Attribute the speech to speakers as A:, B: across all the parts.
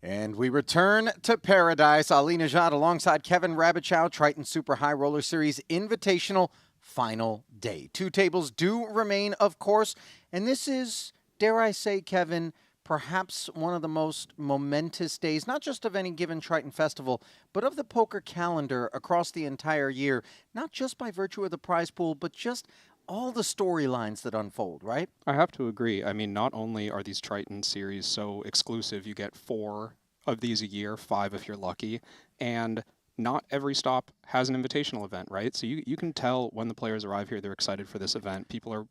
A: And we return to paradise. Ali Najad alongside Kevin Rabichow, Triton Super High Roller Series Invitational final day. Two tables do remain, of course, and this is, dare I say, Kevin, perhaps one of the most momentous days, not just of any given Triton Festival, but of the poker calendar across the entire year, not just by virtue of the prize pool, but just all the storylines that unfold, right?
B: I have to agree. I mean, not only are these Triton series so exclusive, you get 4 of these a year, 5 if you're lucky, and not every stop has an invitational event, right? So you can tell when the players arrive here, they're excited for this event. People are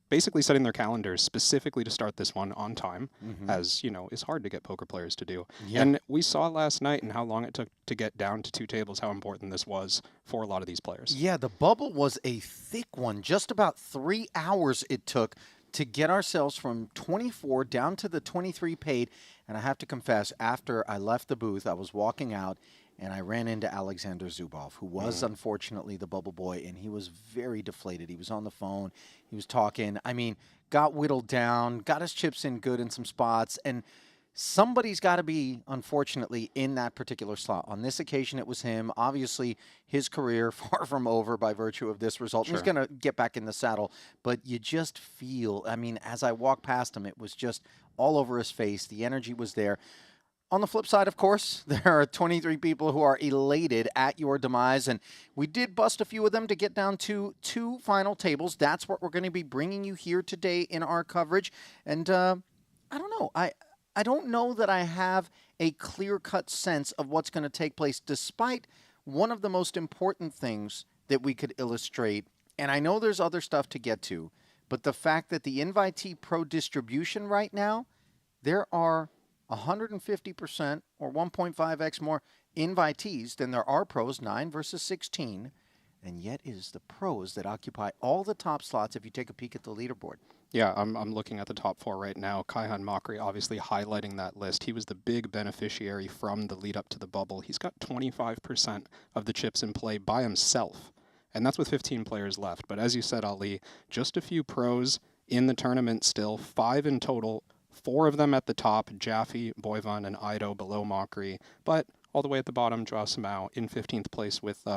B: basically setting their calendars specifically to start this one on time, as, you know, is hard to get poker players to do.
A: Yeah.
B: And we saw last night and how long it took to get down to 2 tables, how important this was for a lot of these players.
A: Yeah, the bubble was a thick one. Just about 3 hours it took to get ourselves from 24 down to the 23 paid. And I have to confess, after I left the booth, I was walking out and I ran into Alexander Zubov, who was unfortunately the bubble boy, and he was very deflated. He was on the phone. He was talking. I mean, got whittled down, got his chips in good in some spots, and somebody's got to be, unfortunately, in that particular slot. On this occasion, it was him. Obviously, his career far from over by virtue of this result.
B: Sure.
A: He's going to get back in the saddle, but you just feel, I mean, as I walked past him, it was just all over his face. The energy was there. On the flip side, of course, there are 23 people who are elated at your demise, and we did bust a few of them to get down to 2 final tables. That's what we're going to be bringing you here today in our coverage. And I don't know. I don't know that I have a clear-cut sense of what's going to take place, despite one of the most important things that we could illustrate. And I know there's other stuff to get to, but the fact that the invitee pro distribution right now, there are 150% or 1.5x more invitees than there are pros, 9 versus 16. And yet it is the pros that occupy all the top slots if you take a peek at the leaderboard.
B: Yeah, I'm looking at the top 4 right now. Kaihan Mokri obviously highlighting that list. He was the big beneficiary from the lead up to the bubble. He's got 25% of the chips in play by himself, and that's with 15 players left. But as you said, Ali, just a few pros in the tournament still, 5 in total, 4 of them at the top, Jaffe, Boyvan, and Ido below Mokri. But all the way at the bottom, Joao Samao in 15th place with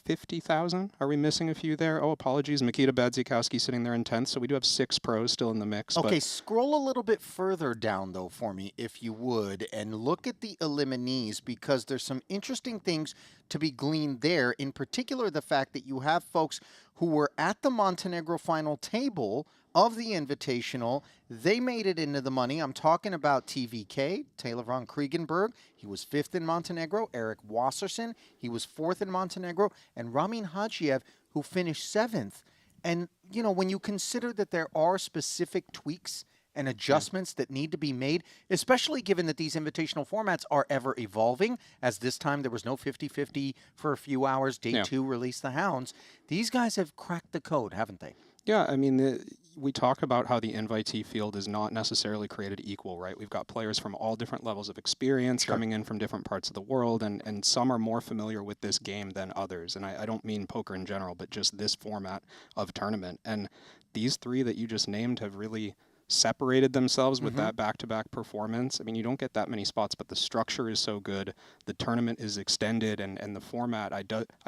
B: 50,000. Are we missing a few there? Oh, apologies. Mikita Badzikowski sitting there in 10th. So we do have 6 pros still in the mix.
A: Okay, scroll a little bit further down, though, for me, if you would, and look at the eliminees, because there's some interesting things to be gleaned there. In particular, the fact that you have folks who were at the Montenegro final table of the Invitational. They made it into the money. I'm talking about TVK, Taylor von Kriegenberg. He was 5th in Montenegro. Eric Wasserson, he was 4th in Montenegro. And Ramin Hajiev, who finished 7th. And, you know, when you consider that there are specific tweaks and adjustments that need to be made, especially given that these invitational formats are ever evolving, as this time there was no 50-50 for a few hours. Day 2 released the Hounds. These guys have cracked the code, haven't they?
B: Yeah, I mean, we talk about how the invitee field is not necessarily created equal, right? We've got players from all different levels of experience coming in from different parts of the world, and some are more familiar with this game than others. And I don't mean poker in general, but just this format of tournament. And these 3 that you just named have really separated themselves with that back-to-back performance. I mean, you don't get that many spots, but the structure is so good. The tournament is extended, and the format, I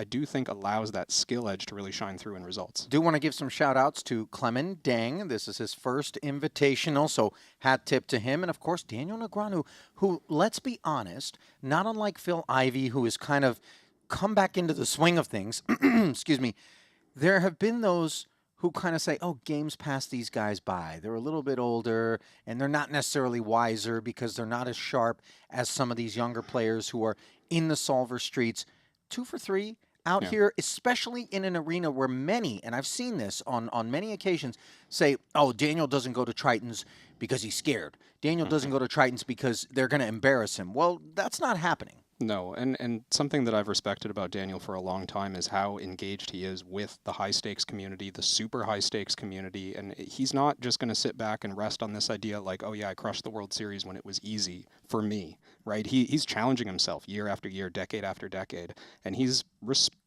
B: do think, allows that skill edge to really shine through in results.
A: Do want to give some shout-outs to Clement Dang. This is his first invitational, so hat tip to him. And, of course, Daniel Negreanu, who, let's be honest, not unlike Phil Ivey, who has kind of come back into the swing of things, excuse me, there have been those who kind of say, oh, games pass these guys by. They're a little bit older, and they're not necessarily wiser because they're not as sharp as some of these younger players who are in the solver streets. 2 for 3 out here, especially in an arena where many, and I've seen this on many occasions, say, oh, Daniel doesn't go to Tritons because he's scared. Daniel doesn't go to Tritons because they're going to embarrass him. Well, that's not happening.
B: No, and something that I've respected about Daniel for a long time is how engaged he is with the high-stakes community, the super high-stakes community, and he's not just going to sit back and rest on this idea like, oh yeah, I crushed the World Series when it was easy for me, right? He's challenging himself year after year, decade after decade, and he's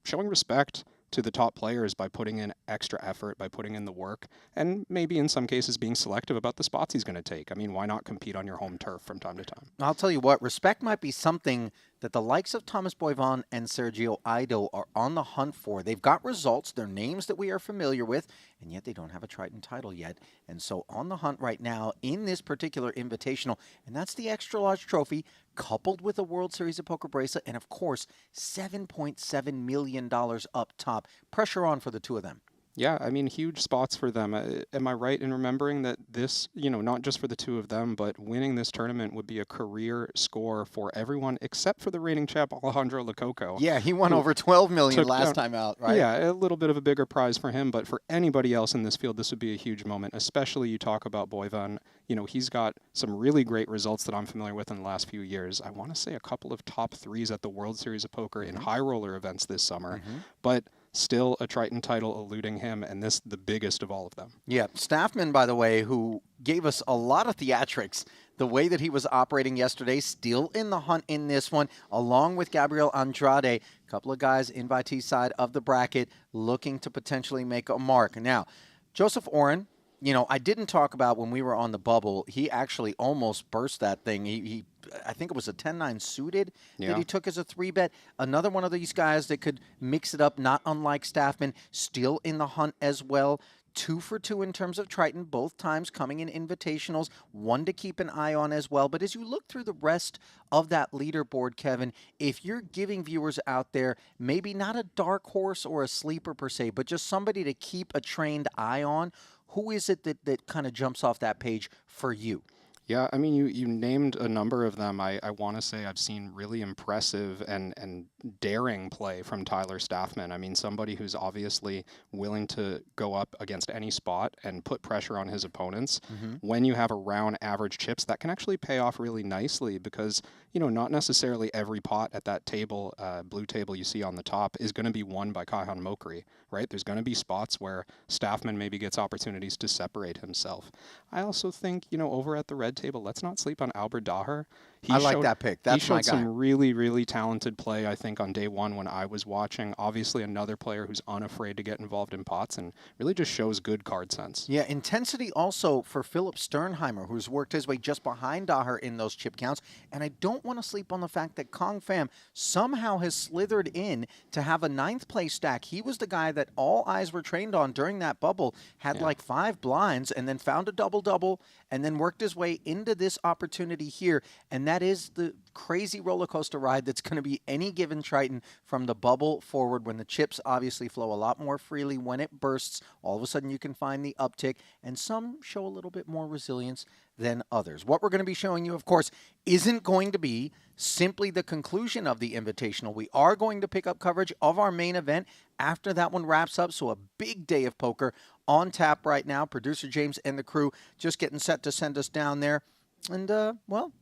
B: showing respect to the top players by putting in extra effort, by putting in the work, and maybe in some cases being selective about the spots he's going to take. I mean, why not compete on your home turf from time to time?
A: I'll tell you what, respect might be something that the likes of Thomas Boivin and Sergio Aido are on the hunt for. They've got results, they're names that we are familiar with, and yet they don't have a Triton title yet. And so on the hunt right now in this particular invitational, and that's the extra large trophy, coupled with a World Series of Poker bracelet, and of course, $7.7 million up top. Pressure on for the two of them.
B: Yeah, I mean, huge spots for them. Am I right in remembering that this, you know, not just for the two of them, but winning this tournament would be a career score for everyone except for the reigning champ, Alejandro Lococo?
A: Yeah, he won over $12 million last time out, right?
B: Yeah, a little bit of a bigger prize for him, but for anybody else in this field, this would be a huge moment, especially you talk about Boivin. You know, he's got some really great results that I'm familiar with in the last few years. I want to say a couple of top threes at the World Series of Poker in high roller events this summer, but still a Triton title eluding him, and this the biggest of all of them.
A: Yeah, Staffman, by the way, who gave us a lot of theatrics, the way that he was operating yesterday, still in the hunt in this one, along with Gabriel Andrade, a couple of guys invitee side of the bracket looking to potentially make a mark. Now, Joseph Oren, you know, I didn't talk about when we were on the bubble, he actually almost burst that thing. He I think it was a 10-9 suited that he took as a 3-bet. Another one of these guys that could mix it up, not unlike Staffman, still in the hunt as well. 2 for 2 in terms of Triton, both times coming in invitationals, one to keep an eye on as well. But as you look through the rest of that leaderboard, Kevin, if you're giving viewers out there maybe not a dark horse or a sleeper per se, but just somebody to keep a trained eye on, who is it that kind of jumps off that page for you?
B: Yeah, I mean, you named a number of them. I want to say I've seen really impressive and daring play from Tyler Staffman. I mean, somebody who's obviously willing to go up against any spot and put pressure on his opponents. When you have around average chips, that can actually pay off really nicely because, you know, not necessarily every pot at that table, blue table you see on the top, is going to be won by Kaihan Mokri, right? There's going to be spots where Staffman maybe gets opportunities to separate himself. I also think, you know, over at the red table, let's not sleep on Albert Daher.
A: I like that pick. That's my guy.
B: He showed some really, really talented play, I think, on day one when I was watching. Obviously, another player who's unafraid to get involved in pots and really just shows good card sense.
A: Yeah, intensity also for Philip Sternheimer, who's worked his way just behind Daher in those chip counts. And I don't want to sleep on the fact that Kong Pham somehow has slithered in to have a 9th place stack. He was the guy that all eyes were trained on during that bubble, had like 5 blinds, and then found a double-double, and then worked his way into this opportunity here. And that is the crazy roller coaster ride that's going to be any given Triton from the bubble forward, when the chips obviously flow a lot more freely. When it bursts, all of a sudden you can find the uptick, and some show a little bit more resilience than others. What we're going to be showing you, of course, isn't going to be simply the conclusion of the Invitational. We are going to pick up coverage of our main event after that one wraps up, so a big day of poker on tap right now. Producer James and the crew just getting set to send us down there. And, well,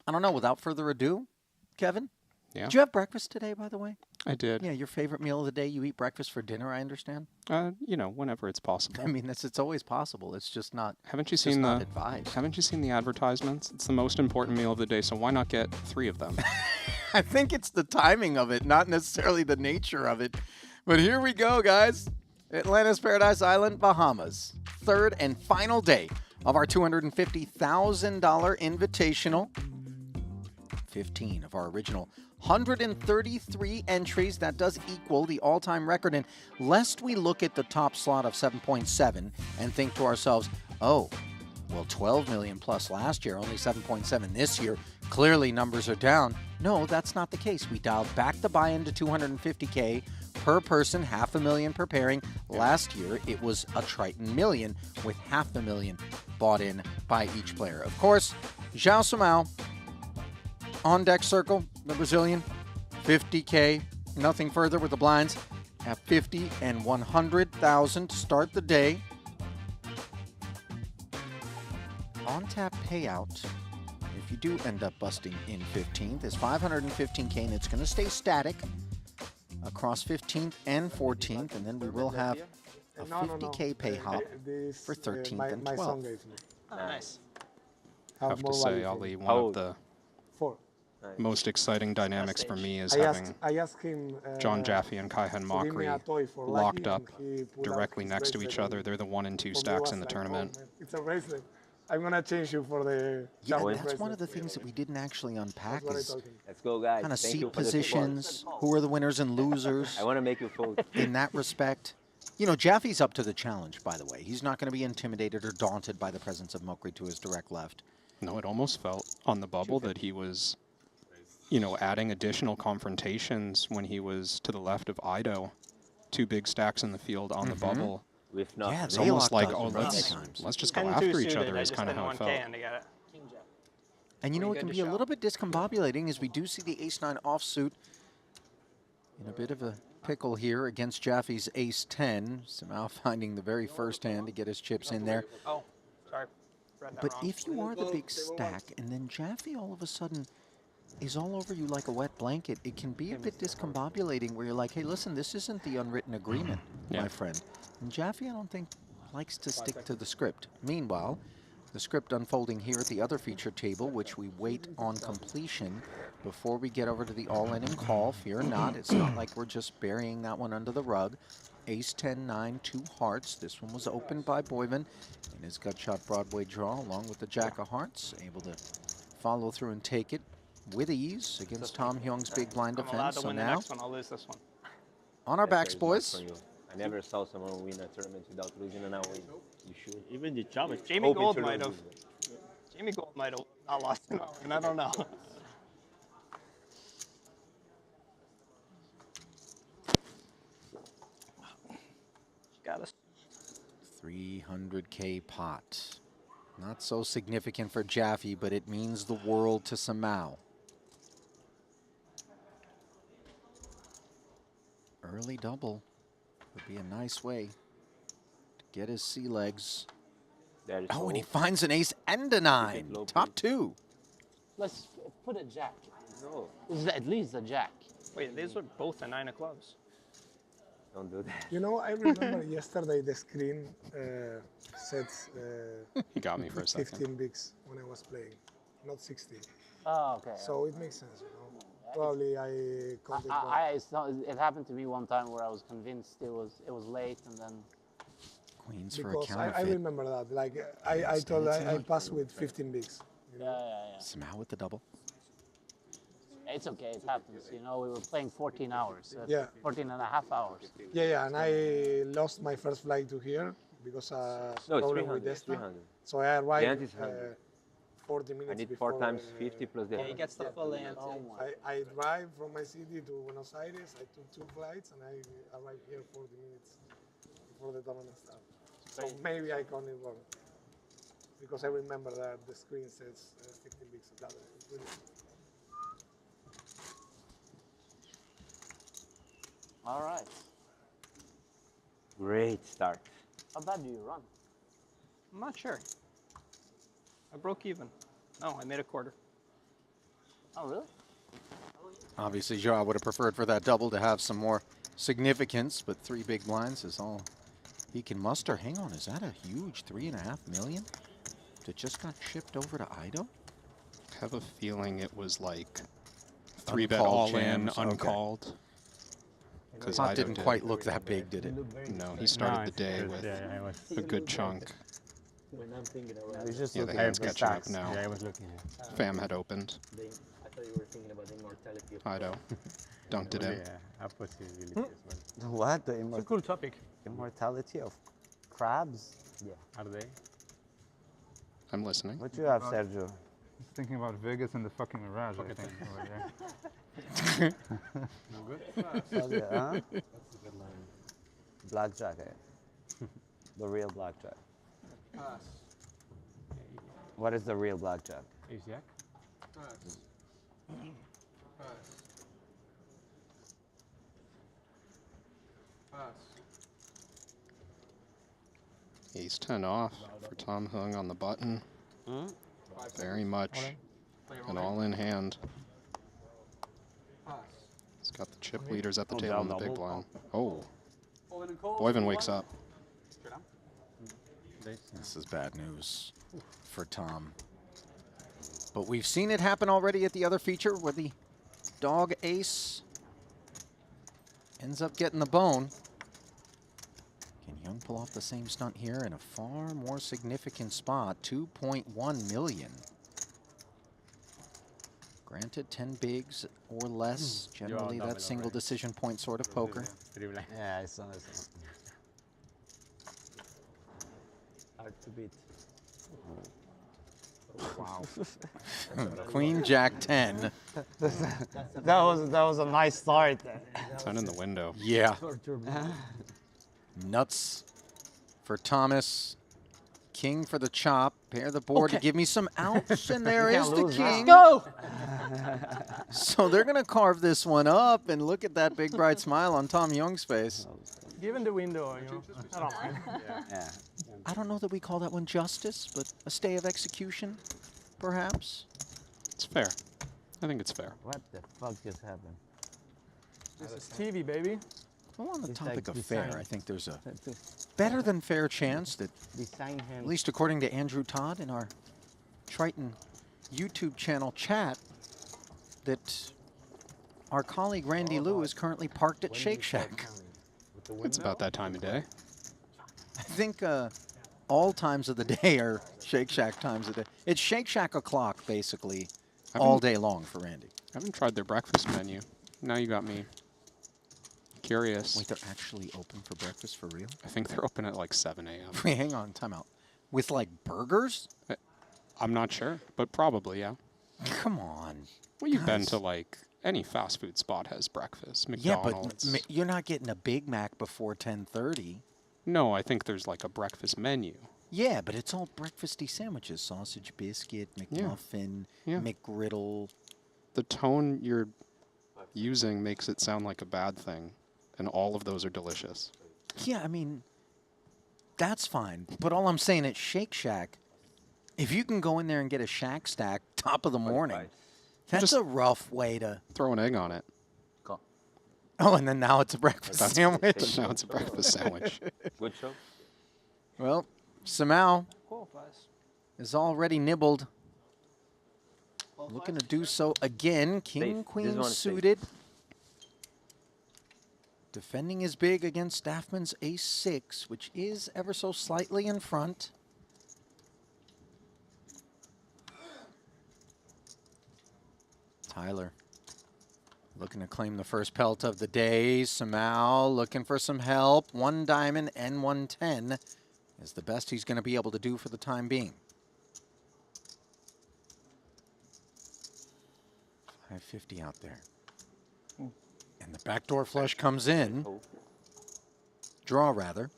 A: I don't know, without further ado, Kevin, did you have breakfast today, by the way?
B: I did.
A: Yeah, your favorite meal of the day. You eat breakfast for dinner, I understand?
B: You know, whenever it's possible.
A: I mean, it's always possible. It's just not
B: Haven't you seen the advertisements? It's the most important meal of the day, so why not get 3 of them?
A: I think it's the timing of it, not necessarily the nature of it. But here we go, guys. Atlantis, Paradise Island, Bahamas. 3rd and final day of our $250,000 Invitational. 15 of our original 133 entries. That does equal the all-time record. And lest we look at the top slot of 7.7 and think to ourselves, oh, well, 12 million plus last year, only 7.7 this year. Clearly numbers are down. No, that's not the case. We dialed back the buy-in to 250K per person, $500,000 per pairing. Last year, it was a Triton million with $500,000 bought in by each player. Of course, João Simão, on deck circle, the Brazilian, 50K, nothing further with the blinds at 50 and 100,000 to start the day. On tap payout, if you do end up busting in 15th, is 515K, and it's going to stay static across 15th and 14th, and then we will have a 50K pay hop for 13th and 12th.
C: Nice.
B: I have to say, Ali, one of the
C: 4.
B: most exciting dynamics for me is
C: I
B: having
C: asked him.
B: John Jaffe and Kaihan
C: to give me
B: Mockery
C: a toy for
B: locked
C: Lucky,
B: up
C: and he put out
B: directly
C: his
B: next to
C: bracelet
B: each other.
C: and
B: They're the 1 and 2
C: for me
B: stacks
C: was
B: in the
C: like,
B: tournament.
C: Oh, man, it's a bracelet. I'm gonna change you for the
A: Yeah,
C: champion
A: that's one of the
C: bracelet.
A: things that we didn't actually unpack
C: That's what I
A: is
C: told him.
D: Let's go, guys.
A: kind of
D: Thank
A: seat
D: you for the support.
A: positions, who are the winners and losers
D: I want to make you vote.
A: in that respect. You know, Jaffe's up to the challenge, by the way. He's not going to be intimidated or daunted by the presence of Mokri to his direct left.
B: No, it almost felt on the bubble that he was, you know, adding additional confrontations when he was to the left of Ido. 2 big stacks in the field on the bubble.
D: With nothing.
A: Yeah,
B: It's
A: they
B: almost
A: locked
B: like,
A: up
B: oh,
A: many
B: let's
A: times.
B: just go
E: 10-2
B: after each
E: suited,
B: other
E: I
B: is
E: just
B: kind of
E: didn't
B: how it
E: want
B: felt.
E: K-hand to get it.
A: And you know what
E: Pretty
A: can
E: good
A: be a
E: to
A: little bit discombobulating is we do see the ace-9 offsuit in a bit of a pickle here against Jaffe's ace-10. Somehow finding the very first hand to get his chips in there.
E: Oh, sorry. Read that
A: But
E: wrong.
A: if you are the big stack and then Jaffe all of a sudden is all over you like a wet blanket, it can be a bit discombobulating where you're like, hey, listen, this isn't the unwritten agreement,
B: Yeah.
A: my friend. And Jaffe, I don't think, likes to stick to the script. Meanwhile, the script unfolding here at the other feature table, which we wait on completion before we get over to the all-in and call. Fear not, it's not like we're just burying that one under the rug. Ace 10, 9, 2 hearts. This one was opened by Boyven in his gut shot Broadway draw, along with the Jack of Hearts, able to follow through and take it with ease against Tom Hyung's big blind
E: I'm allowed
A: defense.
E: to
A: So
E: win the
A: now,
E: next one. I'll lose this one.
A: on our
D: Yes,
A: backs,
D: sir, it's
A: boys.
D: not for you. I never saw someone win a tournament without losing, and now win. You should.
F: Even the challenge.
E: Jamie
D: Hope
E: Gold
D: it's
E: might have.
D: losing.
E: Jamie Gold might have not lost it, and I don't know. Got us.
A: 300K pot. Not so significant for Jaffe, but it means the world to Samau. Early double would be a nice way to get his sea legs.
D: That is
A: Oh, and he
D: hope.
A: finds an ace and a 9.
D: low,
A: Top
D: please.
A: 2.
G: Let's put a jack.
D: No,
G: This is at least a jack.
E: Wait, these are both a 9 of clubs.
D: don't do that.
C: You know, I remember yesterday the screen said
B: He got me for a second.
C: 15 bigs when I was playing, not 16.
G: Oh, okay.
C: So it makes sense, you know. Probably I counted wrong.
G: It happened to me one time where I was convinced it was late, and then
A: Queens for a
C: Because I
A: counterfeit.
C: remember that. Like I passed with 15 bigs. You know?
G: yeah.
A: Samau with the double.
G: It's okay. It happens. You know, we were playing 14 hours.
C: Yeah.
G: 14 and a half hours.
C: Yeah, and I lost my first flight to here because
D: No, it's
C: problem
D: 300.
C: with
D: It's
C: Desna.
D: 300.
C: So I arrived
D: ante is 100.
C: 40 minutes
D: I need
C: before.
D: 4 times 50 plus the
E: Yeah, he
D: 100.
E: gets the full ante.
G: Oh my.
C: I drive from my city to Buenos Aires. I took 2 flights and I arrived here 40 minutes before the tournament started. So maybe I counted wrong because I remember that the screen says 15 bigs. That really.
G: All right.
D: Great start.
G: How bad do you run?
E: I'm not sure. I broke even. No, I made a quarter.
G: Oh, really?
A: Obviously, Joao would have preferred for that double to have some more significance, but 3 big blinds is all he can muster. Hang on, is that a huge 3.5 million that just got shipped over to Ido?
B: I have a feeling it was like 3-bet
A: Uncalled
B: all in,
A: jams, okay.
B: uncalled. Because
A: Pot didn't quite look that big, did it?
B: No, he started the day with a good chunk.
F: When I'm thinking
G: I
F: about
G: was just
B: Yeah, the
G: looking
B: hand's
G: at the
B: catching up
G: stacks.
B: now.
F: I was looking at
B: Fam had opened.
F: I thought you were thinking about the immortality of
B: Ido dunked it in.
F: a possibility as well.
H: What? The
E: It's a cool topic.
H: immortality of crabs?
F: Are they?
B: I'm listening.
H: What you have, Sergio?
I: Thinking about Vegas and the fucking Mirage, I think. Over there.
H: Oh, yeah, huh? Blackjack, eh? The real blackjack. What is the real blackjack?
F: Ace Jack?
B: Ace 10 off for Tom Hung on the button. Very much an all-in hand. He's got the chip leaders at the table on the big blind. Oh, Boyven wakes up.
A: This is bad news for Tom. But we've seen it happen already at the other feature where the dog ace ends up getting the bone. Can Young pull off the same stunt here in a far more significant spot? 2.1 million. Granted, 10 bigs or less. Generally, that single decision point sort of poker.
H: Yeah, I saw this.
F: Hard to beat.
H: Wow.
A: Queen, Jack, 10.
H: that was a nice start.
B: 10 in the window.
A: Yeah. Nuts for Thomas. King for the chop. Pair the board to give me some outs, and there is the king.
G: Go!
A: So they're going to carve this one up, and look at that big bright smile on Tom Young's face.
C: Given the window, you know, I don't mind.
H: Yeah.
A: I don't know that we call that one justice, but a stay of execution, perhaps.
B: It's fair. I think it's fair.
H: What the fuck just happened?
C: This is TV, baby.
A: Well, on the
H: It's
A: topic
H: like
A: of fair,
H: design.
A: I think there's a better than fair chance that,
H: Design him.
A: at least according to Andrew Todd in our Triton YouTube channel chat, that our colleague Randy Liu is currently parked at Shake Shack.
B: It's about that time of day.
A: I think all times of the day are Shake Shack times of the day. It's Shake Shack o'clock, basically, all day long for Randy.
B: I haven't tried their breakfast menu. Now you got me curious.
A: Wait, they're actually open for breakfast for real?
B: I think they're open at like 7 a.m.
A: Wait, hang on, time out. With like burgers?
B: I'm not sure, but probably, yeah.
A: Come on.
B: Well, you've been
A: Guys.
B: to like any fast food spot has breakfast.
A: Yeah,
B: McDonald's.
A: but you're not getting a Big Mac before 10:30.
B: No, I think there's like a breakfast menu.
A: Yeah, but it's all breakfasty sandwiches. Sausage biscuit, McMuffin,
B: Yeah.
A: McGriddle.
B: The tone you're using makes it sound like a bad thing, and all of those are delicious.
A: Yeah, I mean, that's fine. But all I'm saying at Shake Shack, if you can go in there and get a Shack Stack top of the morning, that's
B: Just
A: a rough way to...
B: Throw an egg on it.
A: Oh, and then now it's a breakfast sandwich.
B: Now it's a breakfast sandwich.
D: Good show.
A: Well, Samau
E: Qualifies.
A: is already nibbled. Looking to do so again. King,
D: Safe. This
A: queen
D: one is safe.
A: suited. Defending his big against Staffman's ace-6, which is ever so slightly in front. Tyler looking to claim the first pelt of the day. Samau looking for some help. 1 diamond and 110 is the best he's going to be able to do for the time being. 550 out there. And the backdoor flush comes in. Draw, rather.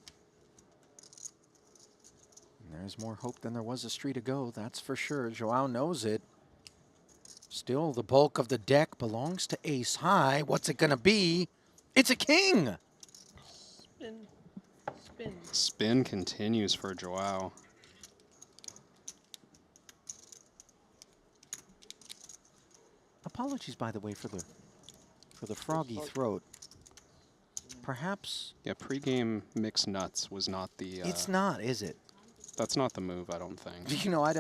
A: And there's more hope than there was a street ago, that's for sure. Joao knows it. Still, the bulk of the deck belongs to ace high. What's it going to be? It's a king!
E: Spin. Spin.
B: Spin continues for Joao.
A: Apologies, by the way, for the froggy throat. Perhaps...
B: Yeah, pregame mixed nuts was not the...
A: it's not, is it?
B: That's not the move, I don't think.
A: You know,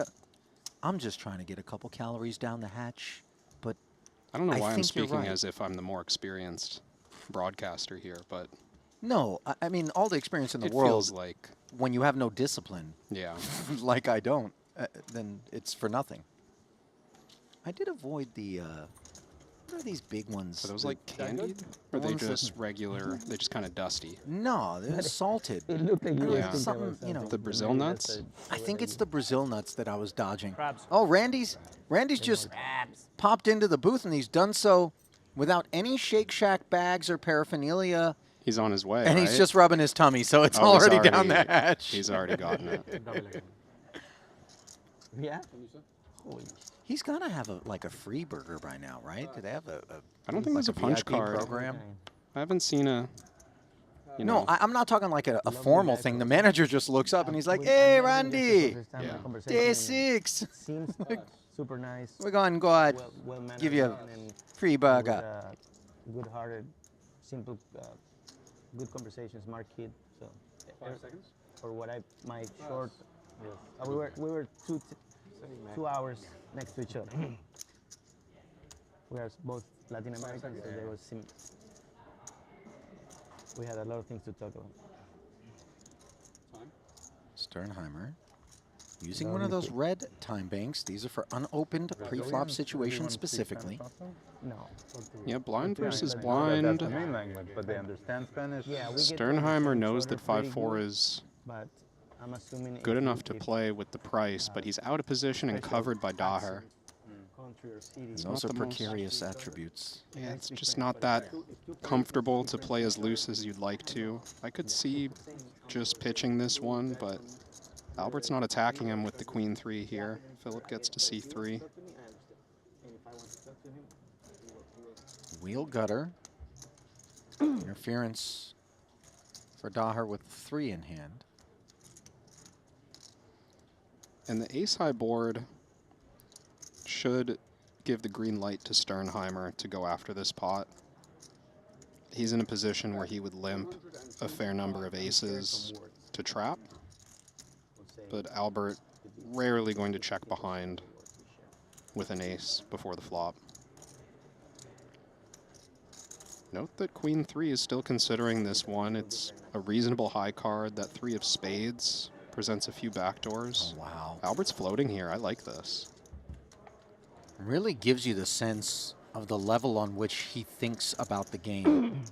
A: I'm just trying to get a couple calories down the hatch, but
B: I don't know
A: I
B: why I'm
A: think you're
B: speaking
A: right.
B: as if I'm the more experienced broadcaster here, but
A: no, I mean, all the experience in the
B: it
A: world,
B: feels like,
A: when you have no discipline,
B: yeah.
A: like I don't, then it's for nothing. I did avoid the, what are these big ones?
B: Are those
A: The-
B: like candied? Or are they
A: ones that-
B: just regular, they just kind of dusty?
A: No, they're salted.
F: It looked like you
B: Yeah.
F: were
A: Something,
F: thinking
A: you know,
F: about
B: The Brazil nuts?
A: I think it's the Brazil nuts that I was dodging.
C: Crabs.
A: Oh, Randy's just popped into the booth, and he's done so without any Shake Shack bags or paraphernalia,
B: He's on his way,
A: and he's
B: right?
A: just rubbing his tummy, so it's
B: Oh, he's
A: already down the
B: already-
A: hatch.
B: He's already gotten it.
F: Yeah?
A: He's got to have like a free burger by now, right? Do they have a
B: I don't think
A: like
B: there's a punch
A: VIP
B: card.
A: program?
B: I haven't seen a, you
A: No,
B: know,
A: I'm not talking like a formal thing. The manager just looks up and he's like, "Hey, Randy,
B: Yeah.
A: day 6.
F: Seems super nice.
A: We're going to go out,
F: Well mannered
A: give you a
F: man and
A: free burger."
F: good-hearted, simple, good conversation, smart kid. So
C: 5 seconds.
F: for what my short. We were 2 hours next to each other. We are both Latin Americans, so there was we had a lot of things to talk about.
A: Sternheimer using one of those red time banks. These are for unopened pre-flop situations specifically.
F: No.
B: Yeah, blind versus
I: That's
B: blind.
I: the main language, but they understand Spanish.
F: Yeah, we get to
B: Sternheimer
F: understand
B: knows
F: each
B: that
F: other pretty
B: 5-4
F: good,
B: is
F: but I'm assuming
B: good
F: if
B: enough to play with the price, but he's out of position and covered by Daher.
F: country or city.
A: Those
B: not
A: are
B: the most-
A: precarious attributes.
B: Yeah, it's just not that comfortable to play as loose as you'd like to. I could see just pitching this one, but Albert's not attacking him with the queen 3 here. Philip gets to c3.
A: Wheel gutter. Interference for Daher with 3 in hand.
B: And the ace-high board should give the green light to Sternheimer to go after this pot. He's in a position where he would limp a fair number of aces to trap, but Albert rarely going to check behind with an ace before the flop. Note that queen 3 is still considering this one. It's a reasonable high card. That 3 of spades presents a few backdoors.
A: Oh, wow.
B: Albert's floating here. I like this.
A: Really gives you the sense of the level on which he thinks about the game.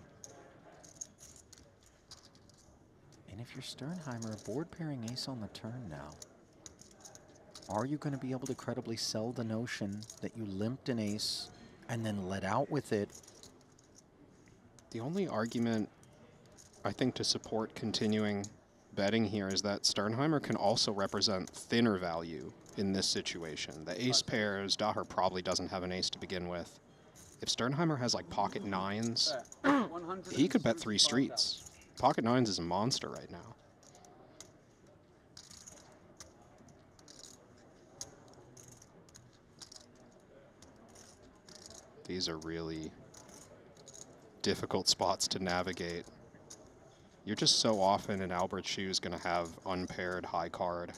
A: And if you're Sternheimer, board pairing ace on the turn now. Are you going to be able to credibly sell the notion that you limped an ace and then let out with it?
B: The only argument, I think, to support continuing betting here is that Sternheimer can also represent thinner value in this situation. The ace pairs, Daher probably doesn't have an ace to begin with. If Sternheimer has like pocket 9s, he could bet 3 streets. Pocket 9s is a monster right now. These are really difficult spots to navigate. You're just so often in Albert's shoes going to have unpaired high card.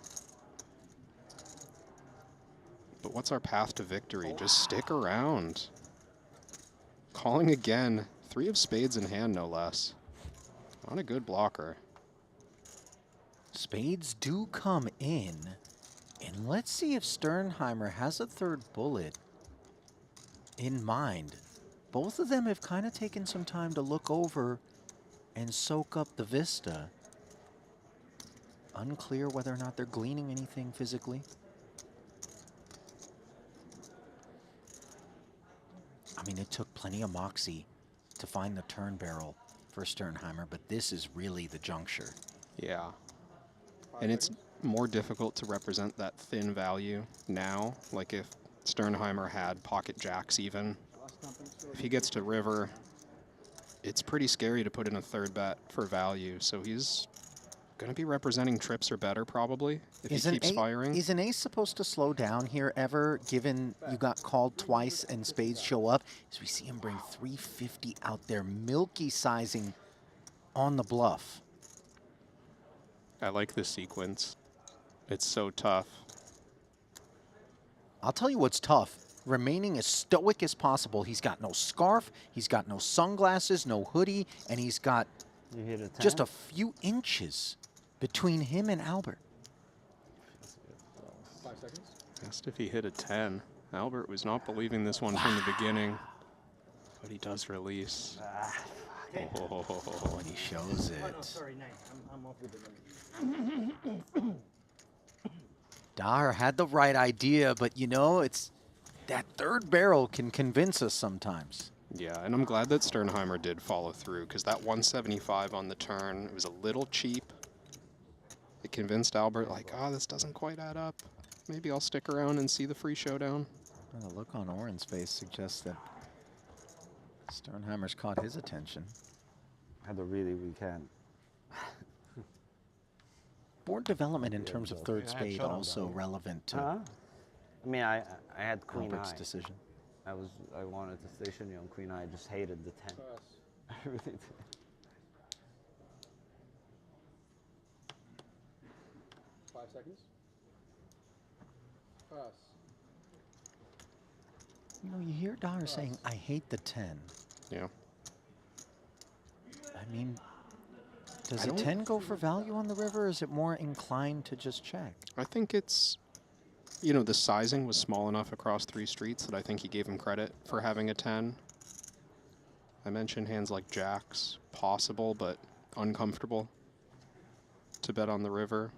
B: But what's our path to victory? Just stick around. Calling again. 3 of spades in hand, no less. Not a good blocker.
A: Spades do come in. And let's see if Sternheimer has a third bullet in mind. Both of them have kind of taken some time to look over and soak up the vista. Unclear whether or not they're gleaning anything physically. I mean, it took plenty of moxie to find the turn barrel for Sternheimer, but this is really the juncture.
B: Yeah. And it's more difficult to represent that thin value now. Like if Sternheimer had pocket jacks even. If he gets to river, it's pretty scary to put in a third bet for value. So he's going to be representing trips or better probably if he keeps firing.
A: Is an ace supposed to slow down here ever, given you got called twice and spades show up? As we see him bring 350 out there, milky sizing on the bluff.
B: I like this sequence. It's so tough.
A: I'll tell you what's tough. Remaining as stoic as possible. He's got no scarf, he's got no sunglasses, no hoodie, and he's got just a few inches between him and Albert.
E: 5 seconds.
B: Asked if he hit a 10. Albert was not believing this one from the beginning, but he does release.
A: Oh, and he shows it.
F: Oh, no, sorry, 9. I'm off with the money.
A: Daher had the right idea, but you know, it's that third barrel can convince us sometimes.
B: Yeah, and I'm glad that Sternheimer did follow through, because that 175 on the turn, it was a little cheap. It convinced Albert, like, this doesn't quite add up. Maybe I'll stick around and see the free showdown.
A: Well, the look on Oren's face suggests that Sternheimer's caught his attention.
H: Had to really recant.
A: Board development in terms of third spade also relevant to
H: I mean, I had queen
A: Albert's
H: high.
A: decision.
H: I wanted to station you on queen high. I just hated the 10. I really did.
E: 5 seconds.
A: You know, you hear Daher saying, I hate the 10.
B: Yeah.
A: I mean, does
B: I
A: a
B: don't-
A: 10 go for value on the river, or is it more inclined to just check?
B: I think it's, you know, the sizing was small enough across 3 streets that I think he gave him credit for having a 10. I mentioned hands like jacks, possible but uncomfortable to bet on the river.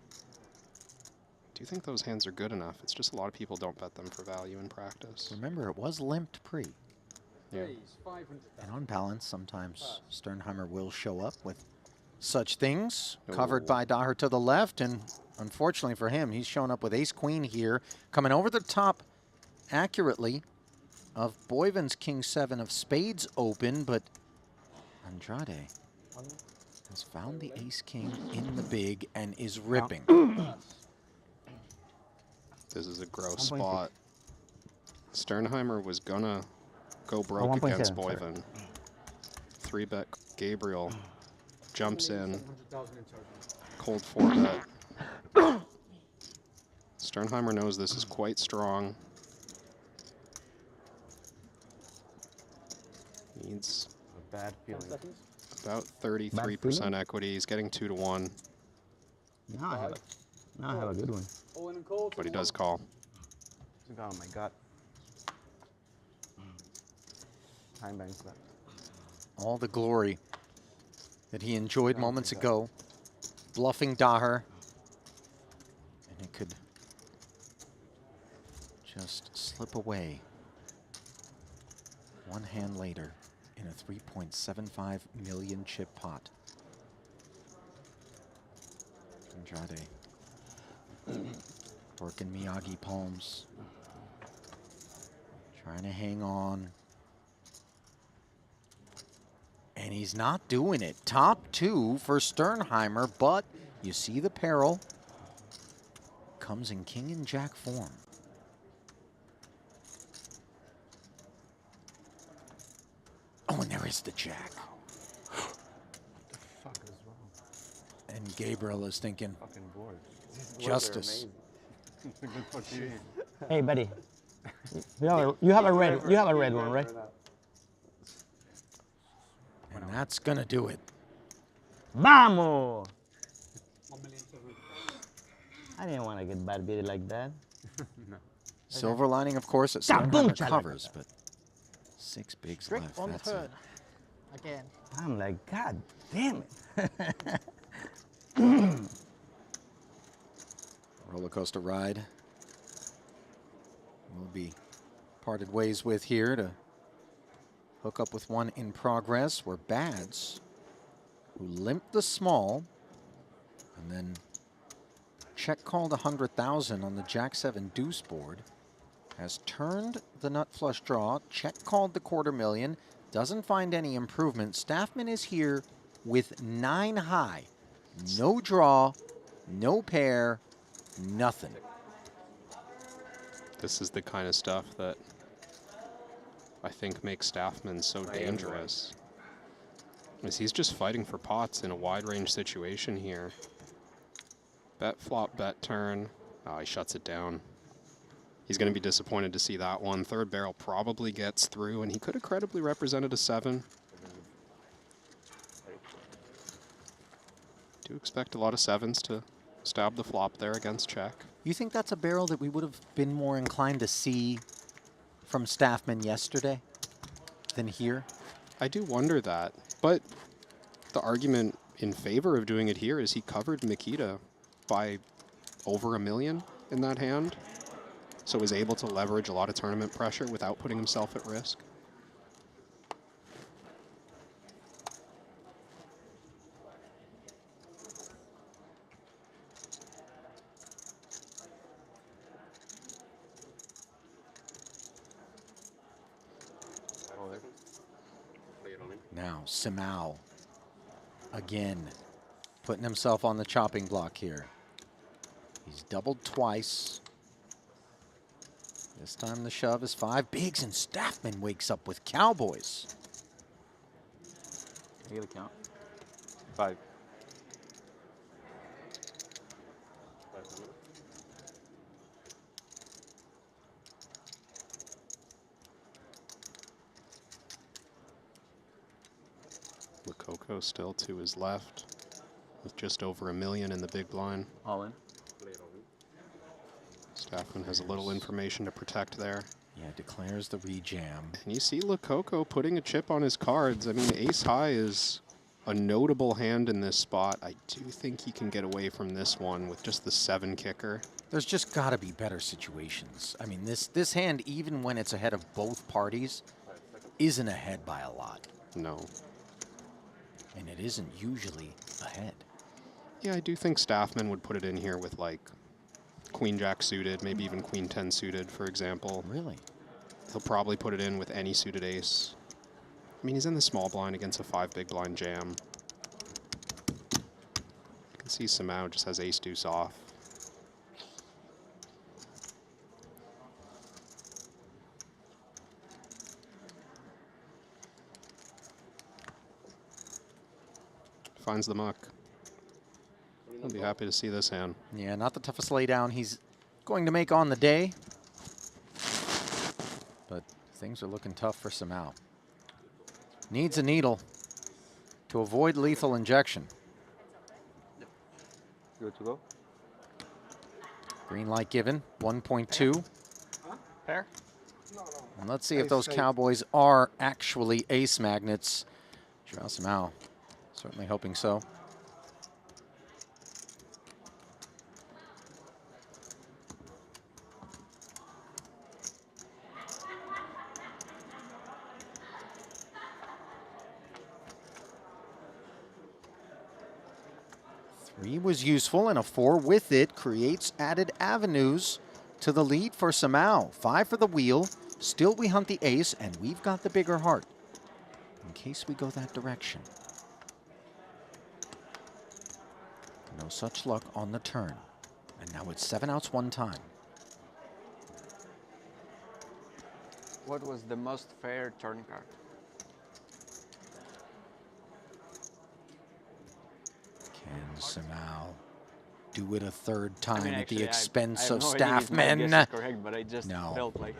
B: Do you think those hands are good enough? It's just a lot of people don't bet them for value in practice.
A: Remember, it was limped pre.
B: Yeah.
A: And on balance, sometimes Sternheimer will show up with such things. Covered
B: Oh.
A: by Daher to the left, and unfortunately for him, he's shown up with ace-queen here, coming over the top accurately of Boyven's king-7 of spades open, but Andrade has found the ace-king in the big and is ripping.
B: This is a gross
F: 1.6.
B: spot. Sternheimer was gonna go broke
F: 1.7,
B: against
F: sorry.
B: Boyven. 3-bet Gabriel jumps in. Cold 4-bet. Sternheimer knows this is quite strong. Needs
H: A bad feeling.
B: about 33% equity. He's getting 2 to 1,
F: Now I have a good one.
B: but he does call.
H: Oh my god. Time banks left.
A: All the glory that he enjoyed moments ago, bluffing Daher, and it could just slip away one hand later in a 3.75 million chip pot. Andrade working Miyagi palms, trying to hang on. And he's not doing it. Top 2 for Sternheimer, but you see the peril. Comes in king and jack form. Oh, and there is the jack.
H: What the fuck is wrong?
A: And Gabriel is thinking,
H: Fucking bored.
A: justice.
F: Hey, buddy. You have a red one, right?
A: And that's gonna do it.
F: Vamos! I didn't want to get bad beat like that.
A: Silver lining, of course, that Sternheimer covers, but 6 bigs
E: Strict
A: left.
E: on
A: That's
E: turn.
A: it.
E: Again.
F: I'm like, God damn it.
A: Roller coaster ride. We'll be parted ways with here to hook up with one in progress, where Bads, who limped the small and then check called 100,000 on the Jack-7 deuce board, has turned the nut flush draw, check called the $250,000, doesn't find any improvement. Staffman is here with 9 high. No draw, no pair, nothing.
B: This is the kind of stuff that I think makes Staffman so dangerous. Is he's just fighting for pots in a wide range situation here. Bet flop, bet turn. Oh, he shuts it down. He's going to be disappointed to see that one. Third barrel probably gets through, and he could have credibly represented a 7. Do expect a lot of 7s to stab the flop there against check.
A: You think that's a barrel that we would have been more inclined to see from Staffman yesterday than here?
B: I do wonder that, but the argument in favor of doing it here is he covered Mikita by over $1 million in that hand, so was able to leverage a lot of tournament pressure without putting himself at risk.
A: Now, Simao, again, putting himself on the chopping block here. He's doubled twice. This time the shove is 5 bigs, and Staffman wakes up with Cowboys.
E: I get a count.
D: 5.
B: Lococo still to his left with just over $1 million in the big blind.
D: All in.
B: Staffman has a little information to protect there.
A: Yeah, declares the rejam.
B: And you see Lococo putting a chip on his cards. I mean, ace high is a notable hand in this spot. I do think he can get away from this one with just the 7 kicker.
A: There's just got to be better situations. I mean, this hand, even when it's ahead of both parties, isn't ahead by a lot.
B: No.
A: And it isn't usually ahead.
B: Yeah, I do think Staffman would put it in here with like Queen Jack suited, maybe even Queen 10 suited, for example.
A: Really?
B: He'll probably put it in with any suited ace. I mean, he's in the small blind against a 5 big blind jam. You can see Samau just has ace deuce off. Finds the muck. I'll be happy to see this hand.
A: Yeah, not the toughest laydown he's going to make on the day. But things are looking tough for Samau. Needs a needle to avoid lethal injection.
D: Good to go.
A: Green light given, 1.2.
E: Pair?
A: And let's see if those Cowboys are actually ace magnets. Joao Samau, certainly hoping so. Three was useful, and a 4 with it creates added avenues to the lead for Samau. 5 for the wheel. Still we hunt the ace, and we've got the bigger heart in case we go that direction. No such luck on the turn. And now it's 7 outs, 1 time.
E: What was the most fair turn card?
A: Can Samau do it a 3rd time
E: I mean,
A: at
E: actually,
A: the expense of
E: I
A: Staffman?
E: correct, but I just
A: No.
E: felt like.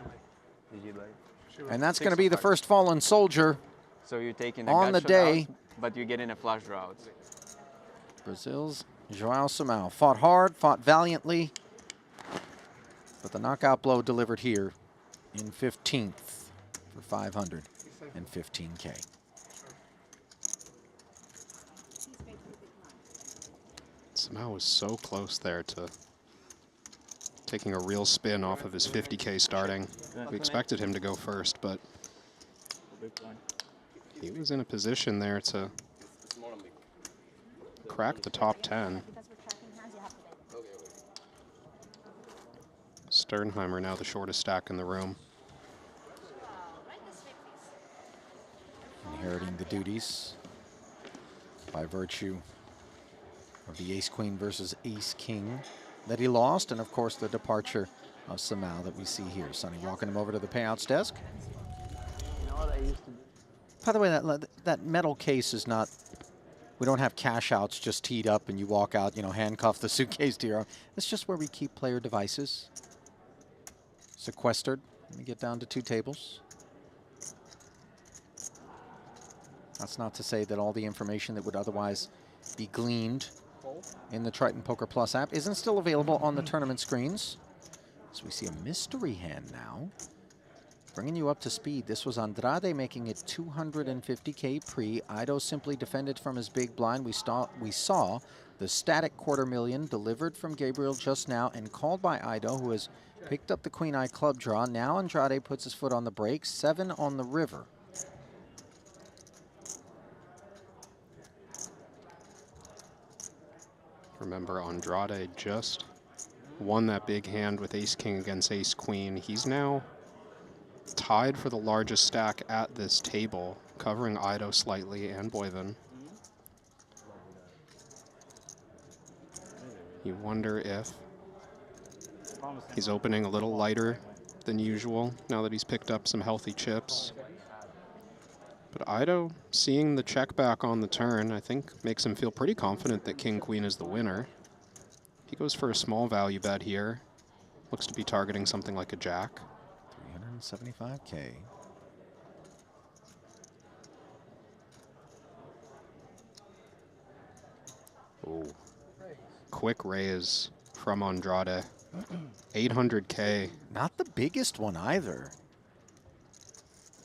D: Did you like?
A: And that's
E: 6
A: going to be
E: of
A: the
E: hearts.
A: first fallen soldier
E: So you're taking a
A: on the
E: gut shot
A: day.
E: out, but you're getting a flush draw out.
A: Brazil's Joao Samau fought hard, fought valiantly, but the knockout blow delivered here in 15th for 515K.
B: Samau was so close there to taking a real spin off of his 50K starting. We expected him to go first, but he was in a position there to crack the top 10. Sternheimer now the shortest stack in the room.
A: Inheriting the duties by virtue of the ace-queen versus ace-king that he lost, and of course the departure of Samau that we see here. Sonny walking him over to the payouts desk.
G: You know what I used to do?
A: By the way, that metal case is not, we don't have cash outs just teed up and you walk out, you know, handcuff the suitcase to your arm. It's just where we keep player devices sequestered. Let me get down to 2 tables. That's not to say that all the information that would otherwise be gleaned in the Triton Poker Plus app isn't still available on the tournament screens. So we see a mystery hand now. Bringing you up to speed. This was Andrade making it 250K pre. Ido simply defended from his big blind. We saw the static $250,000 delivered from Gabriel just now and called by Ido, who has picked up the queen-eye club draw. Now Andrade puts his foot on the brake. 7 on the river.
B: Remember, Andrade just won that big hand with ace-king against ace-queen. He's now tied for the largest stack at this table, covering Ido slightly and Boyven. You wonder if he's opening a little lighter than usual now that he's picked up some healthy chips. But Ido, seeing the check back on the turn, I think makes him feel pretty confident that king-queen is the winner. He goes for a small value bet here. Looks to be targeting something like a jack.
A: 375K.
B: Oh. Quick raise from Andrade. 800K.
A: Not the biggest one either.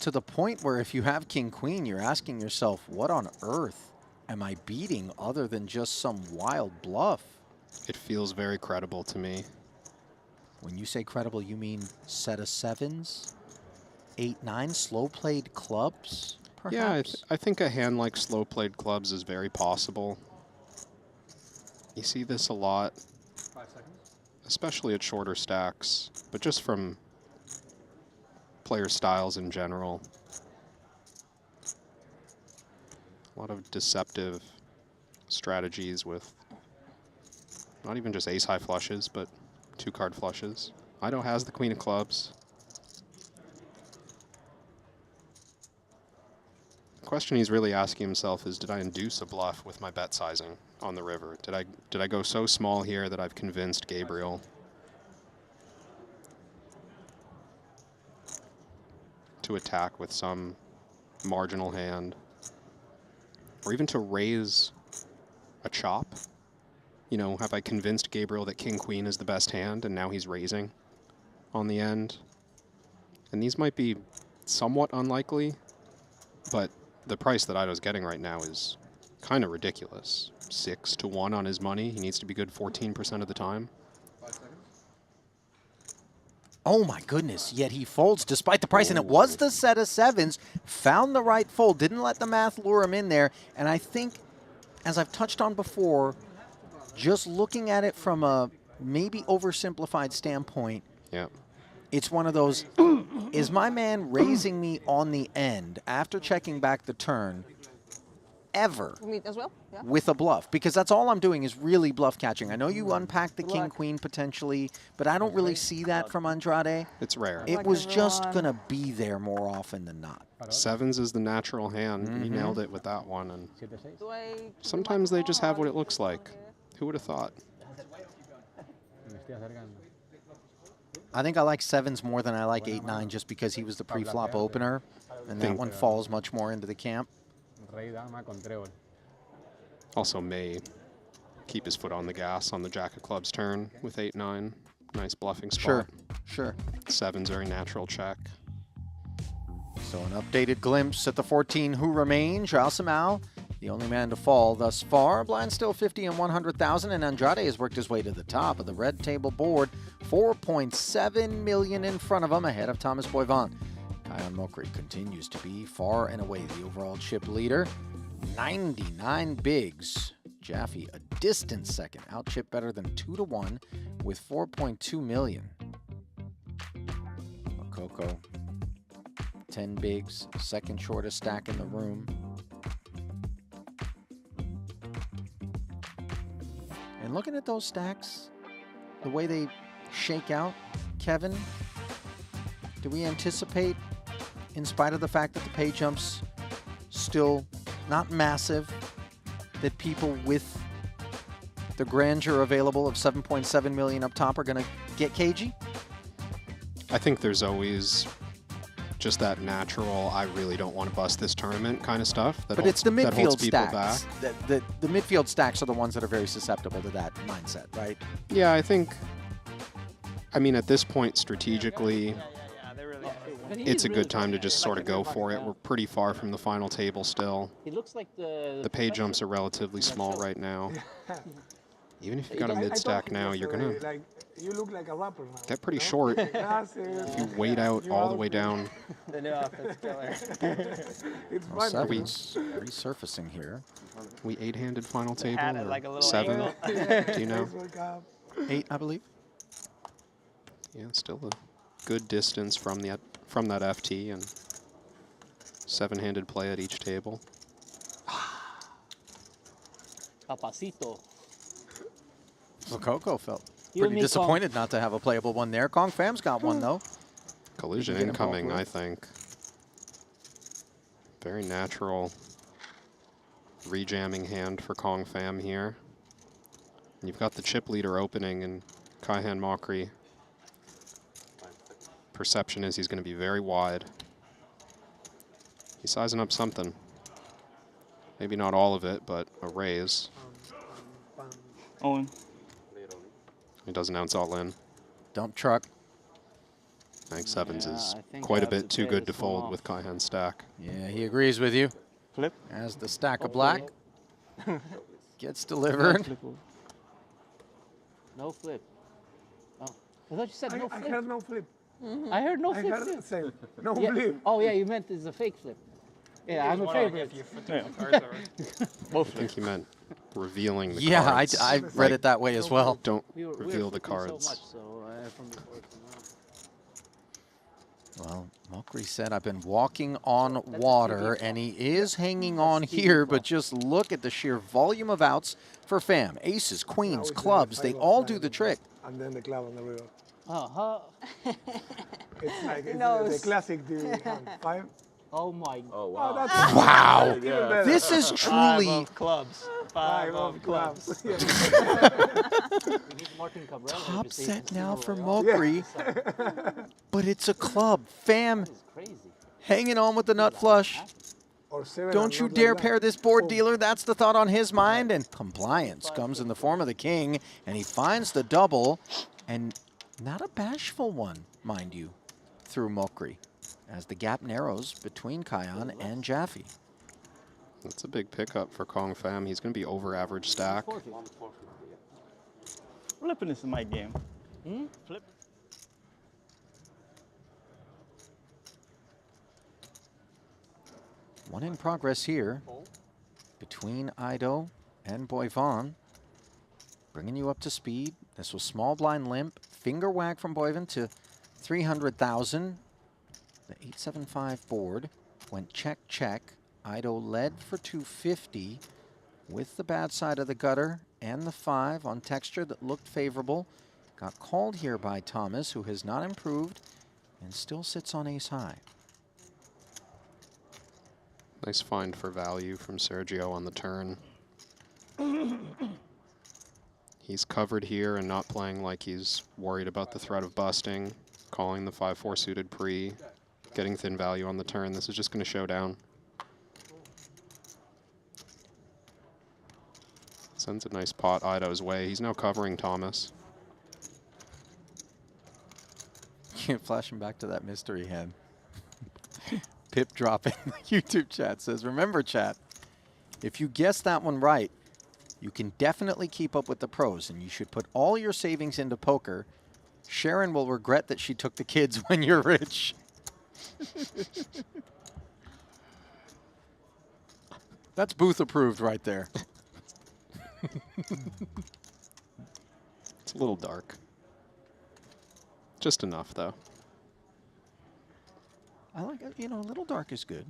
A: To the point where if you have King Queen, you're asking yourself, what on earth am I beating other than just some wild bluff?
B: It feels very credible to me.
A: When you say credible, you mean set of sevens, 8-9, slow played clubs, perhaps?
B: Yeah, I think a hand like slow played clubs is very possible. You see this a lot,
E: 5 seconds.
B: especially at shorter stacks, but just from player styles in general. A lot of deceptive strategies with not even just ace-high flushes, but 2-card flushes. Ido has the queen of clubs. The question he's really asking himself is, did I induce a bluff with my bet sizing on the river? Did I go so small here that I've convinced Gabriel to attack with some marginal hand, or even to raise a chop? You know, have I convinced Gabriel that King Queen is the best hand and now he's raising on the end? And these might be somewhat unlikely, but the price that Ido's getting right now is kind of ridiculous. 6-1 on his money. He needs to be good 14% of the time.
E: 5 seconds.
A: Oh my goodness, yet he folds despite the price, and it was the set of sevens, found the right fold, didn't let the math lure him in there, and I think, as I've touched on before, just looking at it from a maybe oversimplified standpoint,
B: Yeah.
A: it's one of those, is my man raising me on the end after checking back the turn ever
J: Me as well? Yeah.
A: with a bluff? Because that's all I'm doing is really bluff catching. I know you unpacked the King Queen potentially, but I don't really see that from Andrade.
B: It's rare.
A: It was just going to be there more often than not.
B: Sevens is the natural hand. He nailed it with that one. And
J: Do I
B: sometimes they just have what it looks like. Who would have thought?
A: I think I like sevens more than I like 8-9 just because he was the pre-flop opener, and that one falls much more into the camp.
B: Also may keep his foot on the gas on the Jack of Clubs turn with 8-9. Nice bluffing spot.
A: Sure.
B: Sevens very natural check.
A: So an updated glimpse at the 14 who remain. Joao Samao, the only man to fall thus far. Blind still 50 and 100,000, and Andrade has worked his way to the top of the red table board. 4.7 million in front of him, ahead of Thomas Boivin. Kiyan Mokri continues to be far and away the overall chip leader. 99 bigs. Jaffe a distant second. Outchip better than 2-1 with 4.2 million. Coco, 10 bigs, second shortest stack in the room. And looking at those stacks, the way they shake out, Kevin, do we anticipate, in spite of the fact that the pay jumps still not massive, that people with the grandeur available of 7.7 million up top are going to get cagey?
B: I think there's always just that natural, I really don't want to bust this tournament kind of stuff.
A: But it's the midfield
B: stacks.
A: The midfield stacks are the ones that are very susceptible to that mindset, right?
B: Yeah, I think, I mean, at this point, strategically, it's a good time to just sort of go for it. We're pretty far from the final table still.
G: He looks like the
B: pay jumps are relatively small right now. Even if you got a mid-stack now, you're going to
C: Like, you look like a rapper now.
B: get pretty short if you wait out all the way down.
E: The new outfit's killer.
C: It's
A: Well,
C: funny.
A: Sevens resurfacing here.
B: We 8-handed final table
E: Had it
B: or
E: like a little
B: 7?
E: angle.
B: Do you know?
C: Facebook app.
A: 8, I believe.
B: Yeah, still a good distance from that FT and 7-handed play at each table.
G: Capacito.
A: Well, Coco felt
G: You and
A: pretty
G: me,
A: disappointed not to have a playable one there. Kong Fam's got one, though.
B: Collision
A: Get involved
B: incoming,
A: with.
B: I think. Very natural rejamming hand for Kong Fam here. And you've got the chip leader opening and Kiyan Mokri. Perception is he's going to be very wide. He's sizing up something. Maybe not all of it, but a raise.
J: Owen.
B: He does announce all in.
A: Dump truck.
B: I think sevens
E: Yeah,
B: is
E: I think
B: quite
E: I
B: a
E: have
B: bit
E: to
B: too
E: pay
B: good to
E: this one
B: fold
E: off.
B: with Kaihan stack.
A: Yeah, he agrees with you.
J: Flip.
A: As the stack of
G: Hopefully.
A: black gets delivered.
J: Flip over.
G: No flip. Oh, I thought you said no
C: I
G: flip.
C: heard no flip.
G: I heard no
C: I
G: flip
C: heard
G: too.
C: the same. No
G: Yeah.
C: flip.
G: Oh yeah, you meant it's a fake flip. Yeah, I'm a favorite.
J: Yeah.
B: I think he meant revealing the
A: Yeah,
B: cards.
A: I read it that way as well.
B: Don't
G: We were
B: reveal the
G: flipping
B: cards.
G: so much, so from before to now.
A: Well, Mokri said, I've been walking on water, and he is hanging on here, but just look at the sheer volume of outs for fam. Aces,
C: Now
A: queens,
C: it's
A: clubs,
C: the
A: they
C: five
A: all
C: of
A: do the
C: diamonds,
A: trick.
C: And then the club on the river.
G: Uh-huh.
C: It's like it's
K: knows.
C: the classic DV hand. 5.
G: Oh my.
D: Oh,
C: Oh,
D: wow.
C: that's
A: Wow.
C: even better.
A: This is
E: Five
A: truly...
E: of clubs.
C: 5 of clubs. Yeah.
G: We need Martin Cabrera here
A: Top
G: to see
A: set
G: if
A: now
G: it's
A: for
G: still
A: Mokri, but it's a club. Fam
G: This is crazy.
A: hanging on with the nut flush.
C: Or 7
A: Don't
C: and
A: you
C: not
A: dare
C: like
A: pair
C: that.
A: this board,
C: Boom.
A: dealer. That's the thought on his mind. And compliance comes in the form of the king. And he finds the double. And not a bashful one, mind you, through Mokri, as the gap narrows between Kaihan and Jaffe.
B: That's a big pickup for Kong Fam. He's going to be over average stack.
J: Flipping is my game. Flip.
A: One in progress here between Ido and Boyvon. Bringing you up to speed. This was small blind limp. Finger wag from Boyvon to 300,000. The 875 board went check, check. Ido led for 250 with the bad side of the gutter and the 5 on texture that looked favorable. Got called here by Thomas, who has not improved and still sits on ace high.
B: Nice find for value from Sergio on the turn. He's covered here and not playing like he's worried about the threat of busting, calling the 5-4 suited pre, getting thin value on the turn. This is just going to show down. Sends a nice pot Ido's way. He's now covering Thomas.
A: Can't flash him back to that mystery hand. Pip drop in the YouTube chat says, remember chat, if you guess that one right, you can definitely keep up with the pros and you should put all your savings into poker. Sharon will regret that she took the kids when you're rich. That's booth approved right there.
B: It's a little dark. Just enough, though.
A: I like it, you know, a little dark is good.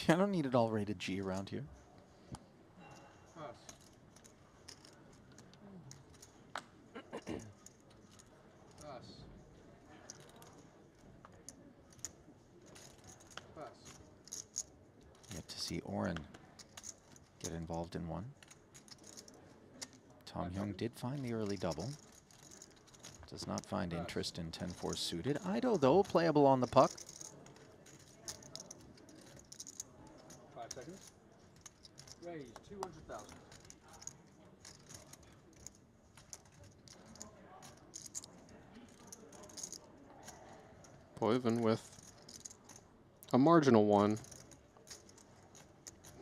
A: I don't need it all rated G around here. Yet to see Oren get involved in one. Tom Young did find the early double. Does not find interest in 10-4 suited. Ido, though, playable on the puck.
L: 5 seconds. Raise 200,000.
B: Boyvon with a marginal one.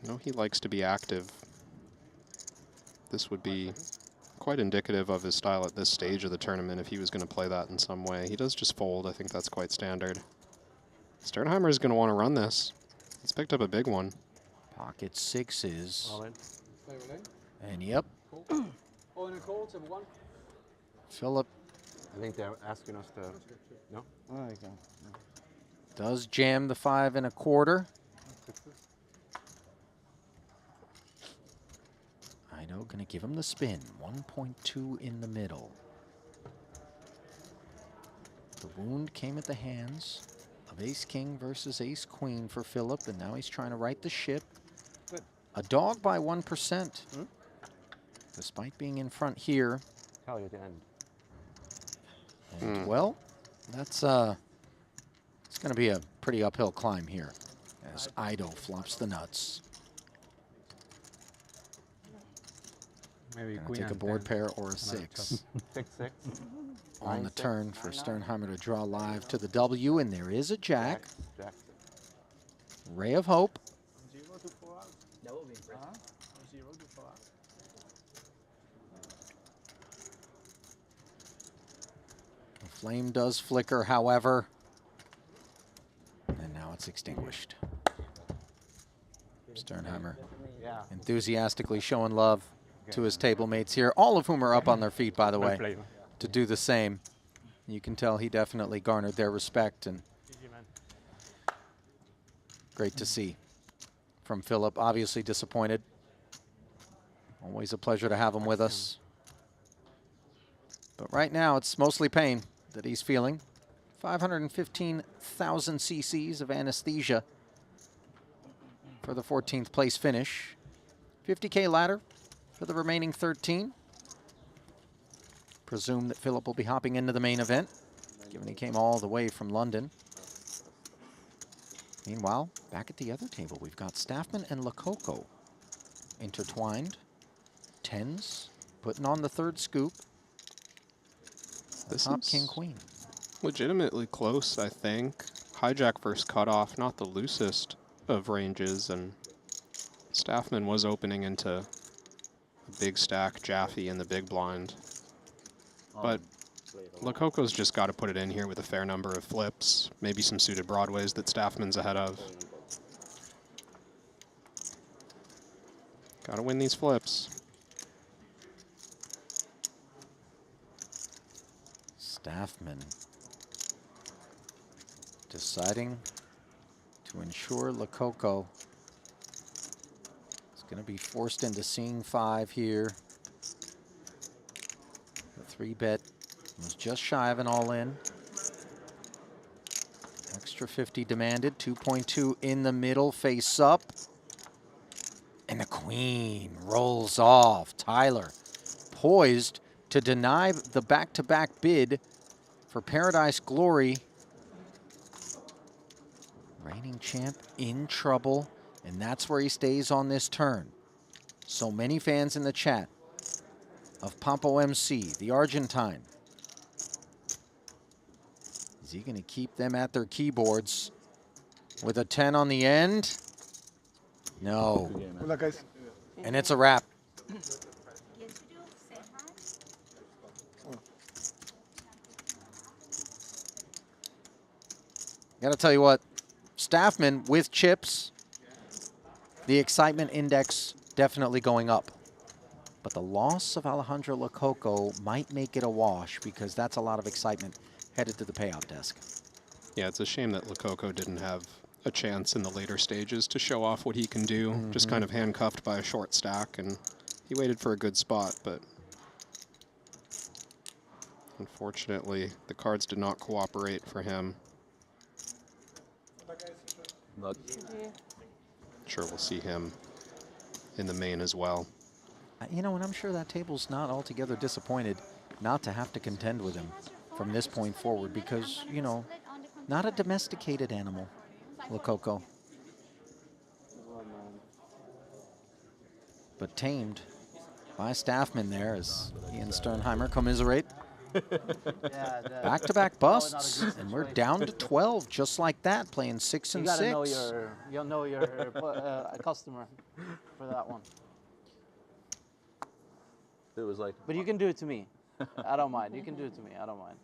B: No, he likes to be active. This would be quite indicative of his style at this stage of the tournament if he was going to play that in some way. He does just fold. I think that's quite standard. Sternheimer is going to want to run this. He's picked up a big one.
A: Pocket sixes.
L: Stay with him.
A: And yep,
L: Cool. Oh, and a call, table 1.
A: Philip
H: I think they're asking us to. No?
J: Oh, okay.
A: does jam the 5 1/4. Ido gonna give him the spin. 1.2 in the middle. The wound came at the hands of Ace King versus Ace Queen for Philip, and now he's trying to right the ship.
J: Good.
A: A dog by 1%. Despite being in front here.
H: Tell you at the end.
A: And well, that's it's gonna be a pretty uphill climb here as Ido flops the nuts.
I: Maybe
A: Gonna
I: queen
A: take a
I: and
A: board
I: 10.
A: pair or a
I: Another
A: 6
H: 6, 6.
A: on the
H: 9, 6,
A: turn for
H: 9, 9.
A: Sternheimer to draw live to the W, and there is a jack.
H: Jack.
A: Ray of hope.
L: 0 to 4 out.
G: That would be impressive.
L: 0 to 4 out.
A: The flame does flicker, however, and now it's extinguished. Sternheimer
G: Yeah.
A: enthusiastically showing love to his table mates here, all of whom are up on their feet, by the way,
I: flavor.
A: to do the same. You can tell he definitely garnered their respect, and great to see from Philip. Obviously disappointed. Always a pleasure to have him with us. But right now, it's mostly pain that he's feeling. 515,000 cc's of anesthesia for the 14th place finish. 50K ladder for the remaining 13. Presume that Philip will be hopping into the main event, given he came all the way from London. Meanwhile, back at the other table, we've got Staffman and Lococo intertwined. Tens, putting on the third scoop.
B: This
A: Top
B: is
A: king queen.
B: legitimately close, I think. Hijack versus cutoff, not the loosest of ranges, and Staffman was opening into a big stack Jaffe in the big blind. But Lococo's just got to put it in here with a fair number of flips, maybe some suited broadways that Staffman's ahead of. Got to win these flips.
A: Staffman deciding to ensure Lococo is going to be forced into seeing 5 here. The 3-bet was just shy of an all-in. Extra 50 demanded, 2.2 in the middle, face up. And the queen rolls off. Tyler poised to deny the back-to-back bid for Paradise Glory. Reigning champ in trouble, and that's where he stays on this turn. So many fans in the chat of Pampo MC, the Argentine. Is he going to keep them at their keyboards with a 10 on the end? No.
C: Good luck, guys.
A: And it's a wrap. Gotta tell you what, Staffman with chips, the excitement index definitely going up. But the loss of Alejandro Lococo might make it a wash, because that's a lot of excitement headed to the payout desk.
B: Yeah, it's a shame that Lococo didn't have a chance in the later stages to show off what he can do. Just kind of handcuffed by a short stack, and he waited for a good spot, but unfortunately, the cards did not cooperate for him.
D: Look.
B: Sure, we'll see him in the main as well.
A: You know, and I'm sure that table's not altogether disappointed not to have to contend with him from this point forward, because, you know, not a domesticated animal, Lococo. But tamed by Staffman there as he and Sternheimer commiserate. Back-to-back busts, and we're down to 12 just like that, playing 6 and 6.
G: You'll know your customer for that one.
D: It was like.
G: But you can do it to me. I don't mind. You can do it to me. I don't mind.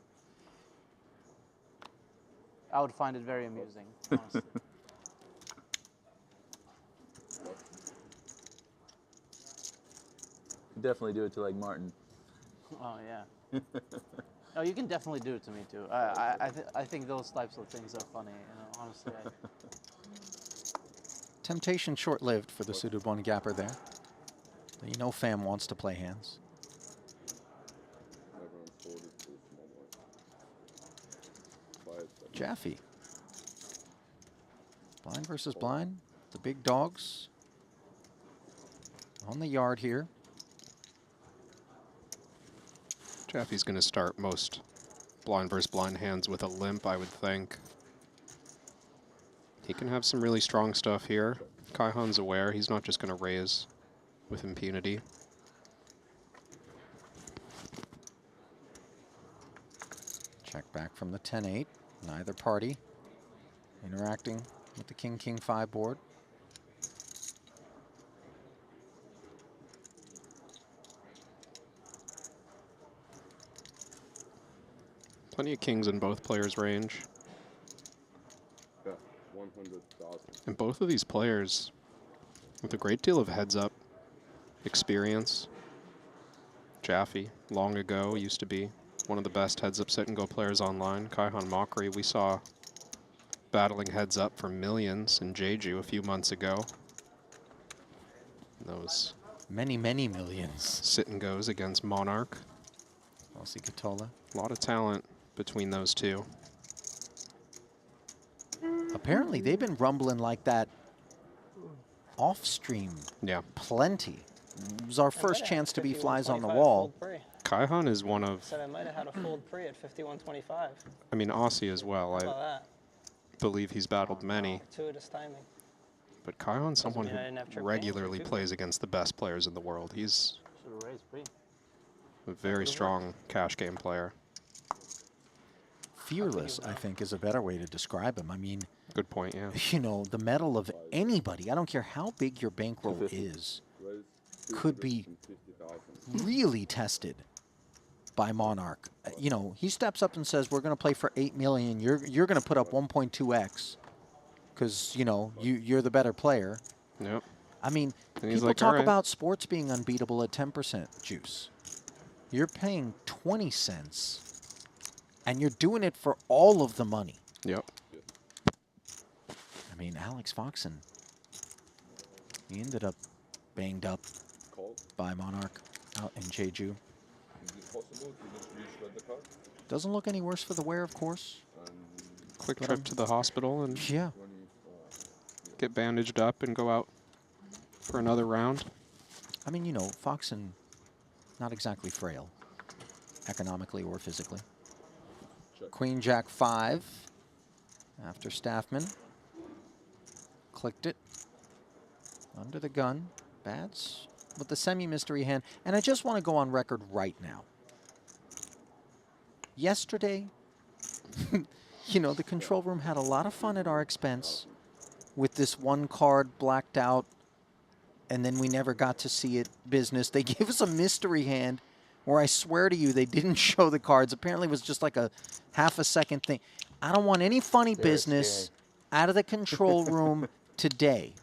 G: I would find it very amusing, honestly.
D: Definitely do it to like Martin.
G: Oh yeah. No, you can definitely do it to me too. I think those types of things are funny. You know, honestly.
A: Temptation short-lived for the suited one gapper there. You know Fam wants to play hands. Jaffe. Blind versus blind. The big dogs on the yard here.
B: Jaffe's going to start most blind versus blind hands with a limp, I would think. He can have some really strong stuff here. Kaihan's aware. He's not just going to raise with impunity.
A: Check back from the 10-8. Neither party interacting with the King-King 5 board.
B: Plenty of kings in both players' range.
K: Yeah, 100,000.
B: And both of these players with a great deal of heads-up experience. Jaffe, long ago, used to be one of the best heads-up sit-and-go players online. Kaihan Mokri, we saw battling heads-up for millions in Jeju a few months ago. Those
A: many millions.
B: Sit-and-goes against Monarch.
A: Elsie Katola.
B: A lot of talent between those two.
A: Apparently, they've been rumbling like that off-stream.
B: Yeah.
A: Plenty. It was our first chance to be flies on the wall.
B: Kaihan is one of...
L: Said I might have had a fold pre at 51.25.
B: I mean, Aussie as well.
L: How about that?
B: Believe he's battled many.
L: Gratuitous timing.
B: But Kaihan's someone
L: mean I didn't have
B: who
L: trip
B: regularly
L: games,
B: plays against the best players in the world. He's
G: Should have raised pre.
B: a very strong cash game player.
A: Fearless, I think, is a better way to describe him. I mean,
B: good point, yeah.
A: You know, the mettle of anybody, I don't care how big your bankroll is, could be really tested by Monarch. You know, he steps up and says, we're going to play for 8 million. You're going to put up 1.2x because, you know, you're the better player.
B: Yep.
A: I mean,
B: And he's
A: people
B: like,
A: talk
B: "All right."
A: about sports being unbeatable at 10% juice. You're paying 20 cents. And you're doing it for all of the money.
B: Yep.
A: I mean, Alex Foxen, he ended up banged up by Monarch out in Jeju.
K: Is it possible to just reshred the card?
A: Doesn't look any worse for the wear, of course.
B: Quick
A: But
B: trip to the hospital and
A: yeah,
B: get bandaged up and go out for another round.
A: I mean, you know, Foxen, not exactly frail, economically or physically. Queen Jack 5 after Staffman. Clicked it. Under the gun. Bats with the semi-mystery hand. And I just want to go on record right now. Yesterday, you know, the control room had a lot of fun at our expense with this one card blacked out, and then we never got to see it business. They gave us a mystery hand where I swear to you they didn't show the cards. Apparently it was just like a half a second thing. I don't want any funny business out of the control room today.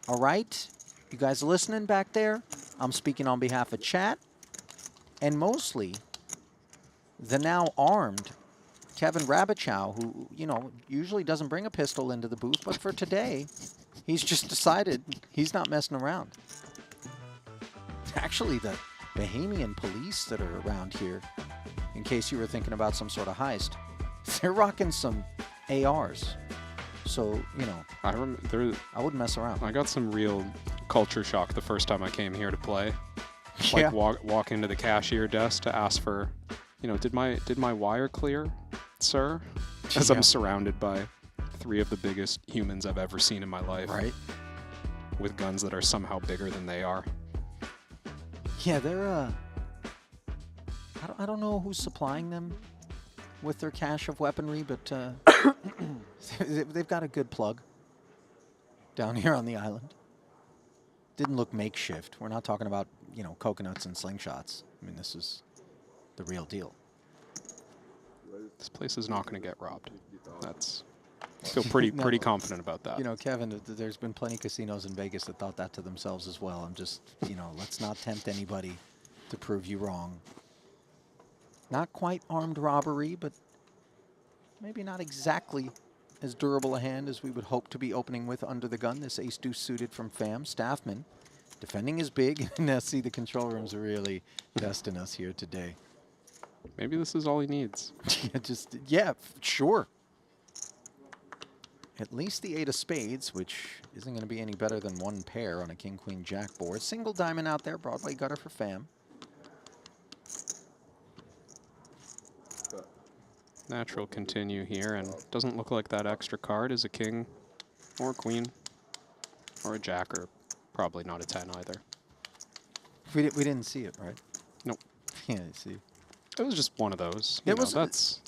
A: All right? You guys listening back there? I'm speaking on behalf of chat and mostly the now armed Kevin Rabichow, who, you know, usually doesn't bring a pistol into the booth, but for today, he's just decided he's not messing around. Actually, the Bahamian police that are around here, in case you were thinking about some sort of heist, they're rocking some ARs. So, you know, I wouldn't mess around.
B: I got some real culture shock the first time I came here to play.
A: Yeah.
B: Like walk into the cashier desk to ask for, you know, did my wire clear, sir? As
A: Yeah.
B: I'm surrounded by 3 of the biggest humans I've ever seen in my life.
A: Right.
B: With guns that are somehow bigger than they are.
A: Yeah, they're, I don't know who's supplying them with their cache of weaponry, but they've got a good plug down here on the island. Didn't look makeshift. We're not talking about, you know, coconuts and slingshots. I mean, this is the real deal.
B: This place is not going to get robbed. I feel pretty
A: No.
B: pretty confident about that.
A: You know, Kevin, there's been plenty of casinos in Vegas that thought that to themselves as well. I'm just, you know, let's not tempt anybody to prove you wrong. Not quite armed robbery, but maybe not exactly as durable a hand as we would hope to be opening with under the gun. This ace-deuce suited from Pham. Staffman defending is big. Now see, the control room's really testing us here today.
B: Maybe this is all he needs.
A: Sure. At least the 8 of spades, which isn't going to be any better than one pair on a king-queen-jack board. Single diamond out there, Broadway gutter for Pham.
B: Natural continue here, and doesn't look like that extra card is a king or a queen or a jack, or probably not a 10 either.
A: We didn't see it, right?
B: Nope.
A: Yeah, see.
B: It was just one of those.
A: It
B: You know,
A: was-
B: that's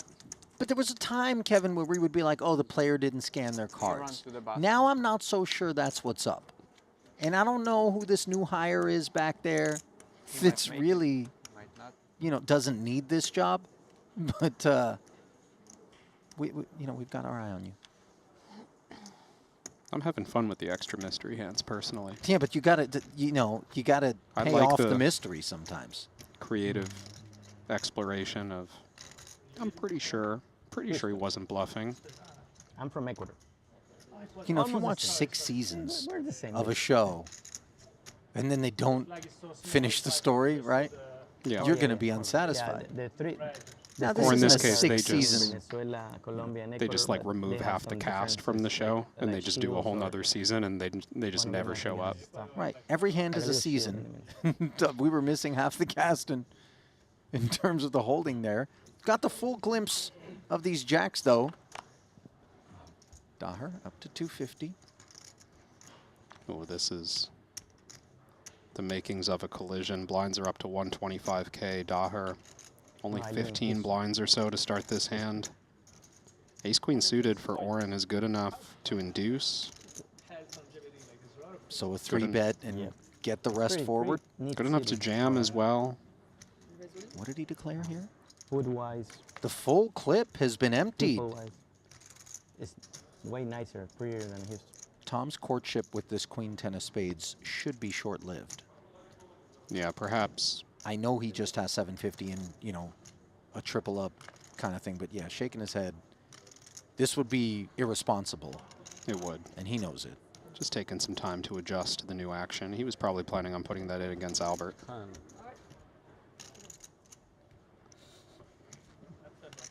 A: But there was a time, Kevin, where we would be like, oh, the player didn't scan their cards.
E: to the bottom.
A: Now I'm not so sure that's what's up. And I don't know who this new hire is back there. If
E: might
A: it's
E: make it.
A: really,
E: Might not.
A: you know, doesn't need this job. But, we've got our eye on you.
B: I'm having fun with the extra mystery hands, personally.
A: Yeah, but you gotta
B: I
A: pay
B: like
A: off the
B: the-
A: mystery sometimes.
B: Creative exploration of, I'm pretty sure he wasn't bluffing.
F: I'm from Ecuador.
A: You know, if you
F: Almost the
A: watch
F: same.
A: 6 seasons
F: We're the same.
A: of a show, and then they don't finish the story, right?
B: Yeah.
A: You're going to be
F: Yeah,
A: unsatisfied.
F: the three.
A: Now,
F: the
A: this
B: Or in
A: isn't
B: this
A: a
B: case, they
A: 6
B: just-
A: season.
F: Venezuela, Colombia, and
B: They
F: Ecuador,
B: just like
F: but
B: remove
F: they
B: half
F: have
B: the
F: some
B: cast from the
F: differences,
B: show,
F: like
B: and they just do a whole
F: archivos or
B: nother season, and they just never show up.
F: stuff.
A: Right. Every hand is a season. We were missing half the cast in terms of the holding there. Got the full glimpse of these jacks, though. Daher up to 250.
B: Oh, this is the makings of a collision. Blinds are up to 125K. Daher, only
F: No, I didn't.
B: 15 blinds or so to start this hand. Ace-queen suited for Oren is good enough to induce.
A: So a
B: Good
A: 3-bet and get the rest forward.
B: Good enough to jam as well.
A: What did he declare here?
F: Food-wise,
A: The full clip has been emptied.
F: people-wise, it's way nicer, prettier than his.
A: Tom's courtship with this Queen 10 of spades should be short-lived.
B: Yeah, perhaps.
A: I know he just has 750 and, you know, a triple up kind of thing, but yeah, shaking his head. This would be irresponsible.
B: It would.
A: And he knows it.
B: Just taking some time to adjust to the new action. He was probably planning on putting that in against Albert.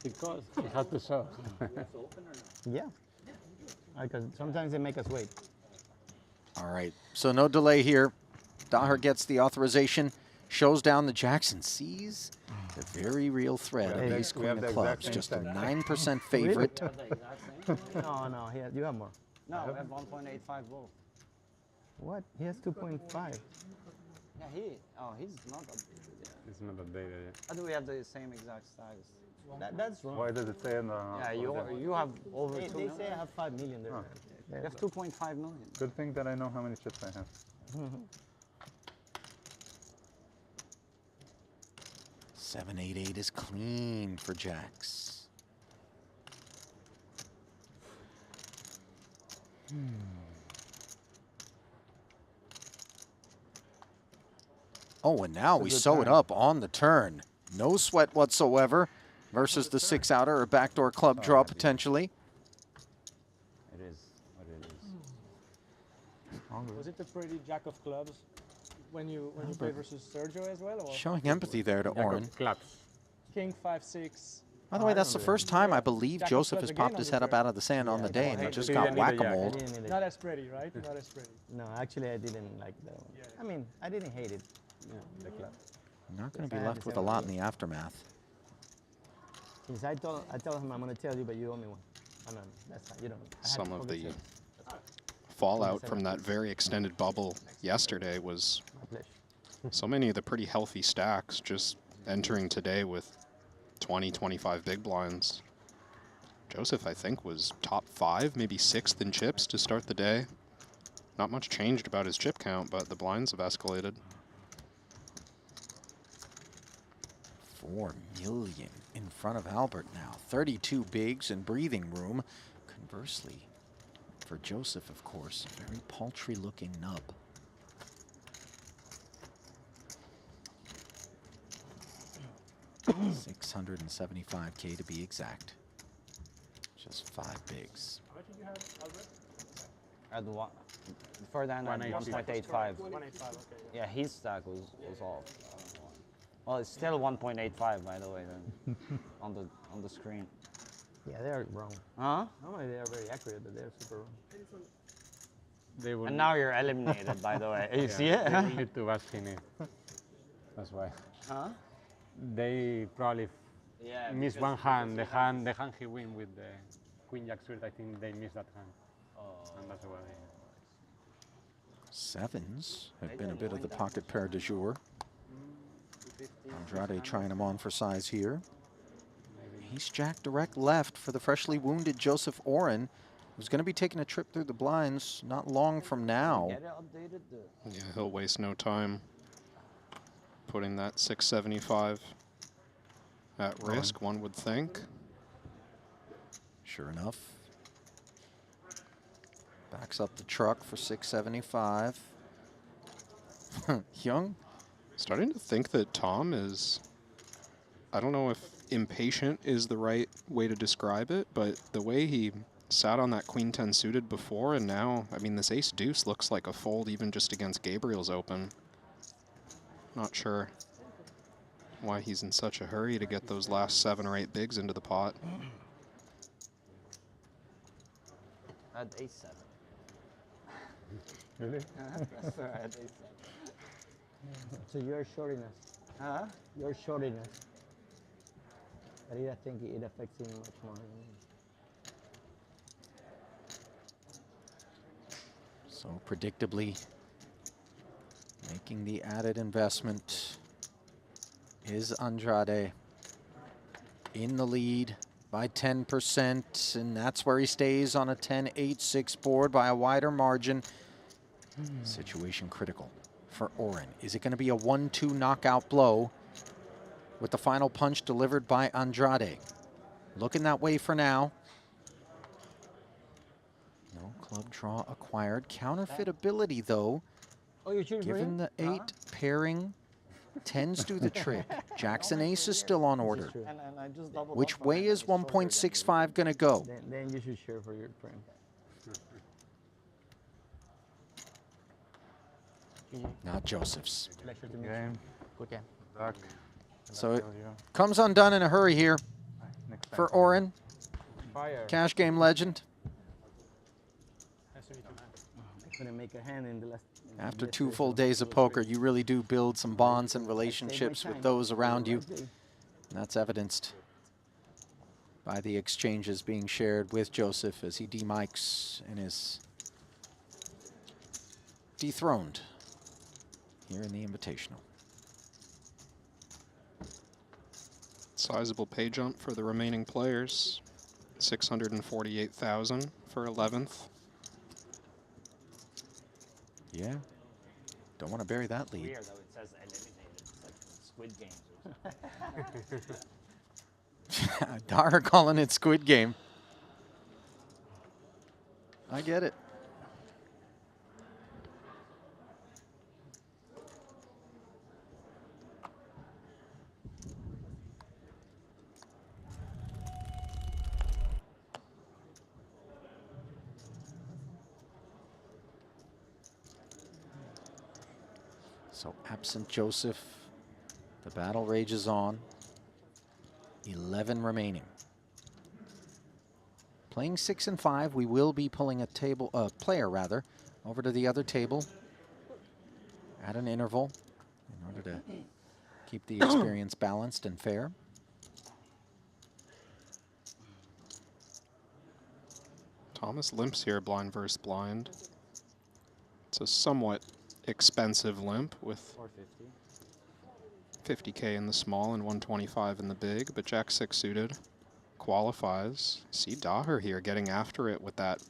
M: Because it has to show.
F: Yeah. Because sometimes they make us wait.
A: All right, so no delay here. Daher gets the authorization, shows down the jacks, and sees the very real threat of Ace Queen of clubs. Just a 9% favorite.
F: No, you have more.
H: No, I have 1.85 both.
F: What? He has 2.5.
H: Yeah, he's not a...
M: It's not a data yet.
H: How do we have the same exact status?
F: That's wrong.
M: Why does it say on the...
H: Yeah, you have over
F: They
H: 2
F: say
H: million.
F: I have 5 million there.
H: You have 2.5 million.
M: Good thing that I know how many chips I have.
A: 788 is clean for jacks. Oh, and now we sew it up on the turn. No sweat whatsoever versus the 6-outer or backdoor club draw potentially.
H: It is what it is.
C: Was it a pretty jack of clubs when you played versus Sergio as well? Or
A: Showing empathy there to Oren.
C: King 5-6.
A: By the way, that's the first time I believe
C: Jack of
A: Joseph
C: clubs
A: has
C: again
A: popped
C: on
A: his
C: the
A: head up
C: turn.
A: out of the sand on the day and
C: Hey,
A: it just
C: you
A: got
C: didn't need a jack.
A: whack-a-mole.
C: Not as pretty, right? Not as pretty.
F: No, actually, I didn't like that one. I mean, I didn't hate it. Yeah, the club.
A: Not going to be left with a lot in the aftermath.
F: Since I told him I'm going to tell you, but you owe me one. Oh, no, that's fine. You don't.
B: Some of the fallout from that very extended bubble yesterday was so many of the pretty healthy stacks just entering today with 20, 25 big blinds. Joseph, I think, was top 5, maybe 6th in chips to start the day. Not much changed about his chip count, but the blinds have escalated.
A: 4 million in front of Albert now. 32 bigs and breathing room. Conversely, for Joseph, of course, a very paltry looking nub. $675K to be exact. Just 5 bigs.
C: How much did you have, Albert?
H: At one, before that, 1.85.
C: 1.85, okay.
H: Yeah, his stack was off. Well, it's still 1.85, by the way, then, on the screen.
F: Yeah, they are wrong.
H: Huh?
F: Normally they are very accurate, but they're super wrong.
M: They will
H: And now you're eliminated, by the way. You see it?
M: They will need to bask in it. That's why.
H: Huh?
M: They probably missed one hand. The hand he win with the Queen Jack suited. I think they missed that hand. And that's why.
A: Sevens have been a bit of the pocket pair du jour. Andrade trying him on for size here. Ace Jack direct left for the freshly wounded Joseph Oren, who's going to be taking a trip through the blinds not long from now.
B: Yeah, he'll waste no time putting that 675 at risk, one would think.
A: Sure enough. Backs up the truck for 675. Young?
B: Starting to think that Tom is, I don't know if impatient is the right way to describe it, but the way he sat on that Queen 10 suited before, and now, I mean, this Ace Deuce looks like a fold even just against Gabriel's open. Not sure why he's in such a hurry to get those last 7 or 8 bigs into the pot.
H: At Ace 7.
I: Really?
H: That's all right, Ace 7.
F: So you're shorting us.
H: Huh?
F: You're shorting us. But I think it affects him much more.
A: So predictably, making the added investment is Andrade in the lead by 10%, and that's where he stays on a 10-8-6 board by a wider margin. Situation critical for Oren. Is it going to be a 1-2 knockout blow with the final punch delivered by Andrade? Looking that way for now. No club draw acquired. Counterfeit ability, though.
F: Oh, you're shooting for
A: Given
F: him?
A: the 8 pairing, 10s do the trick. Jackson Ace is still on order.
H: And I just doubled
A: Which
H: up on
A: way
H: it,
A: is
H: and it's shorter
A: 1.65 going to go?
F: Then you should share for your friend.
A: Not Joseph's.
F: Pleasure to meet
I: Game.
F: you. Good game.
I: Duck.
A: So it comes undone in a hurry here for Oren.
F: Fire.
A: Cash game legend.
F: Couldn't make a hand in the last.
A: After 2 full days of poker, you really do build some bonds and relationships with those around you. And that's evidenced by the exchanges being shared with Joseph as he demics and is dethroned here in the Invitational.
B: Sizable pay jump for the remaining players. 648,000 for 11th.
A: Yeah. Don't want to bury that lead.
H: Weird though, it says eliminated. It's like Squid Games.
A: Dar calling it Squid Game. I get it. So absent Joseph, the battle rages on. 11 remaining. Playing 6 and 5, we will be pulling a player over to the other table at an interval in order to keep the experience balanced and fair.
B: Thomas limps here, blind versus blind. It's a somewhat expensive limp with 50K in the small and 125 in the big, but Jack 6 suited qualifies. See Daher here getting after it with that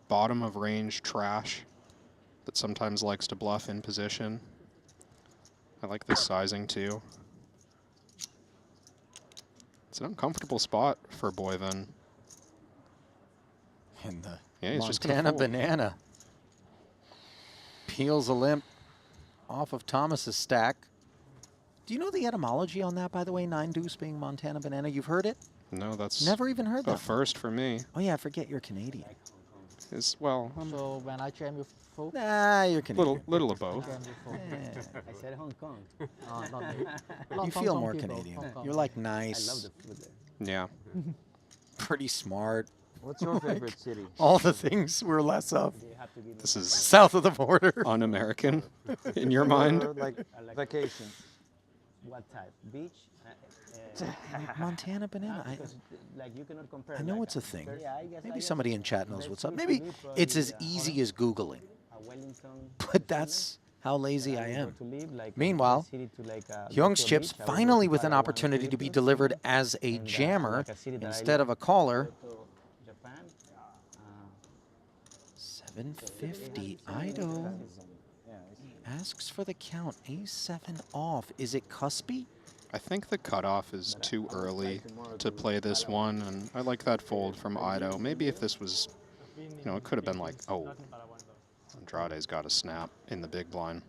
B: bottom of range trash that sometimes likes to bluff in position. I like this sizing too. It's an uncomfortable spot for Boyven.
A: And the
B: Yeah, he's just gonna
A: Montana
B: fold.
A: Banana peels a limp off of Thomas's stack. Do you know the etymology on that, by the way? 9 deuce being Montana Banana. You've heard it?
B: No, that's
A: Never even heard
B: a
A: that.
B: first for me.
A: Oh yeah, I forget you're Canadian.
B: Well,
F: So when I jam you full?
A: Nah, you're Canadian.
B: Little of both.
F: I said Hong Kong.
A: You feel more Canadian. You're like nice.
F: I love the food there.
B: Yeah.
A: Pretty smart.
H: What's your favorite city?
A: All the things we're less of.
B: This is
A: South of the border.
B: Un-American in your mind.
H: Or like vacation.
F: What type? Beach?
A: Montana Banana.
F: Like you cannot compare.
A: I know
F: like
A: it's a thing.
F: Yeah, I guess.
A: Maybe somebody in chat knows
F: Let's
A: what's up.
F: do
A: Maybe
F: for me,
A: it's as
F: probably,
A: easy as Googling.
F: Wellington.
A: But that's how lazy I
F: I
A: am.
F: were to leave, like,
A: Meanwhile,
F: city to, like, go
A: Hyung's
F: to a
A: chips
F: beach, I would go
A: finally
F: to
A: with an
F: Palawan,
A: opportunity to be
F: Philippines,
A: delivered as a
F: and,
A: jammer
F: like a city that I
A: instead
F: live
A: of a caller.
F: to Japan.
A: 750 Ido asks for the count. A7 off. Is it cuspy?
B: I think the cutoff is too early to play this one, and I like that fold from Ido. Maybe if this was, you know, it could have been like, oh, Andrade's got a snap in the big blind.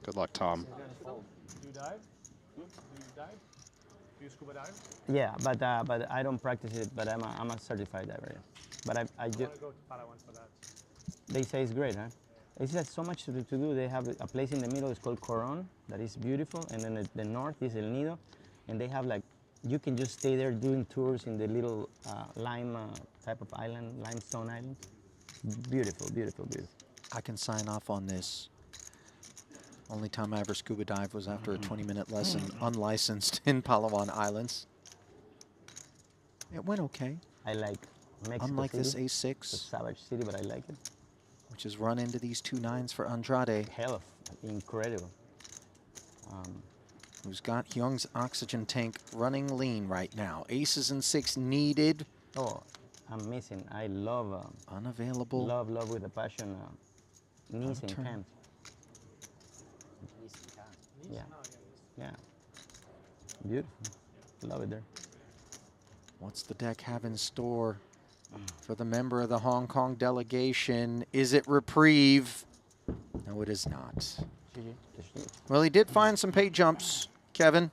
B: Good luck, Tom.
M: Do you dive? Do you dive? Do you scuba dive?
F: Yeah, but I don't practice it. But I'm a certified diver. But I do.
M: I want to go to Palawan for that.
F: They say it's great, huh? It's just so much to do. They have a place in the middle. It's called Coron. That is beautiful. And then the north is El Nido, and they have like you can just stay there doing tours in the little lime type of island, limestone island. Beautiful, beautiful, beautiful.
A: I can sign off on this. Only time I ever scuba dive was after a 20-minute lesson, unlicensed in Palawan Islands. It went okay.
F: I like Mexico
A: Unlike
F: City.
A: this
F: It's a
A: A6,
F: savage city, but I like it.
A: which has run into these 2 9s for Andrade,
F: Hell of incredible.
A: who's got Hyung's oxygen tank running lean right now. Aces and 6 needed.
F: Oh, I'm missing. I love
A: Unavailable.
F: love with a passion. Knees and
A: turn.
F: cans. Yeah, yeah. Beautiful. Love it there.
A: What's the deck have in store for the member of the Hong Kong delegation? Is it reprieve? No, it is not. Well, he did find some pay jumps, Kevin.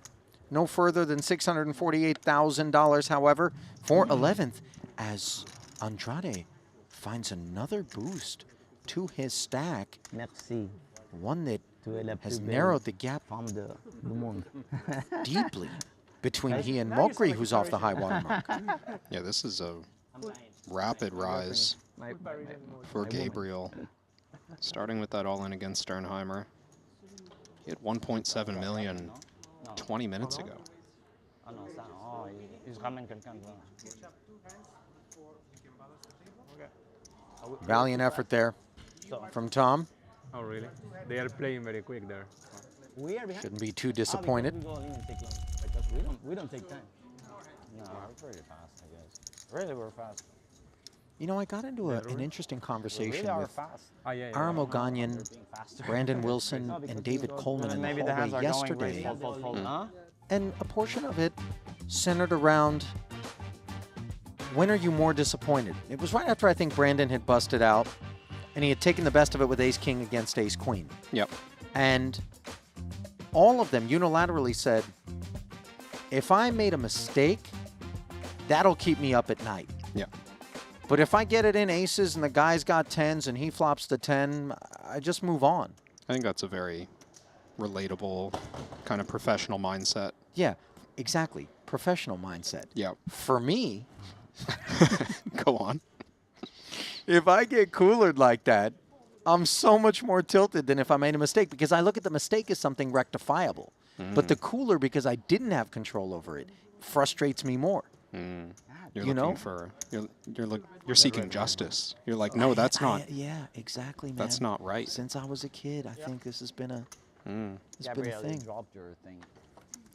A: No further than $648,000, however, for 11th, as Andrade finds another boost to his stack.
F: Merci.
A: One that has
F: plus belle
A: narrowed the gap
F: femme du monde.
A: deeply between he and Mokri, who's off the high water mark.
B: Yeah, this is a rapid rise for Gabriel. Starting with that all-in against Sternheimer. He had 1.7 million 20 minutes ago.
H: Ah non, ça, oh, il se ramène quelqu'un devant.
A: Valiant effort there from Tom.
M: Oh, really? They are playing very quick there.
F: We are behind.
A: Shouldn't be too disappointed.
F: We go all in and take long, because we don't take time.
H: No, we're pretty fast, I guess. Really, we're fast.
A: You know, I got into an interesting conversation
H: really are
A: with
H: fast.
A: Armo Gagnon, Brandon Wilson, and David Coleman in the
H: Maybe the hands
A: hallway
H: are going great.
A: yesterday.
H: Fold, fold, fold. Huh?
A: And a portion of it centered around, when are you more disappointed? It was right after I think Brandon had busted out, and he had taken the best of it with ace-king against ace-queen.
B: Yep.
A: And all of them unilaterally said, if I made a mistake, that'll keep me up at night.
B: Yeah.
A: But if I get it in aces and the guy's got 10s and he flops the 10, I just move on.
B: I think that's a very relatable kind of professional mindset.
A: Yeah, exactly. Professional mindset.
B: Yeah.
A: For me,
B: Go on.
A: if I get coolered like that, I'm so much more tilted than if I made a mistake, because I look at the mistake as something rectifiable. But the cooler, because I didn't have control over it, frustrates me more.
B: You're
A: You
B: looking
A: know?
B: for you're seeking justice. You're like, no, that's not.
A: Yeah, exactly, man.
B: That's not right.
A: Since I was a kid, I think this has been a it's been a
H: Gabriel, you
A: thing.
H: dropped your thing.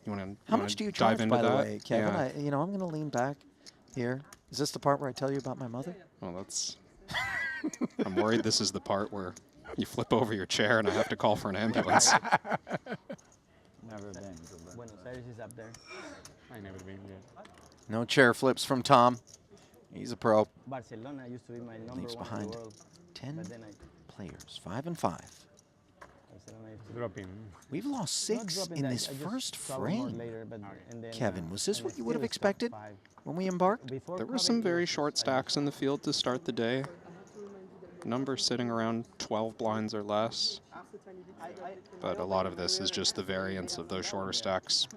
B: You want to?
A: How much do you
B: dive
A: charge,
B: into
A: by the
B: that?
A: way, Kevin?
B: Yeah.
A: I'm going to lean back here. Is this the part where I tell you about my mother?
B: Well, that's. I'm worried this is the part where you flip over your chair and I have to call for an ambulance.
H: Never been.
F: Buenos Aires is up there.
M: I never been there.
A: No chair flips from Tom. He's a pro.
F: Barcelona used to be my number
A: Leaves
F: one in
A: behind
F: the world.
A: 10
F: But then
A: players, 5 and 5.
F: Barcelona used to be-
M: Dropping.
A: We've lost
F: Not
A: 6
F: dropping
A: in
F: that,
A: this
F: I just
A: first
F: traveled more
A: frame.
F: later, but- and then,
A: Kevin, was this
F: and
A: what
F: I
A: you would have
F: still
A: expected
F: stopped 5.
A: when we embarked?
F: Before
B: There were
F: COVID,
B: some
F: it
B: very
F: was
B: short stacks in the field to start the day. Numbers sitting around 12 blinds or less. But a lot of this is just the variance of those shorter stacks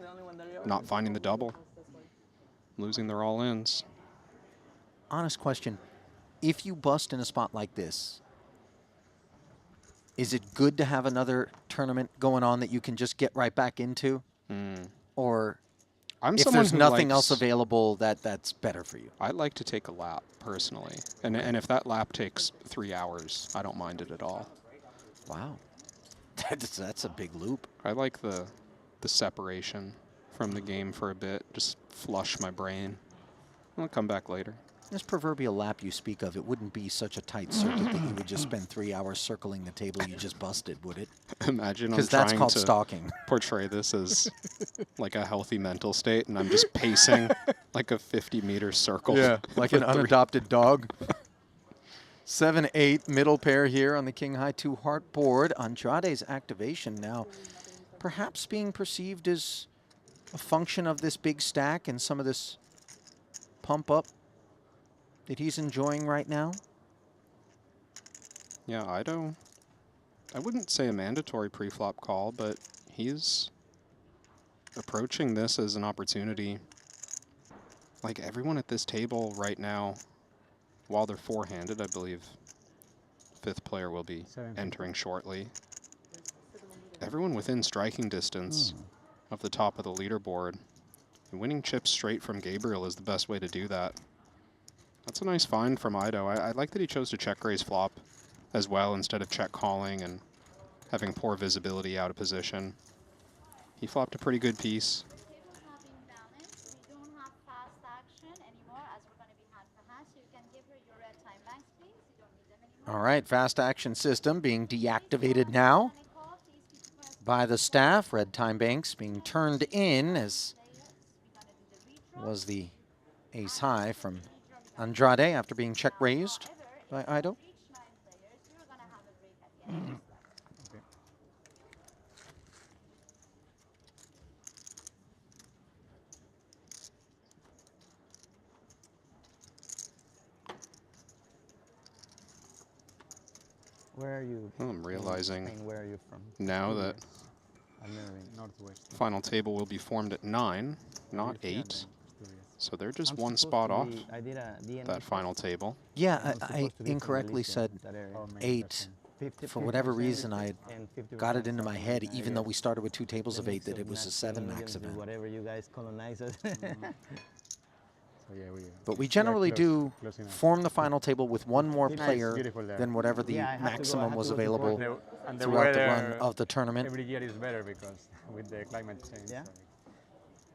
B: not finding the double, losing their all-ins.
A: Honest question. If you bust in a spot like this, is it good to have another tournament going on that you can just get right back into? Or
B: I'm
A: if
B: someone
A: there's
B: who
A: nothing
B: likes-
A: else available, that's better for you?
B: I like to take a lap, personally. And if that lap takes 3 hours, I don't mind it at all.
A: Wow. That's a big loop.
B: I like the separation from the game for a bit. Just flush my brain. I'll come back later.
A: This proverbial lap you speak of, it wouldn't be such a tight circuit that you would just spend 3 hours circling the table you just busted, would it?
B: Imagine I'm
A: Because that's
B: trying
A: called
B: to
A: stalking.
B: portray this as like a healthy mental state, and I'm just pacing like a 50-meter circle.
A: Yeah, like an
B: for 3
A: unadopted dog. 7-8 middle pair here on the King High 2 Heart board. Andrade's activation now perhaps being perceived as a function of this big stack and some of this pump up that he's enjoying right now.
B: Yeah, I wouldn't say a mandatory pre-flop call, but he's approaching this as an opportunity. Like everyone at this table right now, while they're four-handed, I believe fifth player will be entering shortly. Everyone within striking distance of the top of the leaderboard. And winning chips straight from Gabriel is the best way to do that. That's a nice find from Ido. I like that he chose to check raise flop as well instead of check calling and having poor visibility out of position. He flopped a pretty good piece.
A: All right, fast action system being deactivated now by the staff. Red time banks being turned in, as was the ace high from Andrade after being check raised by Ido.
F: Where are you?
B: Well, I'm realizing
F: where are you from?
B: now that
M: Northwest.
B: final table will be formed at 9, not 8. So they're just one spot off that final table.
A: Yeah, I incorrectly said 8. For whatever reason, I got it into my head, even though we started with 2 tables of 8, that it was a 7 max event.
F: Whatever you guys colonize us.
A: But we generally do form the final table with one more player than whatever the maximum was available throughout the run of the tournament.
M: Every year is better because with the climate change.
F: Yeah.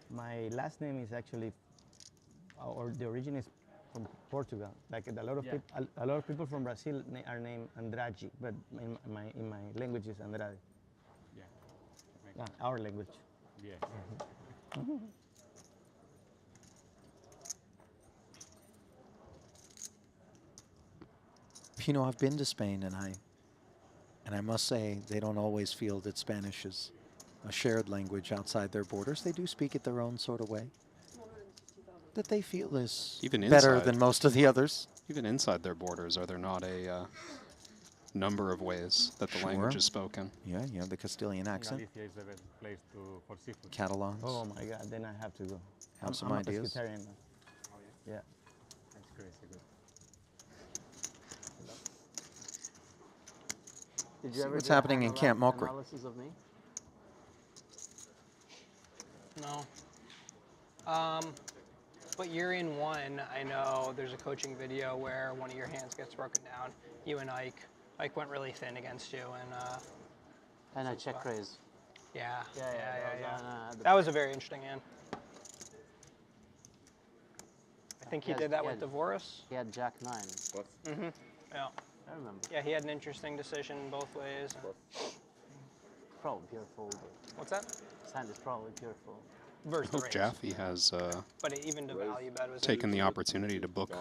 F: My last name is actually, or the origin is from Portugal. Like a lot of people from Brazil are named Andrade, but in my language is Andrade. Yeah. Our language.
M: Yeah.
A: You know, I've been to Spain, and I must say they don't always feel that Spanish is a shared language outside their borders. They do speak it their own sort of way that they feel is
B: Even
A: better
B: inside.
A: than most of the others.
B: Even inside their borders, are there not a number of ways that the language is spoken?
A: Yeah, you have the Castilian accent.
M: Galicia is the best place for seafood.
A: Catalans.
F: Oh my God, then I have to go.
A: Have some ideas.
F: I'm a pescatarian now.
M: Oh, yeah?
F: Yeah.
M: That's crazy good.
G: Did you ever
A: What's
G: do a
A: happening in
G: hand
A: Camp Mokri?
G: analysis of me?
L: No. But you're in one. I know there's a coaching video where one of your hands gets broken down. You and Ike went really thin against you,
G: And I check raise.
L: Yeah.
G: Yeah.
L: That was a very interesting hand. I think he did that with Devoris.
G: He had Jack 9.
L: Mm-hmm. Yeah.
G: I remember.
L: Yeah, he had an interesting decision both ways.
G: Probably pure fold.
L: What's that?
G: His hand is probably pure fold.
L: Versus the
B: Hope
L: raise.
B: Jaffe has
L: But even the value bet was
B: taken the opportunity to book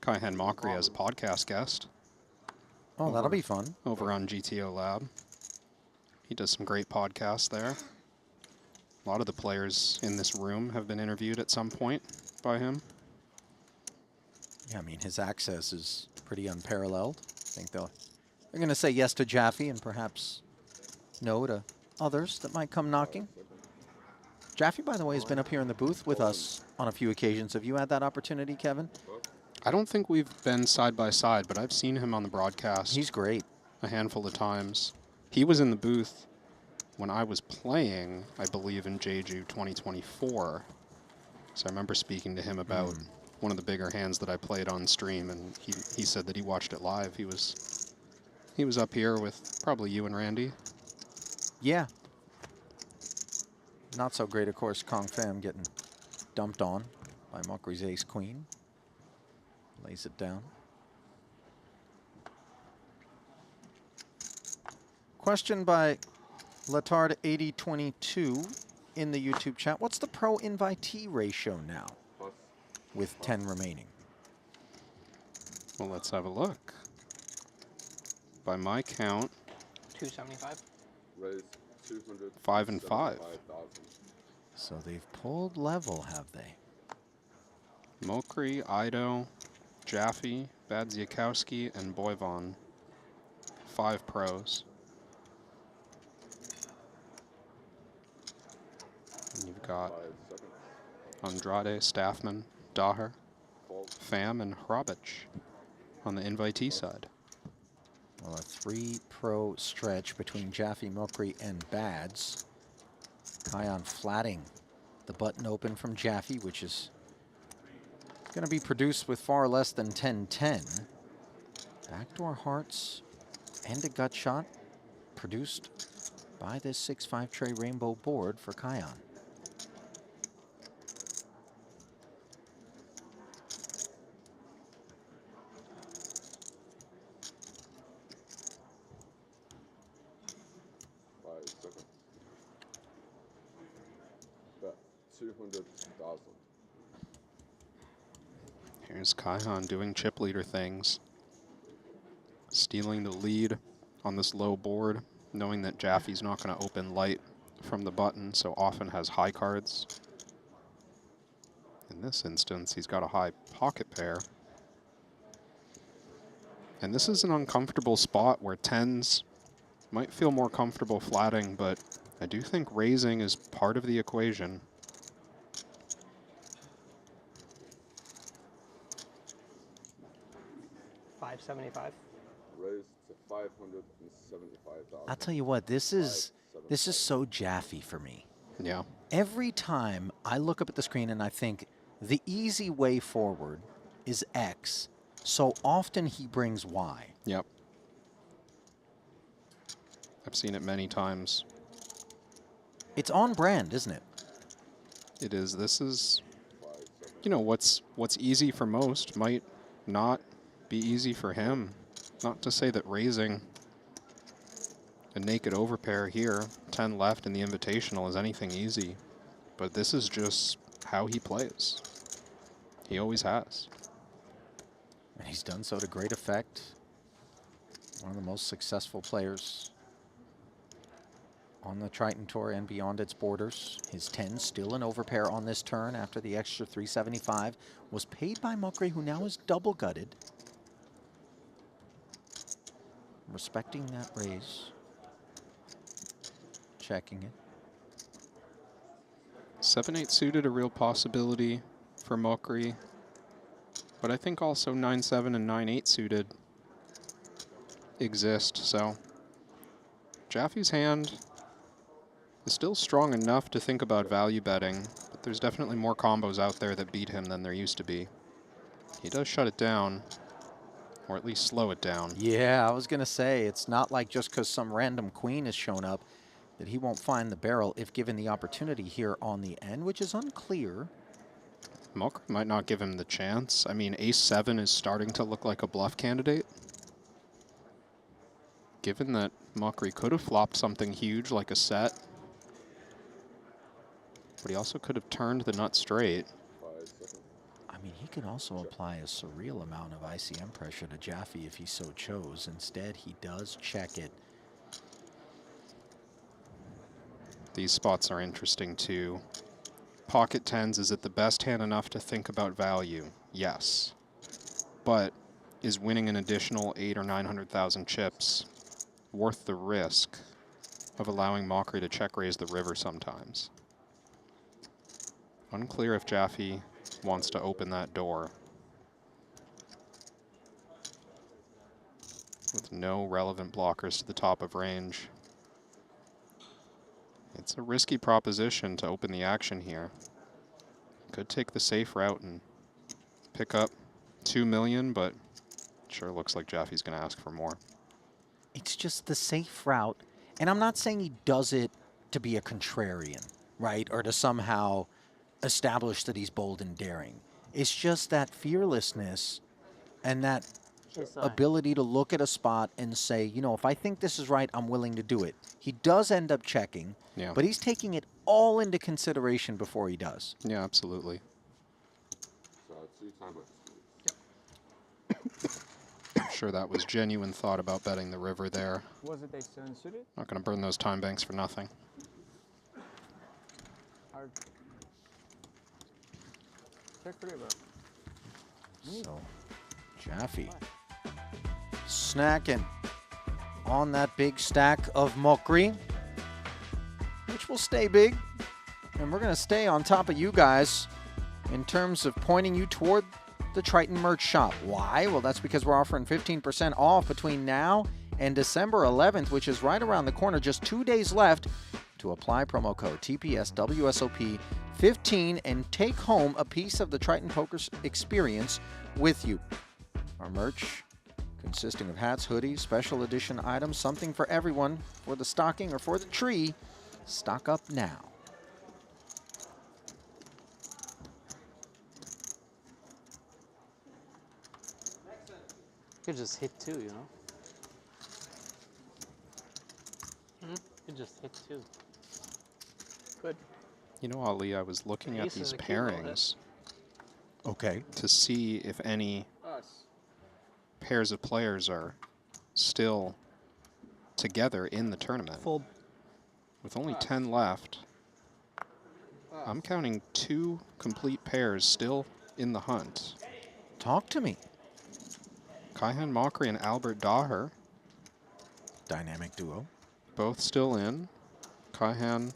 B: Kaihan Mokri as a podcast guest.
A: Oh, that'll be fun.
B: Over on GTO Lab. He does some great podcasts there. A lot of the players in this room have been interviewed at some point by him.
A: Yeah, I mean, his access is pretty unparalleled. I think they're going to say yes to Jaffe and perhaps no to others that might come knocking. Jaffe, by the way, has been up here in the booth with us on a few occasions. Have you had that opportunity, Kevin?
B: I don't think we've been side by side, but I've seen him on the broadcast.
A: He's great.
B: A handful of times. He was in the booth when I was playing, I believe, in Jeju 2024. So I remember speaking to him about one of the bigger hands that I played on stream, and he said that he watched it live. He was He was up here with probably you and Randy.
A: Yeah. Not so great, of course, Kong Pham getting dumped on by Mokri's ace-queen. Lays it down. Question by Latard8022 in the YouTube chat. What's the pro invitee ratio now with 10 remaining?
B: Well, let's have a look. By my count,
L: 275.
K: Raise 200.
B: 5 and 5.
A: So they've pulled level, have they?
B: Mokri, Ido, Jaffe, Badziakowski, and Boivon. 5 pros. And you've got Andrade, Staffman, Daher, Pham, and Hrobic on the invitee side.
A: Well, a 3-pro stretch between Jaffe, Mokri, and Bads. Kion flatting the button open from Jaffe, which is going to be produced with far less than 10-10. Backdoor hearts and a gut shot produced by this 6-5 tray rainbow board for Kion.
K: Bet 200,000.
B: Here's Kion doing chip leader things. Stealing the lead on this low board, knowing that Jaffe's not going to open light from the button, so often has high cards. In this instance, he's got a high pocket pair. And this is an uncomfortable spot where 10s might feel more comfortable flatting, but I do think raising is part of the equation.
L: $575.
K: Raised to 575,000.
A: I'll tell you what, this is so Jaffe for me.
B: Yeah.
A: Every time I look up at the screen and I think the easy way forward is X, so often he brings Y.
B: Yep. I've seen it many times.
A: It's on brand, isn't it?
B: It is. This is, you know, what's easy for most might not be easy for him. Not to say that raising a naked overpair here, 10 left in the Invitational, is anything easy. But this is just how he plays. He always has.
A: And he's done so to great effect. One of the most successful players on the Triton Tour and beyond its borders. His 10 still an overpair on this turn after the extra 375 was paid by Mokri, who now is double gutted. Respecting that raise. Checking it.
B: 7-8 suited, a real possibility for Mokri. But I think also 9-7 and 9-8 suited exist, so Jaffe's hand is still strong enough to think about value betting, but there's definitely more combos out there that beat him than there used to be. He does shut it down, or at least slow it down.
A: Yeah, I was going to say, it's not like just because some random queen has shown up that he won't find the barrel if given the opportunity here on the end, which is unclear.
B: Mokri might not give him the chance. I mean, Ace-7 is starting to look like a bluff candidate. Given that Mokri could have flopped something huge like a set, but he also could have turned the nut straight.
A: I mean, he could also apply a surreal amount of ICM pressure to Jaffe if he so chose. Instead, he does check it.
B: These spots are interesting too. Pocket 10s, is it the best hand enough to think about value? Yes. But is winning an additional 800,000 or 900,000 chips worth the risk of allowing Mokri to check raise the river sometimes? Unclear if Jaffe wants to open that door. With no relevant blockers to the top of range. It's a risky proposition to open the action here. Could take the safe route and pick up 2 million, but sure looks like Jaffe's going to ask for more.
A: just the safe route. And I'm not saying he does it to be a contrarian, right? Or to somehow establish that he's bold and daring. It's just that fearlessness and that ability to look at a spot and say, you know, if I think this is right, I'm willing to do it. He does end up checking, but he's taking it all into consideration before he does.
B: Yeah, absolutely.
K: So 2 time
B: I'm sure that was genuine thought about betting the river there.
F: Was it a 7 suited?
B: Not going to burn those time banks for nothing.
F: Hard. Check river.
A: So, Jaffe snacking on that big stack of mokri, which will stay big. And we're going to stay on top of you guys in terms of pointing you toward the Triton merch shop. Why? Well, that's because we're offering 15% off between now and December 11th, which is right around the corner. Just 2 days left to apply promo code TPS WSOP 15 and take home a piece of the Triton Poker experience with you. Our merch consisting of hats, hoodies, special edition items, something for everyone, for the stocking or for the tree. Stock up now.
G: You could just hit 2, you know? You could just hit 2. Good.
B: You know, Ali, I was looking at these pairings.
A: Okay.
B: To see if any pairs of players are still together in the tournament.
E: Fold.
B: With only 10 left, I'm counting 2 complete pairs still in the hunt.
A: Talk to me.
B: Kaihan Mokri and Albert Daher.
A: Dynamic duo.
B: Both still in. Kaihan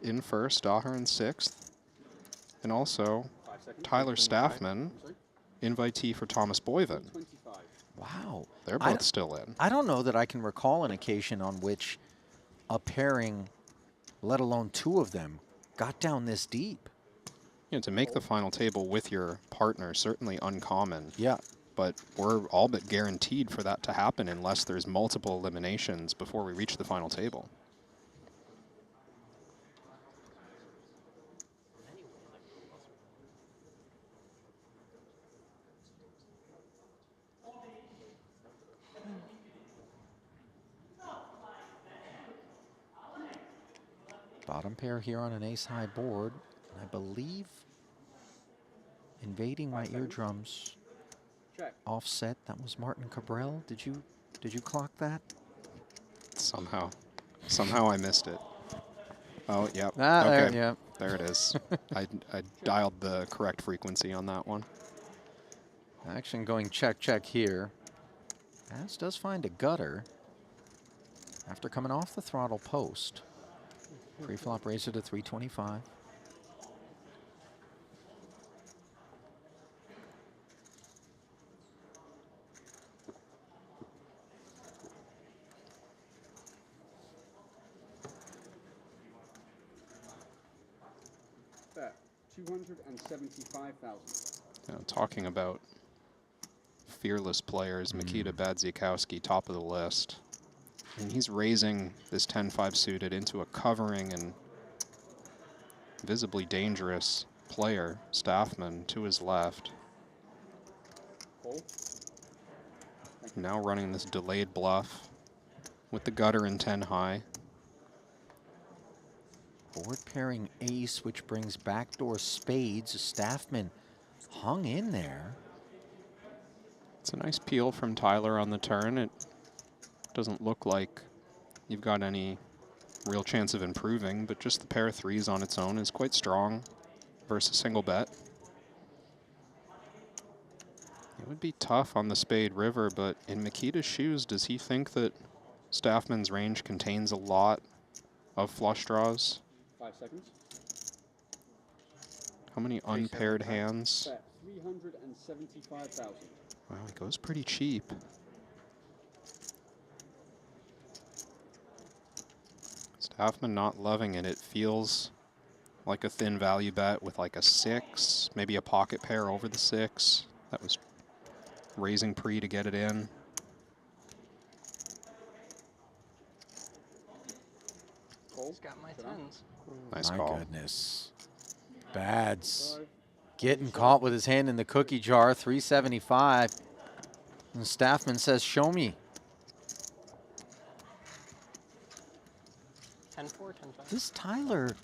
B: in first, Daher in 6th. And also Tyler Staffman, invitee for Thomas Boyven.
A: Wow.
B: They're both still in.
A: I don't know that I can recall an occasion on which a pairing, let alone 2 of them, got down this deep.
B: You know, to make the final table with your partner, certainly uncommon.
A: Yeah.
B: But we're all but guaranteed for that to happen unless there's multiple eliminations before we reach the final table.
A: Bottom pair here on an ace-high board. I believe invading my eardrums. Offset. That was Martin Cabral. Did you clock that?
B: Somehow I missed it. Oh, yep.
A: Okay.
B: There, there it is. I dialed the correct frequency on that one.
A: Action going check, check here. As does find a gutter after coming off the throttle post. Pre-flop raiser to 325.
N: Bet 275,000.
B: Talking about fearless players, Mikita Badziakowski, top of the list. And he's raising this 10-5 suited into a covering and visibly dangerous player, Staffman, to his left. Now running this delayed bluff with the gutter in 10 high.
A: Board pairing ace, which brings backdoor spades. Staffman hung in there.
B: It's a nice peel from Tyler on the turn. It doesn't look like you've got any real chance of improving, but just the pair of 3s on its own is quite strong versus single bet. It would be tough on the spade river, but in Mikita's shoes, does he think that Staffman's range contains a lot of flush draws?
N: 5 seconds.
B: How many unpaired hands?
N: Bet 375,000.
B: Wow, he goes pretty cheap. Staffman not loving it. It feels like a thin value bet with like a 6, maybe a pocket pair over the 6. That was raising pre to get it in.
L: He's got my tens.
B: Nice
A: My
B: call.
A: goodness. Bads getting caught with his hand in the cookie jar, 375. And Staffman says, show me.
L: 10-4, 10-5.
A: This Tyler,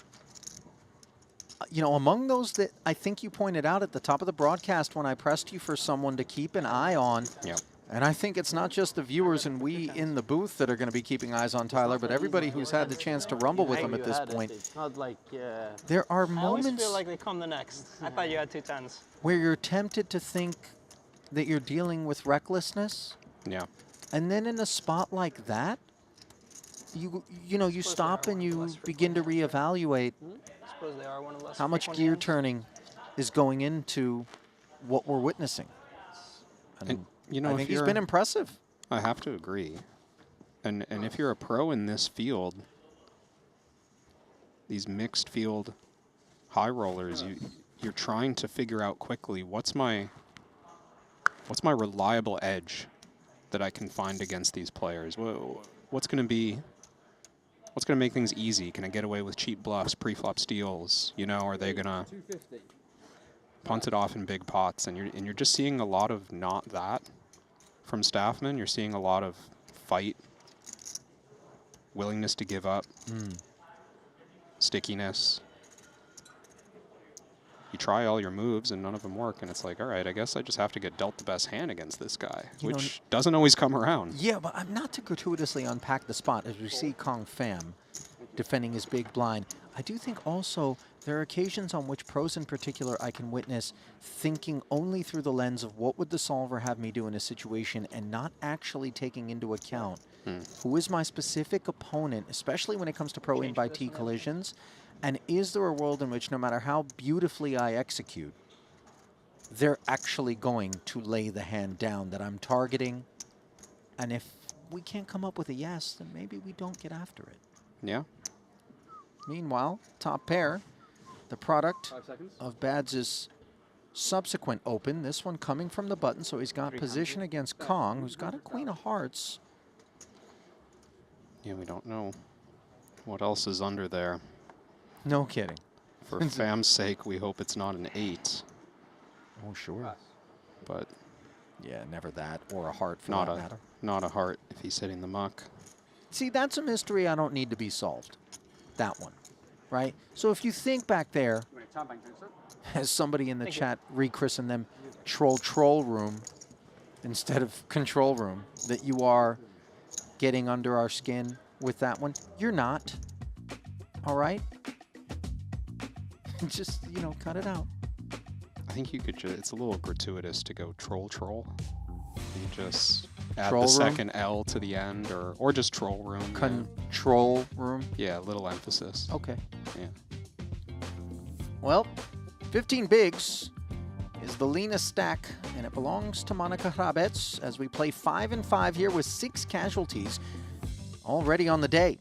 A: you know, among those that I think you pointed out at the top of the broadcast when I pressed you for someone to keep an eye on.
B: Yep.
A: And I think it's not just the viewers and we in the booth that are going to be keeping eyes on Tyler, but everybody who's had the chance to rumble with him at this point.
G: It's not like.
A: There are
L: I always
A: moments
L: feel like they come the next. I thought you had 2 tens.
A: where you're tempted to think that you're dealing with recklessness.
B: Yeah.
A: And then in a spot like that, you know, you stop and you begin to reevaluate
L: I suppose they are one of the less
A: how much
L: frequent
A: gear
L: hands.
A: turning is going into what we're witnessing.
B: And you know,
A: I
B: if
A: think he's
B: you're-
A: been impressive.
B: I have to agree. And if you're a pro in this field, these mixed field high rollers, you're trying to figure out quickly what's my reliable edge that I can find against these players. What's going to make things easy? Can I get away with cheap bluffs, pre-flop steals? You know, are they going to
N: 250.
B: punt it off in big pots? And you're just seeing a lot of not that from Staffman. You're seeing a lot of fight, willingness to give up, stickiness. You try all your moves and none of them work, and it's like, all right, I guess I just have to get dealt the best hand against this guy, which doesn't always come around.
A: Yeah, but I'm not to gratuitously unpack the spot as we see Kong Pham defending his big blind. I do think also there are occasions on which pros in particular I can witness thinking only through the lens of what would the solver have me do in a situation and not actually taking into account who is my specific opponent, especially when it comes to pro in by T collisions, and is there a world in which no matter how beautifully I execute, they're actually going to lay the hand down that I'm targeting? And if we can't come up with a yes, then maybe we don't get after it.
B: Yeah.
A: Meanwhile, top pair, the product
N: 5 seconds.
A: of Bads' subsequent open. This one coming from the button, so he's got position against Kong, who's got a queen of hearts.
B: Yeah, we don't know what else is under there.
A: No kidding.
B: For Pham's sake, we hope it's not an 8.
A: Oh, sure.
B: But
A: yeah, never that, or a heart for
B: not
A: that matter.
B: Not a heart if he's hitting the muck.
A: See, that's a mystery I don't need to be solved. That one, right? So if you think back there, as somebody in the chat rechristened them troll room instead of control room, that you are getting under our skin with that one. You're not. All right? Just, you know, cut it out.
B: I think you could just, it's a little gratuitous to go troll. You just add
A: Troll
B: the
A: room?
B: second L to the end, or just troll room.
A: Control room?
B: Yeah, a little emphasis.
A: Okay.
B: Yeah.
A: Well, 15 bigs is the leanest stack, and it belongs to Monica Hrabets as we play 5 and 5 here with 6 casualties already on the day.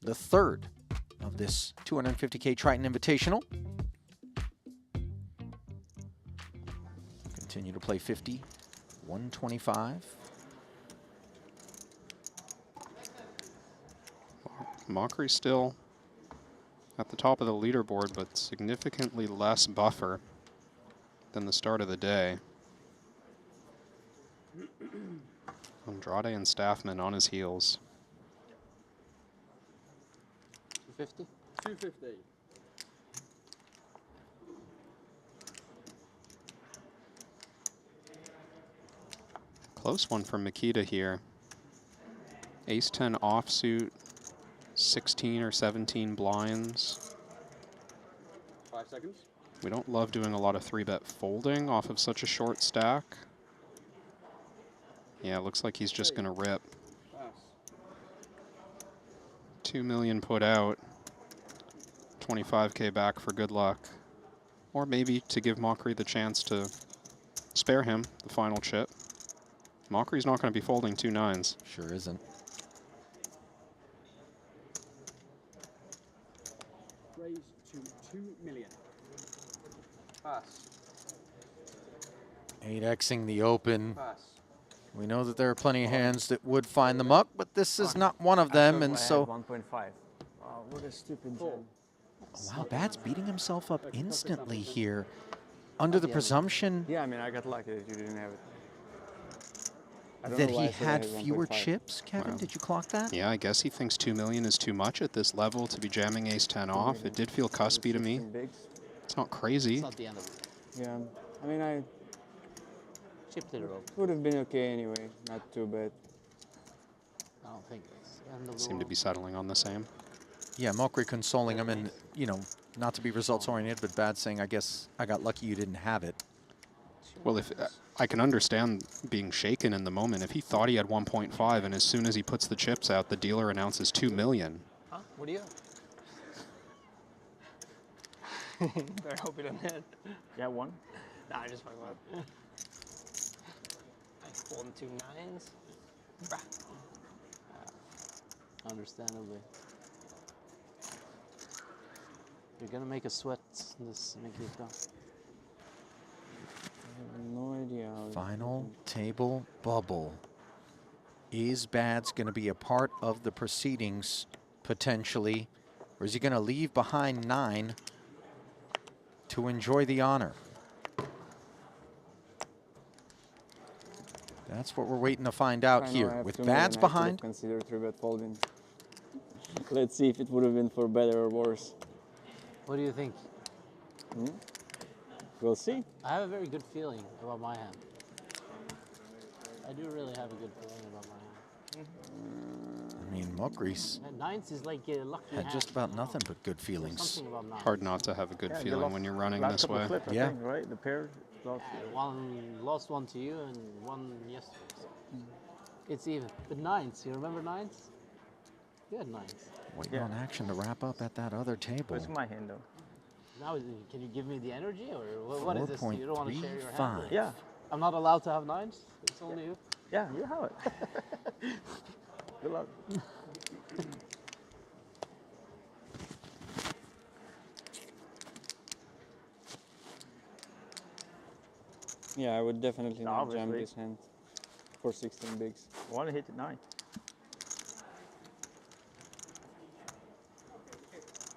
A: The third of this 250K Triton Invitational. Continue to play 50, 125.
B: Mockery still at the top of the leaderboard, but significantly less buffer than the start of the day. Andrade and Staffman on his heels.
G: 250?
N: 250.
B: Close one from Makita here. Ace-10 offsuit, 16 or 17 blinds.
N: 5 seconds.
B: We don't love doing a lot of 3-bet folding off of such a short stack. Yeah, it looks like he's just going to rip. 2 million put out. 25K back for good luck. Or maybe to give Mockery the chance to spare him the final chip. Mockery's not going to be folding 2 9s.
A: Sure isn't.
N: Raise to 2 million. Pass.
A: 8xing the open.
N: Pass.
A: We know that there are plenty of hands that would find the muck, but this is not one of them, and so
E: 1.5.
O: what a stupid jam.
A: Wow, Bad's beating himself up instantly here. Under the presumption
O: Yeah, I mean, I got lucky that you didn't have it. I don't
A: that
O: know why
A: he
O: I said I
A: had
O: had
A: fewer
O: 1.5.
A: chips. Kevin,
B: Wow.
A: did you clock that?
B: Yeah, I guess he thinks 2 million is too much at this level to be jamming ace-10 off. It did feel cuspy to me. It's not crazy.
G: It's not the end of it.
O: Yeah, I mean, I
G: Chipped it over.
O: would have been okay anyway. Not too bad.
G: I don't think it's the end of the
B: Seem to
G: world.
B: be settling on the same.
A: Yeah, Mokri consoling him and, you know, not to be results oriented, but Bad saying, I guess I got lucky you didn't have it.
B: Well, if I can understand being shaken in the moment. If he thought he had 1.5 and as soon as he puts the chips out, the dealer announces 2 million.
L: Huh? What do you have? Better hope he doesn't hit.
J: Yeah, one.
L: Nah, I just fucking with. I folding 2 9s. Bruh.
G: Understandably. You're gonna make a sweat this Nikita.
O: I have no idea how it
A: Final table bubble. Is Bad's going to be a part of the proceedings potentially, or is he going to leave behind 9 to enjoy the honor? That's what we're waiting to find out
O: I know I
A: here.
O: have
A: With
O: 2 million,
A: Bad's
O: I could have
A: behind,
O: considered 3-bet folding. Let's see if it would have been for better or worse.
G: What do you think?
O: We'll see.
G: I have a very good feeling about my hand. I do really have a good feeling about my hand.
A: I mean, Mokri's
G: And nines is like a lucky
A: had
G: hand.
A: just about nothing but good feelings.
G: Something about nines.
B: Hard not to have a good
J: Yeah, you
B: feeling
J: lost
B: when you're running
J: last
B: this
J: couple
B: way.
J: Flips, I
A: Yeah.
J: think, right? The pair lost.
G: One lost one to you and one yesterday. So. It's even. But nines, you remember nines? You had nines.
A: Waiting on action to wrap up at that other table.
J: It's my hand, though.
G: Now, can you give me the energy, or what is this? You don't want to share your hand?
A: 4.35.
J: Yeah.
G: I'm not allowed to have nines. It's only you.
J: Yeah, you have it. Good luck.
O: Yeah, I would definitely not jam
J: Obviously.
O: this hand for 16 bigs.
J: Want to hit it 9.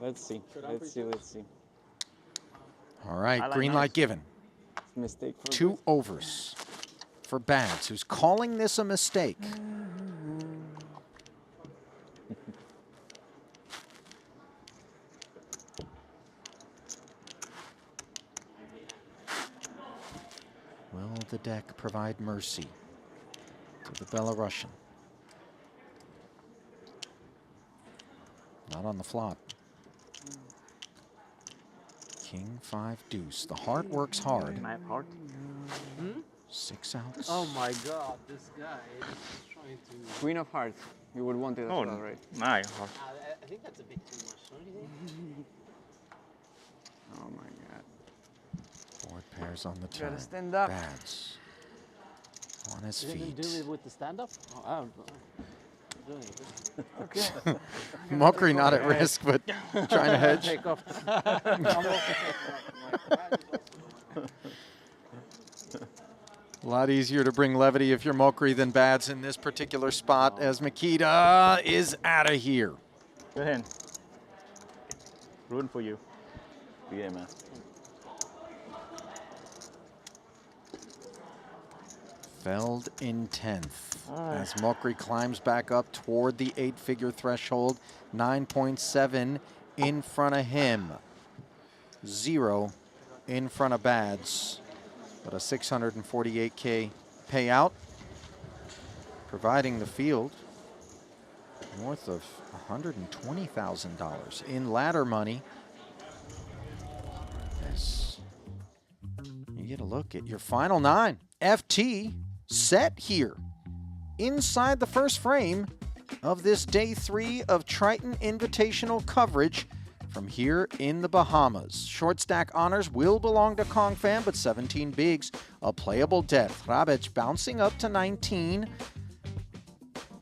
O: Let's see. Let's see. Let's see.
A: All right,
J: I like
A: green
J: nines.
A: light given.
O: It's a mistake for
A: 2 overs for Bads, who's calling this a mistake. Will the deck provide mercy to the Belarusian? Not on the flop. King 5 deuce. The heart works hard.
J: I have heart.
A: 6 outs.
G: Oh my God, this guy is trying to.
O: Queen of hearts. You would want it as
J: Oh,
O: well, right?
J: my heart.
G: I think that's a bit too much, don't you think?
O: Oh my god.
A: Board pairs on the
O: Gotta
A: turn.
O: stand up.
A: Bads on his
G: You can do
A: feet.
G: it with the stand-up? Oh, I don't know. I'm doing it.
O: Okay.
A: Mokri not at risk, but trying to hedge.
G: Take off.
A: A lot easier to bring levity if you're Mokri than Bads in this particular spot, as Makita is out of here.
J: Good hand. Rooting for you.
D: Yeah, man.
A: Felled in 10th as Mokri climbs back up toward the 8-figure threshold. 9.7 in front of him. 0 in front of Bads. But a 648K payout, providing the field north of $120,000 in ladder money. As you get a look at your final 9. FT set here inside the first frame of this day 3 of Triton Invitational coverage from here in the Bahamas. Short stack honors will belong to Kong Fan, but 17 bigs, a playable death. Rabic bouncing up to 19.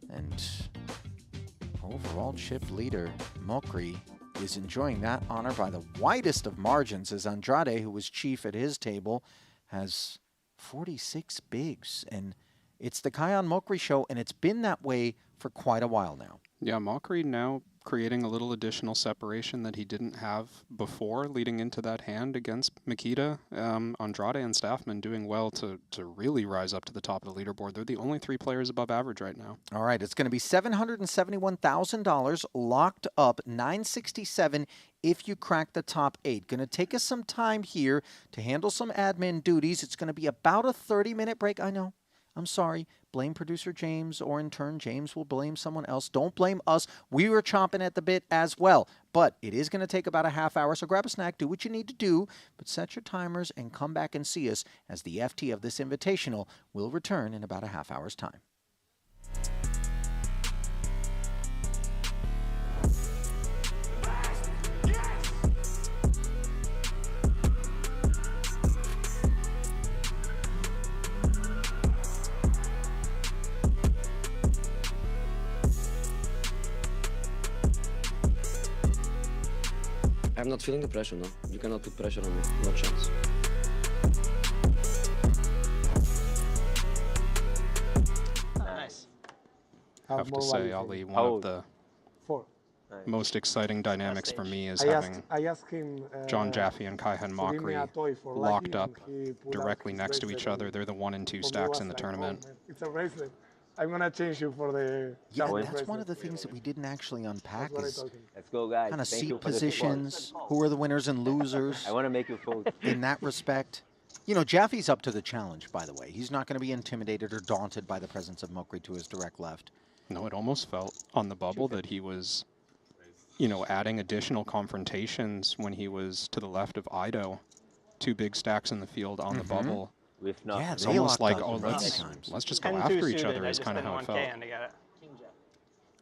A: And overall chip leader, Mokri, is enjoying that honor by the widest of margins, as Andrade, who was chief at his table, has 46 bigs. And it's the Kion Mokri show, and it's been that way for quite a while now.
B: Yeah, Mokri now creating a little additional separation that he didn't have before leading into that hand against Mikita. Andrade and Staffman doing well to really rise up to the top of the leaderboard. They're the only 3 players above average right now.
A: All right, it's going to be $771,000 locked up, 967 if you crack the top 8. Going to take us some time here to handle some admin duties. It's going to be about a 30-minute break. I know. I'm sorry. Blame producer James, or in turn, James will blame someone else. Don't blame us. We were chomping at the bit as well. But it is going to take about a half hour, so grab a snack, do what you need to do, but set your timers and come back and see us as the FT of this Invitational will return in about a half hour's time.
P: I'm not feeling the pressure, no. You cannot put pressure on me. No chance.
G: Nice.
B: I have to say, Ali, one of the
C: 4.
B: most exciting dynamics for me is
C: I
B: having
C: asked him,
B: John Jaffe and Kaihan
C: to give me
B: Mockery
C: a toy for
B: locked
C: Lucky,
B: up
C: and he pulled out
B: directly
C: his
B: next to
C: bracelet
B: each other.
C: and
B: They're the 1 and 2
C: for me
B: stacks
C: was
B: in the
C: like,
B: tournament.
C: Oh, man, it's a bracelet. I'm gonna change you for the.
A: Yeah,
C: Jaffe
A: that's
C: bracelet.
A: one of the things that we didn't actually unpack
C: That's what I
A: is
C: told him.
D: Let's go, guys.
A: kind of
D: Thank you
A: seat
D: for the support.
A: positions, who are the winners and losers.
D: I want to make you fold.
A: In that respect. You know, Jaffe's up to the challenge, by the way. He's not going to be intimidated or daunted by the presence of Mokri to his direct left.
B: No, it almost felt on the bubble that he was, you know, adding additional confrontations when he was to the left of Ido. 2 big stacks in the field on the bubble.
D: With not.
A: Yeah,
B: It's
A: they
B: almost
A: locked
B: like,
A: up
B: oh,
A: many
B: let's
A: times.
B: just go
L: 10-2
B: after each
L: suited,
B: other
L: I
B: is
L: just
B: kind of
L: didn't
B: how it
L: 1K
B: felt.
L: and to get it.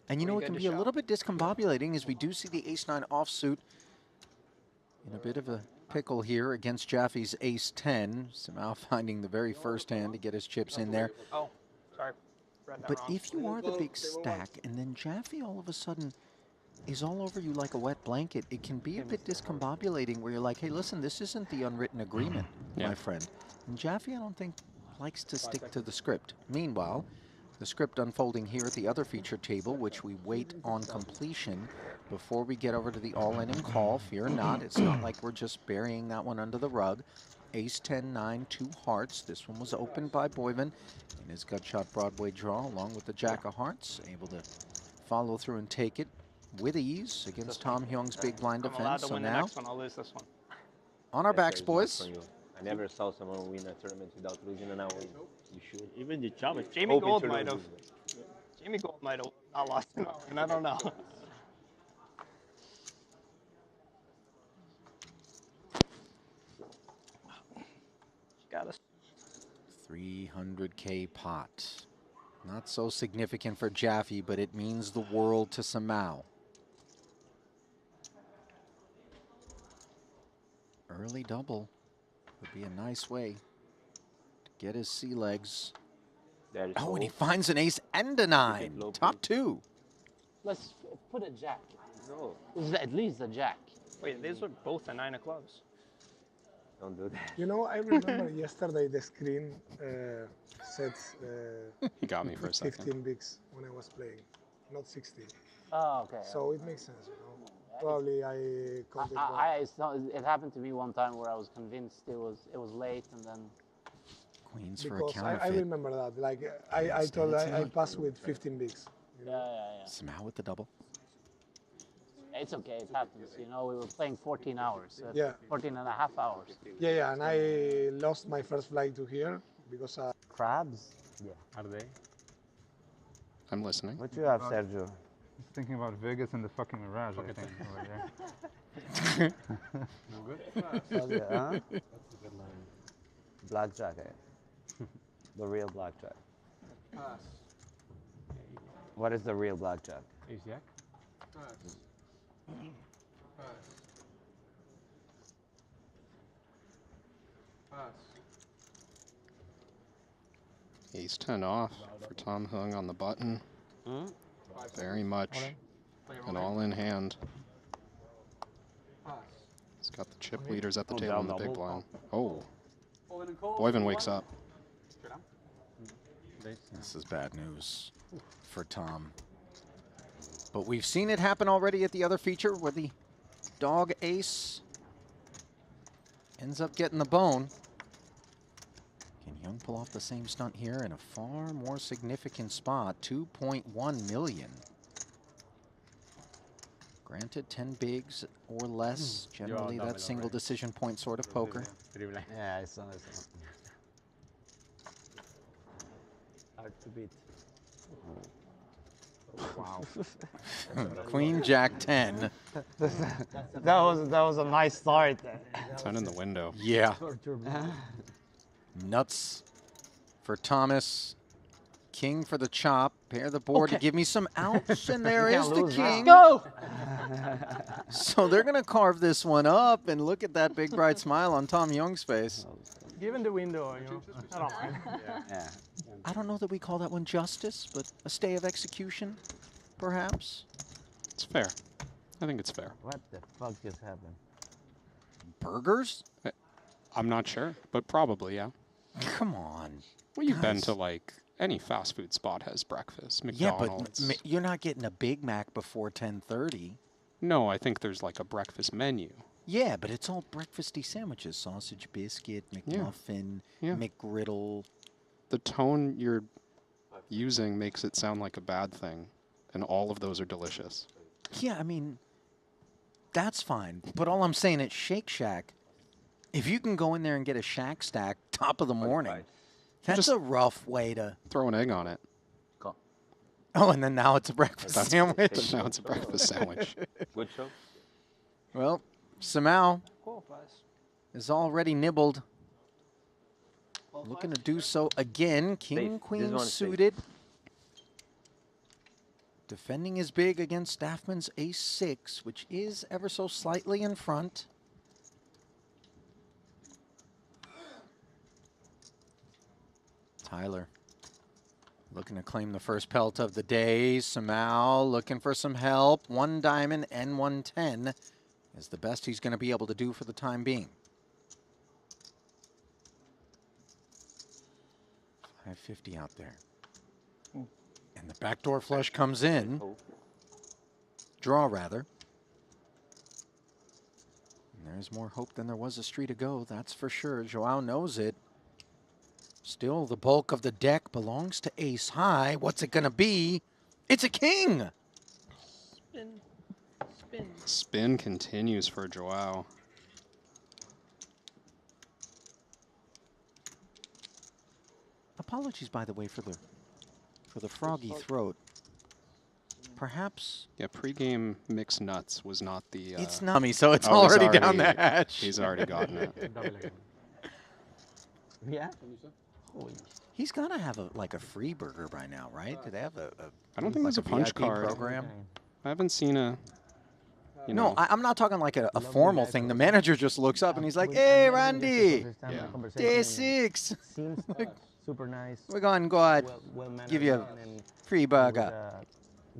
A: And you know what
L: Pretty
A: can
L: good
A: be a
L: shot.
A: little bit discombobulating is we do see the ace-9 offsuit in a bit of a pickle here against Jaffe's ace-10. Somehow finding the very first hand to get his chips in there.
L: Oh, sorry. Read that
A: But
L: wrong.
A: if you are the big stack and then Jaffe all of a sudden is all over you like a wet blanket, it can be a bit discombobulating where you're like, hey, listen, this isn't the unwritten agreement, my friend. And Jaffe, I don't think, likes to stick to the script. Meanwhile, the script unfolding here at the other feature table, which we wait on completion before we get over to the all-in and call. Fear not, it's not like we're just burying that one under the rug. Ace-10-9, 2 hearts. This one was opened by Boyven in his gut-shot Broadway draw, along with the Jack of Hearts, able to follow through and take it with ease against Tom Hyung's big blind
L: I'm allowed
A: defense.
L: to
A: So
L: win the
A: now,
L: next one. I'll lose this one.
A: on our backs, boys.
D: I never saw someone win a tournament without losing an hour. You should.
E: Even the challenge.
L: Jamie Gold might have. Jamie Gold might have not lost an hour, and I don't know. Got us.
A: 300K pot. Not so significant for Jaffe, but it means the world to Samau. Early double would be a nice way to get his sea legs. Oh, and he finds an ace and a 9. Top 2.
G: Let's put a jack.
D: No.
G: This is at least a jack.
L: Wait, these are both a 9 of clubs.
D: Don't do that.
C: You know, I remember yesterday the screen said
B: He got me for a second.
C: 15 bigs when I was playing, not 16.
G: Oh, okay.
C: So it makes sense, you know. Probably I counted wrong.
G: It happened to me one time where I was convinced it was late, and then
A: Queens for a
C: Because I
A: counterfeit.
C: remember that. Like I told I passed with 15 bigs. You know?
G: yeah.
A: Samau with the double.
G: It's okay. It happens. You know, we were playing 14 hours.
C: Yeah.
G: 14 and a half hours.
C: Yeah, and I lost my first flight to here because
F: Crabs? Yeah.
M: Are they?
B: I'm listening.
F: What you have, Sergio?
I: Just thinking about Vegas and the fucking Mirage, I think, over there.
M: No good?
F: Oh, yeah, huh? That's a good line. Blackjack, eh? The real blackjack.
N: Pass.
F: What is the real blackjack?
M: Ace Jack?
N: Pass. Pass. Pass.
B: Ace 10 off for Tom Hung on the button. Very much an all-in hand.
N: Pass.
B: He's got the chip leaders at the
F: Oh,
B: table
F: down
B: in the big
F: double.
B: blind. Oh,
N: All in and call.
B: Boyven wakes up.
N: Straight down.
A: This is bad news for Tom. But we've seen it happen already at the other feature where the dog ace ends up getting the bone. Can Young pull off the same stunt here in a far more significant spot? 2.1 million. Granted, 10 bigs or less. Generally, that's single decision point sort of poker.
H: Yeah, it's not. Hard to beat.
F: Wow.
A: Queen Jack 10.
H: that was a nice start.
B: 10 in the window.
A: Yeah. Nuts for Thomas. King for the chop. Pair the board to give me some outs, and there is the king.
G: Go!
A: So they're going to carve this one up, and look at that big bright smile on Tom Young's face.
L: Given the window, you know, I don't mind.
H: Yeah.
A: I don't know that we call that one justice, but a stay of execution, perhaps.
B: It's fair. I think it's fair.
F: What the fuck just happened?
A: Burgers?
B: I'm not sure, but probably, yeah.
A: Come on.
B: Well, you've been to, like, any fast food spot has breakfast.
A: Yeah,
B: McDonald's.
A: but you're not getting a Big Mac before 10:30.
B: No, I think there's, like, a breakfast menu.
A: Yeah, but it's all breakfasty sandwiches. Sausage biscuit, McMuffin, McGriddle.
B: The tone you're using makes it sound like a bad thing, and all of those are delicious.
A: Yeah, I mean, that's fine. But all I'm saying at Shake Shack, if you can go in there and get a Shack stack top of the morning, that's
B: just
A: a rough way to
B: throw an egg on it.
A: Oh, and then now it's a breakfast sandwich.
B: Now it's a breakfast sandwich.
D: Good show.
A: Well, Samau
L: Qualifies.
A: is already nibbled. Looking to do so again. King, queen suited. Defending his big against Staffman's ace-6, which is ever so slightly in front. Tyler looking to claim the first pelt of the day. Samau looking for some help. 1 diamond and 110 is the best he's going to be able to do for the time being. 550 out there. And the backdoor flush comes in. Draw, rather. And there's more hope than there was a street ago, that's for sure. Joao knows it. Still, the bulk of the deck belongs to ace high. What's it going to be? It's a king!
L: Spin. Spin.
B: Spin continues for Joao.
A: Apologies, by the way, for the froggy throat. Perhaps.
B: Yeah, pregame mixed nuts was not the.
A: It's nummy, so it's
B: oh,
A: already down the hatch.
B: He's already gotten it.
F: Yeah.
A: He's got to have like a free burger by now, right? Do they have a
B: I don't think there's a punch
A: VIP
B: card
A: program?
B: I haven't seen a. You
A: no,
B: know.
A: I'm not talking like a formal thing. The manager just looks up and he's like, "Hey, Randy, day 6.
F: Super nice.
A: We're going to go ahead, give you a free burger."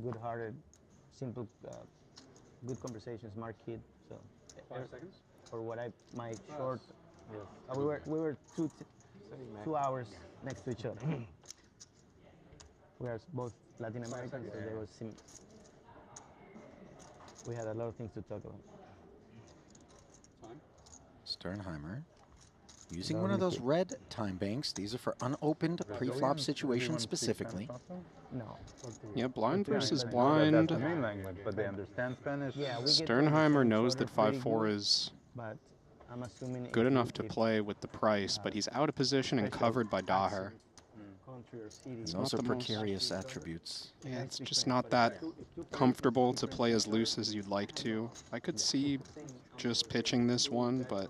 F: Good-hearted, simple, good conversation, smart kid. So
N: 5 seconds.
F: For what my short, we were 2 hours next to each other. We are both Latin Americans, so there was we had a lot of things to talk about.
A: Sternheimer using one of those red time banks. These are for unopened pre-flop situations specifically.
F: No.
B: Yeah, blind versus blind.
I: That's the main language, but they understand Spanish.
F: Yeah,
B: Sternheimer knows that 5-4 is
F: but I'm assuming
B: good enough to play with the price, but he's out of position and covered by Daher.
A: Those are precarious attributes.
B: Yeah, it's just not that comfortable to play as loose as you'd like to. I could see just pitching this one, but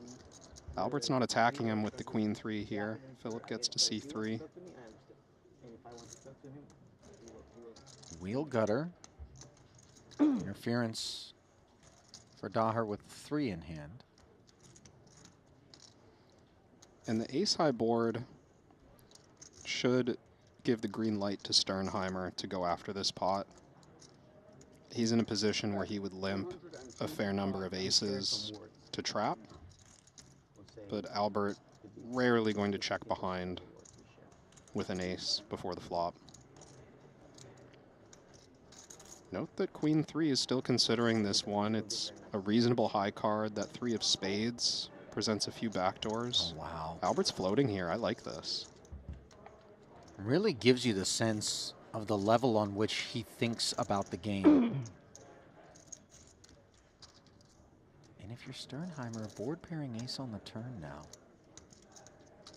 B: Albert's not attacking him with the queen 3 here. Philip gets to c3.
A: Wheel gutter. Interference for Daher with 3 in hand.
B: And the ace-high board should give the green light to Sternheimer to go after this pot. He's in a position where he would limp a fair number of aces to trap, but Albert rarely going to check behind with an ace before the flop. Note that Queen 3 is still considering this one. It's a reasonable high card. That 3 of spades presents a few backdoors.
A: Oh, wow.
B: Albert's floating here. I like this.
A: Really gives you the sense of the level on which he thinks about the game. And if you're Sternheimer, board pairing ace on the turn now.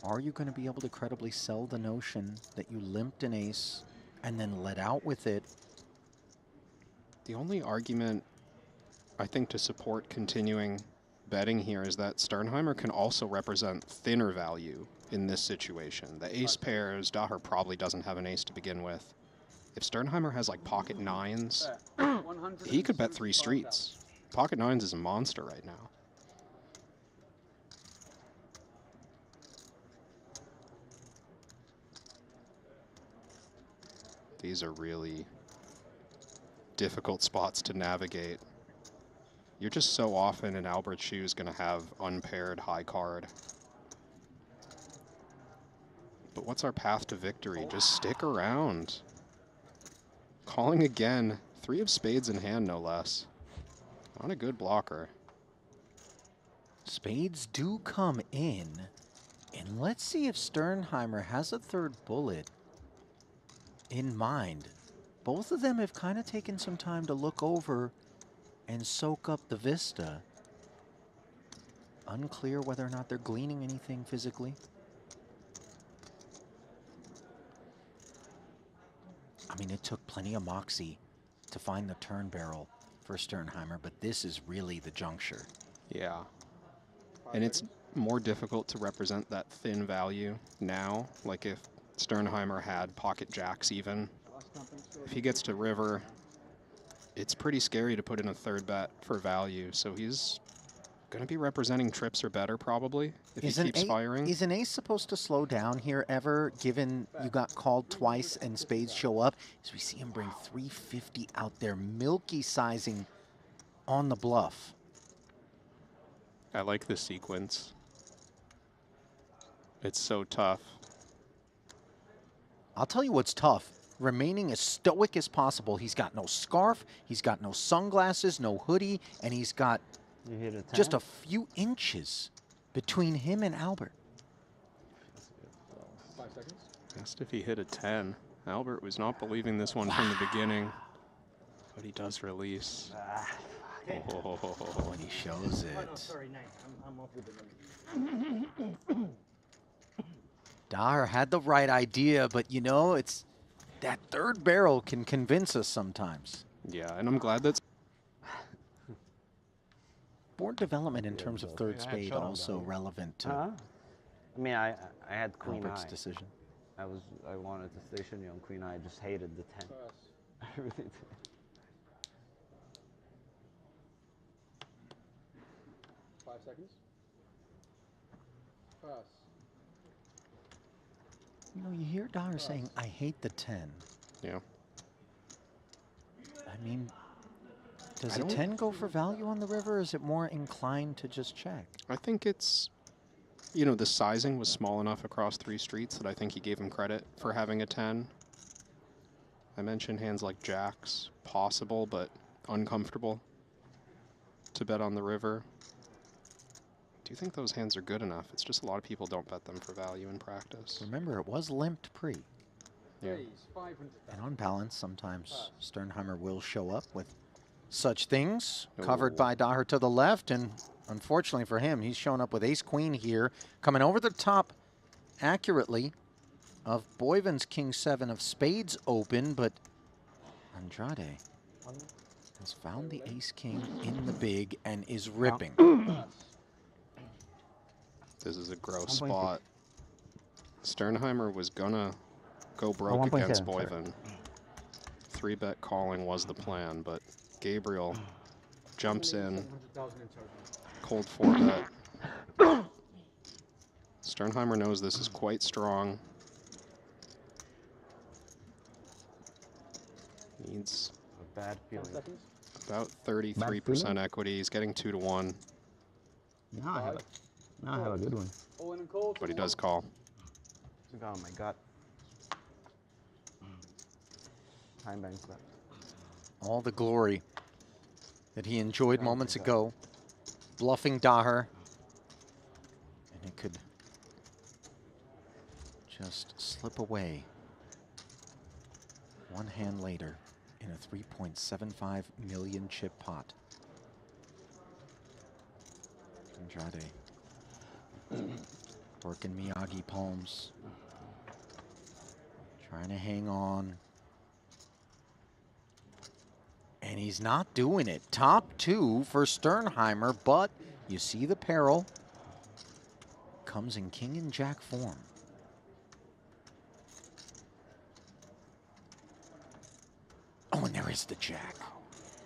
A: Are you going to be able to credibly sell the notion that you limped an ace and then let out with it?
B: The only argument, I think, to support continuing betting here is that Sternheimer can also represent thinner value in this situation. The ace pairs, Daher probably doesn't have an ace to begin with. If Sternheimer has like pocket nines, he could bet 3 streets. Pocket nines is a monster right now. These are really difficult spots to navigate. You're just so often in Albert's shoes going to have unpaired high card. But what's our path to victory? Just stick around. Calling again. 3 of spades in hand, no less. Not a good blocker.
A: Spades do come in. And let's see if Sternheimer has a third bullet in mind. Both of them have kind of taken some time to look over and soak up the vista. Unclear whether or not they're gleaning anything physically. I mean, it took plenty of moxie to find the turn barrel for Sternheimer, but this is really the juncture.
B: Yeah. And it's more difficult to represent that thin value now. Like if Sternheimer had pocket jacks even. If he gets to river, it's pretty scary to put in a third bet for value. So he's going to be representing trips or better probably if he keeps firing.
A: Is an ace supposed to slow down here ever, given you got called twice and spades show up? As we see him bring 350 out there, milky sizing on the bluff.
B: I like this sequence. It's so tough.
A: I'll tell you what's tough. Remaining as stoic as possible. He's got no scarf, he's got no sunglasses, no hoodie, and he's got just a few inches between him and Albert.
N: 5 seconds.
B: Asked if he hit a 10. Albert was not believing this one from the beginning, but he does release.
A: Oh, and he shows it.
F: Oh, no, sorry, nice. I'm off with the money.
A: Daher had the right idea, but you know, it's that third barrel can convince us sometimes.
B: Yeah, and I'm glad that's
A: board development in terms of third spade also relevant to
H: I mean, I had queen
A: Albert's
H: high.
A: decision.
H: I wanted to station you on queen high. I just hated the 10. I really did.
N: 5 seconds. Pass.
A: You know, you hear Daher saying, I hate the 10.
B: Yeah.
A: I mean, does a 10 go for value on the river, or is it more inclined to just check?
B: I think it's, you know, the sizing was small enough across 3 streets that I think he gave him credit for having a 10. I mentioned hands like jacks, possible but uncomfortable to bet on the river. Do you think those hands are good enough? It's just a lot of people don't bet them for value in practice.
A: Remember, it was limped pre.
B: Yeah.
A: And on balance, sometimes Sternheimer will show up with such things, covered by Daher to the left, and unfortunately for him, he's shown up with ace-queen here, coming over the top accurately of Boyven's king-7 of spades open, but Andrade has found the ace-king in the big and is ripping.
B: This is a gross spot. Sternheimer was gonna go broke against Boyven. 3-bet calling was the plan, but Gabriel jumps in, cold 4-bet. Sternheimer knows this is quite strong. Needs
H: a bad feeling.
B: About 33% equity. He's getting 2 to 1.
F: Now I have a good one.
B: But he does call.
H: Oh my god. Time banks left.
A: All the glory that he enjoyed moments ago, bluffing Daher. And it could just slip away one hand later in a 3.75 million chip pot. Andrade working Miyagi palms, trying to hang on. And he's not doing it. Top 2 for Sternheimer, but you see the peril. Comes in king and jack form. Oh, and there is the jack.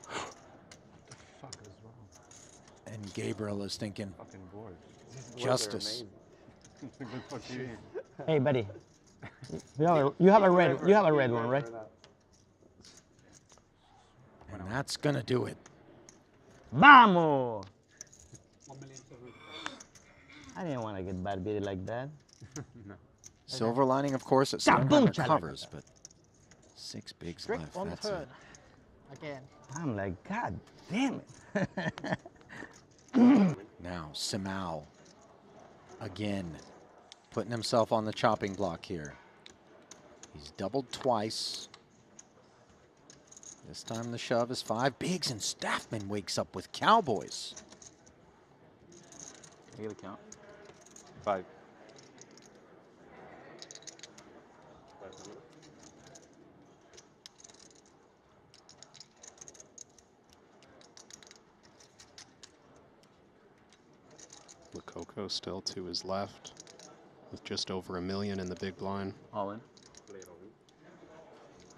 I: What the fuck is wrong?
A: And Gabriel is thinking,
I: Fucking bored.
A: justice.
I: Good for TV.
F: Hey, buddy. You have a red one, right?
A: And that's gonna do it.
F: Vamos! I didn't want to get bad beat like that.
I: No.
A: Silver lining, of course, that Sternheimer covers, but 6 bigs
G: Strict
A: left.
G: on the
A: That's
G: turn.
A: it.
F: Again. I'm like, God damn it.
A: Now, Simao again putting himself on the chopping block here. He's doubled twice. This time the shove is 5 bigs, and Staffman wakes up with Cowboys.
H: I get a count.
D: 5.
B: Lococo still to his left with just over $1 million in the big blind.
H: All in.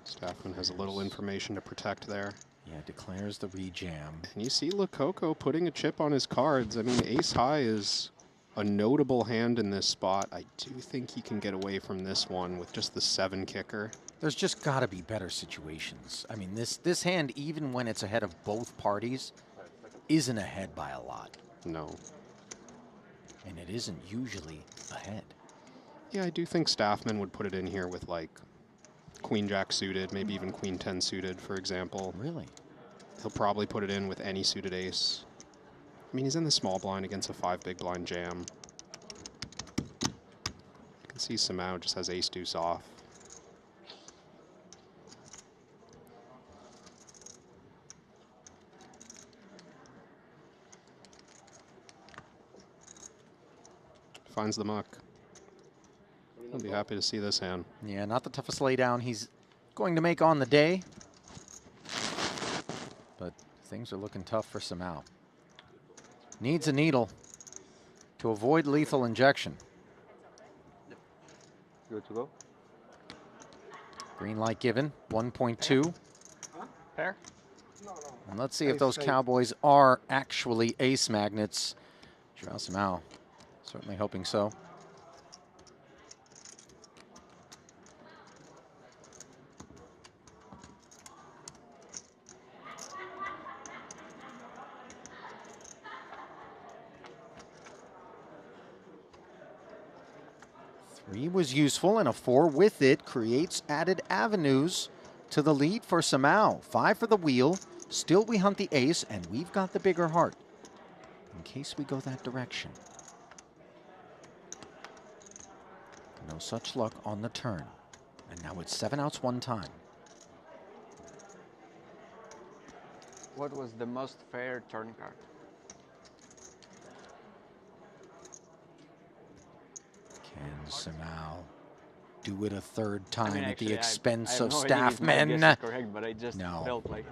B: Staffman has a little information to protect there.
A: Yeah, declares the rejam.
B: And you see Lococo putting a chip on his cards. I mean, ace high is a notable hand in this spot. I do think he can get away from this one with just the 7 kicker.
A: There's just got to be better situations. I mean, this hand, even when it's ahead of both parties, isn't ahead by a lot.
B: No.
A: And it isn't usually ahead.
B: Yeah, I do think Staffman would put it in here with like Queen Jack suited, maybe even Queen 10 suited, for example.
A: Really?
B: He'll probably put it in with any suited ace. I mean, he's in the small blind against a 5 big blind jam. You can see Simao just has ace deuce off. Finds the muck. I'll be happy to see this hand.
A: Yeah, not the toughest laydown he's going to make on the day. But things are looking tough for Simao. Needs a needle to avoid lethal injection.
D: Good to go.
A: Green light given, 1.2.
L: Pair?
A: And let's see if those Cowboys are actually ace magnets. Joao Simao, certainly hoping so. Three was useful, and a 4 with it creates added avenues to the lead for Simao. 5 for the wheel. Still we hunt the ace, and we've got the bigger heart in case we go that direction. No such luck on the turn. And now it's 7 outs, 1 time.
E: What was the most fair turn card?
A: Can Simao do it a 3rd time at
E: actually,
A: the expense of
E: I have no idea if my
A: Staffman?
E: guess is correct, but I just
A: No.
E: felt like.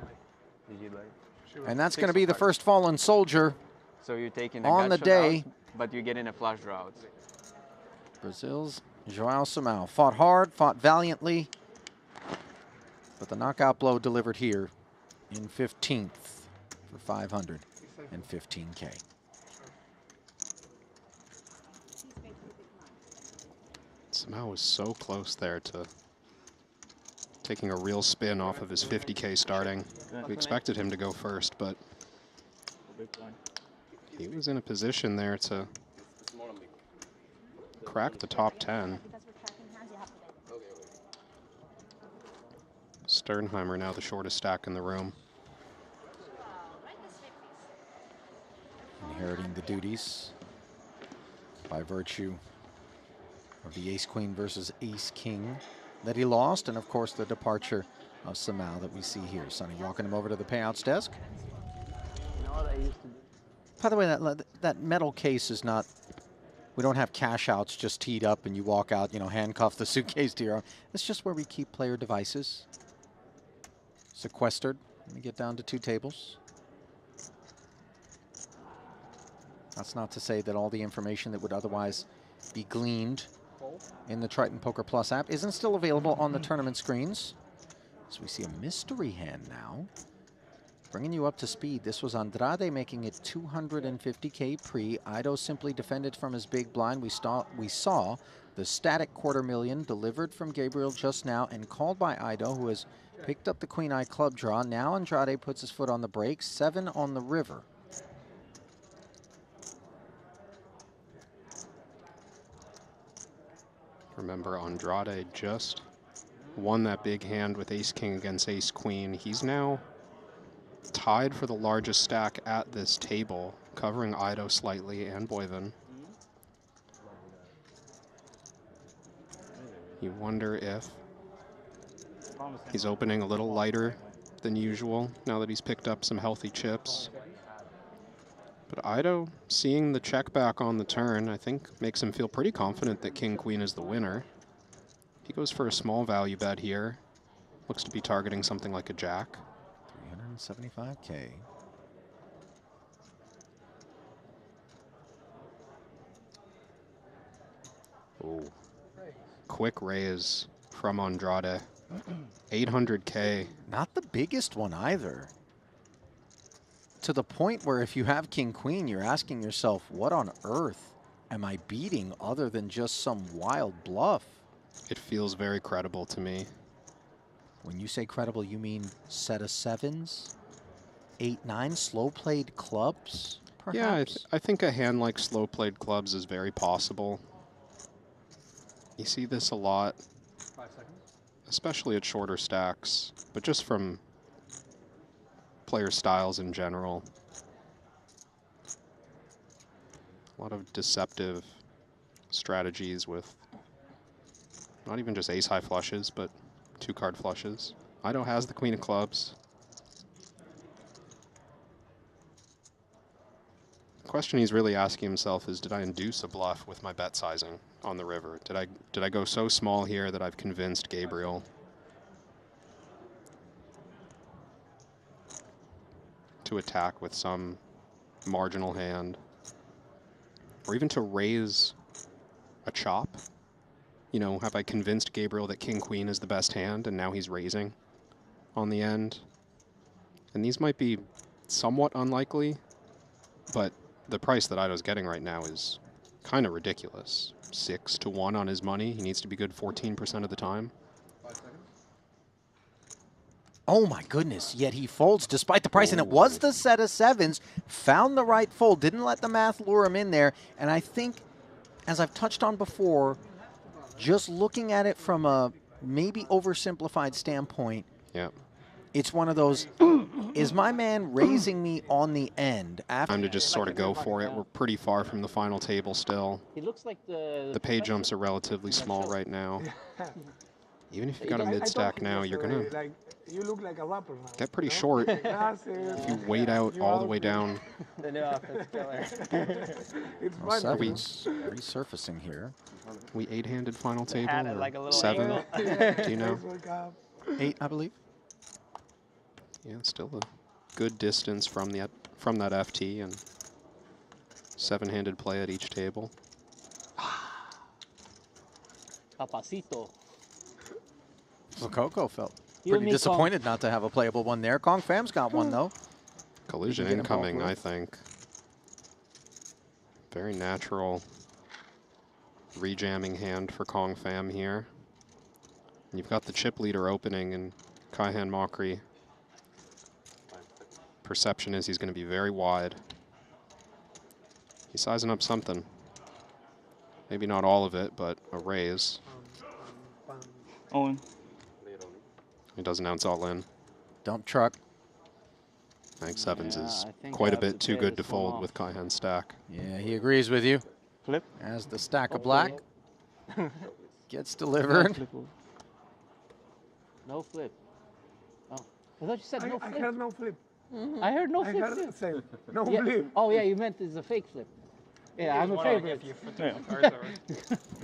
E: Did you like?
A: And that's going to be the first fallen soldier
E: So you're taking a
A: on the
E: gut shot
A: day.
E: out, but you're getting a flush draw out.
A: Brazil's Joao Simao fought hard, fought valiantly, but the knockout blow delivered here in 15th for 515K.
B: Simao was so close there to taking a real spin off of his 50K starting. We expected him to go first, but he was in a position there to crack the top 10. Sternheimer now the shortest stack in the room.
A: Inheriting the duties by virtue of the ace-queen versus ace-king that he lost, and of course the departure of Samal that we see here. Sonny walking him over to the payouts desk.
G: You know what I used to do?
A: By the way, that metal case is not, we don't have cash outs just teed up and you walk out, you know, handcuff the suitcase to your arm. It's just where we keep player devices sequestered. Let me get down to 2 tables. That's not to say that all the information that would otherwise be gleaned in the Triton Poker Plus app isn't still available on the tournament screens. So we see a mystery hand now. Bringing you up to speed, this was Andrade making it 250K pre. Ido simply defended from his big blind. We saw the static $250,000 delivered from Gabriel just now and called by Ido, who has picked up the queen-eye club draw. Now Andrade puts his foot on the brake, 7 on the river.
B: Remember, Andrade just won that big hand with ace-king against ace-queen. He's now tied for the largest stack at this table, covering Ido slightly and Boyven. You wonder if he's opening a little lighter than usual now that he's picked up some healthy chips. But Ido, seeing the check back on the turn, I think makes him feel pretty confident that king-queen is the winner. He goes for a small value bet here. Looks to be targeting something like a jack.
A: 375K.
B: Oh, quick raise from Andrade. 800K.
A: Not the biggest one either. To the point where if you have king-queen, you're asking yourself, what on earth am I beating other than just some wild bluff?
B: It feels very credible to me.
A: When you say credible, you mean set of 7s, 8-9, slow-played clubs, perhaps?
B: Yeah, I think a hand like slow-played clubs is very possible. You see this a lot,
N: 5 seconds.
B: especially at shorter stacks, but just from player styles in general. A lot of deceptive strategies with not even just ace-high flushes, but 2-card flushes. Ido has the queen of clubs. The question he's really asking himself is, did I induce a bluff with my bet sizing on the river? Did I go so small here that I've convinced Gabriel to attack with some marginal hand, or even to raise a chop? You know, have I convinced Gabriel that king-queen is the best hand, and now he's raising on the end? And these might be somewhat unlikely, but the price that Ido's getting right now is kind of ridiculous. 6-1 on his money. He needs to be good 14% of the time.
N: 5 seconds.
A: Oh my goodness, yet he folds despite the price, and it was the set of 7s, found the right fold, didn't let the math lure him in there, and I think, as I've touched on before, just looking at it from a maybe oversimplified standpoint,
B: yeah,
A: it's one of those, is my man raising me on the end?
B: Time to just sort of go for it. We're pretty far from the final table still.
G: He looks like
B: The pay jumps are relatively small right now. Even if you've got a mid-stack now, you're going to
C: Like, you look like a rapper now.
B: get pretty short if you wait out all the way down.
G: The new outfit's killer.
C: It's
A: Well,
C: fun.
A: Seven's resurfacing here.
B: We 8-handed final table,
G: had it
B: or
G: like a little
B: 7?
G: angle.
B: Do you know?
A: 8, I believe.
B: Yeah, still a good distance from that FT, and 7-handed play at each table.
G: Papacito.
A: Well, Coco felt
G: You and
A: pretty
G: me,
A: disappointed not to have a playable one there. Kong Fam's got one, though.
B: Collision
A: He can get
B: incoming,
A: involved
B: I
A: with.
B: think. Very natural rejamming hand for Kong Fam here. And you've got the chip leader opening, and Kaihan Mokri. Perception is he's going to be very wide. He's sizing up something. Maybe not all of it, but a raise.
O: Owen.
B: He does announce all in.
A: Dump truck.
B: I think sevens
G: Yeah,
B: is
G: I think
B: quite
G: I
B: a
G: have
B: bit
G: to
B: too
G: pay
B: good to
G: this one
B: fold
G: off.
B: with Kaihan's stack.
A: Yeah, he agrees with you.
H: Flip.
A: As the stack of
G: Hopefully.
A: black gets
G: No
A: delivered.
G: flip. No flip. Oh, I thought you said no
C: I
G: flip.
C: heard no flip.
G: I heard no
C: I
G: flip
C: heard
G: too.
C: the same. No
G: Yeah.
C: flip.
G: Oh yeah, you meant it's a fake flip. Yeah, I'm a favorite.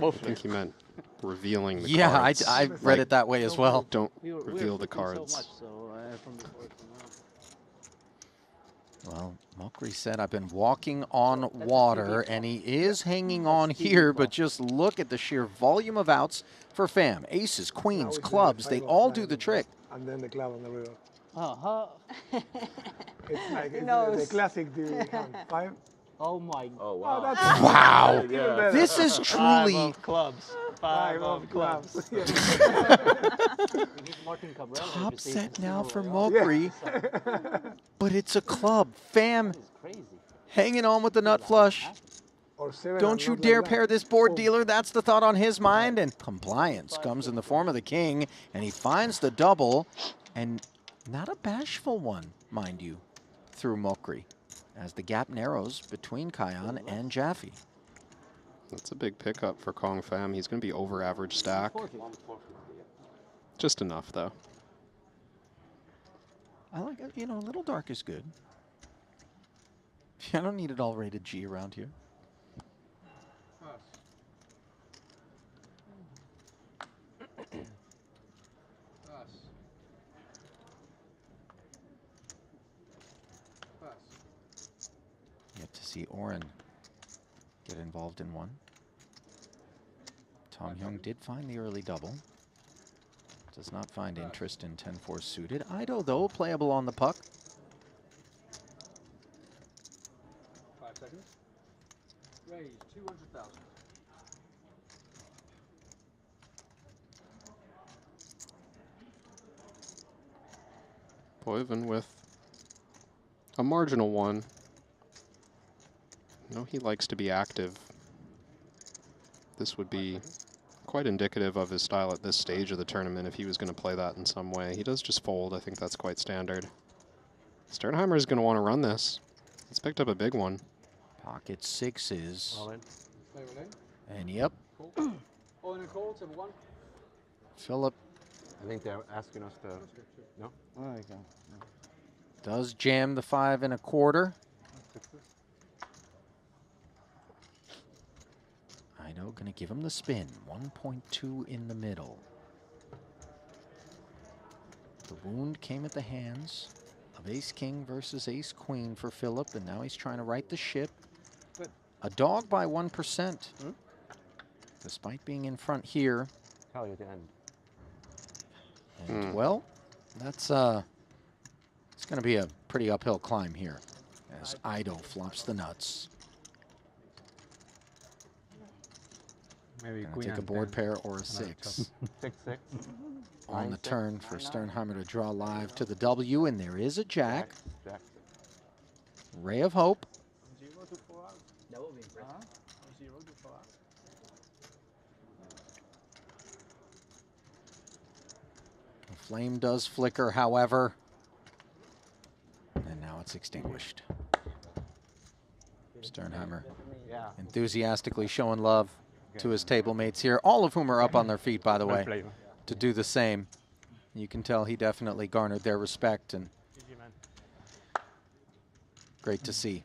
B: I think he meant revealing the
A: Yeah,
B: cards.
A: I read it that way as well.
B: Don't
G: We were
B: reveal the
G: flipping
B: cards.
G: so much, so from before to now.
A: Well, Mokri said, I've been walking on water, and he is hanging on here, but just look at the sheer volume of outs for fam. Aces, queens, clubs, they all do the trick.
C: And then the club on the river.
G: Uh-huh.
C: It's like
G: He
C: it's
G: knows.
C: the classic TV hand. 5.
G: Oh my.
D: Oh,
C: Oh,
D: wow.
C: that's
A: Wow.
C: even better.
A: This is
G: Five
A: truly
G: of clubs.
C: 5 of clubs. Yeah.
G: Martin Cabrera,
A: top
G: if you see
A: set
G: him
A: now
G: over
A: for
G: there.
A: Mokri, but it's a club. Fam
G: That is crazy.
A: hanging on with the nut flush.
C: Or 7
A: Don't
C: and
A: you
C: not
A: dare
C: like that.
A: pair this board
C: Boom.
A: dealer. That's the thought on his mind. And compliance comes in the form of the king. And he finds the double. And not a bashful one, mind you, through Mokri, as the gap narrows between Kaihan and Jaffe.
B: That's a big pickup for Kong Fam. He's going to be over average stack. Just enough, though.
A: I like it. You know, a little dark is good. I don't need it all rated G around here. Yet to see Oren get involved in one. Tom Hyung did find the early double. Does not find interest in 10-4 suited. Ido, though, playable on the puck.
N: 5 seconds. Raise 200,000.
B: Boyven with a marginal one. No, he likes to be active. This would be quite indicative of his style at this stage of the tournament if he was going to play that in some way. He does just fold. I think that's quite standard. Sternheimer is going to want to run this. He's picked up a big one.
A: Pocket sixes.
N: Play with him.
A: And yep,
N: Cool. All in a call, table 1.
A: Philip
J: I think they're asking us to. No?
H: Oh, okay.
A: does jam the 5 1/4. Ido going to give him the spin. 1.2 in the middle. The wound came at the hands of Ace-King versus Ace-Queen for Philip, and now he's trying to right the ship.
N: Good.
A: A dog by 1%. Despite being in front here.
J: Tell you at the end.
A: And well, that's it's going to be a pretty uphill climb here as Ido flops the nuts.
M: Maybe
A: Gonna
M: queen
A: take a
M: and
A: board
M: 10.
A: pair or a 6.
J: 6-6.
A: On the turn for Sternheimer to draw live to the W, and there is a jack.
J: Jack.
A: Ray of hope.
N: 0 to 4 out.
G: That would be impressive.
N: 0 to 4 out.
A: The flame does flicker, however. And now it's extinguished. Sternheimer
J: Yeah.
A: enthusiastically showing love to his table mates here, all of whom are up on their feet, by the way, to do the same. You can tell he definitely garnered their respect, and great to see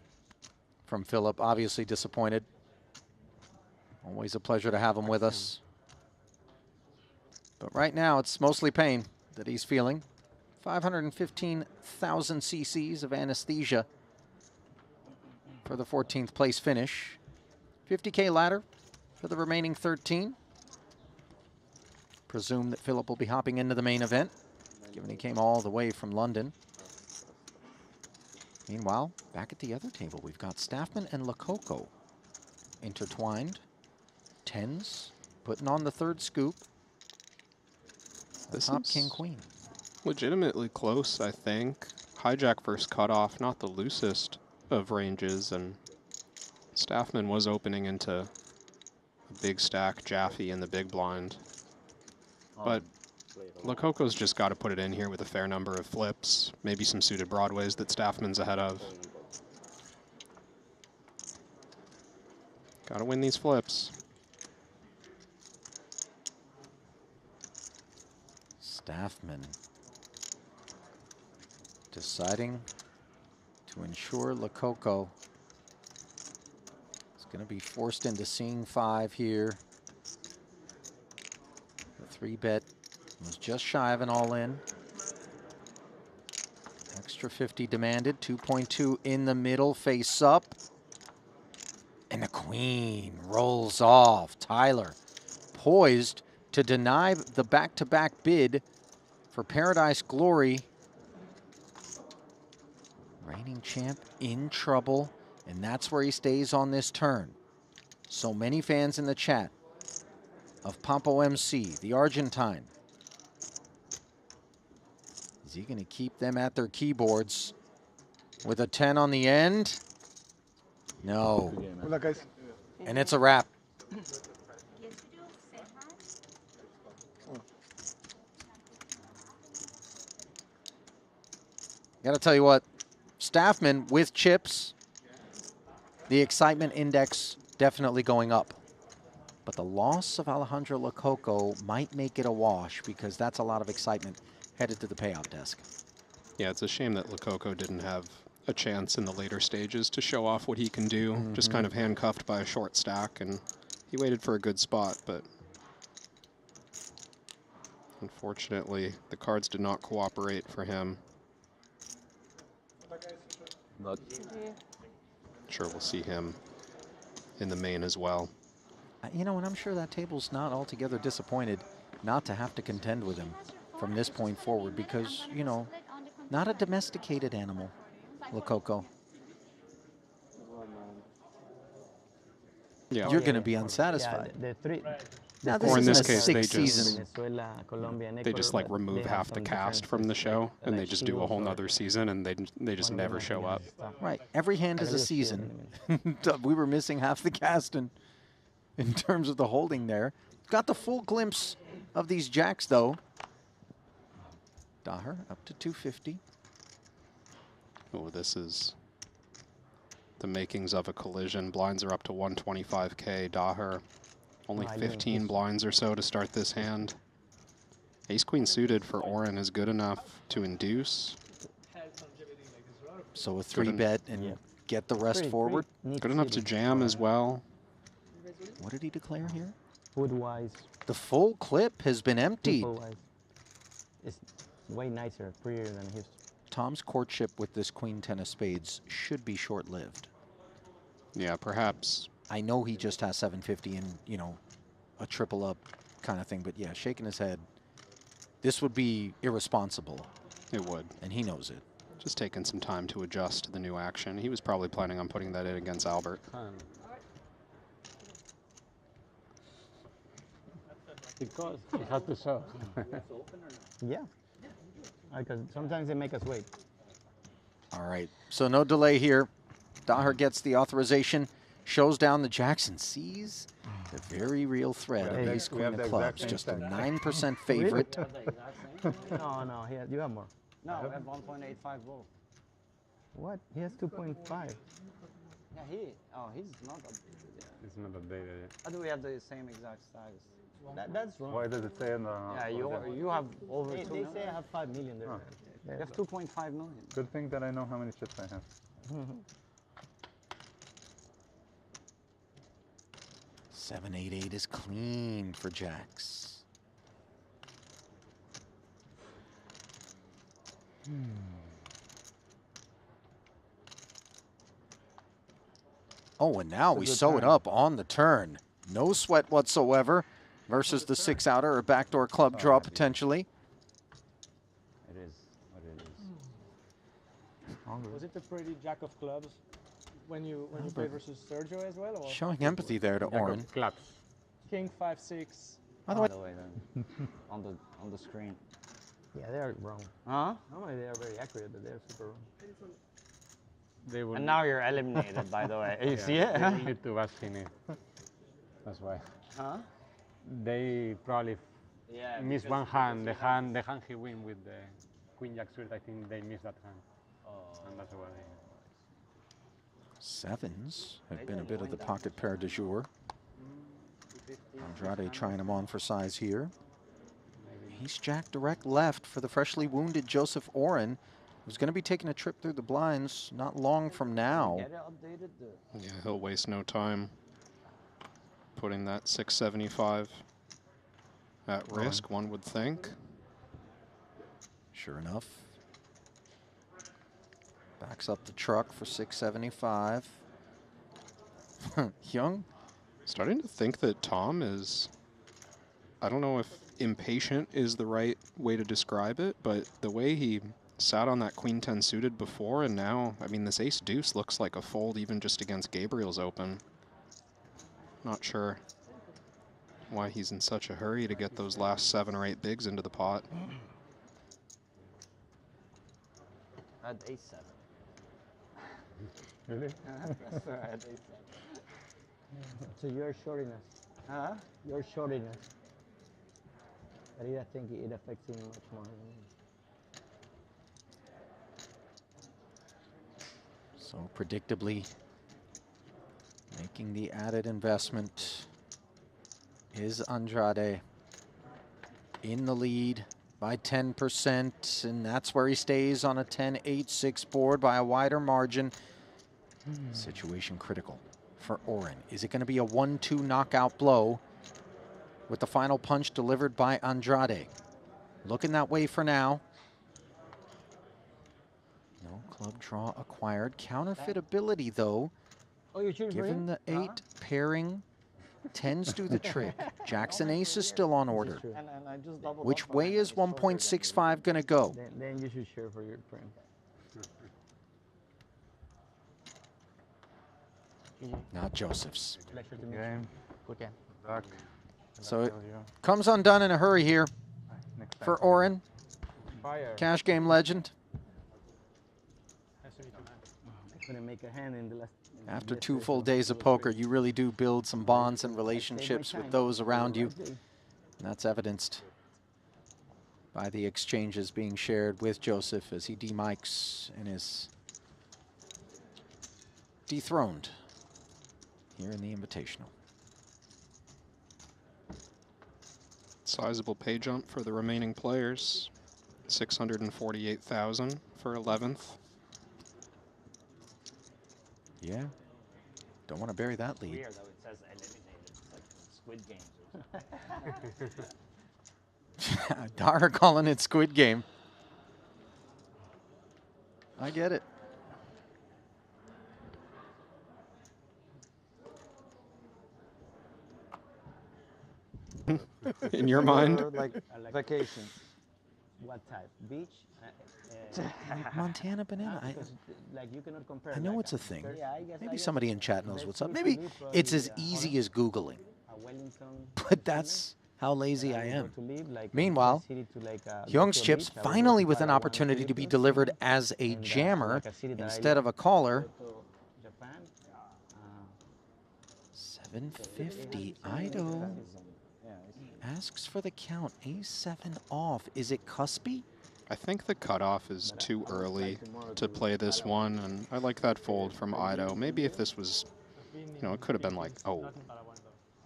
A: from Philip. Obviously disappointed. Always a pleasure to have him with us. But right now, it's mostly pain that he's feeling. 515,000 cc's of anesthesia for the 14th place finish. 50K ladder for the remaining 13. Presume that Philip will be hopping into the main event, given he came all the way from London. Meanwhile, back at the other table, we've got Staffman and Lococo intertwined. Tens, putting on the third scoop.
B: This
A: Top
B: is
A: king queen.
B: legitimately close, I think. Hijack versus cutoff, not the loosest of ranges, and Staffman was opening into a big stack Jaffe in the big blind. But Lococo's just got to put it in here with a fair number of flips, maybe some suited broadways that Staffman's ahead of. Got to win these flips.
A: Staffman deciding to ensure Lococo is going to be forced into seeing 5 here. The 3-bet was just shy of an all-in. Extra 50 demanded, 2.2 in the middle, face up. And the queen rolls off. Tyler poised to deny the back-to-back bid for Paradise Glory. Reigning champ in trouble, and that's where he stays on this turn. So many fans in the chat of Pampo MC, the Argentine. Is he going to keep them at their keyboards with a 10 on the end? No.
C: Good luck, guys.
A: And it's a wrap. Got to tell you what, Staffman with chips, the excitement index definitely going up. But the loss of Alejandro Lococo might make it a wash because that's a lot of excitement headed to the payout desk.
B: Yeah, it's a shame that Lococo didn't have a chance in the later stages to show off what he can do. Just kind of handcuffed by a short stack, and he waited for a good spot, but unfortunately, the cards did not cooperate for him. Sure, we'll see him in the main as well.
A: You know, and I'm sure that table's not altogether disappointed not to have to contend with him from this point forward because, you know, not a domesticated animal, Lococo.
B: Yeah.
A: You're going to be unsatisfied.
F: Yeah, the three.
A: Now, this
B: Or in
A: isn't
B: this
A: a
B: case,
A: sixth season.
F: Venezuela, Colombia, and
B: They just
F: Ecuador,
B: like
F: but
B: remove
F: they have
B: half the
F: some
B: cast from the
F: differences,
B: show,
F: like
B: and they just do a whole
F: Archivos
B: nother season, and they just never show up.
A: Right. Every hand is a season. We were missing half the cast in terms of the holding there. Got the full glimpse of these jacks, though. Daher up to 250.
B: Oh, this is the makings of a collision. Blinds are up to 125K. Daher, only 15 blinds or so to start this hand. Ace-Queen suited for Oren is good enough to induce.
A: So a 3-bet and get the rest forward.
B: Good enough to jam as well.
A: What did he declare here?
F: Food-wise.
A: The full clip has been emptied.
F: People-wise. It's way nicer, prettier than his.
A: Tom's courtship with this Queen 10 of spades should be short-lived.
B: Yeah, perhaps.
A: I know he just has 750 and, you know, a triple up kind of thing, but yeah, shaking his head. This would be irresponsible.
B: It would.
A: And he knows it.
B: Just taking some time to adjust to the new action. He was probably planning on putting that in against Albert.
M: Because it has to show.
F: Yeah. Because sometimes they make us wait.
A: All right, so no delay here. Daher gets the authorization, shows down the jacks, and sees the very real threat of Ace Queen of clubs. Just a 9% favorite.
F: No, you have more.
H: No, I have 1.85 both.
F: What? He has 2.5.
H: Yeah, he's not a...
I: It's not a data yet.
H: How do we have the same exact status?
F: That's wrong.
I: Why does it say in the...
H: Yeah, you have over
F: They
H: 2
F: say
H: million.
F: I have 5 million there.
I: Oh.
H: You have 2.5 million.
I: Good thing that I know how many chips I have.
A: 788 is clean for jacks. Oh, and now we sew it up on the turn. No sweat whatsoever versus the 6-outer or backdoor club draw potentially.
H: It is what it is.
N: Was it a pretty jack of clubs when you played versus Sergio as well? Or?
A: Showing empathy there to Oren.
N: King 5-6.
A: By the way,
H: then, on the screen.
F: Yeah, they are wrong.
H: Huh?
F: Normally they are very accurate, but they're super wrong.
M: They will
H: And now you're eliminated, by the way. You see it?
M: They will need to bash in it. That's why.
H: Huh?
M: They probably miss one hand. The hand he win with the Queen Jack suited. I think they missed that hand, and that's why.
A: Sevens have been a bit of the pocket pair du jour. Andrade trying him on for size here. Ace Jack direct left for the freshly wounded Joseph Oren, who's going to be taking a trip through the blinds not long from now.
B: Yeah, he'll waste no time putting that 675 at risk, one would think.
A: Sure enough. Backs up the truck for 675. Young?
B: Starting to think that Tom is, I don't know if impatient is the right way to describe it, but the way he sat on that Queen 10 suited before and now, I mean, this Ace Deuce looks like a fold even just against Gabriel's open. Not sure why he's in such a hurry to get those last 7 or 8 bigs into the pot.
H: At Ace 7.
N: Really?
H: That's all right, Ace 7.
F: So you're shorting us.
H: Huh?
F: You're shorting us. But I think it affects him much more.
A: So predictably, making the added investment is Andrade in the lead by 10%, and that's where he stays on a 10-8-6 board by a wider margin. Situation critical for Oren. Is it going to be a 1-2 knockout blow with the final punch delivered by Andrade? Looking that way for now. No club draw acquired. Counterfeit ability, though.
F: Oh, you're shooting for
A: Given
F: him?
A: the 8 pairing, 10s do the trick. Jackson Ace is still on order.
H: And I just doubled
A: Which
H: up on
A: way
H: him.
A: is 1.65 going to go?
F: Then you should share for your friend.
A: Not Joseph's.
I: Game.
F: Good game.
I: Luck.
A: So it comes undone in a hurry here for Oren.
N: Fire.
A: Cash game legend.
F: I couldn't make a hand in the last.
A: After 2 full days of poker, you really do build some bonds and relationships with those around you. And that's evidenced by the exchanges being shared with Joseph as he demics and is dethroned here in the Invitational.
B: Sizable pay jump for the remaining players. 648,000 for 11th.
A: Yeah. Don't want to bury that lead.
H: Weird though, it says eliminated. It's like Squid Games.
A: Dara calling it Squid Game. I get it.
B: In your mind?
N: Like vacation.
F: What type? Beach?
A: Montana banana.
F: Like you cannot compare.
A: I know
F: like
A: it's a thing.
F: Yeah, I guess.
A: Maybe somebody in chat knows what's up. Maybe it's as easy as Googling. But that's how lazy I am. Meanwhile, Hyung's chips finally with an opportunity to be delivered as a jammer instead of a caller. 750. Ido asks for the count. A7 off. Is it cuspy?
B: I think the cutoff is too early to play this one, and I like that fold from Ido. Maybe if this was, you know, it could have been like, oh,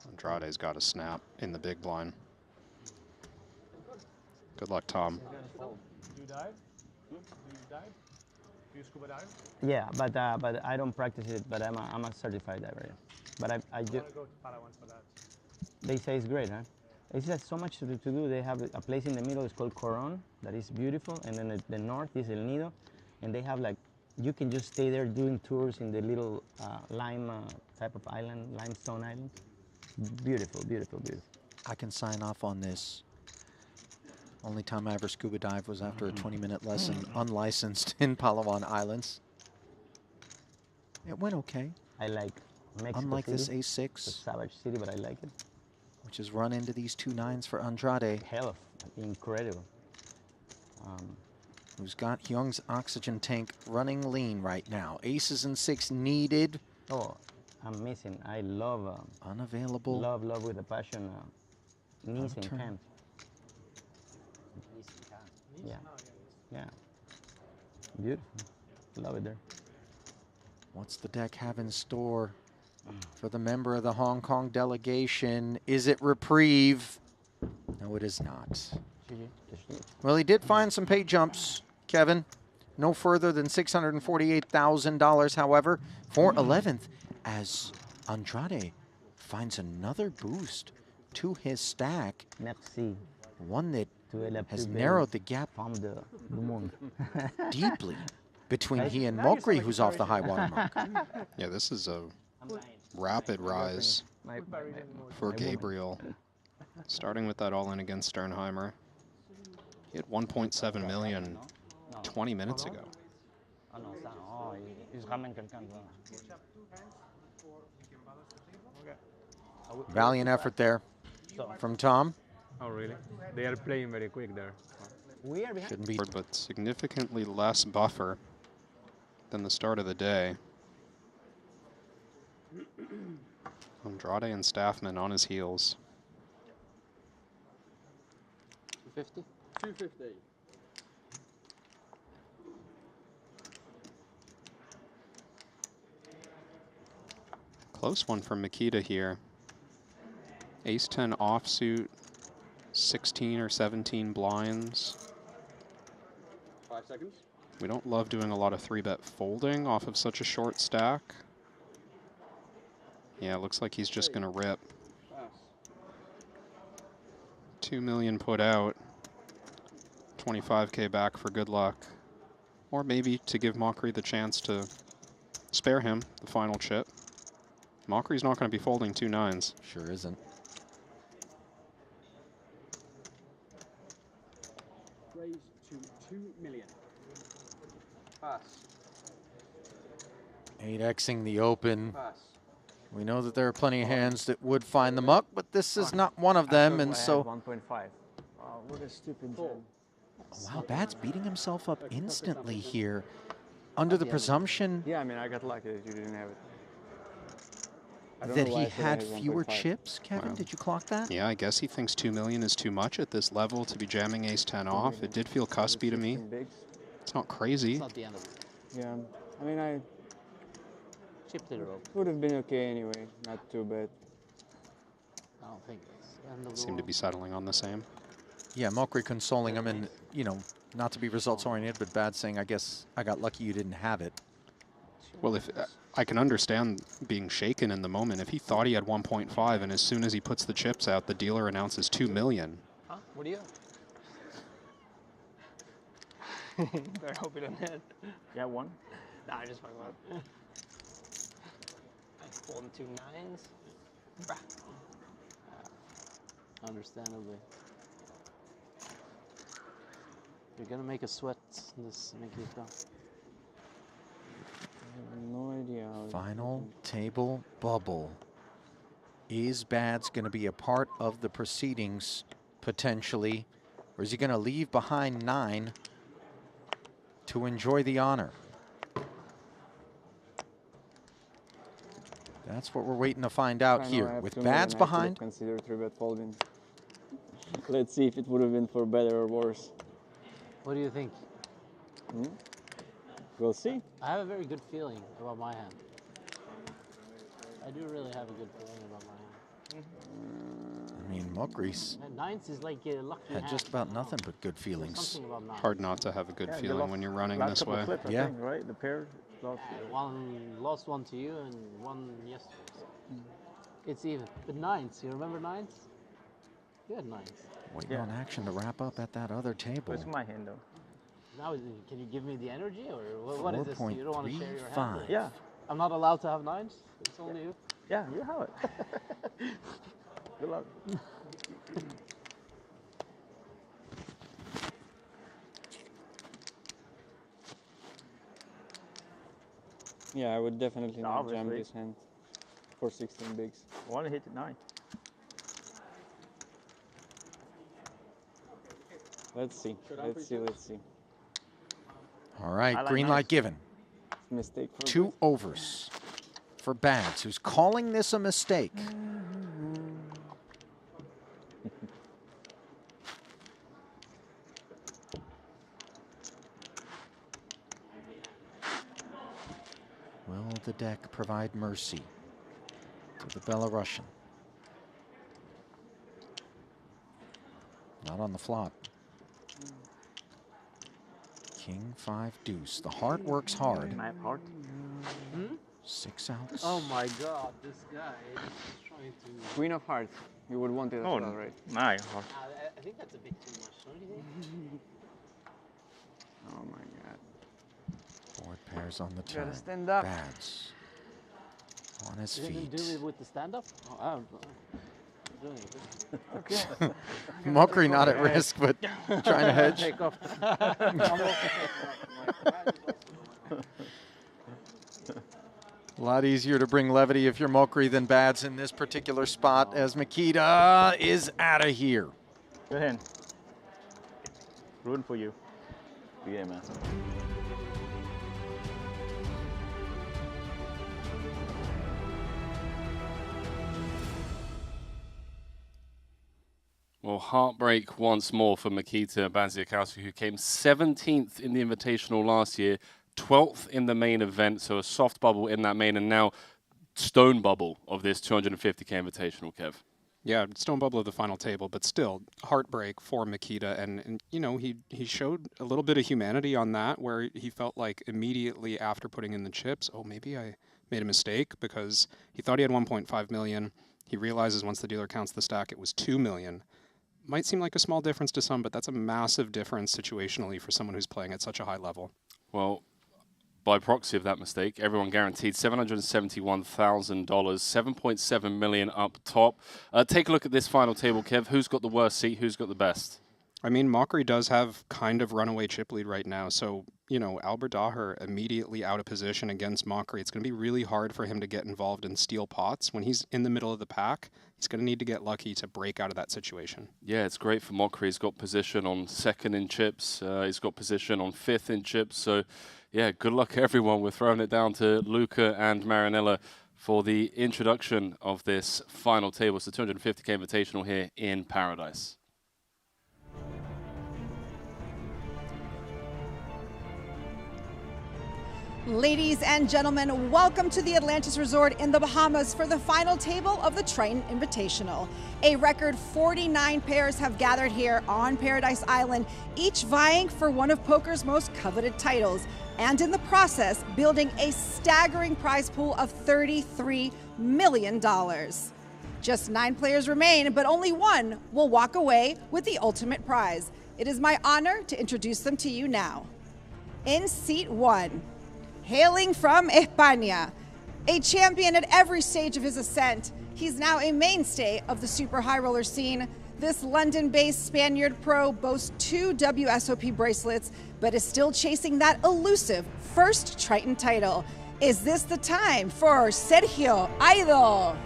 B: Andrade's got a snap in the big blind. Good luck, Tom.
N: Do you dive? Do you dive? Do you scuba dive?
F: Yeah, but I don't practice it. But I'm a certified diver. Yeah. But I do.
N: I want to go to Palawan for that.
F: They say it's great, huh? It's just so much to do. They have a place in the middle. It's called Coron. That is beautiful. And then the north is El Nido, and they have like you can just stay there doing tours in the little lime type of island, limestone island. Beautiful, beautiful, beautiful.
A: I can sign off on this. Only time I ever scuba dived was after a 20-minute lesson, unlicensed in Palawan Islands. It went okay.
F: I like Mexico
A: Unlike
F: City.
A: this A6.
F: It's a savage city, but I like it.
A: Which has run into these 2 9s for Andrade.
F: Hell, incredible.
A: Who's got Hyung's oxygen tank running lean right now. Aces and 6 needed.
F: Oh, I'm missing. I love
A: unavailable.
F: Love with a passion. Knees and
A: turn.
F: hands. Yeah. Yeah. Beautiful. Love it there.
A: What's the deck have in store for the member of the Hong Kong delegation? Is it reprieve? No, it is not. Well, he did find some pay jumps, Kevin. No further than $648,000, however, for 11th, as Andrade finds another boost to his stack.
F: Merci.
A: One that has
F: plus
A: narrowed the gap
F: du monde.
A: deeply between he and Mokri, who's off the high water mark.
B: Yeah, this is a rapid rise for Gabriel. Starting with that all-in against Sternheimer. He had 1.7 million 20 minutes ago.
H: Ah non, ça, oh, ils ramènent quelqu'un.
A: Valiant effort there from Tom.
M: Oh, really? They are playing very quick there.
A: Shouldn't be.
B: But significantly less buffer than the start of the day. Andrade and Staffman on his heels.
G: 250?
P: 250.
B: Close one from Makita here. Ace-10 offsuit, 16 or 17 blinds.
P: 5 seconds.
B: We don't love doing a lot of 3-bet folding off of such a short stack. Yeah, it looks like he's just gonna rip. 2 million put out. 25K back for good luck. Or maybe to give Mokri the chance to spare him the final chip. Mokri's not going to be folding 2 9s.
A: Sure isn't.
P: Raise to 2 million. Pass.
A: 8xing the open.
P: Pass.
A: We know that there are plenty of hands that would find the muck, but this is not one of them, and so...
O: 1.5. Oh, what a stupid jam.
A: Wow, Bad's beating himself up instantly here. Under the presumption...
O: Yeah, I mean, I got lucky that you didn't have it.
A: That he had fewer chips, Kevin? Wow. Did you clock that?
B: Yeah, I guess he thinks 2 million is too much at this level to be jamming ace-10 off. It did feel cuspy to me. It's not crazy.
G: It's not the end of it.
O: Yeah, I mean, I
G: chipped it up.
O: Would have been okay anyway. Not too bad.
G: I don't think it's the end of the
B: Seem to
G: world.
B: be settling on the same.
A: Yeah, Mokri consoling him, and, you know, not to be results-oriented, but Bad saying, I guess I got lucky you didn't have it.
B: Well, if I can understand being shaken in the moment. If he thought he had 1.5, and as soon as he puts the chips out, the dealer announces 2 million.
L: Huh? What do you have? Better hope you don't hit.
O: Yeah, 1?
L: Nah, I just fucking about. I'm holding 2 9s. Brah.
G: Understandably. You're gonna make a sweat this Makita.
O: I have no idea how.
A: Final table bubble. Is Bad's going to be a part of the proceedings, potentially? Or is he going to leave behind 9 to enjoy the honor? That's what we're waiting to find out here. With Bad's behind.
O: Consider 3-bet folding. Let's see if it would have been for better or worse.
G: What do you think?
O: Hmm? We'll see.
G: I have a very good feeling about my hand. I do really have a good feeling about my hand.
A: I mean, Mokri's
G: And 9s is like a lucky
A: had
G: hand.
A: just about nothing but good feelings.
G: Something about 9s.
B: Hard not to have a good feeling when you're running this way.
O: Flips, I think, right? The pair.
G: Lost one to you and one yesterday. So it's even. But 9s, you remember 9s? You had 9s.
A: Waiting on action to wrap up at that other table.
O: It's my hand, though.
G: Now, can you give me the energy, or what is this? You don't want to share your hand?
A: 4.35.
O: Yeah.
G: I'm not allowed to have 9s? It's only you?
O: Yeah, you have it. Good luck. Yeah, I would definitely not jam this hand for 16 bigs. I want to hit it 9. Let's see. Let's see.
A: All right,
O: like
A: green
O: 9s.
A: light given.
O: Mistake for
A: 2 overs for Bads, who's calling this a mistake. Will the deck provide mercy to the Belarusian? Not on the flop. King 5 deuce. The heart works hard.
G: Map heart.
A: 6 outs.
G: Oh my god, this guy is trying to...
O: Queen of hearts. You would want it as
J: Oh,
O: well, right?
J: my heart.
G: I think that's a bit too much, don't you think?
O: Oh my god.
A: Board pairs on the
O: Gotta
A: turn.
O: stand up.
A: Bads on his
G: You didn't
A: feet.
G: do it with the stand-up? Oh, I'm doing it.
O: Okay.
A: Mokri not at risk, but trying to hedge.
G: Take off.
A: A lot easier to bring levity if you're Mokri than Bads in this particular spot, as Makita is out of here.
J: Good hand. Rooting for you. Yeah, man.
Q: Well, heartbreak once more for Makita Badziakowski, who came 17th in the Invitational last year, 12th in the main event, so a soft bubble in that main, and now stone bubble of this 250K Invitational, Kev.
B: Yeah, stone bubble of the final table, but still heartbreak for Makita. And you know, he showed a little bit of humanity on that, where he felt like immediately after putting in the chips, oh, maybe I made a mistake, because he thought he had 1.5 million. He realizes once the dealer counts the stack, it was 2 million. Might seem like a small difference to some, but that's a massive difference situationally for someone who's playing at such a high level.
Q: Well, by proxy of that mistake, everyone guaranteed $771,000, 7.7 million up top. Take a look at this final table, Kev. Who's got the worst seat? Who's got the best?
B: I mean, Mokri does have kind of runaway chip lead right now, so, you know, Albert Daher immediately out of position against Mokri. It's going to be really hard for him to get involved in steal pots. When he's in the middle of the pack, he's going to need to get lucky to break out of that situation.
Q: Yeah, it's great for Mokri. He's got position on 2nd in chips. He's got position on 5th in chips. So, yeah, good luck, everyone. We're throwing it down to Luca and Marinella for the introduction of this final table. It's the 250K Invitational here in Paradise.
R: Ladies and gentlemen, welcome to the Atlantis Resort in the Bahamas for the final table of the Triton Invitational. A record 49 pairs have gathered here on Paradise Island, each vying for one of poker's most coveted titles, and in the process, building a staggering prize pool of $33 million. Just 9 players remain, but only one will walk away with the ultimate prize. It is my honor to introduce them to you now. In seat 1, hailing from España, a champion at every stage of his ascent, he's now a mainstay of the super high roller scene. This London-based Spaniard pro boasts 2 WSOP bracelets, but is still chasing that elusive first Triton title. Is this the time for Sergio Idol?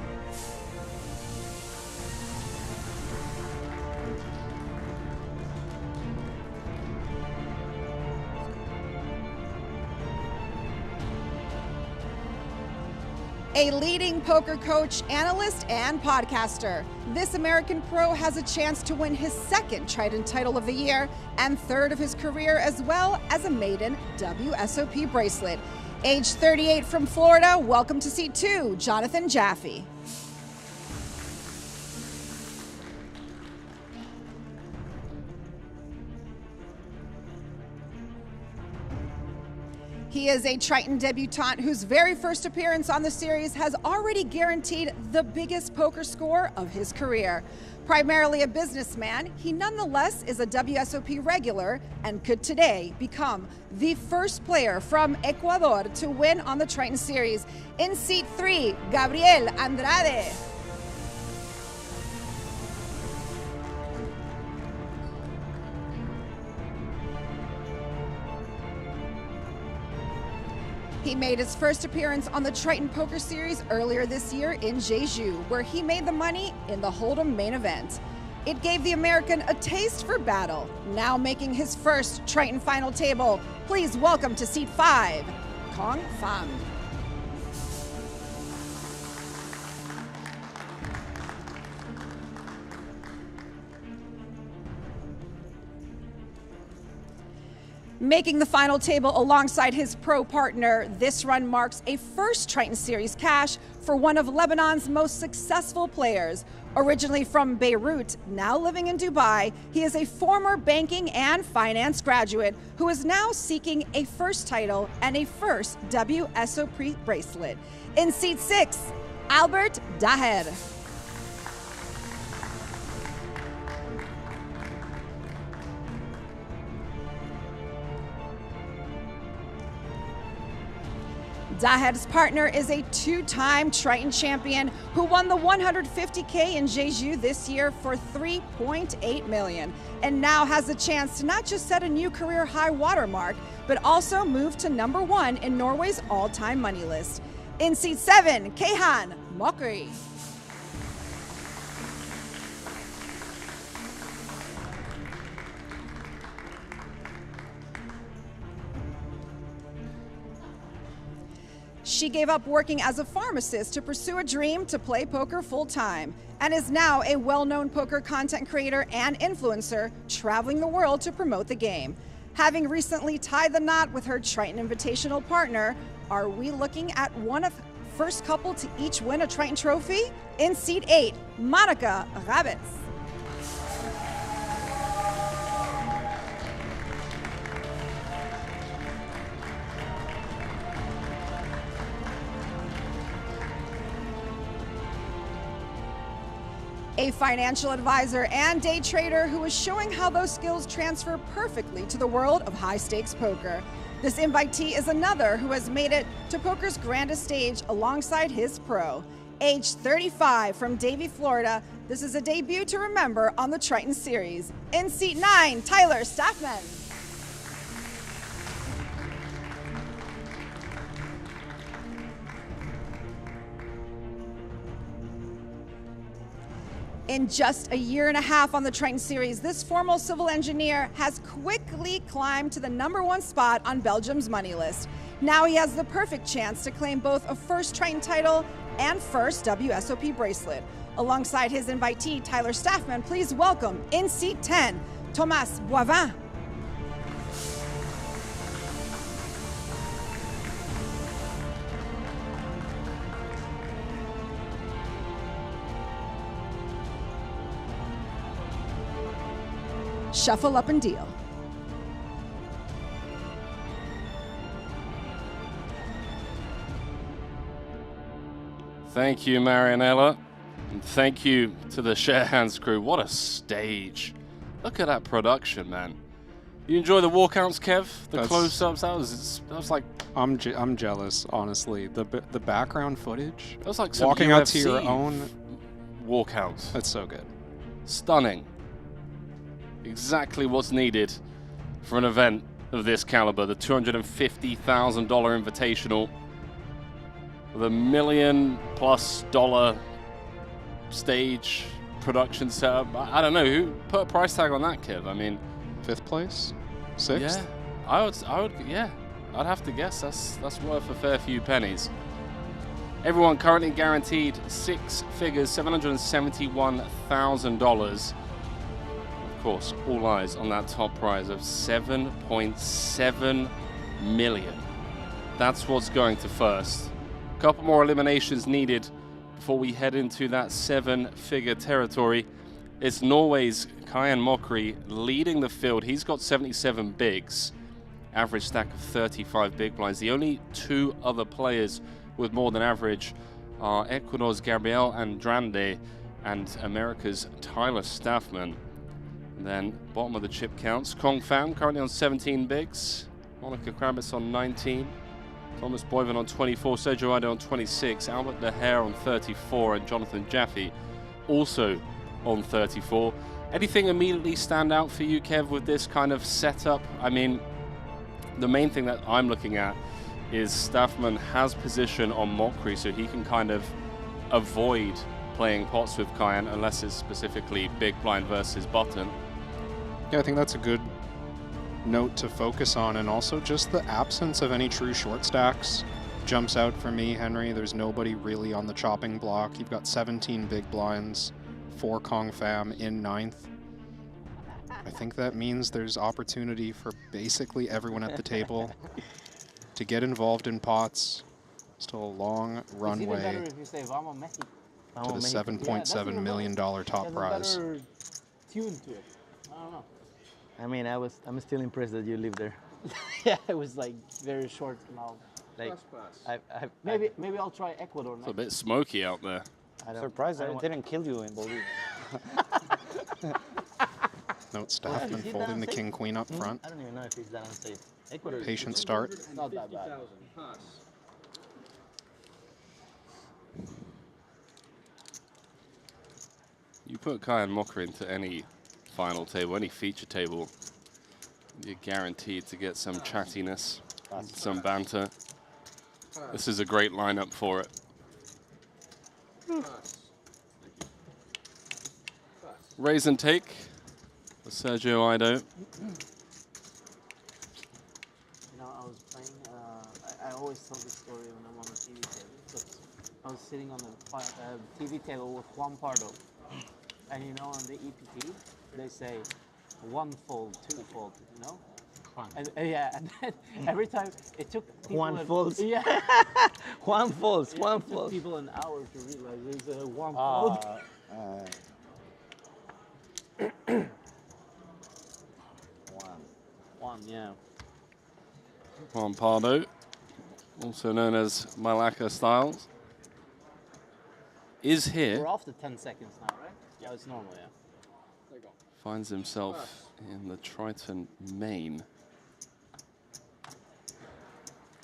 R: A leading poker coach, analyst, and podcaster, this American pro has a chance to win his 2nd Triton title of the year and 3rd of his career, as well as a maiden WSOP bracelet. Age 38 from Florida, welcome to seat 2, Jonathan Jaffe. He is a Triton debutante whose very first appearance on the series has already guaranteed the biggest poker score of his career. Primarily a businessman, he nonetheless is a WSOP regular and could today become the first player from Ecuador to win on the Triton series. In seat 3, Gabriel Andrade. He made his first appearance on the Triton Poker Series earlier this year in Jeju, where he made the money in the Hold'em main event. It gave the American a taste for battle, now making his first Triton final table. Please welcome to seat 5, Kong Pham. Making the final table alongside his pro partner, this run marks a first Triton Series cash for one of Lebanon's most successful players. Originally from Beirut, now living in Dubai, he is a former banking and finance graduate who is now seeking a first title and a first WSOP bracelet. In seat 6, Albert Daher. Daher's partner is a two-time Triton champion who won the 150K in Jeju this year for $3.8 million, and now has a chance to not just set a new career high watermark, but also move to #1 in Norway's all-time money list. In seat 7, Kayhan Mokri. She gave up working as a pharmacist to pursue a dream to play poker full-time, and is now a well-known poker content creator and influencer, traveling the world to promote the game. Having recently tied the knot with her Triton Invitational partner, are we looking at one of the first couple to each win a Triton trophy? In seat 8, Monica Rabitz. A financial advisor and day trader who is showing how those skills transfer perfectly to the world of high-stakes poker. This invitee is another who has made it to poker's grandest stage alongside his pro. Age 35 from Davie, Florida, this is a debut to remember on the Triton Series. In seat 9, Tyler Staffman. In just a year and a half on the Triton Series, this former civil engineer has quickly climbed to the #1 spot on Belgium's money list. Now he has the perfect chance to claim both a first Triton title and first WSOP bracelet. Alongside his invitee, Tyler Staffman, please welcome in seat 10, Thomas Boivin. Shuffle up and deal.
Q: Thank you, Marianella. And thank you to the Share Hands crew. What a stage. Look at that production, man. You enjoy the walkouts, Kev? The close-ups? That was like...
B: I'm jealous, honestly. The background footage.
Q: That was like some
B: walking
Q: UFC
B: out to your own
Q: walkouts.
B: That's so good.
Q: Stunning. Exactly what's needed for an event of this caliber. The $250,000 Invitational. The $1 million+ stage production setup. I don't know who put a price tag on that, Kev. I mean,
B: 5th place, 6th.
Q: Yeah, I would. Yeah, I'd have to guess that's worth a fair few pennies. Everyone currently guaranteed 6 figures, $771,000. Of course, all eyes on that top prize of $7.7 million. That's what's going to first. A couple more eliminations needed before we head into that 7-figure territory. It's Norway's Kayhan Mokri leading the field. He's got 77 bigs, average stack of 35 big blinds. The only 2 other players with more than average are Ecuador's Gabriel Andrade and America's Tyler Staffman. And then bottom of the chip counts, Kong Pham currently on 17 bigs, Monica Kravitz on 19, Thomas Boivin on 24, Sergio Ide on 26, Albert Daher on 34, and Jonathan Jaffe also on 34. Anything immediately stand out for you, Kev, with this kind of setup? I mean, the main thing that I'm looking at is Staffman has position on Mokri, so he can kind of avoid playing pots with Kayhan unless it's specifically big blind versus button.
B: Yeah, I think that's a good note to focus on, and also just the absence of any true short stacks jumps out for me, Henry. There's nobody really on the chopping block. You've got 17 big blinds for Kong Pham in 9th. I think that means there's opportunity for basically everyone at the table to get involved in pots. Still a long runway
G: better if you say Vamos Mexico.
B: to the $7.7 million top prize.
G: Better tune to it. I don't know.
F: I mean, I'm still impressed that you live there.
G: Yeah, it was like very short now.
F: Like,
G: maybe I'll try Ecuador
Q: It's
G: next.
Q: a bit smoky out there.
H: Surprised I didn't kill you in Bolivia.
B: Note Staffman folding the king-queen up front.
F: I don't even know if it's that unsafe. Ecuador.
B: Patient start.
G: It's not that bad.
P: Pass.
Q: You put Kai and Mocker into any final table, any feature table, you're guaranteed to get some chattiness, some banter. This is a great lineup for it. Raise and take for Sergio Ido.
G: You know, I was playing, I always tell this story when I'm on the TV table. But I was sitting on the TV table with Juan Pardo. And you know, on the EPT, they say one fold, two fold, you know? And, yeah, and then every time it took people
F: Juan folds.
G: Yeah.
F: Juan folds, Juan
G: It took
F: folds.
G: people an hour to realize there's a one fold. One, yeah.
Q: Juan Pardo, also known as Malacca Styles, is here.
G: We're off the 10 seconds now, right? Yeah, it's normal, yeah.
P: There you go.
Q: Finds himself in the Triton main.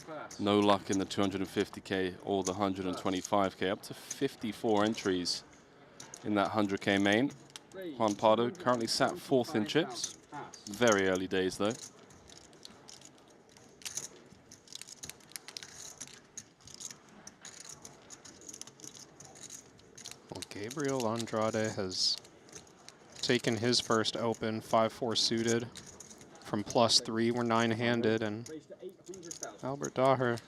P: Pass.
Q: No luck in the 250K or the 125K. Up to 54 entries in that 100K main. Juan Pardo currently sat 4th in chips. Very early days though.
B: Well, Gabriel Andrade has taken his first open, 5-4 suited. From +3, we're 9-handed, and Albert Daher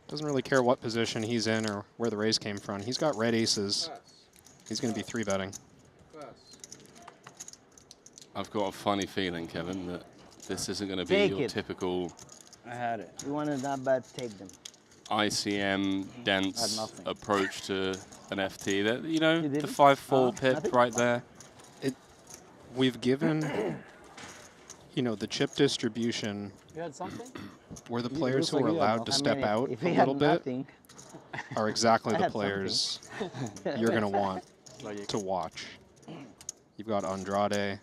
B: doesn't really care what position he's in or where the raise came from. He's got red aces. He's going to be 3-betting.
Q: I've got a funny feeling, Kevin, that this isn't going to be
F: Take
Q: your
F: it.
Q: typical
F: I had it. You wanted that bad, take them.
Q: ICM dense
F: nothing.
Q: approach to an FT. That, you know,
F: You
Q: the
F: didn't?
Q: 5-4 pip
F: nothing?
Q: right there.
B: We've given, you know, the chip distribution
G: You had something?
B: where the
F: It
B: if
F: looks
B: who
F: like
B: are
F: you had
B: allowed
F: nothing.
B: to
F: I
B: step
F: mean,
B: out
F: if
B: a
F: he had
B: little bit
F: nothing,
B: are exactly
F: I
B: the
F: had
B: players you're going to want to watch. You've got Andrade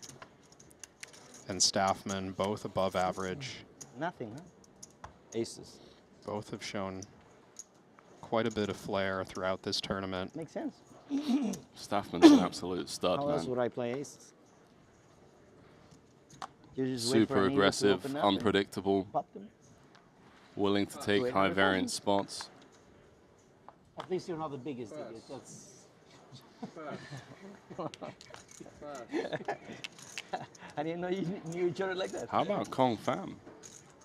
B: and Staffman, both above average.
F: nothing, huh?
H: Aces.
B: Both have shown quite a bit of flair throughout this tournament.
F: Makes sense.
Q: Staffman's an absolute stud,
F: How else
Q: man.
F: would I play aces? You just wait for
Q: Super
F: an eagle to
Q: aggressive,
F: open up and
Q: unpredictable,
F: pop them.
Q: willing to take
F: Wait
Q: high
F: for it.
Q: variance spots.
G: At least you're not the biggest idiot. That's
F: I didn't know you knew each other like that.
Q: How about Kong Pham?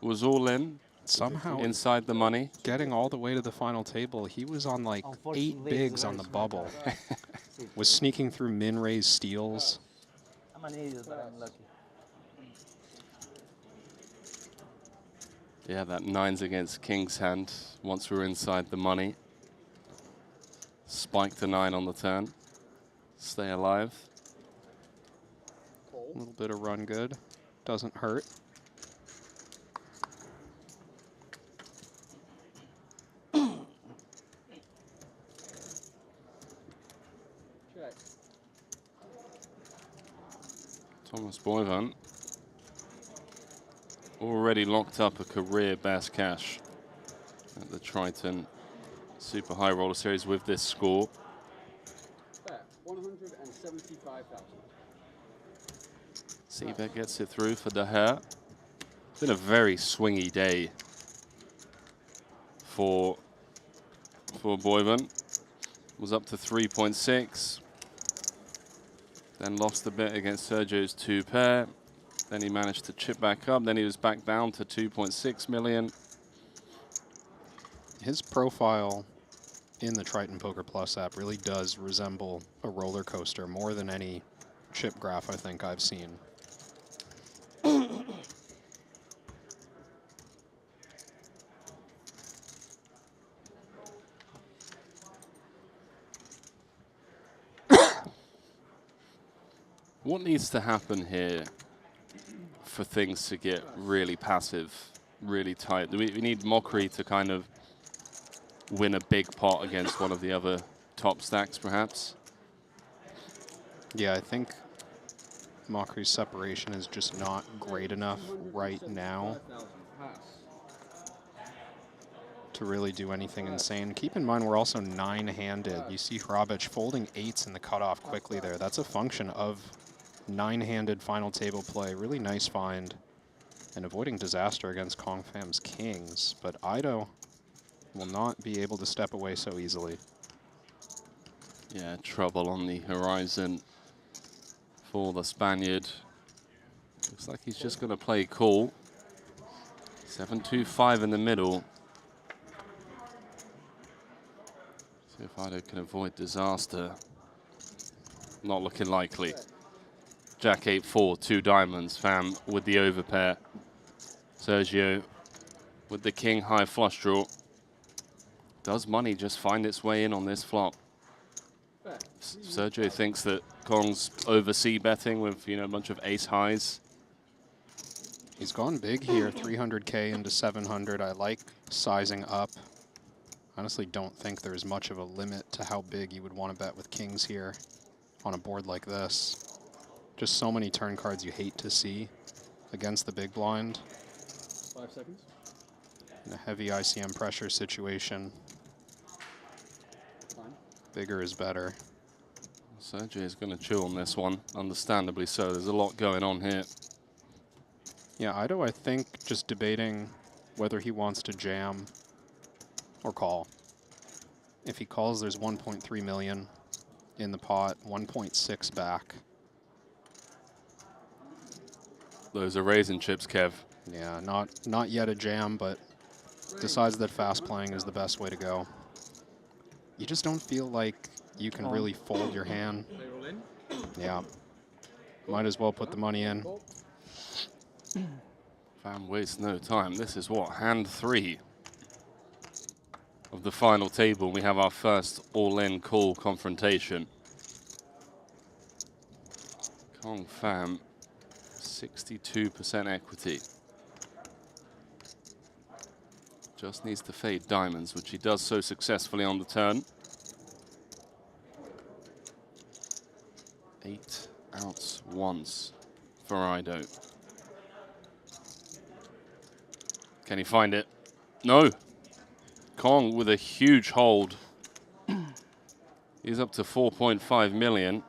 Q: Was all in,
B: Somehow
Q: inside the money.
B: getting all the way to the final table. He was on like 8
G: Unfortunately,
B: bigs
G: it's a
B: on the
G: very smart
B: bubble.
G: guy.
B: Was sneaking through min-raise steals.
F: I'm an idiot, but I'm lucky.
Q: Yeah, that 9s against King's hand once we were inside the money. Spike the 9 on the turn. Stay alive.
B: A little bit of run good. Doesn't hurt.
P: Check.
Q: Thomas Boyvan already locked up a career best cash at the Triton Super High Roller Series with this score.
P: Fair. 175,000.
Q: Seabed gets it through for De Gea. It's been a very swingy day for Boyvan. Was up to 3.6. Then lost a bit against Sergio's 2 pair. Then he managed to chip back up. Then he was back down to 2.6 million.
B: His profile in the Triton Poker Plus app really does resemble a roller coaster more than any chip graph I think I've seen.
Q: What needs to happen here for things to get really passive, really tight? We need Mockery to kind of win a big pot against one of the other top stacks, perhaps.
B: Yeah, I think Mockery's separation is just not great enough right now to really do anything insane. Keep in mind, we're also 9-handed. You see Hrabic folding 8s in the cutoff quickly there. That's a function of 9-handed final table play. Really nice find and avoiding disaster against Kong Fam's kings. But Ido will not be able to step away so easily.
Q: Yeah, trouble on the horizon for the Spaniard. Looks like he's just going to play cool. 7-2-5 in the middle. See if Ido can avoid disaster. Not looking likely. Jack 8-4, 2 diamonds. Fam with the overpair. Sergio with the king high flush draw. Does money just find its way in on this flop? Sergio thinks that Kong's oversea betting with, you know, a bunch of ace highs.
B: He's gone big here, 300K into 700. I like sizing up. Honestly, don't think there's much of a limit to how big you would want to bet with kings here on a board like this. Just so many turn cards you hate to see against the big blind.
P: 5 seconds.
B: In a heavy ICM pressure situation, bigger is better.
Q: Sergio is going to chew on this one, understandably so. There's a lot going on here.
B: Yeah, Ido, I think, just debating whether he wants to jam or call. If he calls, there's 1.3 million in the pot, 1.6 back.
Q: Those are raisin chips, Kev.
B: Yeah, not yet a jam, but decides that fast playing is the best way to go. You just don't feel like you can really fold your hand. Yeah. Might as well put the money in.
Q: Fam wastes no time. This is what, hand 3 of the final table. We have our first all-in call confrontation. Kong Fam, 62% equity. Just needs to fade diamonds, which he does so successfully on the turn. 8 outs once for Ido. Can he find it? No. Kong with a huge hold. He's up to 4.5 million.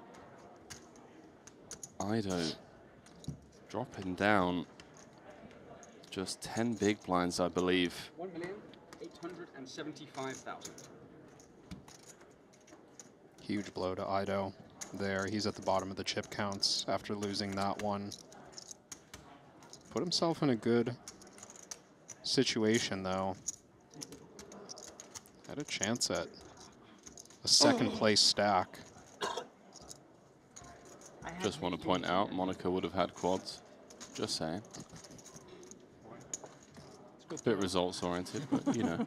Q: Ido dropping down just 10 big blinds, I believe.
P: 1,875,000.
B: Huge blow to Ido there. He's at the bottom of the chip counts after losing that one. Put himself in a good situation, though. Had a chance at a second place stack.
Q: Just want to point out, Monaco would have had quads. Just saying. It's a bit results oriented, but you know.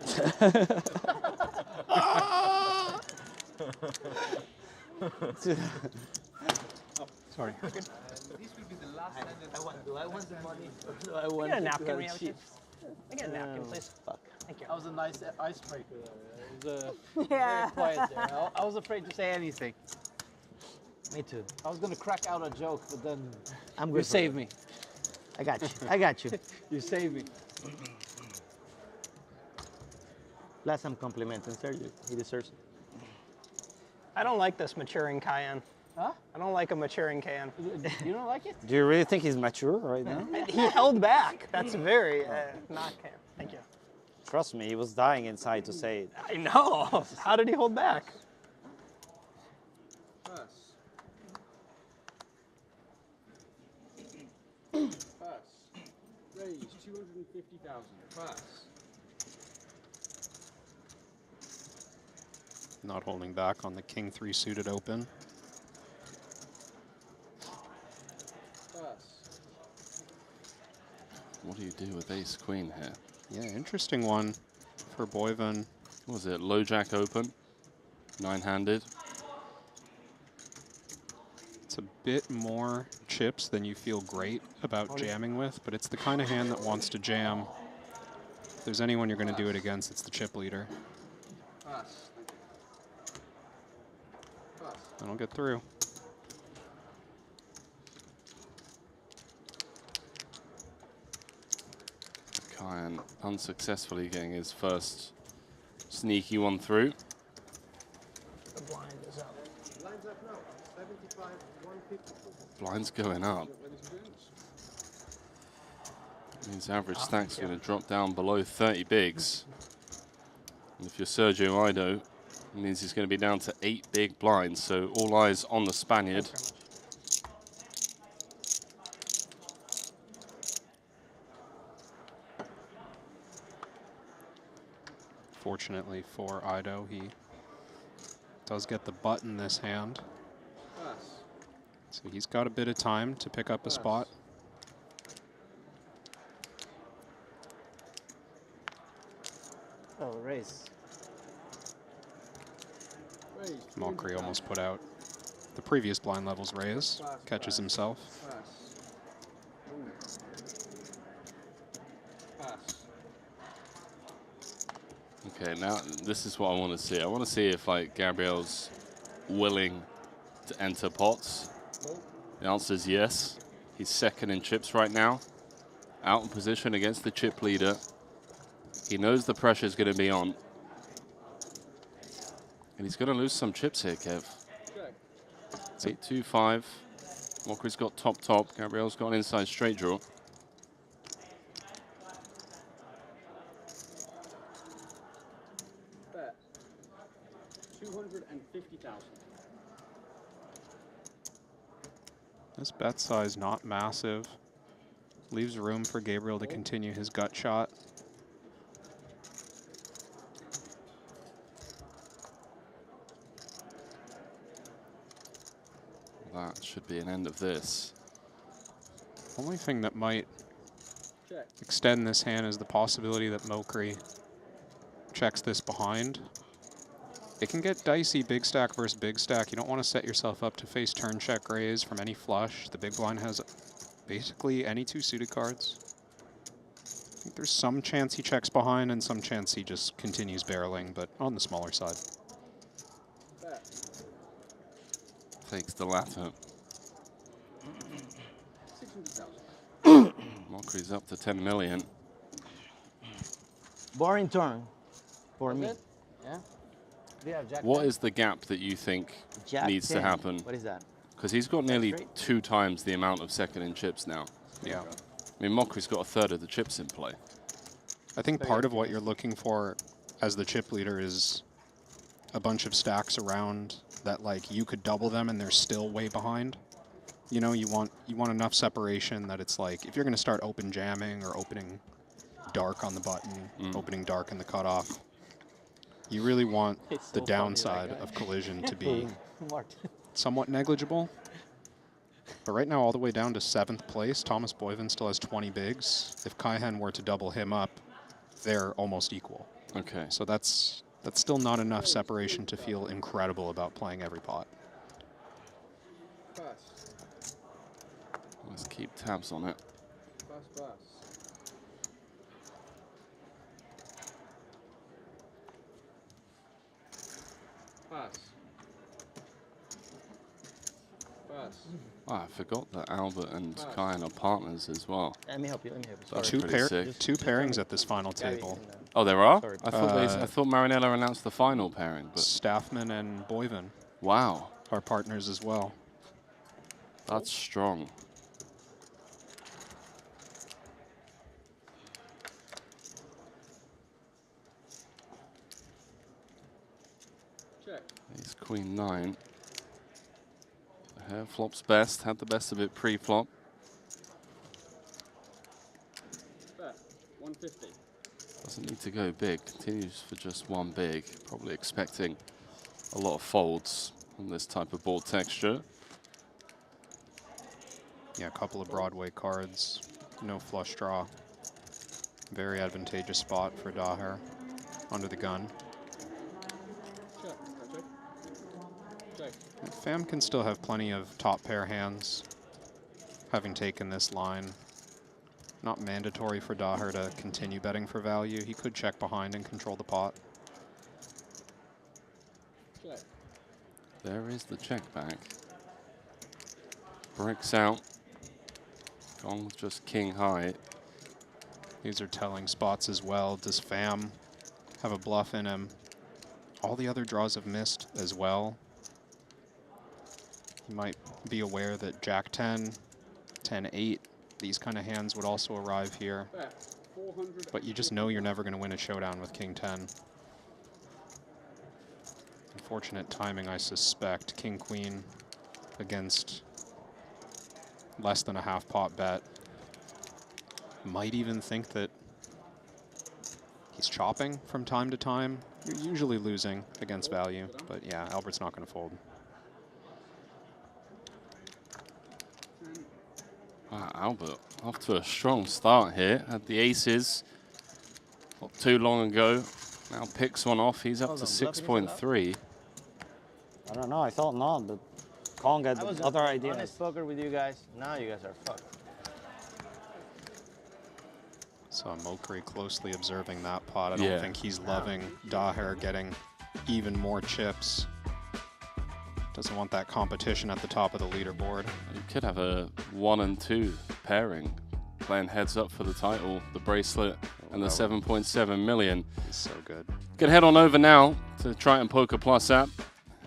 E: Sorry.
G: This will be the last time that do I want the money or do I
L: Can
G: want
L: I get a
G: to
L: napkin,
G: have
L: we have
G: chips?
L: I get a napkin, please.
G: Fuck.
L: Thank you.
N: That was a nice icebreaker there. It was
L: Yeah.
N: very quiet there. I was afraid to say anything.
G: Me too.
N: I was going to crack out a joke, but then
G: I'm
N: you
G: good for
N: saved
G: it.
N: me.
G: I got you. I got you.
N: You saved me.
G: Last I'm complimenting Sergio. He deserves it.
L: I don't like this maturing cayenne.
N: Huh?
L: I don't like a maturing cayenne.
N: You don't like it?
H: Do you really think he's mature right now?
L: He held back. That's very not cayenne. Thank you.
H: Trust me, he was dying inside to say it.
L: I know. How did he hold back?
P: Pass. Pass. Raise 250,000. Pass.
B: Not holding back on the king 3 suited open.
P: Pass.
Q: What do you do with ace queen here?
B: Yeah, interesting one for Boyven.
Q: What was it, low jack open? 9-handed.
B: It's a bit more chips than you feel great about jamming with, but it's the kind of hand that wants to jam. If there's anyone you're going to do it against, it's the chip leader.
P: Pass. Thank you. Pass.
B: I don't get through.
Q: Kyan unsuccessfully getting his first sneaky one through.
G: The blind is up.
C: Blinds up now. 75, 150.
Q: Blind's going up. Means average stack's going to drop down below 30 bigs. And if you're Sergio Ido, it means he's going to be down to 8 big blinds. So all eyes on the Spaniard.
B: Fortunately for Ido, he does get the butt in this hand.
P: Pass.
B: So he's got a bit of time to pick up a spot.
G: Oh, raise.
B: Mokri almost put out the previous blind level's raise. Catches himself.
Q: Okay, now this is what I want to see. I want to see if like Gabriel's willing to enter pots. The answer is yes. He's second in chips right now. Out in position against the chip leader. He knows the pressure is going to be on. And he's going to lose some chips here, Kev. 8-2-5. Mokri's got top. Gabriel's got an inside straight draw.
P: Bet. 250,000.
B: This bet size not massive. Leaves room for Gabriel to continue his gut shot.
Q: That should be an end of this.
B: Only thing that might extend this hand is the possibility that Mokri checks this behind. It can get dicey big stack versus big stack. You don't want to set yourself up to face turn check raise from any flush. The big blind has basically any 2 suited cards. I think there's some chance he checks behind and some chance he just continues barreling, but on the smaller side.
Q: Takes the latter.
P: 600,000.
Q: Mokri's up to 10 million.
F: Boring turn for me.
G: Yeah.
Q: What is the gap that you think needs to happen?
F: What is that?
Q: Because he's got nearly 2 times the amount of second in chips now.
B: Yeah.
Q: I mean, Mokri's got a third of the chips in play.
B: I think part of what you're looking for as the chip leader is a bunch of stacks around that, like, you could double them and they're still way behind. You know, you want enough separation that it's like, if you're going to start open jamming or opening dark on the button, opening dark in the cutoff, you really want the downside of collision to be somewhat negligible. But right now, all the way down to 7th place, Thomas Boyven still has 20 bigs. If Kaihan were to double him up, they're almost equal.
Q: Okay.
B: So that's still not enough separation to feel incredible about playing every pot.
P: Pass.
Q: Let's keep tabs on it.
P: Pass. Pass. Pass.
Q: Oh, I forgot that Albert and Kyan are partners as well.
F: Let me help you.
Q: That's
B: Two
Q: pretty sick.
B: two pairings at this final table.
Q: Oh, there are?
F: Sorry.
Q: I thought Marinella announced the final pairing. But
B: Staffman and Boyven.
Q: Wow.
B: Are partners as well.
Q: That's strong.
P: Check.
Q: Ace Queen 9. The hair flops best, had the best of it pre-flop.
P: Bet. 150.
Q: Doesn't need to go big, continues for just 1 big. Probably expecting a lot of folds on this type of board texture.
B: Yeah, a couple of Broadway cards, no flush draw. Very advantageous spot for Daher under the gun.
P: Check. Check.
B: Pham can still have plenty of top pair hands, having taken this line. Not mandatory for Daher to continue betting for value. He could check behind and control the pot.
Q: There is the check back. Bricks out. Gong's just king high.
B: These are telling spots as well. Does Pham have a bluff in him? All the other draws have missed as well. You might be aware that Jack 10, 10-8, these kind of hands would also arrive here. But you just know you're never going to win a showdown with King 10. Unfortunate timing, I suspect. King Queen against less than a half pot bet. Might even think that he's chopping from time to time. You're usually losing against value, but yeah, Albert's not going to fold.
Q: Wow, Albert off to a strong start here. Had the aces not too long ago. Now picks one off. He's up to 6.3.
H: I don't know. I thought not, but Kong had other ideas.
G: Honest poker with you guys. Now you guys are fucked.
B: So Mokri closely observing that pot. I don't think he's loving Daher getting even more chips. Doesn't want that competition at the top of the leaderboard.
Q: You could have a 1 and 2 pairing, playing heads up for the title, the bracelet, and the 7.7 million.
B: It's so good.
Q: You can head on over now to Triton Poker Plus app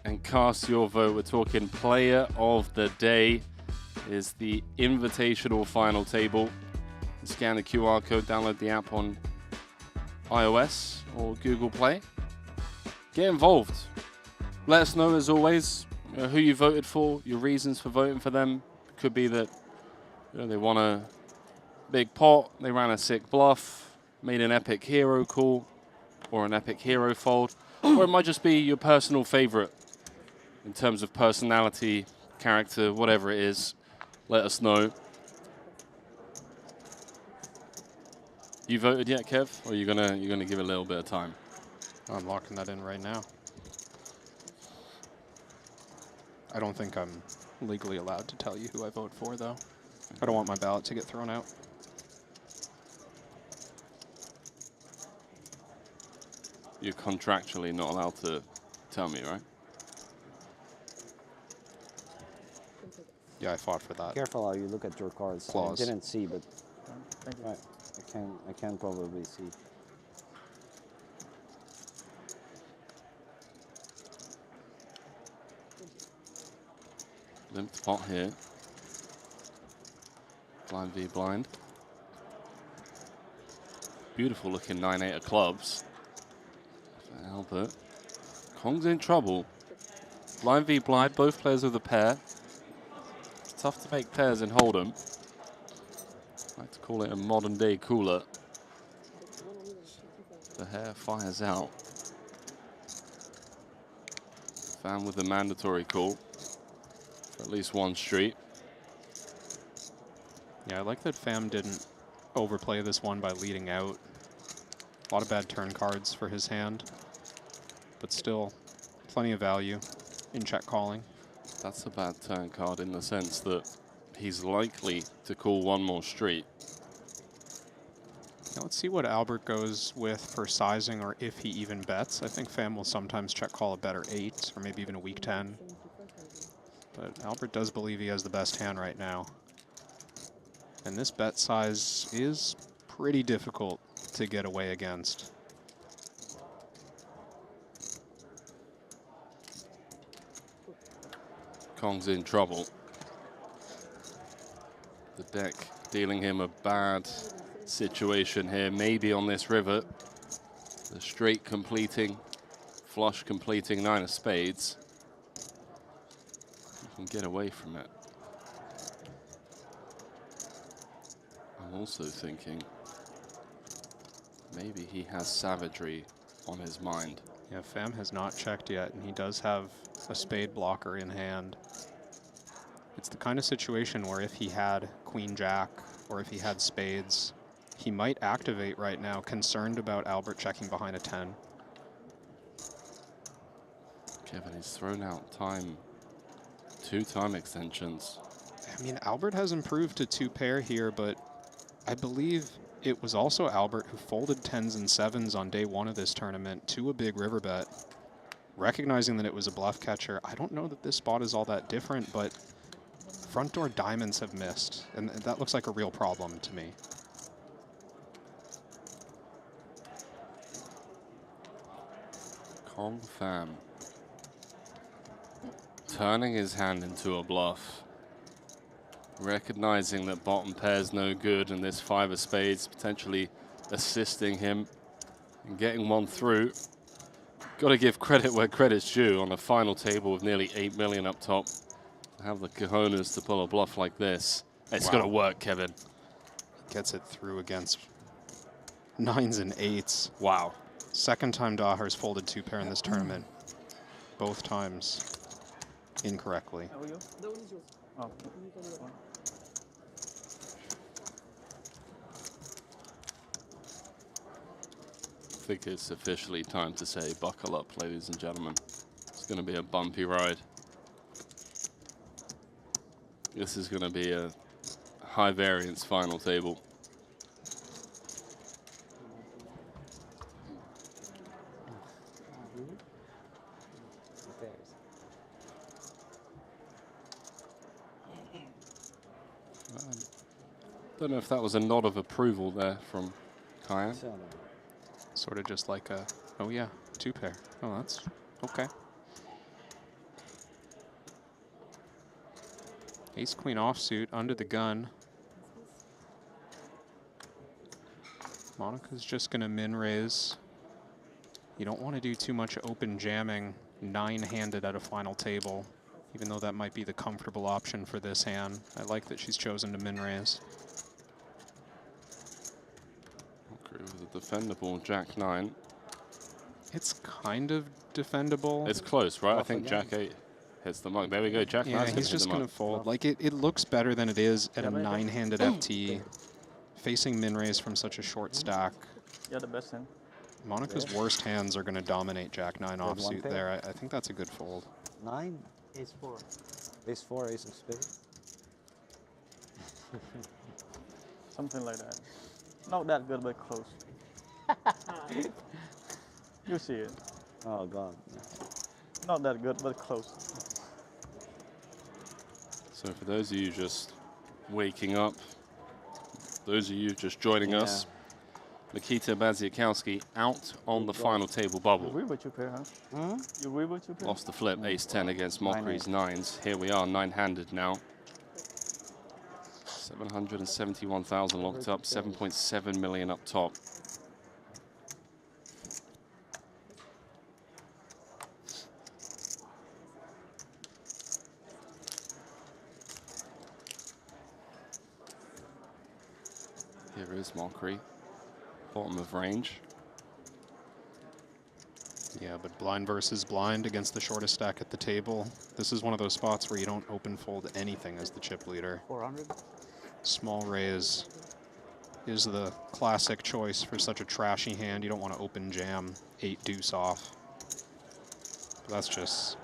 Q: and cast your vote. We're talking player of the day is the Invitational final table. Scan the QR code, download the app on iOS or Google Play. Get involved. Let us know, as always, who you voted for, your reasons for voting for them. Could be that they won a big pot, they ran a sick bluff, made an epic hero call, or an epic hero fold, or it might just be your personal favorite in terms of personality, character, whatever it is. Let us know. You voted yet, Kev? Or are you gonna give it a little bit of time?
B: I'm locking that in right now. I don't think I'm legally allowed to tell you who I vote for, though. I don't want my ballot to get thrown out.
Q: You're contractually not allowed to tell me, right?
B: Yeah, I fought for that.
H: Careful how you look at your cards.
B: Clause.
H: I didn't see, but right, I can probably see.
Q: Limped pot here. Blind v blind. Beautiful looking 9-8 of clubs. Albert. Kong's in trouble. Blind v blind, both players with a pair. It's tough to make pairs in Hold'em. I like to call it a modern day cooler. The hair fires out. Pham with the mandatory call. For at least one street.
B: Yeah, I like that Pham didn't overplay this one by leading out. A lot of bad turn cards for his hand, but still plenty of value in check calling.
Q: That's a bad turn card in the sense that he's likely to call one more street.
B: Now let's see what Albert goes with for sizing, or if he even bets. I think Pham will sometimes check call a better 8 or maybe even a weak 10. But Albert does believe he has the best hand right now. And this bet size is pretty difficult to get away against.
Q: Kong's in trouble. The deck dealing him a bad situation here, maybe on this river. The straight completing, flush completing 9 of spades. You can get away from it. I'm also thinking maybe he has savagery on his mind.
B: Yeah, Pham has not checked yet, and he does have a spade blocker in hand. It's the kind of situation where if he had Queen Jack, or if he had spades, he might activate right now, concerned about Albert checking behind a 10.
Q: Kevin, he's thrown out time, 2 time extensions.
B: I mean, Albert has improved to 2-pair here, but I believe it was also Albert who folded 10s and 7s on day 1 of this tournament to a big river bet. Recognizing that it was a bluff catcher, I don't know that this spot is all that different, but front door diamonds have missed, and that looks like a real problem to me.
Q: Confirm. Turning his hand into a bluff. Recognizing that bottom pair's no good and this 5 of spades potentially assisting him in getting one through. Got to give credit where credit's due on a final table with nearly 8 million up top. To have the cojones to pull a bluff like this. It's got to work, Kevin.
B: Gets it through against 9s and 8s.
Q: Wow.
B: Second time Daher's folded 2-pair in this tournament. Both times incorrectly.
O: That one is yours. Oh.
Q: I think it's officially time to say buckle up, ladies and gentlemen. It's going to be a bumpy ride. This is going to be a high variance final table. Don't know if that was a nod of approval there from Kyan.
B: Sort of just like a, oh yeah, 2-pair. Oh, that's okay. Ace queen offsuit under the gun. Monica's just gonna min raise. You don't want to do too much open jamming 9-handed at a final table, even though that might be the comfortable option for this hand. I like that she's chosen to min raise.
Q: With a defendable Jack-9.
B: It's kind of defendable.
Q: It's close, right? I think Jack-8 hits the monk. There we go, Jack-9.
B: Yeah, he's just going to fold. Like, it looks better than it is at a 9-handed FT. Facing min raise from such a short stack.
O: Yeah, the best hand.
B: Monica's worst hands are going to dominate Jack-9 offsuit there. I think that's a good fold.
H: 9?
G: Ace 4.
H: Ace 4, ace of spades.
O: Something like that. Not that good, but close. You see it.
H: Oh, God.
O: Not that good, but close.
Q: So for those of you just waking up, those of you just joining us, Nikita Badziakowski out on the final table bubble.
O: You read 2-pair, huh? You read 2-pair?
Q: Lost the flip, ace-10 against Mockery's 9s. Here we are, 9-handed now. 771,000 locked up, 7.7 million up top. Here is Mockery, bottom of range.
B: Yeah, but blind versus blind against the shortest stack at the table. This is one of those spots where you don't open fold anything as the chip leader.
G: 400.
B: Small raise is the classic choice for such a trashy hand. You don't want to open jam 8 deuce off. But that's just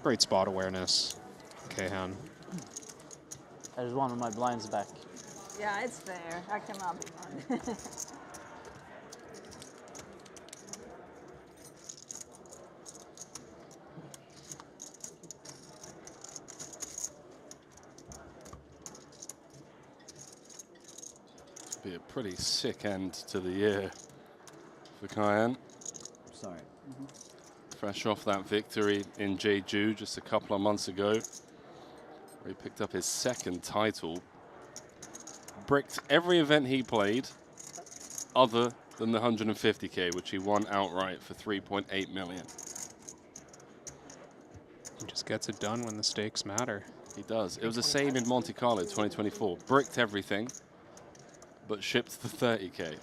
B: great spot awareness. Kahan.
G: I just wanted my blinds back.
R: Yeah, it's fair. That cannot be fun.
Q: Be a pretty sick end to the year for Kyan.
H: Sorry.
Q: Fresh off that victory in Jeju just a couple of months ago, where he picked up his 2nd title. Bricked every event he played other than the 150K, which he won outright for 3.8 million.
B: He just gets it done when the stakes matter.
Q: He does. It was the same in Monte Carlo 2024. Bricked everything, but shipped the 30K.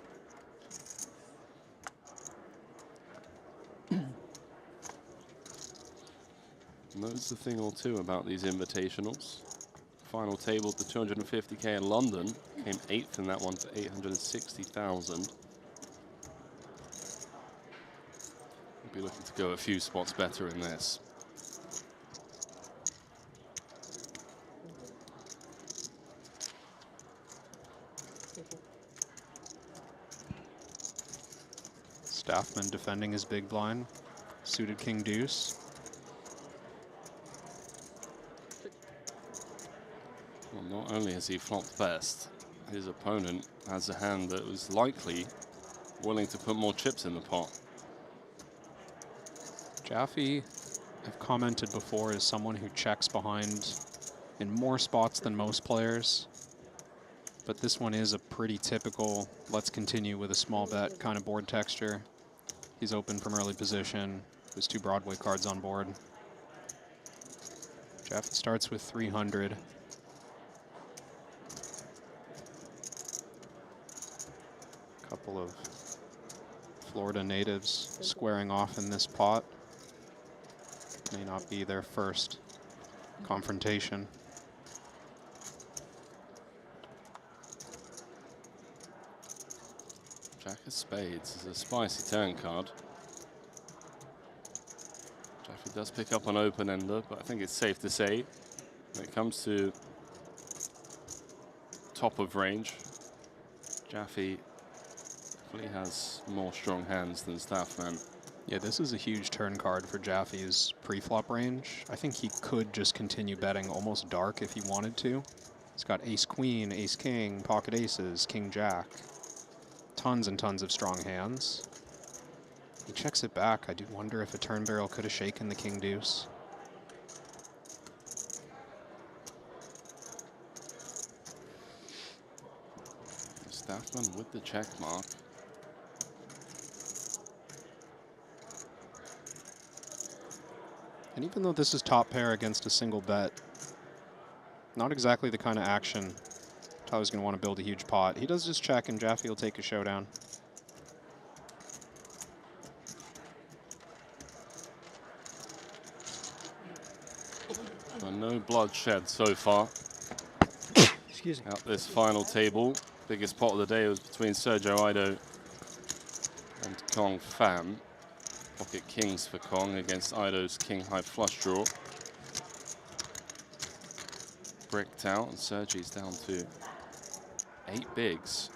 Q: And that's the thing or two about these invitationals. Final table at the 250K in London, came 8th in that one for 860,000. be looking to go a few spots better in this.
B: Staffman defending his big blind. Suited king deuce.
Q: Well, not only has he flopped best, his opponent has a hand that was likely willing to put more chips in the pot.
B: Jaffe, I've commented before, is someone who checks behind in more spots than most players. But this one is a pretty typical, let's continue with a small bet kind of board texture. He's open from early position. There's 2 Broadway cards on board. Jaffe starts with 300. Couple of Florida natives squaring off in this pot. May not be their first confrontation.
Q: Jack of spades is a spicy turn card. Jaffe does pick up an open-ender, but I think it's safe to say when it comes to top of range, Jaffe definitely has more strong hands than Staffman.
B: Yeah, this is a huge turn card for Jaffe's pre-flop range. I think he could just continue betting almost dark if he wanted to. He's got ace-queen, ace-king, pocket aces, king-jack. Tons and tons of strong hands. He checks it back. I do wonder if a turn barrel could have shaken the king-deuce.
Q: Staffman with the check mark.
B: And even though this is top pair against a single bet, not exactly the kind of action Tyler's going to want to build a huge pot. He does just check, and Jaffe will take a showdown.
Q: So no bloodshed so far.
N: Excuse me.
Q: At this final table. Biggest pot of the day was between Sergio Ido and Kong Pham. Pocket kings for Kong against Ido's king high flush draw. Bricked out, and Sergi's down to 8 bigs.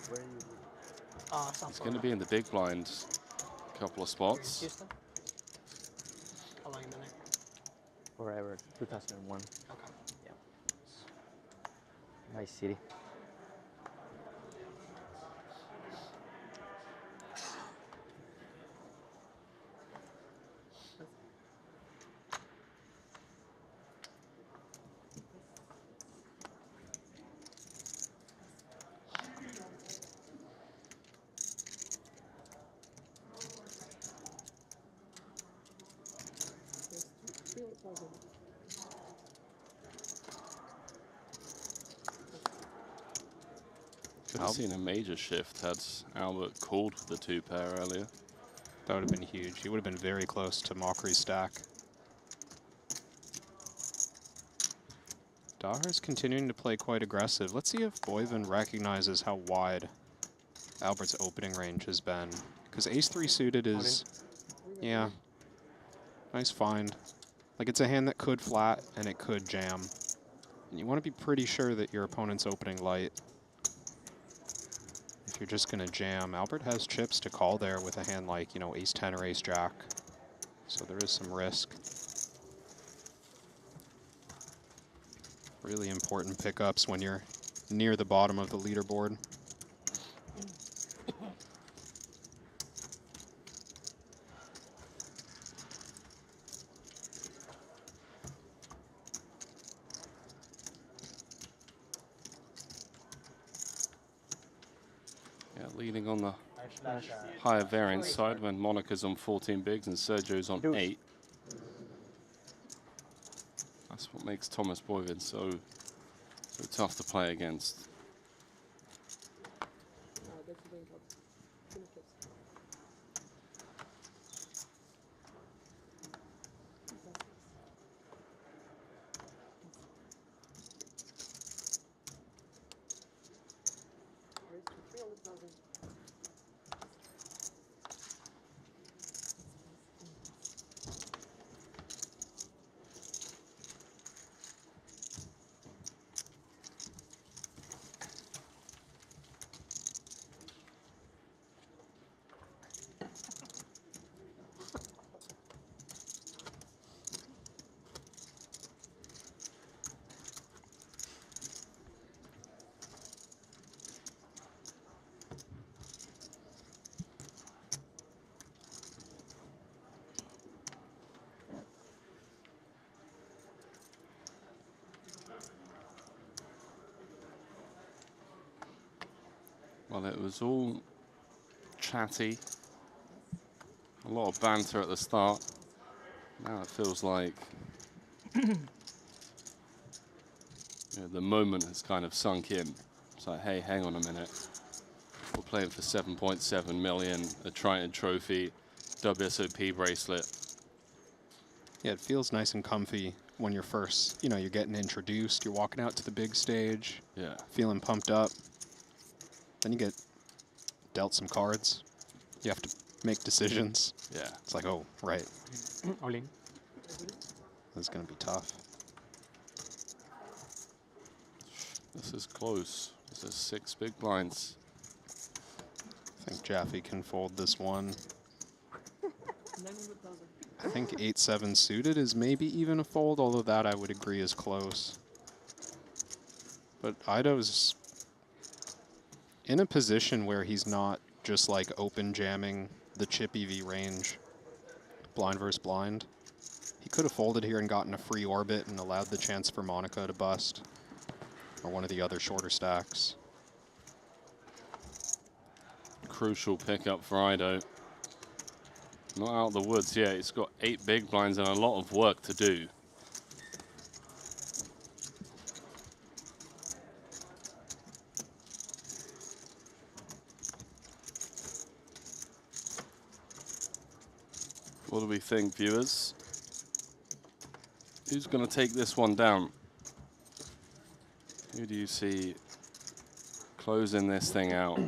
Q: He's going to be in the big blind a couple of spots.
G: Houston? How long you been there? Forever, 2001. Okay. Yeah. Nice city.
Q: Could have seen a major shift had Albert called for the 2-pair earlier.
B: That would have been huge. He would have been very close to Mockery's stack. Daher's continuing to play quite aggressive. Let's see if Boyven recognizes how wide Albert's opening range has been. Because ace-3 suited is, yeah, nice find. Like, it's a hand that could flat and it could jam. And you want to be pretty sure that your opponent's opening light. If you're just going to jam, Albert has chips to call there with a hand like, you know, ace-10 or ace-jack. So there is some risk. Really important pickups when you're near the bottom of the leaderboard.
Q: Yeah, leading on the higher variance side when Monica's on 14 bigs and Sergio's on 8. That's what makes Thomas Boyven so tough to play against. Well, it was all chatty. A lot of banter at the start. Now it feels like the moment has kind of sunk in. It's like, hey, hang on a minute. We're playing for 7.7 million, a Triton trophy, WSOP bracelet.
B: Yeah, it feels nice and comfy when you're first, you're getting introduced, you're walking out to the big stage, feeling pumped up. Then you get dealt some cards. You have to make decisions.
Q: Yeah.
B: It's like, oh, right.
M: All in.
B: This is going to be tough.
Q: This is close. This is 6 big blinds.
B: I think Jaffe can fold this one. I think 8-7 suited is maybe even a fold, although that I would agree is close. But Ido's in a position where he's not just like open jamming the chip EV range, blind versus blind. He could have folded here and gotten a free orbit and allowed the chance for Monaco to bust, or one of the other shorter stacks.
Q: Crucial pickup for Ido. Not out of the woods yet. He's got 8 big blinds and a lot of work to do. What do we think, viewers? Who's going to take this one down? Who do you see closing this thing out?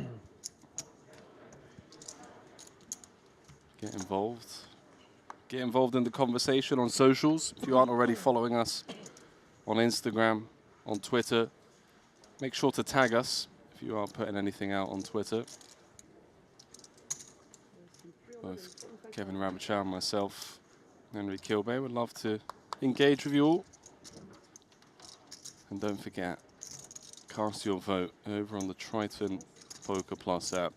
Q: Get involved. Get involved in the conversation on socials. If you aren't already following us on Instagram, on Twitter, make sure to tag us if you are putting anything out on Twitter. Both Kevin Rabichow and myself, Henry Kilbay, would love to engage with you all. And don't forget, cast your vote over on the Triton Poker Plus app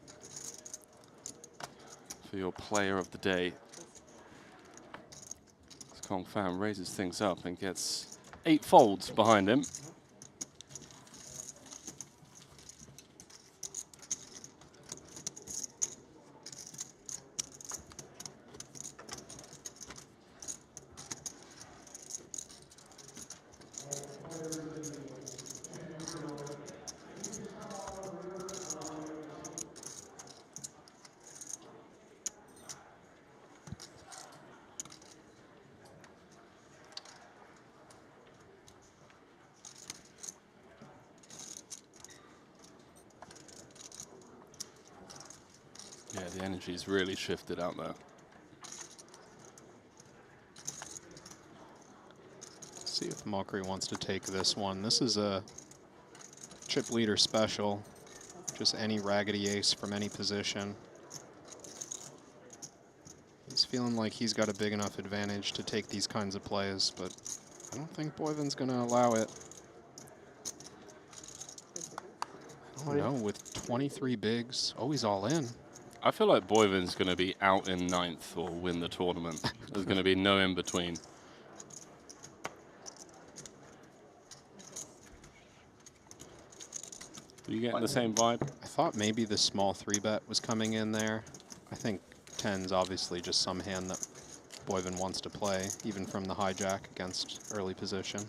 Q: for your player of the day. This Kong fan raises things up and gets 8 folds behind him. Yeah, the energy's really shifted out there.
B: See if Mockery wants to take this one. This is a chip leader special. Just any raggedy ace from any position. He's feeling like he's got a big enough advantage to take these kinds of plays, but I don't think Boyvin's going to allow it. I don't know, with 23 bigs, oh, he's all in.
Q: I feel like Boyvin's going to be out in 9th or win the tournament. There's going to be no in between. Are you getting the same vibe?
B: I thought maybe the small 3-bet was coming in there. I think 10's obviously just some hand that Boyvin wants to play, even from the hijack against early position.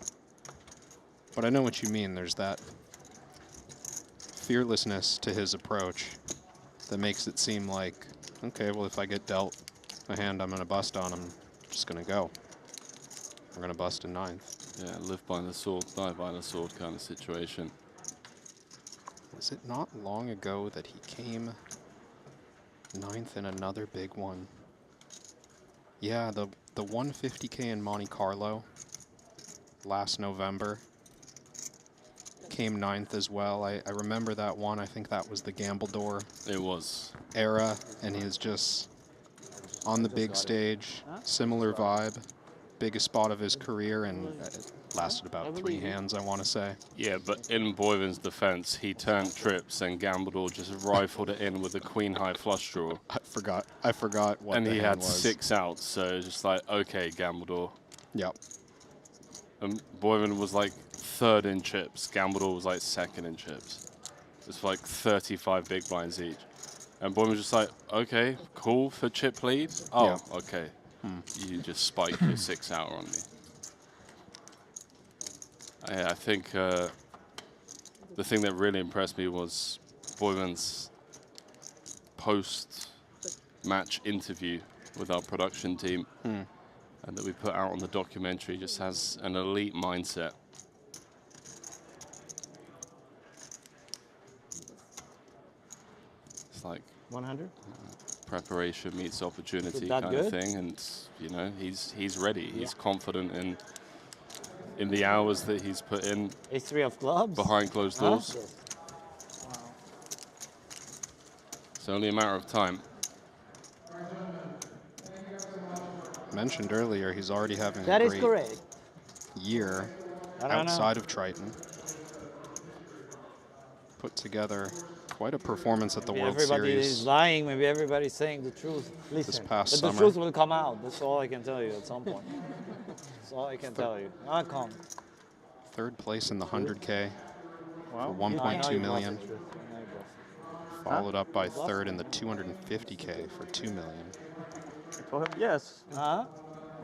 B: But I know what you mean. There's that fearlessness to his approach that makes it seem like, okay, well, if I get dealt a hand I'm going to bust on, I'm just going to go. We're going to bust in 9th.
Q: Yeah, live by the sword, die by the sword kind of situation.
B: Was it not long ago that he came 9th in another big one? Yeah, the 150K in Monte Carlo last November. Came 9th as well. I remember that one. I think that was the Gambledore.
Q: It was.
B: Era, and he was just on the big stage. Similar vibe. Biggest spot of his career, and it lasted about 3 hands, I want to say.
Q: Yeah, but in Boyvin's defense, he turned trips and Gambledore just rifled it in with a queen high flush draw.
B: I forgot what
Q: and
B: the
Q: he
B: hand
Q: had
B: was.
Q: 6 outs, so just like, okay, Gambledore.
B: Yep.
Q: And Boyvin was like 3rd in chips. Gambledore was like 2nd in chips. It's like 35 big blinds each. And Boyman was just like, okay, cool for chip lead. Oh,
B: Yeah.
Q: okay. You just spiked your 6 out on me. I think the thing that really impressed me was Boyman's post-match interview with our production team and that we put out on the documentary. Just has an elite mindset. It's like
H: 100.
Q: Preparation meets opportunity
H: that
Q: kind of
H: good?
Q: thing, and you know he's ready. He's confident in the hours that he's put in.
H: Ace-3 of clubs
Q: Behind closed doors. It's only a matter of time.
B: Mentioned earlier, he's already having
H: That
B: a
H: is
B: great
H: correct.
B: year
H: I don't know.
B: outside of Triton. Put together quite a performance at the
H: Maybe
B: World
H: everybody
B: Series.
H: is lying. Maybe everybody's saying the truth. Listen,
B: past
H: but
B: summer.
H: the truth will come out. That's all I can tell you at some point. That's all I can tell you. I'll come.
B: 3rd place in the 100K
H: Well,
B: for 1.2 million.
H: Huh?
B: Followed up by 3rd in the 250K for 2 million.
O: I told him yes.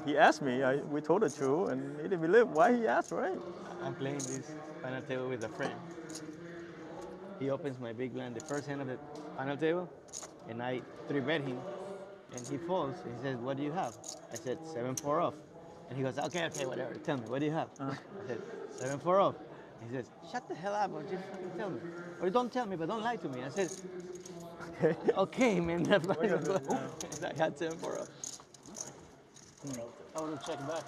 O: He asked me. We told the truth, and he didn't believe why he asked, right?
F: I'm playing this final table with a friend. He opens my big blind, the first hand of the final table, and I 3-bet him, and he folds. He says, "What do you have?" I said, 7-4 off. And he goes, okay, whatever. Tell me, what do you have? I said, 7-4 off. He says, shut the hell up, or just fucking tell me. Or don't tell me, but don't lie to me. I said, okay, man, that's fine. I had 7-4 off.
G: I want to check back.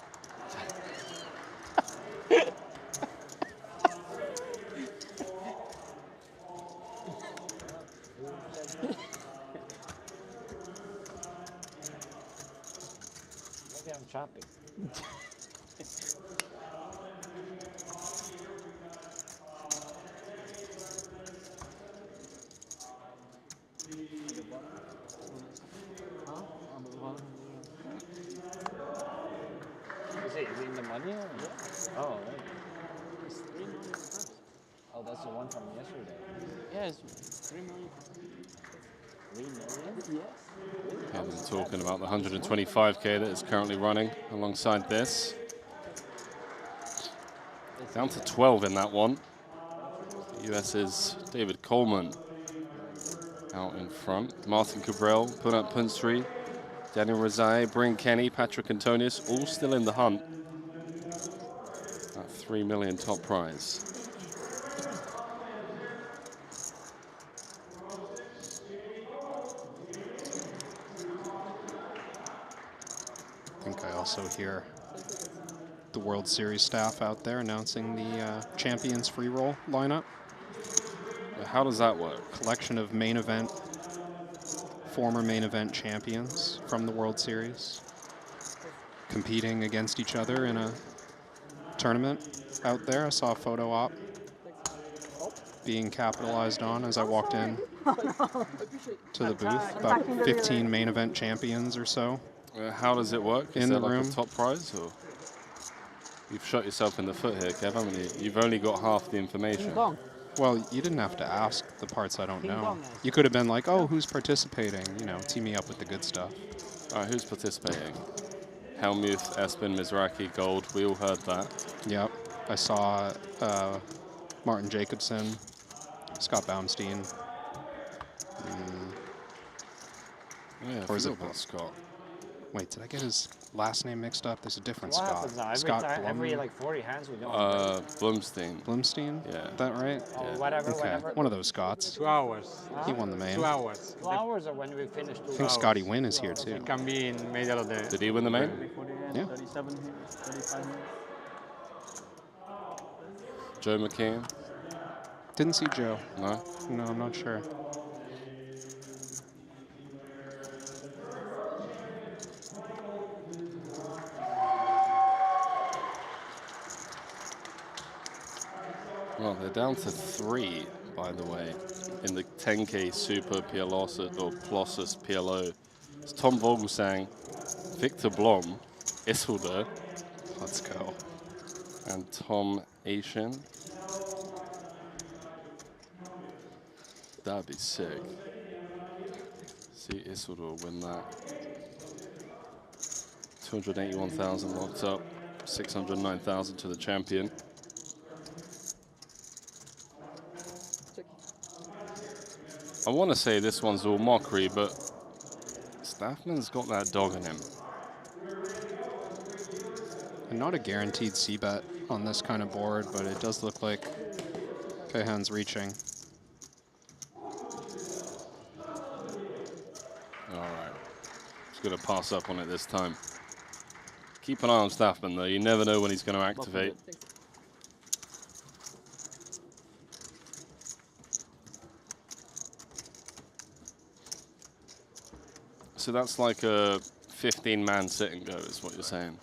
H: Maybe I'm chopping. Is it in the money? Or? Yeah. Oh, right.
G: It's 3 million first.
H: Oh, that's the one from yesterday.
G: Yeah, it's 3 million.
H: 3 million?
G: Yes.
Q: Yeah, we're talking about the 125K that is currently running alongside this. Down to 12 in that one. The US's David Coleman out in front. Martin Cabral, Punat Punsri, Daniel Razai, Bryn Kenny, Patrick Antonius, all still in the hunt. That 3 million top prize.
B: I think I also hear the World Series staff out there announcing the Champions free roll lineup.
Q: How does that work?
B: Collection of former main event champions from the World Series competing against each other in a tournament out there. I saw a photo op being capitalized on as I walked in to the booth. About 15 main event champions or so.
Q: How does it work? Is
B: in
Q: there
B: the
Q: like
B: room.
Q: a top prize? Or you've shot yourself in the foot here, Kev, haven't you? You've only got half the information.
B: Well, you didn't have to ask the parts I don't know. You could have been like, oh, who's participating? You know, tee me up with the good stuff.
Q: All right, who's participating? Helmuth, Espen, Mizraki, Gold. We all heard that.
B: Yep. I saw Martin Jacobson, Scott Baumstein.
Q: Yeah,
B: Or is it
Q: about Scott?
B: Wait, did I get his last name mixed up? There's a different
H: What
B: Scott.
H: happens now? Every
B: Scott
H: time,
B: Blum.
H: every like 40 hands we don't.
Q: Blumstein.
B: Blumstein?
Q: Yeah.
B: Is that right?
H: Oh, whatever,
B: Okay.
H: whatever.
B: One of those Scots.
M: 2 hours.
B: He won the main.
M: 2 hours.
H: 2 hours or when we finish 2
B: I think
H: hours?
B: Scotty Wynn is here too.
M: It can be in middle of the.
Q: Did he win the main?
B: Yeah.
O: 37 here, 35 here.
Q: Joe McKeon?
B: Didn't see Joe.
Q: No?
B: No, I'm not sure.
Q: Well, they're down to 3, by the way, in the 10K Super PLOS or Plossus PLO. It's Tom Vogelsang, Victor Blom, Isildur, let's go, and Tom Asian. That'd be sick. See Isildur win that. 281,000 locked up. 609,000 to the champion. I want to say this one's all mockery, but Staffman's got that dog in him.
B: And not a guaranteed c-bet on this kind of board, but it does look like Kaihan's reaching.
Q: All right. He's going to pass up on it this time. Keep an eye on Staffman, though. You never know when he's going to activate. So that's like a 15-man sit and go, is what you're saying?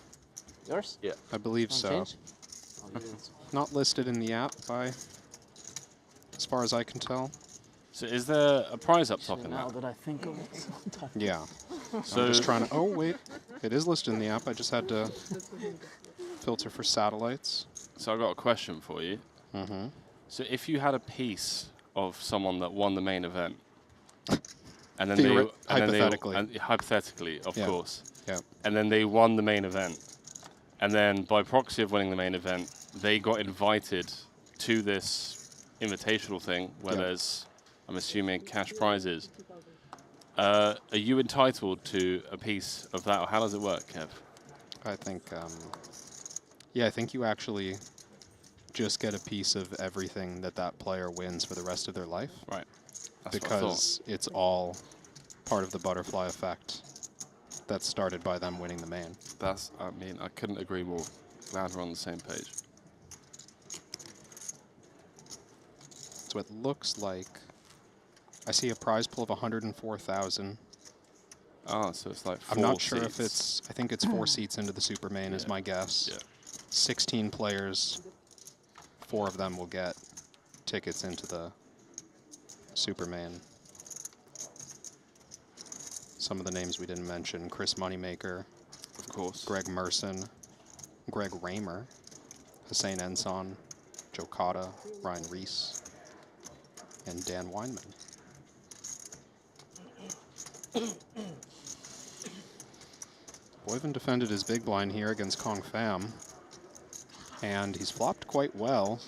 G: Yours?
Q: Yeah.
B: I believe so. Not listed in the app by, as far as I can tell.
Q: So is there a prize up top in
G: Now
Q: that?
G: that I think of it.
B: Yeah.
Q: So
B: I'm just trying to, oh wait, it is listed in the app. I just had to filter for satellites.
Q: So I've got a question for you.
B: Mm-hmm.
Q: So if you had a piece of someone that won the main event, and then hypothetically, of course, and then they won the main event, and then by proxy of winning the main event, they got invited to this invitational thing where there's, I'm assuming, cash prizes. Are you entitled to a piece of that, or how does it work, Kev?
B: I think, yeah, I think you actually just get a piece of everything that that player wins for the rest of their life.
Q: Right. That's
B: because it's all part of the butterfly effect that's started by them winning the main.
Q: That's, I mean, I couldn't agree more. Glad we're on the same page.
B: So it looks like I see a prize pool of 104,000.
Q: Oh, so it's like 4
B: I'm not sure
Q: seats.
B: if it's, I think it's 4 seats into the super main is my guess.
Q: Yeah.
B: 16 players, 4 of them will get tickets into the super main. Some of the names we didn't mention: Chris Moneymaker,
Q: of course,
B: Greg Merson, Greg Raymer, Hussein Enson, Joe Cotta, Ryan Reese, and Dan Weinman. Boyven defended his big blind here against Kong Pham, and he's flopped quite well.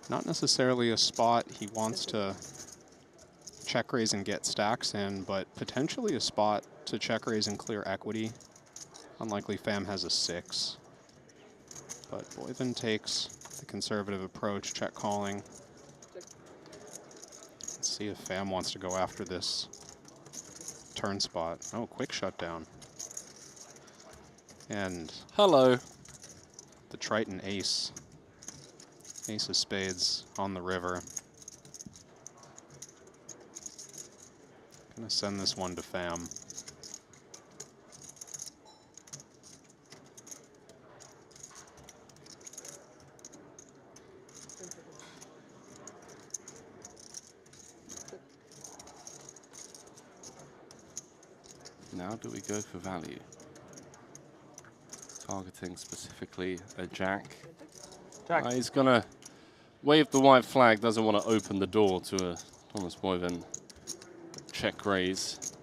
B: Not necessarily a spot he wants to check raise and get stacks in, but potentially a spot to check raise and clear equity. Unlikely Pham has a 6. But Boyven takes the conservative approach, check calling. Let's see if Pham wants to go after this turn spot. Oh, quick shutdown. And
Q: hello,
B: the Triton ace. Ace of spades on the river. Gonna send this one to Pham.
Q: Now do we go for value? Targeting specifically a jack. He's gonna wave the white flag, doesn't want to open the door to a Thomas Boyven check raise.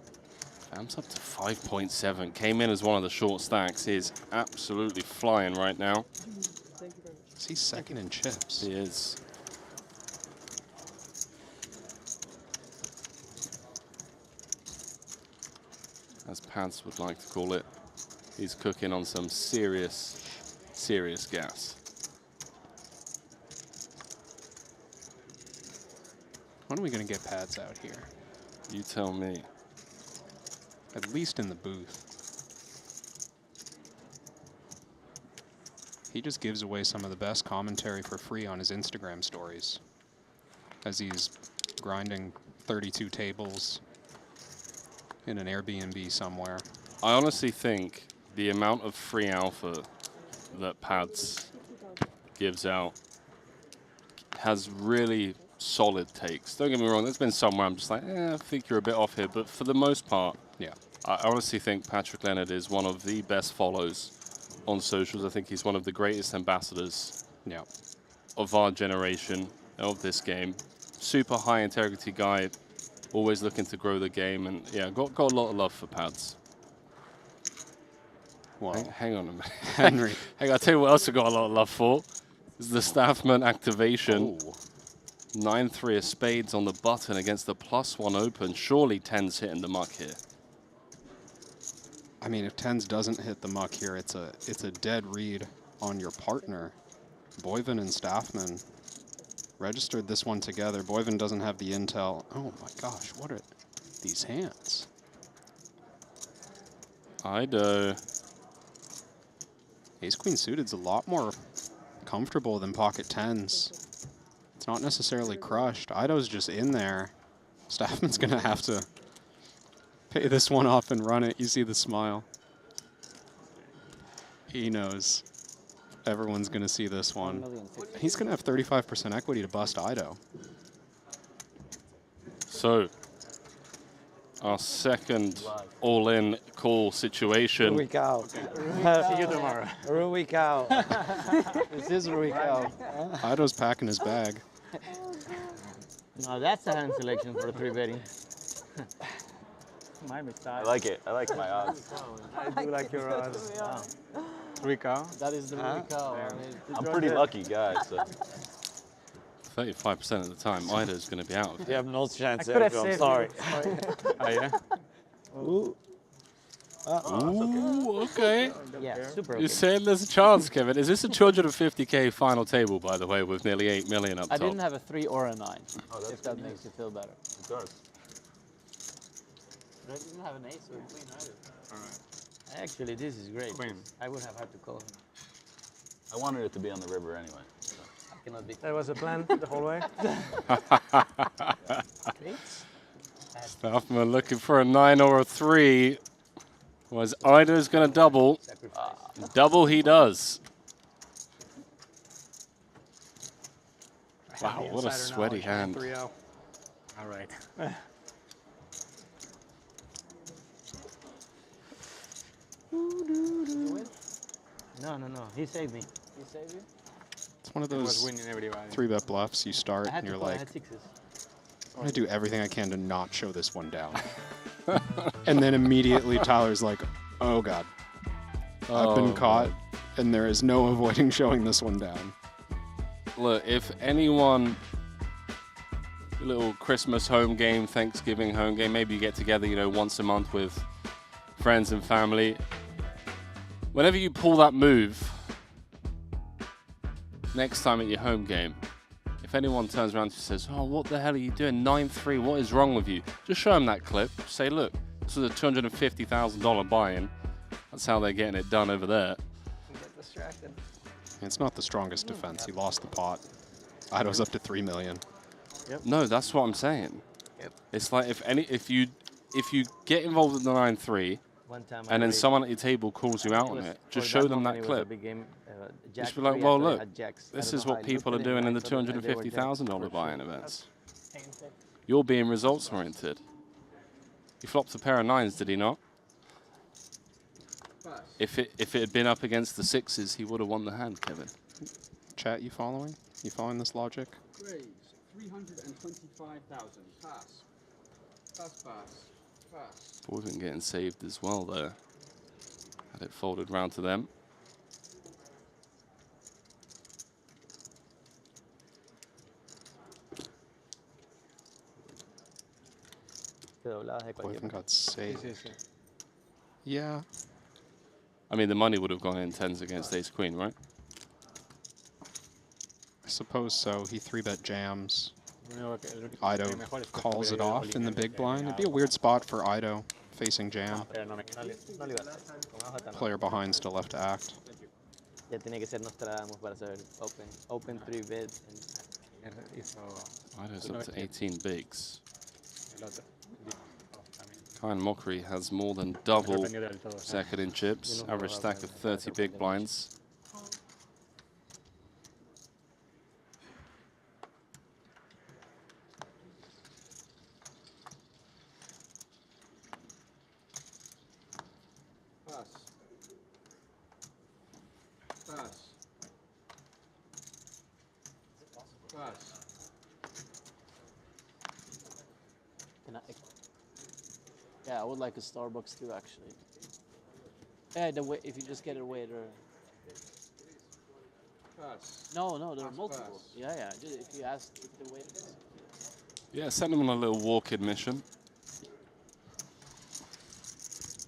Q: Pham's up to 5.7. Came in as one of the short stacks. He is absolutely flying right now.
B: Is he second in chips?
Q: He is. As Pads would like to call it, he's cooking on some serious gas.
B: When are we going to get Pads out here?
Q: You tell me.
B: At least in the booth. He just gives away some of the best commentary for free on his Instagram stories as he's grinding 32 tables in an Airbnb somewhere.
Q: I honestly think the amount of free alpha that Pads gives out has really solid takes. Don't get me wrong, there's been somewhere I'm just like, I think you're a bit off here, but for the most part,
B: yeah,
Q: I honestly think Patrick Leonard is one of the best follows on socials. I think he's one of the greatest ambassadors of our generation, of this game. super high integrity guy, always looking to grow the game, and yeah, got a lot of love for Pads.
B: Wow.
Q: Hang on a minute.
B: Henry.
Q: Hey, I'll tell you what else I got a lot of love for. Is the Staffman activation. 9-3 of spades on the button against the +1 open. Surely 10's hitting the muck here.
B: I mean, if 10s doesn't hit the muck here, it's a dead read on your partner. Boyven and Staffman registered this one together. Boyven doesn't have the intel. Oh my gosh, what are these hands?
Q: Ido.
B: Ace-queen suited's a lot more comfortable than pocket 10s. It's not necessarily crushed. Ido's just in there. Staffman's gonna have to pay this one off and run it. You see the smile. He knows everyone's gonna see this one. He's gonna have 35% equity to bust Ido.
Q: So, our second all-in call situation.
H: Week out.
E: See you tomorrow.
H: Week out. This is week out.
B: Ido's packing his bag.
F: No, that's a hand selection for 3-betting.
J: I like it. I like my odds.
N: I do like your odds.
F: Wow.
M: Rico?
G: That is the Rico.
J: I'm pretty lucky guy, so.
Q: 35% of the time, Ido's going to be out.
H: You have no chance,
N: I could have
H: Sergio. I'm
N: saved
H: sorry.
B: Oh, yeah?
H: Ooh.
Q: Ooh, okay.
F: Yeah, super
Q: You're
F: okay.
Q: saying there's a chance, Kevin. Is this a 250K final table, by the way, with nearly 8 million up
G: I
Q: top?
G: didn't have a 3 or a 9,
J: Oh,
G: if that makes you feel better.
J: It does.
G: But I didn't have an ace or a queen either.
F: Actually, this is great.
M: Queen.
F: I would have had to call him.
J: I wanted it to be on the river anyway. So.
F: I cannot be.
N: That was the plan the whole way.
Q: Staffman looking for a 9 or a 3. Was Ido's going to double? Double he does. Wow, what a sweaty hand.
E: 3-0.
N: All right.
F: No. He saved me.
G: He saved you?
B: It's one of
M: I was
B: those
M: winning everybody.
B: 3-bet bluffs. You start
F: I had
B: and you're
F: to call, I
B: like,
F: had sixes.
B: I'm going to do everything I can to not show this one down. And then immediately Tyler's like, oh God, I've been caught and there is no avoiding showing this one down.
Q: Look, if anyone, little Christmas home game, Thanksgiving home game, maybe you get together, you know, once a month with friends and family. Whenever you pull that move, next time at your home game, if anyone turns around and says, oh, what the hell are you doing? 9-3, what is wrong with you? Just show them that clip. Say, look, this is a $250,000 buy-in. That's how they're getting it done over there.
E: Get distracted.
B: It's not the strongest defense. He lost the pot. Ido's up to 3 million.
Q: Yep. No, that's what I'm saying.
E: Yep.
Q: It's like if you get involved in the 9-3,
F: One time
Q: and then someone at your table calls you out on it, just show them that clip. Just be like, well, look, this is what people are doing in the $250,000 buy-in events. You're being results-oriented. He flopped a pair of 9s, did he not? If it had been up against the 6s, he would have won the hand, Kevin.
B: Chat, you following? You following this logic?
P: Raise 325,000. Pass. Pass.
Q: Boyden getting saved as well there. Had it folded round to them.
B: Boyden got saved. Yeah.
Q: I mean, the money would have gone in 10s against ace-queen, right?
B: I suppose so. He 3-bet jams. Ido calls it off in the big blind. It'd be a weird spot for Ido facing jam. Player behind still left to act.
F: Ya tiene que ser Nostradamus para saber open 3-bet.
Q: Ido's up to 18 bigs. Kind Mockery has more than double second in chips, average stack of 30 big blinds.
G: Yeah, I would like a Starbucks too, actually. Yeah, if you just get a waiter.
P: Pass.
G: No, there are
P: Pass,
G: multiple.
P: pass.
G: Yeah. If you ask if the waiter.
Q: Yeah, send them on a little walk-in mission.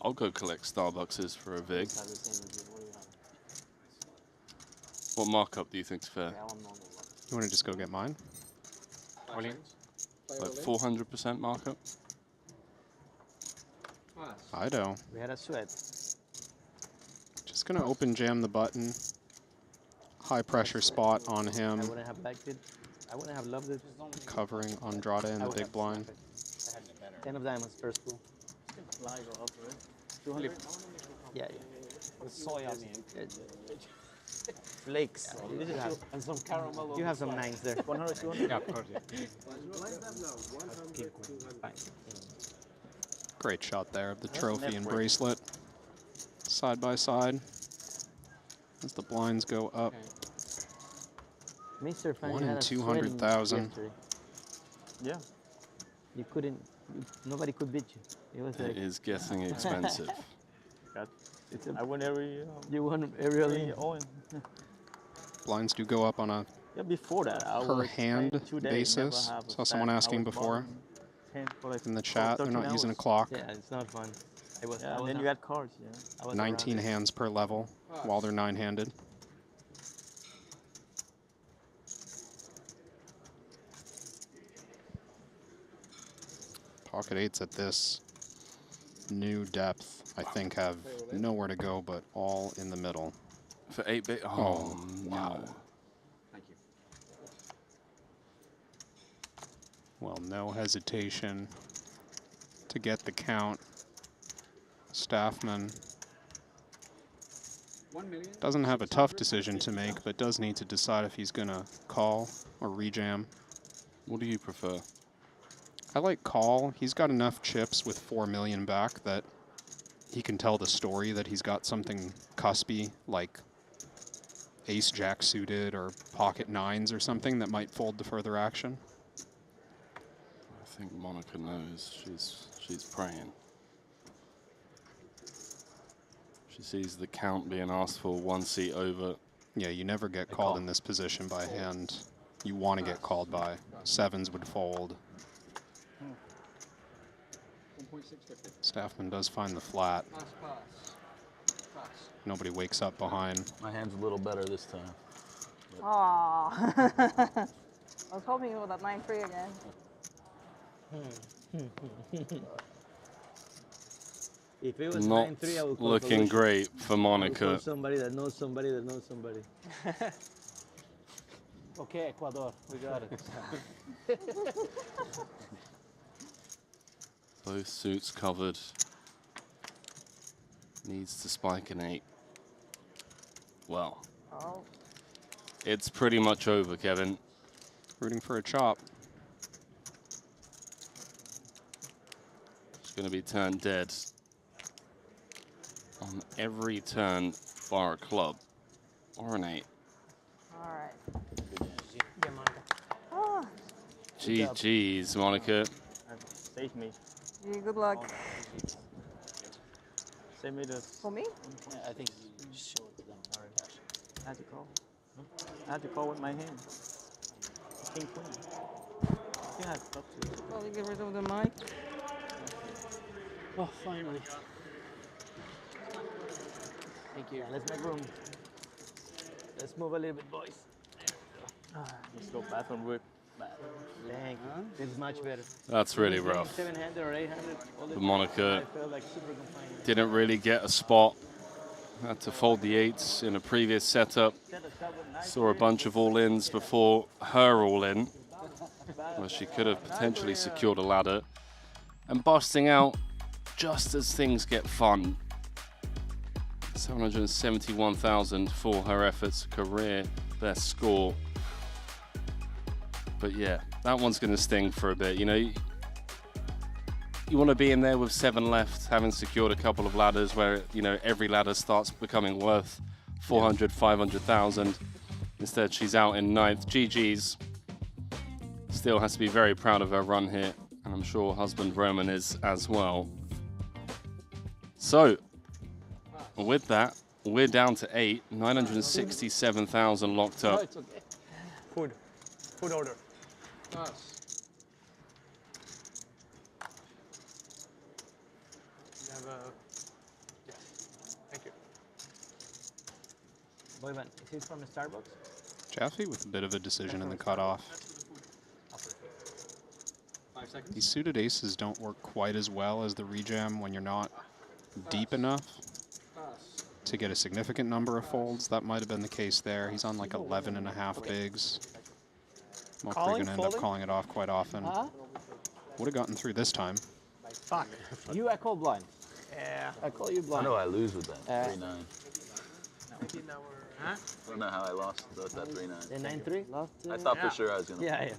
Q: I'll go collect Starbuckses for a vig. What markup do you think's fair?
B: You want to just go get mine?
P: All in.
Q: Like 400% markup?
P: Pass.
B: I do.
F: We had a sweat.
B: Just gonna open jam the button. High pressure spot on him.
F: I wouldn't have liked it. I wouldn't have loved it.
B: Covering Andrade in the big blind.
F: 10 of diamonds first pool.
G: Fly go up, right?
F: 200. Yeah.
G: With soya milk.
F: Flakes.
G: And some caramel.
F: You have some nines there.
M: 100, 200? Yeah, of course, yeah.
B: Great shot there of the trophy and bracelet. Side by side. As the blinds go up.
F: Mr. Fan
B: 1
F: had
B: in
F: a
B: 200,000.
F: yesterday.
H: Yeah.
F: You couldn't, nobody could beat you. It was like,
Q: It is getting expensive.
H: I win every.
F: You won every other.
B: Blinds do go up on a
H: Yeah, before that, I
B: per
H: was
B: hand
H: playing 2 days,
B: basis.
H: never have a
B: Saw someone
H: stack. I
B: asking
H: was
B: before
H: bottom 10 for like
B: in the chat. They're
H: 13
B: not using a
H: hours.
B: clock.
F: Yeah, it's not fun.
H: Yeah, and then you had cards, yeah.
F: I was
B: 19
F: around it.
B: hands per level while they're 9-handed. Pocket eights at this new depth, I think, have nowhere to go but all in the middle.
Q: For 8-bit?
B: Oh,
Q: wow.
P: Thank you.
B: Well, no hesitation to get the count. Staffman
P: 1,000,000.
B: doesn't have a tough decision to make, but does need to decide if he's going to call or rejam.
Q: What do you prefer?
B: I like call. He's got enough chips with 4 million back that he can tell the story that he's got something cuspy like ace jack suited or pocket nines or something that might fold to further action.
Q: I think Monica knows. She's praying. She sees the count being asked for 1 seat over.
B: Yeah, you never get called in this position by hand. You want to get called by. Sevens would fold.
P: 1.650.
B: Staffman does find the flat.
P: Pass, pass. Pass.
B: Nobody wakes up behind.
J: My hand's a little better this time.
S: Aww. I was hoping for that 9-3 again.
F: If it was
Q: Not
F: 9-3, I would call
Q: looking
F: Volusia.
Q: great for
F: I would
Q: Monica.
F: call somebody that knows somebody that knows somebody.
G: Okay, Ecuador, we got it.
Q: Both suits covered. Needs to spike an 8. Well,
S: Oh.
Q: it's pretty much over, Kevin.
B: Rooting for a chop.
Q: It's going to be turned dead on every turn bar a club or an 8.
S: All right. Yeah, Monica. Oh.
Q: GG's, Monica.
H: Save me.
S: Yeah, good luck.
H: Save me the.
S: For me?
G: Yeah, I think you just show it to them. All right.
H: I had to call. I had to call with my hand. King queen. Yeah, I thought to.
S: Probably get rid of the mic.
G: Oh, finally. Thank you.
F: Yeah, let's make room. Let's move a little bit, boys.
H: Let's go bathroom whip.
F: Thank you. This is much better.
Q: That's really rough.
F: 700 or 800. all the
Q: But
F: time,
Q: Monica
F: I felt like super confined.
Q: didn't really get a spot. Had to fold the 8s in a previous setup. Saw a bunch of all-ins before her all-in, where she could have potentially secured a ladder. And busting out just as things get fun. 771,000 for her efforts, career best score. But yeah, that one's going to sting for a bit. You know, you want to be in there with 7 left, having secured a couple of ladders where, you know, every ladder starts becoming worth 400, 500,000. Instead, she's out in 9th. GG's. Still has to be very proud of her run here, and I'm sure husband Roman is as well. So, with that, we're down to 8, 967,000 locked
E: No,
Q: up.
E: it's okay. Food. Food order.
P: Pass.
E: You have a... Yes. Thank you.
F: Boyman, is it from Starbucks?
B: Jaffe with a bit of a decision in the cutoff.
P: 5 seconds.
B: These suited aces don't work quite as well as the rejam when you're not deep enough
P: Pass.
B: to get a significant number of folds. That might have been the case there. He's on like 11.5 bigs. Mokri going to end up calling it off quite often. Would have gotten through this time.
E: Fuck.
H: You I call blind.
E: Yeah.
H: I call you blind.
T: How do I lose with that? 3-9.
E: Huh?
T: I don't know how I lost with that 3-9.
F: The 9-3?
T: I thought for sure I was going to.
F: Yeah.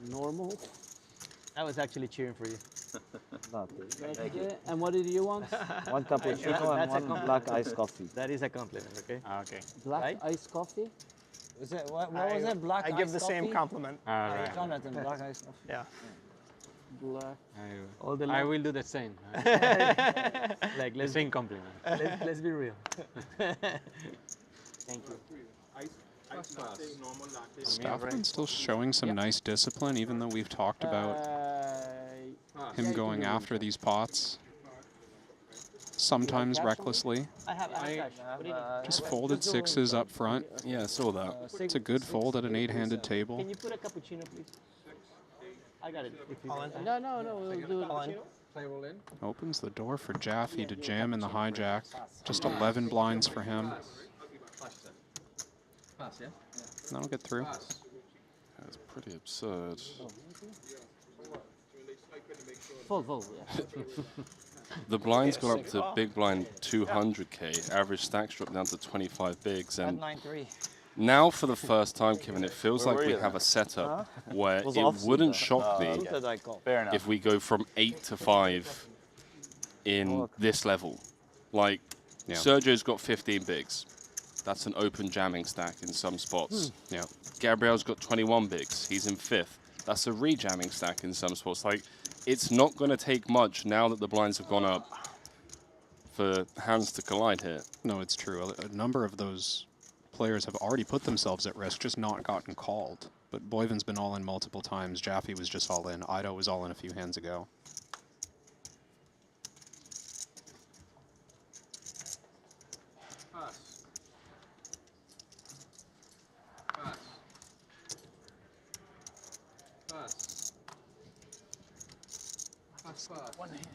H: Normal.
F: I was actually cheering for you.
T: Thank you.
H: And what did you want? One cappuccino and one black iced coffee.
F: That is a compliment, okay?
E: Okay.
H: Black iced coffee? Is it, what was it? Black
E: I
H: iced
E: give the
H: coffee?
E: same compliment.
H: Right. Jonathan, black iced coffee.
E: Yeah.
H: Black.
F: All the
M: I will do the same.
F: Like,
M: The same compliment.
F: let's be real.
H: Thank you.
B: Staffman's still showing some nice discipline, even though we've talked about him going after these pots. Sometimes recklessly.
H: I have
B: Just folded sixes up front. Yeah, I saw that. It's a good fold at an 8-handed table.
F: Can you put a cappuccino, please? I got it.
H: No, we'll do it.
P: Play all in.
B: Opens the door for Jaffe to jam in the hijack. Just 11 blinds for him.
P: Pass, yeah?
B: That'll get through.
Q: That's pretty absurd.
H: Fold, yeah.
Q: The blinds got up to big blind 200k. Average stacks dropped down to 25 bigs. And
H: 9-3.
Q: now for the first time, Kevin, it feels like we have a setup where it wouldn't shock me if we go from 8 to 5 in this level. Like, Sergio's got 15 bigs. That's an open jamming stack in some spots. Yeah. Gabriel's got 21 bigs. He's in 5th. That's a rejamming stack in some spots. Like, it's not going to take much now that the blinds have gone up for hands to collide here.
B: No, it's true. A number of those players have already put themselves at risk, just not gotten called. But Boyven's been all in multiple times. Jaffe was just all in. Ido was all in a few hands ago.
P: Pass. Pass. Pass. Pass, pass. One hand.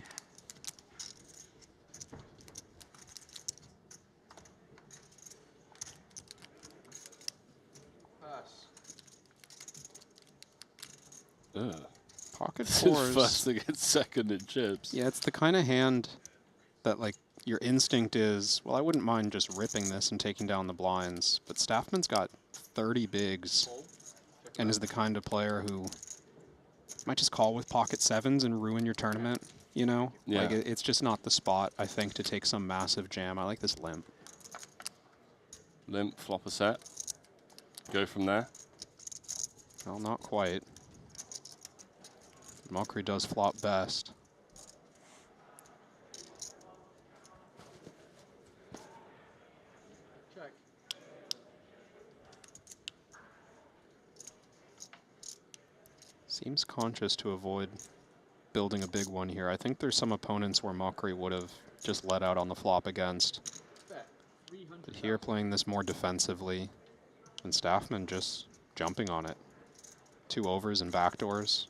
P: Pass.
B: Pocket
Q: This
B: fours.
Q: is first against second in chips.
B: Yeah, it's the kind of hand that, like, your instinct is, well, I wouldn't mind just ripping this and taking down the blinds. But Staffman's got 30 bigs and is the kind of player who might just call with pocket sevens and ruin your tournament, you know?
Q: Yeah.
B: Like, it's just not the spot, I think, to take some massive jam. I like this limp.
Q: Limp, flop a set. Go from there.
B: Well, not quite. Mokri does flop best.
P: Check.
B: Seems conscious to avoid building a big one here. I think there's some opponents where Mokri would have just let out on the flop against. But here, playing this more defensively, and Staffman just jumping on it. 2 overs and backdoors.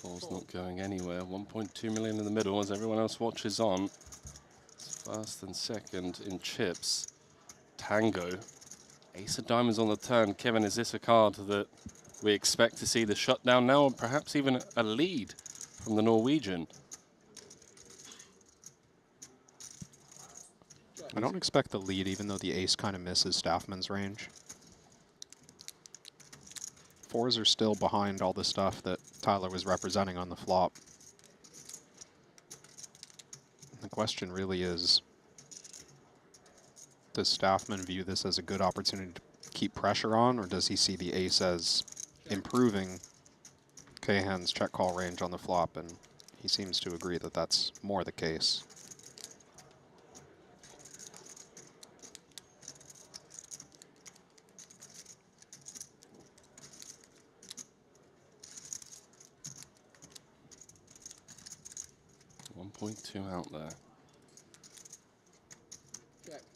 Q: Ball's not going anywhere. 1.2 million in the middle as everyone else watches on. It's first and second in chips. Tango. Ace of diamonds on the turn. Kevin, is this a card that we expect to see the shutdown now, or perhaps even a lead from the Norwegian?
B: I don't expect the lead, even though the ace kind of misses Staffman's range. 4s are still behind all the stuff that Tyler was representing on the flop. The question really is, does Staffman view this as a good opportunity to keep pressure on, or does he see the ace as improving Cahan's check call range on the flop, and he seems to agree that that's more the case.
Q: .2 out there.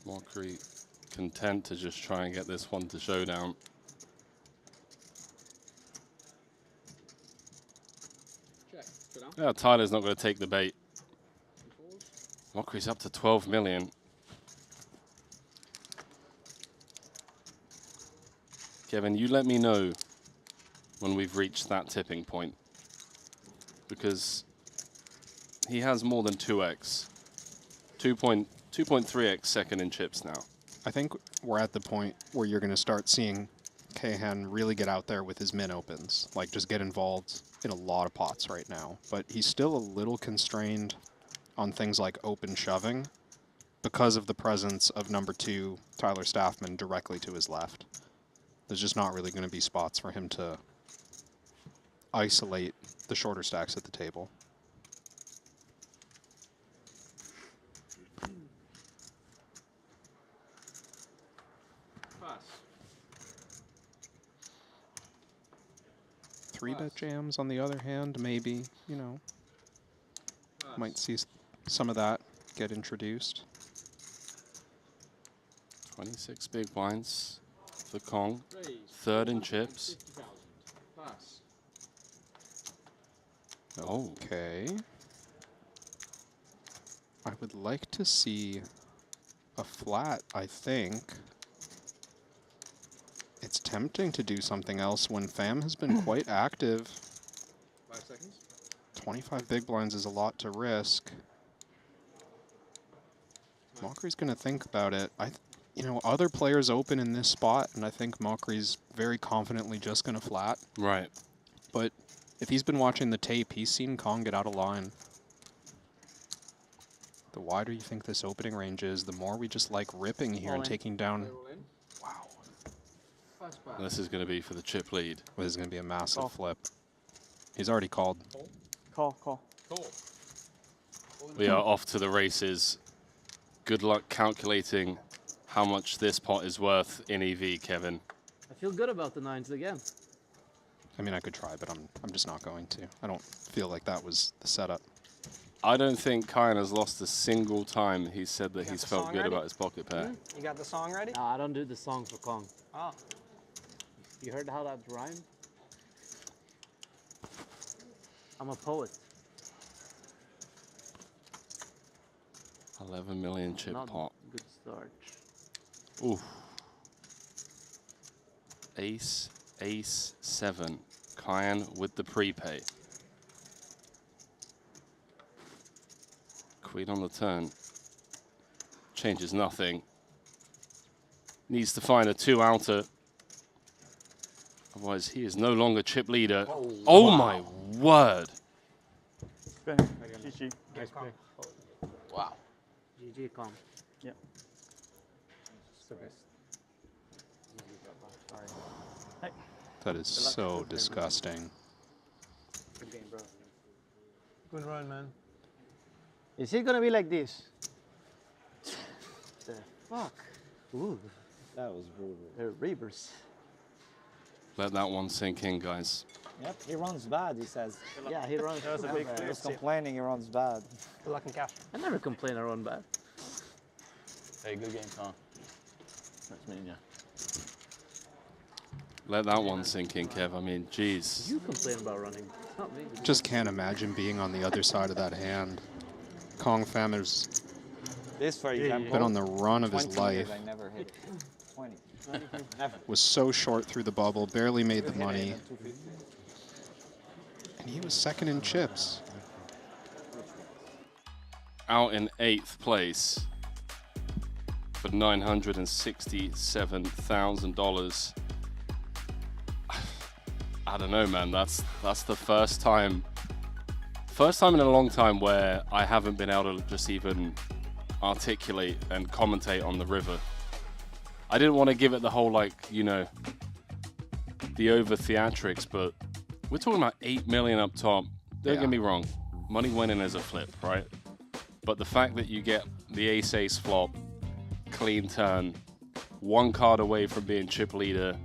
Q: Mockery content to just try and get this one to showdown. Yeah, Tyler's not going to take the bait. Mockery's up to 12 million. Kevin, you let me know when we've reached that tipping point, because he has more than 2x. 2.3x second in chips now.
B: I think we're at the point where you're going to start seeing Cahan really get out there with his min opens, like just get involved in a lot of pots right now. But he's still a little constrained on things like open shoving because of the presence of number 2, Tyler Staffman, directly to his left. There's just not really going to be spots for him to isolate the shorter stacks at the table. Three-bet jams, on the other hand, maybe, you know, might see some of that get introduced.
Q: 26 big blinds for Kong. Third in chips.
B: Okay. I would like to see a flat, I think. It's tempting to do something else when Fam has been quite active.
P: 5 seconds.
B: 25 big blinds is a lot to risk. Mockery's going to think about it. You know, other players open in this spot, and I think Mockery's very confidently just going to flat.
Q: Right.
B: But if he's been watching the tape, he's seen Kong get out of line. The wider you think this opening range is, the more we just like ripping here and taking down.
Q: This is going to be for the chip lead.
B: This is going to be a massive flip. He's already called.
S: Call.
Q: We are off to the races. Good luck calculating how much this pot is worth in EV, Kevin.
G: I feel good about the 9s again.
B: I mean, I could try, but I'm just not going to. I don't feel like that was the setup.
Q: I don't think Kyan has lost a single time he said that he's felt good about his pocket pair.
L: You got the song ready?
G: No, I don't do the song for Kong.
L: Oh.
G: You heard how that rhymed? I'm a poet.
Q: 11 million chip
G: Not
Q: pot.
G: Good start.
Q: Ooh. Ace, ace, 7. Kyan with the prepay. Queen on the turn. Changes nothing. Needs to find a 2-outer. Otherwise, he is no longer chip leader. Oh wow. My word.
O: GG. Nice play.
G: Wow. GG, Kong.
O: Yeah.
B: That is so disgusting.
G: Good game, bro.
N: Good run, man.
S: Is it gonna be like this?
G: The fuck? Ooh.
H: That was brutal.
G: They're reavers.
Q: Let that one sink in, guys.
H: Yep, he runs bad, he says.
G: Yeah, he runs bad.
H: He was complaining he runs bad.
L: Good luck and cash.
G: I never complain I run bad.
T: Hey, good game, Tom. Nice meeting you.
Q: Let that one sink in, Kev. I mean, geez.
G: You complain about running, not me.
B: Just can't imagine being on the other side of that hand. Kong Fam has
H: This, for example,
B: been on the run of his
H: 20
B: life.
H: years I never hit 20. Never.
B: Was so short through the bubble, barely made the money. And he was second in chips.
Q: Out in 8th place for $967,000. I don't know, man. That's the first time in a long time where I haven't been able to just even articulate and commentate on the river. I didn't want to give it the whole, like, you know, the over theatrics, but we're talking about 8 million up top. Don't get me wrong, money winning is a flip, right? But the fact that you get the ace-ace flop, clean turn, one card away from being chip leader,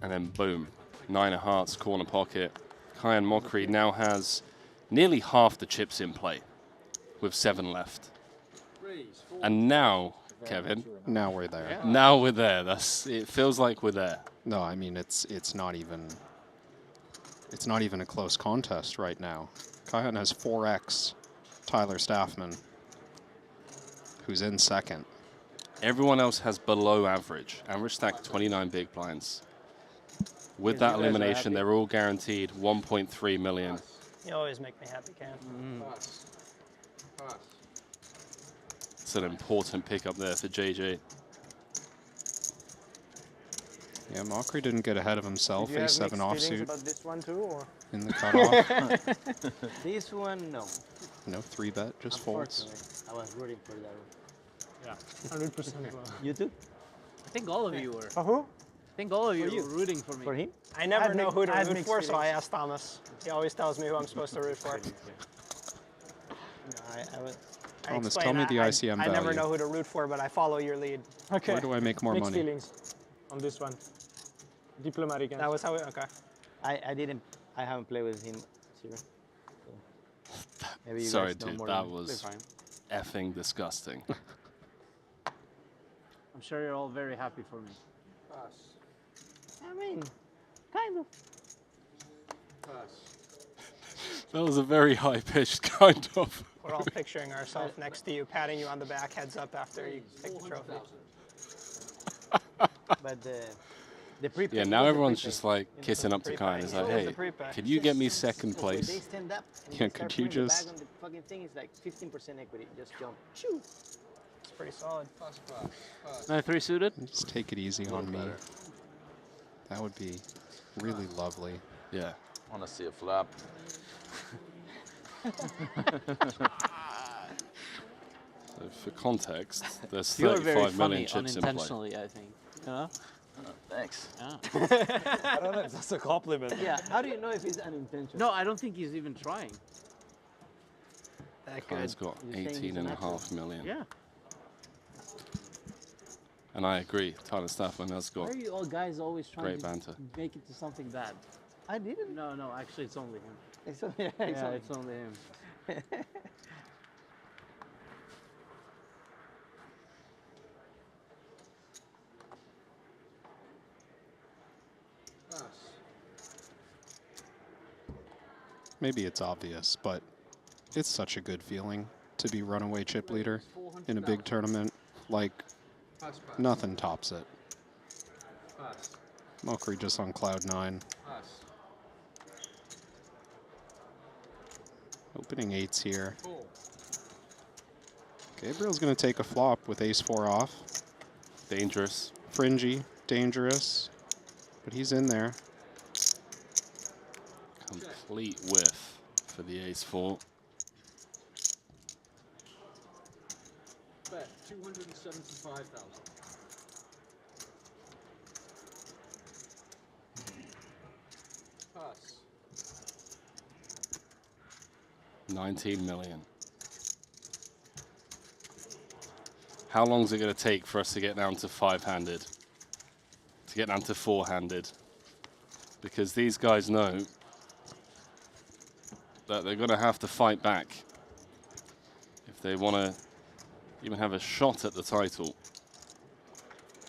Q: and then boom, 9 of hearts, corner pocket. Kyan Mokri now has nearly half the chips in play with 7 left. And now, Kevin,
B: now we're there.
Q: Now we're there. It feels like we're there.
B: No, I mean it's not even a close contest right now. Kyan has 4x Tyler Staffman, who's in second.
Q: Everyone else has below average. Average stack 29 big blinds. With that elimination, they're all guaranteed 1.3 million.
L: You always make me happy, Cam.
Q: It's an important pickup there for JJ.
B: Yeah, Mokri didn't get ahead of himself. A7 offsuit
N: about this one too, or?
B: in the cutoff.
G: This one, no.
B: No 3-bet, just folds.
G: I was rooting for that one.
N: Yeah, 100%.
G: You too? I think all of you were.
N: For who?
G: I think all of you
N: For you.
G: were rooting for me.
N: For him?
L: I never know who to
N: I had
L: root
N: mixed
L: for, so I
N: feelings.
L: asked Thomas. He always tells me who I'm supposed to root for. I
B: Thomas,
L: explain,
B: tell me the ICM
L: I never
B: value.
L: know who to root for, but I follow your lead.
N: Okay.
B: Where do I make more
N: Mixed
B: money?
N: feelings on this one. Diplomatic answer.
L: That was how we, okay.
F: I haven't played with him, Zero. So maybe you
Q: Sorry,
F: guys know
Q: dude,
F: more
Q: that
F: than me.
Q: was effing disgusting.
G: I'm sure you're all very happy for me.
S: I mean, kind of.
Q: That was a very high-pitched kind of.
L: We're all picturing ourselves next to you, patting you on the back, heads up after you take the trophy.
F: But the prepay.
Q: Yeah, now everyone's just like kissing up to Kyan. It's like,
L: What was
Q: hey,
L: the prepay?
Q: could you get me second
F: When they
Q: place?
F: stand up and
B: Yeah,
F: they start
B: could you
F: putting the
B: just-
F: bag on the fucking thing, it's like 15% equity. Just jump. Shoo.
L: It's pretty solid.
G: No 3 suited?
B: Just take it easy on me. That would be really lovely.
Q: Yeah.
T: I want to see a flop.
Q: So for context, there's
G: You're very
Q: 35
G: funny
Q: million chips in play.
G: unintentionally, I think. You know?
T: Thanks.
G: Yeah.
N: I don't know if that's a compliment.
F: Yeah, how do you know if it's unintentional?
G: No, I don't think he's even trying.
L: That
Q: Kyan's got
F: You're saying he's
Q: 18.5 million.
G: Yeah.
Q: And I agree, Tyler Staffman has
G: Why
Q: got
G: are you all guys always trying
Q: great
G: to
Q: banter.
G: make it to something bad?
F: I didn't.
G: No, actually it's only him.
F: It's only, yeah,
G: Yeah, it's only him.
B: Maybe it's obvious, but it's such a good feeling to be runaway chip leader in a big tournament. Like, nothing tops it. Mokri just on cloud 9. Opening 8s here. Gabriel's going to take a flop with ace-4 off.
Q: Dangerous.
B: Fringy, dangerous, but he's in there.
Q: Complete whiff for the ace-4.
P: Bet 275,000. Pass.
Q: 19 million. How long is it going to take for us to get down to 5-handed? To get down to 4-handed? Because these guys know that they're going to have to fight back if they want to even have a shot at the title.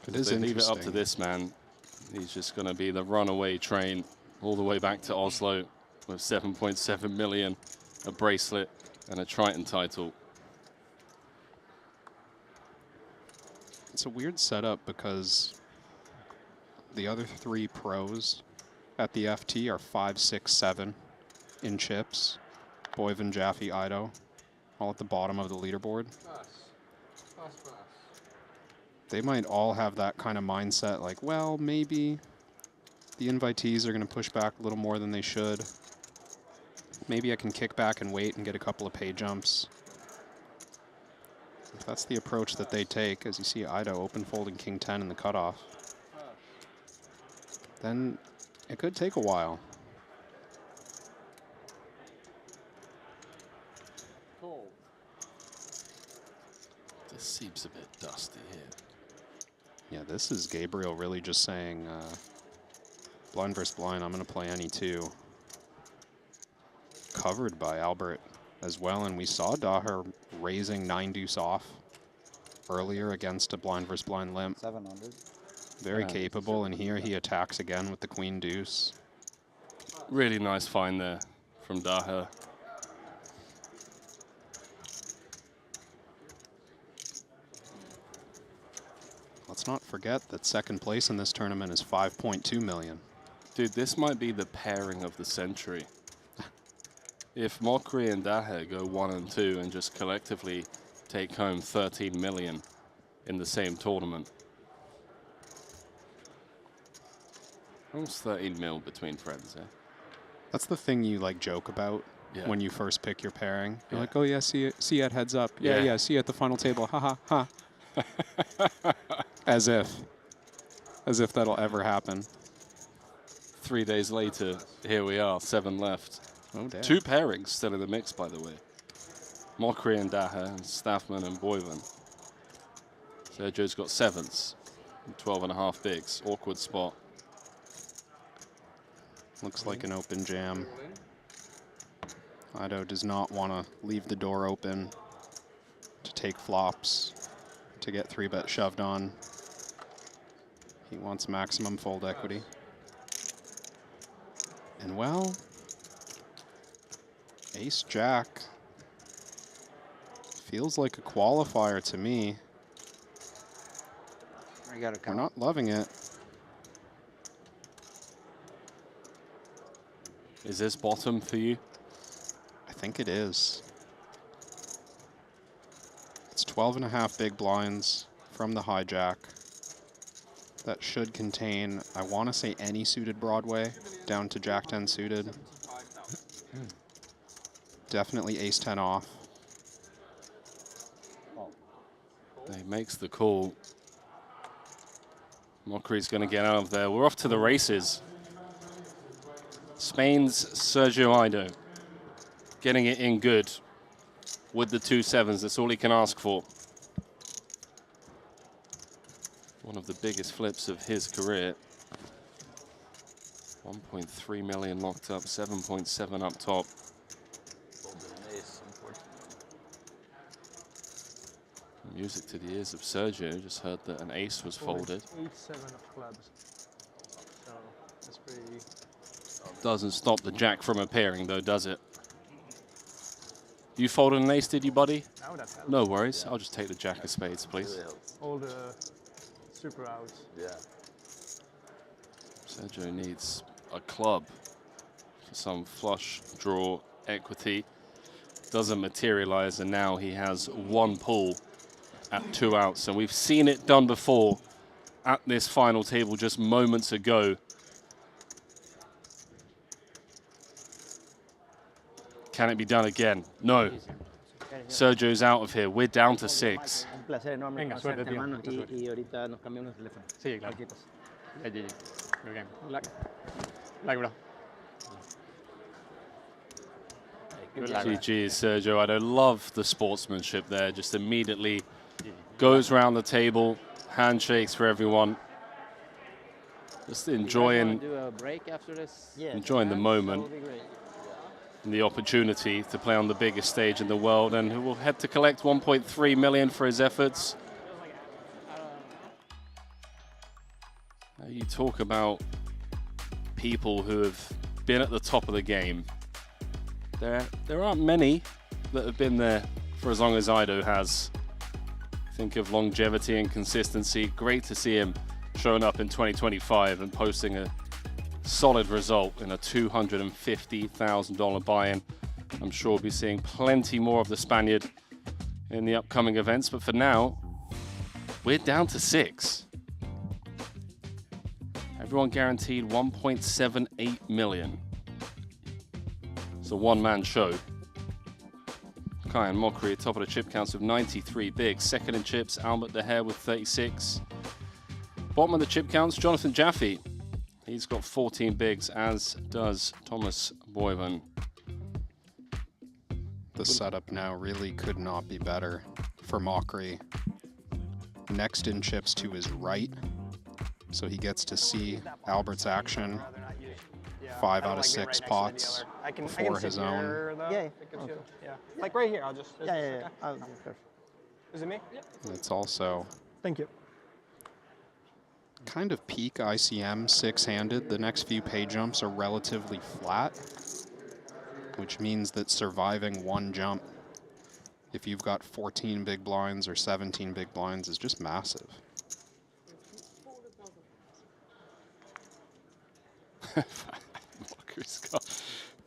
B: It
Q: If
B: is
Q: they leave it up to
B: interesting.
Q: this man, he's just going to be the runaway train all the way back to Oslo with 7.7 million, a bracelet, and a Triton title.
B: It's a weird setup because the other 3 pros at the FT are 5, 6, 7 in chips. Boyven, Jaffe, Ido, all at the bottom of the leaderboard. They might all have that kind of mindset like, well, maybe the invitees are going to push back a little more than they should. Maybe I can kick back and wait and get a couple of pay jumps. If that's the approach that they take, as you see Ido open folding King 10 in the cutoff. then it could take a while.
Q: This seems a bit dusty here.
B: Yeah, this is Gabriel really just saying, blind versus blind, I'm going to play any two. Covered by Albert as well, and we saw Daher raising 9-deuce off earlier against a blind versus blind limp.
H: 700.
B: Very capable, and here he attacks again with the queen deuce.
Q: Really nice find there from Daher.
B: Let's not forget that second place in this tournament is 5.2 million.
Q: Dude, this might be the pairing of the century. If Mockery and Daher go 1 and 2 and just collectively take home 13 million in the same tournament. Almost 13 mil between friends, eh?
B: That's the thing you like joke about when you first pick your pairing. You're
Q: Yeah.
B: like, oh yeah, see you at heads up. Yeah, yeah, see you at the final table. Ha ha ha. As if that'll ever happen.
Q: 3 days later, here we are, 7 left.
B: Oh, damn.
Q: 2 pairings still in the mix, by the way. Mockery and Daher, and Staffman and Boyven. Sergio's got 7s, 12.5 bigs. Awkward spot.
B: Looks like an open jam. Ido does not want to leave the door open to take flops, to get 3-bet shoved on. He wants maximum fold equity. And well, Ace-Jack feels like a qualifier to me. We're not loving it.
Q: Is this bottom for you?
B: I think it is. It's 12.5 big blinds from the hijack. That should contain, I want to say, any suited Broadway down to Jack 10 suited. Definitely Ace 10 off.
Q: He makes the call. Mockery's going to get out of there. We're off to the races. Spain's Sergio Ido getting it in good with the 2 7s. That's all he can ask for. One of the biggest flips of his career. 1.3 million locked up, 7.7 up top. Music to the ears of Sergio. Just heard that an ace was folded.
N: 8-7 of clubs. So that's pretty.
Q: Doesn't stop the jack from appearing, though, does it? You folded an ace, did you, buddy?
N: No, that helps.
Q: No worries. I'll just take the jack of spades, please.
N: All the super outs.
J: Yeah.
Q: Sergio needs a club for some flush draw equity. Doesn't materialize, and now he has 1 pull at 2 outs. And we've seen it done before at this final table just moments ago. Can it be done again? No. Sergio's out of here. We're down to 6.
F: Un placer enorme
M: Venga, suerte,
F: conocerte,
M: tío.
F: hermano,
M: Mucha suerte.
F: y ahorita nos cambiamos el teléfono.
M: Sí, claro.
F: Cualquier cosa.
M: Yeah, GG. Good game. Luck. Luck, bro. Good luck.
Q: GG, Sergio. I don't love the sportsmanship there. Just immediately goes around the table, handshakes for everyone. Just enjoying,
G: Do a break after this.
Q: enjoying the moment and the opportunity to play on the biggest stage in the world, and who will head to collect 1.3 million for his efforts. Now you talk about people who have been at the top of the game. There aren't many that have been there for as long as Ido has. Think of longevity and consistency. Great to see him showing up in 2025 and posting a solid result in a $250,000 buy-in. I'm sure we'll be seeing plenty more of the Spaniard in the upcoming events, but for now, we're down to 6. Everyone guaranteed 1.78 million. It's a one-man show. Kai and Mockery at top of the chip counts with 93 bigs. Second in chips, Albert De Hair with 36. Bottom of the chip counts, Jonathan Jaffe He's got 14 bigs, as does Thomas Boyven.
B: The setup now really could not be better for Mockery. Next in chips to his right, so he gets to see Albert's action. 5 out of 6 pots before his own.
L: Yeah. Like right here, I'll just.
N: Yeah. Perfect.
L: Is it me?
B: It's also
N: Thank you.
B: kind of peak ICM 6-handed. The next few pay jumps are relatively flat, which means that surviving one jump, if you've got 14 big blinds or 17 big blinds, is just massive.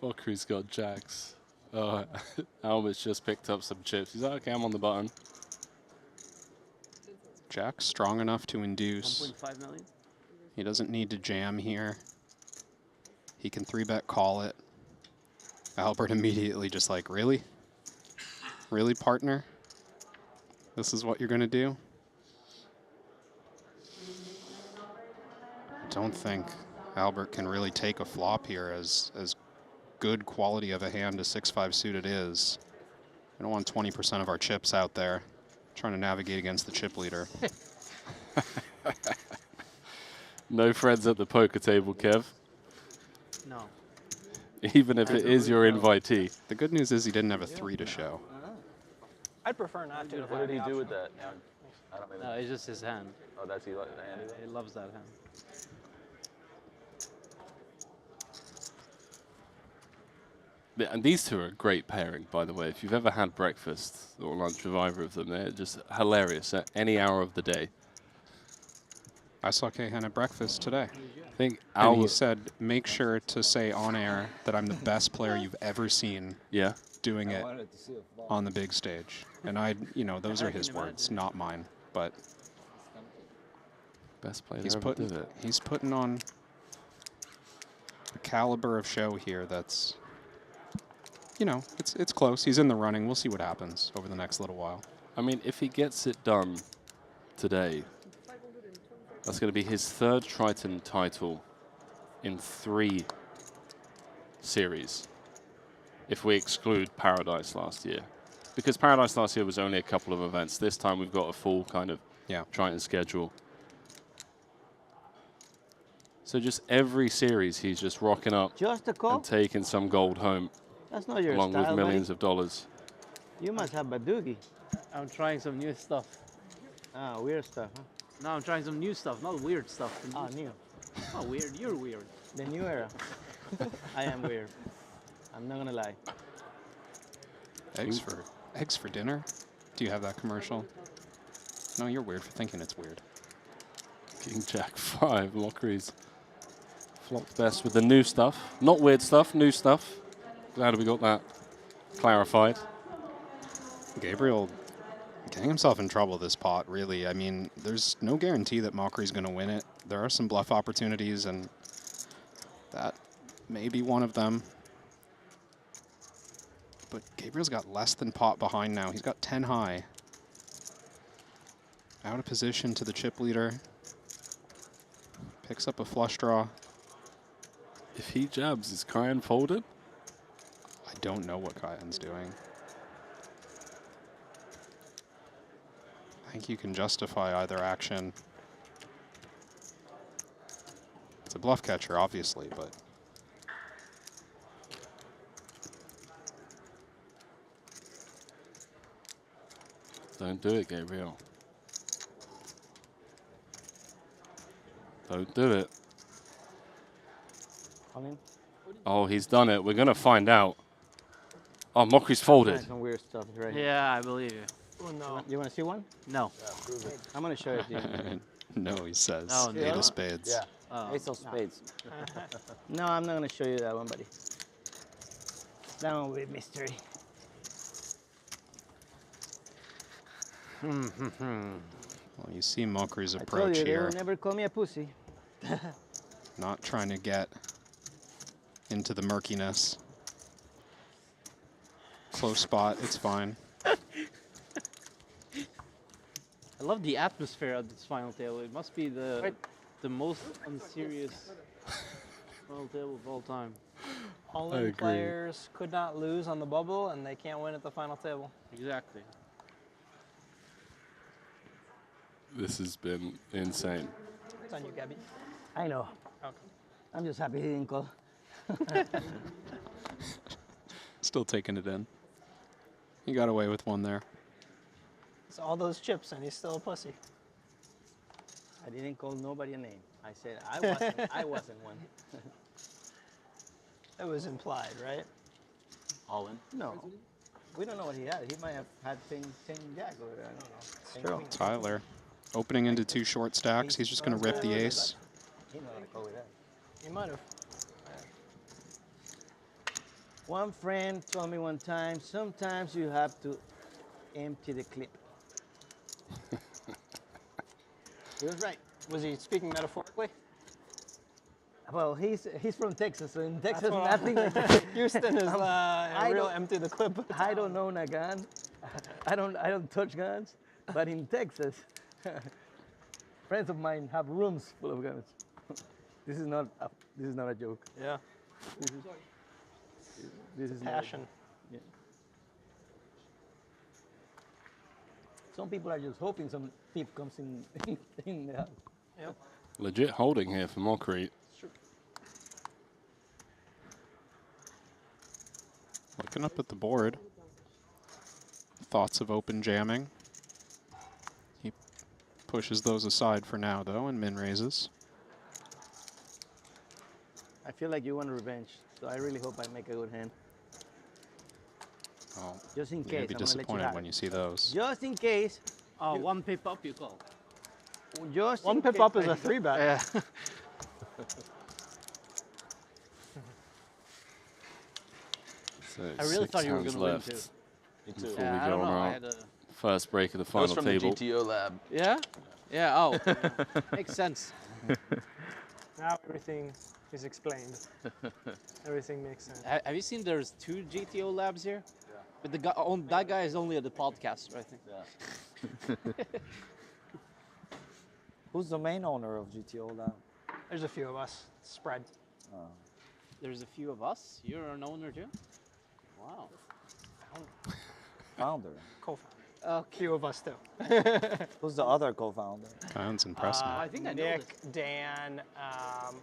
Q: Mockery's got jacks. Albert's just picked up some chips. He's like, okay, I'm on the button.
B: Jack's strong enough to induce.
G: 1.5 million.
B: He doesn't need to jam here. He can 3-bet call it. Albert immediately just like, really? Really, partner? This is what you're going to do? I don't think Albert can really take a flop here as good quality of a hand as 6-5 suited is. I don't want 20% of our chips out there trying to navigate against the chip leader.
Q: No friends at the poker table, Kev.
G: No.
Q: Even if it is your invitee.
B: The good news is he didn't have a 3 to show.
L: I'd prefer not to.
T: What did he do with that? I don't
G: No, it's just his hand.
T: Oh, that's he like the hand.
G: He loves that hand.
Q: Yeah, and these two are a great pairing, by the way. If you've ever had breakfast or lunch with either of them, they're just hilarious at any hour of the day.
B: I saw Kahan at breakfast today.
Q: I think
B: and he said, make sure to say on air that I'm the best player you've ever seen doing it on the big stage. And those are his words, not mine. But
Q: best player
B: he's putting on a caliber of show here that's, it's close. He's in the running. We'll see what happens over the next little while.
Q: I mean, if he gets it done today, that's going to be his 3rd Triton title in 3 series, if we exclude Paradise last year. Because Paradise last year was only a couple of events. This time we've got a full kind of Triton schedule. So just every series, he's just rocking up and taking some gold home.
F: That's not your
Q: along
F: style,
Q: with millions
F: buddy.
Q: of dollars.
F: You must have Badoogie.
G: I'm trying some new stuff.
F: Ah, weird stuff, huh?
G: No, I'm trying some new stuff, not weird stuff.
F: Ah, new.
G: Oh, weird. You're weird.
F: The new era. I am weird. I'm not gonna lie.
B: Eggs for dinner? Do you have that commercial? No, you're weird for thinking it's weird.
Q: King Jack 5, Mockery's flopped best with the new stuff. Not weird stuff, new stuff. Glad we got that clarified.
B: Gabriel getting himself in trouble this pot, really. I mean, there's no guarantee that Mockery's going to win it. There are some bluff opportunities, and that may be one of them. But Gabriel's got less than pot behind now. He's got 10 high. Out of position to the chip leader. Picks up a flush draw.
Q: If he jabs, is Kyan folded?
B: I don't know what Kyan's doing. I think you can justify either action. It's a bluff catcher, obviously, but
Q: don't do it, Gabriel. Don't do it. Oh, he's done it. We're going to find out. Oh, Mockery's folded.
F: Some weird stuff right here.
G: Yeah, I believe you.
F: Oh, no. You want to see one?
G: No.
F: I'm going to show it to you.
B: no, he says.
G: Oh, no.
B: 8 of spades.
H: Yeah.
G: Oh.
H: Ace of spades.
F: No, I'm not going to show you that one, buddy. That one will be mystery.
B: Well, you see Mockery's
F: I told
B: approach
F: you, they
B: here.
F: will never call me a pussy.
B: Not trying to get into the murkiness. Close spot, it's fine.
G: I love the atmosphere at this final table. It must be the most unserious Final table of all time.
L: All-in players could not lose on the bubble, and they can't win at the final table.
G: Exactly.
Q: This has been insane.
L: It's on you, Gabby.
F: I know.
L: Okay.
F: I'm just happy he didn't call.
B: Still taking it in. He got away with one there.
L: It's all those chips, and he's still a pussy.
F: I didn't call nobody a name. I said I wasn't one.
L: That was implied, right?
T: All in?
F: No. We don't know what he had. He might have had 10 jack over there. I don't know.
B: Tyler, opening into 2 short stacks. He's just going to rip the ace.
F: He might have called with that.
L: He might have.
F: One friend told me one time, sometimes you have to empty the clip. He was right.
L: Was he speaking metaphorically?
F: Well, he's from Texas, so in Texas,
L: what
F: nothing.
L: Houston is a real empty the clip.
F: I don't own a gun. I don't touch guns. But in Texas, friends of mine have rooms full of guns. This is not a joke.
L: Yeah.
F: This is
L: passion.
F: Yeah. Some people are just hoping some thief comes in the house.
L: Yep.
Q: Legit holding here for Mockery.
B: Looking up at the board. Thoughts of open jamming. He pushes those aside for now, though, and min raises.
F: I feel like you want revenge, so I really hope I make a good hand.
B: Oh,
F: just in
B: you're
F: case,
B: gonna be
F: I'm gonna let you
B: disappointed
F: have
B: when
F: it.
B: you see those.
F: Just in case.
G: One pip up, you call.
F: Just
L: one
F: in
L: pip
F: case.
L: up is a 3-bet.
B: Yeah.
Q: So
G: I really thought you were
Q: 6
G: going to win
Q: left
G: too.
T: Me too.
Q: before
G: Yeah,
Q: we
G: I
Q: go
G: don't know.
Q: on
G: I
Q: our
G: had a...
Q: first break of the
T: That
Q: final
T: was from
Q: table.
T: the GTO lab.
G: Yeah? Yeah, oh. Makes sense.
N: Now everything is explained. Everything makes sense.
G: Have you seen there's 2 GTO labs here? Yeah. But the guy, that guy is only at the podcast, I think.
H: Yeah. Who's the main owner of GTO lab?
L: There's a few of us spread.
G: There's a few of us. You're an owner too? Wow.
H: Founder.
L: Co-founder. A few of us too.
H: Who's the other co-founder?
B: Sounds impressive.
G: I think I know
L: Nick, Dan,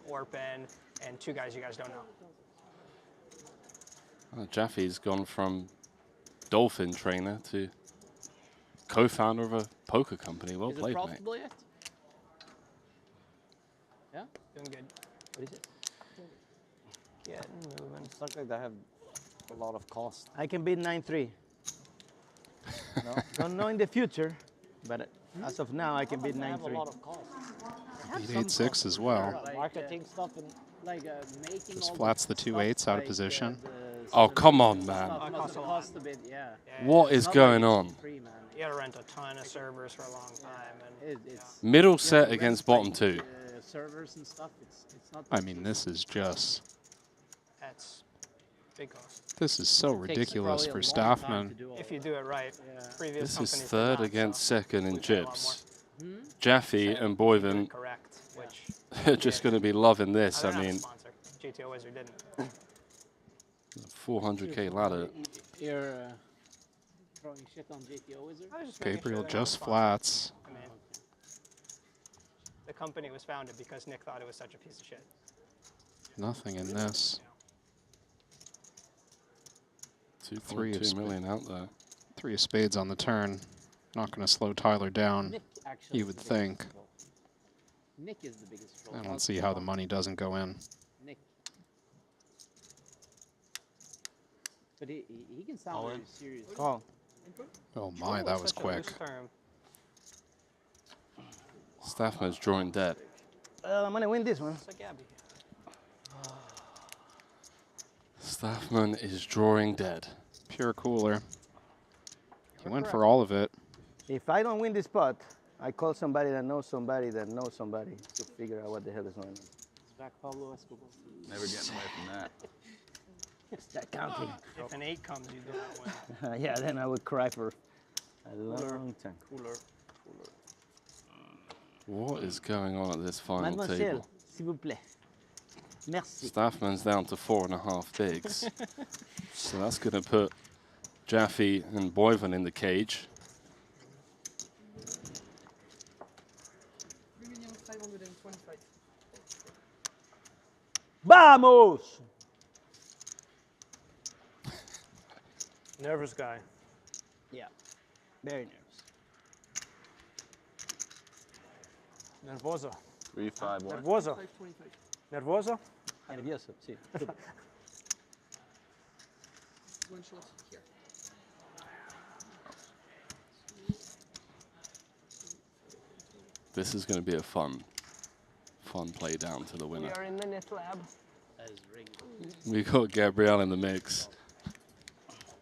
L: Orpin, and 2 guys you guys don't know.
Q: Jaffe's gone from dolphin trainer to co-founder of a poker company. Well
G: Is
Q: played,
G: it
Q: mate.
G: profitable yet? Yeah?
L: Doing good.
F: What is it?
L: Getting moving.
H: It's not like they have a lot of cost.
F: I can beat 9-3. No, don't know in the future, but as of now, I can beat
G: They have a
F: 9-3.
G: lot of costs.
B: Beat 8-6 as well.
G: Like, marketing stuff and like making
B: Just
G: all
B: flats the
G: stuff,
B: 2 8s out of
G: like,
B: position.
Q: Oh, come on,
G: stuff
Q: man.
G: must have cost a bit, yeah.
Q: What is going on?
G: Free, man.
L: You gotta rent a ton of servers for a long time. And
G: It's
Q: Middle
G: yeah,
Q: set
G: rent,
Q: against
G: like,
Q: bottom 2.
G: Servers and stuff. It's not.
B: I mean, this is just...
L: that's big cost.
B: This is so
G: It takes
B: ridiculous
G: probably
B: for
G: a long time
B: Staffman.
G: to do all
L: If you do it right. Previous
Q: This is
L: companies did
Q: third
L: not,
Q: against
L: so
Q: second in
L: we pay a lot
Q: chips.
L: more.
Q: Jaffe and Boyven
L: Correct, which
Q: are just going to be loving this.
L: they're
Q: I
L: not a
Q: mean,
L: sponsor. GTO Wizard didn't.
Q: 400k ladder.
G: You're throwing shit on GTO Wizard?
L: I was just making
B: Gabriel
L: sure they're not a
B: just
L: sponsor.
B: flats.
L: I mean, the company was founded because Nick thought it was such a piece of shit.
B: Nothing in this.
Q: 2.2 million out there.
B: 3 of spades on the turn. Not going to slow Tyler down,
G: Nick actually
B: you
G: is
B: would
G: the
B: think.
G: biggest troll. Nick is the biggest troll.
B: I don't see how the money doesn't go in.
G: Nick. But he can sound very serious.
F: Call.
B: Oh my, that was quick.
Q: Staffman's drawing dead.
F: I'm gonna win this one.
L: It's like Gabby.
Q: Staffman is drawing dead.
B: Pure cooler. He went for all of it.
F: If I don't win this pot, I call somebody that knows somebody that knows somebody to figure out what the hell is going on.
G: It's back Pablo Escobar.
T: Never getting away from that.
F: It's that counting.
L: If an 8 comes, you do not win.
F: Yeah, then I would cry for a long time.
G: Cooler.
Q: What is going on at this final
F: Mademoiselle,
Q: table?
F: s'il vous plaît. Merci.
Q: Staffman's down to 4.5 bigs. So that's going to put Jaffe and Boyven in the cage.
F: Vamos!
N: Nervous guy.
F: Yeah, very nervous.
N: Nervoso.
T: 3-5-1.
N: Nervoso. Nervoso?
F: Nervioso, sí.
P: One shot here.
Q: This is going to be a fun play down to the winner.
L: We are in the knit lab.
Q: We got Gabrielle in the mix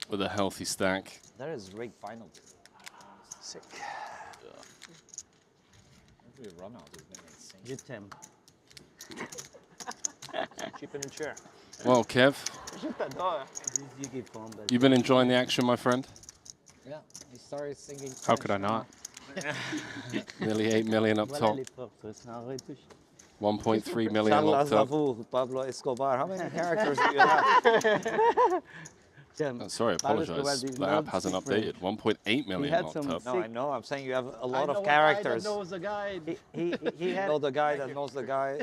Q: with a healthy stack.
H: That is rigged final.
L: Sick.
H: Every run out has been insane.
F: Good temp.
N: Cheap in the chair.
Q: Well, Kev, you've been enjoying the action, my friend?
H: Yeah, he started singing.
B: How could I not?
Q: Nearly 8 million up top. 1.3 million locked up.
H: Pablo Escobar. How many characters do you have?
Q: Sorry, I apologize. The app hasn't updated. 1.8 million locked up.
H: No, I know. I'm saying you have a lot of characters.
F: Knows the guy.
H: He know the guy that knows the guy.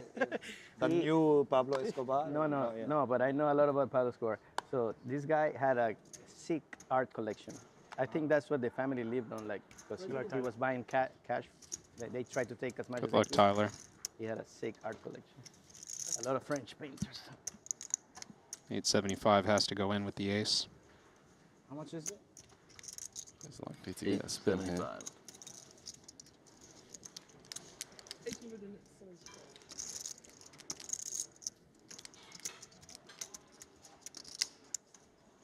H: The new Pablo Escobar.
F: No, but I know a lot about Pablo Escobar. So this guy had a sick art collection. I think that's what the family lived on, like, because he was buying cash. They tried to take as much as
B: Good luck,
F: they could.
B: Tyler.
F: He had a sick art collection. A lot of French painters.
B: 875 has to go in with the ace.
H: How much is it?
Q: It's likely to get a spin here.
P: 875.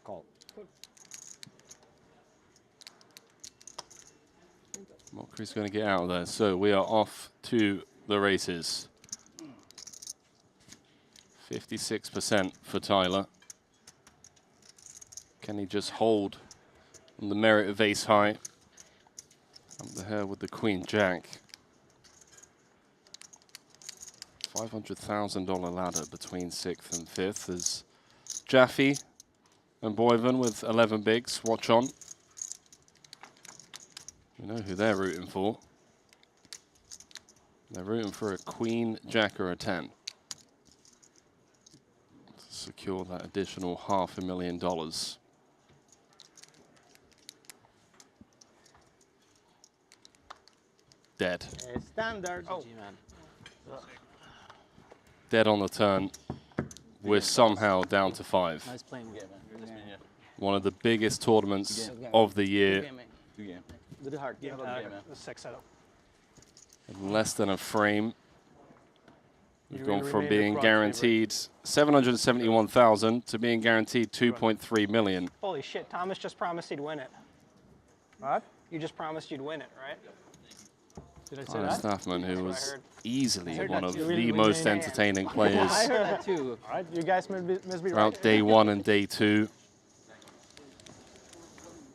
H: Call.
Q: Mokri's going to get out of there. So we are off to the races. 56% for Tyler. Can he just hold on the merit of ace high? Up the hair with the queen jack. $500,000 ladder between 6th and 5th as Jaffe and Boyven with 11 bigs. Watch on. You know who they're rooting for. They're rooting for a queen, jack, or a 10. To secure that additional $500,000. Dead.
F: Standard.
G: Oh, man.
Q: Dead on the turn. We're somehow down to 5.
F: Nice playing game, man.
Q: One of the biggest tournaments of the year.
T: Good game.
F: Good heart.
L: Yeah, 6-0.
Q: In less than a frame. We've
N: You
Q: gone
N: will
Q: from
N: remain the
Q: being
N: crowd
Q: guaranteed 771,000 to being guaranteed 2.3 million.
L: Holy shit, Thomas just promised he'd win it.
N: What?
L: You just promised you'd win it, right?
N: Did I say
Q: Tyler
N: that?
Q: Staffman, who
L: That's what I
Q: was
L: heard.
Q: easily
N: heard
Q: one
N: that
Q: of
N: too.
Q: the
N: Really
Q: most
N: winning.
Q: entertaining
N: I
Q: players
N: heard that too. All right, you guys must be
Q: throughout
N: right.
Q: day 1 and day 2.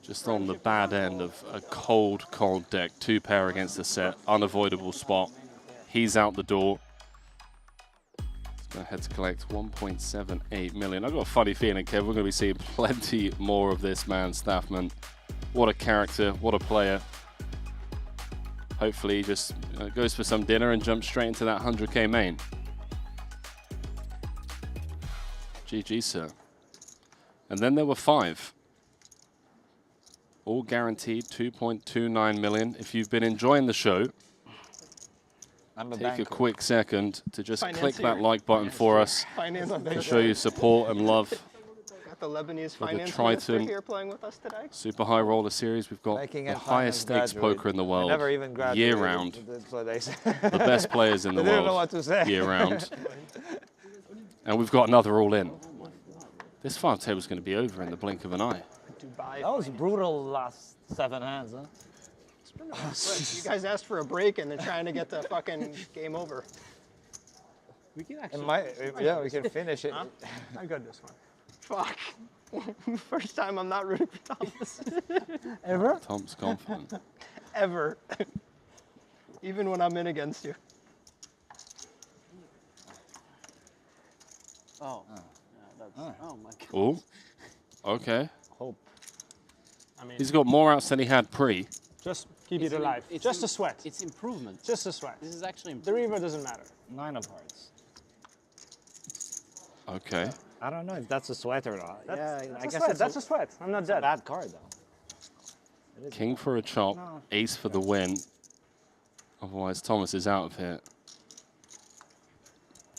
Q: Just on the bad end of a cold deck. 2-pair against the set. Unavoidable spot. He's out the door. He's going to head to collect 1.78 million. I've got a funny feeling, Kev, we're going to be seeing plenty more of this man, Staffman. What a character. What a player. Hopefully he just goes for some dinner and jumps straight into that 100K main. GG, sir. And then there were 5. All guaranteed 2.29 million. If you've been enjoying the show, take a quick second to just click that like button for us to show you support and love
L: Got the Lebanese
Q: for the
L: finance minister
Q: Triton
L: here playing with us today.
Q: Super High Roller Series. We've got
H: Making
Q: the
H: a
Q: highest stakes
H: graduate.
Q: poker in the
H: I
Q: world,
H: never even graduated.
Q: year round.
H: That's what they say.
Q: The best players in the
H: I didn't know
Q: world,
H: what to say.
Q: year round. And we've got another all in. This 5 table's going to be over in the blink of an eye.
L: Dubai.
H: That was brutal last 7 hands, huh?
L: You guys asked for a break and they're trying to get the fucking game over.
N: We can
H: It
N: actually.
H: yeah, we can finish it.
L: Huh?
N: I got this one.
L: Fuck. First time I'm not rooting for Thomas.
N: Ever?
Q: Tom's confident.
L: Ever. Even when I'm in against you.
G: Oh. Yeah, that's, oh my God.
Q: Oh, okay.
H: Hope.
E: I mean,
Q: He's got more outs than he had pre.
N: Just keep it alive.
G: It's
N: Just a sweat.
G: It's improvement.
N: Just a sweat.
G: This is actually
N: The river doesn't matter.
H: 9 of hearts.
Q: Okay.
H: I don't know if that's a sweat or not.
N: That's a sweat. I'm not dead.
H: Bad card though.
Q: King for a chop, ace for the win. Otherwise, Thomas is out of here.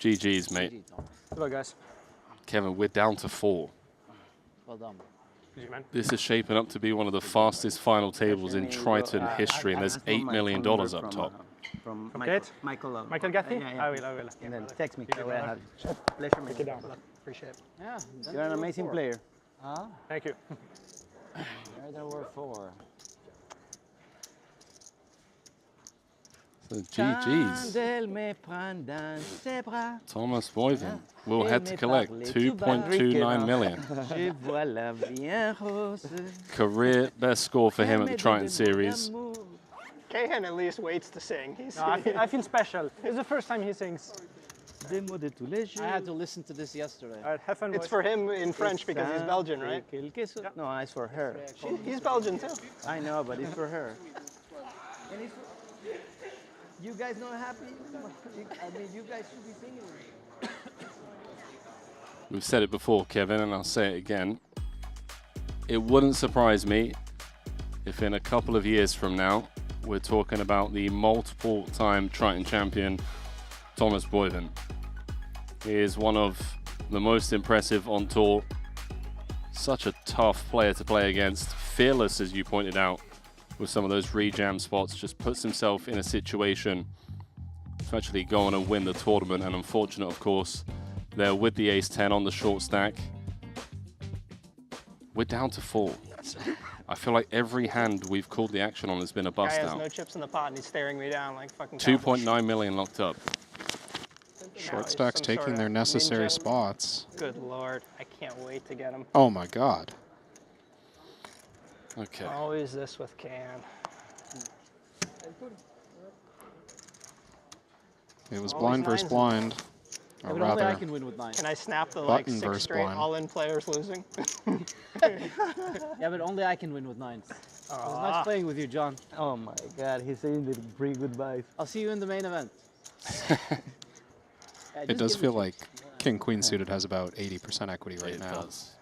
Q: GG's, mate.
N: Good luck, guys.
Q: Kevin, we're down to 4.
G: Well done.
Q: This is shaping up to be one of the fastest final tables in Triton history, and there's $8 million up top.
F: From
N: Kate?
F: Michael.
N: Michael Gatti?
F: Yeah.
N: I will.
F: And then text me.
N: Give it
F: I
N: back.
F: have it. Pleasure,
N: Take it down.
E: Appreciate it.
G: Yeah.
F: You're an amazing player.
G: Huh?
N: Thank you.
H: There were 4.
Q: So GG's. Thomas Boyven will head to collect 2.29 million. Career best score for him at the Triton Series.
E: Kahan at least waits to sing.
N: No, I feel special. It's the first time he sings.
G: I had to listen to this yesterday.
N: All right, have fun,
E: It's
N: boys.
E: for him in French because he's Belgian, right?
F: No, it's for her.
E: He's Belgian too.
F: I know, but it's for her. And it's for, you guys not happy? I mean, you guys should be singing.
Q: We've said it before, Kevin, and I'll say it again. It wouldn't surprise me if in a couple of years from now, we're talking about the multiple-time Triton champion, Thomas Boyven. He is one of the most impressive on tour. Such a tough player to play against. Fearless, as you pointed out, with some of those rejam spots. Just puts himself in a situation to actually go on and win the tournament. And unfortunate, of course, there with the ace-10 on the short stack. We're down to 4. I feel like every hand we've called the action on has been a
E: Guy
Q: bust
E: has
Q: out.
E: no chips in the pot and he's staring me down like fucking.
Q: 2.9 million locked up.
B: Short stack's taking their necessary spots.
E: Good lord, I can't wait to get him.
B: Oh my god.
Q: Okay.
E: Always this with Can.
B: It was
E: Always
B: blind versus
E: nines.
B: blind.
G: Yeah,
B: Or
G: but only I
B: rather,
G: can win with 9.
E: Can I snap the like
B: Button
E: 6
B: versus
E: straight
B: blind.
E: all-in players losing?
G: Yeah, but only I can win with 9s. It was nice playing with you, John.
F: Oh my God, he's saying the free goodbyes.
G: I'll see you in the main event.
B: it does feel like King Queen suited has about 80% equity right
Q: It
B: now.
Q: does.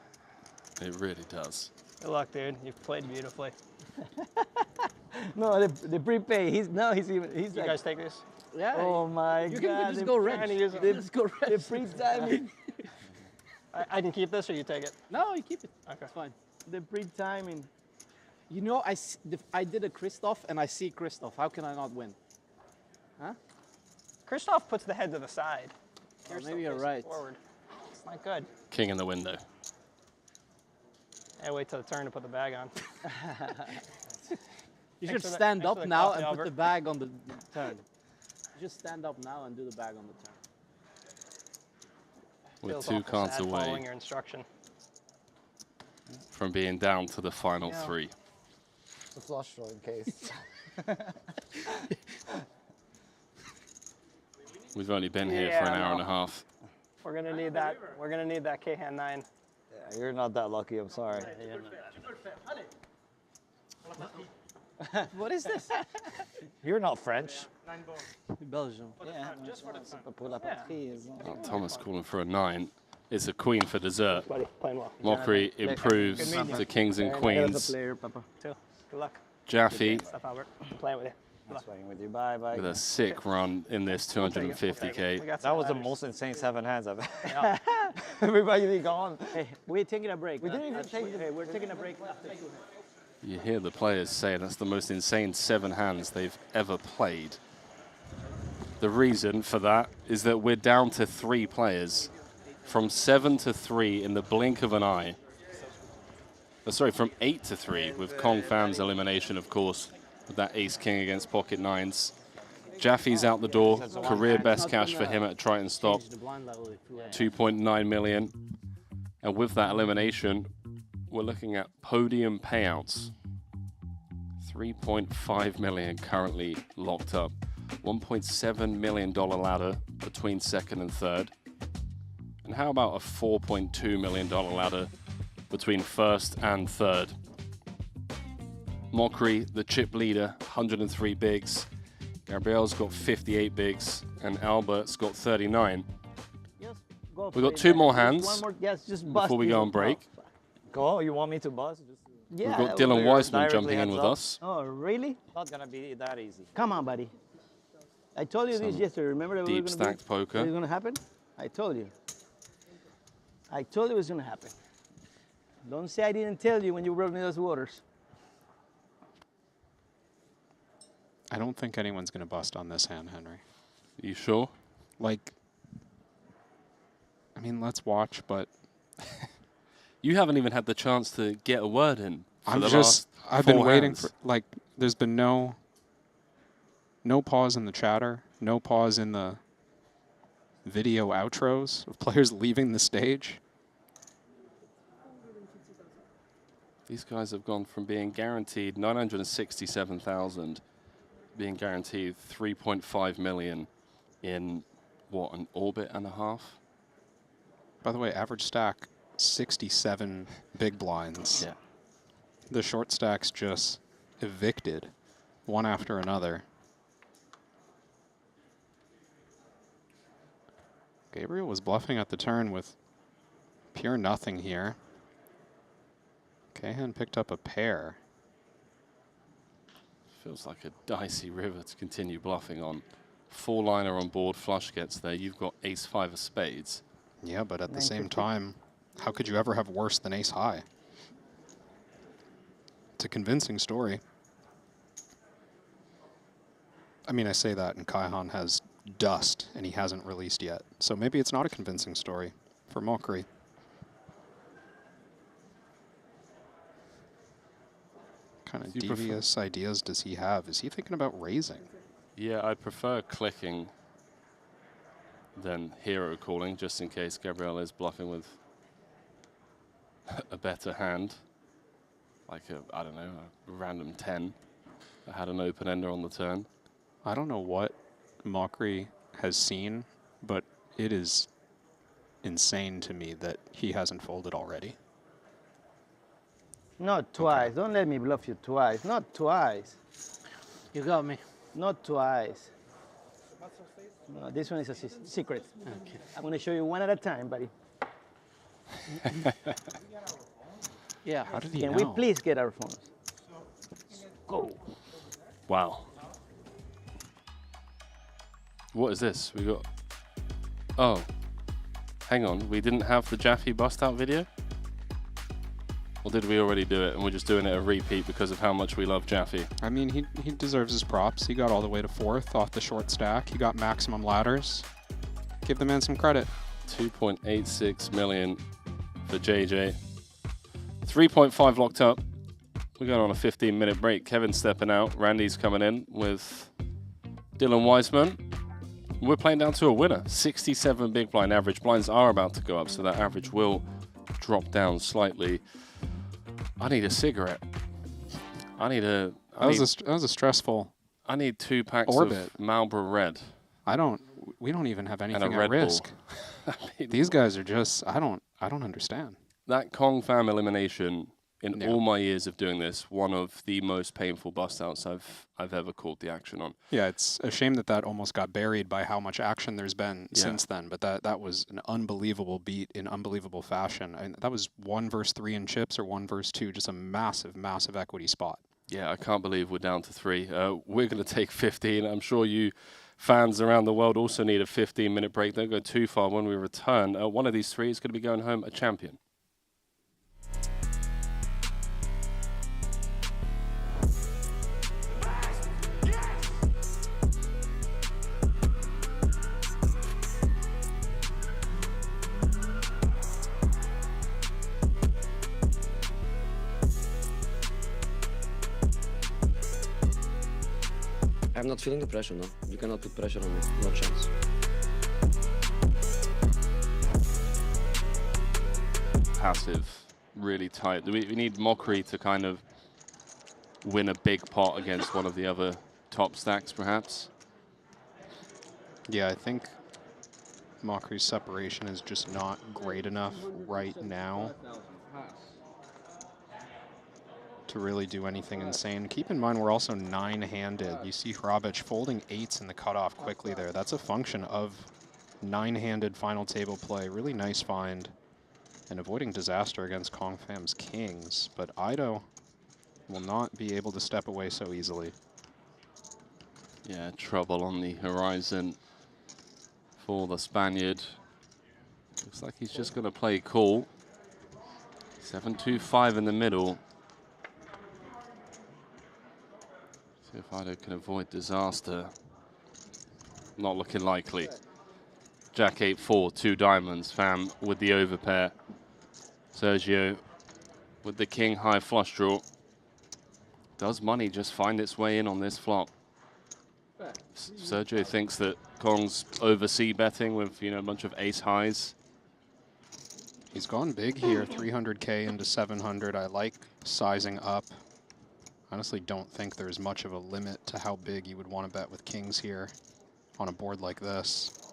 Q: It really does.
E: Good luck, dude. You've played beautifully.
F: No, the prepay. He's
E: You
F: like,
E: guys take this?
G: Yeah.
F: oh my
G: You
F: God.
G: can just go red. Just go red.
F: The pre-timing.
E: I can keep this or you take it?
G: No, you keep it.
E: Okay.
G: It's fine.
F: The pre-timing.
G: You know, I did a Christoph and I see Christoph. How can I not win? Huh?
E: Christoph puts the head to the side.
G: Oh, maybe you're right.
E: Forward. It's not good.
Q: King in the window.
E: I wait till the turn to put the bag on.
G: You
E: Thanks
G: should
E: for the-
G: stand
E: thanks
G: up
E: for the
G: now
E: coffee,
G: and
E: Albert.
G: put the bag on the turn. Just stand up now and do the bag on the turn.
Q: We're
E: Feels
Q: 2
E: awful
Q: cards
E: sad following
Q: away
E: your instruction.
Q: from being down to the final 3.
H: It's a flush draw in case.
Q: We've only been here for an hour and a half.
E: We're gonna need that. We're gonna need that K-hand 9.
H: Yeah, you're not that lucky, I'm sorry.
G: What is this?
H: You're not French.
G: Belgium.
H: Yeah. Pour la patrie is not-
Q: Oh, Thomas calling for a 9. It's a queen for dessert.
E: Buddy, playing well.
Q: Mockery improves
E: Good meeting
Q: to kings and queens.
E: Too. Good luck.
Q: Jaffe
E: Stuff, Albert. I'm playing with you. Good luck.
H: Playing with you. Bye, bye.
Q: with a sick run in this 250K.
H: That was the most insane 7 hands I've
E: Yeah.
F: Everybody be gone. Hey, we're taking a break.
H: We didn't even take
F: Hey, we're taking a break.
Q: You hear the players say that's the most insane 7 hands they've ever played. The reason for that is that we're down to 3 players. From 7 to 3 in the blink of an eye. Sorry, from 8 to 3 with Kong Fam's elimination, of course, with that ace-king against pocket 9s. Jaffe's out the door. Career best cash for him at Triton stop. 2.9 million. And with that elimination, we're looking at podium payouts. 3.5 million currently locked up. $1.7 million ladder between second and third. And how about a $4.2 million ladder between first and third? Mockery, the chip leader, 103 bigs. Gabriel's got 58 bigs, and Albert's got 39. We've got 2 more hands before we go on break.
H: Go, you want me to buzz?
Q: We've got Dylan Weissman jumping in with us.
F: Oh, really?
H: Not gonna be that easy.
F: Come on, buddy. I told you this yesterday. Remember that
Q: Deep stacked poker.
F: It was going to happen? I told you. I told you it was going to happen. Don't say I didn't tell you when you brought me those waters.
B: I don't think anyone's going to bust on this hand, Henry.
Q: You sure?
B: Like, I mean, let's watch, but...
Q: You haven't even had the chance to get a word in for
B: I've been waiting for, like, there's been no pause in the chatter, no pause in the video outros of players leaving the stage.
Q: These guys have gone from being guaranteed 967,000, being guaranteed 3.5 million in, what, an orbit and a half?
B: By the way, average stack, 67 big blinds.
Q: Yeah.
B: The short stacks just evicted one after another. Gabriel was bluffing at the turn with pure nothing here. Cahan picked up a pair.
Q: Feels like a dicey river to continue bluffing on. 4-liner on board, flush gets there. You've got ace-5 of spades.
B: Yeah, but at the same time, how could you ever have worse than ace-high? It's a convincing story. I mean, I say that, and Kaihan has dust, and he hasn't released yet. So maybe it's not a convincing story for Mockery. What kind of devious ideas does he have? Is he thinking about raising?
Q: Yeah, I prefer clicking than hero calling, just in case Gabriel is bluffing with a better hand. Like, I don't know, a random 10 that had an open ender on the turn.
B: I don't know what Mockery has seen, but it is insane to me that he hasn't folded already.
F: Not twice. Don't let me bluff you twice. Not twice.
G: You got me.
F: Not twice. No, this one is a secret. Okay. I'm going to show you one at a time, buddy.
G: Yeah.
B: How did he
F: Can
B: know?
F: we please get our phones? Go.
Q: Wow. What is this? We got... Oh. Hang on. We didn't have the Jaffe bust-out video? Or did we already do it and we're just doing it a repeat because of how much we love Jaffe?
B: I mean, he deserves his props. He got all the way to 4th off the short stack. He got maximum ladders. Give the man some credit.
Q: 2.86 million for JJ. 3.5 locked up. We're going on a 15-minute break. Kevin's stepping out. Randy's coming in with Dylan Weissman. We're playing down to a winner. 67 big blind average. Blinds are about to go up, so that average will drop down slightly. I need a cigarette.
B: That was a stressful.
Q: I need 2 packs
B: orbit.
Q: of Marlboro Red.
B: We don't even have anything at
Q: Red
B: risk.
Q: Bull.
B: These guys are just. I don't understand.
Q: That Kong Fam elimination, in all my years of doing this, one of the most painful bust outs I've ever called the action on.
B: Yeah, it's a shame that almost got buried by how much action there's been since then. But that was an unbelievable beat in unbelievable fashion. And that was 1 versus 3 in chips or 1 versus 2, just a massive, massive equity spot.
Q: Yeah, I can't believe we're down to 3. We're going to take 15. I'm sure you fans around the world also need a 15-minute break. Don't go too far. When we return, one of these 3 is going to be going home a champion.
U: I'm not feeling the pressure, no. You cannot put pressure on me, no chance.
Q: Passive, really tight. We need Mockery to kind of win a big pot against one of the other top stacks, perhaps.
B: Yeah, I think Mockery's separation is just not great enough right now to really do anything insane. Keep in mind, we're also 9-handed. You see Hrabic folding 8s in the cutoff quickly there. That's a function of 9-handed final table play. Really nice find. And avoiding disaster against Confam's kings. But Ido will not be able to step away so easily.
Q: Yeah, trouble on the horizon for the Spaniard. Looks like he's just going to play cool. 7-2-5 in the middle. See if Ido can avoid disaster. Not looking likely. Jack 8-4, 2 diamonds. Fam with the overpair. Sergio with the king high flush draw. Does money just find its way in on this flop? Sergio thinks that Kong's oversea betting with, you know, a bunch of ace highs.
B: He's gone big here, 300K into 700. I like sizing up. Honestly, don't think there's much of a limit to how big you would want to bet with kings here on a board like this.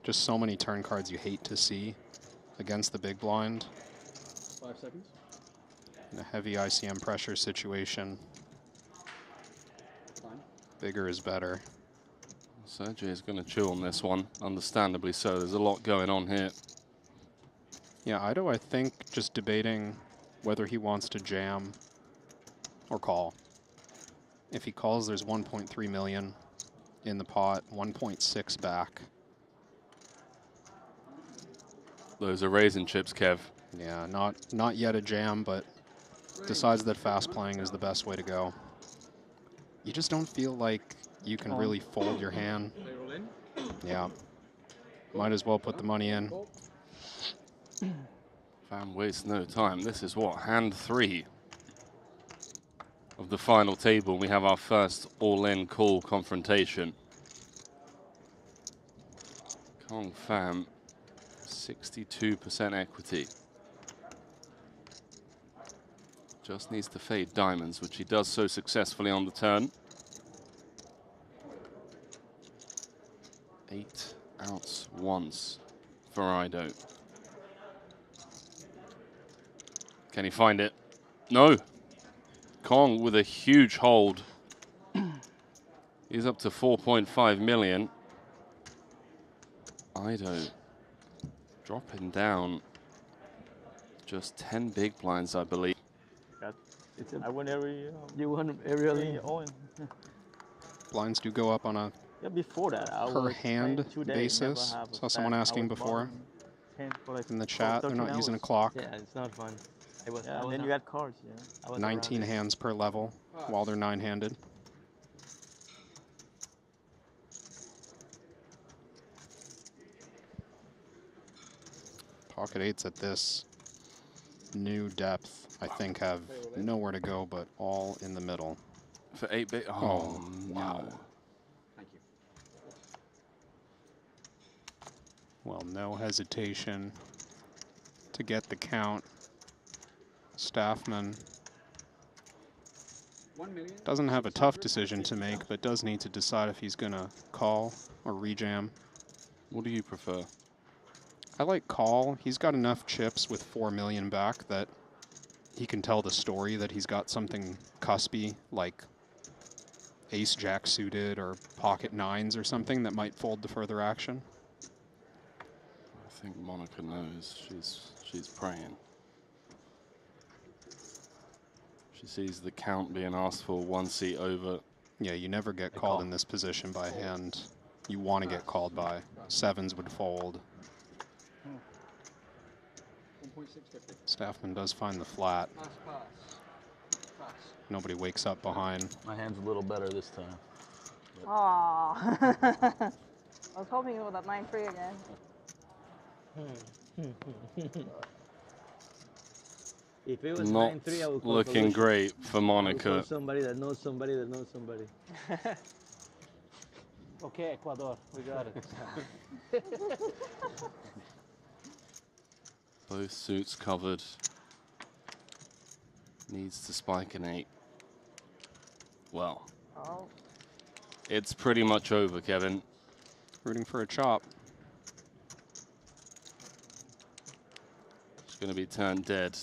B: Just so many turn cards you hate to see against the big blind.
P: 5 seconds.
B: In a heavy ICM pressure situation, bigger is better.
Q: Sergio is going to chew on this one, understandably so. There's a lot going on here.
B: Yeah, Ido, I think, just debating whether he wants to jam or call. If he calls, there's 1.3 million in the pot, 1.6 back.
Q: Those are raisin chips, Kev.
B: Yeah, not yet a jam, but decides that fast playing is the best way to go. You just don't feel like you can really fold your hand. Yeah. Might as well put the money in.
Q: Fam wastes no time. This is what, hand 3 of the final table. We have our first all-in call confrontation. Kong Fam, 62% equity. Just needs to fade diamonds, which he does so successfully on the turn. 8 outs once for Ido. Can he find it? No. Kong with a huge hold. He's up to 4.5 million. Ido dropping down just 10 big blinds, I believe.
O: I win every.
H: You won every other.
B: Blinds do go up on a
O: before that,
B: per hand basis. Saw someone asking before in the chat. They're not using a clock.
H: Yeah, it's not fun.
O: And then you got cards. Yeah.
B: 19 hands per level while they're 9-handed. Pocket 8s at this new depth, I think, have nowhere to go but all in the middle.
Q: For 8-bit? Oh, wow.
P: Thank you.
B: Well, no hesitation to get the count. Staffman doesn't have a tough decision to make, but does need to decide if he's going to call or rejam.
Q: What do you prefer?
B: I like call. He's got enough chips with 4 million back that he can tell the story that he's got something cuspy, like ace-jack suited or pocket 9s or something that might fold to further action.
Q: I think Monica knows. She's praying. She sees the count being asked for 1 seat over.
B: Yeah, you never get called in this position by hand. You want to get called by. 7s would fold. Staffman does find the flat. Nobody wakes up behind.
T: My hand's a little better this time.
S: Aww. I was hoping it was that 9-3 again.
H: If it was
Q: Not
H: 9-3, I would call
Q: looking
H: solution.
Q: great for Monica.
H: I would call somebody that knows somebody that knows somebody.
G: Okay, Ecuador, we got it.
Q: Both suits covered. Needs to spike an 8. Well, it's pretty much over, Kevin.
B: Rooting for a chop.
Q: going to be turned dead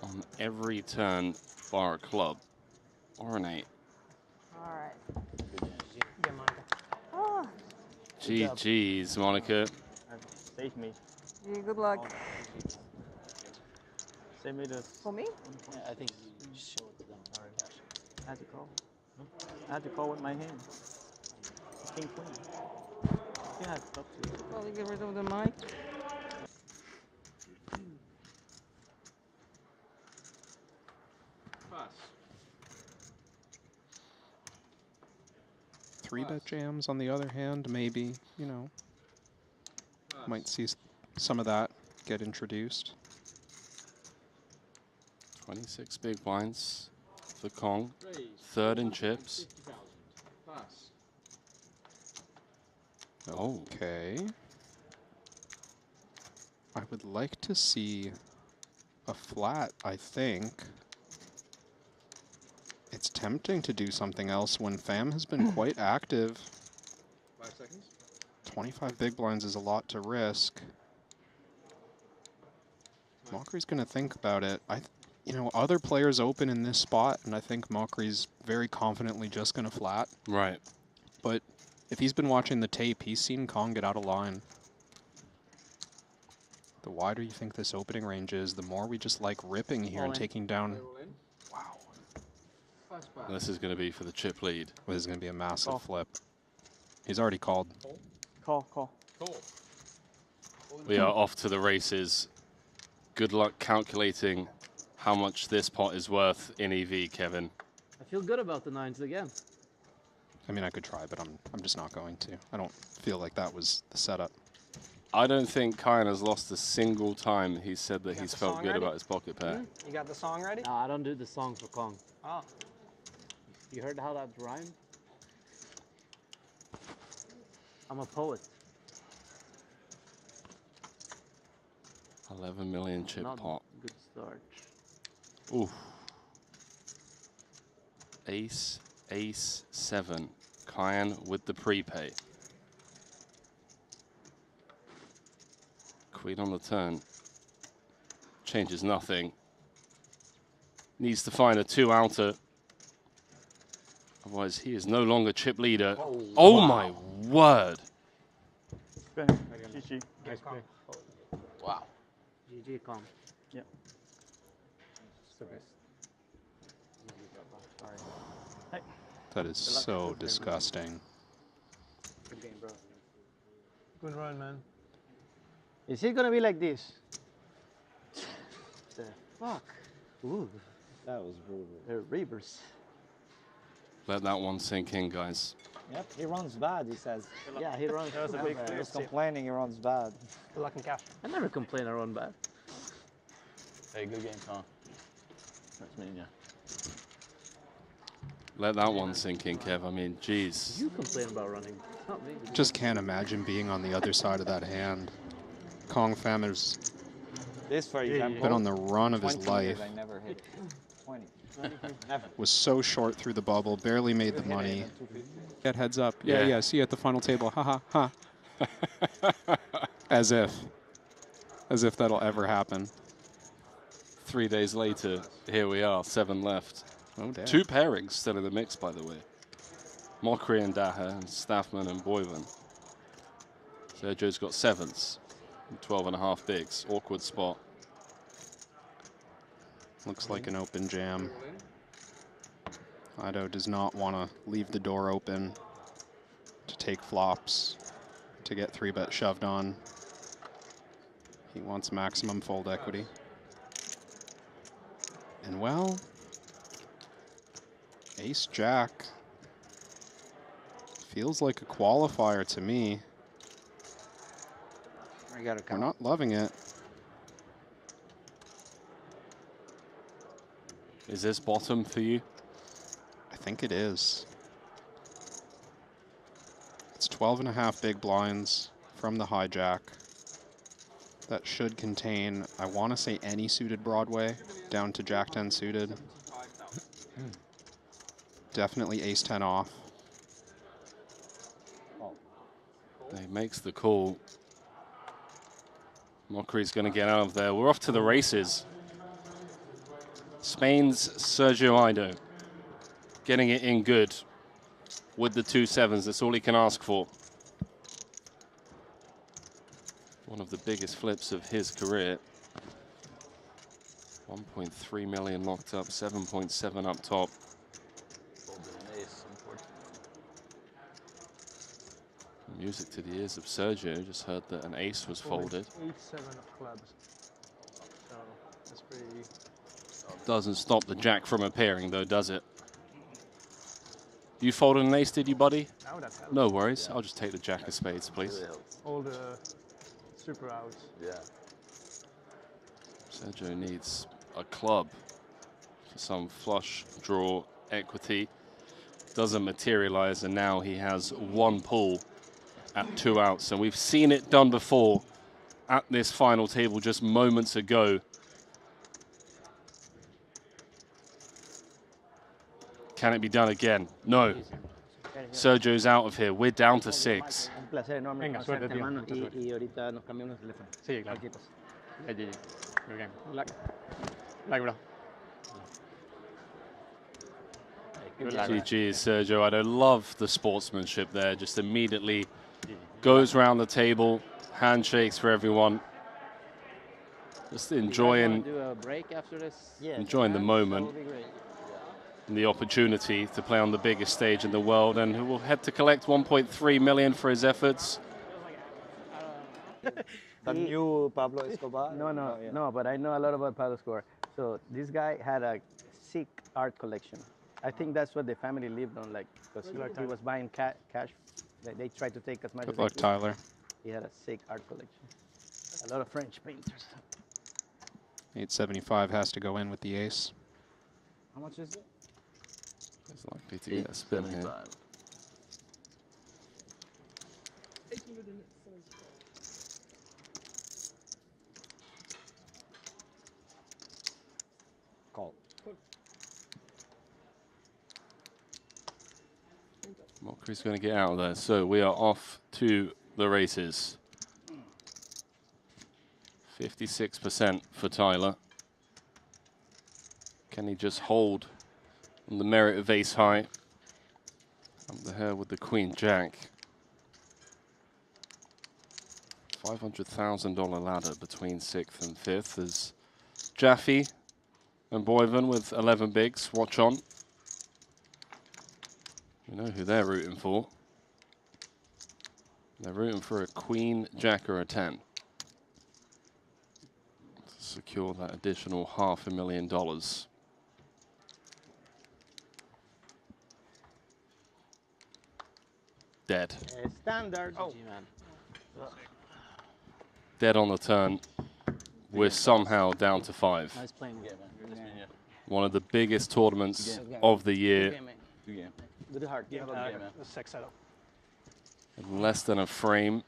Q: on every turn bar a club or an 8.
S: All right.
L: Yeah, Monica.
S: Oh,
Q: GG's, Monica.
O: Save me.
S: yeah, good luck.
O: Save me this.
S: For me?
H: Yeah, I think you should show it to them. Sorry.
O: I had to call. I had to call with my hand. King queen. Yeah, I have to talk to you.
S: Probably get rid of the mic.
P: Pass.
B: 3-bet jams, on the other hand, maybe, you know, might see some of that get introduced.
Q: 26 big blinds for Kong. Third in chips.
P: Pass.
B: Okay. I would like to see a flat, I think. It's tempting to do something else when Fam has been quite active.
P: 5 seconds.
B: 25 big blinds is a lot to risk. Mockery's going to think about it. You know, other players open in this spot, and I think Mockery's very confidently just going to flat.
Q: Right.
B: But if he's been watching the tape, he's seen Kong get out of line. The wider you think this opening range is, the more we just like ripping here and taking down. Wow.
Q: This is going to be for the chip lead.
B: This is going to be a massive flip. He's already called.
O: Call.
P: Call.
Q: We are off to the races. Good luck calculating how much this pot is worth in EV, Kevin.
G: I feel good about the 9s again.
B: I mean, I could try, but I'm just not going to. I don't feel like that was the setup.
Q: I don't think Kyan has lost a single time he said that he's felt good about his pocket pair.
L: You got the song ready?
G: No, I don't do the song for Kong.
L: Oh.
G: You heard how that rhymed? I'm a poet.
Q: 11 million chip
G: Not
Q: pot.
G: good start.
Q: Oof. Ace, ace, 7. Kyan with the prepay. Queen on the turn. Changes nothing. Needs to find a 2-outer. Otherwise, he is no longer chip leader. Oh
O: wow.
Q: my word.
O: GG.
G: Nice play.
Q: Wow.
G: GG, Kong.
O: Yeah.
M: It's the best.
O: Hey.
B: That is so disgusting.
G: Good game, bro.
N: Good run, man.
G: Is it gonna be like this? The fuck? Ooh.
H: That was brutal.
G: They're reavers.
Q: Let that one sink in, guys.
H: Yep, he runs bad, he says.
G: Yeah, he runs
H: That was a big
G: bad.
H: He was complaining he runs bad.
L: Good luck and cash.
G: I never complain I run bad.
T: Hey, good game, Tom. That's me, yeah.
Q: Let that one sink in, Kev. I mean, geez.
G: You complain about running, not me.
B: Just can't imagine being on the other side of that hand. Kong Fam has
H: This, for example,
B: been on the run of his
H: 20
B: life.
H: years I never hit 20. Never.
B: Was so short through the bubble, barely made the money. Get heads up. Yeah, see you at the final table. Ha ha ha. As if that'll ever happen.
Q: 3 days later, here we are, 7 left.
B: Oh, damn.
Q: 2 pairings still in the mix, by the way. Mockery and Daha, and Staffman and Boyven. Sergio's got 7s, and 12.5 bigs. Awkward spot.
B: Looks like an open jam. Ido does not want to leave the door open to take flops, to get 3-bet shoved on. He wants maximum fold equity. And well, Ace Jack feels like a qualifier to me. We're not loving it.
Q: Is this bottom for you?
B: I think it is. It's 12.5 big blinds from the hijack. That should contain, I want to say, any suited Broadway down to Jack 10 suited. Definitely Ace 10 off.
Q: He makes the call. Mockery's going to get out of there. We're off to the races. Spain's Sergio Ido getting it in good with the 2-7s. That's all he can ask for. One of the biggest flips of his career. 1.3 million locked up, 7.7 up top. Music to the ears of Sergio. Just heard that an ace was folded.
N: 8-7 of clubs. So that's pretty.
Q: Doesn't stop the jack from appearing, though, does it? You folded an ace, did you, buddy?
N: No, that helps.
Q: No worries. I'll just take the jack of spades, please.
N: All the super outs.
T: Yeah.
Q: Sergio needs a club for some flush draw equity. Doesn't materialize, and now he has one pull at 2 outs. And we've seen it done before at this final table just moments ago. Can it be done again? No. Sergio's out of here. We're down to 6.
F: Un placer enorme
M: Venga, suerte,
F: conocerte,
M: tío.
F: hermano,
M: Mucha suerte.
F: y ahorita nos cambiamos el teléfono.
M: Sí, claro.
F: Cualquier cosa.
M: Yeah, GG. Good game. Good luck. Good luck, bro. Good luck.
Q: GG, Sergio. I don't love the sportsmanship there. Just immediately goes around the table, handshakes for everyone. Just enjoying,
H: Do a break after this?
Q: enjoying the moment and the opportunity to play on the biggest stage in the world, and who will head to collect 1.3 million for his efforts.
O: The new Pablo Escobar?
F: No, but I know a lot about Pablo Escobar. So this guy had a sick art collection. I think that's what the family lived on, like, because he was buying cash. They tried to take as much
B: Good
F: as
B: luck,
F: they could.
B: Tyler.
F: He had a sick art collection. A lot of French painters.
B: 875 has to go in with the ace.
O: How much is it?
Q: He's likely to get a spin here.
O: Call.
Q: Mockery's going to get out of there. So we are off to the races. 56% for Tyler. Can he just hold on the merit of ace high? Up the hair with the queen jack. $500,000 ladder between 6th and 5th as Jaffe and Boyven with 11 bigs. Watch on. We know who they're rooting for. They're rooting for a queen, jack, or a 10. To secure that additional $500,000. Dead.
F: Standard.
G: Oh, man.
Q: Dead on the turn. We're somehow down to 5.
G: Nice playing game, man.
Q: One of the biggest tournaments of the year.
F: Good heart.
E: The 6 setup.
Q: In less than a frame.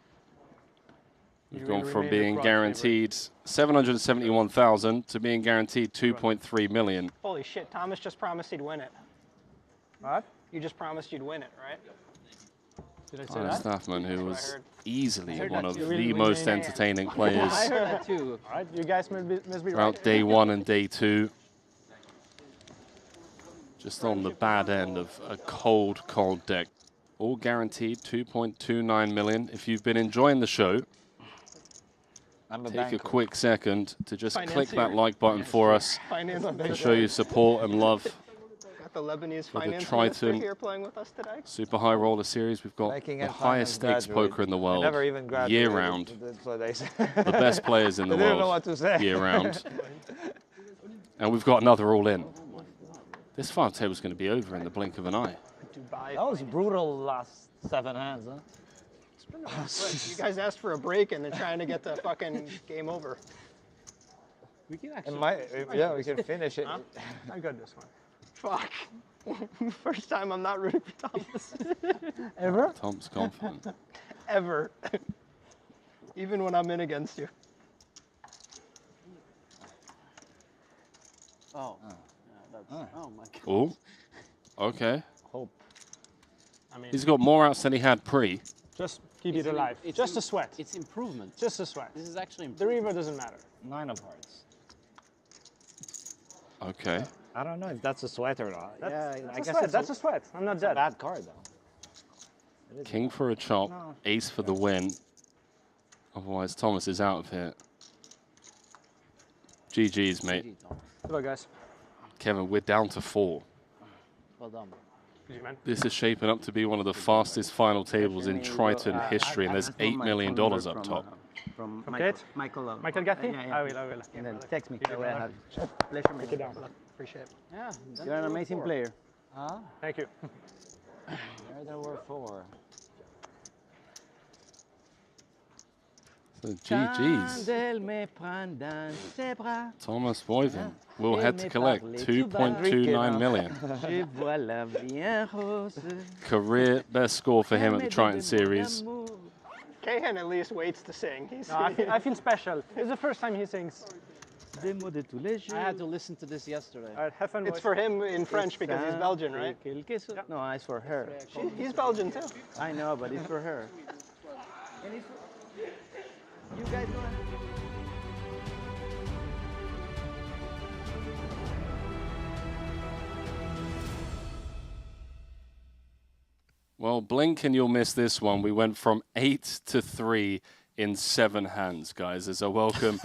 Q: We've
E: You
Q: gone
E: really
Q: from
E: remain the
Q: being
E: crowd
Q: guaranteed 771,000 to being guaranteed 2.3 million.
L: Holy shit, Thomas just promised he'd win it.
N: What?
L: You just promised you'd win it, right?
N: Did I say
Q: Tyler
N: that?
Q: Staffman, who
L: That's what I
Q: was
L: heard.
Q: easily
L: heard
Q: one
L: that
Q: of
L: too.
Q: the most entertaining players
N: I heard that too. All right, you guys must be
Q: throughout
N: right.
Q: day 1 and day 2. Just on the bad end of a cold, cold deck. All guaranteed 2.29 million. If you've been enjoying the show, take a quick second to just click that like button for us to show your support and love
L: Got the Lebanese
Q: for the
L: finance minister
Q: Triton
L: here playing with us today.
Q: Super High Roller Series. We've got
O: Banking
Q: the
O: and
Q: highest
O: finance
Q: stakes
O: graduate.
Q: poker in the
O: I
Q: world,
O: never even graduated.
Q: year round.
O: That's what they say.
Q: The best players in the
O: They didn't
Q: world,
O: know what to say.
Q: year round. And we've got another all in. This final table's going to be over in the blink of an eye.
L: Dubai.
O: That was brutal last 7 hands, huh?
L: You guys asked for a break and they're trying to get the fucking game over.
N: We can
O: It
N: actually.
O: yeah, we can finish it.
L: Huh?
N: I got this one.
L: Fuck. First time I'm not rooting for Thomas.
N: Ever?
Q: Tom's confident.
L: Ever. Even when I'm in against you.
G: Oh. Yeah, that's, oh my god.
Q: Oh, okay.
O: Hope.
E: I mean,
Q: He's got more outs than he had pre.
N: Just keep it alive. Just a sweat.
H: It's improvement.
N: Just a sweat.
H: This is actually
N: The river doesn't matter.
H: 9 of hearts.
Q: Okay.
O: I don't know if that's a sweat or not.
N: That's a sweat. I'm not dead.
O: Bad card though.
Q: King for a chop, ace for the win. Otherwise, Thomas is out of here. GG's, mate.
N: Good luck, guys.
Q: Kevin, we're down to 4.
H: Well done.
Q: This is shaping up to be one of the fastest final tables in Triton history, and there's $8 million up top.
F: From
N: Kate?
F: Michael.
N: Michael Gathi?
F: Yeah.
N: I will.
F: And then text me.
N: Thank you very much.
F: Pleasure,
N: Take it down. Appreciate it.
H: Yeah.
F: You're an amazing player.
N: Thank you.
H: There were 4.
Q: So GG's. Thomas Boyven will head to collect 2.29 million. Career best score for him at the Triton Series.
L: Kahan at least waits to sing.
N: I feel special. It's the first time he sings.
H: I had to listen to this yesterday.
L: It's for him in French because he's Belgian, right?
F: No, it's for her.
L: He's Belgian too.
F: I know, but it's for her. You guys go ahead.
Q: Well, blink and you'll miss this one. We went from 8 to 3 in 7 hands, guys. As I welcome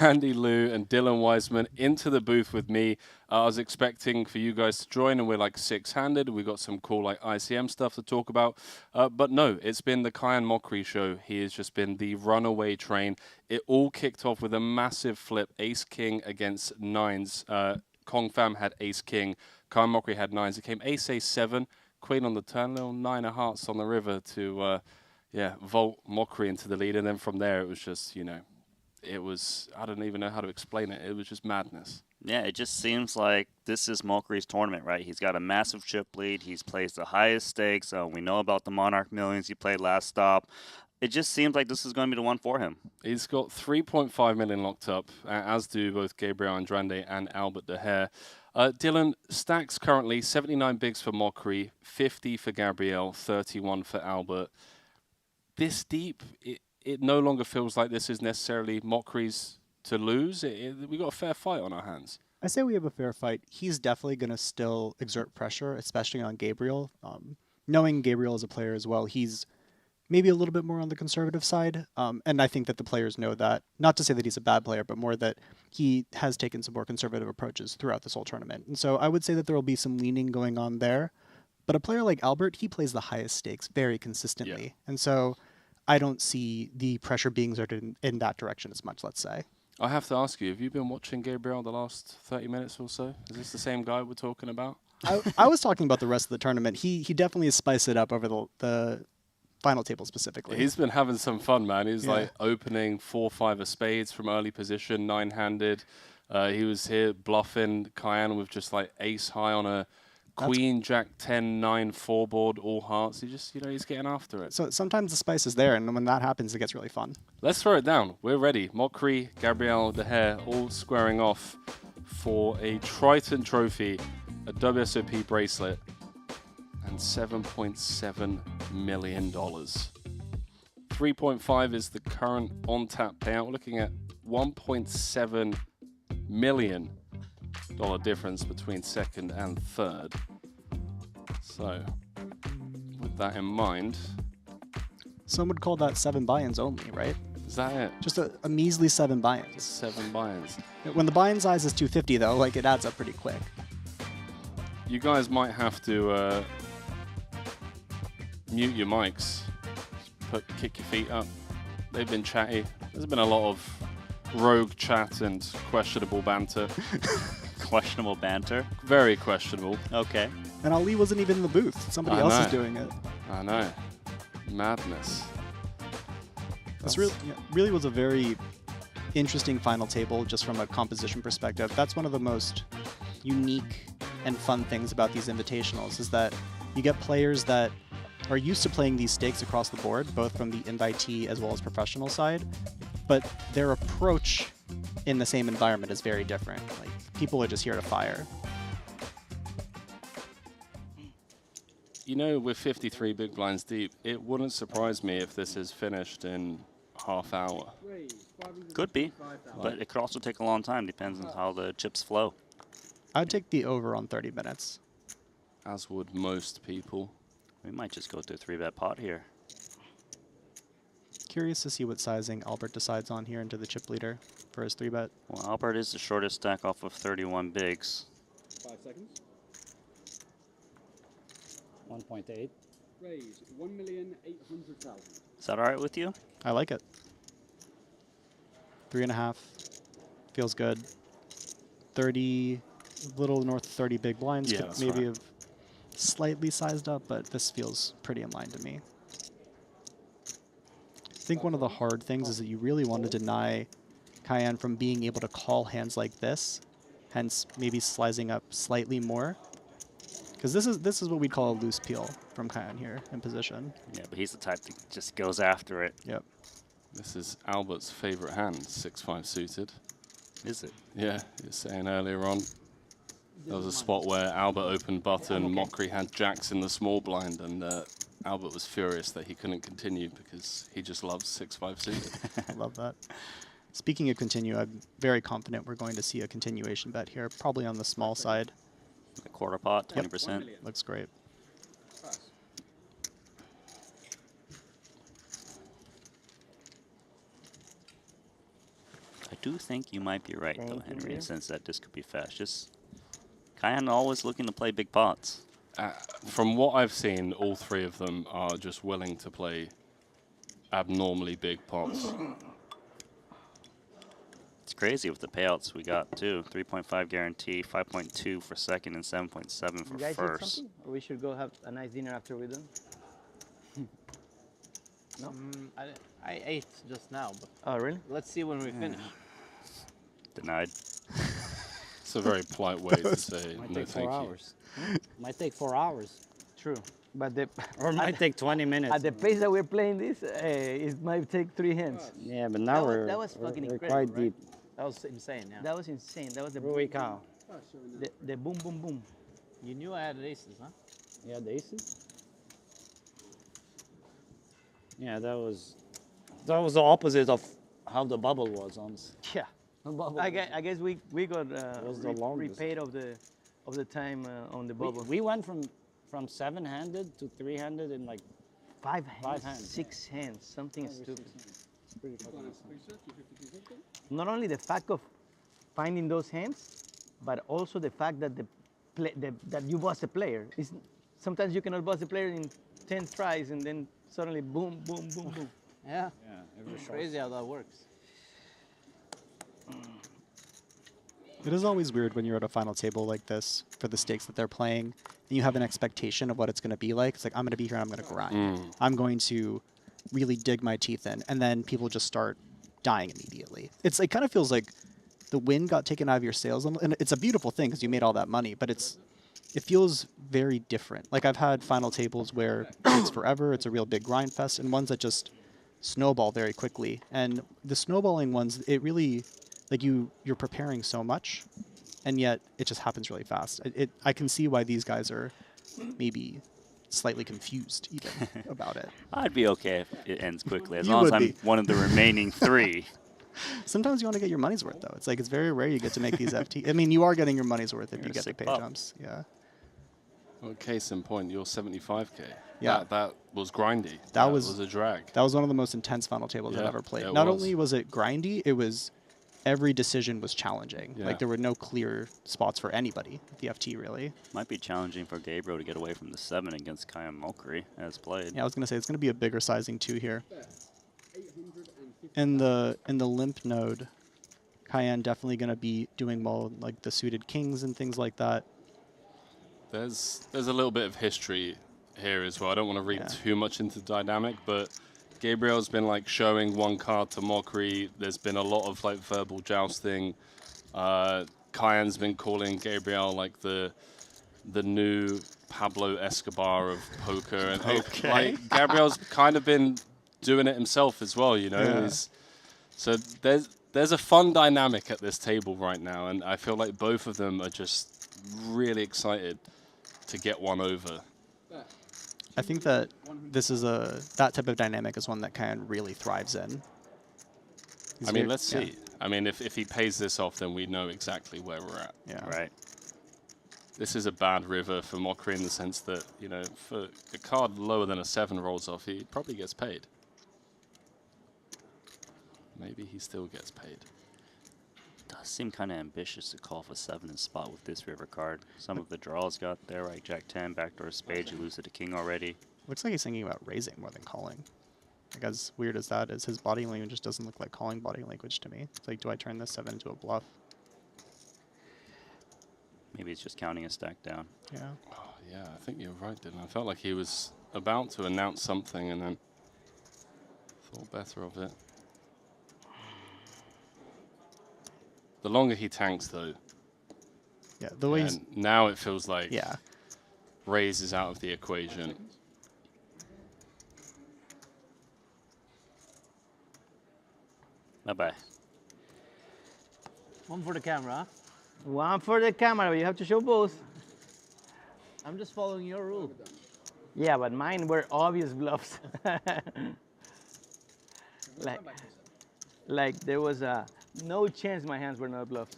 Q: Randy Liu and Dylan Wiseman into the booth with me. I was expecting for you guys to join, and we're like 6-handed. We got some cool like ICM stuff to talk about. But no, it's been the Kyan Mockery show. He has just been the runaway train. It all kicked off with a massive flip. Ace-King against 9s. Kong Fam had Ace-King. Kyan Mockery had 9s. It came Ace-7. Queen on the turn, little 9 of hearts on the river to, vault Mockery into the lead. And then from there, it was just, it was, I don't even know how to explain it. It was just madness.
K: Yeah, it just seems like this is Mockery's tournament, right? He's got a massive chip lead. He's plays the highest stakes. We know about the Monarch Millions he played last stop. It just seems like this is going to be the one for him.
Q: He's got 3.5 million locked up, as do both Gabriel Andrade and Albert De Hair. Dylan, stacks currently 79 bigs for Mockery, 50 for Gabriel, 31 for Albert. This deep, it no longer feels like this is necessarily Mockery's to lose. We got a fair fight on our hands.
V: I say we have a fair fight. He's definitely going to still exert pressure, especially on Gabriel. Knowing Gabriel as a player as well, he's maybe a little bit more on the conservative side. And I think that the players know that. Not to say that he's a bad player, but more that he has taken some more conservative approaches throughout this whole tournament. And so I would say that there will be some leaning going on there. But a player like Albert, he plays the highest stakes very consistently. Yeah. And so I don't see the pressure being exerted in that direction as much, let's say.
Q: I have to ask you, have you been watching Gabriel the last 30 minutes or so? Is this the same guy we're talking about?
V: I was talking about the rest of the tournament. He definitely has spiced it up over the final table specifically.
Q: He's been having some fun, man. He's like opening 4-5 of spades from early position, 9-handed. He was here bluffing Kyan with just like ace high on a Queen, Jack 10, 9, 4 board, all hearts. He just, he's getting after it.
V: So sometimes the spice is there, and when that happens, it gets really fun.
Q: Let's throw it down. We're ready. Mockery, Gabriel De Hair, all squaring off for a Triton trophy, a WSOP bracelet, and $7.7 million. 3.5 is the current on-tap payout. We're looking at $1.7 million difference between second and third. So, with that in mind,
V: some would call that 7 buy-ins only, right?
Q: Is that it?
V: Just a measly 7 buy-ins.
Q: 7 buy-ins.
V: When the buy-in size is 250, though, like it adds up pretty quick.
Q: You guys might have to mute your mics. Kick your feet up. They've been chatty. There's been a lot of rogue chat and questionable banter.
K: Questionable banter?
Q: Very questionable.
K: Okay.
V: And Ali wasn't even in the booth. Somebody else is doing it.
Q: I know. Madness.
V: This really was a very interesting final table just from a composition perspective. That's one of the most unique and fun things about these invitationals is that you get players that are used to playing these stakes across the board, both from the invitee as well as professional side, but their approach in the same environment is very different. Like, people are just here to fire.
Q: you know, with 53 big blinds deep, it wouldn't surprise me if this is finished in half hour.
K: Could be, but it could also take a long time. Depends on how the chips flow.
V: I'd take the over on 30 minutes.
Q: As would most people.
K: We might just go to a 3-bet pot here.
V: Curious to see what sizing Albert decides on here into the chip leader for his 3-bet.
K: Well, Albert is the shortest stack off of 31 bigs.
P: 5 seconds.
H: 1.8.
P: Raise 1,800,000.
K: Is that all right with you?
V: I like it. 3.5. Feels good. 30, little north of 30 big blinds.
Q: Yeah,
V: Could maybe have slightly sized up, but this feels pretty in line to me. I think one of the hard things is that you really want to deny Cayenne from being able to call hands like this, hence maybe slicing up slightly more. Because this is what we'd call a loose peel from Cayenne here in position.
K: Yeah, but he's the type that just goes after it.
V: Yep.
Q: This is Albert's favorite hand, 6-5 suited.
K: Is it?
Q: Yeah, you were saying earlier on. There was a spot where Albert opened button, Mockery had jacks in the small blind, and Albert was furious that he couldn't continue because he just loves 6-5 suited.
V: I love that. Speaking of continue, I'm very confident we're going to see a continuation bet here, probably on the small side.
K: A quarter pot, 20%.
V: Yep. Looks great.
K: I do think you might be right, though, Henry, in the sense that this could be fast. Just Cayenne always looking to play big pots.
Q: From what I've seen, all three of them are just willing to play abnormally big pots.
K: It's crazy with the payouts we got, too. 3.5 guarantee, 5.2 for second, and 7.7 for
F: You guys eat
K: first.
F: something? Or we should go have a nice dinner after we're done?
G: No? I ate just now, but
F: oh, really?
G: Let's see when we finish.
K: Denied.
Q: It's a very polite way to say
H: Might
Q: no
H: take 4
Q: thank
H: hours. Might take 4 hours.
F: True. But the
H: Or might take 20 minutes.
F: At the pace that we're playing this, it might take 3 hands.
H: Yeah, but now we're
F: fucking
H: we're
F: incredible,
H: quite
F: right?
H: deep.
G: That was insane, yeah.
F: That was insane. That was the
H: Rui cow.
F: the boom, boom, boom.
G: You knew I had aces, huh?
H: Yeah, the aces. Yeah, that was the opposite of how the bubble was, honestly.
F: Yeah. I guess we got
H: was the longest.
F: repaid of the time on the bubble.
H: We went from 7-handed to 3-handed in like
F: 5
H: 5
F: hands,
H: hands.
F: 6 hands, something stupid.
H: It's pretty fucking insane.
F: Not only the fact of finding those hands, but also the fact that that you bust a player. Sometimes you cannot bust a player in 10 tries, and then suddenly boom, boom, boom, boom.
G: Yeah.
H: Yeah,
G: It's crazy how that works.
V: It is always weird when you're at a final table like this for the stakes that they're playing, and you have an expectation of what it's going to be like. It's like, I'm going to be here and I'm going to grind. I'm going to really dig my teeth in, and then people just start dying immediately. It kind of feels like the wind got taken out of your sails, and it's a beautiful thing because you made all that money, but it feels very different. Like I've had final tables where it takes forever, it's a real big grind fest, and ones that just snowball very quickly. And the snowballing ones, it really, like you're preparing so much, and yet it just happens really fast. I can see why these guys are maybe slightly confused even about it.
K: I'd be okay if it ends quickly, as
V: You
K: long as
V: would
K: I'm
V: be.
K: one of the remaining 3.
V: Sometimes you want to get your money's worth, though. It's very rare you get to make these FT. I mean, you are getting your money's worth if you get the pay jumps. Yeah.
Q: Well, case in point, your 75K.
V: Yeah.
Q: That was grindy.
V: That was
Q: a drag.
V: That was one of the most intense final tables I've
Q: Yeah,
V: ever played.
Q: it
V: Not
Q: was.
V: only was it grindy, it was every decision was challenging.
Q: Yeah.
V: Like there were no clear spots for anybody at the FT really.
K: Might be challenging for Gabriel to get away from the 7 against Cayenne Mockery as played.
V: Yeah, I was gonna say it's gonna be a bigger sizing too here. In the limp node, Cayenne definitely gonna be doing well, like the suited kings and things like that.
Q: There's a little bit of history here as well. I don't want to read too much into the dynamic, but Gabriel's been like showing one card to Mockery. There's been a lot of like verbal jousting. Cayenne's been calling Gabriel like the new Pablo Escobar of poker, and like Gabriel's kind of been doing it himself as well, you know.
V: Yeah.
Q: So there's a fun dynamic at this table right now, and I feel like both of them are just really excited to get one over.
V: I think that this is that type of dynamic is one that Kyan really thrives in.
Q: I mean, let's see. I mean, if he pays this off, then we know exactly where we're at.
V: Yeah.
K: Right.
Q: This is a bad river for Mockery in the sense that, you know, for a card lower than a 7 rolls off, he probably gets paid. Maybe he still gets paid.
K: Does seem kind of ambitious to call for 7 in spot with this river card. Some of the draws got there, right? Jack 10, backdoor spade, you lose to the king already.
V: Looks like he's thinking about raising more than calling. Like, as weird as that is, his body language just doesn't look like calling body language to me. It's like, do I turn this 7 into a bluff?
K: Maybe he's just counting a stack down.
V: Yeah.
Q: Oh, yeah, I think you're right, Dylan. I felt like he was about to announce something and then thought better of it. The longer he tanks, though.
V: Yeah, the way he's...
Q: Now it feels like
V: yeah.
Q: raise is out of the equation.
K: Bye-bye.
G: One for the camera.
F: One for the camera, but you have to show both.
G: I'm just following your rule.
F: Yeah, but mine were obvious bluffs. like there was no chance my hands were not bluffs.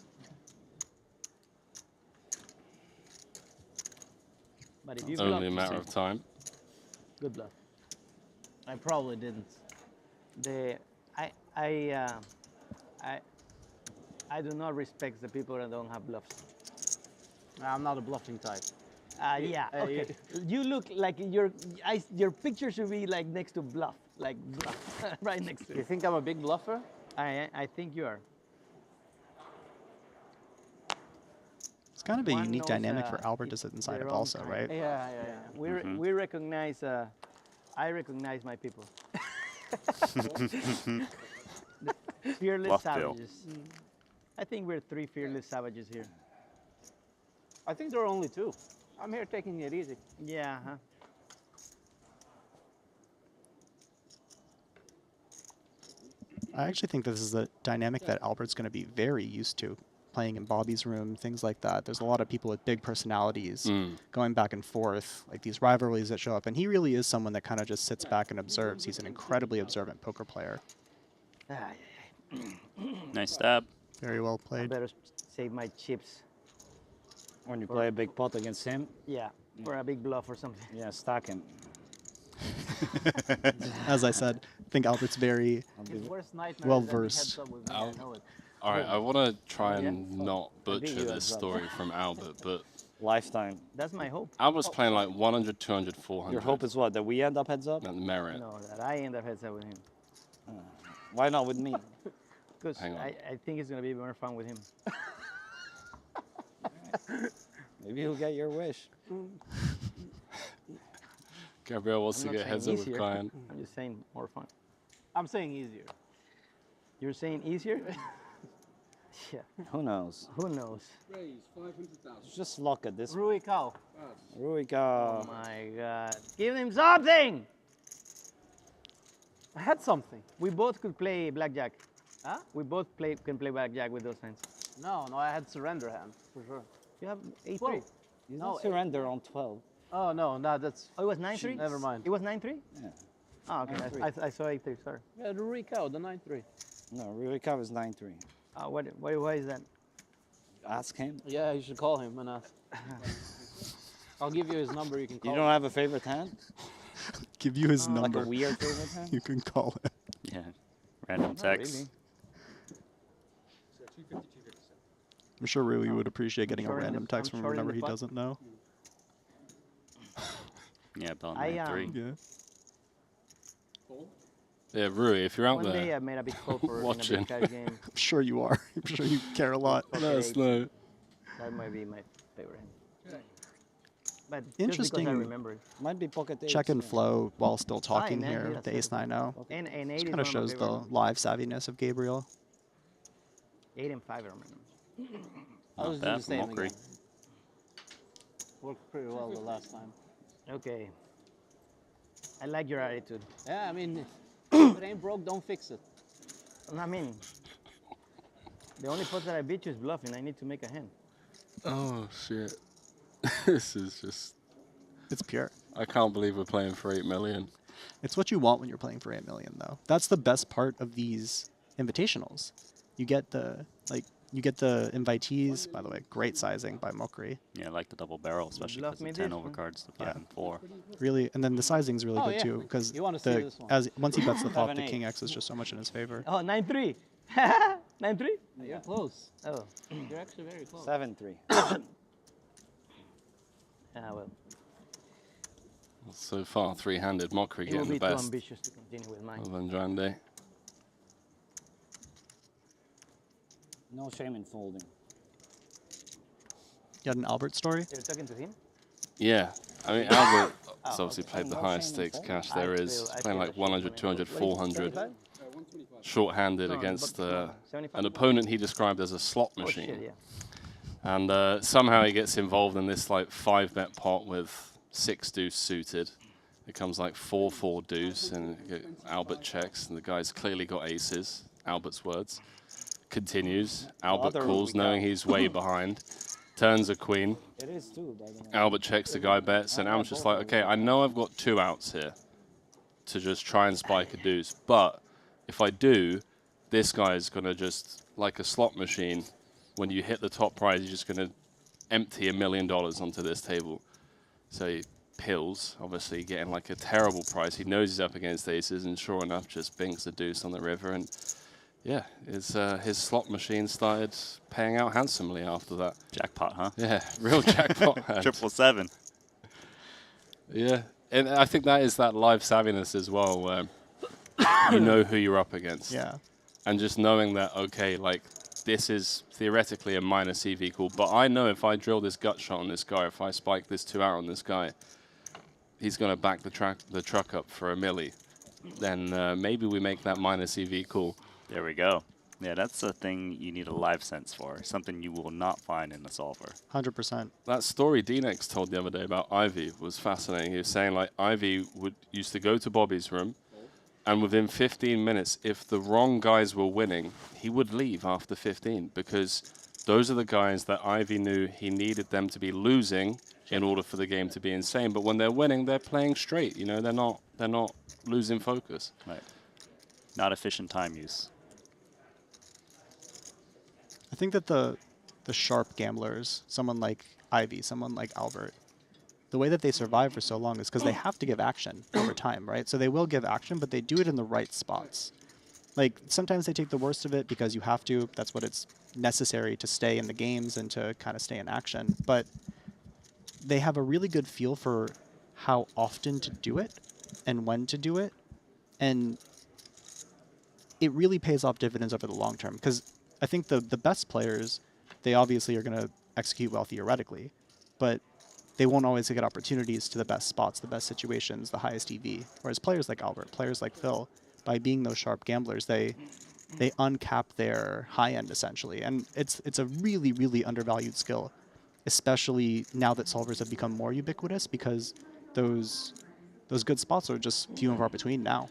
F: But if you
Q: Only a matter of time.
F: Good bluff.
G: I probably didn't.
F: I do not respect the people that don't have bluffs.
G: I'm not a bluffing type.
F: Yeah, okay. You look like your picture should be like next to bluff, like bluff, right next to it.
G: You think I'm a big bluffer?
F: I think you are.
V: It's kind of a unique dynamic for Albert to sit inside of also, right?
F: Yeah. We recognize, I recognize my people. The fearless
K: Bluff
F: savages. I think we're 3 fearless savages here.
G: I think there are only 2. I'm here taking it easy.
F: Yeah, huh?
V: I actually think this is a dynamic that Albert's going to be very used to, playing in Bobby's room, things like that. There's a lot of people with big personalities going back and forth, like these rivalries that show up. And he really is someone that kind of just sits back and observes. He's an incredibly observant poker player.
K: Nice stab.
V: Very well played.
F: I better save my chips.
H: When you play a big pot against him?
F: Yeah, for a big bluff or something.
H: Yeah, stack him.
V: As I said, I think Albert's very well versed.
Q: All right, I want to try and not butcher this story from Albert, but
H: lifetime.
F: That's my hope.
Q: Albert's playing like 100, 200, 400.
H: Your hope is what? That we end up heads up?
Q: And merit.
F: No, that I end up heads up with him.
H: Why not with me?
F: Because I think it's going to be more fun with him.
H: Maybe you'll get your wish.
Q: Gabriel wants to get heads up with Kyan.
F: I'm just saying more fun.
G: I'm saying easier.
F: You're saying easier? Yeah.
H: Who knows?
F: Who knows?
P: Raise 500,000.
H: Just luck at this.
G: Rui Cow.
H: Rui Cow.
F: Oh my God. Give him something!
G: I had something.
F: We both could play blackjack.
G: Huh?
F: We both can play blackjack with those hands.
G: No, I had surrender hand, for sure.
F: You have 8-3.
G: Whoa.
H: You
G: No,
H: don't surrender on 12.
G: Oh, no, that's...
F: Oh, it was 9-3?
G: Never mind.
F: It was 9-3?
H: Yeah.
F: Oh, okay. I saw 8-3, sorry.
G: Yeah, the Rui Cow, the 9-3.
H: No, Rui Cow is 9-3.
F: Why is that?
H: Ask him.
G: Yeah, you should call him and ask. I'll give you his number, you can call
H: You don't
G: him.
H: have a favorite hand?
V: Give you his number.
H: Like a weird favorite hand?
V: You can call it.
K: Yeah. Random text.
H: Really.
P: So 250, 257.
V: I'm sure Rui would appreciate getting a
F: shorting
V: random
F: the-
V: text
F: I'm
V: from a
F: shorting
V: number
F: the
V: he
F: putt.
V: doesn't know.
K: Yeah, about
F: I,
K: 9-3.
V: Yeah.
Q: Yeah, Rui, if you're out
F: One day
Q: there
F: I made a big call for in a
Q: watching,
F: big cash game.
V: I'm sure you are. I'm sure you care a lot.
Q: let us know.
F: That might be my favorite hand. But
V: Interesting.
F: Just because I remember it.
H: Might be pocket eights.
V: Check and flow while still talking
F: Fine,
V: here
F: yeah,
V: with the
F: that's
V: ace-9-0.
F: And 8
V: This
F: is
V: kind
F: one
V: of
F: my
V: shows the
F: favorite.
V: live savviness of Gabriel.
F: 8 and 5, I remember.
G: I'll just do
K: bad
G: the
K: for
G: same
K: Mockery.
G: again. Worked pretty well the last time.
F: Okay. I like your attitude.
G: Yeah, I mean, if it ain't broke, don't fix it.
F: I mean, the only pot that I beat you is bluffing. I need to make a hand.
Q: Oh, shit. This is just...
V: It's pure.
Q: I can't believe we're playing for 8 million.
V: It's what you want when you're playing for 8 million, though. That's the best part of these invitationals. You get the invitees. By the way, great sizing by Mokri.
K: Yeah, I like the double barrel, especially because the 10 overcards the 5 and 4.
V: Really, and then the sizing's really
S: Oh,
V: good
S: yeah.
V: too, because
S: You wanna see this one.
V: once he bets the flop, the
H: 7-8.
V: king X is just so much in his favor.
S: Oh, 9-3. 9-3? You're close. Oh, you're actually very close.
H: 7-3.
S: Ah, well.
Q: So far, three-handed Mokri
S: It will
Q: getting the
S: be too
Q: best.
S: ambitious to continue with mine.
Q: Other than Jande.
H: No shame in folding.
V: You had an Albert story?
S: You're talking to him?
Q: Yeah. I mean, Albert has
S: Oh,
Q: obviously
S: okay.
Q: played the
H: No
Q: highest
H: shame in
Q: stakes
H: folding.
Q: cash there is.
S: I
Q: Playing
S: feel
Q: like
S: the
Q: 100,
S: shame in
Q: 200,
S: folding.
Q: 400.
S: 75?
Q: Short-handed
S: No,
Q: against
S: but 75?
Q: an opponent he described as a slot
S: Oh,
Q: machine.
S: shit, yeah.
Q: And somehow he gets involved in this like 5-bet pot with 6 deuce suited. It comes like 4-4 deuce, and Albert checks, and the guy's clearly got aces. Albert's words. Continues. Albert
H: Other
Q: calls,
H: week
Q: knowing
H: out.
Q: he's way behind. Turns a queen.
H: It is too, but
Q: Albert checks, the guy bets, and Albert's just like, okay, I know I've got 2 outs here to just try and spike a deuce, but if I do, this guy's going to just, like a slot machine, when you hit the top prize, you're just going to empty $1 million onto this table. So he pills, obviously getting like a terrible price. He knows he's up against aces, and sure enough, just binks the deuce on the river. And yeah, his slot machine started paying out handsomely after that.
K: Jackpot, huh?
Q: Yeah, real jackpot.
K: 777.
Q: Yeah, and I think that is that live savviness as well, where you know who you're up against.
V: Yeah.
Q: And just knowing that, okay, like, this is theoretically a minor CV call, but I know if I drill this gut shot on this guy, if I spike this 2 out on this guy, he's going to back the truck up for a milli. Then maybe we make that minor CV call.
K: There we go. Yeah, that's a thing you need a live sense for. Something you will not find in the solver.
V: 100%.
Q: That story D-Nex told the other day about Ivy was fascinating. He was saying, like, Ivy used to go to Bobby's room, and within 15 minutes, if the wrong guys were winning, he would leave after 15, because those are the guys that Ivy knew he needed them to be losing in order for the game to be insane. But when they're winning, they're playing straight. You know, they're not losing focus.
K: Right. Not efficient time use.
V: I think that the sharp gamblers, someone like Ivy, someone like Albert, the way that they survive for so long is because they have to give action over time, right? So they will give action, but they do it in the right spots. Like, sometimes they take the worst of it because you have to. That's what it's necessary to stay in the games and to kind of stay in action. But they have a really good feel for how often to do it and when to do it. And it really pays off dividends over the long term, because I think the best players, they obviously are going to execute well theoretically, but they won't always get opportunities to the best spots, the best situations, the highest EV. Whereas players like Albert, players like Phil, by being those sharp gamblers, they uncap their high end essentially. And it's a really, really undervalued skill, especially now that solvers have become more ubiquitous, because those good spots are just few and far between now.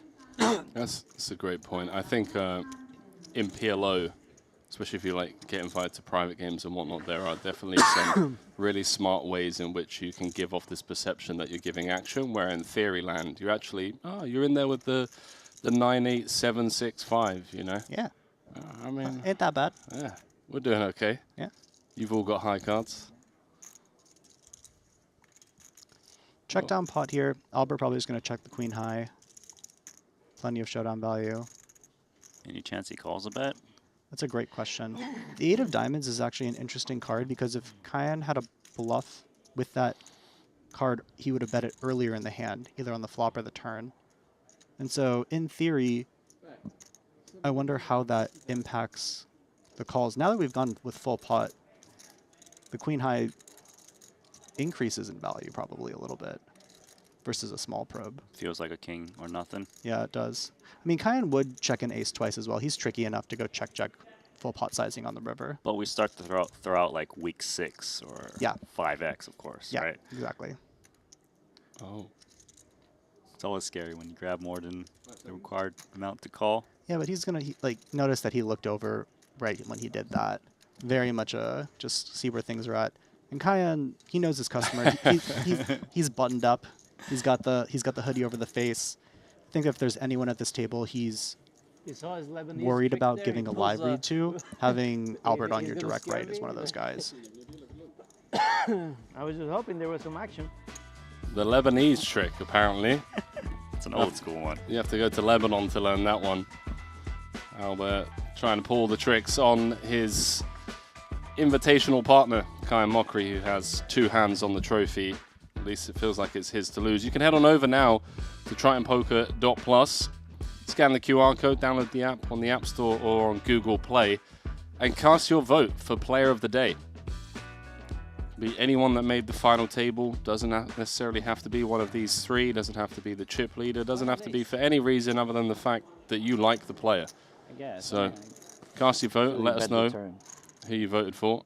Q: That's a great point. I think in PLO, especially if you like get invited to private games and whatnot, there are definitely some really smart ways in which you can give off this perception that you're giving action, where in theory land, you're actually, you're in there with the 9-8, 7-6, 5, you know?
V: Yeah.
Q: I mean,
V: ain't that bad.
Q: Yeah, we're doing okay.
V: Yeah.
Q: You've all got high cards.
V: Check down pot here. Albert probably is going to check the queen high. Plenty of showdown value.
K: Any chance he calls a bet?
V: That's a great question. The 8 of diamonds is actually an interesting card, because if Kyan had a bluff with that card, he would have bet it earlier in the hand, either on the flop or the turn. And so, in theory, I wonder how that impacts the calls. Now that we've gone with full pot, the queen high increases in value probably a little bit versus a small probe.
K: Feels like a king or nothing.
V: Yeah, it does. I mean, Kyan would check an ace twice as well. He's tricky enough to go check full pot sizing on the river.
K: But we start to throw out like week 6 or 5x, of course,
V: Yeah,
K: right?
V: exactly.
Q: Oh.
K: It's always scary when you grab more than the required amount to call.
V: Yeah, but he's going to notice that he looked over right when he did that. Very much just see where things are at. And Kyan, he knows his customer. He's buttoned up. He's got the hoodie over the face. I think if there's anyone at this table, he's worried about giving a live read to. Having Albert on your direct right is one of those guys.
F: I was just hoping there was some action.
Q: The Lebanese trick, apparently.
K: It's an old school one.
Q: You have to go to Lebanon to learn that one. Albert trying to pull the tricks on his invitational partner, Kyan Mokri, who has 2 hands on the trophy. At least it feels like it's his to lose. You can head on over now to TritonPoker.plus. Scan the QR code, download the app on the App Store or on Google Play, and cast your vote for Player of the Day. Be anyone that made the final table. Doesn't necessarily have to be one of these 3. Doesn't have to be the chip leader. Doesn't have to be for any reason other than the fact that you like the player. So cast your vote and let us know who you voted for.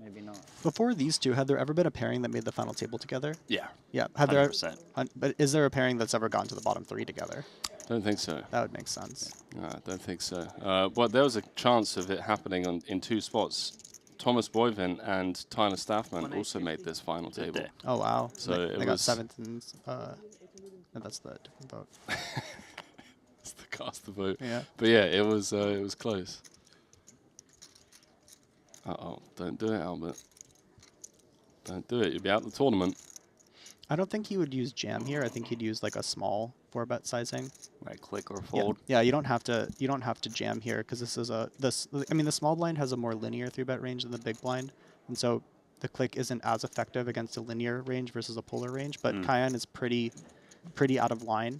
H: Maybe not.
V: Before these two, had there ever been a pairing that made the final table together?
Q: Yeah.
V: Yeah. Had there?
K: 100%.
V: But is there a pairing that's ever gone to the bottom 3 together?
Q: Don't think so.
V: That would make sense.
Q: No, I don't think so. Well, there was a chance of it happening in 2 spots. Thomas Boyvin and Tyler Staffman also made this final table.
V: Oh wow!
Q: So
V: they got 7th, and that's the different vote.
Q: It's the cast the vote.
V: Yeah.
Q: But yeah, it was close. Don't do it, Albert. Don't do it. You'll be out of the tournament.
V: I don't think he would use jam here. I think he'd use like a small 4-bet sizing.
K: Right click or fold.
V: Yeah, you don't have to jam here because this is the small blind has a more linear 3-bet range than the big blind, and so the click isn't as effective against a linear range versus a polar range. But Kyan is pretty out of line,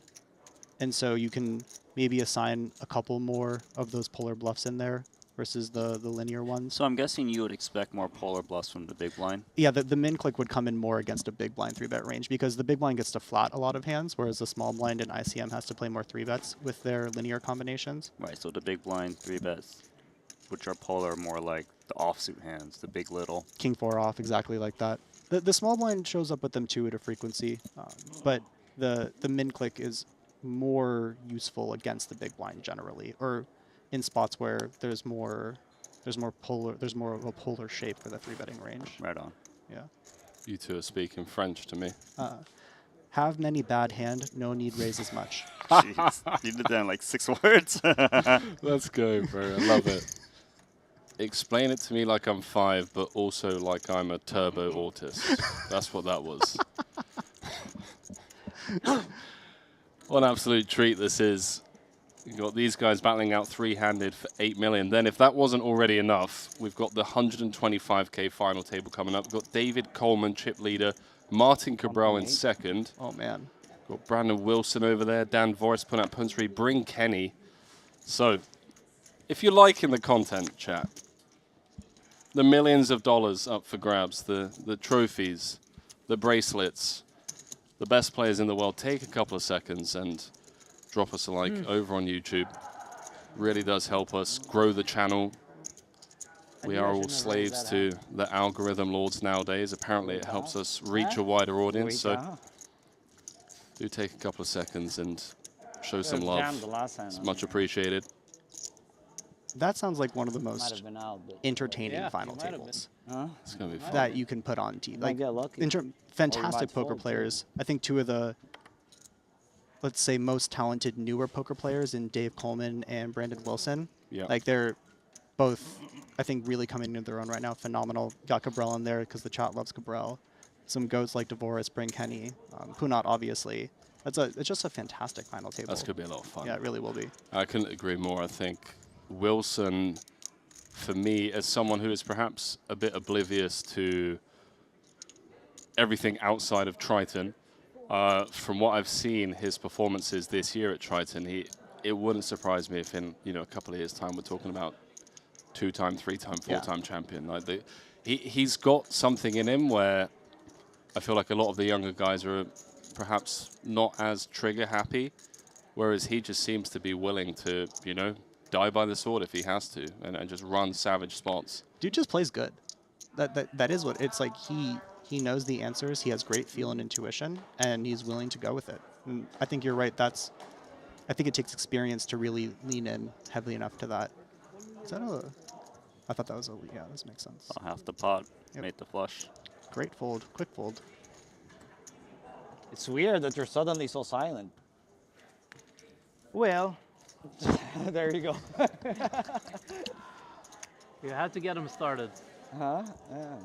V: and so you can maybe assign a couple more of those polar bluffs in there versus the linear ones.
K: So I'm guessing you would expect more polar bluffs from the big blind?
V: Yeah, the min click would come in more against a big blind 3-bet range because the big blind gets to flat a lot of hands, whereas the small blind and ICM has to play more 3-bets with their linear combinations.
K: Right, so the big blind 3-bets, which are polar, more like the offsuit hands, the big little.
V: King 4 off, exactly like that. The small blind shows up with them too at a frequency, but the min click is more useful against the big blind generally, or in spots where there's more of a polar shape for the 3-betting range.
K: Right on.
V: Yeah.
Q: You two are speaking French to me.
V: Have many bad hand, no need raise as much.
K: Jeez, you did that in like 6 words.
Q: Let's go, bro. I love it. Explain it to me like I'm 5, but also like I'm a turbo autist. That's what that was. What an absolute treat this is. You've got these guys battling out 3-handed for 8 million. Then if that wasn't already enough, we've got the 125K final table coming up. We've got David Coleman, chip leader, Martin Cabral in 2nd.
V: Oh, man.
Q: Got Brandon Wilson over there, Dan Voris putting out punch 3, Bring Kenny. So, if you're liking the content, chat, the millions of dollars up for grabs, the trophies, the bracelets, the best players in the world, take a couple of seconds and drop us a like over on YouTube. Really does help us grow the channel. We are all slaves to the algorithm lords nowadays. Apparently it helps us reach a wider audience. So do take a couple of seconds and show some love. It's much appreciated.
V: That sounds like one of the most entertaining final tables
Q: It's gonna be fun.
V: that you can put on TV. Like, fantastic poker players. I think 2 of the, let's say, most talented newer poker players in Dave Coleman and Brandon Wilson.
Q: Yeah.
V: Like, they're both, I think, really coming into their own right now. Phenomenal. Got Cabral in there because the chat loves Cabral. Some goats like Devoris, Bring Kenny, Punat, obviously. It's just a fantastic final table.
Q: That's going to be a lot of fun.
V: Yeah, it really will be.
Q: I couldn't agree more. I think Wilson, for me, as someone who is perhaps a bit oblivious to everything outside of Triton, from what I've seen, his performances this year at Triton, it wouldn't surprise me if in a couple of years' time we're talking about 2-time, 3-time, 4-time champion. Like he's got something in him where I feel like a lot of the younger guys are perhaps not as trigger happy, whereas he just seems to be willing to, die by the sword if he has to, and just run savage spots.
V: Dude just plays good. That is what it's like. He knows the answers. He has great feel and intuition, and he's willing to go with it. And I think you're right. I think it takes experience to really lean in heavily enough to that. Is that I thought that was yeah, this makes sense.
K: Half the pot, made the flush.
V: Great fold. Quick fold.
H: It's weird that you're suddenly so silent.
G: Well,
H: There you go.
G: you have to get them started.
H: Huh? Yeah.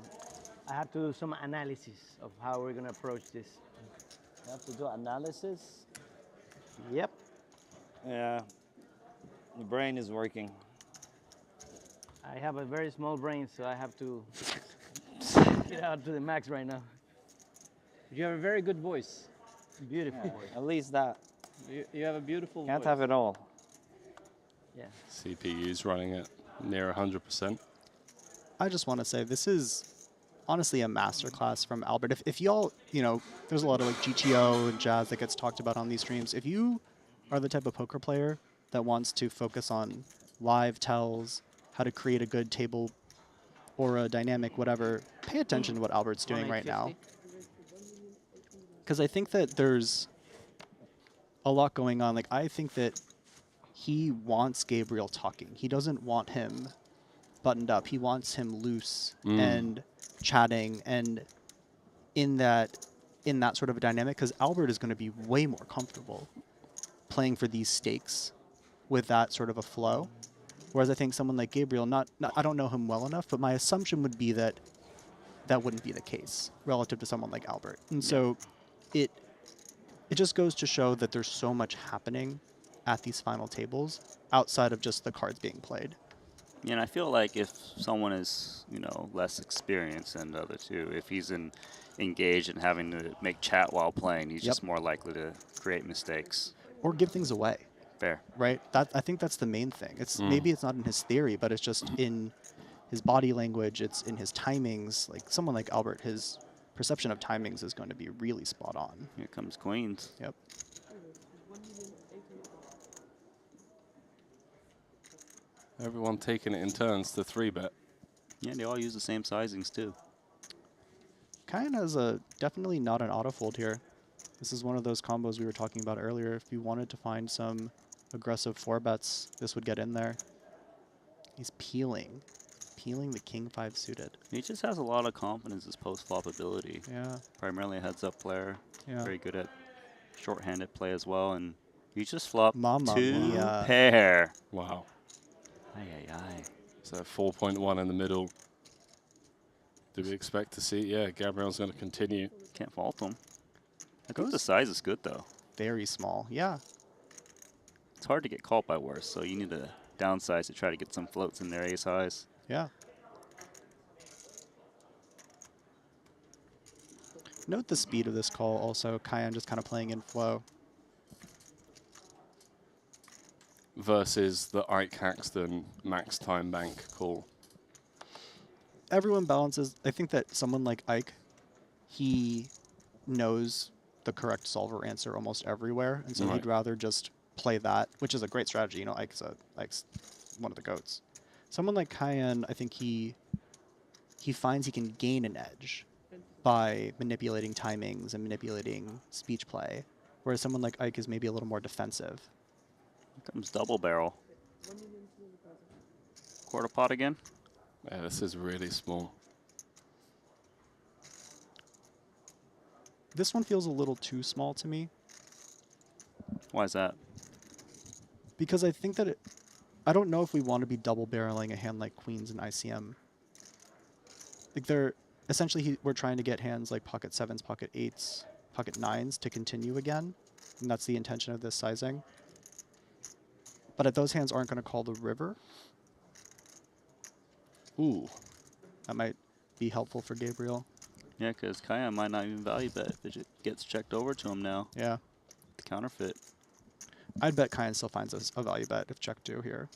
G: I have to do some analysis of how we're gonna approach this.
H: You have to do analysis.
G: Yep.
H: Yeah. The brain is working.
G: I have a very small brain, so I have to get out to the max right now. But you have a very good voice. Beautiful
H: Yeah,
G: voice.
H: at least that.
G: You have a beautiful
H: Can't
G: voice.
H: have it all.
G: Yeah.
Q: CPU's running at near 100%.
V: I just want to say this is honestly a masterclass from Albert. If y'all, you know, there's a lot of like GTO and jazz that gets talked about on these streams. If you are the type of poker player that wants to focus on live tells, how to create a good table or a dynamic, whatever, pay attention to what Albert's doing right now. Because I think that there's a lot going on. Like, I think that he wants Gabriel talking. He doesn't want him buttoned up. He wants him loose and chatting and in that sort of a dynamic, because Albert is going to be way more comfortable playing for these stakes with that sort of a flow. Whereas I think someone like Gabriel, I don't know him well enough, but my assumption would be that that wouldn't be the case relative to someone like Albert. And so it just goes to show that there's so much happening at these final tables outside of just the cards being played.
K: Yeah, and I feel like if someone is, you know, less experienced than the other two, if he's engaged and having to make chat while playing, he's just more likely to create mistakes.
V: Or give things away.
K: Fair.
V: Right? I think that's the main thing. It's maybe it's not in his theory, but it's just in his body language, it's in his timings. Like someone like Albert, his perception of timings is going to be really spot on.
K: Here comes queens.
V: Yep.
Q: Everyone taking it in turns to 3-bet.
K: Yeah, they all use the same sizings too.
V: Kyan has definitely not an auto fold here. This is one of those combos we were talking about earlier. If you wanted to find some aggressive 4-bets, this would get in there. He's peeling the king 5 suited.
K: He just has a lot of confidence in his post-flop ability.
V: Yeah.
K: Primarily a heads-up player.
V: Yeah.
K: Very good at short-handed play as well, and he just flopped
V: Mamma
K: 2
V: mia.
K: pair.
Q: Wow.
K: Aye, aye, aye.
Q: So 4.1 in the middle. Do we expect to see? Yeah, Gabriel's going to continue.
K: Can't fault him. I think the size is good, though.
V: Very small, yeah.
K: It's hard to get called by worse, so you need to downsize to try to get some floats in there, ace highs.
V: Yeah. Note the speed of this call also. Kyan just kind of playing in flow.
Q: Versus the Ike Haxton max time bank call.
V: Everyone balances. I think that someone like Ike, he knows the correct solver answer almost everywhere, and so he'd rather just play that, which is a great strategy. You know, Ike's one of the GOATs. Someone like Kyan, I think he finds he can gain an edge by manipulating timings and manipulating speech play, whereas someone like Ike is maybe a little more defensive.
K: Here comes double barrel. Quarter pot again.
Q: Yeah, this is really small.
V: This one feels a little too small to me.
K: Why is that?
V: Because I think that I don't know if we want to be double barreling a hand like queens and ICM. Like they're essentially we're trying to get hands like pocket 7s, pocket 8s, pocket 9s to continue again, and that's the intention of this sizing. But if those hands aren't going to call the river, ooh, that might be helpful for Gabriel.
K: Yeah, because Kaya might not even value bet if it gets checked over to him now.
V: Yeah.
K: The counterfeit.
V: I'd bet Kyan still finds a value bet if check 2 here.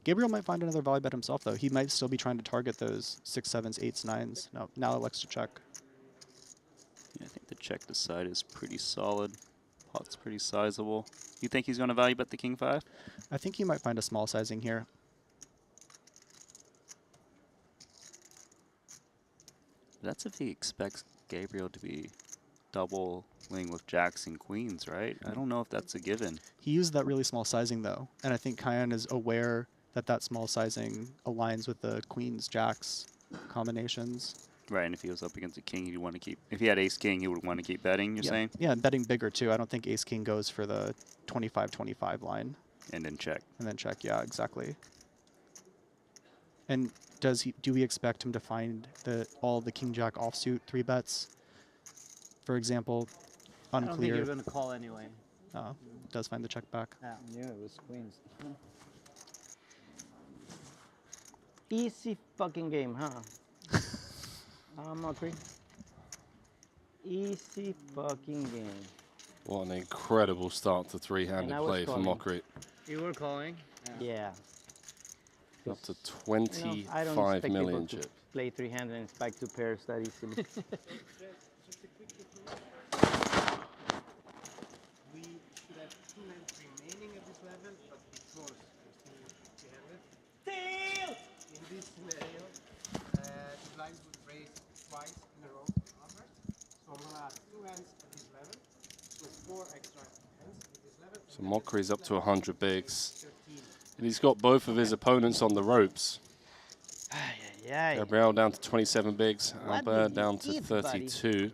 V: Gabriel might find another value bet himself, though. He might still be trying to target those 6, 7s, 8s, 9s. No, now elects to check.
K: Yeah, I think the check to side is pretty solid. Pot's pretty sizable. You think he's going to value bet the king 5?
V: I think he might find a small sizing here.
K: That's if he expects Gabriel to be doubling with jacks and queens, right? I don't know if that's a given.
V: He used that really small sizing, though, and I think Kyan is aware that that small sizing aligns with the queens, jacks combinations.
K: Right, and if he was up against a king, he'd want to keep. If he had ace king, he would want to keep betting. You're saying?
V: Yeah, and betting bigger too. I don't think ace king goes for the 25-25 line.
K: And then check.
V: And then check. Yeah, exactly. And do we expect him to find all the king jack offsuit 3-bets? For example,
G: I don't think
V: unclear.
G: you're going to call anyway.
V: Does find the check back.
G: Yeah.
H: Yeah, it was queens.
F: Easy fucking game, huh? Mokri. Easy fucking game.
Q: What an incredible start to three-handed
F: And I was
Q: play for
F: calling.
Q: Mokri.
G: You were calling?
F: Yeah.
Q: Up to
F: I don't
Q: 25
F: expect
Q: million
F: people to
Q: chip.
F: play three-handed and spike 2 pairs that easily.
C: We should have 2 lengths remaining at this level, but because we're still empty-handed, in this scenario, the blinds would raise twice in a row upwards. So I'm gonna add 2 hands at this level, so 4 extra hands at this level.
Q: So Mokri's up to 100 bigs. And he's got both of his opponents on the ropes. Gabriel down to 27 bigs,
F: What
Q: Albert
F: did
Q: down
F: you
Q: to
F: eat, buddy?
Q: 32.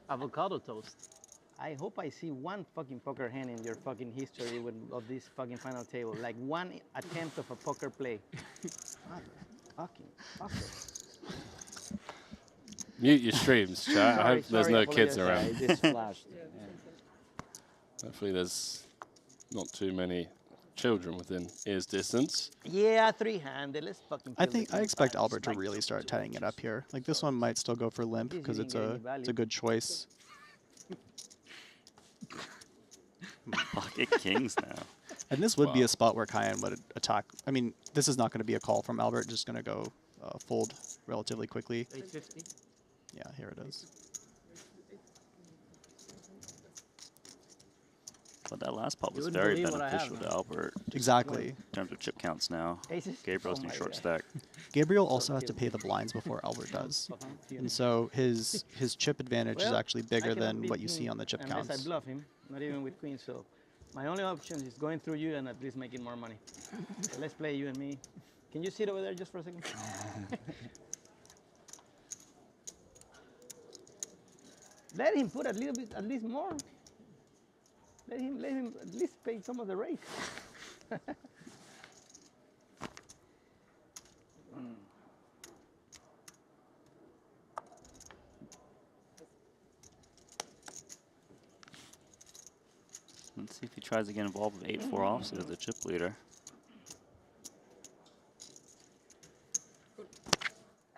G: Avocado toast.
F: I hope I see one fucking poker hand in your fucking history of this fucking final table. Like one attempt of a poker play. Fucking fucker.
Q: Mute your streams, chat. I hope there's no kids around.
H: It just flashed.
Q: Hopefully there's not too many children within ear's distance.
F: Yeah, three-handed. Let's fucking.
V: I expect Albert to really start tying it up here. Like this one might still go for limp because it's a good choice.
K: Pocket kings now.
V: And this would be a spot where Cayenne would attack. I mean, this is not going to be a call from Albert. Just going to go fold relatively quickly.
G: 850.
V: Yeah, here it is.
K: But that last pot was
G: wouldn't
K: very
G: believe what I have
K: beneficial to
G: now.
K: Albert.
V: Exactly.
K: In terms of chip counts now.
F: Aces?
K: Gabriel's new short stack.
V: Gabriel also has to pay the blinds before Albert does. And so his chip advantage is actually bigger than what you see on the chip
F: unless
V: counts.
F: I bluff him, not even with queen. So my only option is going through you and at least making more money. So let's play you and me. Can you sit over there just for a second? Let him put a little bit, at least more. Let him at least pay some of the raise.
K: Let's see if he tries to get involved with 8-4 offsuit as a chip leader.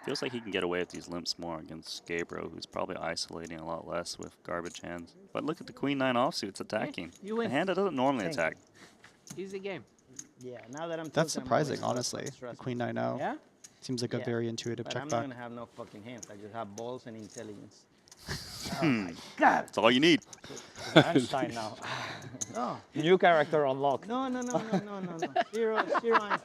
K: Feels like he can get away with these limps more against Gabriel, who's probably isolating a lot less with garbage hands. But look at the Queen-9 offsuit, it's attacking.
G: You
K: A
G: win.
K: hand that doesn't normally attack.
G: Easy game.
F: Yeah, now that I'm
V: That's
F: tilted, I'm
V: surprising,
F: always
V: honestly.
F: stressed.
V: The Queen 9-0.
F: Yeah?
V: Seems like a
F: Yeah.
V: very intuitive
F: But
V: check
F: I'm
V: back.
F: not gonna have no fucking hands. I just have balls and intelligence.
K: God. That's all you need.
H: Einstein now.
F: Oh.
H: New character unlocked.
F: No. Zero Einstein.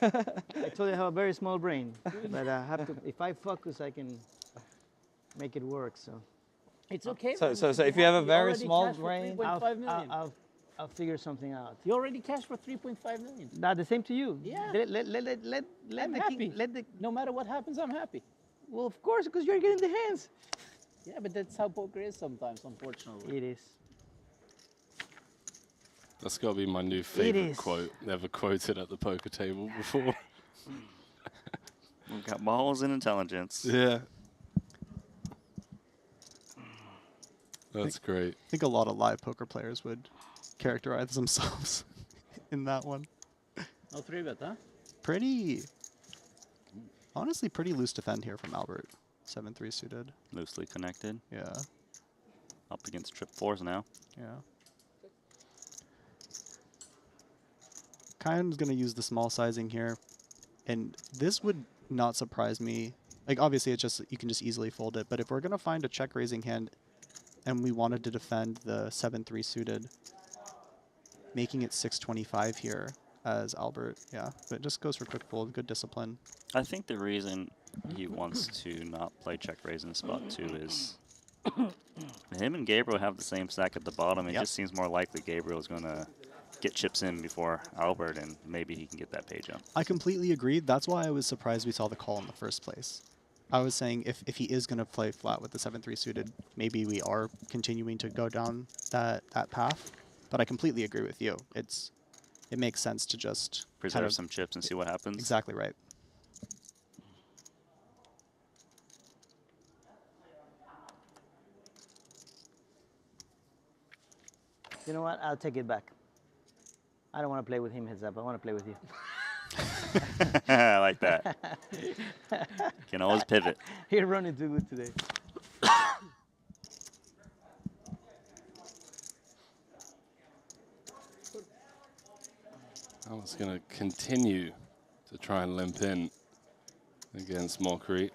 F: I told you I have a very small brain, but I have to. If I focus, I can make it work. So
G: It's okay.
H: So
G: man.
H: if you have a
G: You
H: very
G: already
H: small
G: cashed for
H: brain,
G: 3.5 million.
F: I'll figure something out.
G: You already cashed for 3.5 million.
F: The same to you.
G: Yeah.
F: Let
G: I'm
F: the
G: happy.
F: king. Let the.
G: No matter what happens, I'm happy.
F: Well, of course, because you're getting the hands.
G: Yeah, but that's how poker is sometimes, unfortunately.
F: It is.
Q: That's got to be my new favorite
F: is.
Q: quote. Never quoted at the poker table before.
K: We've got balls and intelligence.
Q: Yeah. That's great.
V: I think a lot of live poker players would characterize themselves in that one.
G: No 3-bet, huh?
V: Honestly, pretty loose defend here from Albert. 7-3 suited.
K: Loosely connected.
V: Yeah.
K: Up against trip 4s now.
V: Yeah. Kayan's going to use the small sizing here. And this would not surprise me. Like, obviously, it's just, you can just easily fold it. But if we're going to find a check raising hand and we wanted to defend the 7-3 suited, making it 625 here as Albert. Yeah, but it just goes for quick fold. Good discipline.
K: I think the reason he wants to not play check raise in spot 2 is him and Gabriel have the same stack at the bottom. It just seems more likely Gabriel is going to get chips in before Albert, and maybe he can get that page up.
V: I completely agree. That's why I was surprised we saw the call in the first place. I was saying if he is going to play flat with the 7-3 suited, maybe we are continuing to go down that path. But I completely agree with you. It makes sense to just
K: preserve some chips and see what happens.
V: Exactly right.
H: You know what? I'll take it back. I don't want to play with him heads up. I want to play with you.
K: I like that. Can always pivot.
H: You're running too good today.
Q: I was going to continue to try and limp in against Mockery.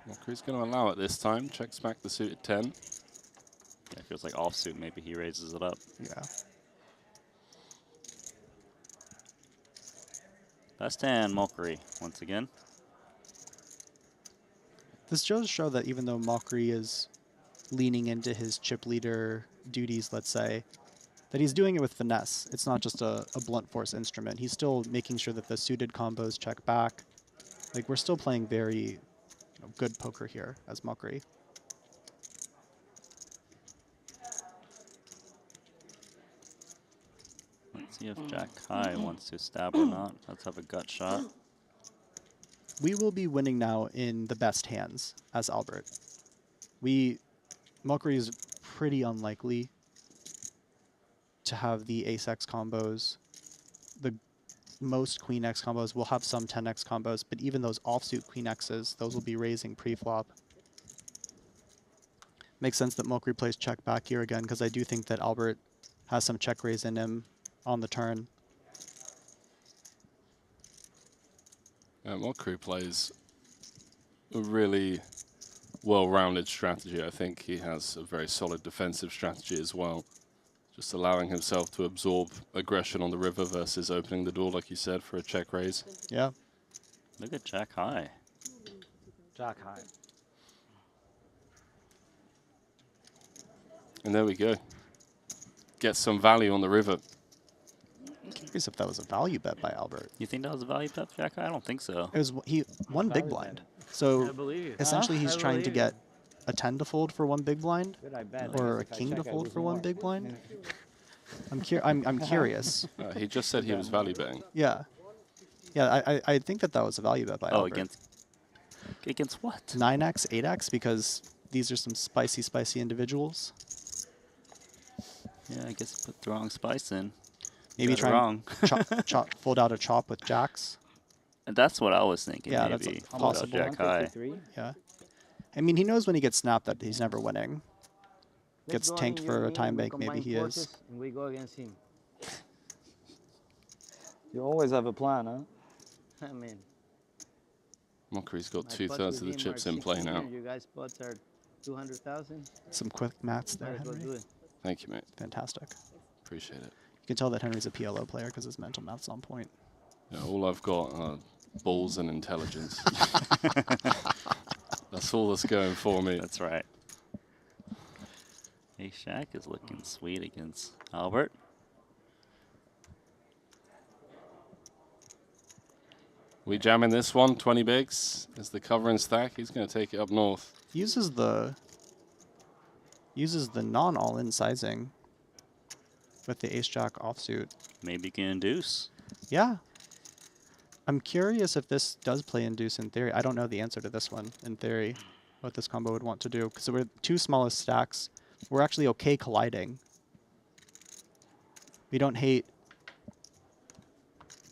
Q: Mockery's going to allow it this time. Checks back the suited 10.
K: Yeah, it feels like offsuit. Maybe he raises it up.
V: Yeah.
K: Best hand, Mockery, once again.
V: This does show that even though Mockery is leaning into his chip leader duties, let's say, that he's doing it with finesse. It's not just a blunt force instrument. He's still making sure that the suited combos check back. Like, we're still playing very good poker here as Mockery.
K: Let's see if Jack High wants to stab or not. Let's have a gut shot.
V: We will be winning now in the best hands as Albert. Mockery is pretty unlikely to have the ace-x combos. The most queen-x combos will have some 10x combos, but even those offsuit queen-x's, those will be raising pre-flop. Makes sense that Mockery plays check back here again, because I do think that Albert has some check raise in him on the turn.
Q: Mockery plays a really well-rounded strategy. I think he has a very solid defensive strategy as well. Just allowing himself to absorb aggression on the river versus opening the door, like you said, for a check raise.
V: Yeah.
K: Look at Jack High.
H: Jack High.
Q: And there we go. Get some value on the river.
V: I'm curious if that was a value bet by Albert.
K: You think that was a value bet, Jack High? I don't think so.
V: It was one big blind. So essentially he's trying to get a 10 to fold for one big blind, or a king to fold for one big blind. I'm curious.
Q: He just said he was value betting.
V: Yeah. Yeah, I think that was a value bet by Albert.
K: Against what?
V: 9x, 8x, because these are some spicy
K: Yeah,
V: individuals.
K: I guess you put the wrong spice in.
V: Maybe try and fold out a chop with jacks.
K: And that's what I was thinking.
V: Yeah,
K: maybe.
V: that's possible.
K: Jack High.
V: Yeah. I mean, he knows when he gets snapped that he's never winning. Gets tanked for a time bank, maybe he is.
H: And we go against him.
O: You always have a plan, huh?
H: I mean,
Q: Mockery's got 2/3 of the chips in play now.
H: You guys' spots are 200,000.
V: Some quick maths there,
H: Might as well
V: Henry.
H: do it.
Q: Thank you, mate.
V: Fantastic.
Q: Appreciate it.
V: You can tell that Henry's a PLO player because his mental math's on point.
Q: Yeah, all I've got are balls and intelligence. That's all that's going for me.
K: That's right. Hey, Shaq is looking sweet against Albert.
Q: We jamming this one, 20 bigs. Is the cover and stack? He's going to take it up north.
V: Uses the non-all-in sizing with the ace-jack offsuit.
K: Maybe you can induce.
V: Yeah. I'm curious if this does play induce in theory. I don't know the answer to this one in theory, what this combo would want to do. Because we're two smallest stacks. We're actually okay colliding. We don't hate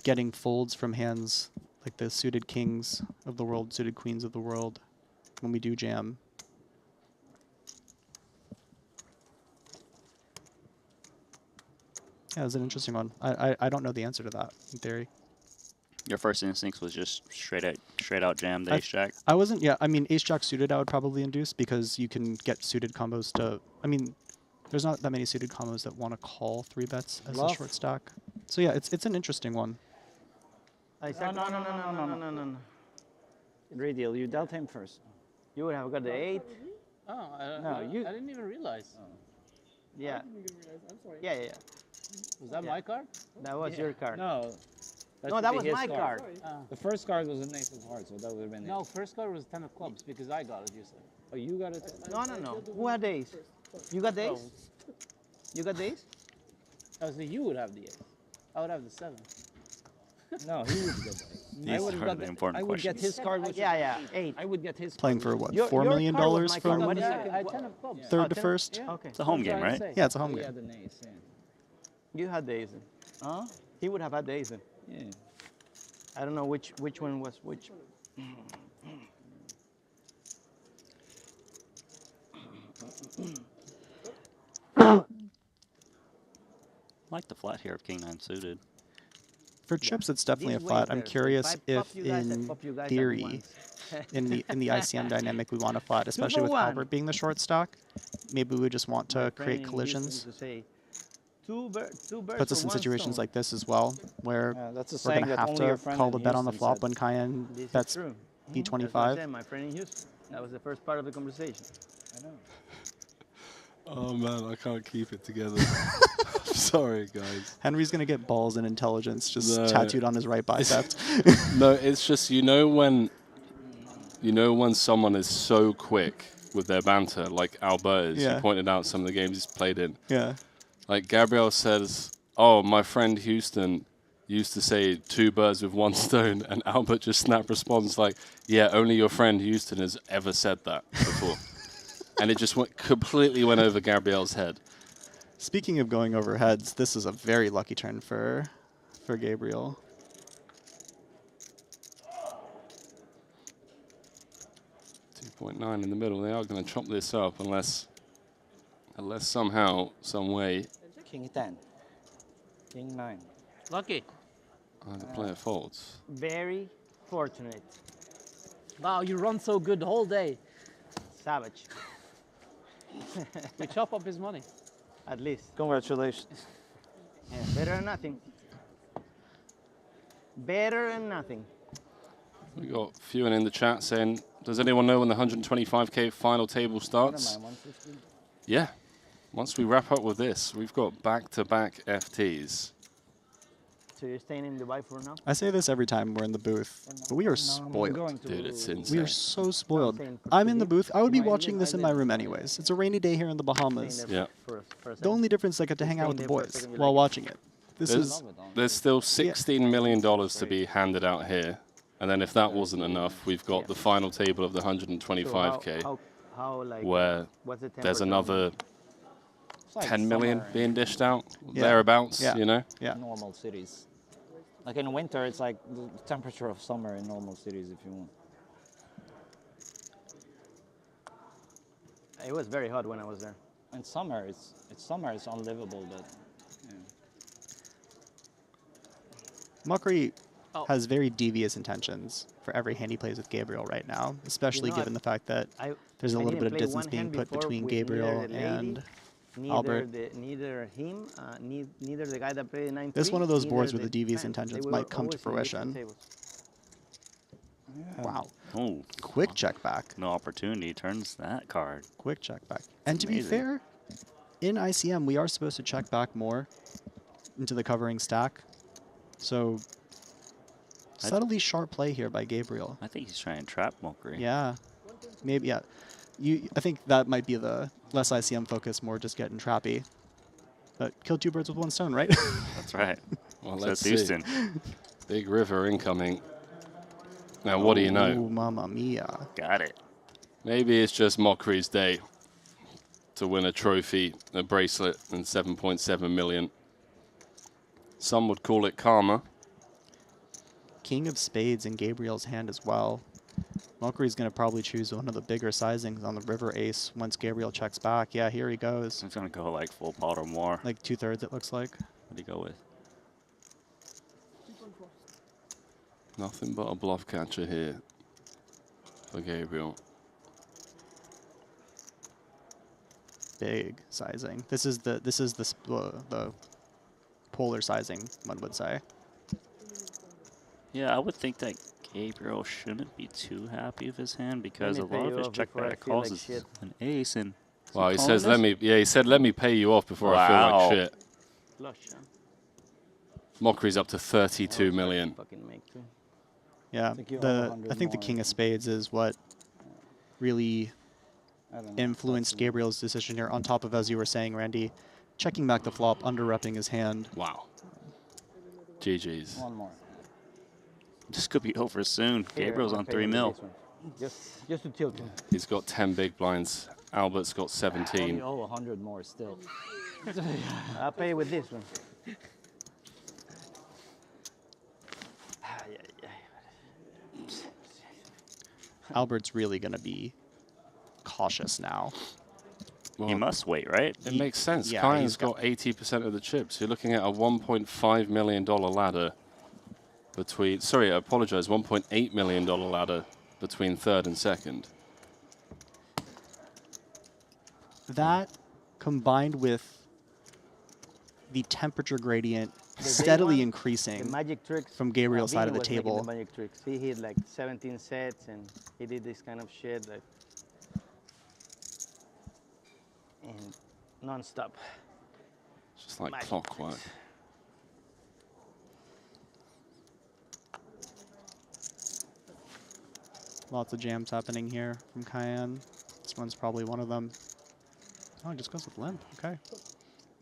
V: getting folds from hands like the suited kings of the world, suited queens of the world when we do jam. Yeah, it's an interesting one. I don't know the answer to that in theory.
K: Your first instinct was just straight out jam the ace jack.
V: I wasn't. Yeah, I mean ace jack suited I would probably induce because you can get suited combos to. I mean, there's not that many suited combos that want to call 3-bets as a short stack. So yeah, it's an interesting one.
H: No. Radial, you dealt him first. You would have got the 8.
G: Oh,
H: No,
G: I
H: you-
G: didn't even realize.
H: Yeah.
G: I didn't even realize. I'm sorry.
H: Yeah, yeah, yeah.
G: Was that my card?
H: That was
G: Yeah.
H: your card.
T: No.
H: No, that was my card.
T: The first card was an ace of hearts, so that would have been
G: No,
T: it.
G: first card was 10 of clubs because I got it, you said.
T: Oh, you got it?
H: No, no, no. Who had the ace? You got the ace? You got the ace?
G: I was saying you would have the ace. I would have the 7.
T: No, he would get the ace.
K: These are the important
T: I would get
K: questions.
T: his card, which
H: Yeah, yeah. 8.
T: I would get his
V: Playing
T: card,
V: for what,
H: Your
V: $4 million
H: card was my card.
V: from
H: What is
G: Yeah,
H: it?
G: I had 10 of clubs.
V: third to
H: 10?
V: first?
H: Yeah. Okay.
K: It's a home
G: That's
K: game,
G: what I'm
K: right?
G: saying.
V: Yeah, it's a home
T: He
V: game.
T: had an ace, yeah.
H: You had the ace then.
T: Huh?
H: He would have had the ace then.
T: Yeah.
H: I don't know which one was which.
K: I like the flat here of King 9 suited.
V: For chips, it's definitely a
H: These
V: flat.
H: ways
V: I'm
H: there.
V: curious
H: If I pop
V: if
H: you guys, I
V: in
H: pop you guys at
V: theory,
H: once.
V: in the ICM dynamic, we want a flat, especially
H: for
V: with
H: one.
V: Albert being the short stack. Maybe we just want
H: My
V: to
H: friend
V: create
H: in
V: collisions.
H: Houston used to say, two birds
V: Puts us
H: for
V: in
H: one
V: situations
H: stone.
V: like this as well, where
T: That's a
V: we're
T: saying
V: going to
T: that
V: have
T: only your
V: to
T: friend
V: call
T: in
V: the bet on the
T: Houston
V: flop
T: said.
V: when Cayenne
H: This is
V: bets
H: true. That's what I
V: B25.
H: said, my friend in Houston. That was the first part of the conversation.
T: I know.
Q: Oh man, I can't keep it together. Sorry, guys.
V: Henry's going to get balls and intelligence just
Q: No.
V: tattooed on his right bicep.
Q: No, it's just you know when someone is so quick with their banter, like Albert is.
V: Yeah.
Q: He pointed out some of the games he's played in.
V: Yeah.
Q: Like Gabriel says, "Oh, my friend Houston used to say 2 birds with 1 stone," and Albert just snap responds like, "Yeah, only your friend Houston has ever said that before." And it just completely went over Gabriel's head.
V: Speaking of going over heads, this is a very lucky turn for Gabriel.
Q: .9 in the middle. They are going to chop this up unless somehow, some way,
T: King 10. King 9.
G: Lucky.
Q: the player folds.
H: Very fortunate.
G: Wow, you run so good the whole day.
H: Savage.
G: We chop up his money.
H: At least.
T: Congratulations.
H: Yeah, better than nothing. Better than nothing.
Q: We got a few in the chat saying, does anyone know when the 125K final table starts? Yeah. Once we wrap up with this, we've got back-to-back FTs.
H: So you're staying in Dubai for now?
V: I say this every time we're in the booth, but we are spoiled.
Q: Dude, it's
V: We
Q: insane.
V: are so spoiled. I'm in the booth. I would be watching this in my room anyways. It's a rainy day here in the Bahamas.
Q: Yeah.
V: The only difference is I get to hang out with the boys while watching it.
Q: There's still $16 million to be handed out here. And then if that wasn't enough, we've got the final table of the 125K,
H: how like,
Q: where
H: what's the
Q: there's
H: temperature?
Q: another
T: like
Q: 10 million
T: summer.
Q: being dished out,
V: Yeah.
Q: thereabouts,
V: Yeah.
Q: you know?
V: Yeah.
T: Normal cities. Like in winter, it's like the temperature of summer in normal cities, if you want.
H: It was very hot when I was there.
T: In summer, it's unlivable, but
V: Mockery has very devious intentions for every hand he plays with Gabriel right now, especially
H: know,
V: given the fact that there's a
H: I
V: little
H: didn't
V: bit of
H: play
V: distance
H: one
V: being
H: hand
V: put
H: before
V: between
H: with
V: Gabriel
H: neither the lady,
V: and
H: neither
V: Albert.
H: neither him, neither the guy that played 9-3.
V: This is one of those boards
H: neither
V: where the devious
H: fans. They
V: intentions
H: were
V: might come to
H: always in different
V: fruition.
H: tables.
V: Wow.
K: Oh,
V: Quick check back.
K: no opportunity turns that card.
V: Quick check back. And to be
K: amazing.
V: fair, in ICM, we are supposed to check back more into the covering stack. So, subtly sharp play here by Gabriel.
K: I think he's trying to trap Mokri.
V: Yeah. Maybe, yeah. I think that might be the less ICM focus, more just getting trappy. But kill 2 birds with 1 stone, right?
K: That's right.
Q: Well,
K: So
Q: let's
K: it's
Q: see.
K: Houston.
Q: Big river incoming. Now, what do you know?
V: Ooh, mamma mia.
K: Got it.
Q: Maybe it's just Mockery's day to win a trophy, a bracelet, and 7.7 million. Some would call it karma.
V: King of spades in Gabriel's hand as well. Mockery's going to probably choose one of the bigger sizings on the river ace once Gabriel checks back. Yeah, here he goes.
K: He's going to go like full pot or more.
V: Like 2/3, it looks like.
K: What do you go with?
Q: Nothing but a bluff catcher here for Gabriel.
V: Big sizing. This is the polar sizing, one would say.
K: Yeah, I would think that Gabriel shouldn't be too happy with his hand because a
F: me pay
K: lot of
F: you
K: his
F: off
K: check
F: before I
K: back
F: feel like
K: calls
F: shit.
K: an ace. And
Q: Well, he
K: calling
Q: says, let
K: this?
Q: me, yeah, he said, let me pay you off before I feel
K: Wow.
Q: like shit.
F: Flush, huh?
Q: Mockery's up to 32 million.
F: Fucking make two.
V: Yeah, I think the king of spades is what really influenced Gabriel's decision here. On top of, as you were saying, Randy, checking back the flop, under-repping his hand.
Q: Wow. GG's.
H: One more.
K: This could be over soon.
F: Here,
K: Gabriel's
F: I'll
K: on
F: pay
K: 3
F: you
K: mil.
F: this one. Just to tilt him.
Q: He's got 10 big blinds. Albert's got 17.
H: Oh, 100 more still.
F: I'll pay you with this one.
V: Albert's really going to be cautious now.
K: He must wait, right?
Q: It makes sense.
V: Yeah,
Q: Kyan's
V: he's
Q: got 80% of the chips. You're looking at a $1.5 million ladder between, sorry, I apologize, $1.8 million ladder between third and second.
V: That combined with the temperature gradient steadily increasing
F: The magic tricks.
V: from Gabriel's side of the
F: Vinny was making
V: table.
F: The magic tricks. He hit like 17 sets and he did this kind of shit like and non-stop.
Q: It's just like
F: Magic
Q: clockwork.
V: Lots of jams happening here from Cayenne. This one's probably one of them. Oh, he just goes with limp. Okay.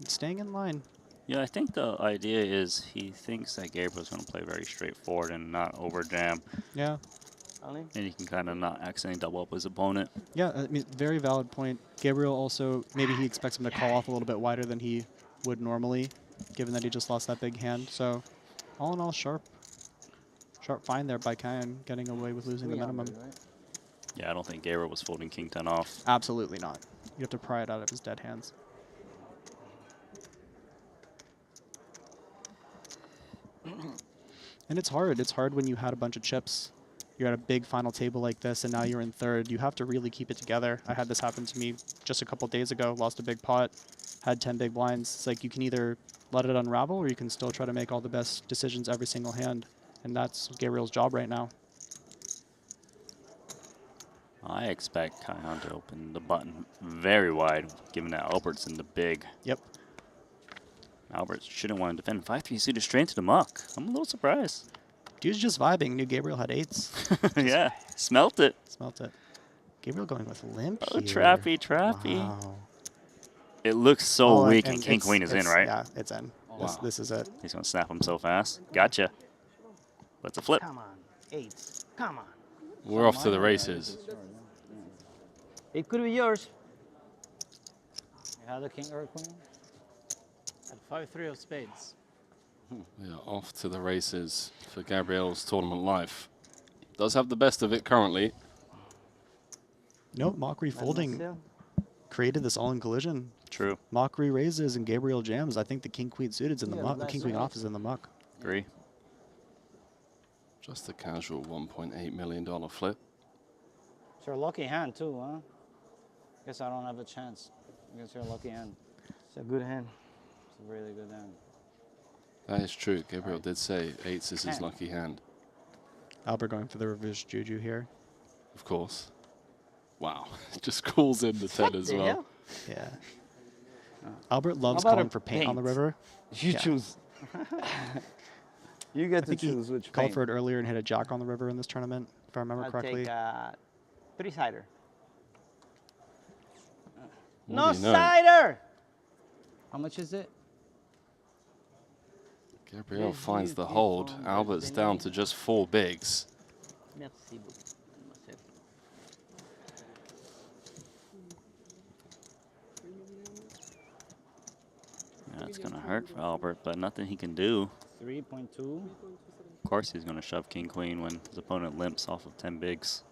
V: Staying in line.
K: Yeah, I think the idea is he thinks that Gabriel's going to play very straightforward and not over jam.
V: Yeah.
K: And he can kind of not accidentally double up his opponent.
V: Yeah, I mean, very valid point. Gabriel also, maybe he expects him to call off a little bit wider than he would normally, given that he just lost that big hand. So, all in all, sharp find there by Cayenne, getting away with losing the minimum.
K: Yeah, I don't think Gabriel was folding king 10 off.
V: Absolutely not. You have to pry it out of his dead hands. And it's hard. It's hard when you had a bunch of chips. You're at a big final table like this, and now you're in third. You have to really keep it together. I had this happen to me just a couple days ago. Lost a big pot, had 10 big blinds. It's like you can either let it unravel, or you can still try to make all the best decisions every single hand. And that's Gabriel's job right now.
K: I expect Kyan to open the button very wide, given that Albert's in the big.
V: Yep.
K: Albert shouldn't want to defend 5-3 suited straight to the muck. I'm a little surprised.
V: Dude's just vibing. Knew Gabriel had eights.
K: Yeah, smelt it.
V: Smelt it. Gabriel going with limp
K: Oh,
V: here.
K: trappy.
V: Wow.
K: It looks so
V: Oh,
K: weak, and king queen is in, right?
V: Yeah, it's in. This is it.
K: He's going to snap him so fast. Gotcha. Let's a flip.
F: Come on, eights. Come on.
Q: We're off to the races.
F: It could be yours.
H: You have the king or queen?
O: At 5-3 of spades.
Q: We are off to the races for Gabriel's tournament life. Does have the best of it currently.
V: No, Mockery folding created this all-in collision.
K: True.
V: Mockery raises and Gabriel jams. I think the king-queen suited's in the muck. The king-queen off is in the muck.
K: Agree.
Q: Just a casual $1.8 million flip.
H: It's your lucky hand too, huh? Guess I don't have a chance against your lucky hand.
F: It's a good hand.
H: It's a really good hand.
Q: That is true. Gabriel did say eights is his lucky hand.
V: Albert going for the reverse juju here.
Q: Of course. Wow. Just calls in the 10 as well.
V: Yeah. Albert loves
H: How about
V: calling
H: a
V: for paint on the
H: paint?
V: river.
H: You choose. You get to choose which
V: called
H: paint.
V: for it earlier and hit a jack on the river in this tournament, if I remember
F: I'll
V: correctly.
F: take a three-sider.
Q: What
F: No
Q: do you know?
F: cider!
H: How much is it?
Q: Gabriel finds the hold. Albert's down to just 4 bigs.
F: Merci beaucoup.
K: Yeah, it's going to hurt for Albert, but nothing he can do.
H: 3.2.
K: Of course he's going to shove king queen when his opponent limps off of 10 bigs.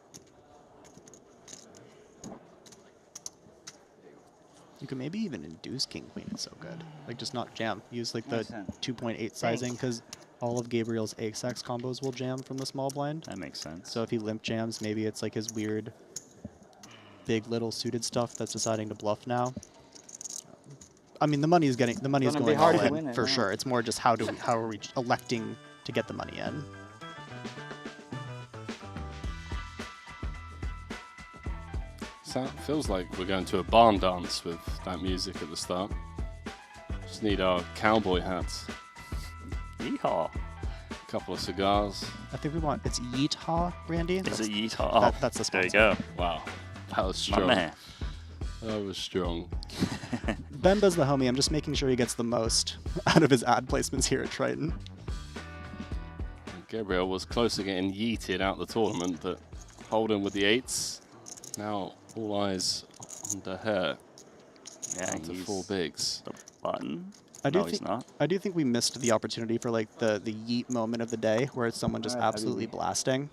V: You can maybe even induce king queen. It's so good. Like just not jam. Use like the
H: Makes sense.
V: 2.8 sizing because all of Gabriel's ace-x combos will jam from the small blind.
K: That makes sense.
V: So if he limp jams, maybe it's like his weird big little suited stuff that's deciding to bluff now. I mean, the money is going all in for sure. It's more just how are we electing to get the money in.
Q: Feels like we're going to a barn dance with that music at the start. Just need our cowboy hats.
K: Yeehaw.
Q: A couple of cigars.
V: I think we want, it's Yeethaw, Randy?
K: It's a Yeehaw.
V: That's the sponsor.
K: There you go.
Q: Wow. That was
K: My
Q: strong.
K: man.
Q: That was strong.
V: Bemba's the homie. I'm just making sure he gets the most out of his ad placements here at Triton.
Q: Gabriel was close to getting yeeted out the tournament, but Holden with the 8s. Now all eyes on the hair.
K: Yeah,
Q: down to
K: he's
Q: 4 bigs.
K: The button.
V: I do
K: No, he's
V: think
K: not.
V: I do think we missed the opportunity for like the yeet moment of the day, where it's someone just
H: Alright,
V: absolutely
H: Habibi.
V: blasting.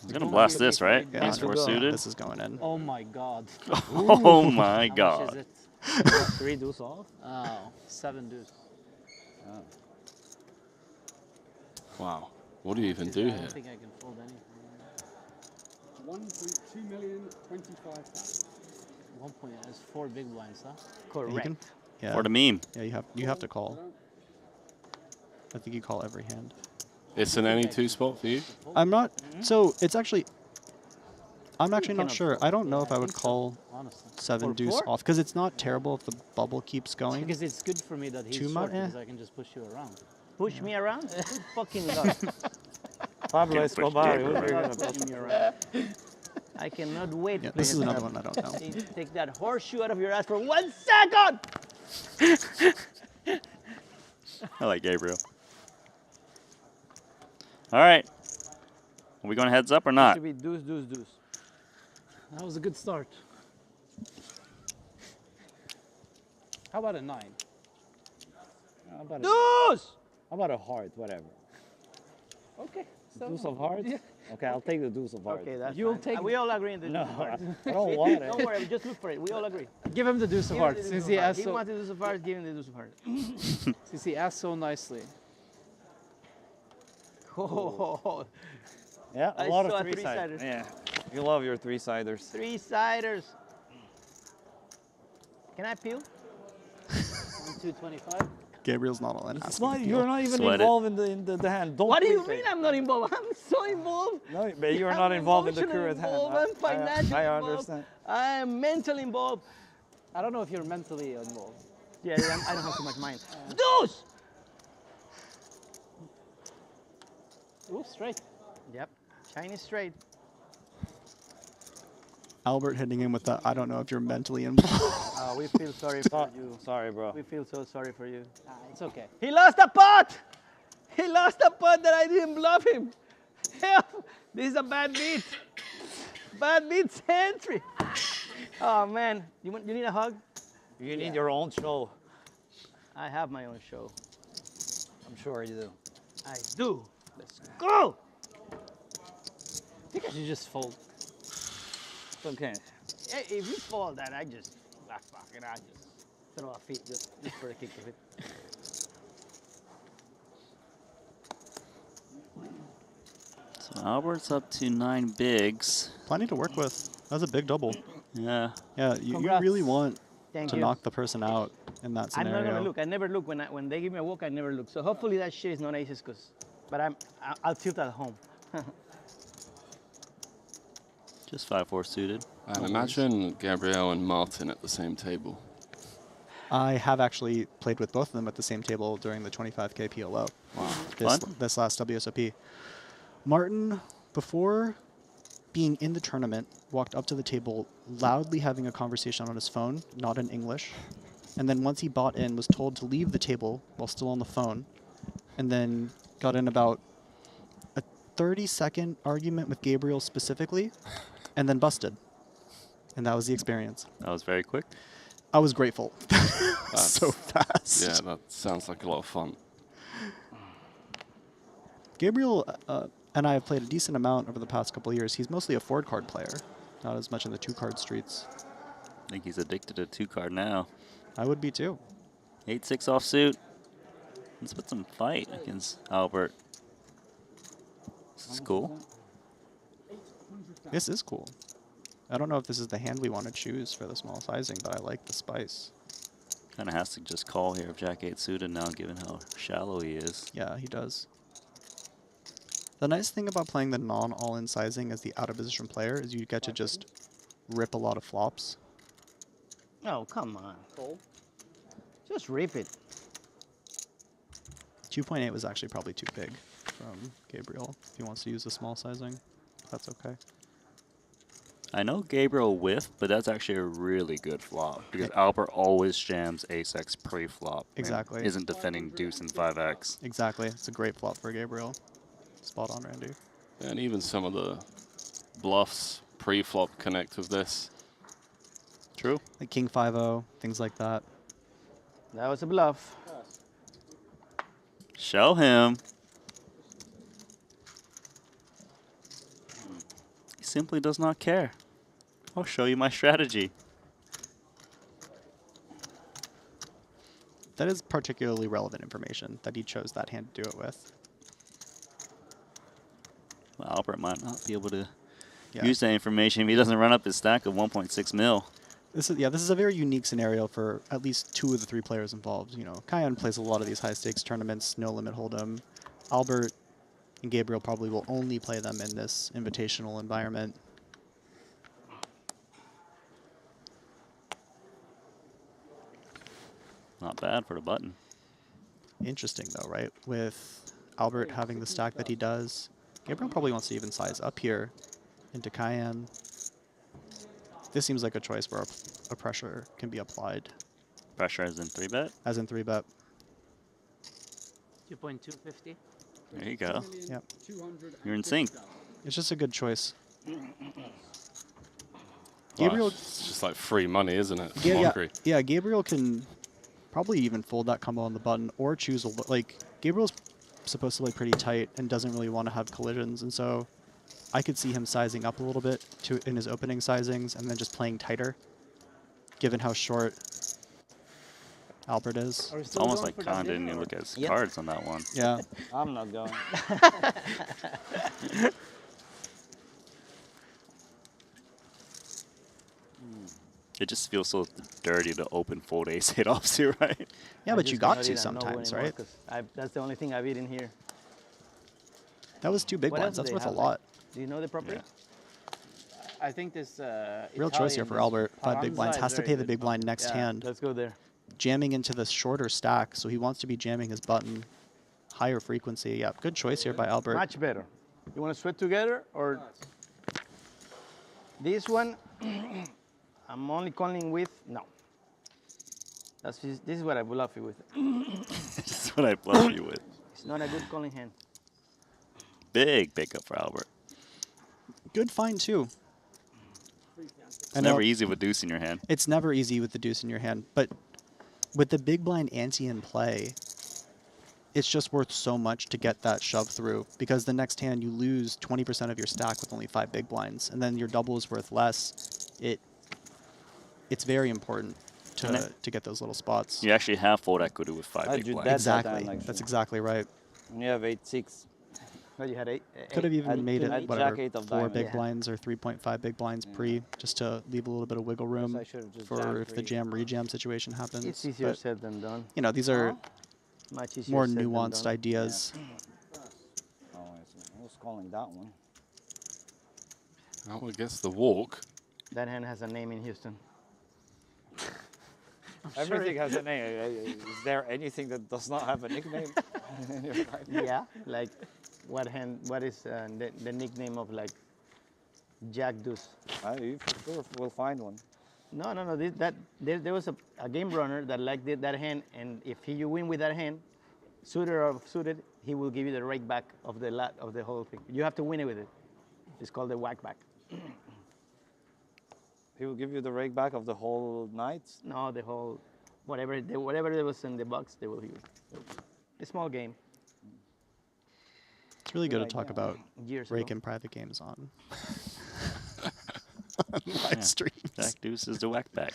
K: He's gonna blast this, right?
V: Yeah,
K: He's 4 suited.
V: This is going in.
H: Oh my god.
K: Oh my
H: How
K: god.
H: much is it? 3 deuce off?
G: Oh, 7 deuce.
H: Oh.
Q: Wow. What do you even do
G: I
Q: here?
G: don't think I can fold anything.
P: 1.2,025,000.
G: 1 point. That's 4 big blinds, huh?
V: Yeah, you can- yeah.
K: For the meme.
V: Yeah, you have to call. I think you call every hand.
Q: It's an any 2 spot for you?
V: I'm not. So it's actually. I'm actually not
G: cannot
V: sure.
G: fold.
V: I don't know
G: Yeah,
V: if
G: I
V: I would
G: think so,
V: call
G: honestly.
V: 7
G: For
V: deuce
G: 4?
V: off, because it's not terrible if the bubble keeps going.
G: Because it's good for me that he's
V: Too
G: short
V: much,
G: because I can just push you around.
H: Push me around? Good fucking luck.
T: Pablo
K: Can't push
T: Escobar.
K: Gabriel
T: who's
K: around.
T: gonna
H: Pushing me around. I cannot wait to
V: Yeah,
H: play
V: this is
H: heads
V: another
H: up.
V: one I don't know.
H: Take that horseshoe out of your ass for 1 second!
K: I like Gabriel. All right. Are we going heads up or not?
H: Should be deuce, deuce, deuce.
G: That was a good start.
O: How about a 9?
H: How about a,
O: Deuce!
H: how about a heart, whatever.
O: Okay.
H: Deuce of hearts?
O: Yeah.
H: Okay, I'll take the deuce of hearts.
O: Okay, that's
H: You'll
O: fine.
H: take.
O: take
H: We all agree on the no,
O: deuce of hearts.
H: I don't want it.
O: Don't
H: worry, just look for it. We all agree.
O: Give him the deuce of
H: Give him
O: hearts.
H: the
O: Since
H: deuce
O: he
H: of hearts.
O: asked
H: He
O: so,
H: wants the deuce of hearts, give him the deuce of hearts.
O: since he asked so nicely.
H: Oh,
T: Yeah, a
H: I
T: lot
H: saw
T: of
H: a
T: 3-siders.
H: three-siders.
T: Yeah, you love your 3-siders.
H: 3-siders. Can I peel?
G: 225.
V: Gabriel's not all in.
T: It's
V: asking
T: not,
V: to
T: you're
V: peel.
T: not even
K: Sweat it.
T: involved in the hand. Don't
H: What do you
T: prepay.
H: mean I'm not involved? I'm so involved.
T: No, but you're
H: I'm
T: not involved in the
H: emotionally
T: current hand.
H: involved, I'm financially
T: I
H: involved.
T: understand.
H: I am mentally involved.
O: I don't know if you're mentally involved.
H: Yeah, I don't have too much mind. Deuce!
O: Ooh, straight.
H: Yep, Chinese straight.
V: Albert hitting him with the, I don't know if you're mentally involved.
H: We feel sorry for you.
T: Sorry, bro.
H: We feel so sorry for you.
O: It's okay.
H: He lost a pot! He lost a pot that I didn't bluff him. This is a bad beat. Bad beat century. Oh man, you need a hug?
T: You need your own show.
H: I have my own show.
T: I'm sure you do.
H: I do. Let's go!
O: I think I should just fold.
T: It's okay.
H: Hey, if you fall that, I just, fuck it, I just throw a feet just for the kick of it.
K: So Albert's up to 9 bigs.
V: Plenty to work with. That's a big double.
K: Yeah.
V: Yeah, you
H: Congrats.
V: really want
H: Thank
V: to
H: you.
V: knock the person out in that
H: I'm
V: scenario.
H: not gonna look. I never look when they give me a walk. I never look. So hopefully that shit is not aces, but I'll tilt at home.
K: Just 5-4 suited.
Q: And imagine Gabriel and Martin at the same table.
V: I have actually played with both of them at the same table during the 25K PLO.
K: Wow.
V: This last WSOP. Martin, before being in the tournament, walked up to the table loudly having a conversation on his phone, not in English. And then once he bought in, was told to leave the table while still on the phone. And then got in about a 30-second argument with Gabriel specifically, and then busted. And that was the experience.
K: That was very quick.
V: I was grateful.
Q: That's-
V: So fast.
Q: Yeah, that sounds like a lot of fun.
V: Gabriel and I have played a decent amount over the past couple of years. He's mostly a 4-card player, not as much in the 2-card streets.
K: I think he's addicted to 2-card now.
V: I would be too.
K: 8-6 offsuit. Let's put some fight against Albert. This is cool.
V: This is cool. I don't know if this is the hand we want to choose for the small sizing, but I like the spice.
K: Kind of has to just call here if Jack 8 suited now, given how shallow he is.
V: Yeah, he does. The nice thing about playing the non-all-in sizing as the out-of-position player is you get to just rip a lot of flops.
H: Oh, come on. Just rip it.
V: 2.8 was actually probably too big from Gabriel. If he wants to use the small sizing, that's okay.
K: I know Gabriel whiffed, but that's actually a really good flop because Albert always jams ace-x pre-flop. and
V: Exactly.
K: Isn't defending deuce and 5x.
V: Exactly. It's a great flop for Gabriel. Spot on, Randy.
Q: And even some of the bluffs pre-flop connect with this.
K: True.
V: Like King 5-0, things like that.
H: That was a bluff.
K: Show him. He simply does not care. I'll show you my strategy.
V: That is particularly relevant information that he chose that hand to do it with.
K: Well, Albert might not be able to
V: Yeah.
K: use that information if he doesn't run up his stack of 1.6 mil.
V: This is a very unique scenario for at least 2 of the 3 players involved. You know, Kyan plays a lot of these high stakes tournaments, no limit hold'em. Albert and Gabriel probably will only play them in this invitational environment.
K: Not bad for the button.
V: Interesting though, right? With Albert having the stack that he does, Gabriel probably wants to even size up here into Cayenne. This seems like a choice where a pressure can be applied.
K: Pressure as in 3-bet?
V: As in 3-bet.
G: 2.250.
K: There you go.
V: Yep.
K: You're in sync.
V: It's just a good choice.
Q: Well,
V: Gabriel,
Q: it's just like free money, isn't it?
V: yeah,
Q: Mockery.
V: yeah, Gabriel can probably even fold that combo on the button or choose like Gabriel's supposed to play pretty tight and doesn't really want to have collisions, and so I could see him sizing up a little bit in his opening sizings and then just playing tighter, given how short Albert is.
K: It's almost like Khan didn't even look at his cards on that one.
V: Yeah.
T: I'm not going.
K: It just feels so dirty to open fold ace-8 offsuit, right?
V: Yeah,
H: I
V: but
H: just
V: you got
H: cannot
V: to
H: eat at Novo
V: sometimes,
H: anymore
V: right?
H: 'cause that's the only thing I've eaten here.
V: That was 2 big
H: What
V: blinds.
H: else
V: That's
H: do they
V: worth a
H: have?
V: lot.
H: Do you know the property?
G: I think this.
V: Real choice here for Albert. 5 big blinds. Has to pay the big
G: blind.
V: blind next hand.
H: Let's go there.
V: Jamming into the shorter stack, so he wants to be jamming his button higher frequency. Yeah, good choice here by Albert.
H: Much better. You want to sweat together or this one? I'm only calling with no. This is what I bluff you with.
K: This is what I bluff you with.
H: It's not a good calling hand.
K: Big pickup for Albert.
V: Good find too.
K: It's never easy with deuce in your hand.
V: It's never easy with the deuce in your hand, but with the big blind ante in play, it's just worth so much to get that shove through, because the next hand you lose 20% of your stack with only 5 big blinds, and then your double is worth less. It's very important to get those little spots.
K: You actually have fold equity with 5
T: I
K: big
T: do
K: blinds.
T: that
V: Exactly.
T: time,
V: That's exactly right.
T: When you have 8-6.
H: No, you had 8.
V: Could have even made it
T: Jack
V: whatever,
T: 8 of
V: 4
T: diamond.
V: big
T: Yeah.
V: blinds or 3.5 big blinds pre, just to leave a little bit of wiggle room
T: I should've just
V: for
T: jammed
V: if the
T: 3.
V: jam rejam situation happens.
H: It's easier
V: But,
H: said than done.
V: you know, these are
H: Much easier
V: more
H: said than
V: nuanced
H: done.
V: ideas.
T: Oh, I was calling that one.
Q: Oh, I guess the walk.
H: That hand has a name in Houston.
T: Everything has a name. Is there anything that does not have a nickname? in your card?
H: Yeah, like what hand? What is the nickname of like Jack Deuce?
T: You for sure will find one.
H: No. There was a game runner that liked that hand, and if you win with that hand, suited or suited, he will give you the rake back of the whole thing. You have to win it with it. It's called the whack back.
T: He will give you the rake back of the whole night?
H: No, the whole whatever there was in the box, they will give you. A small game.
V: It's really good to
H: Good
V: talk
H: idea.
V: about
H: Years
V: rake
H: ago.
V: and private games on live streams.
K: Jack deuce is the whack back.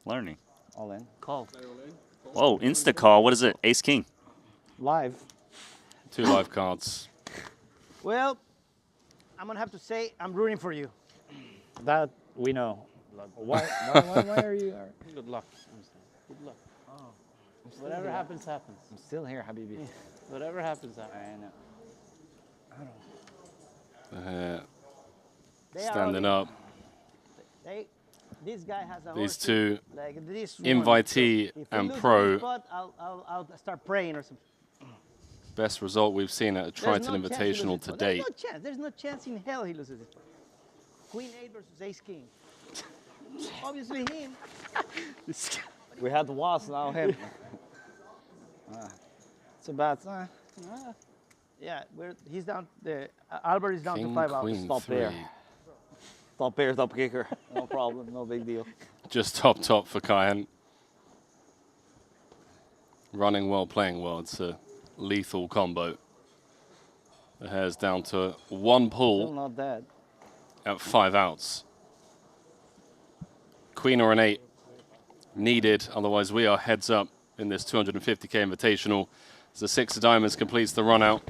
K: Learning.
T: All in.
G: Call.
K: Whoa, insta call. What is it? Ace king.
T: Live.
Q: 2 live cards.
H: Well, I'm gonna have to say I'm rooting for you.
T: That we know. Why are you?
G: Good luck. Good luck. Oh. Whatever happens, happens.
T: I'm still here, Habibi.
G: Whatever happens, happens.
T: I know.
Q: The hair
H: They are
Q: standing
H: only-
Q: up.
H: This guy has a
Q: These
H: horse
Q: two,
H: like this one.
Q: invitee
H: If we
Q: and
H: lose
Q: pro,
H: this spot, I'll start praying or something.
Q: best result we've seen at a Triton
H: There's no chance he
Q: Invitational
H: loses
Q: to
H: this spot.
Q: date.
H: There's no chance in hell he loses this spot. Queen 8 versus Ace King. Obviously him.
T: We had the Wasp, now him. It's a bad sign.
H: Yeah, he's down. Albert is down
Q: King,
H: to 5 out.
Q: queen,
T: Stop
Q: three.
T: there. Top pair, top kicker. No problem, no big deal.
Q: Just top for Kyan. Running well, playing well. It's a lethal combo. The hair's down to one
T: Still
Q: pull
T: not dead.
Q: at 5 outs. Queen or an 8 needed, otherwise we are heads up in this 250K Invitational. As the 6 of diamonds completes the run out.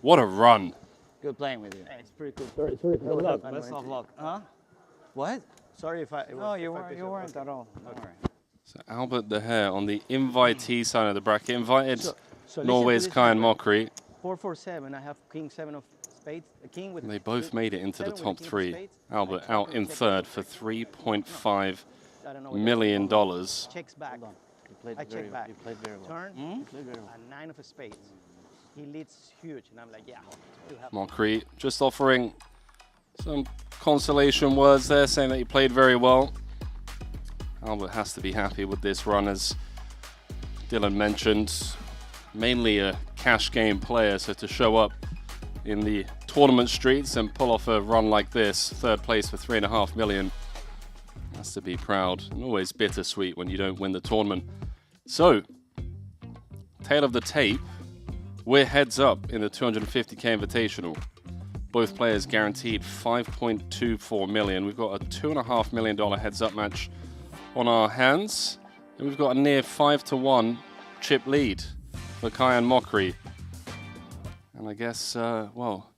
Q: What a run.
T: Good playing with you.
H: Hey, it's pretty cool.
T: Sorry,
H: Good
T: good luck. Best of luck. Huh? What?
H: Sorry if I.
T: No, you weren't at all. Don't worry.
Q: So Albert De Hair on the invitee side of the bracket. Invited
H: So listen
Q: Norway's
H: to this
Q: Kyan
H: number.
Q: Mockery.
H: 4-4-7. I have King 7 of spades. A king with.
Q: They both made it into the
H: 7 with
Q: top
H: king of
Q: 3.
H: spades.
Q: Albert out in third for $3.5
H: I don't know what
Q: million.
H: Checks back.
T: You
H: I check back.
T: You played very well.
H: Turn.
T: You played very well.
H: A 9 of spades. He leads huge, and I'm like, yeah. you have-
Q: Mockery just offering some consolation words there, saying that he played very well. Albert has to be happy with this run, as Dylan mentioned. Mainly a cash game player, so to show up in the tournament streets and pull off a run like this, 3rd place for $3.5 million, has to be proud. And always bittersweet when you don't win the tournament. So, tail of the tape, we're heads up in the 250K Invitational. Both players guaranteed $5.24 million. We've got a $2.5 million heads up match on our hands. And we've got a near 5-1 chip lead for Kyan Mockery. And I guess, well,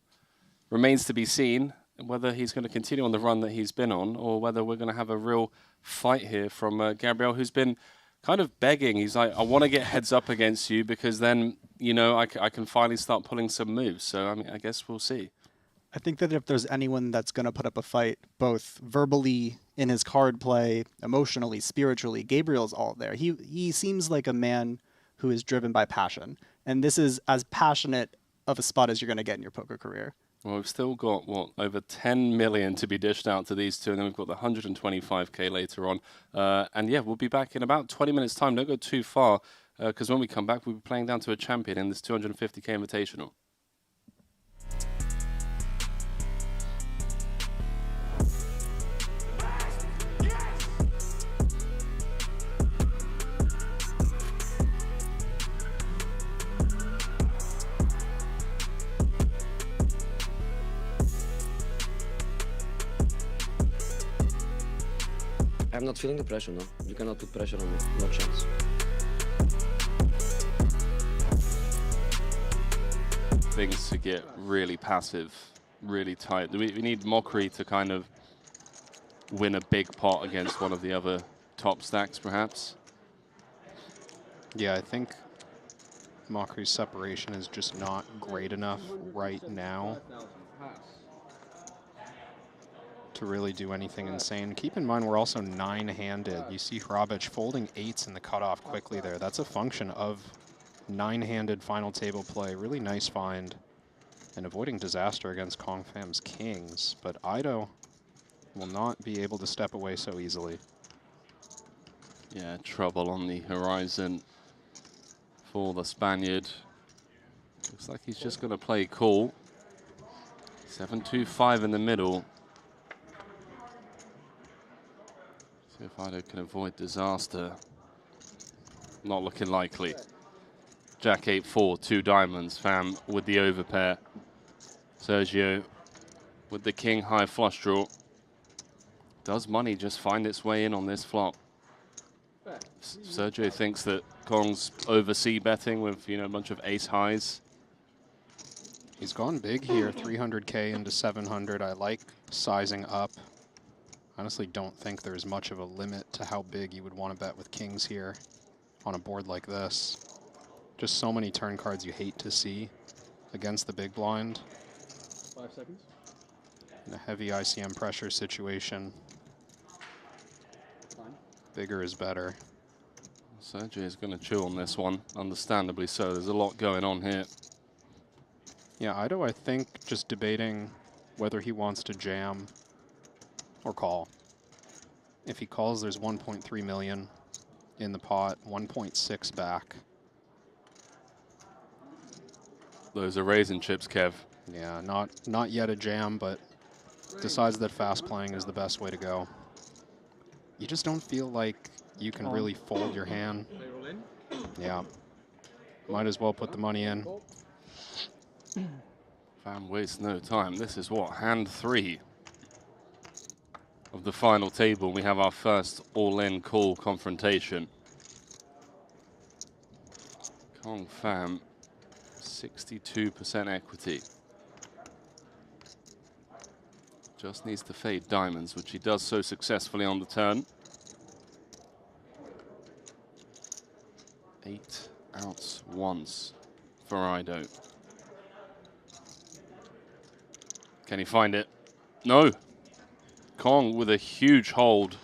Q: remains to be seen whether he's going to continue on the run that he's been on, or whether we're going to have a real fight here from Gabriel, who's been kind of begging. He's like, I want to get heads up against you, because then, you know, I can finally start pulling some moves. So, I mean, I guess we'll see.
V: I think that if there's anyone that's going to put up a fight, both verbally, in his card play, emotionally, spiritually, Gabriel's all there. He seems like a man who is driven by passion. And this is as passionate of a spot as you're going to get in your poker career.
Q: Well, we've still got, what, over 10 million to be dished out to these two, and then we've got the 125K later on. And yeah, we'll be back in about 20 minutes' time. Don't go too far, because when we come back, we'll be playing down to a champion in this 250K Invitational.
U: I'm not feeling the pressure, no. You cannot put pressure on me. No chance.
Q: Things to get really passive, really tight. We need Mockery to kind of win a big pot against one of the other top stacks, perhaps.
B: Yeah, I think Mockery's separation is just not great enough right now to really do anything insane. Keep in mind, we're also 9-handed. You see Hrabic folding 8s in the cutoff quickly there. That's a function of 9-handed final table play. Really nice find, and avoiding disaster against Kongfam's kings. But Ido will not be able to step away so easily.
Q: Yeah, trouble on the horizon for the Spaniard. Looks like he's just going to play cool. 7-2-5 in the middle. See if Ido can avoid disaster. Not looking likely. Jack 8-4, 2 diamonds. Fam with the overpair. Sergio with the king high flush draw. Does money just find its way in on this flop? Sergio thinks that Kong's oversea betting with, you know, a bunch of ace highs.
B: He's gone big here, 300K into 700. I like sizing up. Honestly, don't think there's much of a limit to how big you would want to bet with kings here on a board like this. Just so many turn cards you hate to see against the big blind.
P: 5 seconds.
B: In a heavy ICM pressure situation, bigger is better.
Q: Sergey is going to chew on this one, understandably so. There's a lot going on here.
B: Yeah, Ido, I think, just debating whether he wants to jam or call. If he calls, there's 1.3 million in the pot, 1.6 back.
Q: Those are raisin chips, Kev.
B: Yeah, not yet a jam, but decides that fast playing is the best way to go. You just don't feel like you can really fold your hand. Yeah. Might as well put the money in.
Q: Fam wastes no time. This is what, hand 3 of the final table. We have our first all-in call confrontation. Kong Fam, 62% equity. Just needs to fade diamonds, which he does so successfully on the turn. 8 outs once for Ido. Can he find it? No. Kong with a huge hold.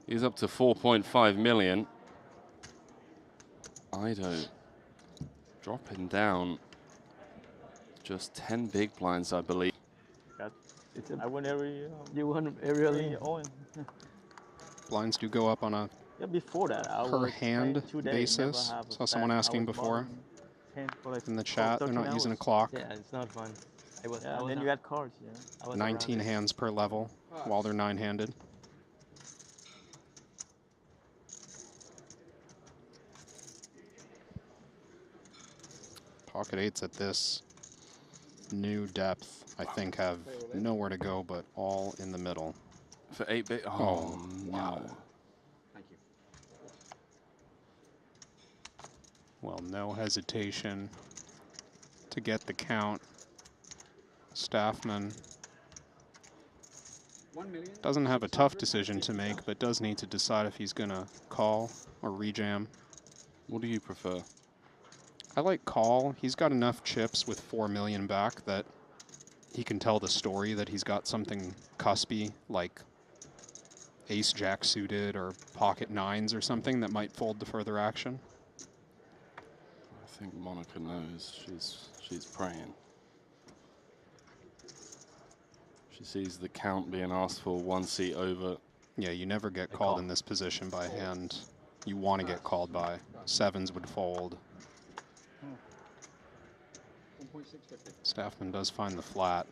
Q: He's up to 4.5 million. Ido dropping down just 10 big blinds, I believe.
O: I win every.
H: You won every
O: all-in.
B: Blinds do go up on a
O: Yeah, before that, I
B: per
O: was
B: hand
O: 2 days,
B: basis.
O: never have a
B: Saw someone
O: stack. I
B: asking
O: was
B: before
O: bottom 10 for like
B: in the chat. They're
O: 13
B: not using a
O: hours.
B: clock.
H: Yeah, it's not fun.
O: Yeah, and then you had cards, yeah.
B: 19 hands per level while they're 9-handed. Pocket 8s at this new depth, I think, have nowhere to go but all in the middle.
Q: For 8-bit,
B: oh
Q: no.
P: Thank you.
B: Well, no hesitation to get the count. Staffman doesn't have a tough decision to make, but does need to decide if he's going to call or rejam.
Q: What do you prefer?
B: I like call. He's got enough chips with 4 million back that he can tell the story that he's got something cuspy, like ace jack suited or pocket 9s or something that might fold to further action.
Q: I think Monica knows. She's praying. She sees the count being asked for 1 seat over.
B: Yeah, you never get called in this position by a hand you want to get called by. 7s would fold. Staffman does find the flat.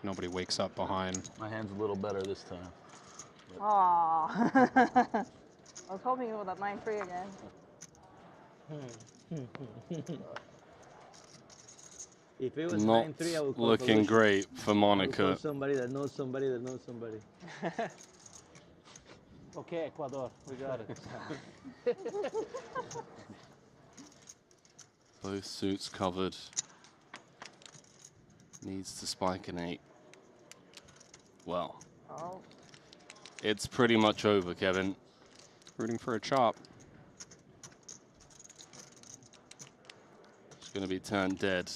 B: Nobody wakes up behind.
J: My hand's a little better this time.
S: Aww. I was hoping it was at 9-3 again.
H: If it was
Q: Not
H: 9-3, I would call
Q: looking
H: solution.
Q: great for
H: I would
Q: Monica.
H: call somebody that knows somebody that knows somebody.
O: Okay, Ecuador, we got it.
Q: Both suits covered. Needs to spike an 8. Well,
S: Oh.
Q: it's pretty much over, Kevin.
B: Rooting for a chop.
Q: It's going to be turned dead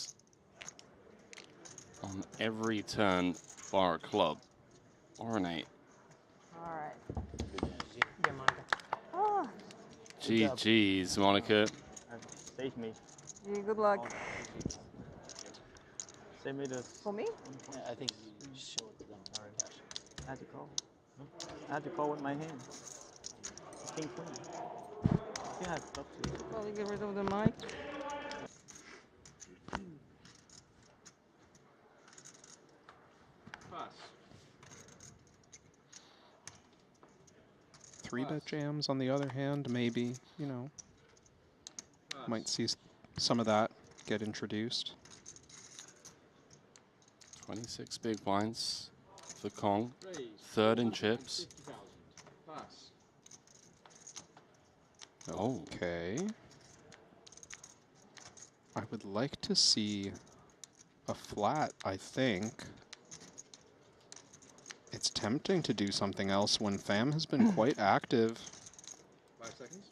Q: on every turn bar a club or an 8.
S: All right.
L: Yeah, Monica.
S: Oh,
Q: GG's, Monica.
O: Save me.
S: good luck.
O: Save me this.
S: For me?
T: Yeah, I think you just show it to them. All right.
O: I had to call. I had to call with my hand. King queen. I think I have top 2.
S: Probably get rid of the mic.
P: Pass.
B: 3-bet jams, on the other hand, maybe, you know, might see some of that get introduced.
Q: 26 big blinds for Kong. 3rd in chips.
P: Pass.
Q: Oh.
B: Okay. I would like to see a flat, I think. It's tempting to do something else when Fam has been quite active.
P: 5 seconds.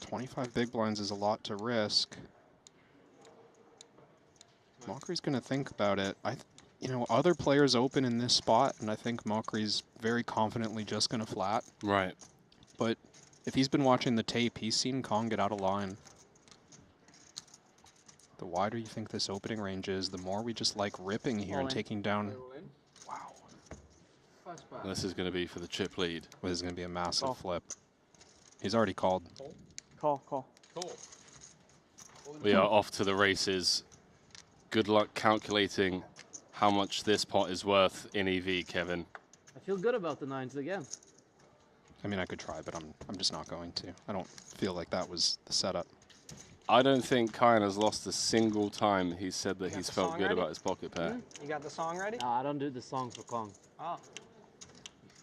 B: 25 big blinds is a lot to risk. Mockery's going to think about it. You know, other players open in this spot, and I think Mockery's very confidently just going to flat.
Q: Right.
B: But if he's been watching the tape, he's seen Kong get out of line. The wider you think this opening range is, the more we just like ripping here and taking down. Wow.
Q: This is going to be for the chip lead.
B: This is going to be a massive flip. He's already called.
O: Call.
Q: We are off to the races. Good luck calculating how much this pot is worth in EV, Kevin.
O: I feel good about the 9s again.
B: I mean, I could try, but I'm just not going to. I don't feel like that was the setup.
Q: I don't think Kyan has lost a single time he said that he's felt good about his pocket pair.
L: You got the song ready?
O: No, I don't do the song for Kong.
L: Oh.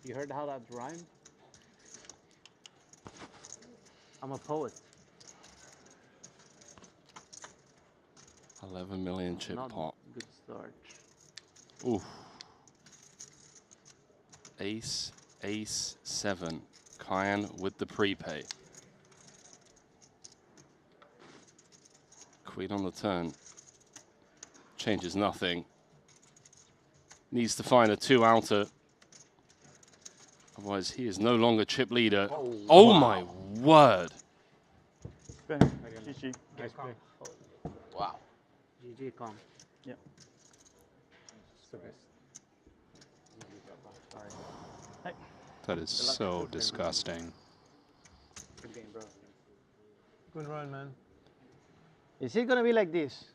O: You heard how that rhymed? I'm a poet.
Q: 11 million chip
O: Not
Q: pot.
O: good start.
Q: Ooh. Ace, ace, 7. Kyan with the prepay. Queen on the turn. Changes nothing. Needs to find a 2-outer. Otherwise, he is no longer chip leader. Oh
O: wow.
Q: My word.
O: GG. Nice play.
Q: Wow.
O: GG, Kong. Yep.
B: That is so disgusting.
O: Good game, bro.
N: Good run, man.
H: Is it gonna be like this?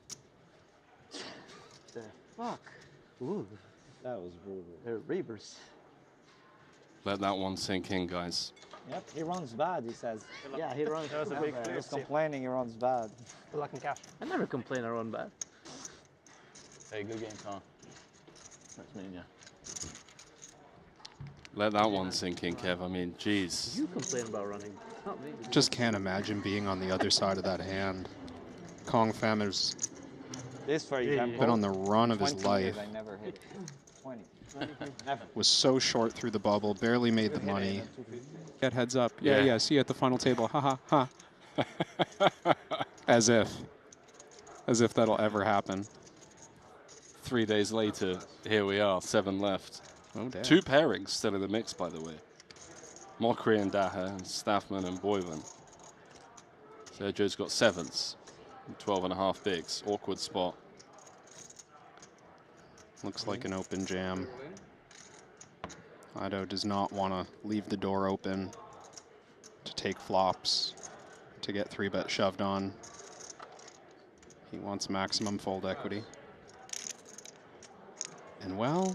O: The fuck? Ooh.
T: That was brutal.
O: They're reavers.
Q: Let that one sink in, guys.
T: Yep, he runs bad, he says.
O: Yeah, he runs.
T: That was a big flip. He was complaining he runs bad.
L: Good luck in cash.
O: I never complain I run bad.
T: Hey, good game, Tom. Nice meeting you.
Q: Let that one sink in, Kev. I mean, geez.
O: You complain about running. Not me.
B: Just can't imagine being on the other side of that hand. Kong Fam has
T: This, for example,
B: been on the run of his
T: 20
B: life.
T: years I never hit. 20. Never.
B: Was so short through the bubble, barely made the money. Get heads up. Yeah, see you at the final table. Ha ha ha. As if that'll ever happen.
Q: 3 days later, here we are, 7 left.
B: Oh, damn.
Q: 2 pairings still in the mix, by the way. Mockery and Daha, and Staffman and Boylan. Sergio's got 7s, and 12.5 bigs. Awkward spot.
B: Looks like an open jam. Ido does not want to leave the door open to take flops, to get 3-bet shoved on. He wants maximum fold equity. And well,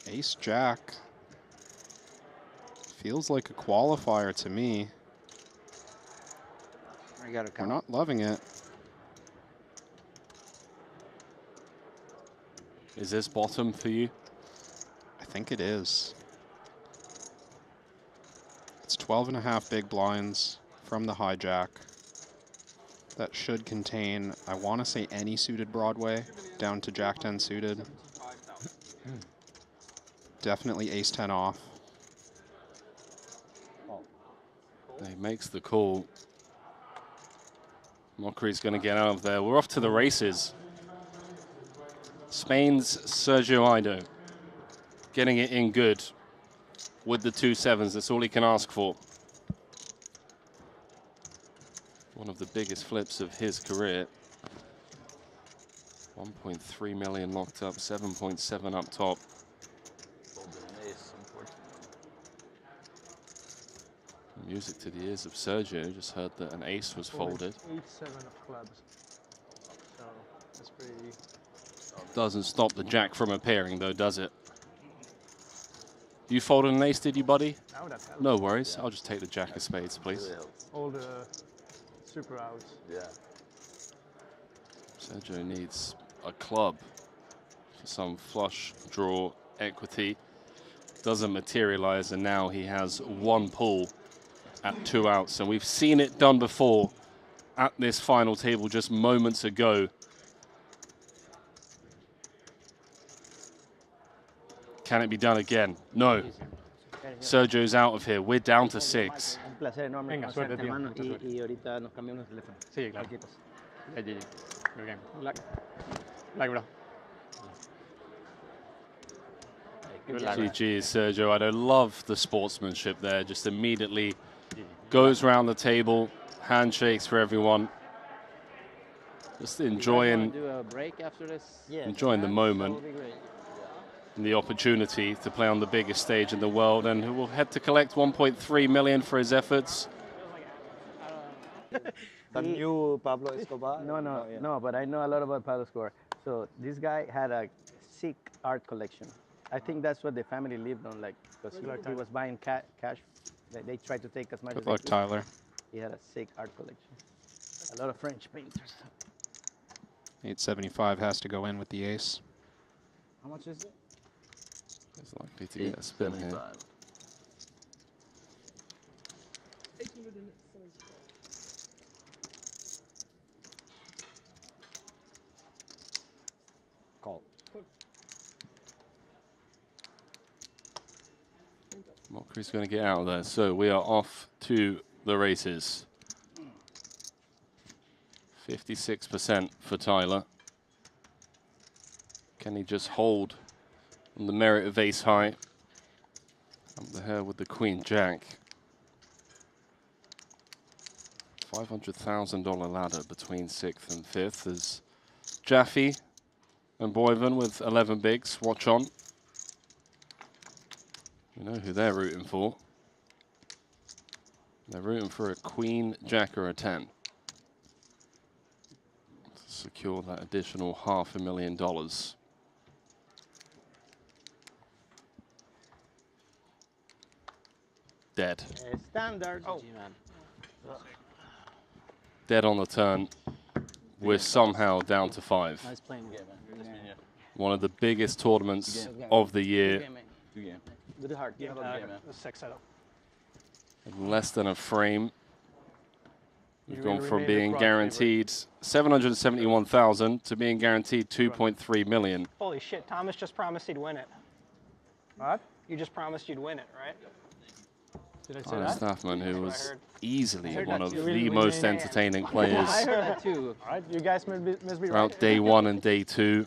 B: Ace Jack feels like a qualifier to me. We're not loving it.
Q: Is this bottom for you?
B: I think it is. It's 12.5 big blinds from the hijack. That should contain, I want to say, any suited Broadway down to Jack 10 suited. Definitely Ace 10 off.
Q: He makes the call. Mockery's going to get out of there. We're off to the races. Spain's Sergio Ido getting it in good with the 2 7s. That's all he can ask for. One of the biggest flips of his career. 1.3 million locked up, 7.7 up top. Music to the ears of Sergio. Just heard that an ace was folded.
N: 8-7 of clubs. So that's pretty.
Q: Doesn't stop the jack from appearing, though, does it? You folded an ace, did you, buddy?
N: No, that helps.
Q: No worries. I'll just take the jack of spades, please.
N: All the super outs.
T: Yeah.
Q: Sergio needs a club for some flush draw equity. Doesn't materialize, and now he has 1 pull at 2 outs. And we've seen it done before at this final table just moments ago. Can it be done again? No. Sergio's out of here. We're down to 6.
H: Un placer enorme
M: Venga, suerte,
H: conocerte,
M: tío.
H: hermano,
M: Mucha
H: y
M: suerte.
H: ahorita nos cambiamos de teléfono.
M: Sí, claro.
H: Cualquier cosa.
M: Ya, ya, ya. Good game. Good luck. Good luck, bro. Good luck.
Q: GG, Sergio. I love the sportsmanship there. Just immediately goes around the table, handshakes for everyone. Just enjoying,
G: Do a break after this.
Q: enjoying the moment
G: That would be great.
Q: and the opportunity to play on the biggest stage in the world, and who will head to collect 1.3 million for his efforts.
O: The new Pablo Escobar?
F: No, but I know a lot about Pablo Escobar. So this guy had a sick art collection. I think that's what the family lived on, like, because he was buying cash. They tried to take as much
B: Good
F: as
B: luck,
F: they could.
B: Tyler.
F: He had a sick art collection. A lot of French painters.
B: 875 has to go in with the ace.
O: How much is it?
Q: He's likely to get a spin here.
O: Call.
Q: Mockery's going to get out of there. So we are off to the races. 56% for Tyler. Can he just hold on the merit of ace high? Up the hair with the queen jack. $500,000 ladder between 6th and 5th as Jaffe and Boyven with 11 bigs. Watch on. You know who they're rooting for. They're rooting for a queen, jack, or a 10. To secure that additional $500,000. Dead.
F: Standard.
G: Oh, man.
Q: Dead on the turn. We're somehow down to 5.
G: Nice playing game, man.
Q: One of the biggest tournaments of the year.
F: Good heart.
L: Yeah, 6 setup.
Q: In less than a frame. We've
L: You
Q: gone
L: will
Q: from
L: remain the
Q: being
L: crowd
Q: guaranteed 771,000 to being guaranteed 2.3 million.
L: Holy shit, Thomas just promised he'd win it.
N: What?
L: You just promised you'd win it, right?
N: Did I say
Q: Tyler
N: that?
Q: Staffman, who was easily
N: heard
Q: one
N: that
Q: of
N: too.
Q: the most entertaining players
N: I heard that too. All right, you guys must be
Q: throughout
N: right.
Q: day 1 and day 2.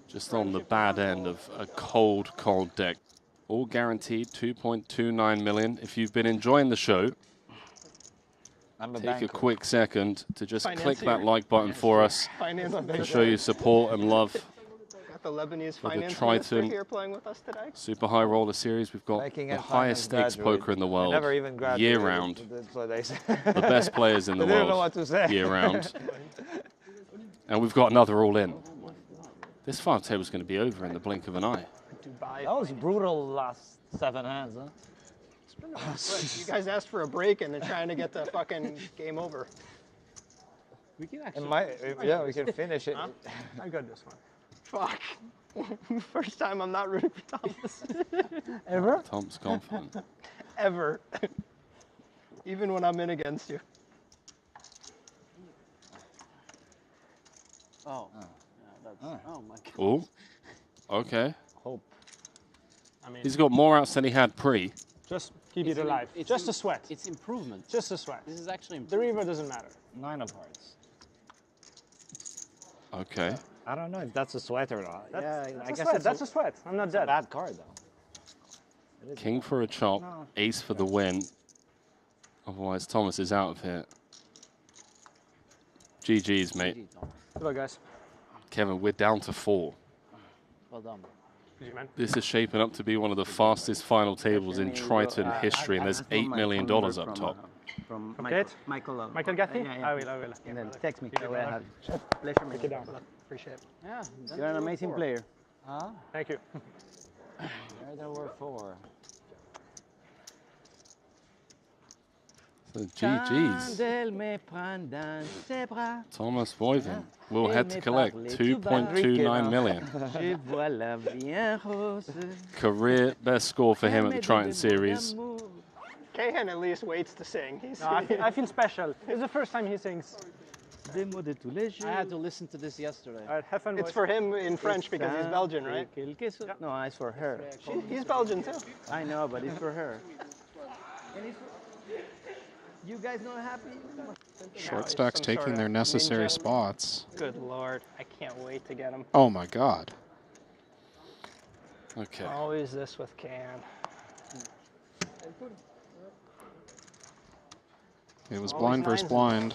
Q: Just on the bad end of a cold deck. All guaranteed 2.29 million. If you've been enjoying the show, take a quick second to just click that like button for us to show you support and love
L: Got the Lebanese
Q: for the
L: finance minister
Q: Triton
L: here playing with us today.
Q: Super High Roller Series. We've got
O: Making
Q: the
O: a
Q: highest
O: finance
Q: stakes
O: graduate.
Q: poker in the
O: I
Q: world,
O: never even graduated,
Q: year round.
O: that's what they say.
Q: The best players in the
O: They didn't know
Q: world,
O: what to say.
Q: year round. And we've got another all in. This 5 table's going to be over in the blink of an eye.
O: That was brutal last 7 hands, huh?
L: You guys asked for a break and they're trying to get the fucking game over.
N: We can
O: actually. Yeah, we can finish it.
L: Huh? I got this one. Fuck. First time I'm not rooting for Thomas.
N: Ever?
Q: Tom's confident.
L: Ever. Even when I'm in against you.
G: Oh. Yeah, that's, oh my god.
Q: Oh, okay.
O: Hope.
L: I mean,
Q: He's got more outs than he had pre.
N: Just keep it alive. Just a sweat.
G: It's improvement.
N: Just a sweat.
G: This is actually
N: The river doesn't matter.
O: 9 of hearts.
Q: Okay.
O: I don't know if that's a sweat or not.
N: That's a sweat. I'm not dead.
O: Bad card though.
Q: King for a chop, ace for the win. Otherwise, Thomas is out of here. GG's, mate.
N: Good luck, guys.
Q: Kevin, we're down to 4.
G: Well done.
Q: This is shaping up to be one of the fastest final tables in Triton history, and there's $8 million up top.
F: From
N: Okay.
F: Michael.
N: Michael Gatti?
F: Yeah.
N: I will.
F: And then text me.
N: Keep it
F: I will
N: down.
F: have it. Pleasure,
N: Pick
F: man.
N: it down.
L: Appreciate it.
G: Yeah.
F: You're an amazing player.
G: Huh?
N: Thank you.
G: There were 4.
Q: So GG's. Thomas Boyven will head to collect 2.29 million. Career best score for him at the Triton Series.
L: Kahan at least waits to sing.
N: No, I feel special. It's the first time he sings.
G: I had to listen to this yesterday.
N: All right, have fun,
L: It's
N: boys.
L: for him in French because he's Belgian, right?
F: No, it's for her.
L: He's Belgian too.
F: I know, but it's for her.
H: You guys not happy?
B: Short stack's taking their necessary spots.
L: Good lord, I can't wait to get him.
B: Oh my god. Okay.
L: Always this with Can.
B: It was blind versus blind.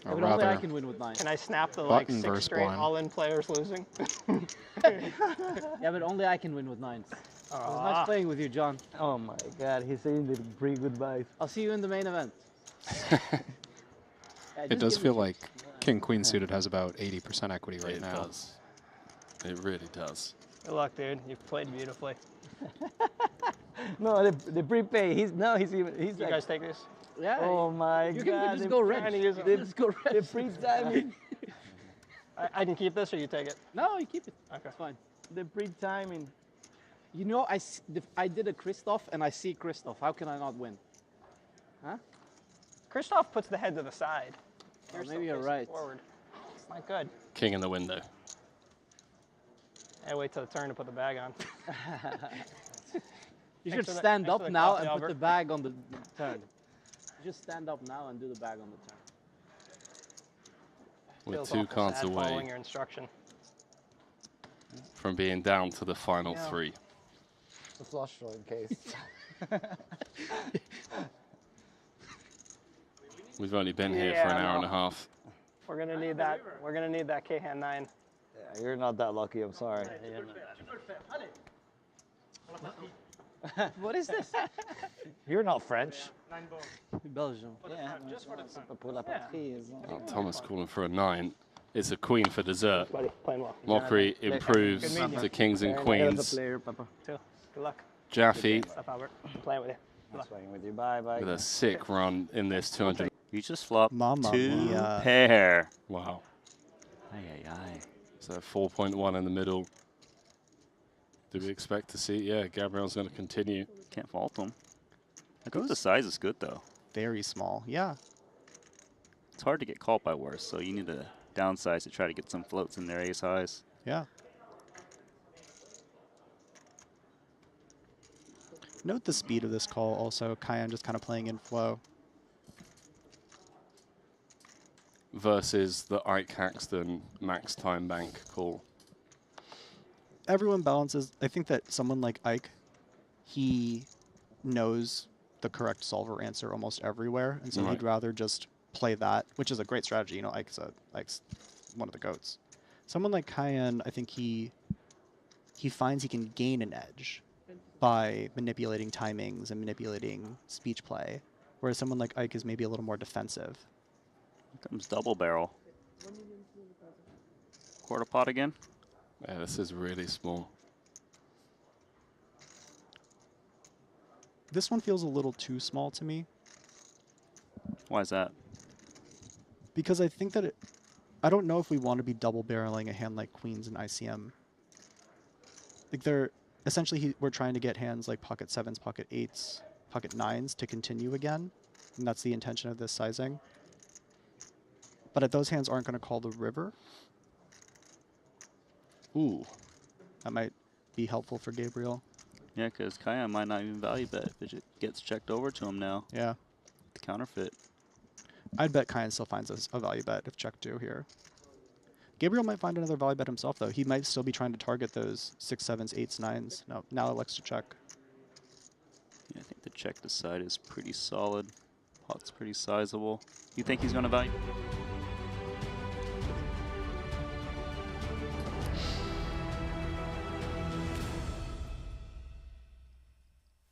O: Yeah,
B: Or
O: but only I
B: rather,
O: can win with 9.
L: Can I snap the like
B: button
L: 6
B: versus
L: straight
B: blind.
L: all-in players losing?
O: Yeah, but only I can win with 9s. It was nice playing with you, John.
F: Oh my God, he's saying the pre goodbyes.
O: I'll see you in the main event.
B: It does feel like King Queen suited has about 80% equity right
Q: It
B: now.
Q: does. It really does.
L: Good luck, dude. You've played beautifully.
F: No, the prepay. He's even. He's
L: You
F: like,
L: guys take this?
O: Yeah.
F: oh my
O: You
F: God.
O: can just go red. Just go red.
F: The pre-timing.
L: I can keep this or you take it?
O: No, you keep it.
L: Okay.
O: It's fine.
F: The pre-timing.
O: You know, I did a Christoph and I see Christoph. How can I not win? Huh?
L: Christoph puts the head to the side.
O: Oh,
L: You're
O: maybe
L: still
O: you're
L: facing
O: right.
L: Forward. It's not good.
Q: King in the window.
L: I wait till the turn to put the bag on.
O: You
L: Thanks
O: should
L: for the-
O: stand
L: thanks
O: up
L: for the
O: now
L: coffee,
O: and
L: Albert.
O: put the bag on the turn. You just stand up now and do the bag on the turn.
Q: We're
L: Feels
Q: 2
L: awful
Q: cards
L: sad following
Q: away
L: your instruction.
Q: from being down to the final
L: Yeah.
Q: 3.
D: The flush draw in case.
Q: We've only been here for an hour and a half.
L: We're gonna need that. We're gonna need that K-hand 9.
D: Yeah, you're not that lucky, I'm sorry.
O: What is this?
D: You're not French.
O: Belgium.
D: Yeah, pour la patrie.
Q: Oh, Thomas calling for a 9. It's a queen for dessert.
L: Buddy, playing well.
Q: Mockery improves
L: Good meeting you.
Q: to kings and queens.
L: Too. Good luck.
Q: Jaffe
L: Stuff, Albert. I'm playing with you. Good luck.
D: Playing with you. Bye, bye.
Q: with a sick run in this 200.
K: You just flopped
V: Mama
K: 2
V: mia.
K: pair.
Q: Wow.
K: Aye, aye, aye.
Q: So 4.1 in the middle. Do we expect to see? Yeah, Gabriel's going to continue.
K: Can't fault him. I think the size is good, though.
V: Very small. Yeah.
K: It's hard to get called by worse, so you need to downsize to try to get some floats in their ace highs.
V: Yeah. Note the speed of this call also. Kyan just kind of playing in flow.
Q: Versus the Ike Haxton max time bank call.
V: Everyone balances. I think that someone like Ike, he knows the correct solver answer almost everywhere, and so
Q: Right.
V: he'd rather just play that, which is a great strategy. You know, Ike's one of the goats. Someone like Kyan, I think he finds he can gain an edge by manipulating timings and manipulating speech play, whereas someone like Ike is maybe a little more defensive.
K: Here comes double barrel. Quarter pot again.
Q: Yeah, this is really small.
V: This one feels a little too small to me
K: Why is that?
V: because I think that I don't know if we want to be double barreling a hand like queens and ICM. Like they're essentially we're trying to get hands like pocket 7s, pocket 8s, pocket 9s to continue again, and that's the intention of this sizing. But those hands aren't going to call the river.
Q: Ooh.
V: That might be helpful for Gabriel.
K: Yeah, because Kaya might not even value bet if it gets checked over to him now.
V: Yeah.
K: The counterfeit.
V: I'd bet Kyan still finds a value bet if check 2 here. Gabriel might find another value bet himself, though. He might still be trying to target those 6, 7s, 8s, 9s. No, now elects to check.
K: Yeah, I think the check to side is pretty solid. Pot's pretty sizable. You think he's going to value?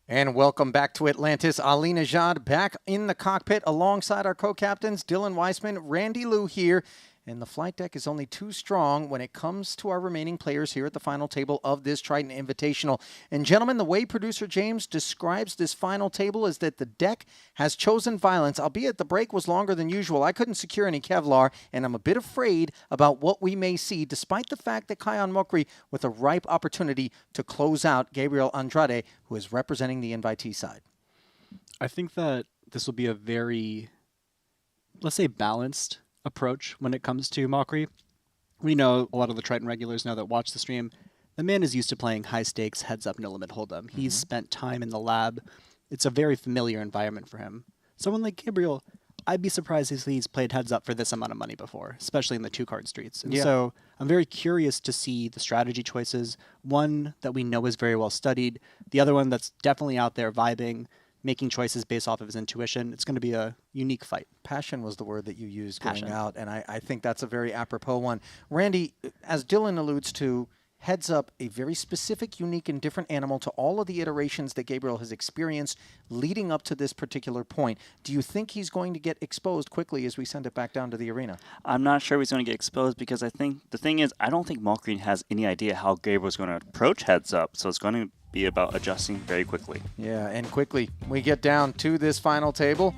A: And welcome back to Atlantis. Ali Najad back in the cockpit alongside our co-captains, Dylan Weissman, Randy Liu here. And the flight deck is only too strong when it comes to our remaining players here at the final table of this Triton Invitational. And gentlemen, the way producer James describes this final table is that the deck has chosen violence, albeit the break was longer than usual. I couldn't secure any Kevlar, and I'm a bit afraid about what we may see, despite the fact that Kyan Mokri with a ripe opportunity to close out Gabriel Andrade, who is representing the invitee side.
V: I think that this will be a very, let's say, balanced approach when it comes to Mokri. We know a lot of the Triton regulars now that watch the stream. The man is used to playing high stakes, heads up, no limit hold'em. He's spent time in the lab. It's a very familiar environment for him. someone like Gabriel, I'd be surprised if he's played heads up for this amount of money before, especially in the 2-card streets. And so I'm very curious to see the strategy choices. One that we know is very well studied, the other one that's definitely out there vibing, making choices based off of his intuition. It's going to be a unique fight.
A: Passion was the word that you used
V: Passion.
A: going out, and I think that's a very apropos one. Randy, as Dylan alludes to, heads up, a very specific, unique, and different animal to all of the iterations that Gabriel has experienced leading up to this particular point. Do you think he's going to get exposed quickly as we send it back down to the arena?
K: I'm not sure he's going to get exposed because I think the thing is, I don't think Malgreen has any idea how Gabriel's going to approach heads up, so it's going to be about adjusting very quickly.
A: Yeah, and quickly we get down to this final table,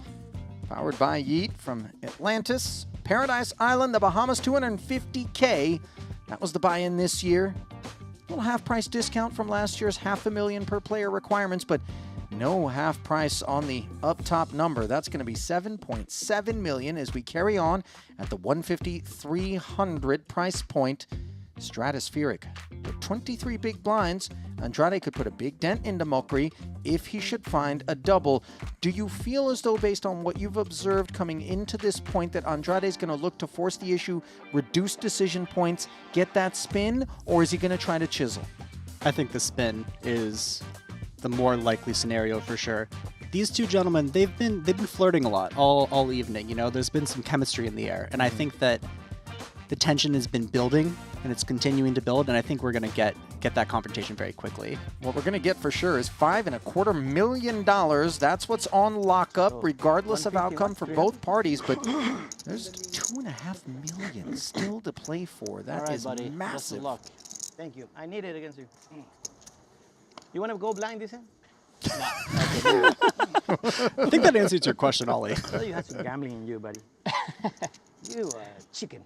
A: powered by Yeet from Atlantis, Paradise Island, the Bahamas, 250K. That was the buy-in this year. Little half-price discount from last year's $500,000 per player requirements, but no half price on the up top number. That's going to be $7.7 million as we carry on at the 150-300 price point. Stratospheric. With 23 big blinds, Andrade could put a big dent into Mokri if he should find a double. Do you feel as though, based on what you've observed coming into this point, that Andrade is going to look to force the issue, reduce decision points, get that spin, or is he going to try to chisel?
V: I think the spin is the more likely scenario for sure. These two gentlemen, they've been flirting a lot all evening. You know, there's been some chemistry in the air, and I think that the tension has been building and it's continuing to build, and I think we're going to get that confrontation very quickly.
A: What we're going to get for sure is $5.25 million. That's what's on lockup, regardless of outcome for both parties. But there's $2.5 million still to play for. That is
H: buddy.
A: massive.
H: Best of luck. Thank you. I need it against you. You want to go blind this hand?
V: I think that answers your question, Ollie.
H: I thought you had some gambling in you, buddy. You are chicken.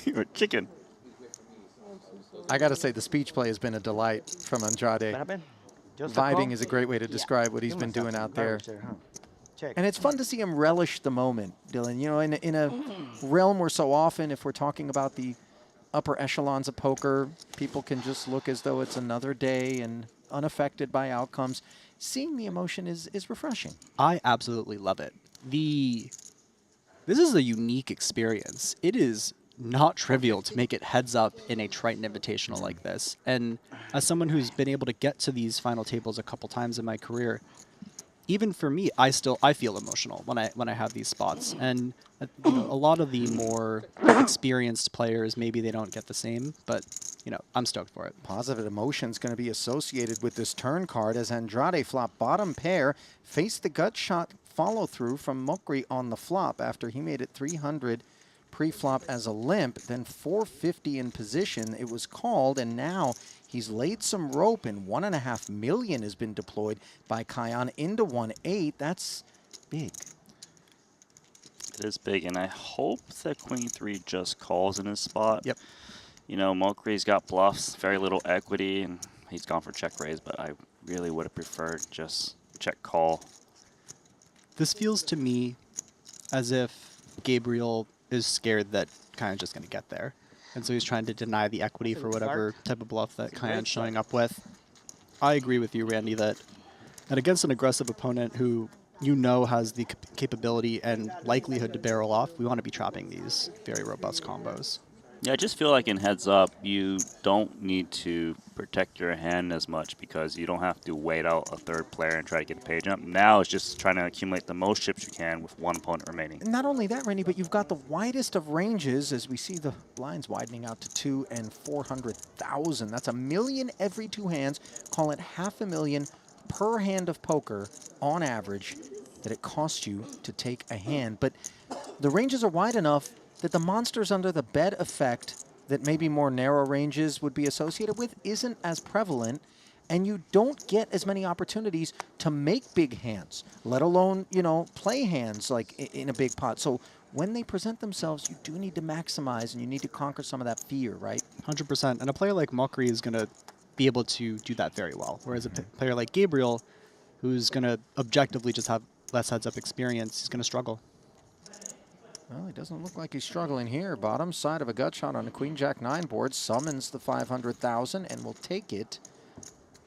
K: You're a chicken.
A: I got to say, the speech play has been a delight from Andrade.
H: What happened? Just
A: Vibing is a great way to describe what he's been doing out there.
H: Check.
A: And it's fun to see him relish the moment, Dylan. You know, in a realm where so often, if we're talking about the upper echelons of poker, people can just look as though it's another day and unaffected by outcomes. Seeing the emotion is refreshing.
V: I absolutely love it. This is a unique experience. It is not trivial to make it heads up in a Triton Invitational like this. And as someone who's been able to get to these final tables a couple times in my career, even for me, I feel emotional when I have these spots. And you know, a lot of the more experienced players, maybe they don't get the same, but you know, I'm stoked for it.
A: Positive emotion's going to be associated with this turn card as Andrade flop bottom pair, faced the gut shot follow through from Mokri on the flop after he made it 300 pre-flop as a limp, then 450 in position. It was called, and now he's laid some rope, and $1.5 million has been deployed by Kion into 1-8. That's big.
K: It is big, and I hope that Queen 3 just calls in his spot.
A: Yep.
K: You know, Mokri's got bluffs, very little equity, and he's gone for check raise, but I really would have preferred just check call.
V: This feels to me as if Gabriel is scared that Kyan's just going to get there. And so he's trying to deny the equity for whatever type of bluff that Kyan's showing up with. I agree with you, Randy, that against an aggressive opponent who you know has the capability and likelihood to barrel off, we want to be trapping these very robust combos.
K: Yeah, I just feel like in heads up, you don't need to protect your hand as much because you don't have to wait out a third player and try to get a page up. Now it's just trying to accumulate the most chips you can with one opponent remaining.
A: Not only that, Randy, but you've got the widest of ranges as we see the blinds widening out to 2 and 400,000. That's $1 million every two hands. Call it $500,000 per hand of poker on average that it costs you to take a hand. But the ranges are wide enough that the monsters under the bed effect that maybe more narrow ranges would be associated with isn't as prevalent, and you don't get as many opportunities to make big hands, let alone, you know, play hands like in a big pot. So when they present themselves, you do need to maximize and you need to conquer some of that fear, right?
V: 100%. And a player like Mokri is going to be able to do that very well, whereas a player like Gabriel, who's going to objectively just have less heads-up experience, is going to struggle.
A: Well, he doesn't look like he's struggling here. Bottom side of a gut shot on a Queen Jack 9 board summons the 500,000 and will take it.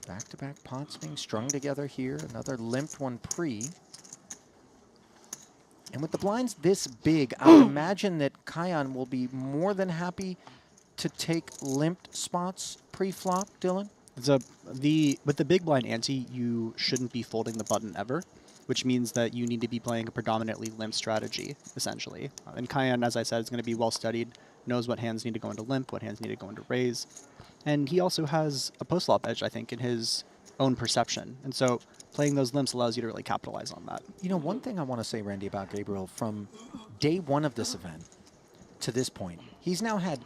A: Back-to-back pots being strung together here. Another limped one pre. And with the blinds this big, I would imagine that Kion will be more than happy to take limped spots pre-flop, Dylan.
V: With the big blind ante, you shouldn't be folding the button ever, which means that you need to be playing a predominantly limp strategy, essentially. And Kion, as I said, is going to be well studied, knows what hands need to go into limp, what hands need to go into raise. And he also has a post-flop edge, I think, in his own perception. And so playing those limps allows you to really capitalize on that.
A: You know, one thing I want to say, Randy, about Gabriel, from day one of this event to this point, he's now had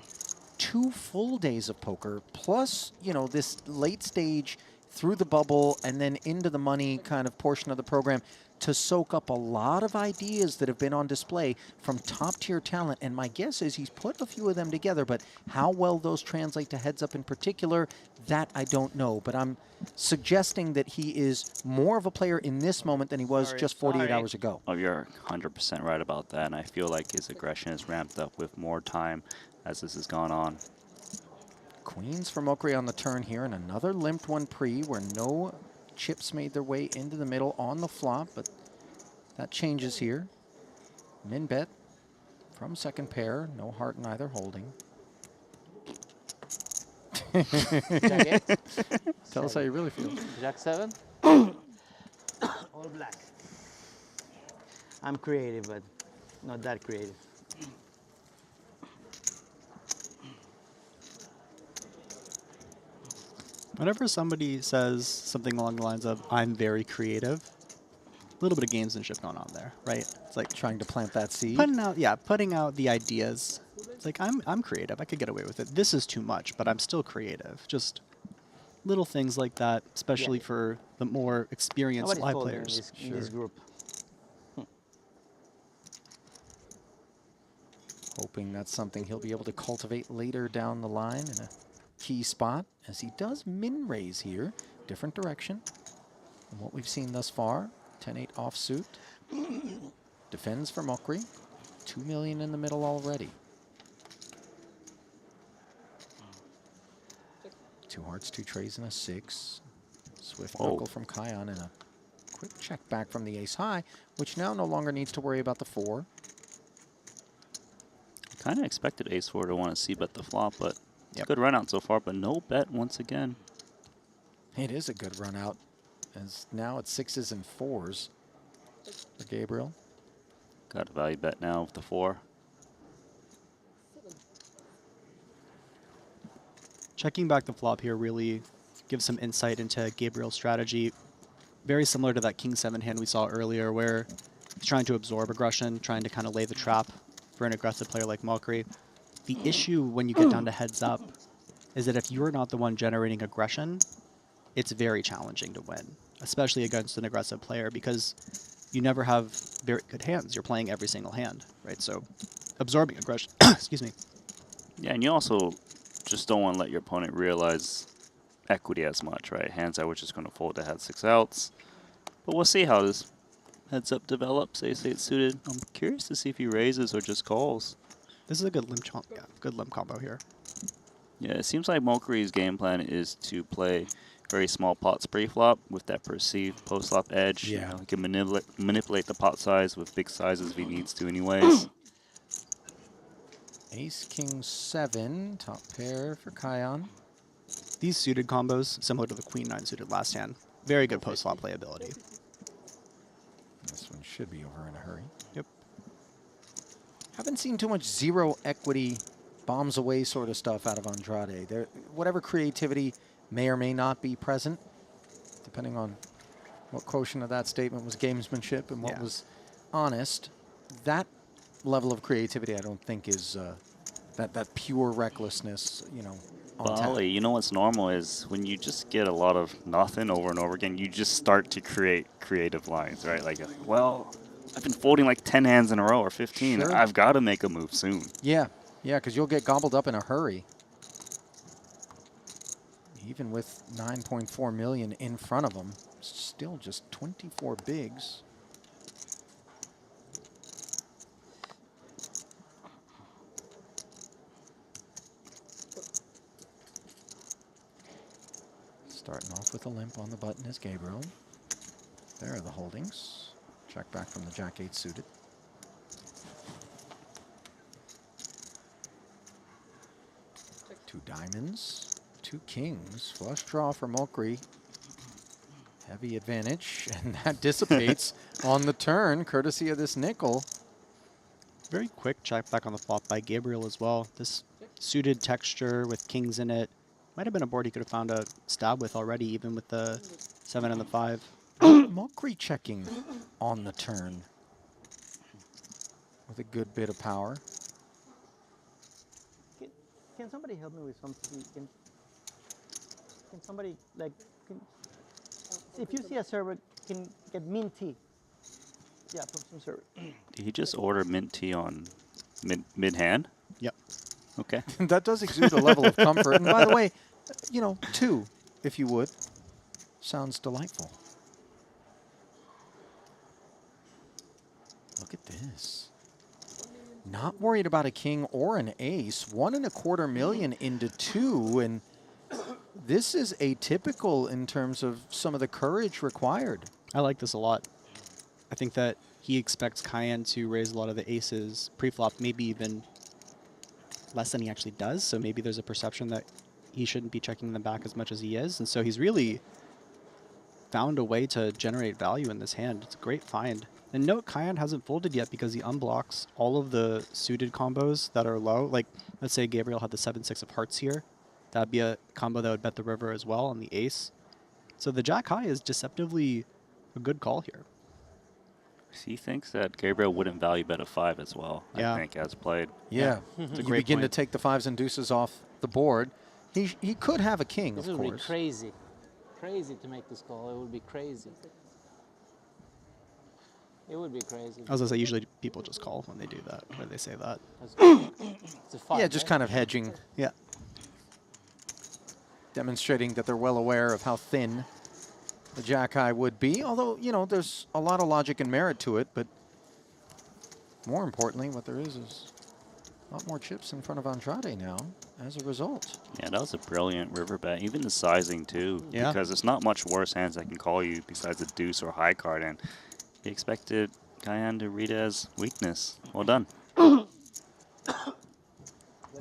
A: 2 full days of poker, plus, you know, this late stage through the bubble and then into the money kind of portion of the program to soak up a lot of ideas that have been on display from top-tier talent. And my guess is he's put a few of them together, but how well those translate to heads up in particular, that I don't know. But I'm suggesting that he is more of a player in this moment than he was just 48 hours ago.
K: Oh, you're 100% right about that, and I feel like his aggression has ramped up with more time as this has gone on.
A: Queens for Mokri on the turn here, and another limped one pre where no chips made their way into the middle on the flop, but that changes here. Min bet from second pair, no heart in either holding.
G: Jack 8?
A: Tell us how you really feel.
G: Jack 7?
F: All black. I'm creative, but not that creative.
V: Whenever somebody says something along the lines of, I'm very creative, a little bit of gamesmanship going on there, right? It's like
A: trying to plant that seed.
V: Putting out the ideas. It's like, I'm creative. I could get away with it. This is too much, but I'm still creative. Just little things like that, especially for the more experienced live players.
F: In this group.
A: Hoping that's something he'll be able to cultivate later down the line in a key spot, as he does min raise here, different direction from what we've seen thus far. 10-8 offsuit. Defends for Mokri. 2 million in the middle already. 2 hearts, 2 trays, and a 6. Swift knuckle from Kion and a quick check back from the ace high, which now no longer needs to worry about the 4.
K: Kind of expected ace 4 to want to see-bet the flop, but it's a good run out so far, but no bet once again.
A: It is a good run out, as now it's 6s and 4s for Gabriel.
K: Got a value bet now with the 4.
V: Checking back the flop here really gives some insight into Gabriel's strategy. Very similar to that King 7 hand we saw earlier, where he's trying to absorb aggression, trying to kind of lay the trap for an aggressive player like Mokri. The issue when you get down to heads up is that if you're not the one generating aggression, it's very challenging to win, especially against an aggressive player, because you never have very good hands. You're playing every single hand, right? So absorbing aggression, excuse me.
K: Yeah, and you also just don't want to let your opponent realize equity as much, right? Hands that were just going to fold that had 6 outs. But we'll see how this heads up develops. Ace-8 suited. I'm curious to see if he raises or just calls.
V: This is a good limp combo here.
K: Yeah, it seems like Mokri's game plan is to play very small pots pre-flop with that perceived post-flop edge.
A: Yeah.
K: You know, he can manipulate the pot size with big sizes if he needs to anyways.
A: Ace, King 7, top pair for Kion.
V: These suited combos, similar to the Queen 9 suited last hand, very good post-flop playability.
A: This one should be over in a hurry.
V: Yep.
A: Haven't seen too much zero equity, bombs away sort of stuff out of Andrade. Whatever creativity may or may not be present, depending on what quotient of that statement was gamesmanship and what was honest, that level of creativity I don't think is that pure recklessness, you know, on tap.
K: Ollie, you know what's normal is when you just get a lot of nothing over and over again, you just start to create creative lines, right? Like, well, I've been folding like 10 hands in a row or 15.
A: Sure.
K: I've got to make a move soon.
A: Yeah, because you'll get gobbled up in a hurry. Even with 9.4 million in front of him, still just 24 bigs. Starting off with a limp on the button is Gabriel. There are the holdings. Check back from the Jack 8 suited. 2 diamonds, 2 kings. Flush draw for Mokri. Heavy advantage, and that dissipates on the turn, courtesy of this nickel.
V: Very quick check back on the flop by Gabriel as well. This suited texture with kings in it might have been a board he could have found a stab with already, even with the 7 and the 5.
A: Mokri checking on the turn with a good bit of power.
F: Can somebody help me with something? Can somebody, like, if you see a server, can get mint tea? Yeah, from some server.
K: Did he just order mint tea on mid-hand?
V: Yep.
K: Okay.
A: That does exude a level of comfort. And by the way, you know, 2, if you would. Sounds delightful. Look at this. Not worried about a king or an ace. 1.25 million into 2, and this is atypical in terms of some of the courage required.
V: I like this a lot. I think that he expects Cayenne to raise a lot of the aces pre-flop, maybe even less than he actually does. So maybe there's a perception that he shouldn't be checking them back as much as he is. And so he's really found a way to generate value in this hand. It's a great find. And note, Cayenne hasn't folded yet because he unblocks all of the suited combos that are low. Like, let's say Gabriel had the 7-6 of hearts here. That'd be a combo that would bet the river as well on the ace. So the jack high is deceptively a good call here.
K: He thinks that Gabriel wouldn't value bet a 5 as well,
A: Yeah.
K: I think, as played.
A: Yeah.
K: It's a
A: You
K: great
A: begin
K: point.
A: to take the 5s and deuces off the board. He could have a king,
G: This
A: of
G: would be
A: course.
G: crazy. Crazy to make this call. It would be crazy. It would be crazy.
V: I was going to say, usually people just call when they do that, when they say that.
G: It's a 5,
A: Yeah, just
G: right?
A: kind of hedging.
V: Yeah.
A: Demonstrating that they're well aware of how thin the jack high would be. Although, you know, there's a lot of logic and merit to it, but more importantly, what there is a lot more chips in front of Andrade now as a result.
K: Yeah, that was a brilliant river bet. Even the sizing, too.
A: Yeah.
K: Because it's not much worse hands that can call you besides a deuce or high card. And he expected Cayenne to read it as weakness. Well done. Got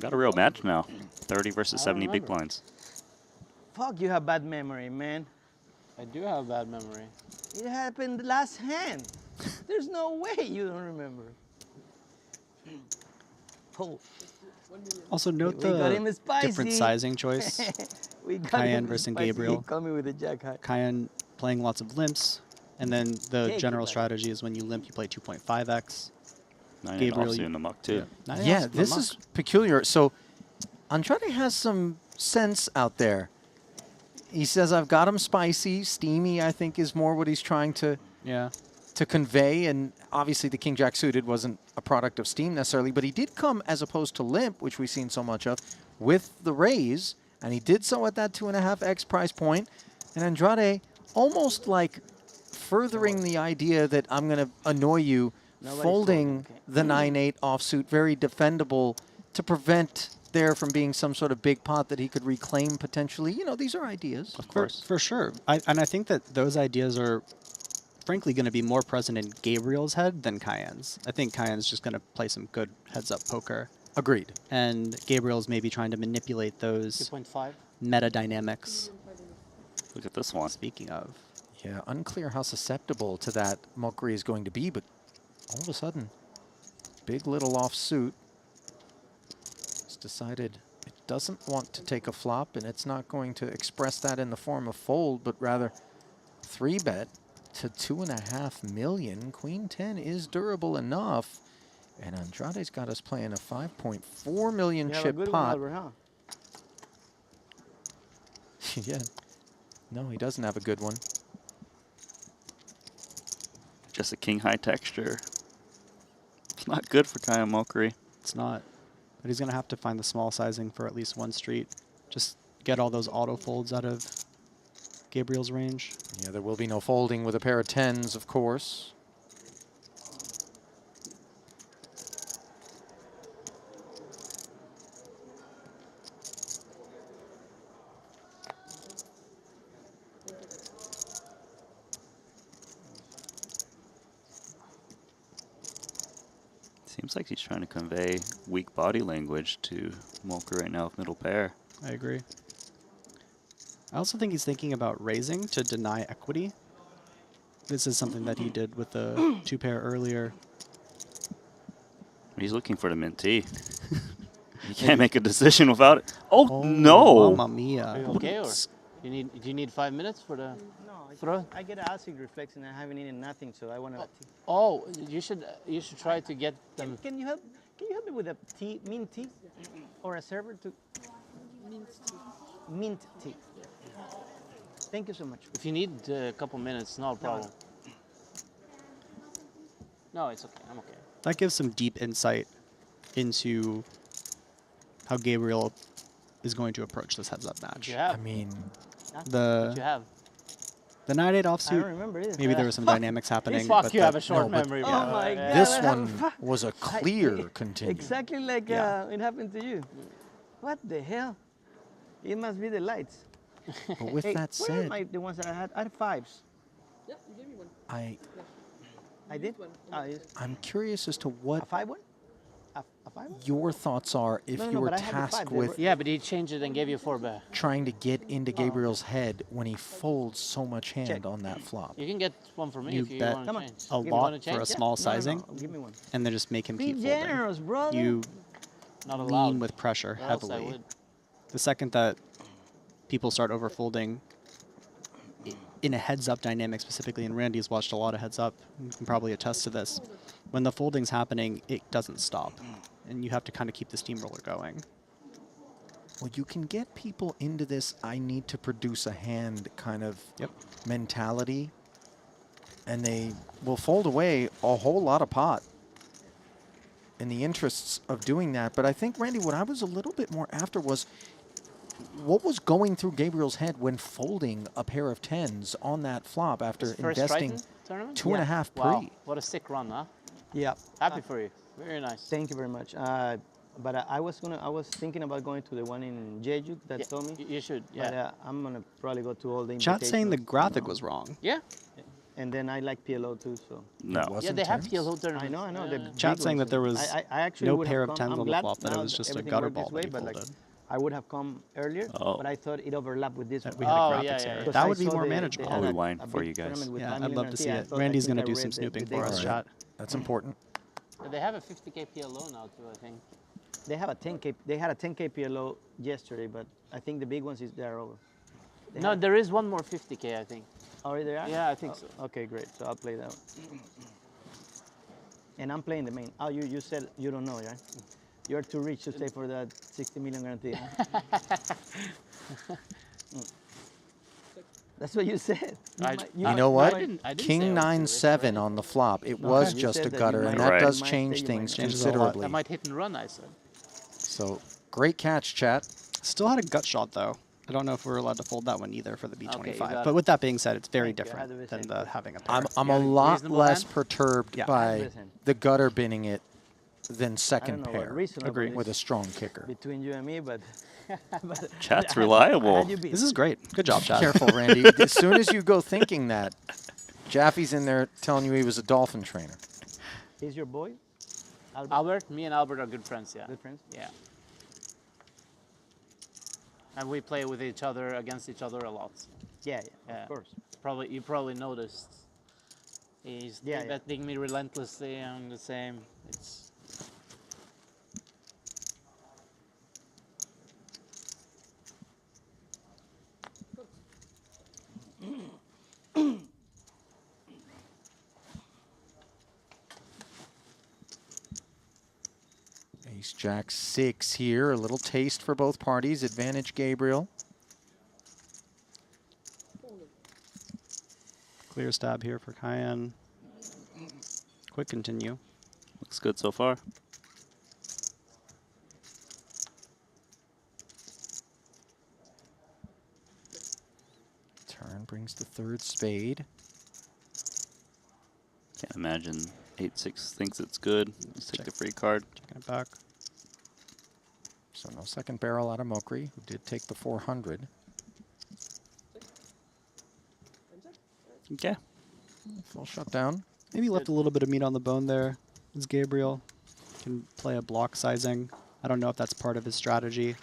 K: a real match now. 30 versus
G: I
K: 70 big
G: remember.
K: blinds.
F: Fuck, you have bad memory, man.
G: I do have bad memory.
F: It happened the last hand. There's no way you don't remember. Oh.
V: Also note
F: We got him
V: the
F: spicy.
V: different sizing choice.
F: We got
V: Cayenne
F: him
V: versus
F: spicy.
V: Gabriel.
F: He called me with a jack high.
V: Cayenne playing lots of limps, and then the
F: Take
V: general
F: it,
V: strategy is when you limp, you play 2.5x.
K: 9
V: Gabriel,
K: offsuit in the muck, too.
V: Yeah,
A: Yeah, this is peculiar. So Andrade has some sense out there. He says, I've got him spicy. Steamy, I think, is more what he's trying to convey. And obviously the king jack suited wasn't a product of steam necessarily, but he did come, as opposed to limp, which we've seen so much of, with the raise. And he did so at that 2.5x price point. And Andrade almost like furthering the idea that I'm going to annoy you, folding the 9-8 offsuit, very defendable, to prevent there from being some sort of big pot that he could reclaim potentially. You know, these are ideas.
K: Of course.
V: For sure. And I think that those ideas are frankly going to be more present in Gabriel's head than Cayenne's. I think Cayenne's just going to play some good heads-up poker.
A: Agreed.
V: And Gabriel's maybe trying to manipulate those
G: 2.5.
V: meta dynamics.
K: Look at this one.
V: Speaking of.
A: Yeah, unclear how susceptible to that Mokri is going to be, but all of a sudden, big little offsuit. It's decided it doesn't want to take a flop, and it's not going to express that in the form of fold, but rather 3-bet to 2.5 million. Queen 10 is durable enough, and Andrade's got us playing a 5.4 million
F: You have a
A: chip
F: good one,
A: pot.
F: Albert, huh?
A: Yeah. No, he doesn't have a good one.
K: Just a king high texture. It's not good for Cayenne Mokri.
V: It's not. But he's going to have to find the small sizing for at least one street. Just get all those auto folds out of Gabriel's range.
A: Yeah, there will be no folding with a pair of 10s, of course.
K: Seems like he's trying to convey weak body language to Mokri right now with middle pair.
V: I agree. I also think he's thinking about raising to deny equity. This is something that he did with the 2-pair earlier.
K: He's looking for the minty. You can't make a decision without it. Oh, no!
V: Mamma mia.
G: Are you okay, or do you need 5 minutes for the throw?
F: I get acid reflex and I haven't eaten nothing, so I want to.
G: Oh, you should try to get them.
F: Can you help me with a tea, mint tea, or a server to mint tea? Thank you so much.
G: If you need a couple minutes, no problem. No, it's okay. I'm okay.
V: That gives some deep insight into how Gabriel is going to approach this heads-up match.
G: You have.
A: I mean,
G: What
V: the
G: you have?
V: 9-8
F: I
V: offsuit.
F: don't remember either.
V: Maybe there were some dynamics happening.
G: Fuck,
V: but
G: you
V: that-
G: have a short
A: no, but-
G: memory.
F: Oh
G: bro.
F: my God.
A: this
F: I
A: one
F: have-
A: was a clear continue.
F: Exactly like
V: Yeah.
F: it happened to you. What the hell? It must be the lights.
A: But with
F: Hey,
A: that
F: where are
A: said,
F: the ones that I had? I had 5s.
N: Yeah, you gave me one.
F: I did? Oh, yes.
A: I'm curious as to
F: A
A: what
F: 5-1? A 5-1?
A: your thoughts are if
F: No,
A: you were
F: but I had the
A: tasked
F: 5. They
A: with
F: were-
G: Yeah, but he changed it and gave you 4 back.
A: trying to get into Gabriel's head when he folds so much hand on that flop.
G: You can get one for me
V: You
G: if you
V: bet
G: want to change.
V: a
G: You
V: lot
G: wanna
V: for
G: change?
V: a small sizing,
F: Give me one.
V: and then just make him
F: Be
V: keep
F: generous,
V: folding.
F: brother.
V: You
G: Not
V: lean
G: allowed.
V: with pressure
G: Or else I
V: heavily.
G: would.
V: The second that people start overfolding in a heads-up dynamic specifically, and Randy has watched a lot of heads-up, you can probably attest to this, when the folding's happening, it doesn't stop, and you have to kind of keep the steamroller going.
A: Well, you can get people into this I need to produce a hand kind of mentality, and they will fold away a whole lot of pot in the interests of doing that. But I think, Randy, what I was a little bit more after was what was going through Gabriel's head when folding a pair of 10s on that flop after
G: His first
A: investing
G: Triton tournament?
A: 2.5
G: Wow,
A: pre.
G: what a sick run, huh?
F: Yeah.
G: Happy for you. Very nice.
F: Thank you very much. But I was thinking about going to the one in Jeju that
G: Yeah,
F: told me.
G: you should,
F: But
G: yeah.
F: I'm gonna probably go to all the
V: Chat's saying the
F: invitationals.
V: graphic was wrong.
G: Yeah.
F: And then I like PLO too, so.
K: No.
G: Yeah, they have PLO tournaments.
F: I know, I know. the
V: Chat's
F: big
V: saying
F: ones.
V: that there was
F: I actually
V: no
F: would
V: pair
F: have
V: of
F: come.
V: 10s
F: I'm
V: on the
F: glad
V: flop, that it
F: now
V: was just a
F: everything
V: gutter
F: worked this
V: ball
F: way,
V: that he
F: but like,
V: folded.
F: I would have come earlier,
K: Oh.
F: but I thought it overlapped with this
V: That
F: one.
V: we had a
G: Oh,
V: graphics
G: yeah, yeah,
V: error.
G: yeah.
F: Because
V: That
F: I
V: would be
F: saw
V: more
F: they
V: manageable.
K: I'll
F: had
K: rewind
F: a
K: for
F: big
K: you guys.
F: tournament with
V: Yeah,
F: 5
V: I'd
F: million
V: love to
F: guarantee.
V: see
F: I
V: it.
F: thought- I
V: Randy's
F: think
V: going to
F: I
V: do some
F: read
V: snooping
F: the
V: for us,
F: date.
V: chat.
A: That's important.
G: They have a 50K PLO now too, I think.
F: They have a 10K. They had a 10K PLO yesterday, but I think the big ones they're over. They
G: No,
F: have-
G: there is one more 50K, I think.
F: Oh, they are?
G: Yeah, I think so.
F: Okay, great. So I'll play that one. And I'm playing the main. Oh, you said you don't know, right? You're too rich to stay for that 60 million guarantee. That's what you said.
A: You know what?
G: I didn't say
A: King
G: I was
A: 9-7 on the flop. It was
F: you
A: just
F: said
A: a
F: that you
A: gutter,
F: might-
A: and that
K: Right.
A: does
F: might
A: change
F: say you
A: things
F: might-
V: Changes a lot.
A: considerably.
G: That might hit and run, I said.
A: So great catch, chat.
V: Still had a gut shot, though. I don't know if we're allowed to fold that one either for the B25.
F: Okay, you got
V: but
F: it.
V: with that being said, it's very
F: Thank you. I had
V: different
F: the
V: than
F: same
V: the
F: thing.
V: having a pair.
A: I'm
F: Yeah,
A: a lot
G: reasonable
A: less
G: hand?
A: perturbed
V: Yeah.
A: by
F: 100%.
A: the gutter binning it than
F: I don't
A: second
F: know what
A: pair
F: reasonable
V: Agree.
F: is
A: with a strong kicker.
F: between you and me, but. but
K: Chat's
F: I had
K: reliable.
F: you beat.
V: This is great. Good job, chat.
A: Careful, Randy. As soon as you go thinking that, Jaffe's in there telling you he was a dolphin trainer.
F: He's your boy?
G: Albert, me and Albert are good friends, yeah.
F: Good friends?
G: Yeah. And we play with each other, against each other a lot.
F: Yeah,
G: Yeah.
F: of course.
G: You probably noticed. He's
F: Yeah, yeah.
G: betting me relentlessly on the same. It's
A: Ace Jack 6 here. A little taste for both parties. Advantage Gabriel.
V: Clear stab here for Cayenne. Quick continue.
K: Looks good so far.
A: Turn brings the third spade.
K: Can't imagine 8-6 thinks it's good. Let's take the free card.
V: Checking it back.
A: So no second barrel out of Mokri, who did take the 400.
K: Okay.
A: Full shutdown.
V: Maybe left a little bit of meat on the bone there. As Gabriel can play a block sizing. I don't know if that's part of his strategy.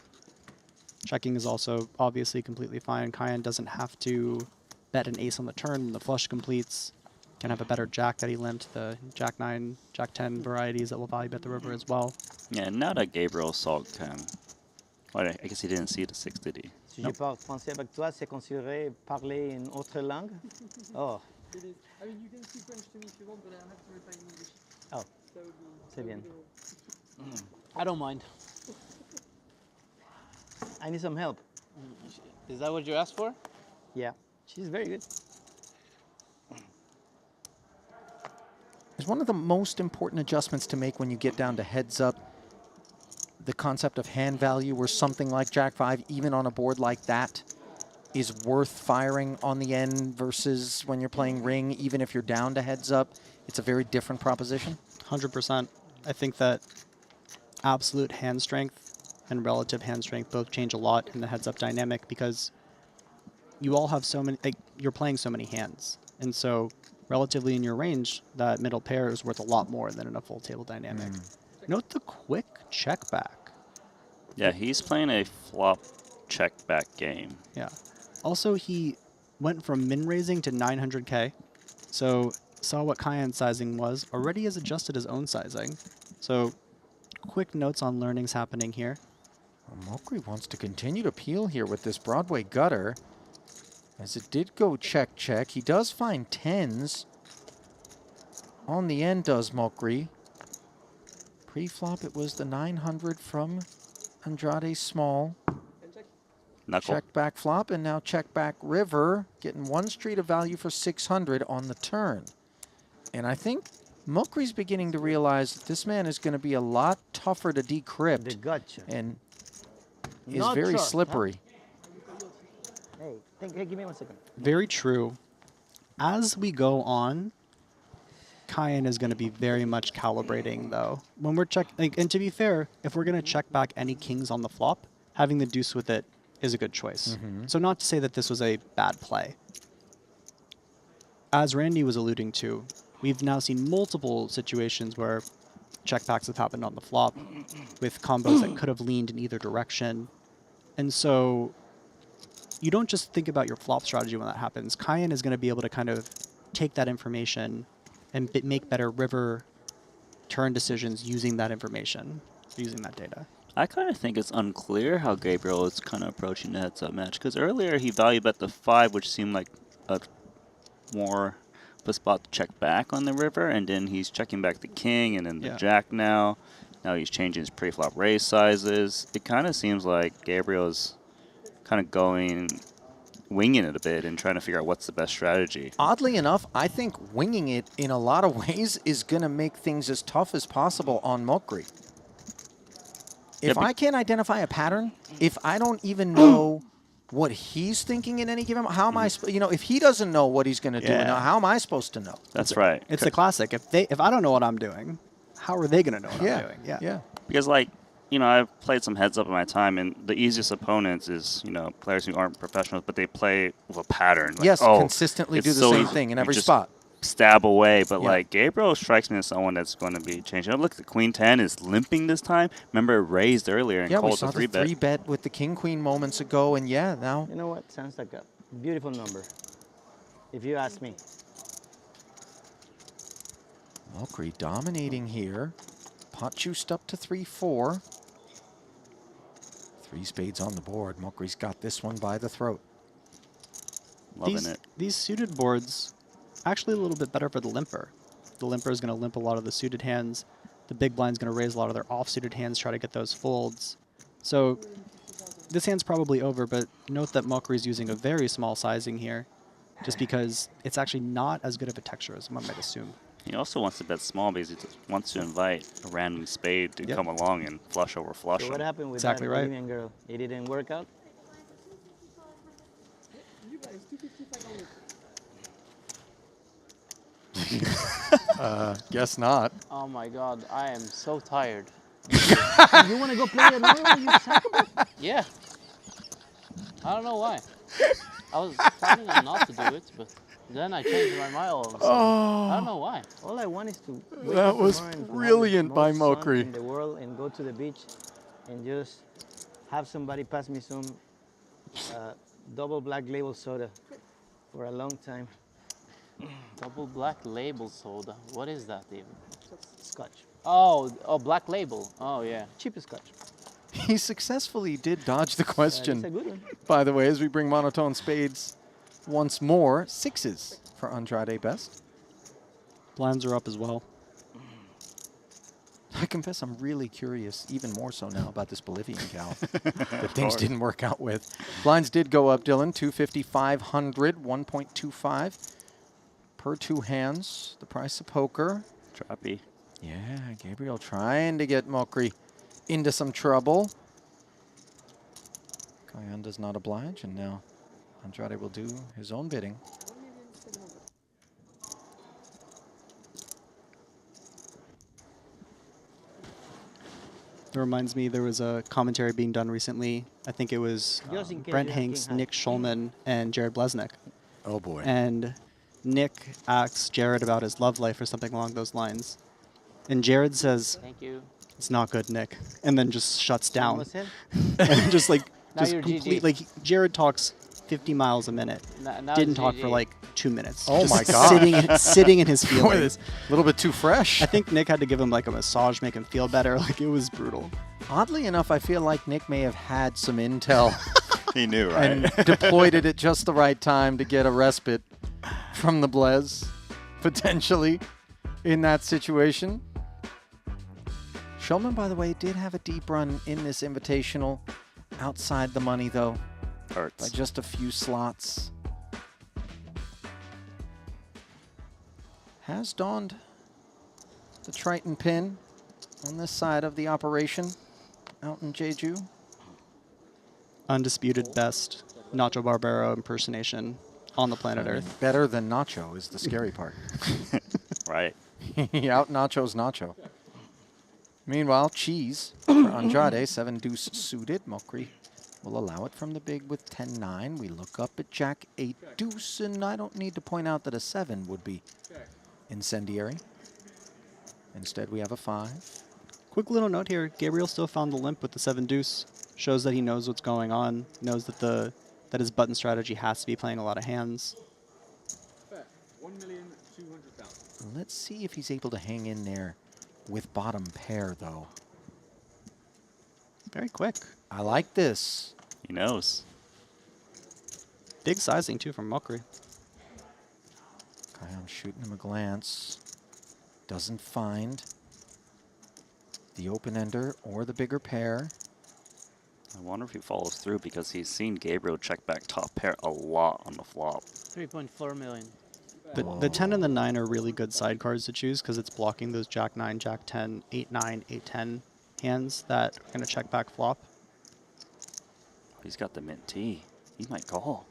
V: Checking is also obviously completely fine. Cayenne doesn't have to bet an ace on the turn when the flush completes. Can have a better jack that he limped, the jack 9, jack 10 varieties that will value bet the river as well.
K: Yeah, now that Gabriel saw 10. Well, I guess he didn't see the 6, did he?
F: Si je parle français avec toi, c'est considéré parler une autre langue? Oh.
N: It is. I mean, you can speak French to me if you want, but I have to reply in English.
F: Oh.
N: So
F: C'est bien.
G: I don't mind.
F: I need some help.
G: Is that what you asked for?
F: Yeah. She's very good.
A: Is one of the most important adjustments to make when you get down to heads up the concept of hand value, where something like Jack 5, even on a board like that, is worth firing on the end versus when you're playing ring, even if you're down to heads up? It's a very different proposition.
V: 100%. I think that absolute hand strength and relative hand strength both change a lot in the heads up dynamic, because you all have so many, like, you're playing so many hands. And so relatively in your range, that middle pair is worth a lot more than in a full table dynamic. Note the quick check back.
K: Yeah, he's playing a flop check back game.
V: Yeah. Also, he went from min raising to 900K. So saw what Cayenne's sizing was, already has adjusted his own sizing. So quick notes on learnings happening here.
A: Well, Mokri wants to continue to peel here with this Broadway gutter, as it did go check, check. He does find 10s. On the end does Mokri. Pre-flop, it was the 900 from Andrade Small.
K: Knuckle.
A: Check back flop, and now check back river, getting one street of value for 600 on the turn. And I think Mokri's beginning to realize that this man is going to be a lot tougher to decrypt.
F: The gotcha.
A: And is
F: Not
A: very
F: sure,
A: slippery.
F: Huh? Hey, give me 1 second.
V: Very true. As we go on, Cayenne is going to be very much calibrating, though. When we're and to be fair, if we're going to check back any kings on the flop, having the deuce with it is a good choice. So not to say that this was a bad play. As Randy was alluding to, we've now seen multiple situations where checkbacks have happened on the flop with combos that could have leaned in either direction. And so you don't just think about your flop strategy when that happens. Cayenne is going to be able to kind of take that information and make better river turn decisions using that information, using that data.
K: I kind of think it's unclear how Gabriel is kind of approaching the heads-up match, because earlier he value bet the 5, which seemed like a more of a spot to check back on the river, and then he's checking back the king and then the jack now. Now he's changing his pre-flop raise sizes. It kind of seems like Gabriel is kind of winging it a bit and trying to figure out what's the best strategy.
A: Oddly enough, I think winging it in a lot of ways is going to make things as tough as possible on Mokri. If I can't identify a pattern, if I don't even know what he's thinking in any given, how am I, if he doesn't know what he's going to do, how am I supposed to know?
K: That's right.
V: It's the classic. If I don't know what I'm doing, how are they going to know what I'm doing?
A: Yeah.
K: Because, I've played some heads up in my time, and the easiest opponents is, players who aren't professionals, but they play with a pattern. Like,
A: consistently do the same thing in every spot.
K: Stab away, but Gabriel strikes me as someone that's going to be changing up. Look, the Queen 10 is limping this time. Remember, it raised earlier and called the 3-bet.
A: 3-bet with the King Queen moments ago, and now.
F: You know what? Sounds like a beautiful number, if you ask me.
A: Mokri dominating here. Pot juiced up to 3-4. 3 spades on the board. Mokri's got this one by the throat.
K: Loving it.
V: These suited boards, actually a little bit better for the limper. The limper is going to limp a lot of the suited hands. The big blind's going to raise a lot of their off-suited hands, try to get those folds. So this hand's probably over, but note that Mokri's using a very small sizing here, just because it's actually not as good of a texture as one might assume.
K: He also wants to bet small because he wants to invite a random spade to come along and flush over flush.
F: So what happened with
V: Exactly
F: that
V: right.
F: Indian girl? It didn't work out?
A: Guess not.
G: Oh my god, I am so tired.
F: You want to go play at Royal, you psychopath?
G: Yeah. I don't know why. I was planning on not to do it, but then I changed my mind all of a sudden. I don't know why.
F: All I want is to wake
A: That
F: up
A: was
F: tomorrow and have
A: brilliant
F: the
A: by
F: most sun
A: Mokri.
F: in the world and go to the beach and just have somebody pass me some double black label soda for a long time.
G: Double black label soda. What is that even?
F: Scotch.
G: Oh, black label. Oh, yeah.
F: Cheapest Scotch.
A: He successfully did dodge the question.
F: a good one.
A: By the way, as we bring monotone spades once more, 6s for Andrade best.
V: Blinds are up as well.
A: I confess I'm really curious, even more so now, about this Bolivian gal that things didn't work out with. Blinds did go up, Dylan. 250, 500, 1.25 per 2 hands. The price of poker.
K: Trappy.
A: Yeah, Gabriel trying to get Mokri into some trouble. Kayan does not oblige, and now Andrade will do his own bidding.
V: It reminds me there was a commentary being done recently. I think it was
F: Just in case
V: Brent
F: you have
V: Hanks,
F: king high.
V: Nick Schulman, and Jared Blesnick.
A: Oh boy.
V: And Nick asks Jared about his love life or something along those lines. And Jared says,
G: Thank you.
V: "It's not good, Nick," and then just shuts down.
F: What's it?
V: And just like,
G: Now
V: just
G: you're
V: complete,
G: GG.
V: like Jared talks 50 miles a minute.
G: Now
V: Didn't
G: it's
V: talk for
G: GG.
V: like 2 minutes.
A: Oh
V: Just
A: my gosh.
V: sitting in his
A: Boy,
V: feelings.
A: this a little bit too fresh.
V: I think Nick had to give him like a massage, make him feel better. Like it was brutal.
A: Oddly enough, I feel like Nick may have had some intel
K: He knew, right?
A: and deployed it at just the right time to get a respite from the Blez, potentially, in that situation. Shulman, by the way, did have a deep run in this invitational. Outside the money, though, by
K: Hurts.
A: just a few slots. Has donned the Triton pin on this side of the operation out in Jeju.
V: Undisputed best Nacho Barbero impersonation on the planet Earth.
A: Better than Nacho is the scary part.
K: Right.
A: He out Nacho's Nacho. Meanwhile, cheese for Andrade, 7 deuce suited. Mokri will allow it from the big with 10-9. We look up at Jack 8 deuce, and I don't need to point out that a 7 would be incendiary. Instead, we have a 5.
V: Quick little note here: Gabriel still found the limp with the 7 deuce. Shows that he knows what's going on. Knows that that his button strategy has to be playing a lot of hands.
P: Bet 1,200,000.
A: Let's see if he's able to hang in there with bottom pair, though.
V: Very quick.
A: I like this.
K: He knows.
V: Big sizing too from Mokri.
A: I'm shooting him a glance. Doesn't find the open ender or the bigger pair.
K: I wonder if he follows through because he's seen Gabriel check back top pair a lot on the flop.
G: 3.4 million.
V: The 10 and the 9 are really good side cards to choose because it's blocking those Jack 9, Jack 10, 8, 9, 8, 10 hands that are going to check back flop.
K: He's got the mint T. He might call.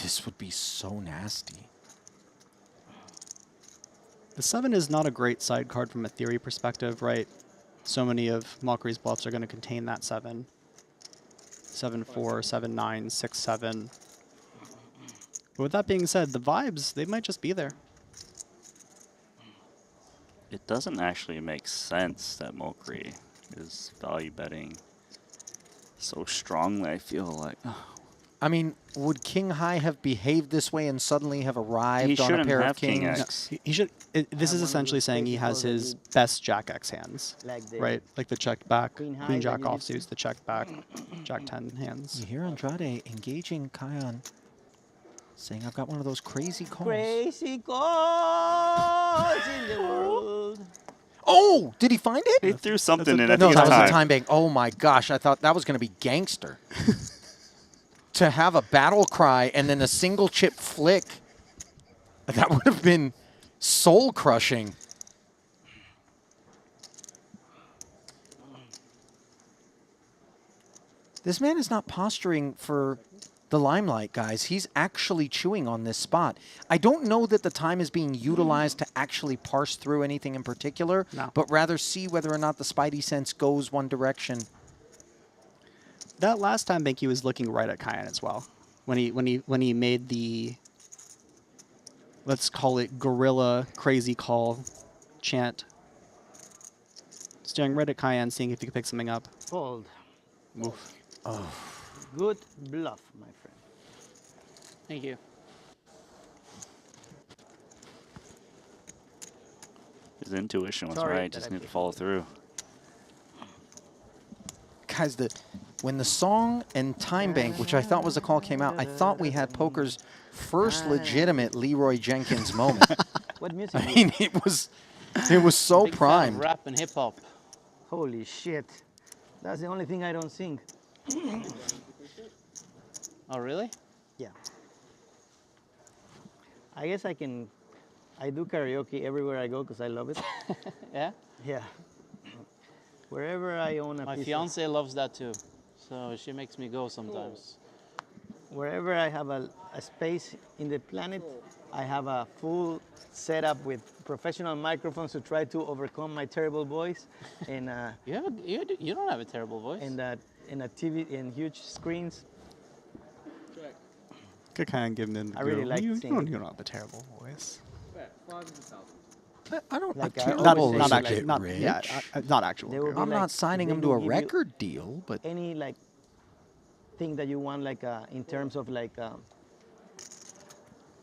A: This would be so nasty.
V: The 7 is not a great side card from a theory perspective, right? So many of Mokri's bluffs are going to contain that 7. 7-4, 7-9, 6-7. But with that being said, the vibes, they might just be there.
K: It doesn't actually make sense that Mokri is value betting so strongly, I feel like.
A: I mean, would King High have behaved this way and suddenly have arrived on a pair of kings?
K: X.
V: No, he should. This is essentially saying he has his best Jack X hands, right? Like the check back, Queen Jack offsuits, the check back, Jack 10 hands.
A: You hear Andrade engaging Kayan, saying, "I've got one of those crazy calls."
F: Crazy calls in the world.
A: Oh, did he find it?
K: He threw something in. I
A: No,
K: think
A: that
K: it's
A: was
K: time.
A: a time bank. Oh my gosh, I thought that was going to be gangster. To have a battle cry and then a single chip flick, that would have been soul crushing. This man is not posturing for the limelight, guys. He's actually chewing on this spot. I don't know that the time is being utilized to actually parse through anything in particular, but rather see whether or not the spidey sense goes one direction.
V: That last time bank, he was looking right at Kayan as well. When he made the, let's call it gorilla crazy call chant staring right at Cayenne, seeing if you could pick something up.
H: Fold.
V: Oof.
A: Oh.
H: Good bluff, my friend.
G: Thank you.
K: His intuition was
H: Sorry
K: right.
H: that
K: Just
H: I
K: need to
H: picked
K: follow through.
A: Guys, when the song and Time Bank, which I thought was a call, came out, I thought we had poker's first legitimate Leroy Jenkins moment.
H: What music?
A: I mean, it was so
G: Big fan of
A: primed.
G: rap and hip hop.
H: Holy shit. That's the only thing I don't sing.
G: Oh, really?
H: Yeah. I guess I do karaoke everywhere I go because I love it.
G: Yeah?
H: Yeah. Wherever I own a
G: My
H: piece
G: fiance loves that too. So she makes me go sometimes.
H: wherever I have a space in the planet, I have a full setup with professional microphones to try to overcome my terrible voice. And
G: you don't have a terrible voice.
H: And a TV and huge screens.
V: Could kind of give him.
H: I really like
V: you
H: singing.
V: don't have a terrible voice.
A: I don't
H: Like
V: not actually, not
A: rich.
V: yeah, not actual.
H: They will be
A: I'm
H: like-
A: not signing
H: they
A: him to
H: will
A: a
H: give you
A: record deal, but
H: any like thing that you want, like in terms of like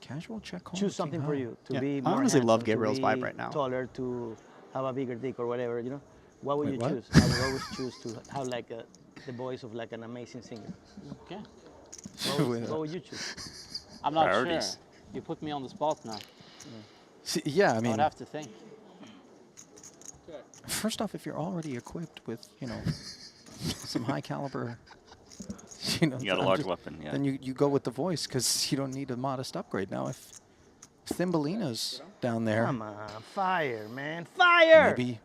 A: casual check home.
H: choose something for you to
V: Yeah,
H: be
V: I
H: more
V: honestly love
H: handsome, to
V: Gabriel's vibe
H: be
V: right now.
H: taller, to have a bigger dick or whatever, you know. What would
V: Wait,
H: you
V: what?
H: choose? I would always choose to have like the voice of like an amazing singer.
G: Okay.
H: What would you choose?
G: I'm not
K: Priorities.
G: sure. You put me on the spot now.
A: Yeah, I
G: I
A: mean,
G: would have to think.
A: first off, if you're already equipped with, some high caliber,
K: You got a
A: I'm
K: large weapon, yeah.
A: then you go with the voice because you don't need a modest upgrade. Now, if Thimbalina's down there,
H: Come on, fire, man, fire!
A: maybe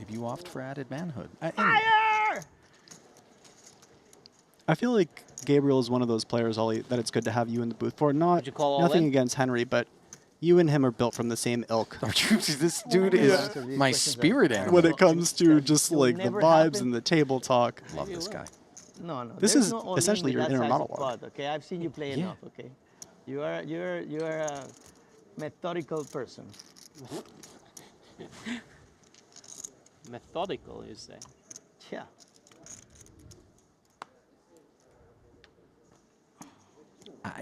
A: you opt for added manhood.
H: Fire!
V: I feel like Gabriel is one of those players, Ollie, that it's good to have you in the booth for. Not
G: you call all
V: nothing
G: in?
V: against Henry, but you and him are built from the same ilk.
A: This dude is my spirit animal.
V: When it comes to just
H: will
V: like the
H: never
V: vibes
H: happen.
V: and the table talk.
A: Love this guy.
H: No,
V: This
H: there's
V: is
H: no all-in
V: essentially
H: with
V: your
H: that
V: inner
H: size of
V: monologue.
H: pot, okay, I've seen you play
A: Yeah.
H: enough. Okay, you are a methodical person.
G: Methodical, you say?
H: Yeah.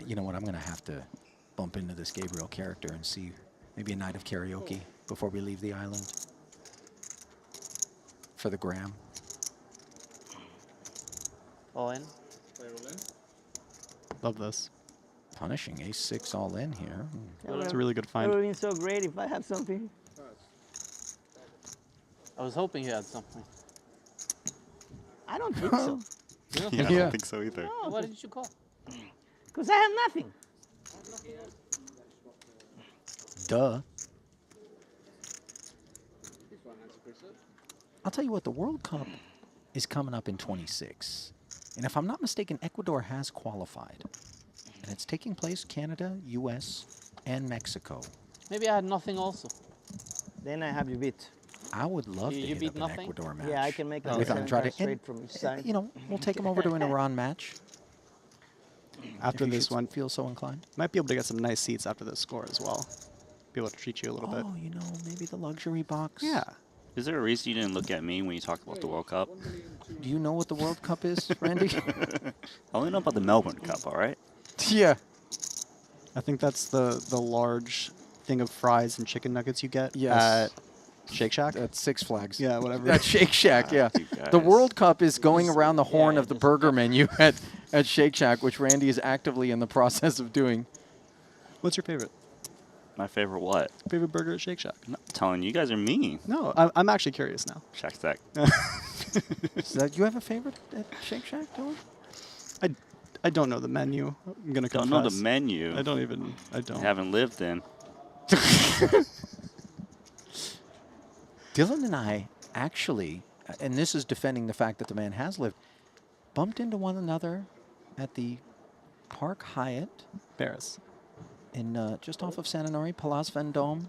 A: You know what? I'm going to have to bump into this Gabriel character and see maybe a night of karaoke before we leave the island for the gram.
G: All in?
V: Love this.
A: Punishing ace-6 all in here.
V: It's a really good
H: It
V: find.
H: would have been so great if I had something.
G: I was hoping you had something.
H: I don't think so.
G: You don't
V: Yeah, I
G: think
V: don't think so either.
G: so? What did you call?
H: Because I have nothing.
A: Duh. I'll tell you what, the World Cup is coming up in 26. And if I'm not mistaken, Ecuador has qualified. And it's taking place Canada, US, and Mexico.
G: Maybe I had nothing also.
H: Then I have you beat.
A: I would love to
G: You
A: hit
G: beat
A: up an
G: nothing?
A: Ecuador match.
H: Yeah, I can make like
A: with
H: seven
A: Andrade.
H: cards straight
A: And,
H: from each side.
A: we'll take them over to an Iran match.
V: After
A: if you
V: this
A: should
V: one,
A: feel so inclined.
V: might be able to get some nice seats after this score as well. Be able to treat you a little bit.
A: Oh, maybe the luxury box.
V: Yeah.
K: Is there a reason you didn't look at me when you talked about the World Cup?
A: Do you know what the World Cup is, Randy?
K: I only know about the Melbourne Cup, all right?
A: Yeah.
V: I think that's the large thing of fries and chicken nuggets you get
A: Yes.
V: at Shake Shack.
A: At Six Flags.
V: Yeah, whatever.
A: At Shake Shack, yeah.
K: you
A: The
K: guys.
A: World Cup is going around the horn of the burger menu at Shake Shack, which Randy is actively in the process of doing.
V: What's your favorite?
K: My favorite what?
V: Favorite burger at Shake Shack?
K: I'm not telling you, you guys are mean.
V: No, I'm actually curious now.
K: Shack Stack.
A: You have a favorite at Shake Shack, Dylan?
V: I don't know the menu. I'm gonna confess.
K: Don't know the menu.
V: I don't.
K: You haven't lived in.
A: Dylan and I actually, and this is defending the fact that the man has lived, bumped into one another at the Park Hyatt
V: Paris.
A: in just off of Santa Maria, Palais Vendôme.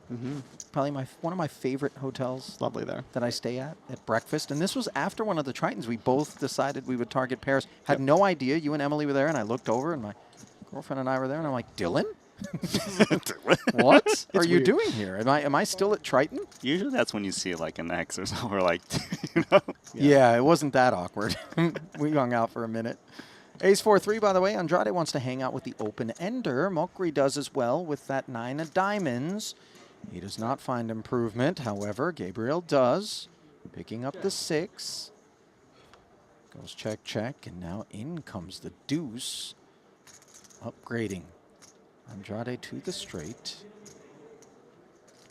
A: Probably one of my favorite hotels.
V: Lovely there.
A: That I stay at breakfast. And this was after one of the Tritons. We both decided we would target Paris. Had no idea. You and Emily were there, and I looked over, and my girlfriend and I were there, and I'm like, Dylan? What are
K: It's
A: you
K: weird.
A: doing here? Am I still at Triton?
K: Usually that's when you see like an X or something, or like, you know.
A: Yeah, it wasn't that awkward. We hung out for a minute. Ace 4-3, by the way. Andrade wants to hang out with the open ender. Mokri does as well with that 9 of diamonds. He does not find improvement. However, Gabriel does. Picking up the 6. Goes check, check, and now in comes the deuce. Upgrading. Andrade to the straight.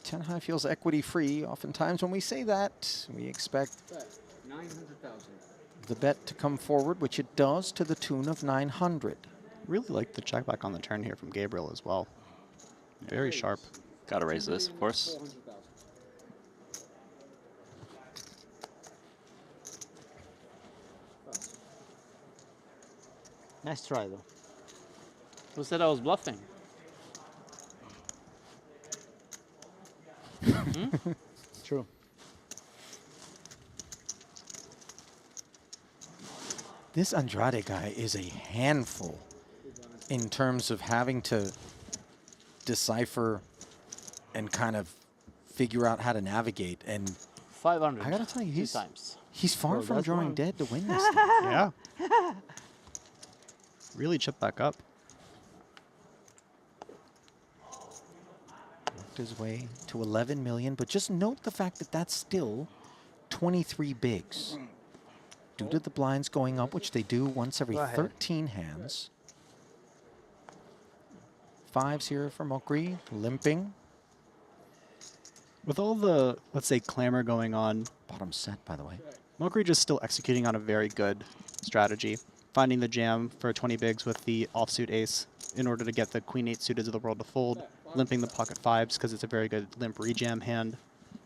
A: 10 high feels equity free. Oftentimes when we say that, we expect
P: 900,000.
A: the bet to come forward, which it does, to the tune of 900.
V: Really like the check back on the turn here from Gabriel as well. Very sharp.
K: Got to raise this, of course.
D: Nice try, though.
G: Who said I was bluffing?
D: True.
A: This Andrade guy is a handful in terms of having to decipher and kind of figure out how to navigate. And
G: 500.
A: I gotta tell you,
G: Two times.
A: he's far
V: Well,
A: from
V: that's
A: drawing
V: one.
A: dead to win this thing.
V: Yeah. Really chipped back up.
A: Worked his way to 11 million, but just note the fact that that's still 23 bigs. Due to the blinds going up, which they do once every
D: Go ahead.
A: 13 hands. 5s here for Mokri, limping.
V: With all the, let's say, clamor going on,
A: Bottom set, by the way.
V: Mokri just still executing on a very good strategy. Finding the jam for 20 bigs with the offsuit ace in order to get the queen 8 suited to the world to fold. Limping the pocket 5s because it's a very good limp rejam hand.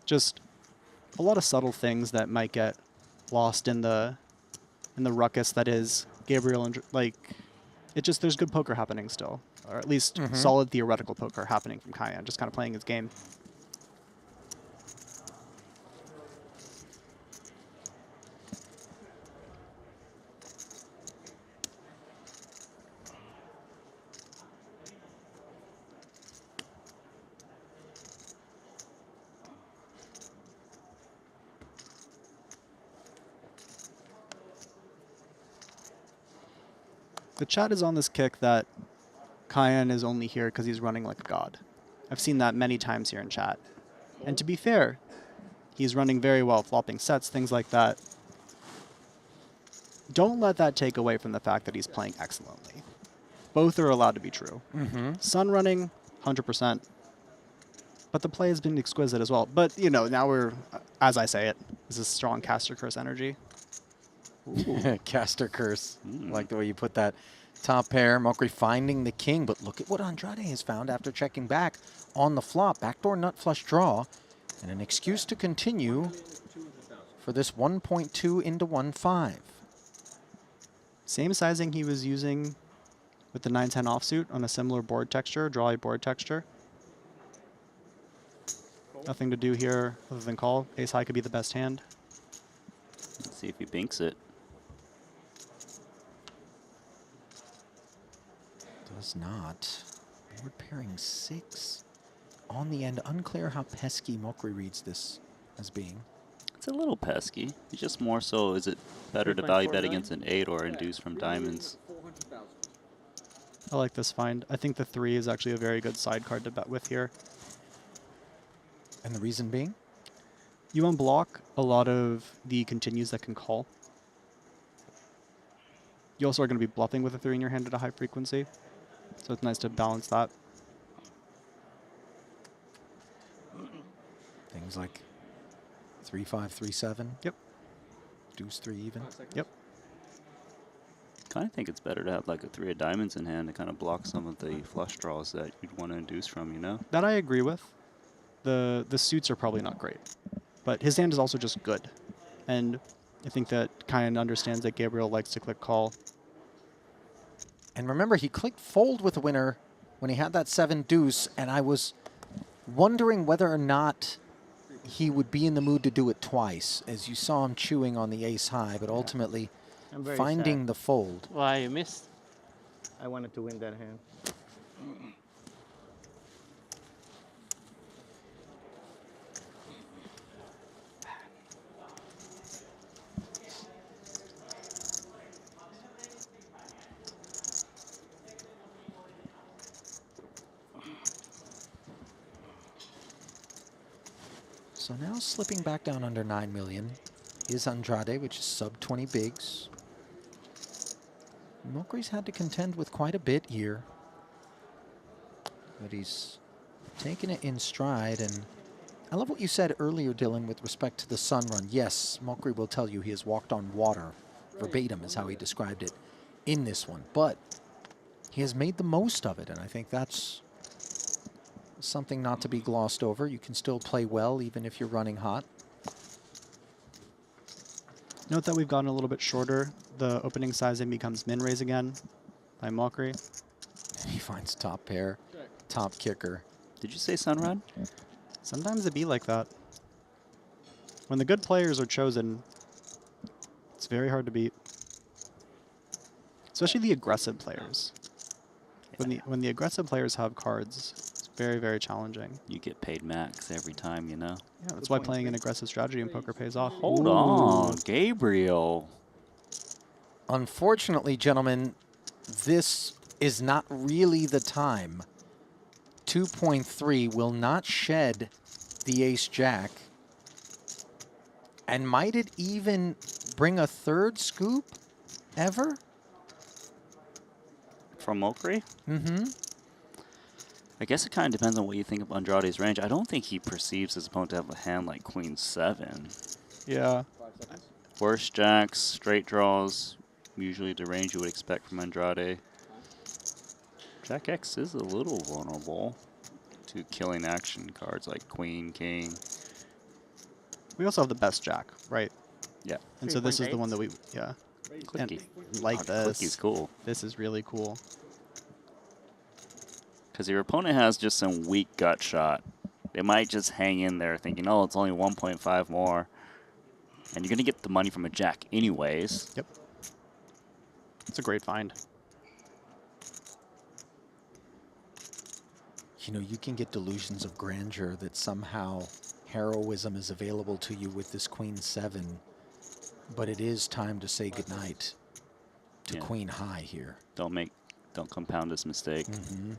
V: Just a lot of subtle things that might get lost in the ruckus that is Gabriel, and like it just, there's good poker happening still, or at least solid theoretical poker happening from Kyan, just kind of playing his game. The chat is on this kick that Kyan is only here because he's running like a god. I've seen that many times here in chat. And to be fair, he's running very well, flopping sets, things like that. Don't let that take away from the fact that he's playing excellently. Both are allowed to be true. Sun running, 100%. But the play has been exquisite as well. But, you know, now we're, as I say it, this is strong caster curse energy.
A: Caster curse. Like the way you put that top pair. Mokri finding the king, but look at what Andrade has found after checking back on the flop. Backdoor nut flush draw, and an excuse to continue for this 1.2 into 1.5.
V: Same sizing he was using with the 9-10 offsuit on a similar board texture, drawy board texture. Nothing to do here other than call. Ace high could be the best hand.
K: Let's see if he binks it.
A: Does not. Board pairing 6 on the end. Unclear how pesky Mokri reads this as being.
K: It's a little pesky. It's just more so, is it better to value bet against an 8 or induce from diamonds?
V: I like this find. I think the 3 is actually a very good side card to bet with here.
A: And the reason being?
V: You unblock a lot of the continues that can call. You also are going to be bluffing with a 3 in your hand at a high frequency. So it's nice to balance that.
A: Things like 3-5, 3-7.
V: Yep.
A: Deuce 3 even.
V: Yep.
K: Kind of think it's better to have like a 3 of diamonds in hand to kind of block some of the flush draws that you'd want to induce from, you know?
V: That I agree with. The suits are probably not great. But his hand is also just good. And I think that Kyan understands that Gabriel likes to click call.
A: And remember, he clicked fold with the winner when he had that 7 deuce, and I was wondering whether or not he would be in the mood to do it twice, as you saw him chewing on the ace high, but ultimately
G: I'm very
A: finding
G: sad.
A: the fold.
G: Why, you missed?
F: I wanted to win that hand.
A: So now slipping back down under 9 million is Andrade, which is sub 20 bigs. Mokri's had to contend with quite a bit here, but he's taken it in stride. And I love what you said earlier, Dylan, with respect to the sun run. Yes, Mokri will tell you he has walked on water. Verbatim is how he described it in this one, but he has made the most of it, and I think that's something not to be glossed over. You can still play well even if you're running hot.
V: Note that we've gotten a little bit shorter. The opening sizing becomes min raise again by Mokri.
A: He finds top pair, top kicker.
K: Did you say sunrun?
V: Sometimes it be like that. When the good players are chosen, it's very hard to beat. Especially the aggressive players. When the aggressive players have cards, it's very, very challenging.
K: You get paid max every time, you know?
V: Yeah, that's why playing an aggressive strategy in poker pays off.
K: Hold on, Gabriel.
A: Unfortunately, gentlemen, this is not really the time. 2.3 will not shed the ace-jack. And might it even bring a third scoop ever?
K: From Mokri?
A: Mm-hmm.
K: I guess it kind of depends on what you think of Andrade's range. I don't think he perceives his opponent to have a hand like Queen 7.
V: Yeah.
K: Worse jacks, straight draws, usually the range you would expect from Andrade. Jack X is a little vulnerable to killing action cards like Queen, King.
V: We also have the best jack, right?
K: Yeah.
V: And so this is the one that we, yeah.
K: Clicky.
V: And like this.
K: Clicky's cool.
V: This is really cool.
K: Because your opponent has just some weak gut shot. They might just hang in there thinking, oh, it's only 1.5 more. And you're going to get the money from a jack anyways.
V: Yep. It's a great find.
A: You know, you can get delusions of grandeur that somehow heroism is available to you with this Queen 7. But it is time to say goodnight to Queen High here.
K: Don't compound this mistake.
A: Mm-hmm.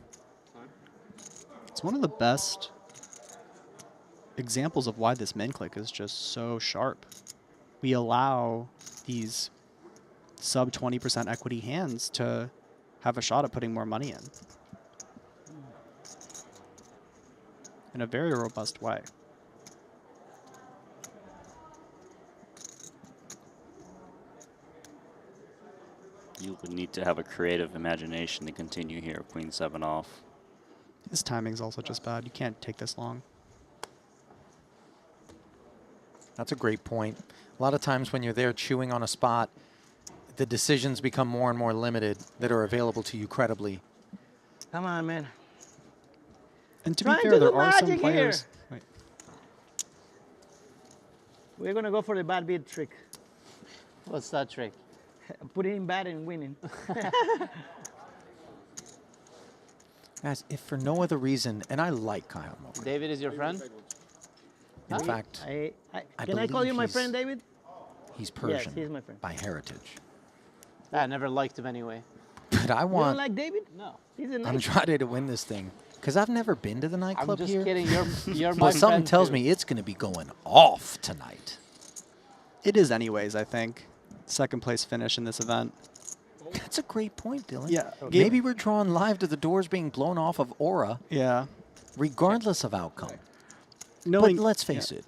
V: It's one of the best examples of why this min click is just so sharp. We allow these sub 20% equity hands to have a shot at putting more money in a very robust way.
K: You would need to have a creative imagination to continue here, Queen 7 off.
V: His timing's also just bad. You can't take this long.
A: That's a great point. A lot of times when you're there chewing on a spot, the decisions become more and more limited that are available to you credibly.
H: Come on, man.
V: And to be fair, there are some players. Wait.
H: We're going to go for the bad beat trick.
G: What's that trick?
H: Putting in bad and winning.
A: Guys, if for no other reason, and I like Kyle Mokri.
G: David is your friend?
A: In fact,
H: can I call you my friend, David?
A: He's Persian.
H: Yes, he's my friend.
A: By heritage.
G: I never liked him anyway.
A: But I
H: You
A: want
H: don't like David? No. He's a nice
A: Andrade to win this thing. Because I've never been to the nightclub
G: I'm just
A: here.
G: kidding. You're my
A: Well, something
G: friend
A: tells
G: too.
A: me it's going to be going off tonight.
V: It is anyways, I think. Second place finish in this event.
A: That's a great point, Dylan.
V: Yeah.
A: Maybe we're drawn live to the doors being blown off of Aura.
V: Yeah.
A: Regardless of outcome.
V: Knowing,
A: but let's face it,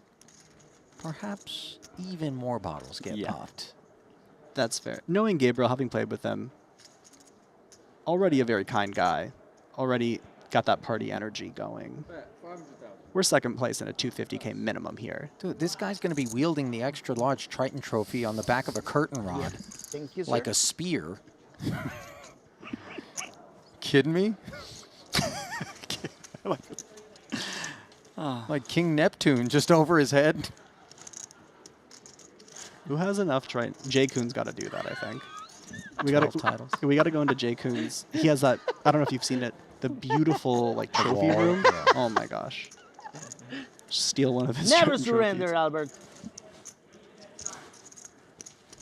A: perhaps even more bottles get popped.
V: That's fair. Knowing Gabriel, having played with him, already a very kind guy, already got that party energy going. We're second place in a 250K minimum here.
A: Dude, this guy's going to be wielding the extra large Triton trophy on the back of a curtain rod.
H: Yeah. Thank you, sir.
A: Like a spear. Kidding me? Like King Neptune just over his head.
V: Who has enough Triton? Jay Kuhn's got to do that, I think. We
A: 12 titles.
V: We got to go into Jay Kuhn's. He has that. I don't know if you've seen it. The beautiful like trophy
A: wall,
V: room.
A: yeah.
V: Oh my gosh. Steal one of his.
H: Never
V: Triton
H: surrender,
V: trophies.
H: Albert.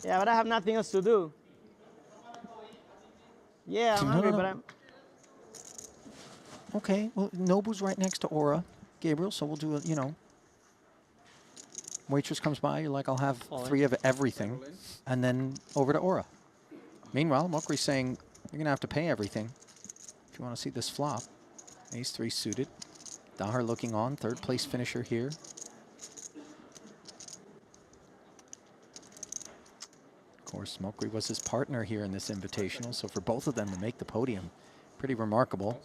H: Yeah, but I have nothing else to do. Yeah, I'm hungry, but I'm...
A: Okay, well, Nobu's right next to Aura, Gabriel, so we'll do it, you know. Waitress comes by, you're like, I'll have 3 of everything, and then over to Aura. Meanwhile, Mokri's saying, you're going to have to pay everything if you want to see this flop. Ace-3 suited. Daher looking on, 3rd place finisher here. Of course, Mokri was his partner here in this invitational, so for both of them to make the podium, pretty remarkable.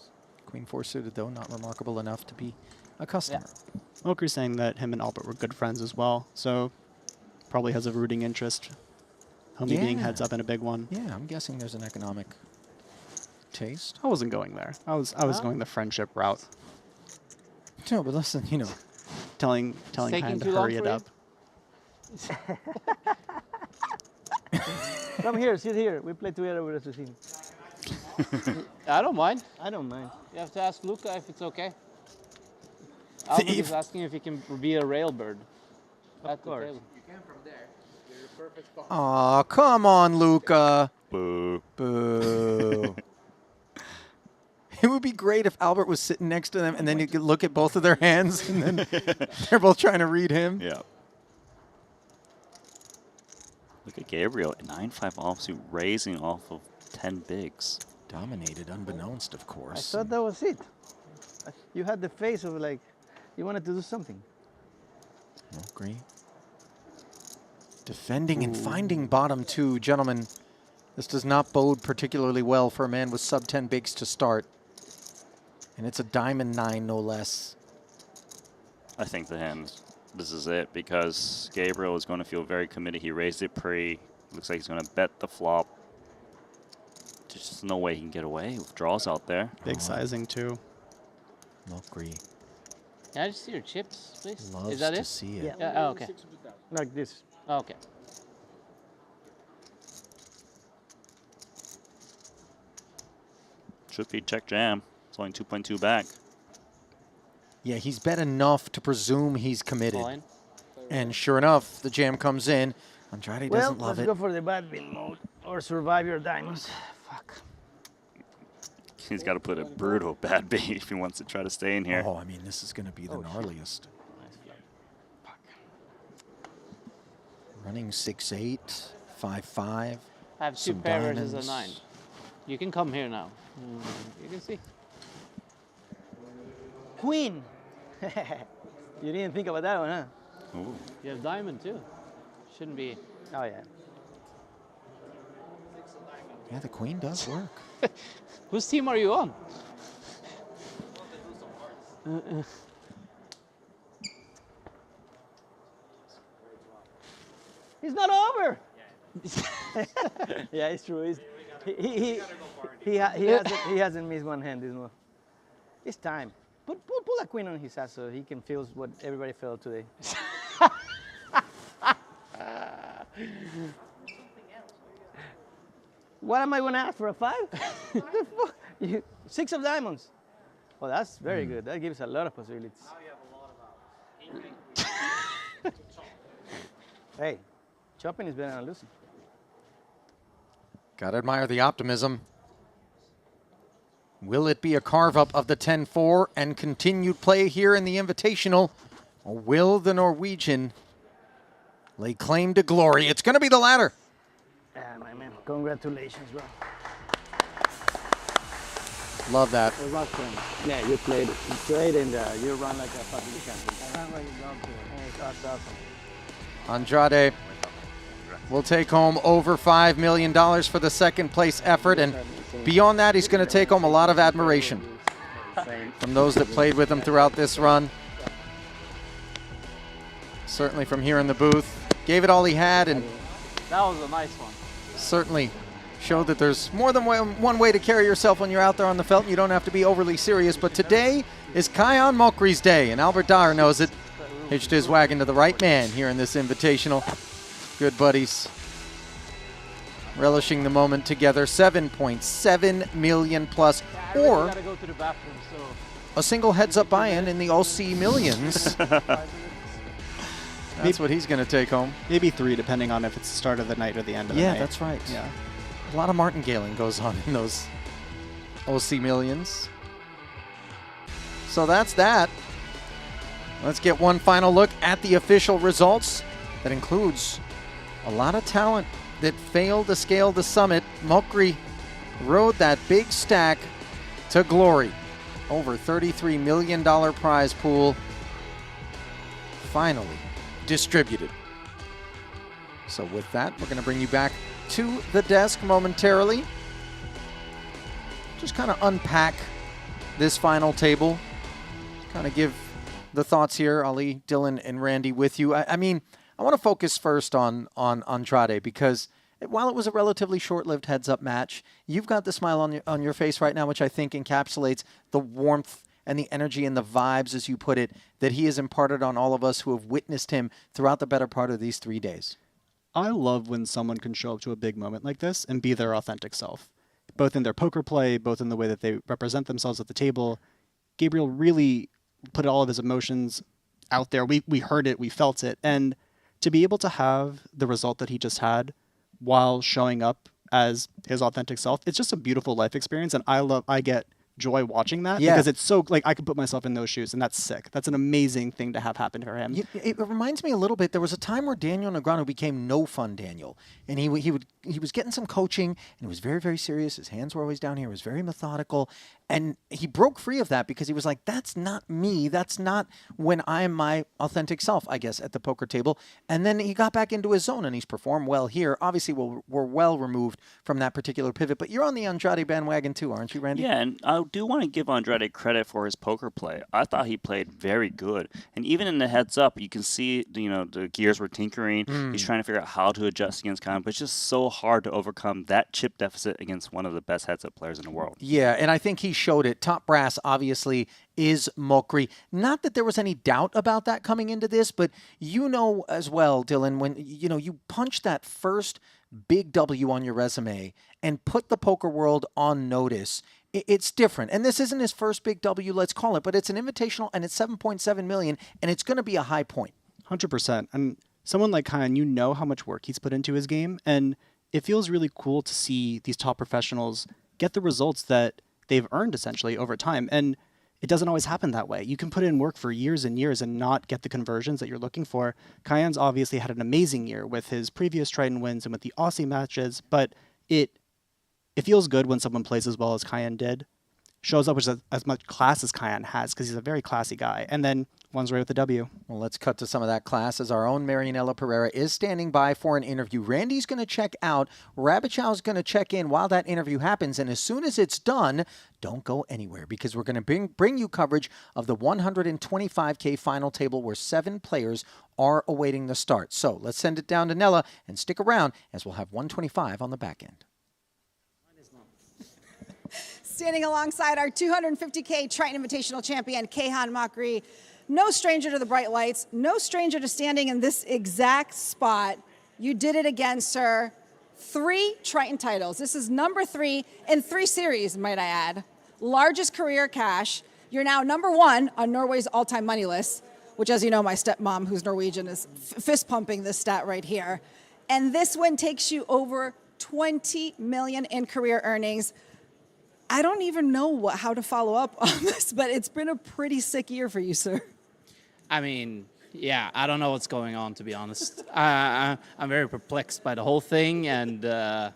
A: Queen-4 suited, though, not remarkable enough to be a customer.
V: Mokri's saying that him and Albert were good friends as well, so probably has a rooting interest. Homie being heads up in a big one.
A: Yeah, I'm guessing there's an economic taste.
V: I wasn't going there. I was going the friendship route.
A: No, but listen, you know,
V: telling Han to hurry it up.
H: Come here, sit here. We play together with Assassin.
G: I don't mind.
H: I don't mind.
G: You have to ask Luca if it's okay. Albert is asking if he can be a railbird.
H: Of course.
P: You can from there. You're the perfect spot.
A: Aw, come on, Luca.
K: Boo.
A: Boo. It would be great if Albert was sitting next to them and then you could look at both of their hands and then they're both trying to read him.
K: Yeah. Look at Gabriel, 9-5 offsuit, raising off of 10 bigs.
A: Dominated, unbeknownst, of
H: I
A: course.
H: thought that was it. You had the face of like, you wanted to do something.
A: Agree. Defending and finding bottom 2. Gentlemen, this does not bode particularly well for a man with sub 10 bigs to start. And it's a diamond 9, no less.
K: I think the hand, this is it, because Gabriel is going to feel very committed. He raised it pre. Looks like he's going to bet the flop. There's just no way he can get away with draws out there.
V: Big sizing, too.
A: Mokri.
G: Can I just see your chips, please?
A: Loves
G: is that
A: to
G: it?
A: see it.
G: Yeah. Oh, okay.
H: Like this.
G: Oh, okay.
K: Should be check jam. It's only 2.2 back.
A: Yeah, he's bet enough to presume he's committed.
G: Fine.
A: And sure enough, the jam comes in. Andrade doesn't love
H: let's
A: it.
H: go for the bad beat mode or survive your diamonds. Fuck.
K: He's got to put a brutal bad bait if he wants to try to stay in here.
A: Oh, I mean, this is going to be the gnarliest. Running 6-8, 5-5.
G: I have 2 pair versus a 9. You can come here now. You can see.
H: Queen. You didn't think about that one, huh?
K: Ooh.
G: You have diamond too. Shouldn't be.
H: Oh yeah.
A: Yeah, the queen does work.
G: Whose team are you on?
H: It's not over. Yeah, it's true. He hasn't missed one hand this one. It's time. Pull a queen on his ass so he can feel what everybody felt today. What am I going to ask for, a 5? 6 of diamonds. Oh, that's very good. That gives a lot of possibilities. Hey, chopping is better than losing.
A: Gotta admire the optimism. Will it be a carve-up of the 10-4 and continued play here in the Invitational? Or will the Norwegian lay claim to glory? It's going to be the latter.
H: Yeah, my man. Congratulations, bro.
A: Love that.
H: It was fun. Yeah, you played and you run like a fucking champion. I ran like a dog too. That's awesome.
A: Andrade will take home over $5 million for the second place effort, and beyond that, he's going to take home a lot of admiration from those that played with him throughout this run. Certainly from here in the booth. Gave it all he had, and
G: That was a nice one.
A: certainly showed that there's more than one way to carry yourself when you're out there on the felt, and you don't have to be overly serious. But today is Kiyan Mokri's day, and Albert Daher knows it. Hitched his wagon to the right man here in this Invitational. Good buddies. Relishing the moment together. 7.7 million plus, or
G: Gotta go to the bathroom, so.
A: a single heads-up buy-in in the OC Millions. That's what he's going to take home.
V: Maybe 3, depending on if it's the start of the night or the end of the night.
A: Yeah, that's right.
V: Yeah.
A: A lot of martingaling goes on in those OC Millions. So that's that. Let's get one final look at the official results. That includes a lot of talent that failed to scale the summit. Mokri rode that big stack to glory. Over $33 million prize pool finally distributed. So with that, we're going to bring you back to the desk momentarily. Just kind of unpack this final table. Kind of give the thoughts here, Ali, Dylan, and Randy with you. I mean, I want to focus first on Andrade, because while it was a relatively short-lived heads-up match, you've got the smile on your face right now, which I think encapsulates the warmth and the energy and the vibes, as you put it, that he has imparted on all of us who have witnessed him throughout the better part of these 3 days.
V: I love when someone can show up to a big moment like this and be their authentic self, both in their poker play, both in the way that they represent themselves at the table. Gabriel really put all of his emotions out there. We heard it, we felt it, and to be able to have the result that he just had while showing up as his authentic self, it's just a beautiful life experience, and I get joy watching that, because it's so, like, I could put myself in those shoes, and that's sick. That's an amazing thing to have happen for him.
A: It reminds me a little bit, there was a time where Daniel Negreanu became no fun Daniel, and he was getting some coaching, and he was very, very serious. His hands were always down here. He was very methodical, and he broke free of that because he was like, that's not me. That's not when I'm my authentic self, I guess, at the poker table. And then he got back into his zone, and he's performed well here. Obviously, we're well removed from that particular pivot, but you're on the Andrade bandwagon too, aren't you, Randy?
K: Yeah, and I do want to give Andrade credit for his poker play. I thought he played very good. And even in the heads up, you can see, the gears were tinkering. He's trying to figure out how to adjust against Khan, but it's just so hard to overcome that chip deficit against one of the best heads up players in the world.
A: Yeah, and I think he showed it. Top brass, obviously, is Mokri. Not that there was any doubt about that coming into this, but as well, Dylan, when you punch that first big W on your resume and put the poker world on notice, it's different. And this isn't his first big W, let's call it, but it's an invitational, and it's $7.7 million, and it's going to be a high point.
V: 100%. And someone like Kyan, how much work he's put into his game, and it feels really cool to see these top professionals get the results that they've earned essentially over time. And it doesn't always happen that way. You can put in work for years and years and not get the conversions that you're looking for. Kyan's obviously had an amazing year with his previous Triton wins and with the Aussie matches, but it feels good when someone plays as well as Kyan did, shows up with as much class as Kyan has, because he's a very classy guy, and then one's right with the W.
A: Well, let's cut to some of that class, as our own Marianela Pereira is standing by for an interview. Randy's going to check out. Rabichow's going to check in while that interview happens, and as soon as it's done, don't go anywhere, because we're going to bring you coverage of the 125K final table, where 7 players are awaiting the start. So let's send it down to Nella and stick around, as we'll have 125 on the back end.
I: Standing alongside our 250K Triton Invitational champion, Kayhan Mokri. No stranger to the bright lights, no stranger to standing in this exact spot. You did it again, sir. 3 Triton titles. This is number 3 in 3 series, might I add. Largest career cash. You're now number 1 on Norway's all-time money list, which, as you know, my stepmom, who's Norwegian, is fist-pumping this stat right here. And this win takes you over $20 million in career earnings. I don't even know how to follow up on this, but it's been a pretty sick year for you, sir.
R: I mean, yeah, I don't know what's going on, to be honest. I'm very perplexed by the whole thing, and yeah,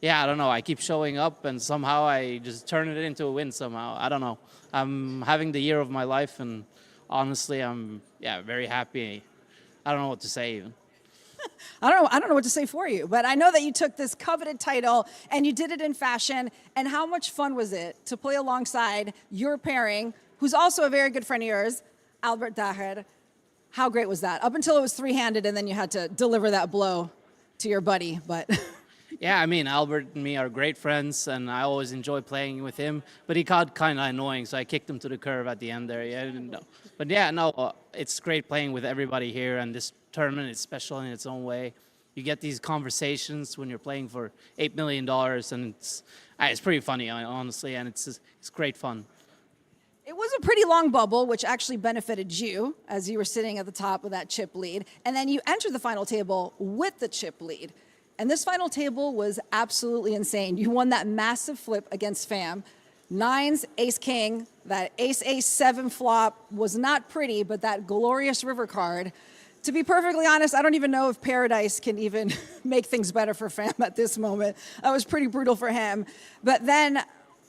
R: I don't know. I keep showing up, and somehow I just turn it into a win somehow. I don't know. I'm having the year of my life, and honestly, I'm very happy. I don't know what to say even.
I: I don't know what to say for you, but I know that you took this coveted title and you did it in fashion. And how much fun was it to play alongside your pairing, who's also a very good friend of yours, Albert Daher? How great was that? Up until it was 3-handed, and then you had to deliver that blow to your buddy. But
R: yeah, I mean, Albert and me are great friends, and I always enjoy playing with him. But he got kind of annoying, so I kicked him to the curb at the end there. Yeah, but yeah, no, it's great playing with everybody here, and this tournament is special in its own way. You get these conversations when you're playing for $8 million, and it's pretty funny, honestly, and it's great fun.
I: it was a pretty long bubble, which actually benefited you as you were sitting at the top of that chip lead. And then you entered the final table with the chip lead. And this final table was absolutely insane. You won that massive flip against Pham. Nines, ace king. That ace 7 flop was not pretty, but that glorious river card. To be perfectly honest, I don't even know if Paradise can even make things better for Fam at this moment. That was pretty brutal for him. But then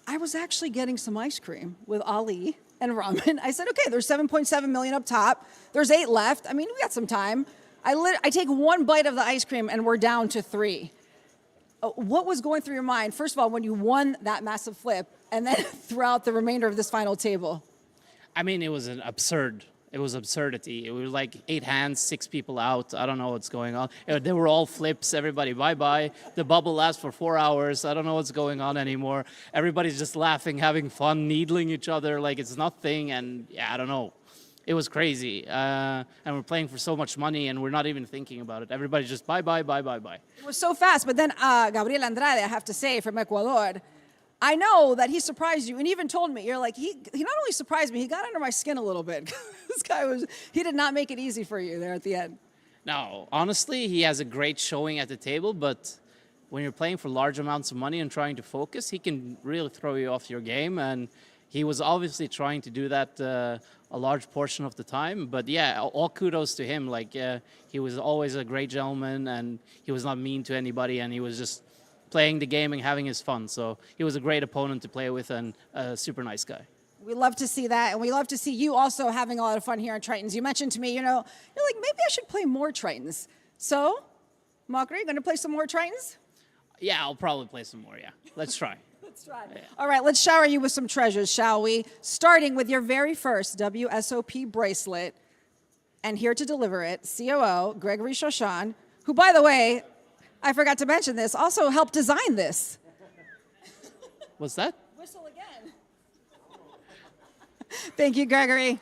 I: I was actually getting some ice cream with Ali and Ramen. I said, okay, there's 7.7 million up top. There's 8 left. I mean, we got some time. I take one bite of the ice cream and we're down to 3. What was going through your mind, first of all, when you won that massive flip, and then throughout the remainder of this final table?
R: I mean, it was It was absurdity. It was like 8 hands, 6 people out. I don't know what's going on. They were all flips. Everybody, bye-bye. The bubble lasts for 4 hours. I don't know what's going on anymore. Everybody's just laughing, having fun, needling each other like it's nothing. And yeah, I don't know. It was crazy. And we're playing for so much money, and we're not even thinking about it. Everybody's just bye-bye, bye-bye, bye.
I: It was so fast. But then Gabriel Andrade, I have to say, from Ecuador, I know that he surprised you and even told me, you're like, he not only surprised me, he got under my skin a little bit. This guy he did not make it easy for you there at the end.
R: No, honestly, he has a great showing at the table, but when you're playing for large amounts of money and trying to focus, he can really throw you off your game. And he was obviously trying to do that a large portion of the time. But yeah, all kudos to him. Like, he was always a great gentleman, and he was not mean to anybody, and he was just playing the game and having his fun. So he was a great opponent to play with and a super nice guy.
I: We love to see that, and we love to see you also having a lot of fun here on Tritons. You mentioned to me, you're like, maybe I should play more Tritons. So, Mockery, going to play some more Tritons?
R: Yeah, I'll probably play some more, yeah. Let's try.
I: Let's try. Yeah. All right, let's shower you with some treasures, shall we? Starting with your very first WSOP bracelet, and here to deliver it, COO Gregory Chauchan, who, by the way, I forgot to mention this, also helped design this.
R: What's that?
I: Whistle again. Thank you, Gregory.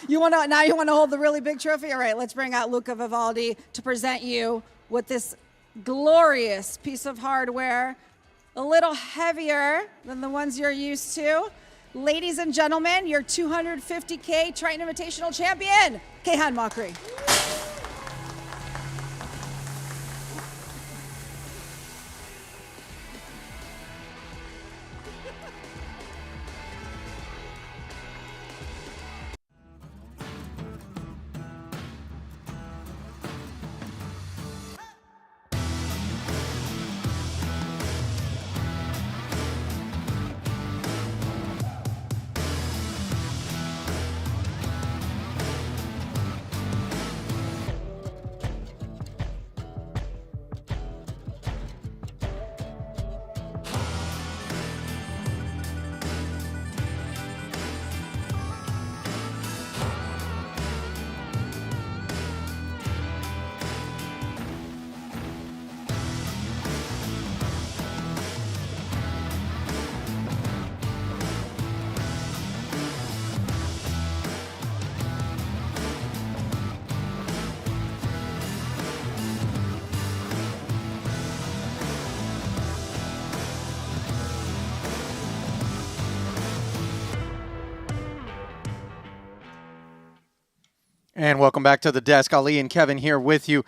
I: You want to hold the really big trophy? All right, let's bring out Luca Vivaldi to present you with this glorious piece of hardware, a little heavier than the ones you're used to. Ladies and gentlemen, your 250K Triton Invitational champion, Kayhan Mockery.
A: And welcome back to the desk. Ali and Kevin here with you.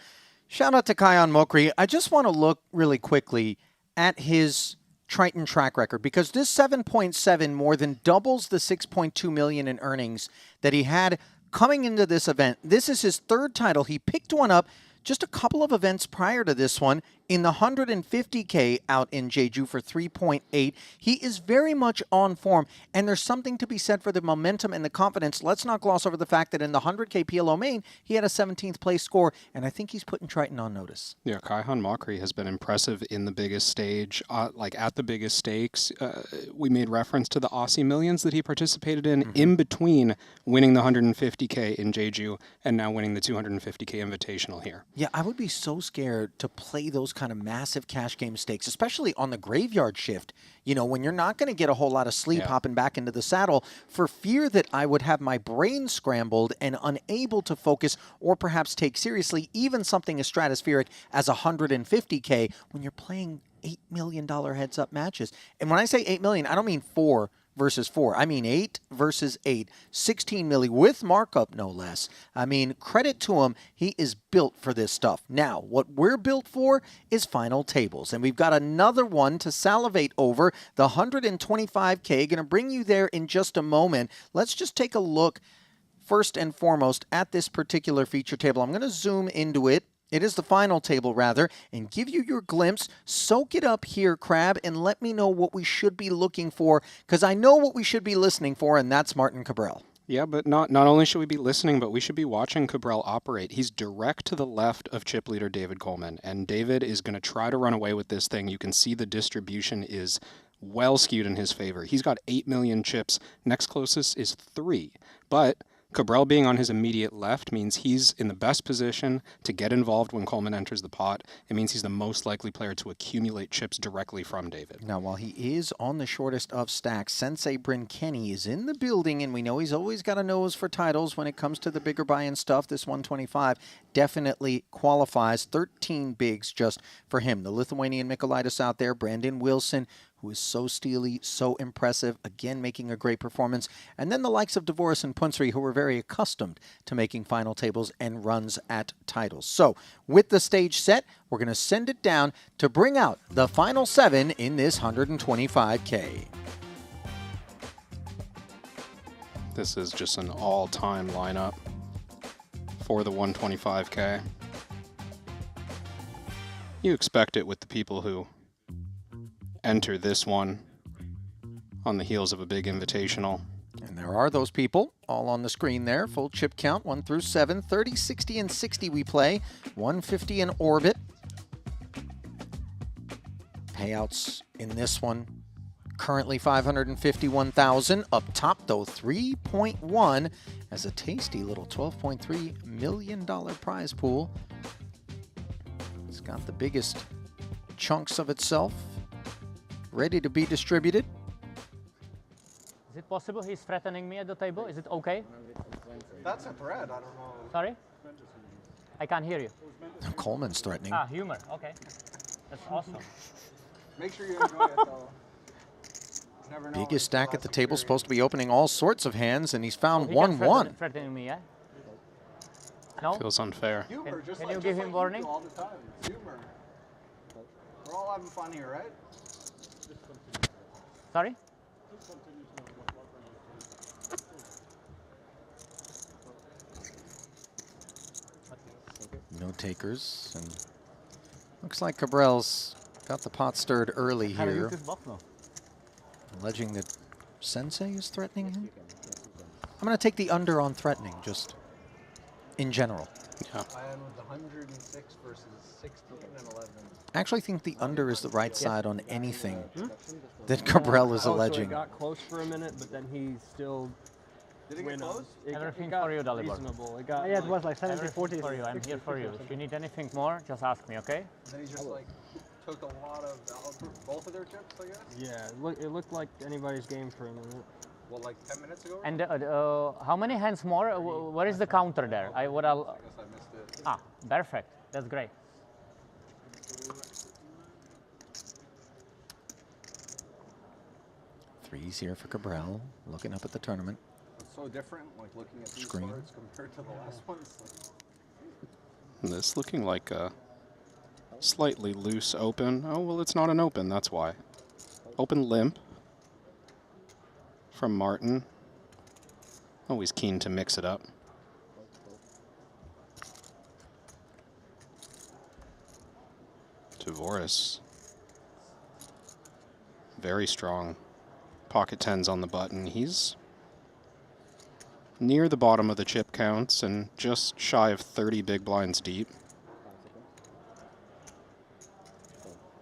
A: Shout out to Kayhan Mockery. I just want to look really quickly at his Triton track record, because this 7.7 more than doubles the 6.2 million in earnings that he had coming into this event. This is his 3rd title. He picked one up just a couple of events prior to this one in the 150K out in Jeju for 3.8. He is very much on form, and there's something to be said for the momentum and the confidence. Let's not gloss over the fact that in the 100K PLO main, he had a 17th place score, and I think he's putting Triton on notice.
B: Yeah, Kayhan Mockery has been impressive in the biggest stage, like at the biggest stakes. We made reference to the Aussie Millions that he participated in between winning the 150K in Jeju and now winning the 250K Invitational here.
A: Yeah, I would be so scared to play those kind of massive cash game stakes, especially on the graveyard shift, you know, when you're not going to get a whole lot of sleep hopping back into the saddle, for fear that I would have my brain scrambled and unable to focus or perhaps take seriously even something as stratospheric as 150K when you're playing $8 million heads-up matches. And when I say $8 million, I don't mean 4 versus 4. I mean 8 versus 8. 16 milli with markup, no less. I mean, credit to him. He is built for this stuff. Now, what we're built for is final tables. And we've got another one to salivate over, the 125K. Going to bring you there in just a moment. Let's just take a look first and foremost at this particular feature table. I'm going to zoom into it. It is the final table, rather, and give you your glimpse. Soak it up here, Crab, and let me know what we should be looking for, because I know what we should be listening for, and that's Martin Cabral.
B: Yeah, but not only should we be listening, but we should be watching Cabral operate. He's direct to the left of chip leader David Coleman, and David is going to try to run away with this thing. You can see the distribution is well skewed in his favor. He's got 8 million chips. Next closest is 3, but Cabral being on his immediate left means he's in the best position to get involved when Coleman enters the pot. It means he's the most likely player to accumulate chips directly from David.
A: Now, while he is on the shortest of stacks, Sensei Bryn Kenny is in the building, and we know he's always got a nose for titles when it comes to the bigger buy-in stuff. This 125 definitely qualifies. 13 bigs just for him. The Lithuanian Mikolaitis out there, Brandon Wilson, who is so steely, so impressive, again making a great performance. And then the likes of Dvoris and Punsri, who were very accustomed to making final tables and runs at titles. So, with the stage set, we're going to send it down to bring out the final 7 in this 125K.
B: This is just an all-time lineup for the 125K. You expect it with the people who enter this one on the heels of a big invitational.
A: And there are those people all on the screen there. Full chip count, 1 through 7. 30, 60, and 60 we play. 150 in orbit. Payouts in this one, currently 551,000. Up top, though, 3.1 as a tasty little $12.3 million prize pool. It's got the biggest chunks of itself ready to be distributed.
C: Is it possible he's threatening me at the table? Is it okay?
J: That's a threat. I don't know.
C: Sorry? I can't hear you.
A: Coleman's threatening.
C: Ah, humor. Okay. That's awesome.
J: Make sure you enjoy it, though. You never know.
A: Biggest stack at the table, supposed to be opening all sorts of hands, and he's found
C: he
A: 1-1.
C: threatening me, yeah? No?
B: Feels unfair.
J: Humor, just
C: can
J: like,
C: you give him warning?
J: All the time. Humor. We're all having fun here, right?
C: Sorry?
A: No takers, and looks like Cabral's got the pot stirred early here, alleging that Sensei is threatening him. I'm going to take the under on threatening, just in general.
B: Yeah.
J: I am with 106 versus 16 and 11.
A: I actually think the under is the right side on anything that Cabral is alleging.
N: So it got close for a minute, but then he still
J: Did it get close?
C: Everything for you, Dalibor.
N: Reasonable. It got
D: Yeah, it was like 70,
C: Everything
D: 40.
C: for you. I'm here for you. If you need anything more, just ask me, okay?
J: And then he just like took a lot of both of their chips, I guess.
N: Yeah, it looked like anybody's game for a minute.
J: Well, like 10 minutes ago.
C: And how many hands more? Where is the counter there?
J: I guess I missed it.
C: Ah, perfect. That's great.
A: Threes here for Cabral, looking up at the tournament.
J: It's so different, like looking at these
A: Screen.
J: cards compared to the last ones.
B: This looking like a slightly loose open. Oh, well, it's not an open, that's why. Open limp from Martin. Always keen to mix it up. Dvoris. Very strong. Pocket tens on the button. He's near the bottom of the chip counts and just shy of 30 big blinds deep.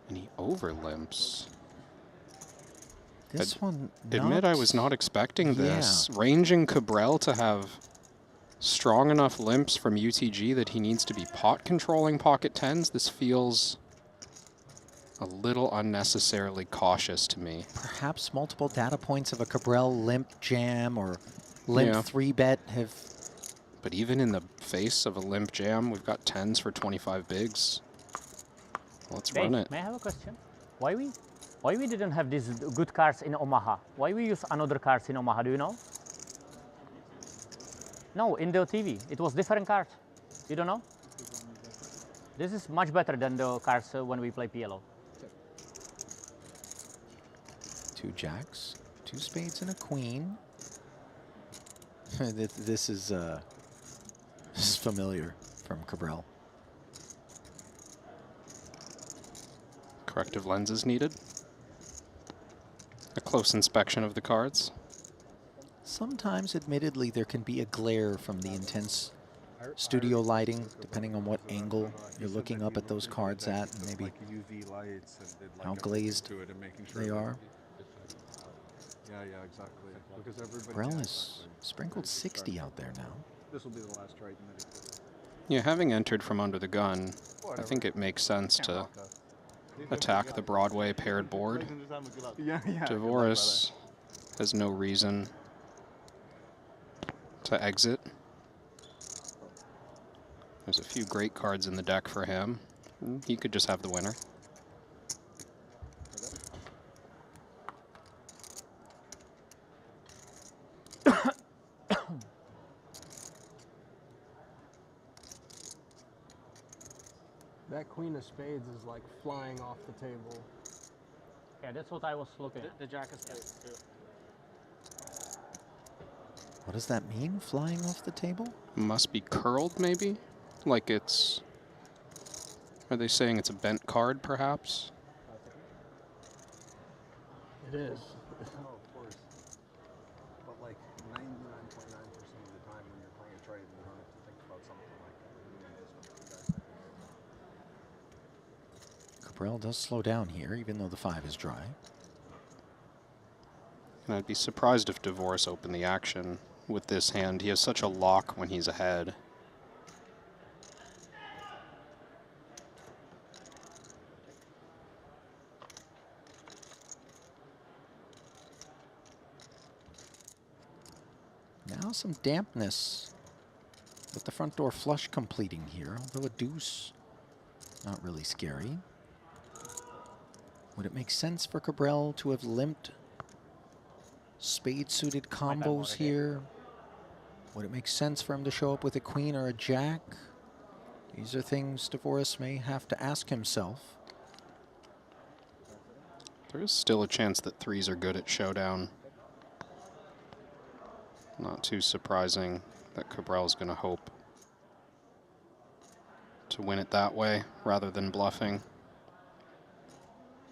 B: And he overlimps.
A: This one,
B: Admit I was not expecting this. Ranging Cabral to have strong enough limps from UTG that he needs to be pot controlling pocket tens. This feels a little unnecessarily cautious to me.
A: Perhaps multiple data points of a Cabral limp jam or limp 3-bet have...
B: But even in the face of a limp jam, we've got tens for 25 bigs. Let's run it.
C: May I have a question? Why Why we didn't have these good cards in Omaha? Why we use another cards in Omaha, do you know? No, in the TV, it was different cards. You don't know? This is much better than the cards when we play PLO.
A: 2 jacks, 2 spades, and a queen. This is familiar from Cabral.
B: Corrective lenses needed. A close inspection of the cards.
A: Sometimes, admittedly, there can be a glare from the intense studio lighting, depending on what angle you're looking up at those cards at, and maybe how glazed they are.
J: Yeah, exactly. Because everybody
A: Brell has sprinkled 60 out there now.
J: This will be the last Triton that he plays.
B: Yeah, having entered from under the gun, I think it makes sense to attack the Broadway paired board. Dvoris has no reason to exit. There's a few great cards in the deck for him. He could just have the winner.
N: That queen of spades is like flying off the table.
C: Yeah, that's what I was looking at.
N: The jack of spades too.
A: What does that mean, flying off the table?
B: Must be curled, maybe? Like it's... Are they saying it's a bent card, perhaps?
N: It is.
J: Oh, of course. But like 99.9% of the time when you're playing a Triton, you don't have to think about something like that.
A: Cabral does slow down here, even though the 5 is dry.
B: And I'd be surprised if Dvoris opened the action with this hand. He has such a lock when he's ahead.
A: Now some dampness with the front door flush completing here, although a deuce, not really scary. Would it make sense for Cabral to have limped spade-suited combos here? Would it make sense for him to show up with a queen or a jack? These are things Dvoris may have to ask himself.
B: There is still a chance that 3s are good at showdown. Not too surprising that Cabral's going to hope to win it that way rather than bluffing.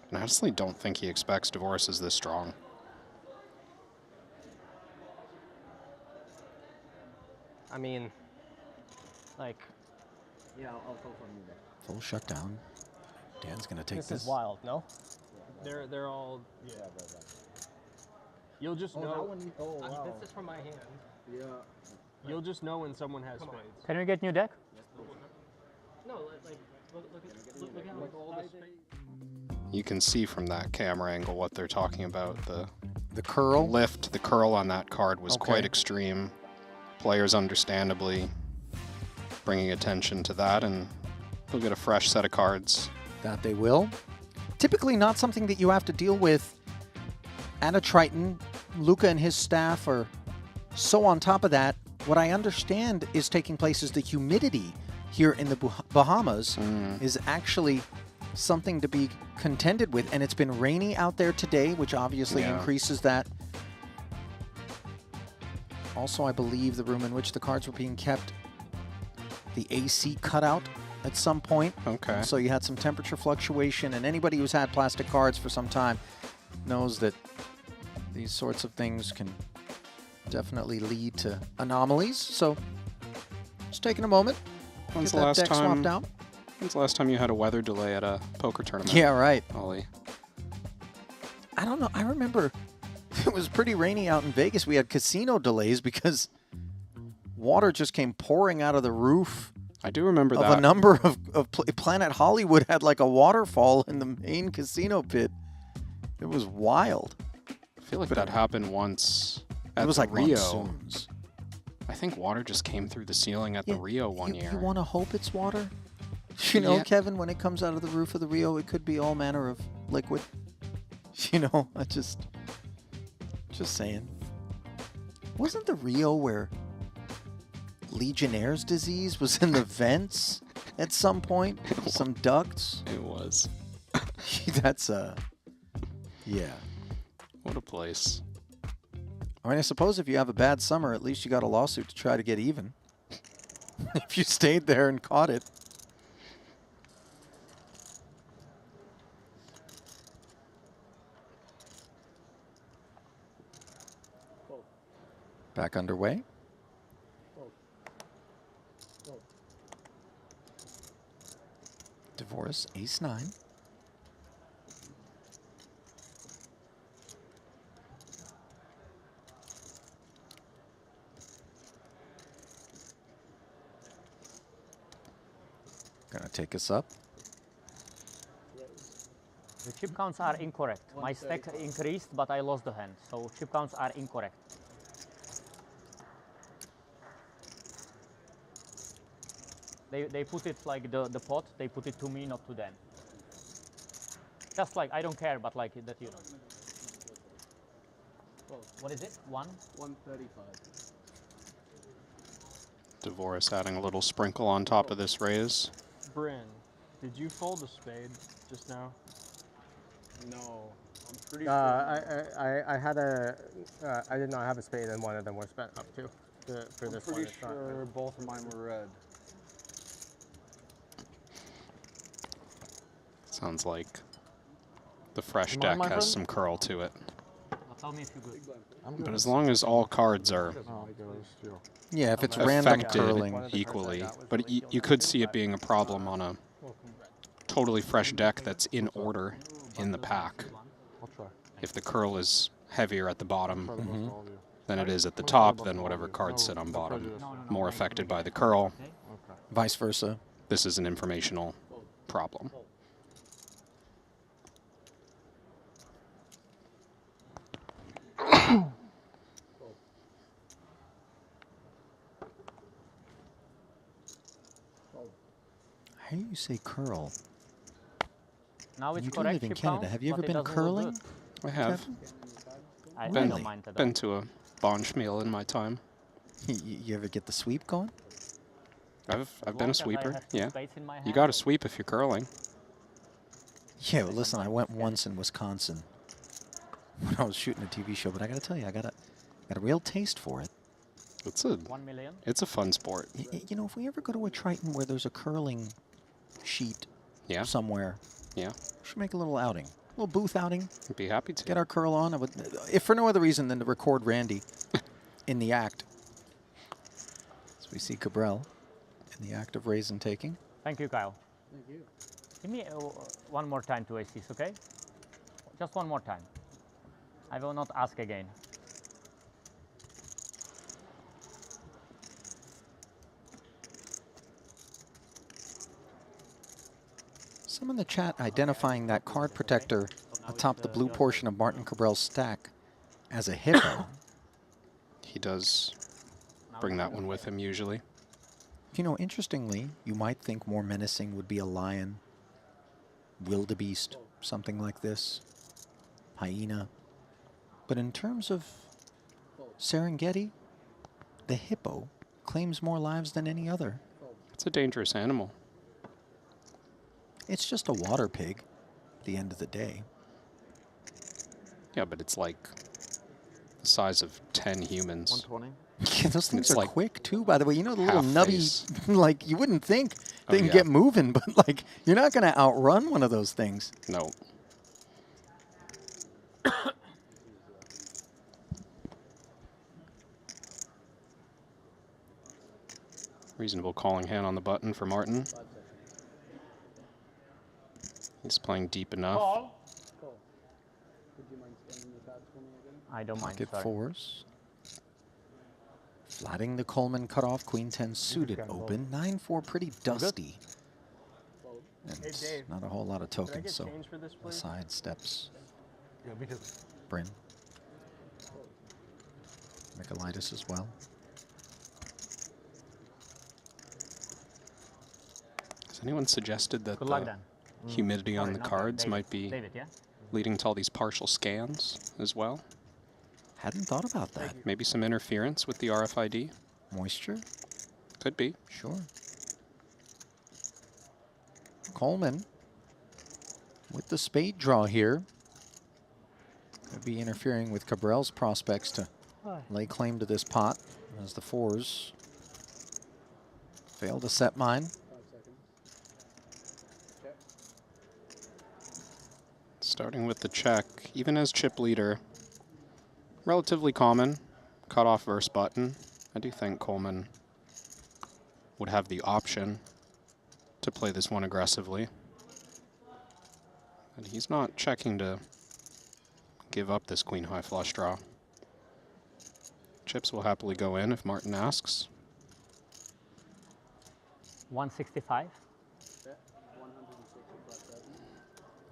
B: And I honestly don't think he expects Dvoris is this strong.
H: I mean, like...
O: Yeah, I'll go from you there.
A: Full shutdown. Dan's going to take this.
H: This is wild, no? They're all...
N: Yeah, right.
H: You'll just
N: Oh,
H: know...
N: that one, oh, wow.
H: This is from my hand.
N: Yeah.
H: You'll just know when someone has spades.
C: Can we get new deck?
H: No, like, look at like all the spades.
B: You can see from that camera angle what they're talking about.
A: The curl?
B: Lift, the curl on that card was
A: Okay.
B: quite extreme. Players understandably bringing attention to that, and they'll get a fresh set of cards.
A: That they will. Typically not something that you have to deal with at a Triton. Luca and his staff are so on top of that. What I understand is taking place is the humidity here in the Bahamas is actually something to be contended with, and it's been rainy out there today, which obviously increases that. Also, I believe the room in which the cards were being kept, the AC cut out at some point.
B: Okay.
A: So you had some temperature fluctuation, and anybody who's had plastic cards for some time knows that these sorts of things can definitely lead to anomalies. So just taking a moment.
B: When's
A: get
B: the
A: that
B: last
A: deck
B: time?
A: swapped out.
B: When's the last time you had a weather delay at a poker tournament?
A: Yeah, right.
B: Ollie.
A: I don't know. I remember it was pretty rainy out in Vegas. We had casino delays because water just came pouring out of the roof.
B: I do remember
A: of
B: that.
A: a number of Planet Hollywood had like a waterfall in the main casino pit. It was wild.
B: I feel like that happened once at
A: It was
B: the
A: like
B: Rio.
A: monsoons.
B: I think water just came through the ceiling at the Rio one year.
A: You want to hope it's water? You know,
B: Yeah.
A: Kevin, when it comes out of the roof of the Rio, it could be all manner of liquid. You know, I just saying. Wasn't the Rio where Legionnaire's disease was in the vents at some point? Some ducts?
B: It was.
A: That's yeah.
B: What a place.
A: I mean, I suppose if you have a bad summer, at least you got a lawsuit to try to get even. If you stayed there and caught it. Back underway. Divorce, ace-9. Gonna take us up.
C: The chip counts are incorrect. My stack increased, but I lost the hand. So chip counts are incorrect. They put it like the pot, they put it to me, not to them. Just like, I don't care, but like that, you know. What is it?
N: 135.
B: Divorce adding a little sprinkle on top of this raise.
N: Bryn, did you fold a spade just now? No, I'm pretty sure.
E: I had a, I did not have a spade, and one of them was spent up too. For this one,
J: pretty sure both of mine were red.
B: Sounds like the fresh
N: Am I
B: deck
N: my
B: has
N: friend?
B: some curl to it.
C: Tell me if you're good.
B: But as long as all cards are
A: Yeah, if it's random curling.
B: affected equally, but you could see it being a problem on a totally fresh deck that's in order in the pack. If the curl is heavier at the bottom than it is at the top, then whatever cards sit on bottom more affected by the curl.
A: Vice versa.
B: This is an informational problem.
A: How do you say curl?
C: Now it's
A: You do
C: correct.
A: live in
C: chip
A: Canada.
C: counts,
A: Have you
C: but
A: ever
C: it
A: been
C: doesn't look
A: curling?
C: good.
B: I have.
C: I
B: Been,
C: don't mind that.
B: been to a Bonchmeal in my time.
A: You ever get the sweep going?
B: I've been
C: long
B: a
C: as I
B: sweeper,
C: have two
B: yeah.
C: spades in my
B: You
C: hand.
B: got to sweep if you're curling.
A: Yeah, well, listen, I went once in Wisconsin when I was shooting a TV show, but I got to tell you, I got a real taste for it.
B: It's a
C: 1 million.
B: It's a fun sport.
A: You know, if we ever go to a Triton where there's a curling sheet somewhere,
B: yeah,
A: we should make a little outing, a little booth outing.
B: I'd be happy to.
A: Get our curl on. I would, if for no other reason than to record Randy in the act. So we see Cabral in the act of raise and taking.
C: Thank you, Kyle.
N: Thank you.
C: Give me one more time to aces, okay? Just one more time. I will not ask again.
A: Some in the chat identifying that card protector atop the blue portion of Martin Cabral's stack as a hippo.
B: He does bring that one with him usually.
A: You know, interestingly, you might think more menacing would be a lion, wildebeest, something like this, hyena. But in terms of Serengeti, the hippo claims more lives than any other.
B: It's a dangerous animal.
A: It's just a water pig at the end of the day.
B: Yeah, but it's like the size of 10 humans.
N: 120.
A: Yeah, those things
B: It's
A: are
B: like
A: quick too, by the way. You know, the little
B: half
A: nubby,
B: face.
A: like you wouldn't think they
B: Oh,
A: can
B: yeah.
A: get moving, but like you're not going to outrun one of those things.
B: No. Reasonable calling hand on the button for Martin. He's playing deep enough.
C: I don't mind.
A: Pocket
C: Sorry.
A: fours. Flatting the Coleman cutoff, Queen 10 suited open. 9-4 pretty dusty. And
N: Hey, Dave,
A: not a whole lot of
N: Can I
A: tokens,
N: get
A: so
N: change for this,
A: the
N: please?
A: side steps.
N: Yeah, because
A: Bryn. Michaelitis as well.
B: Has anyone suggested that
C: Good luck
B: the
C: then.
B: humidity on
C: Sorry,
B: the
C: not
B: cards
C: David.
B: might be
C: David, yeah?
B: leading to all these partial scans as well.
A: Hadn't thought about that.
B: Maybe some interference with the RFID.
A: Moisture?
B: Could be.
A: Sure. Coleman with the spade draw here. Could be interfering with Cabril's prospects to lay claim to this pot as the fours fail to set mine.
B: Starting with the check, even as chip leader, relatively common cutoff verse button. I do think Coleman would have the option to play this one aggressively. And he's not checking to give up this queen high flush draw. Chips will happily go in if Martin asks.
C: 165.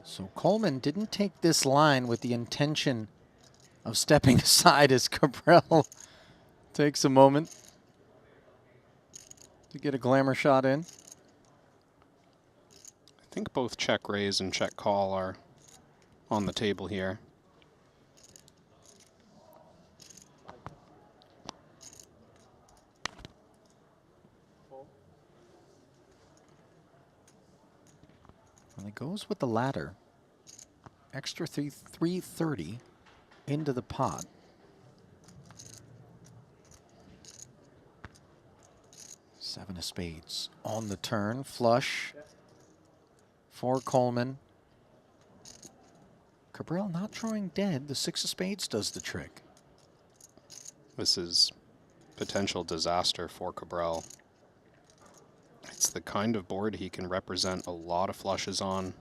A: So Coleman didn't take this line with the intention of stepping aside as Cabrel takes a moment to get a glamour shot in.
B: I think both check raise and check call are on the table here.
A: Well, he goes with the ladder. Extra 330 into the pot. Seven of spades on the turn. Flush for Coleman. Cabrel not drawing dead. The six of spades does the trick.
B: This is potential disaster for Cabral. It's the kind of board he can represent a lot of flushes on.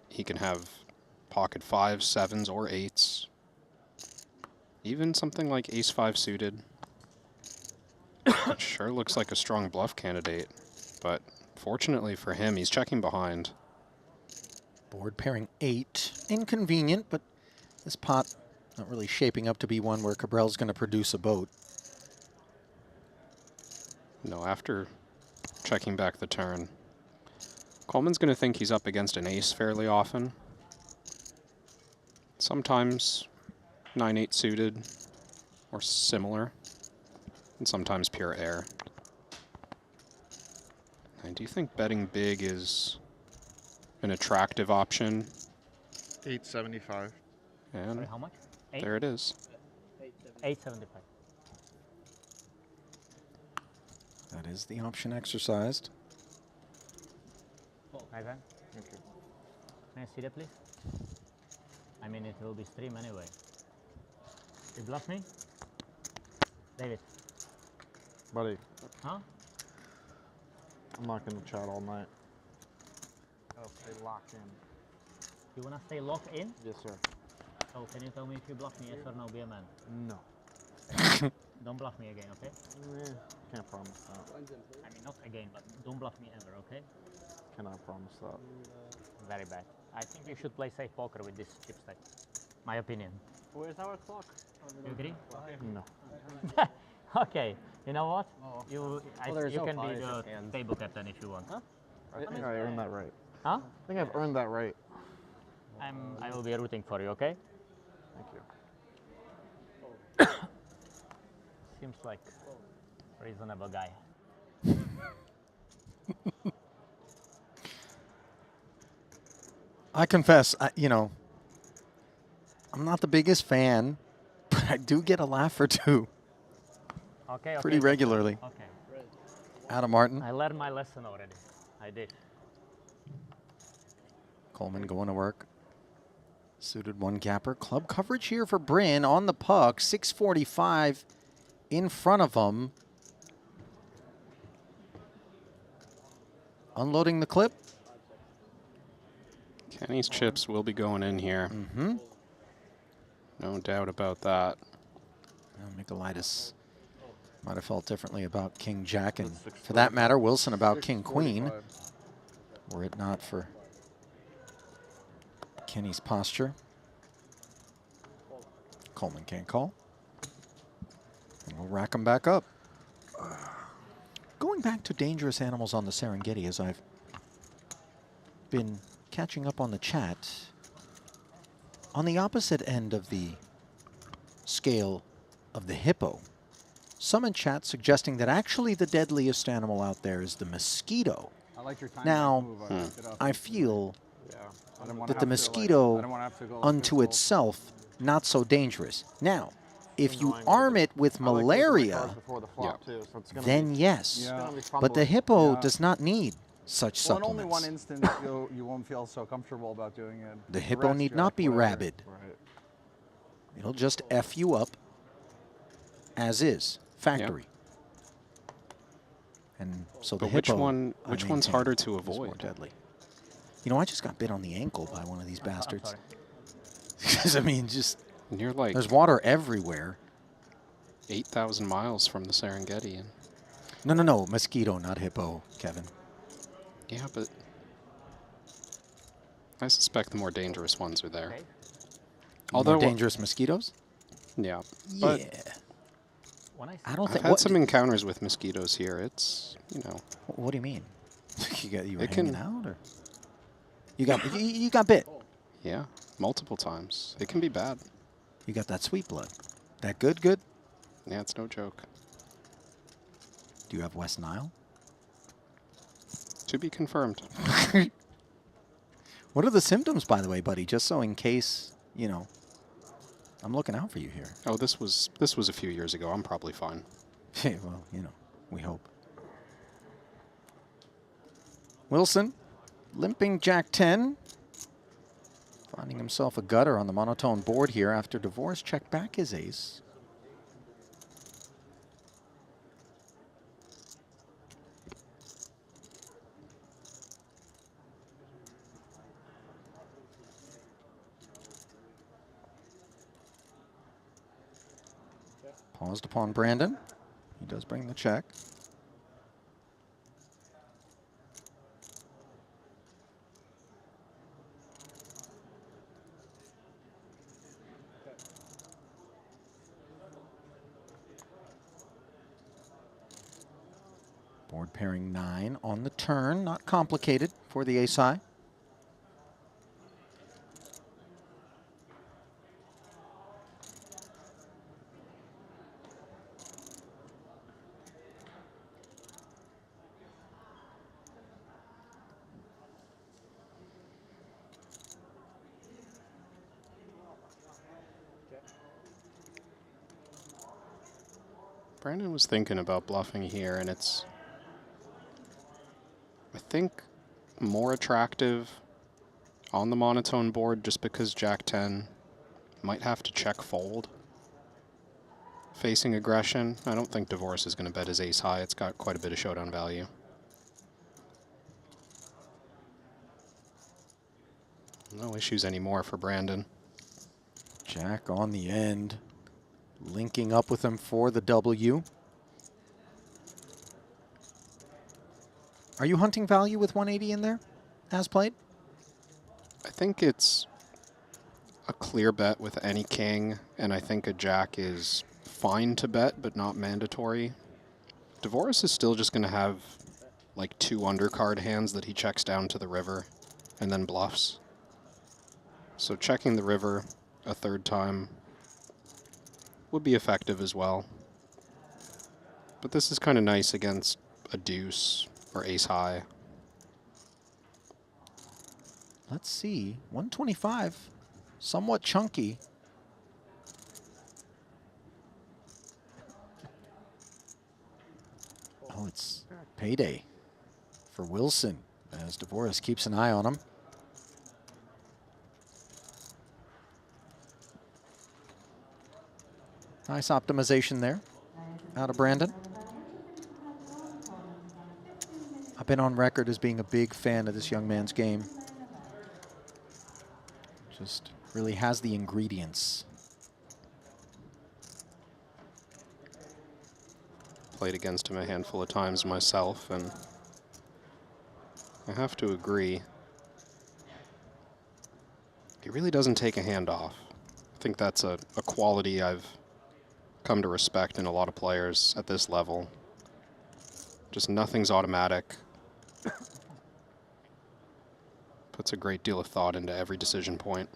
B: He can have pocket fives, sevens, or eights. Even something like ace-5 suited. It sure looks like a strong bluff candidate, but fortunately for him, he's checking behind.
A: Board pairing 8. Inconvenient, but this pot not really shaping up to be one where Cabrel's going to produce a boat.
B: No, after checking back the turn, Coleman's going to think he's up against an ace fairly often. Sometimes 9-8 suited or similar, and sometimes pure air. I do think betting big is an attractive option.
S: 875.
B: And
C: Sorry, how much?
B: there it is.
C: 875.
A: That is the option exercised.
C: Ivan? Can I see that, please? I mean, it will be stream anyway. You bluff me? David?
S: Buddy.
C: Huh?
S: I'm not going to chat all night.
C: I'll stay locked in. You want to stay locked in?
S: Yes, sir.
C: So can you tell me if you bluff me, yes or no, be a man?
S: No.
C: Don't bluff me again, okay?
S: Can't promise that.
C: I mean, not again, but don't bluff me ever, okay?
S: Cannot promise that.
C: Very bad. I think you should play safe poker with this chip stack. My opinion.
N: Where's our clock?
C: You agree?
S: No.
C: Okay. You know what?
E: Oh.
C: You
E: there's
C: you
E: no
C: can be
E: bias
C: the
E: at hand.
C: table captain if you want. Huh?
S: I think I earned that right.
C: Huh?
S: I think I've earned that right.
C: I will be rooting for you, okay?
S: Thank you.
C: Seems like reasonable guy.
A: I confess, you know, I'm not the biggest fan, but I do get a laugh or two.
C: Okay.
A: Pretty regularly.
C: Okay.
A: Adam Martin.
C: I learned my lesson already. I did.
A: Coleman going to work. Suited one capper. Club coverage here for Bryn on the puck. 645 in front of him. Unloading the clip.
B: Kenny's chips will be going in here. No doubt about that.
A: Well, Nicolaitis might have felt differently about King Jack, and for that matter, Wilson about King Queen, were it not for Kenny's posture. Coleman can't call. And we'll rack him back up. Going back to dangerous animals on the Serengeti, as I've been catching up on the chat, On the opposite end of the scale of the hippo, some in chat suggesting that actually the deadliest animal out there is the mosquito.
J: I like your time
A: Now,
J: move. I picked it up.
A: I feel
J: I didn't wanna
A: that the
J: have to, like, I
A: mosquito
J: didn't wanna have to go
A: unto
J: physical.
A: itself not so dangerous. Now, if you
J: Annoying,
A: arm it with
J: I like looking at the
A: malaria,
J: cards before the flop, too, so it's gonna
A: then
J: be,
A: yes.
J: it's gonna be
A: But the
J: fumbling.
A: hippo
J: Yeah.
A: does not need such
J: Well, in
A: supplements.
J: only one instance, you won't feel so comfortable about doing it.
A: The hippo
J: rest,
A: need
J: you're
A: not
J: like,
A: be
J: whatever.
A: rabid.
J: Right.
A: It'll just F you up as is, factory. And so the
B: But which
A: hippo,
B: one?
A: I
B: Which one's
A: maintain,
B: harder to
A: is more
B: avoid?
A: deadly. You know, I just got bit on the ankle by one of these bastards. Because I mean, just
B: And you're like
A: there's water everywhere.
B: 8,000 miles from the Serengeti. And
A: No, mosquito, not hippo, Kevin.
B: yeah, but I suspect the more dangerous ones are there.
A: More dangerous mosquitoes?
B: Yeah.
A: Yeah. I don't
B: I've
A: think.
B: had some encounters with mosquitoes here. It's, you know.
A: What do you mean? You were
B: It
A: hanging
B: can-
A: out, or you got bit?
B: Yeah, multiple times. It can be bad.
A: You got that sweet blood. That good?
B: Yeah, it's no joke.
A: Do you have West Nile?
B: To be confirmed.
A: What are the symptoms, by the way, buddy? Just so in case, you know, I'm looking out for you here.
B: Oh, this was a few years ago. I'm probably fine.
A: Well, you know, we hope. Wilson, limping Jack 10. Finding himself a gutter on the monotone board here after divorce. Check back his ace. Paused upon Brandon. He does bring the check. Board pairing 9 on the turn. Not complicated for the ace high.
B: Brandon was thinking about bluffing here, and it's, I think, more attractive on the monotone board just because Jack 10 might have to check fold. Facing aggression, I don't think divorce is going to bet his ace high. It's got quite a bit of showdown value. No issues anymore for Brandon.
A: Jack on the end. Linking up with him for the W. Are you hunting value with 180 in there, as played?
B: I think it's a clear bet with any king, and I think a jack is fine to bet, but not mandatory. Divorce is still just going to have like 2 undercard hands that he checks down to the river and then bluffs. So checking the river a third time would be effective as well. But this is kind of nice against a deuce or ace high.
A: Let's see. 125. Somewhat chunky. Oh, it's payday for Wilson as Dvorak keeps an eye on him. Nice optimization there out of Brandon. I've been on record as being a big fan of this young man's game. Just really has the ingredients.
B: Played against him a handful of times myself, and I have to agree. He really doesn't take a hand off. I think that's a quality I've come to respect in a lot of players at this level. Just nothing's automatic. Puts a great deal of thought into every decision point.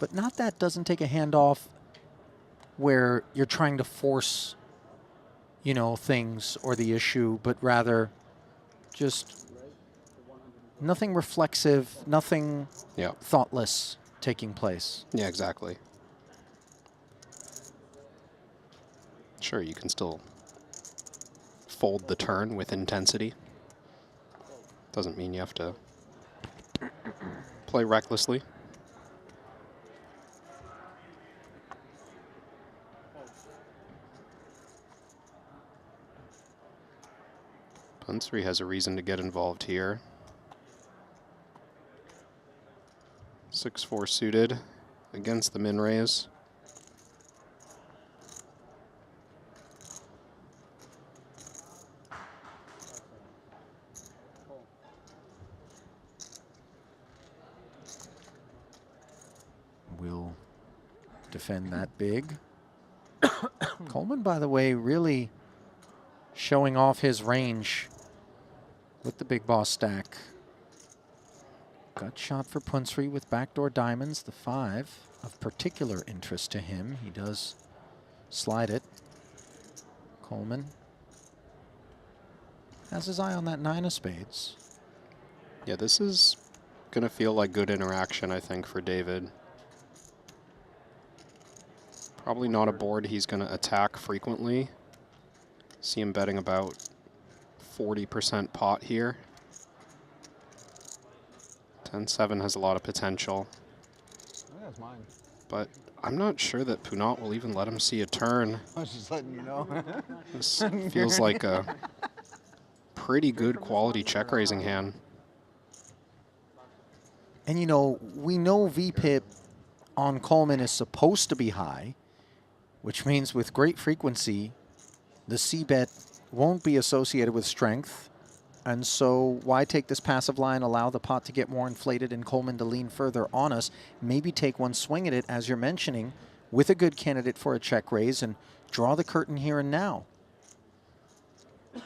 A: But not that doesn't take a hand off where you're trying to force, you know, things or the issue, but rather just nothing reflexive, nothing thoughtless taking place.
B: Yeah, exactly. Sure, you can still fold the turn with intensity. Doesn't mean you have to play recklessly. Punsri has a reason to get involved here. 6-4 suited against the min raise.
A: Will defend that big. Coleman, by the way, really showing off his range with the big boss stack. Gut shot for Punsri with backdoor diamonds, the 5 of particular interest to him. He does slide it. Coleman has his eye on that 9 of spades.
B: Yeah, this is going to feel like good interaction, I think, for David. Probably not a board he's going to attack frequently. See him betting about 40% pot here. 10-7 has a lot of potential.
S: That's mine.
B: But I'm not sure that Punat will even let him see a turn.
S: I was just letting you know.
B: This feels like a pretty good quality check raising hand.
A: And you know, we know VPIP on Coleman is supposed to be high, which means with great frequency, the C-bet won't be associated with strength. And so why take this passive line, allow the pot to get more inflated and Coleman to lean further on us, maybe take one swing at it, as you're mentioning, with a good candidate for a check raise and draw the curtain here and now. Of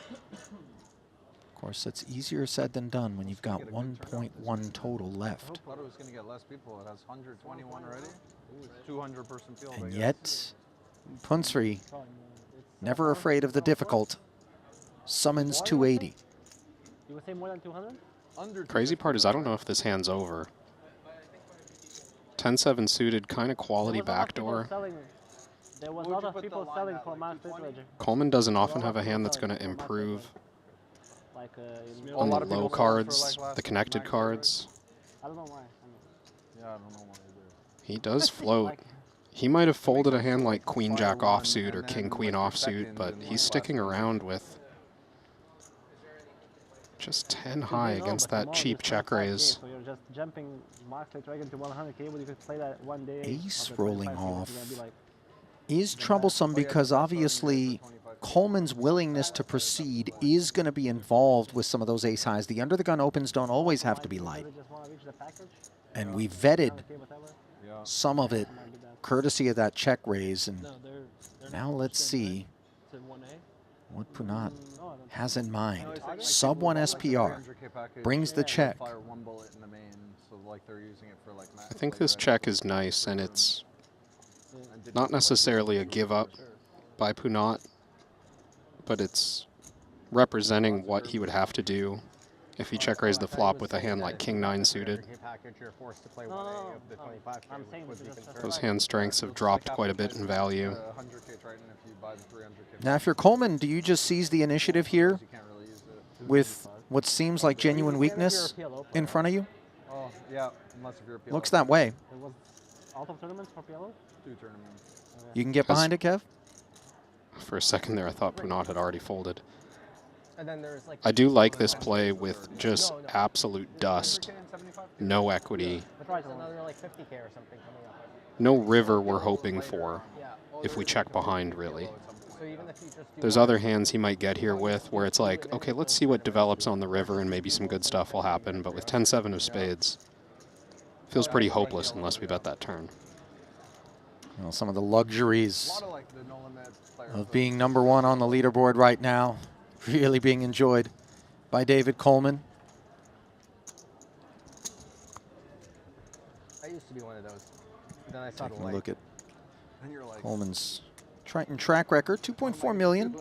A: course, that's easier said than done when you've got 1.1 total left.
S: I thought it was going to get less people. It has 121 already. Ooh, it's 200-person field.
A: And yet, Punsri, never afraid of the difficult, summons 280.
E: You would say more than 200?
B: Crazy part is I don't know if this hand's over. 10-7 suited, kind of quality backdoor.
E: There was a lot of people selling for my ledger.
B: Coleman doesn't often have a hand that's going to improve
E: Like,
B: on the low cards, the connected cards.
E: I don't know why.
S: Yeah, I don't know why either.
B: He does float. He might have folded a hand like Queen-Jack offsuit or King-Queen offsuit, but he's sticking around with just 10 high against that cheap check raise.
E: So you're just jumping Mark Dragon to 100K, but you could play that one day.
A: Ace rolling off is troublesome because obviously Coleman's willingness to proceed is going to be involved with some of those ace highs. The under the gun opens don't always have to be light. And we vetted some of it courtesy of that check raise. And now let's see what Punat has in mind. Sub 1 SPR brings the check.
B: I think this check is nice, and it's not necessarily a give up by Punat, but it's representing what he would have to do if he check raised the flop with a hand like King-9 suited. Those hand strengths have dropped quite a bit in value.
A: Now, if you're Coleman, do you just seize the initiative here with what seems like genuine weakness in front of you?
S: Oh, yeah, unless if you're a PLO.
A: Looks that way.
E: There was out of tournaments for PLO?
S: 2 tournaments.
A: You can get behind it, Kev?
B: For a second there, I thought Punat had already folded.
E: And then there's like
B: I do like this play with just absolute dust, no equity,
E: another like 50K or something coming up.
B: no river we're hoping for if we check behind, really. There's other hands he might get here with where it's like, okay, let's see what develops on the river and maybe some good stuff will happen, but with 10-7 of spades, feels pretty hopeless unless we bet that turn.
A: Well, some of the luxuries of being #1 on the leaderboard right now really being enjoyed by David Coleman.
E: I used to be one of those. Then I saw the
A: Taking a
E: light.
A: look at
J: And you're like,
A: Coleman's Triton track record, 2.4 million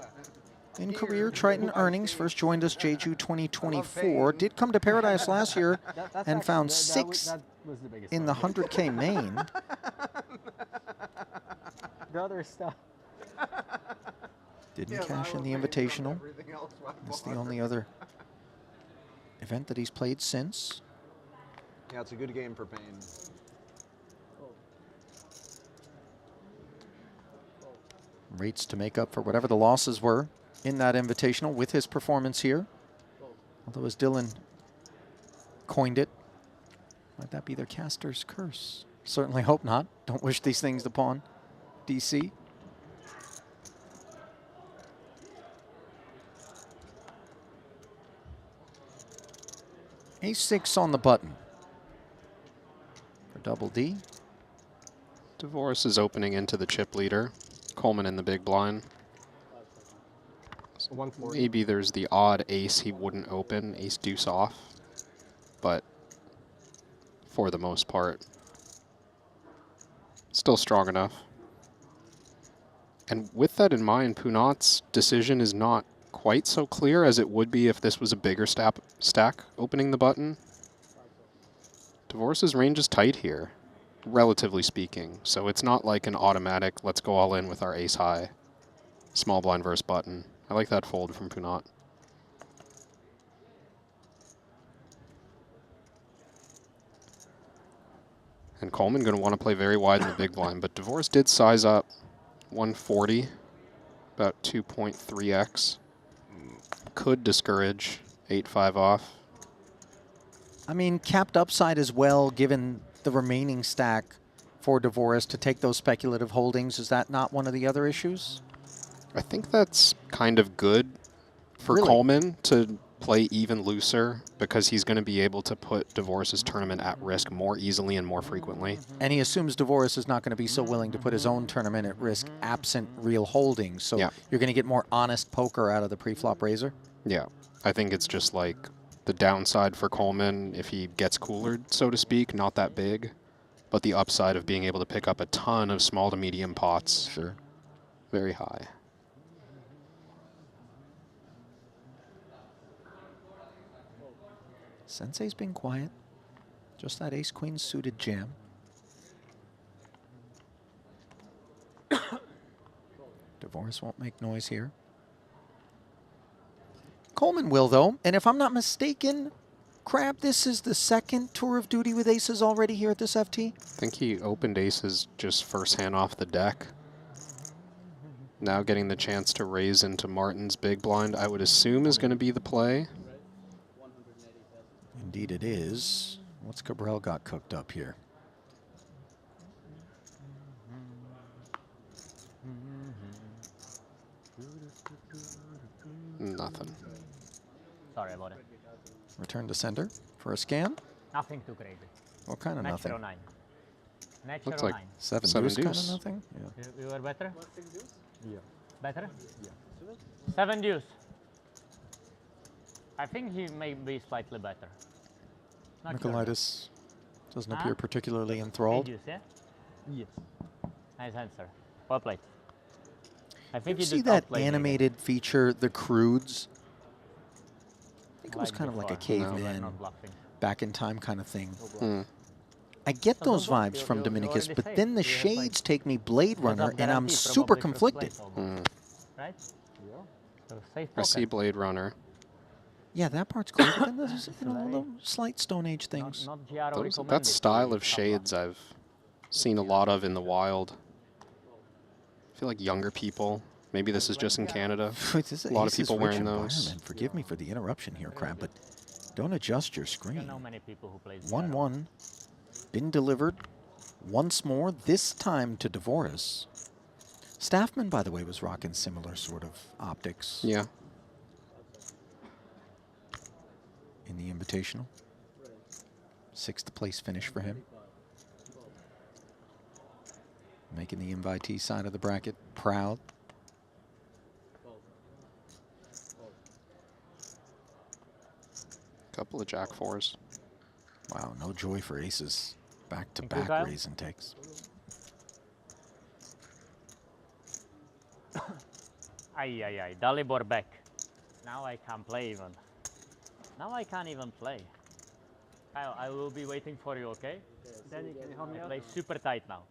A: in career Triton earnings. First joined us Jeju 2024. Did come to Paradise last year and found sixth
D: that was the biggest
A: in the
D: one.
A: 100K main.
D: The other stuff.
A: Didn't cash in the Invitational. That's the only other event that he's played since.
J: yeah, it's a good game for Payne.
A: Rates to make up for whatever the losses were in that Invitational with his performance here. Although as Dylan coined it, might that be their caster's curse? Certainly hope not. Don't wish these things upon DC. Ace-6 on the button for Double D.
B: DeVoris is opening into the chip leader. Coleman in the big blind. Maybe there's the odd ace he wouldn't open, ace deuce off, but for the most part, still strong enough. And with that in mind, Punat's decision is not quite so clear as it would be if this was a bigger stack opening the button. DeVoris's range is tight here, relatively speaking, so it's not like an automatic, let's go all in with our ace high, small blind versus button. I like that fold from Punat. And Coleman going to want to play very wide in the big blind, but DeVoris did size up 140, about 2.3x. Could discourage 8-5 off.
A: I mean, capped upside as well, given the remaining stack for DeVoris to take those speculative holdings. Is that not one of the other issues?
B: I think that's kind of good for
A: Really?
B: Coleman to play even looser because he's going to be able to put DeVoris's tournament at risk more easily and more frequently.
A: And he assumes DeVoris is not going to be so willing to put his own tournament at risk absent real holdings. So
B: Yeah.
A: you're going to get more honest poker out of the pre-flop raiser.
B: Yeah, I think it's just like the downside for Coleman if he gets coolered, so to speak, not that big, but the upside of being able to pick up a ton of small to medium pots.
A: Sure.
B: Very high.
A: Sensei's been quiet. Just that ace-queen suited jam. DeVoris won't make noise here. Coleman will, though. And if I'm not mistaken, Crab, this is the second tour of duty with aces already here at this FT?
B: I think he opened aces just first hand off the deck. Now getting the chance to raise into Martin's big blind, I would assume is going to be the play.
A: Indeed it is. What's Cabral got cooked up here?
B: Nothing.
C: Sorry about it.
A: Return to sender for a scan?
C: Nothing too crazy.
A: What kind of nothing?
C: Natural 9. Natural
B: Looks like
C: 9.
A: Seven
B: Seven
A: deuce kind of
B: deuce.
A: nothing? Yeah.
C: You were better?
D: Yeah.
C: Better? Yeah. 7 deuce. I think he may be slightly better. Not sure.
A: Nicolaitis doesn't
C: Huh?
A: appear particularly
C: 8
A: enthralled.
C: deuce, yeah?
D: Yes.
C: Nice answer. Well played. I
A: You
C: think
A: see
C: just
A: that
C: outplayed me again.
A: animated feature, The Crudes? I think it was
C: Like
A: kind of like a
C: before. No, we're
A: caveman,
C: not bluffing.
A: back in time kind of thing.
B: Hmm.
A: I get
C: So
A: those
C: don't bluff.
A: vibes
C: You-
A: from
C: you
A: Dominicus,
C: already
A: but
C: said
A: then the
C: you have, like,
A: shades take me Blade Runner,
C: Setup
A: and I'm
C: guarantee,
A: super
C: probably first
A: conflicted.
C: place almost. Right?
D: Yeah.
C: So safe
B: I see
C: poker.
B: Blade Runner.
A: Yeah, that part's clear, but then there's little slight Stone Age things.
C: Not Giaro
B: That
C: recommended
B: style
C: for
B: of
C: this
B: shades I've seen a lot of in the wild. I feel like younger people, maybe this is just in Canada,
A: This is
B: a lot of
A: Ace's
B: people
A: rich
B: wearing those.
A: environment. Forgive me for the interruption here, Crab, but don't adjust your
C: I don't
A: screen.
C: know many people who play
A: 1-1, been delivered once more, this time to DeVoris. Staffman, by the way, was rocking similar sort of optics.
B: Yeah.
A: In the Invitational. 6th place finish for him. Making the invitee side of the bracket proud.
B: Couple of jack fours.
A: Wow, no joy for aces.
C: Thank you,
A: Back-to-back
C: Kyle.
A: raise and takes.
C: Ay. Dalibor back. Now I can't play even. Now I can't even play. Kyle, I will be waiting for you, okay?
E: Danny, can you help me out?
C: Play super tight now.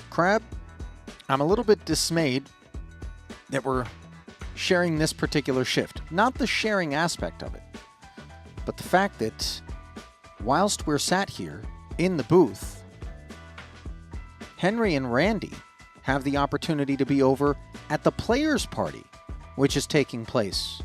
A: Crab, I'm a little bit dismayed that we're sharing this particular shift. Not the sharing aspect of it, but the fact that whilst we're sat here in the booth, Henry and Randy have the opportunity to be over at the players' party, which is taking place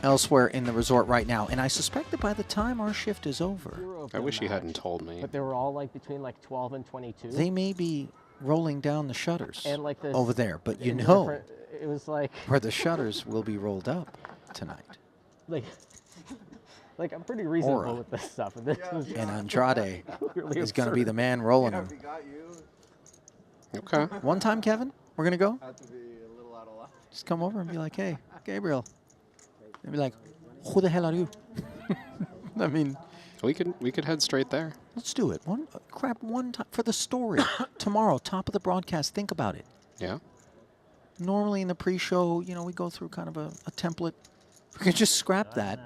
A: elsewhere in the resort right now. And I suspect that by the time our shift is over,
B: I wish you hadn't told me.
E: But they were all like between like 12 and 22.
A: they may be rolling down the shutters
E: and like this,
A: over there. But you
E: in
A: know
E: different- it was like
A: where the shutters will be rolled up tonight.
E: like I'm pretty reasonable
A: Aura.
E: with this stuff. And, this was
A: And Andrade
E: really
A: is going to be
E: absurd.
A: the man rolling them.
B: Okay.
A: One time, Kevin, we're going to go.
J: Had to be a little out of line.
A: Just come over and be like, hey, Gabriel. And be like, who the hell are you? I mean,
B: we could head straight there.
A: Let's do it. Crap, one time for the story. Tomorrow, top of the broadcast, think about it.
B: Yeah.
A: Normally in the pre-show, you know, we go through kind of a template. We could just scrap that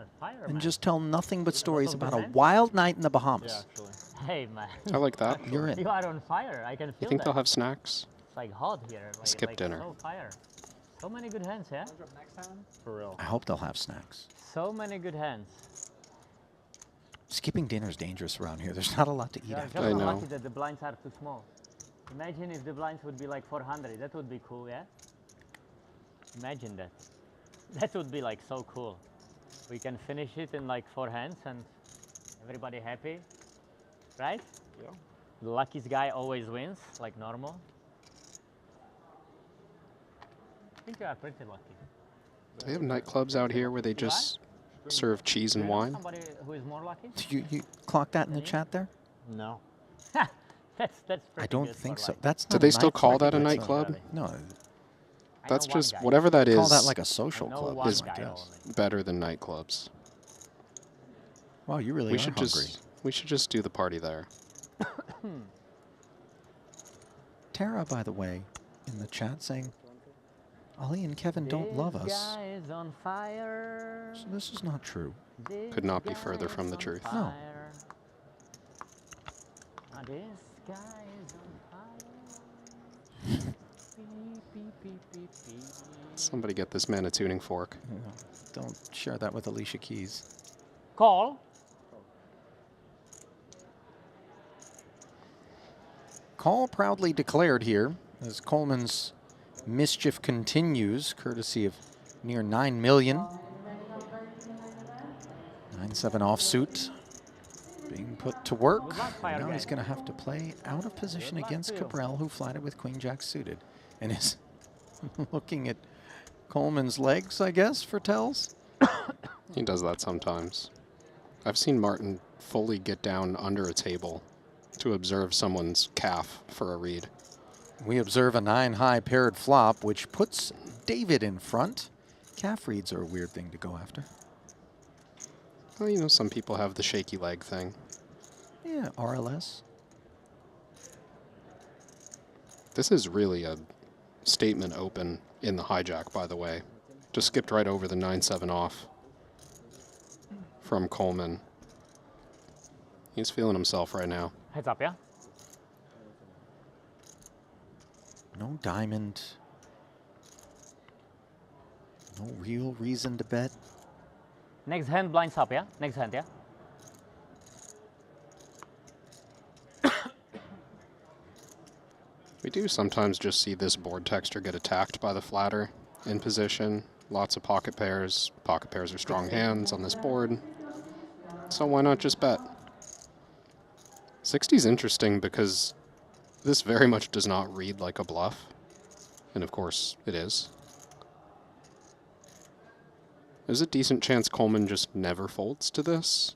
A: and just tell nothing but stories about a wild night in the Bahamas.
C: Hey, man.
B: I like that.
A: You're in.
C: You are on fire. I can feel
B: You think
C: that.
B: they'll have snacks?
C: It's like hot here. Like,
B: Skip
C: like
B: dinner.
C: So fire. So many good hands, yeah? For real.
A: I hope they'll have snacks.
C: So many good hands.
A: Skipping dinner is dangerous around here. There's not a lot to eat
C: You are
A: after.
C: just lucky that the blinds are too small. Imagine if the blinds would be like 400. That would be cool, yeah? Imagine that. That would be like so cool. We can finish it in like 4 hands and everybody happy, right?
E: Yeah.
C: The luckiest guy always wins, like normal. I think you are pretty lucky.
B: They have nightclubs out here where they just serve cheese and wine.
C: Somebody who is more lucky?
A: You clock that in the chat there?
C: No. That's pretty
A: I don't
C: good
A: think
C: for
A: so.
C: like-
A: That's
B: Do
A: not
B: they
A: a
B: still call that a
A: nightclub.
B: nightclub?
A: No.
B: That's
C: know one
B: just
C: guy.
B: whatever that is.
A: Call that like a social
C: I know
A: club.
C: one
A: is my
C: guy
A: guess.
B: Better than nightclubs.
A: Wow, you really
B: we
A: are
B: should
A: hungry.
B: we should just do the party there.
A: Tara, by the way, in the chat saying, Ollie and Kevin don't love us.
C: This guy is on fire.
A: So this is not true.
B: Could not be further from the truth.
A: No.
C: Now this guy is on fire. Beep, beep, beep, beep.
B: Somebody get this man a tuning fork.
A: Don't share that with Alicia Keys.
C: Call.
A: Call proudly declared here as Coleman's mischief continues, courtesy of near 9 million. 9-7 offsuit being put to work. Now he's going to have to play out of position against Cabral, who flatted with Queen Jack suited, and is looking at Coleman's legs, I guess, for tells.
B: He does that sometimes. I've seen Martin fully get down under a table to observe someone's calf for a read.
A: We observe a 9-high paired flop, which puts David in front. Calf reads are a weird thing to go after.
B: Well, you know, some people have the shaky leg thing.
A: Yeah, RLS.
B: This is really a statement open in the hijack, by the way. Just skipped right over the 9-7 off from Coleman. He's feeling himself right now.
C: Heads up, yeah?
A: No diamond. No real reason to bet.
C: Next hand blinds up, yeah? Next hand, yeah?
B: We do sometimes just see this board texture get attacked by the flatter in position. Lots of pocket pairs. Pocket pairs are strong hands on this board. So why not just bet? 60 is interesting because this very much does not read like a bluff. And of course, it is. There's a decent chance Coleman just never folds to this.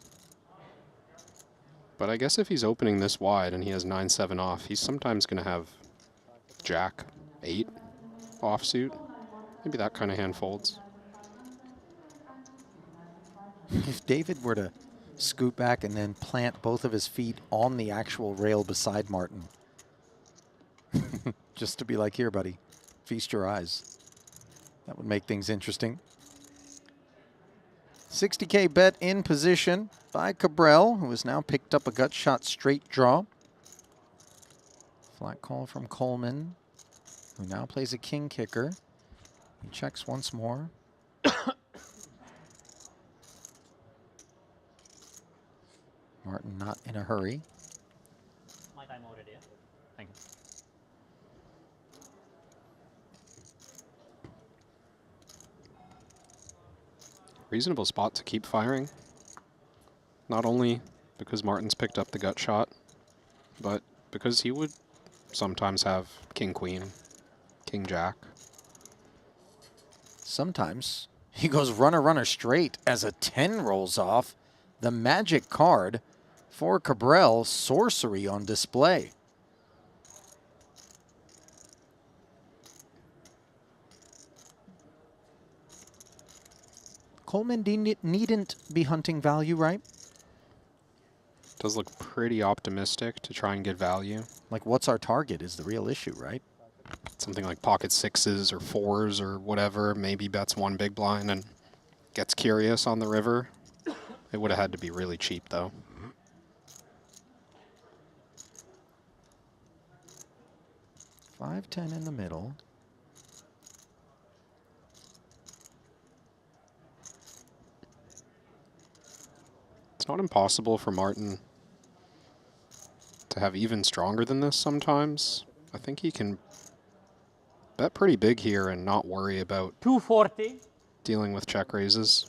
B: But I guess if he's opening this wide and he has 9-7 off, he's sometimes going to have Jack 8 offsuit. Maybe that kind of hand folds.
A: If David were to scoot back and then plant both of his feet on the actual rail beside Martin. Just to be like, here, buddy, feast your eyes. That would make things interesting. 60K bet in position by Cabral, who has now picked up a gut shot straight draw. Flat call from Coleman, who now plays a king kicker. He checks once more. Martin not in a hurry.
C: My time already, yeah? Thank you.
B: Reasonable spot to keep firing. Not only because Martin's picked up the gut shot, but because he would sometimes have king queen, king jack.
A: Sometimes he goes runner, runner straight as a 10 rolls off. The magic card for Cabral, sorcery on display. Coleman needn't be hunting value, right?
B: Does look pretty optimistic to try and get value.
A: Like, what's our target is the real issue, right?
B: Something like pocket sixes or fours or whatever. Maybe bets one big blind and gets curious on the river. It would have had to be really cheap, though.
A: $5-10 in the middle.
B: It's not impossible for Martin to have even stronger than this sometimes. I think he can bet pretty big here and not worry about
C: 240.
B: Dealing with check raises.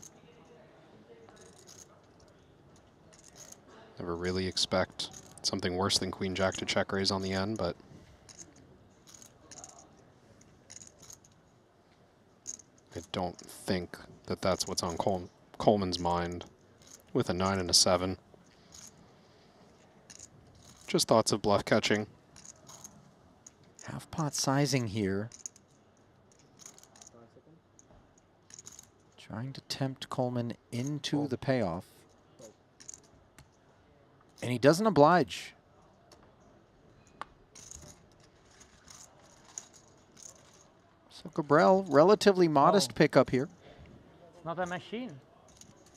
B: Never really expect something worse than queen jack to check raise on the end, but I don't think that that's what's on Coleman's mind with a 9 and a 7. Just thoughts of bluff catching.
A: Half pot sizing here. Trying to tempt Coleman into the payoff. And he doesn't oblige. So Cabral, relatively modest pickup here.
C: It's not a machine.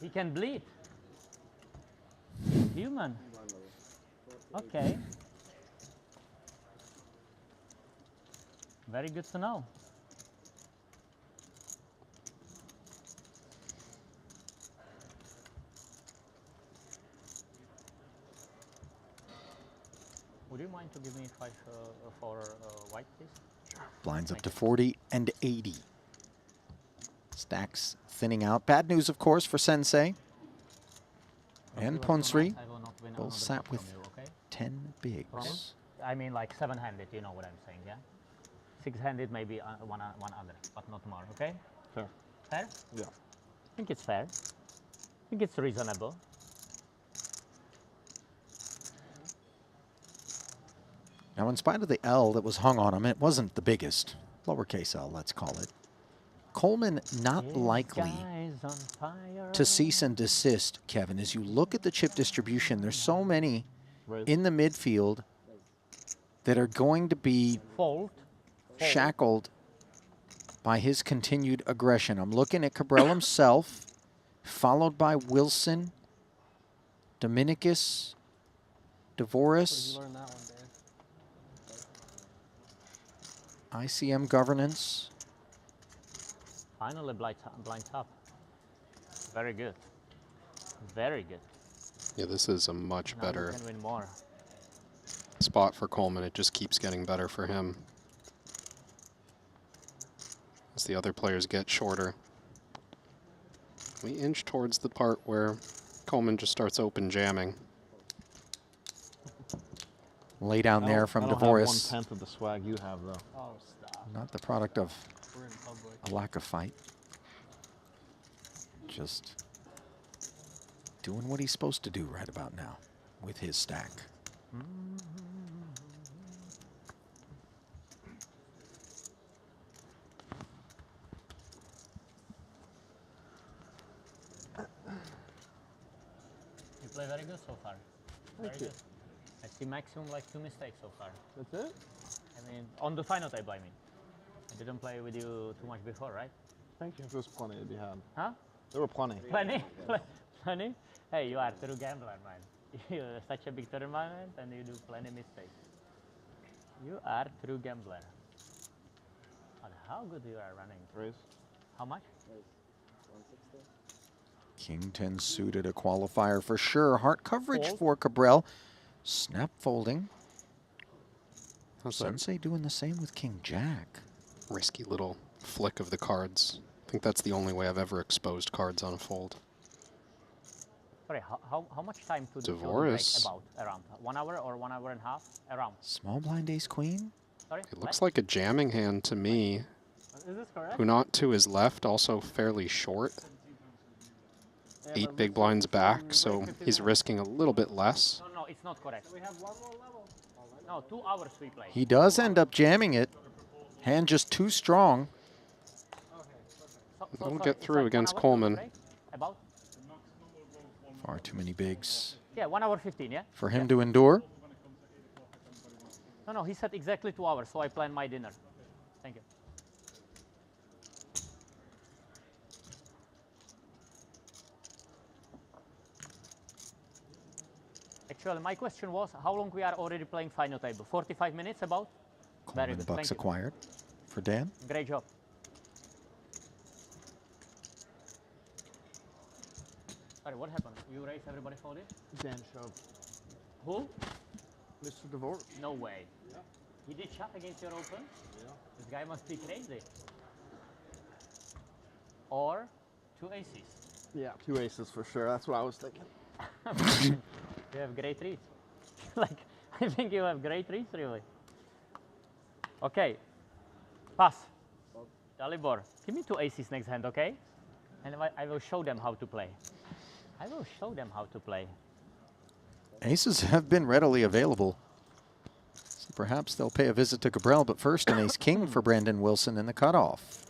C: He can bleed. Human. Okay. Very good to know. Would you mind to give me 5 for white, please?
A: Blinds up to 40 and 80. Stacks thinning out. Bad news, of course, for Sensei and Ponsri. Both sat with 10 bigs.
C: I mean, like 7-handed, you know what I'm saying, yeah? 6-handed, maybe one other, but not more, okay?
N: Fair.
C: Fair?
N: Yeah.
C: I think it's fair. I think it's reasonable.
A: Now, in spite of the L that was hung on him, it wasn't the biggest. Lowercase L, let's call it. Coleman not likely to cease and desist, Kevin. As you look at the chip distribution, there's so many in the midfield that are going to be shackled by his continued aggression. I'm looking at Cabral himself, followed by Wilson, Dominicus, Dvoris, ICM governance.
C: Finally, blind top. Very good. Very good.
B: Yeah, this is a much
C: Now
B: better
C: you can win more.
B: spot for Coleman. It just keeps getting better for him as the other players get shorter. We inch towards the part where Coleman just starts open jamming.
A: Lay down there from Dvoris.
O: I don't have 1/10 of the swag you have, though.
C: Oh, stop.
A: Not the product of
C: We're in public.
A: a lack of fight. Just doing what he's supposed to do right about now with his stack.
C: play very good so far.
N: Thank
C: Very
N: you.
C: good. I see maximum like 2 mistakes so far.
N: That's it?
C: I mean, on the final table, I mean. I didn't play with you too much before, right?
N: Thank you. There's plenty to be had.
C: Huh?
N: There were plenty.
C: Plenty? Plenty? Hey, you are a true gambler, man. You're such a big tournament and you do plenty mistakes. You are a true gambler. And how good you are running.
N: Raise.
C: How much?
O: 160.
A: King 10 suited, a qualifier for sure. Heart coverage
C: Fold.
A: for Cabral. Snap folding.
B: How's that?
A: Sensei doing the same with King Jack.
B: Risky little flick of the cards. I think that's the only way I've ever exposed cards on a fold.
C: Sorry, how much time to do
B: Divorce.
C: about? Around 1 hour or 1 hour and a half? Around.
A: Small blind ace queen.
C: Sorry?
B: It looks like a jamming hand to me.
C: Is this correct?
B: Hunot to his left, also fairly short.
C: Yeah,
B: 8
C: but
B: big
C: looks
B: blinds
C: like
B: back,
C: you
B: so
C: break 50
B: he's
C: now.
B: risking a little bit less.
C: No, it's not correct. We have one more level. No, 2 hours we play.
A: He does end up jamming it. Hand just too strong.
B: It'll get through against Coleman.
C: About?
A: Far too many bigs
C: Yeah, 1 hour 15, yeah?
A: for him to endure.
C: No, he said exactly 2 hours, so I planned my dinner. Thank you. Actually, my question was, how long we are already playing final table? 45 minutes about? Very
A: Coleman
C: good,
A: bucks
C: thank you.
A: acquired for Dan.
C: Great job. Sorry, what happened? You raised, everybody folded?
N: Dan showed.
C: Who?
N: Mr. Divorce.
C: No way. Yeah. He did shot against your open? Yeah. This guy must be crazy. Or 2 aces.
N: Yeah, 2 aces for sure. That's what I was thinking.
C: You have great reads. Like, I think you have great reads, really. Okay. Pass. Dalibor, give me 2 aces next hand, okay? And I will show them how to play. I will show them how to play.
A: Aces have been readily available. So perhaps they'll pay a visit to Cabral, but first an ace-king for Brandon Wilson in the cutoff.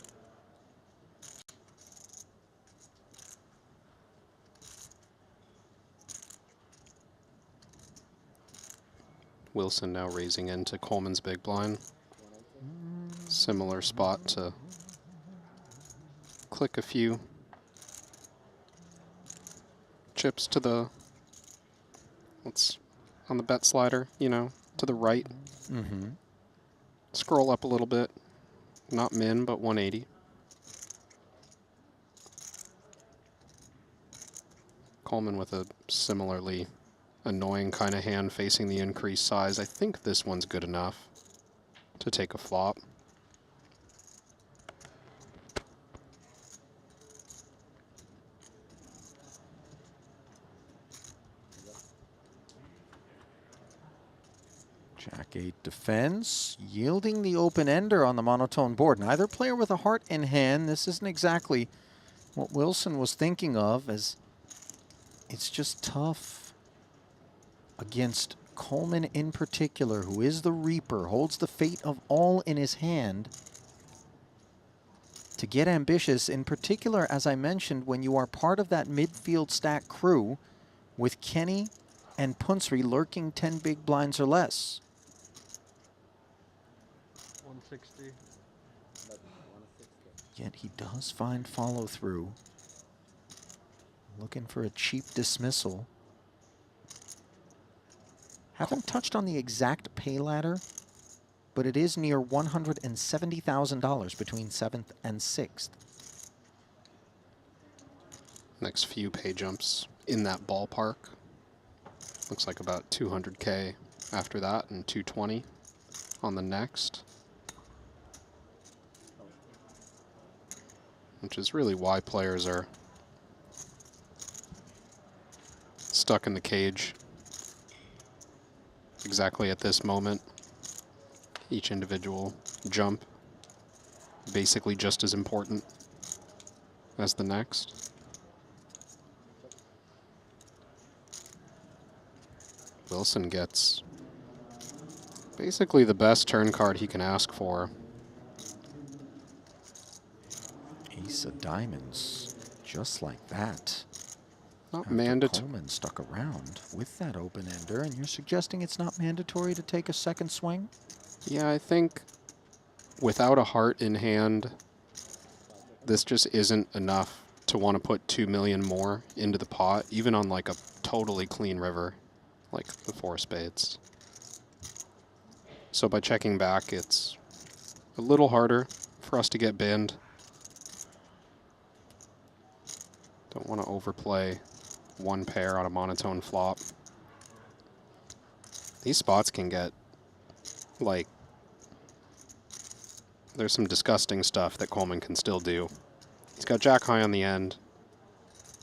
B: Wilson now raising into Coleman's big blind. Similar spot to click a few chips to the, what's on the bet slider, you know, to the right.
A: Mm-hmm.
B: Scroll up a little bit. Not min, but 180. Coleman with a similarly annoying kind of hand facing the increased size. I think this one's good enough to take a flop.
A: Jack 8 defends, yielding the open-ender on the monotone board. Neither player with a heart in hand. This isn't exactly what Wilson was thinking of, as it's just tough against Coleman in particular, who is the Reaper, holds the fate of all in his hand. To get ambitious, in particular, as I mentioned, when you are part of that midfield stack crew with Kenny and Punsri lurking 10 big blinds or less.
N: 160.
A: Yet he does find follow through. Looking for a cheap dismissal. Haven't touched on the exact pay ladder, but it is near $170,000 between 7th and 6th.
B: Next few pay jumps in that ballpark. Looks like about 200K after that and 220 on the next. Which is really why players are stuck in the cage exactly at this moment. Each individual jump basically just as important as the next. Wilson gets basically the best turn card he can ask for.
A: Ace of diamonds, just like that.
B: Not mandatory.
A: Coleman stuck around with that open ender, and you're suggesting it's not mandatory to take a second swing?
B: Yeah, I think without a heart in hand, this just isn't enough to want to put 2 million more into the pot, even on like a totally clean river, like the 4 spades. So by checking back, it's a little harder for us to get binned. Don't want to overplay one pair on a monotone flop. These spots can get, like, there's some disgusting stuff that Coleman can still do. He's got jack high on the end.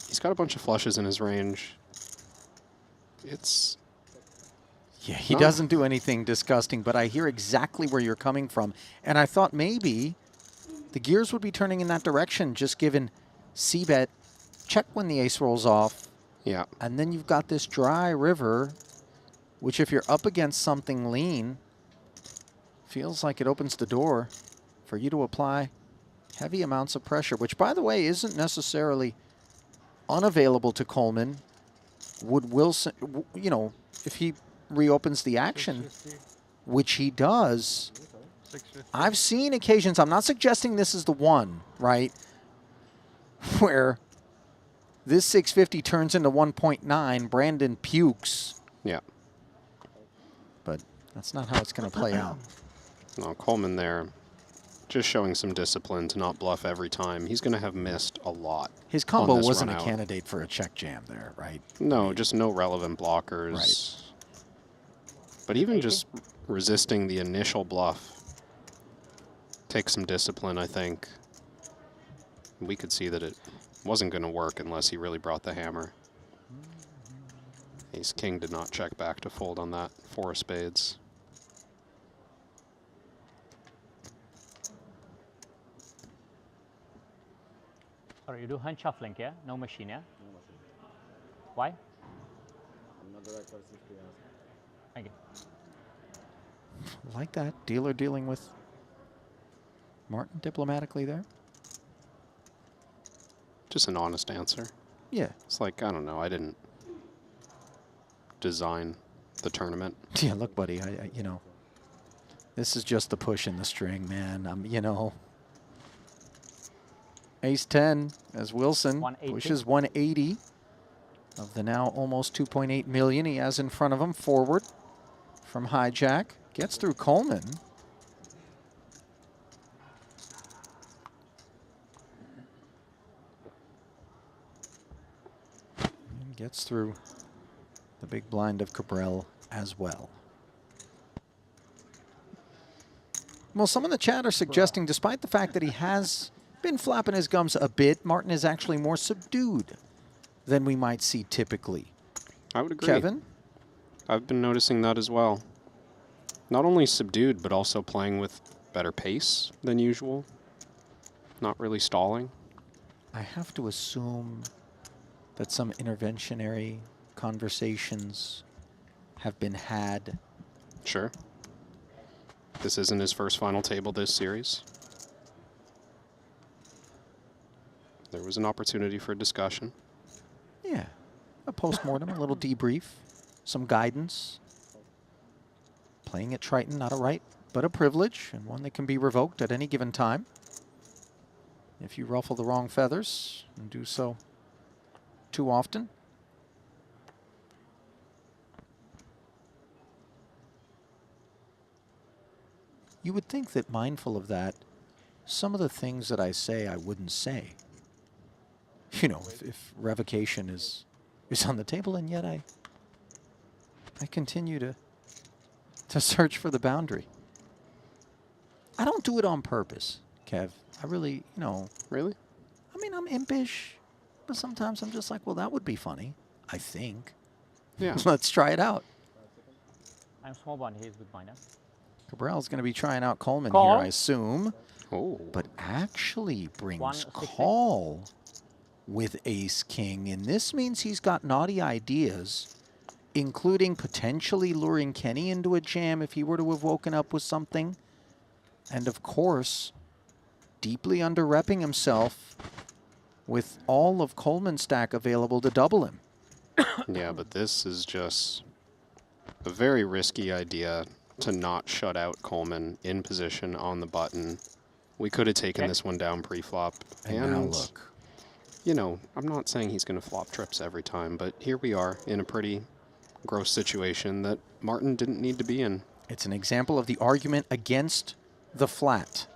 B: He's got a bunch of flushes in his range. It's...
A: Yeah, he doesn't do anything disgusting, but I hear exactly where you're coming from. And I thought maybe the gears would be turning in that direction, just given C-bet, check when the ace rolls off.
B: Yeah.
A: And then you've got this dry river, which if you're up against something lean, feels like it opens the door for you to apply heavy amounts of pressure, which, by the way, isn't necessarily unavailable to Coleman. Would Wilson, you know, if he reopens the action, which he does, I've seen occasions, I'm not suggesting this is the one, right, where this 650 turns into 1.9, Brandon pukes.
B: Yeah.
A: But that's not how it's going to play out.
B: No, Coleman there, just showing some discipline to not bluff every time. He's going to have missed a lot.
A: His combo
B: on this
A: wasn't a
B: run out.
A: candidate for a check jam there, right?
B: No, just no relevant blockers.
A: Right.
B: But even just resisting the initial bluff takes some discipline, I think. We could see that it wasn't going to work unless he really brought the hammer. Ace-king did not check back to fold on that 4 of spades.
C: Sorry, you do hand shuffling, yeah? No machine, yeah? Why?
O: I'm not the right person to be honest.
C: Thank you.
A: Like that, dealer dealing with Martin diplomatically there.
B: Just an honest answer.
A: Yeah.
B: It's like, I don't know, I didn't design the tournament.
A: Yeah, look, buddy, I you know, this is just the push in the string, man. You know, Ace-10 as Wilson
C: 180.
A: pushes 180 of the now almost 2.8 million he has in front of him forward from hijack. Gets through Coleman. And gets through the big blind of Cabral as well. Well, some in the chat are suggesting, despite the fact that he has been flapping his gums a bit, Martin is actually more subdued than we might see typically.
B: I would agree.
A: Kevin?
B: I've been noticing that as well. Not only subdued, but also playing with better pace than usual. Not really stalling.
A: I have to assume that some interventionary conversations have been had.
B: Sure. This isn't his first final table this series. There was an opportunity for discussion.
A: Yeah, a post-mortem, a little debrief, some guidance. Playing at Triton, not a right, but a privilege, and one that can be revoked at any given time if you ruffle the wrong feathers and do so too often. You would think that, mindful of that, some of the things that I say I wouldn't say. You know, if revocation is on the table, and yet I continue to search for the boundary. I don't do it on purpose, Kev. I really, you know.
B: Really?
A: I mean, I'm impish, but sometimes I'm just like, well, that would be funny, I think.
B: Yeah.
A: Let's try it out.
C: I'm small blind, he's with mine, yeah?
A: Cabral's going to be trying out Coleman
C: Call.
A: here, I assume.
B: Oh.
A: But actually brings
C: 160.
A: call with ace-king, and this means he's got naughty ideas, including potentially luring Kenny into a jam if he were to have woken up with something. And of course, deeply under-repping himself with all of Coleman's stack available to double him.
B: Yeah, but this is just a very risky idea to not shut out Coleman in position on the button. We could have taken this one down pre-flop.
A: And now look.
B: You know, I'm not saying he's going to flop trips every time, but here we are in a pretty gross situation that Martin didn't need to be in.
A: It's an example of the argument against the flat.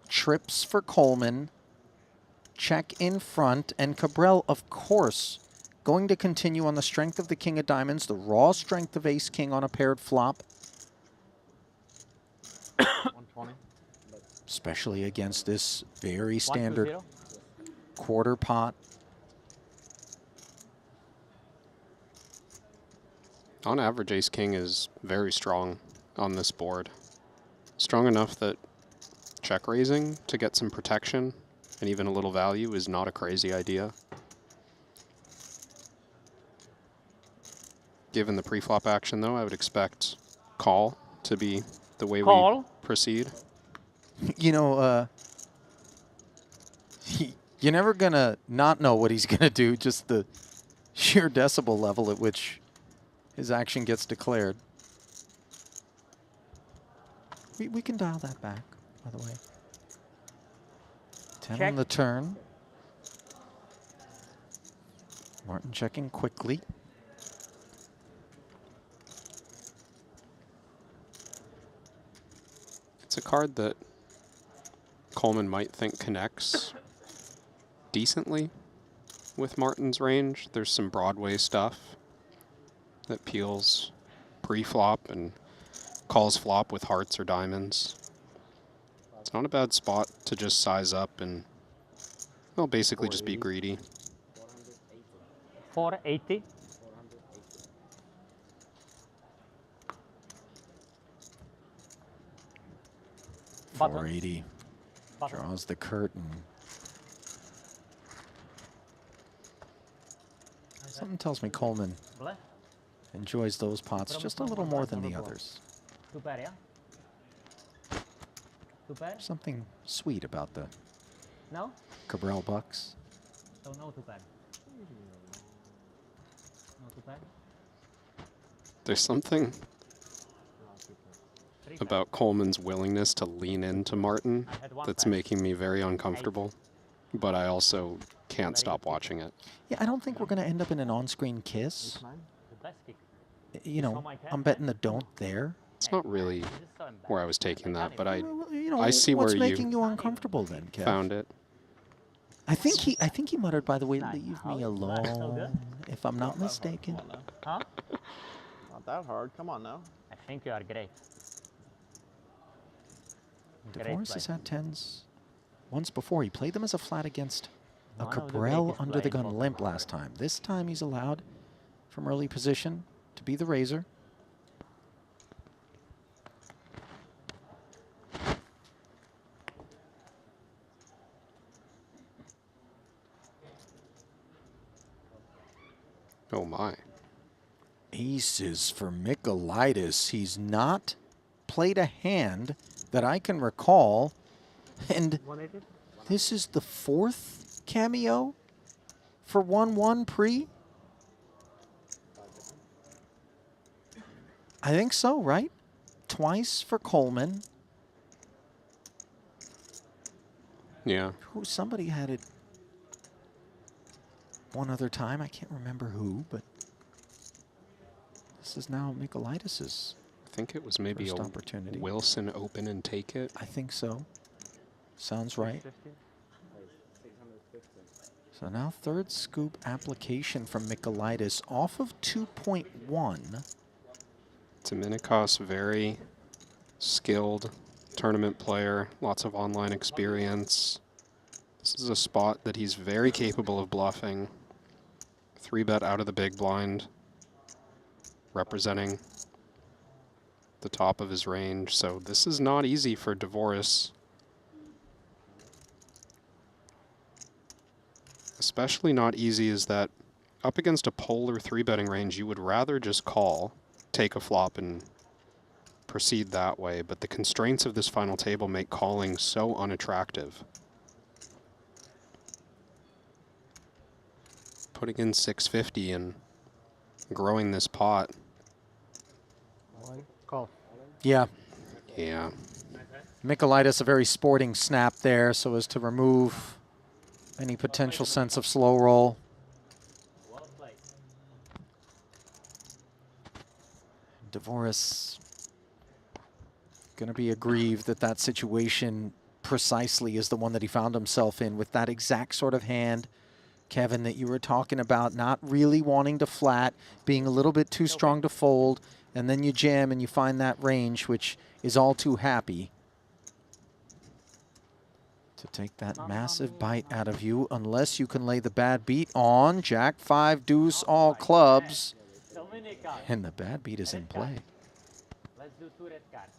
A: Trips for Coleman, check in front, and Cabral, of course, going to continue on the strength of the king of diamonds, the raw strength of ace-king on a paired flop.
S: 120.
A: Especially against this very standard quarter pot.
B: On average, ace-king is very strong on this board. Strong enough that check raising to get some protection and even a little value is not a crazy idea. Given the pre-flop action, though, I would expect call to be the way we proceed.
A: You know, you're never going to not know what he's going to do, just the sheer decibel level at which his action gets declared. We can dial that back, by the way. 10 on the turn. Martin checking quickly.
B: It's a card that Coleman might think connects decently with Martin's range. There's some Broadway stuff that peels pre-flop and calls flop with hearts or diamonds. It's not a bad spot to just size up and, well, basically just be greedy.
C: 480.
A: Button. 480. Draws the curtain. Something tells me Coleman enjoys those pots just a little more than the others.
C: Two pair, yeah? Two pair?
A: Something sweet about the
C: No?
A: Cabral bucks.
C: So no two pair. No two pair?
B: There's something about Coleman's willingness to lean into Martin that's making me very uncomfortable, but I also can't stop watching it.
A: Yeah, I don't think we're going to end up in an on-screen kiss. You know, I'm betting the don't there.
B: It's not really where I was taking that, but I see
A: what's
B: where
A: making you uncomfortable then, Kev?
B: found it.
A: I think he muttered, by the way, leave me alone, if I'm not mistaken.
C: Huh?
O: Not that hard. Come on now.
C: I think you are great.
A: DeVoris has had tens once before. He played them as a flat against a
C: One of the
A: Cabral
C: greatest
A: under the
C: playing
A: gun
C: poker
A: limp last time. This time he's allowed from early position to be the raiser.
B: Oh my.
A: Aces for Michaelitis. He's not played a hand that I can recall, and this is the fourth cameo for 1-1 pre? I think so, right? Twice for Coleman.
B: Yeah.
A: Somebody had it one other time. I can't remember who, but this is now Michaelitis's.
B: I think it was maybe
A: first
B: a
A: opportunity.
B: Wilson open and take it.
A: I think so. Sounds right. So now third scoop application from Michaelitis off of 2.1.
B: Dominikos, very skilled tournament player, lots of online experience. This is a spot that he's very capable of bluffing. 3-bet out of the big blind, representing the top of his range. So this is not easy for DeVoris. Especially not easy is that up against a polar 3-betting range, you would rather just call, take a flop, and proceed that way. But the constraints of this final table make calling so unattractive. putting in 650 and growing this pot.
E: Call.
A: Yeah.
B: Yeah.
A: Michaelitis, a very sporting snap there so as to remove any potential sense of slow roll. Dvoris going to be aggrieved that that situation precisely is the one that he found himself in with that exact sort of hand, Kevin, that you were talking about, not really wanting to flat, being a little bit too strong to fold, and then you jam and you find that range, which is all too happy to take that massive bite out of you unless you can lay the bad beat on. Jack 5 deuce all clubs. And the bad beat is in play.
C: Let's do 2 red cards.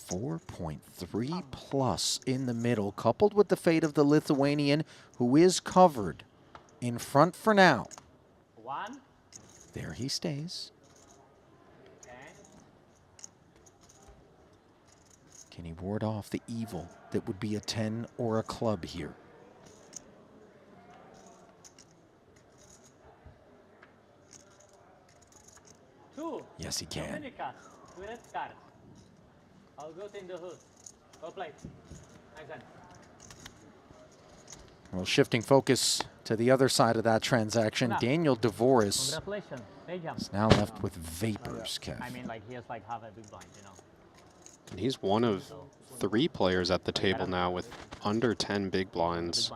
A: 4.3 plus in the middle, coupled with the fate of the Lithuanian, who is covered in front for now.
C: 1.
A: There he stays. Can he ward off the evil that would be a 10 or a club here? Yes, he can.
C: Dominica, 2 red cards. I'll go in the hood. Go play. Nice hand.
A: Well, shifting focus to the other side of that transaction, Daniel Dvoris
C: Congratulations. They jump.
A: is now left with vapors, Kev.
C: I mean, like, he has like half a big blind, you know.
B: And he's one of 3 players at the table now with under 10 big blinds.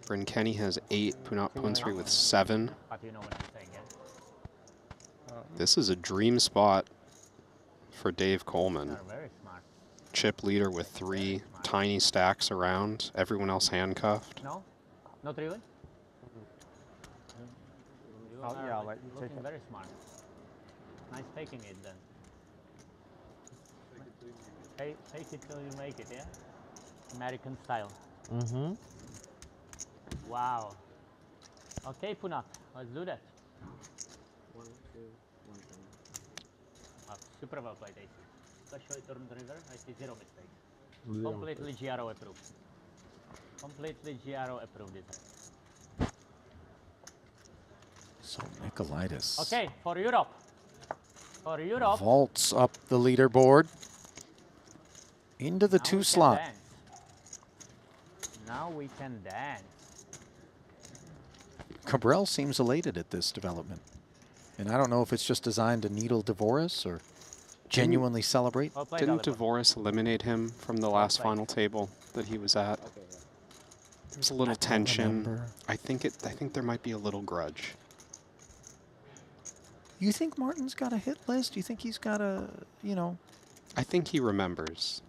B: Bryn Kenny has 8, Punat Punsri with 7.
C: But you know what I'm saying, yeah?
B: This is a dream spot for Dave Coleman.
C: Very smart.
B: Chip leader with 3 tiny stacks around, everyone else handcuffed.
C: No? Not really? You are
E: yeah, I'll let you
C: looking
E: take it.
C: very smart. Nice taking it then. Take it till you make it, yeah? American style.
E: Mm-hmm.
C: Wow. Okay, Punat, let's do that.
G: 1, 2, 1, 2.
C: Super well played, AC. Especially turn river, I see 0 mistakes.
E: Zero
C: Completely GRO approved. Completely GRO approved this.
A: So Michaelitis
C: Okay, for Europe. For Europe.
A: vaults up the leaderboard into the
C: Now
A: 2
C: we can
A: slot.
C: dance. Now we can dance.
A: Cabral seems elated at this development. And I don't know if it's just designed to needle Dvoris or genuinely celebrate.
B: Didn't Dvoris eliminate him from the last final table that he was at? There was a little tension.
A: remember.
B: I think there might be a little grudge.
A: You think Martin's got a hit list? Do you think he's got a, you know?
B: I think he remembers.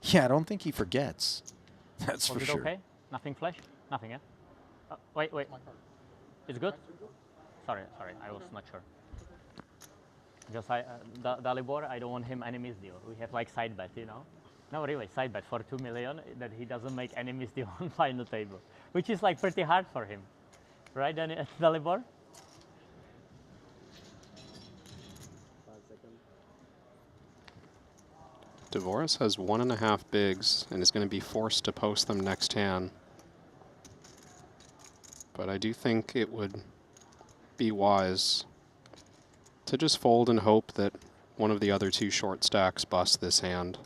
A: Yeah, I don't think he forgets. That's
C: Was
A: for
C: it
A: sure.
C: okay? Nothing flash? Nothing, yeah? Wait. It's good? Sorry, I was not sure. Just Dalibor, I don't want him enemies deal. We have like side bet, you know? No, really, side bet for 2 million that he doesn't make enemies deal on final table, which is like pretty hard for him. Right, Dalibor?
G: 5 seconds.
B: Dvoris has 1.5 bigs and is going to be forced to post them next hand. But I do think it would be wise to just fold and hope that one of the other 2 short stacks busts this hand.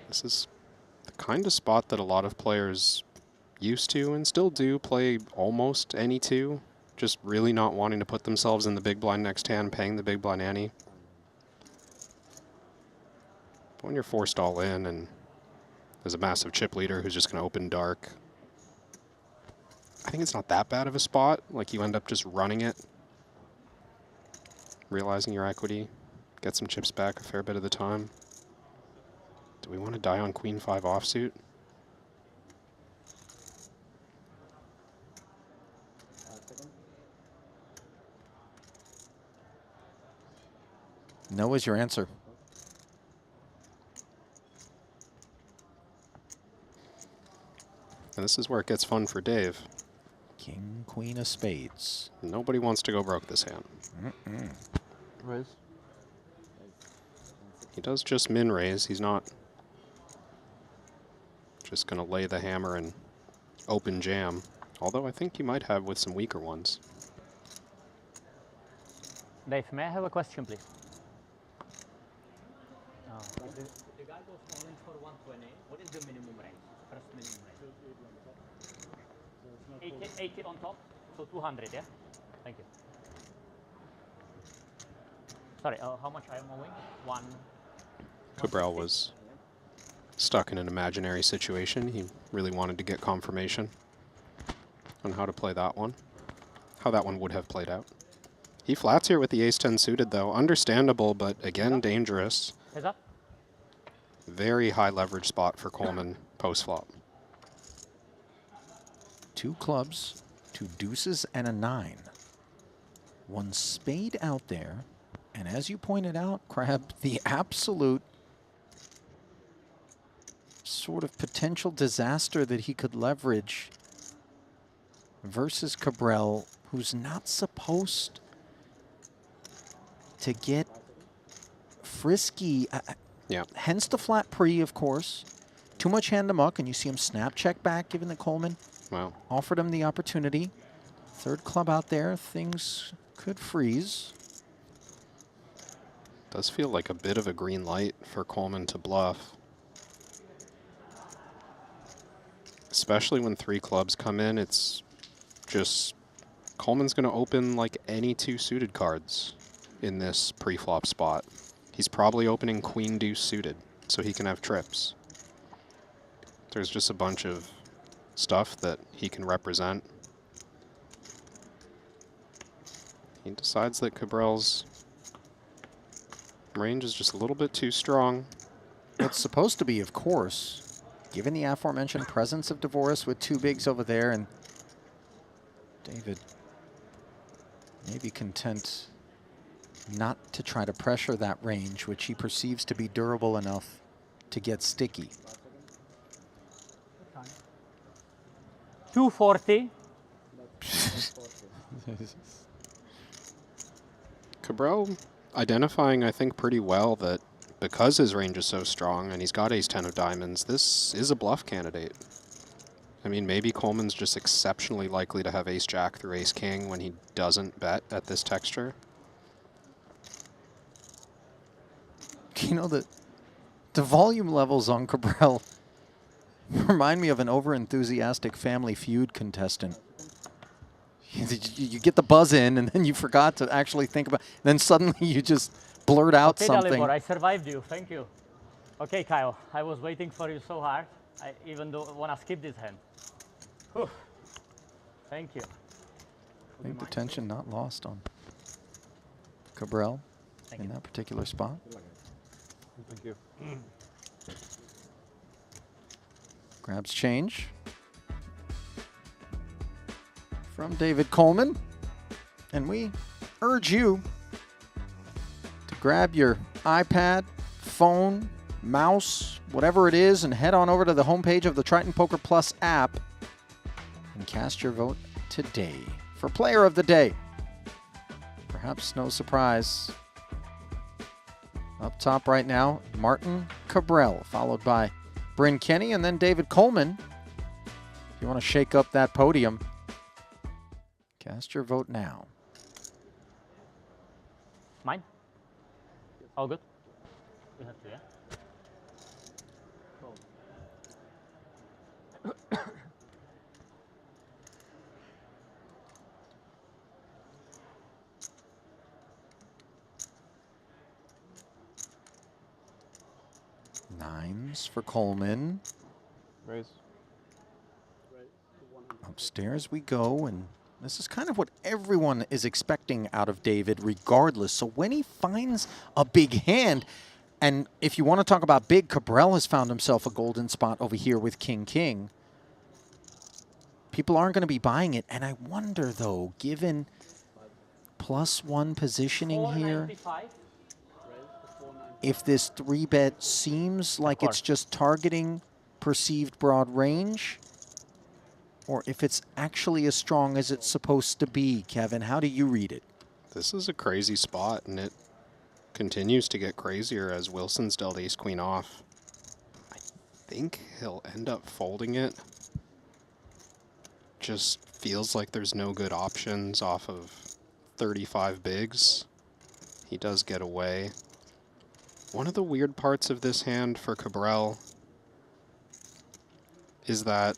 B: This is the kind of spot that a lot of players used to and still do play almost any 2, just really not wanting to put themselves in the big blind next hand, paying the big blind ante. But when you're forced all in and there's a massive chip leader who's just going to open dark, I think it's not that bad of a spot. Like, you end up just running it, realizing your equity, get some chips back a fair bit of the time. Do we want to die on Queen 5 offsuit?
A: No is your answer.
B: And this is where it gets fun for Dave.
A: King, Queen of Spades.
B: Nobody wants to go broke this hand.
S: Raise.
B: He does just min raise. He's not just going to lay the hammer and open jam. Although I think he might have with some weaker ones.
C: Dave, may I have a question, please?
T: The guy goes all in for 120. What is the minimum range? First minimum range? 80 on top, so 200, yeah? Thank you. Sorry, how much I am owing? One.
B: Cabral was stuck in an imaginary situation. He really wanted to get confirmation on how to play that one, how that one would have played out. He flats here with the ace-10 suited, though. Understandable, but again, dangerous.
C: Heads up.
B: Very high leverage spot for Coleman post-flop.
A: 2 clubs, 2 deuces, and a 9. 1 spade out there. And as you pointed out, Crab, the absolute sort of potential disaster that he could leverage versus Cabral, who's not supposed to get frisky.
B: Yeah.
A: Hence the flat pre, of course. Too much hand to muck, and you see him snap check back, given that Coleman offered him the opportunity. 3rd club out there, things could freeze.
B: Does feel like a bit of a green light for Coleman to bluff. Especially when 3 clubs come in, it's just Coleman's going to open like any 2 suited cards in this pre-flop spot. He's probably opening queen deuce suited, so he can have trips. There's just a bunch of stuff that he can represent. He decides that Cabral's range is just a little bit too strong.
A: It's supposed to be, of course, given the aforementioned presence of Dvoris with 2 bigs over there, and David may be content not to try to pressure that range, which he perceives to be durable enough to get sticky.
C: 240.
B: Cabral identifying, I think, pretty well that because his range is so strong and he's got ace-10 of diamonds, this is a bluff candidate. I mean, maybe Coleman's just exceptionally likely to have ace-jack through ace-king when he doesn't bet at this texture.
A: You know, the volume levels on Cabral remind me of an over-enthusiastic Family Feud contestant. You get the buzz in, and then you forgot to actually think about. Then suddenly you just blurt out
C: Okay,
A: something.
C: Dalibor, I survived you. Thank you. Okay, Kyle, I was waiting for you so hard. I even don't want to skip this hand. Whew. Thank you.
A: I think the tension not lost on Cabral in that particular spot.
S: Thank you.
A: Grabs change from David Coleman. And we urge you to grab your iPad, phone, mouse, whatever it is, and head on over to the homepage of the Triton Poker Plus app and cast your vote today for Player of the Day. Perhaps no surprise. Up top right now, Martin Cabral, followed by Bryn Kenny, and then David Coleman. If you want to shake up that podium, cast your vote now.
C: Mine? All good? We have to, yeah?
A: Nines for Coleman.
S: Raise.
A: Upstairs we go, and this is kind of what everyone is expecting out of David regardless. So when he finds a big hand, and if you want to talk about big, Cabral has found himself a golden spot over here with King-King. People aren't going to be buying it, and I wonder, though, given +1 positioning here, if this 3-bet seems like it's just targeting perceived broad range, or if it's actually as strong as it's supposed to be. Kevin, how do you read it?
B: This is a crazy spot, and it continues to get crazier as Wilson's dealt ace-queen off. I think he'll end up folding it. Just feels like there's no good options off of 35 bigs. He does get away. One of the weird parts of this hand for Cabral is that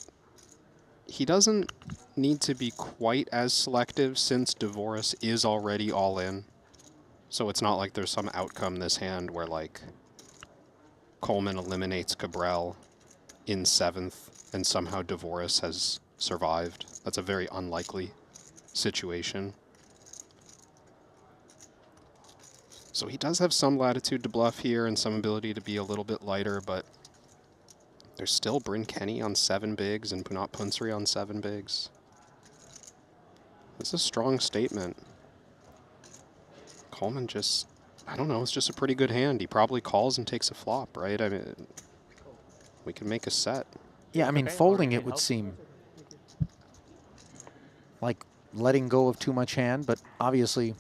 B: he doesn't need to be quite as selective since Dvoris is already all in. So it's not like there's some outcome this hand where like Coleman eliminates Cabral in 7th and somehow Dvoris has survived. That's a very unlikely situation. So he does have some latitude to bluff here and some ability to be a little bit lighter, but there's still Bryn Kenny on 7 bigs and Punat Punsri on 7 bigs. It's a strong statement. Coleman just, I don't know, it's just a pretty good hand. He probably calls and takes a flop, right? I mean, we can make a set.
A: Yeah, I mean, folding it would seem like letting go of too much hand, but obviously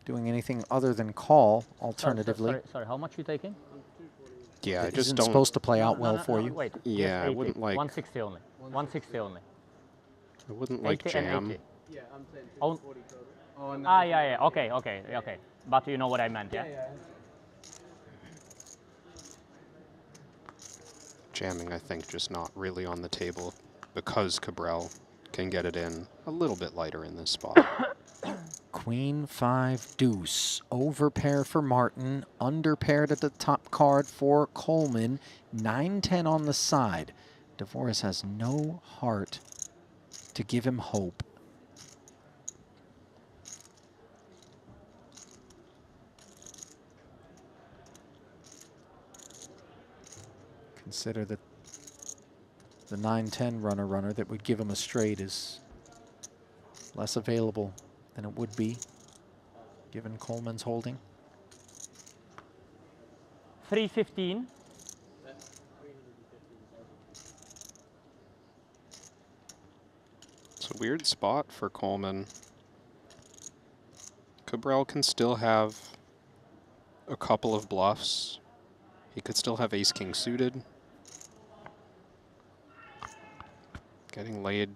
A: doing anything other than call alternatively.
C: Sorry, how much you taking?
B: Yeah, I
A: It
B: just
A: isn't
B: don't.
A: supposed to play out well for you.
C: Wait,
B: Yeah, I
C: 80.
B: wouldn't like.
C: 160 only. 160 only.
B: I wouldn't like
C: 80 and
B: jam.
C: 80.
J: Yeah, I'm saying
C: Oh.
J: 40 total. Oh, and
C: Yeah. Okay. But you know what I meant, yeah?
B: Jamming, I think, just not really on the table because Cabral can get it in a little bit lighter in this spot.
A: Queen 5 deuce. Overpair for Martin. Underpaired at the top card for Coleman. 9-10 on the side. Dvoris has no heart to give him hope. Consider that the 9-10 runner that would give him a straight is less available than it would be given Coleman's holding.
C: 315.
B: It's a weird spot for Coleman. Cabral can still have a couple of bluffs. He could still have ace-king suited. Getting laid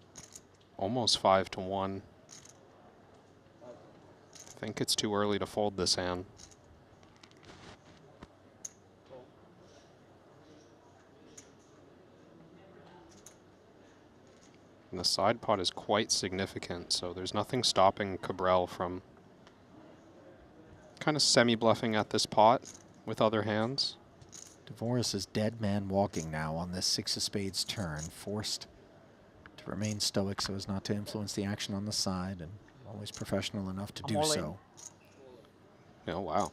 B: almost 5-1. I think it's too early to fold this hand. And the side pot is quite significant, so there's nothing stopping Cabral from kind of semi-bluffing at this pot with other hands.
A: Dvoris is dead man walking now on this 6 of spades turn, forced to remain stoic so as not to influence the action on the side, and always professional enough to do so.
B: Oh, wow.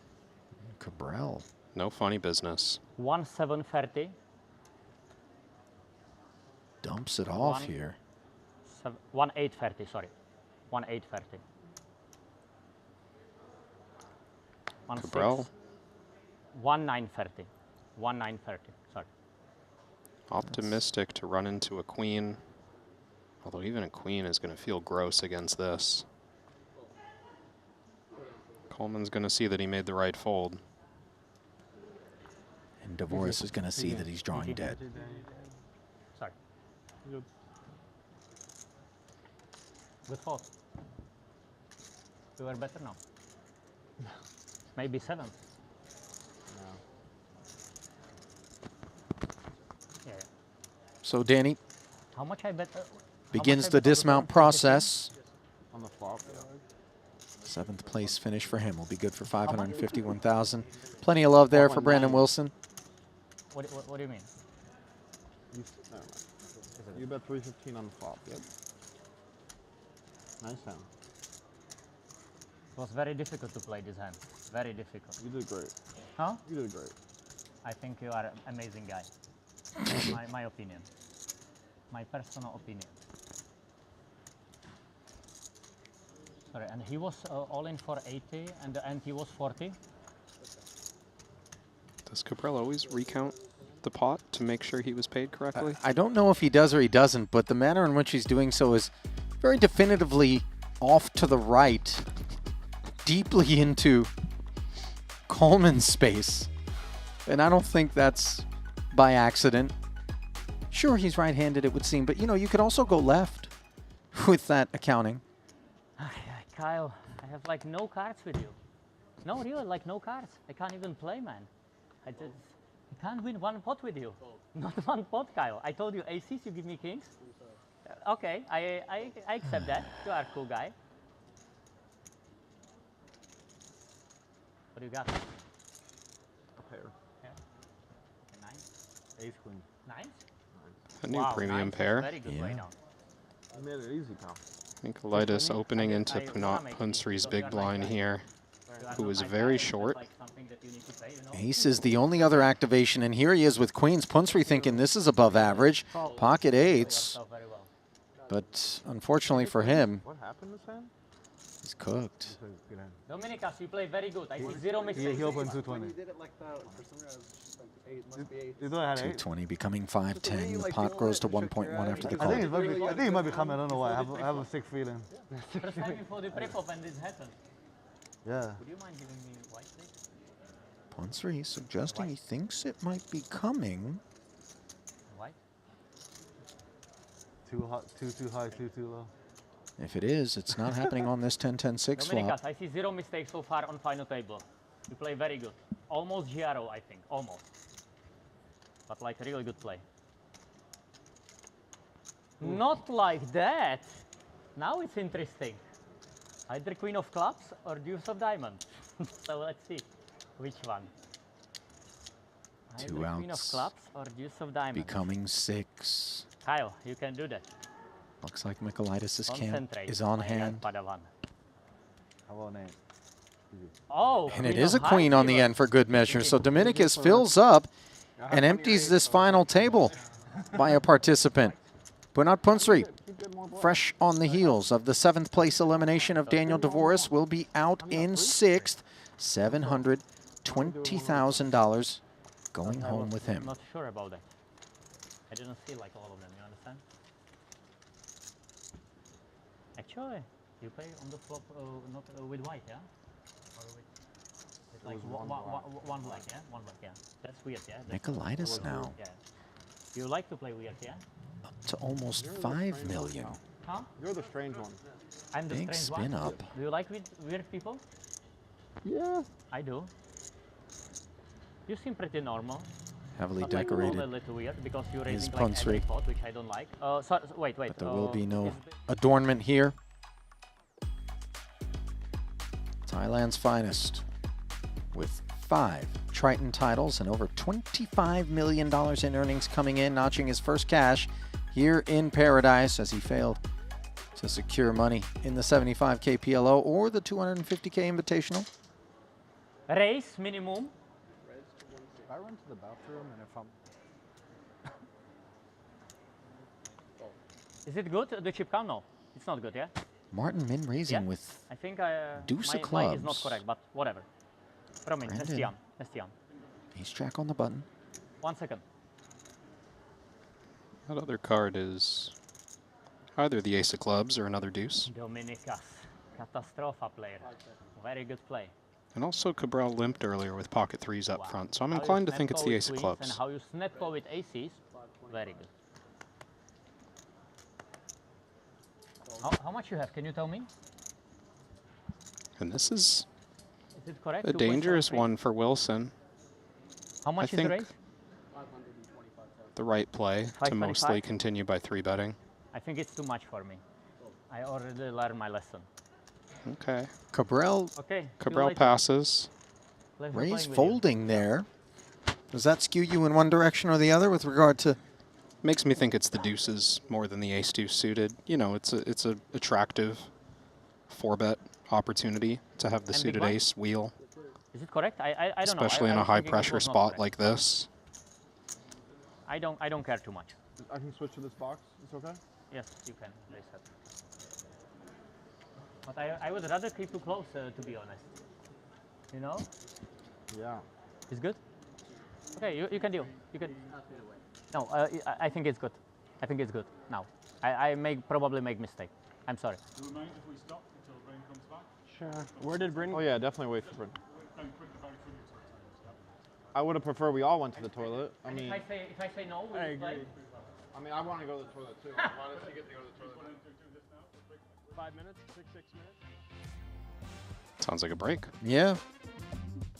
A: Cabral.
B: No funny business.
C: 1730.
A: Dumps it off here.
C: 1830, sorry. 1830.
B: Cabral.
C: 1930. 1930, sorry.
B: Optimistic to run into a queen. Although even a queen is going to feel gross against this. Coleman's going to see that he made the right fold.
A: And Dvoris is going to see that he's drawing dead.
C: Sorry. Good fold. We were better now. Maybe 7. Yeah.
A: So Danny
C: How much I bet?
A: begins the dismount process.
S: On the flop, yeah.
A: 7th place finish for him will be good for 551,000. Plenty of love there for Brandon Wilson.
C: What do you mean?
S: You bet 315 on the flop, yep. Nice hand.
C: It was very difficult to play this hand. Very difficult.
S: You did great.
C: Huh?
S: You did great.
C: I think you are an amazing guy. my opinion. My personal opinion. Sorry, and he was all in for 80, and the end he was 40.
B: Does Cabral always recount the pot to make sure he was paid correctly?
A: I don't know if he does or he doesn't, but the manner in which he's doing so is very definitively off to the right, deeply into Coleman's space. And I don't think that's by accident. Sure, he's right-handed, it would seem, but you could also go left with that accounting.
C: Kyle, I have like no cards with you. No, really, like no cards. I can't even play, man. I can't win one pot with you. Not one pot, Kyle. I told you aces, you give me kings. Okay, I accept that. You are a cool guy. What do you got?
S: A pair.
C: Yeah. Nine.
S: Ace queen.
C: Nine?
B: A new
C: Wow,
B: premium
C: nines is
B: pair.
C: very good right now.
S: You made it easy, pal.
B: I think Eliminations opening into Punsri's big blind here, who is very short.
A: Ace is the only other activation, and here he is with queens. Punsri thinking this is above average. Pocket eights. But unfortunately for him,
S: What happened this hand?
A: he's cooked.
C: Dominicas, you play very good. I see zero mistakes.
S: He opened 220.
J: He did it like that. For some reason, it's just like eight. Must be eight.
S: You thought I had 8?
A: 220 becoming 510. The pot grows to 1.1 after the
S: I
A: call.
S: think he might be coming. I don't know why. I have a sick feeling.
C: First time before the pre-flop and this happened.
S: Yeah.
C: Would you mind giving me white, please?
A: Punsri suggesting he thinks it might be coming.
C: White?
S: Too hot, too high, too low.
A: If it is, it's not happening on this 10-10-6 flop.
C: Dominicas, I see zero mistakes so far on final table. You play very good. Almost Giaro, I think. Almost. But like a really good play. Not like that. Now it's interesting. Either Queen of Clubs or Deuce of Diamonds. So let's see. Which one? Either
A: Two
C: Queen of
A: outs.
C: Clubs or Deuce of Diamonds.
A: Becoming 6.
C: Kyle, you can do that.
A: Looks like Michaelitis' camp
C: Concentrate.
A: is on
C: My
A: hand.
C: Padawan.
S: How about Nate?
C: Oh,
A: And it is a queen on the end for good measure. So Dominicus fills up and empties this final table by a participant. Bunat Punsri, fresh on the heels of the 7th place elimination of Daniel Dvoris, will be out in 6th. $720,000 going home with him.
C: I'm not sure about that. I didn't see like all of them, you understand? Actually, you play on the flop not with white, yeah? Or with like one black, yeah? One black, yeah. That's weird, yeah?
A: Michaelitis now.
C: Yeah. You like to play weird, yeah?
A: Up to almost 5 million.
C: Huh?
S: You're the strange one.
C: I'm the
A: Big
C: strange
A: spin
C: one.
A: up.
C: Do you like weird people?
S: Yeah.
C: I do. You seem pretty normal.
A: Heavily
C: But, like,
A: decorated
C: a little weird because you're
A: is
C: raising like every
A: Punsri.
C: pot, which I don't like. Wait.
A: But there will be no
C: is
A: adornment here. Thailand's finest with 5 Triton titles and over $25 million in earnings coming in, notching his first cash here in Paradise as he failed to secure money in the 75K PLO or the 250K Invitational.
C: raise minimum.
S: If I run to the bathroom and if I'm...
C: Is it good? The chip count? No, it's not good, yeah?
A: Martin min raising
C: Yeah?
A: with
C: I think
A: deuce of
C: mine is not
A: clubs.
C: correct, but whatever. Promin,
A: Brandon.
C: Estian, Estian.
A: ace jack on the button.
C: 1 second.
B: That other card is either the ace of clubs or another deuce.
C: Dominicas, Catastrofa player. Very good play.
B: And also Cabral limped earlier with pocket 3s up front, so I'm
C: How you
B: inclined to
C: snap
B: think it's
C: call
B: the
C: with
B: ace of
C: queens
B: clubs.
C: And how you snap call with aces, very good. How much you have? Can you tell me?
B: And this is
C: Is it correct?
B: a dangerous one for Wilson.
C: How much
B: I
C: is the
B: think
C: raise?
B: the right play to
C: 525?
B: mostly continue by 3-betting.
C: I think it's too much for me. I already learned my lesson.
B: Okay.
A: Cabral,
C: Okay.
B: Cabral passes.
A: raise folding there. Does that skew you in one direction or the other with regard to?
B: Makes me think it's the deuces more than the ace-deuce suited. You know, it's a attractive 4-bet opportunity to have the
C: And big
B: suited
C: blind?
B: ace wheel,
C: Is it correct? I don't know.
B: especially in
C: I
B: a
C: was thinking it
B: high-pressure
C: was not
B: spot
C: correct.
B: like this.
C: I don't care too much.
S: I can switch to this box. It's okay?
C: Yes, you can reset. But I would rather keep too close, to be honest. You know?
S: Yeah.
C: It's good? Okay, you can deal. You can. No, I think it's good. I think it's good now. I probably make mistake. I'm sorry.
M: Do you mind if we stop until Brain comes back?
S: Sure. Where did Bryn? Oh yeah, definitely wait for Bryn.
M: Don't quick the very quickly
N: I would have preferred we all went to the toilet. I
C: And
N: mean,
C: if I say no, will
N: I
C: you play?
N: agree. I mean, I want to go to the toilet too. Why does he get to go to the toilet? 5 minutes? 6 minutes?
B: Sounds like a break.
A: Yeah.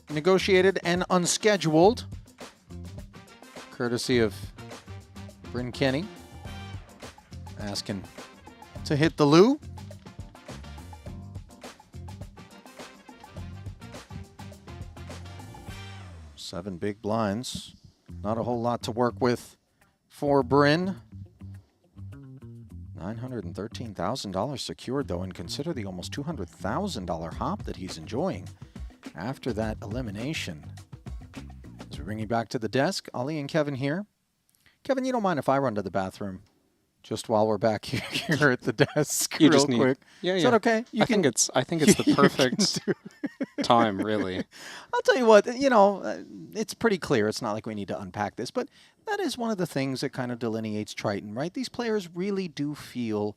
A: Negotiated and unscheduled. Courtesy of Bryn Kenny. Asking to hit the loo. Seven big blinds. Not a whole lot to work with for Bryn. $913,000 secured, though, and consider the almost $200,000 hop that he's enjoying after that elimination. As we bring you back to the desk, Ali and Kevin here. Kevin, you don't mind if I run to the bathroom just while we're back here at the desk
B: You
A: real
B: just need,
A: quick?
B: yeah,
A: Is
B: yeah.
A: that okay?
B: I think it's the perfect time, really.
A: I'll tell you what, you know, it's pretty clear. It's not like we need to unpack this, but that is one of the things that kind of delineates Triton, right? These players really do feel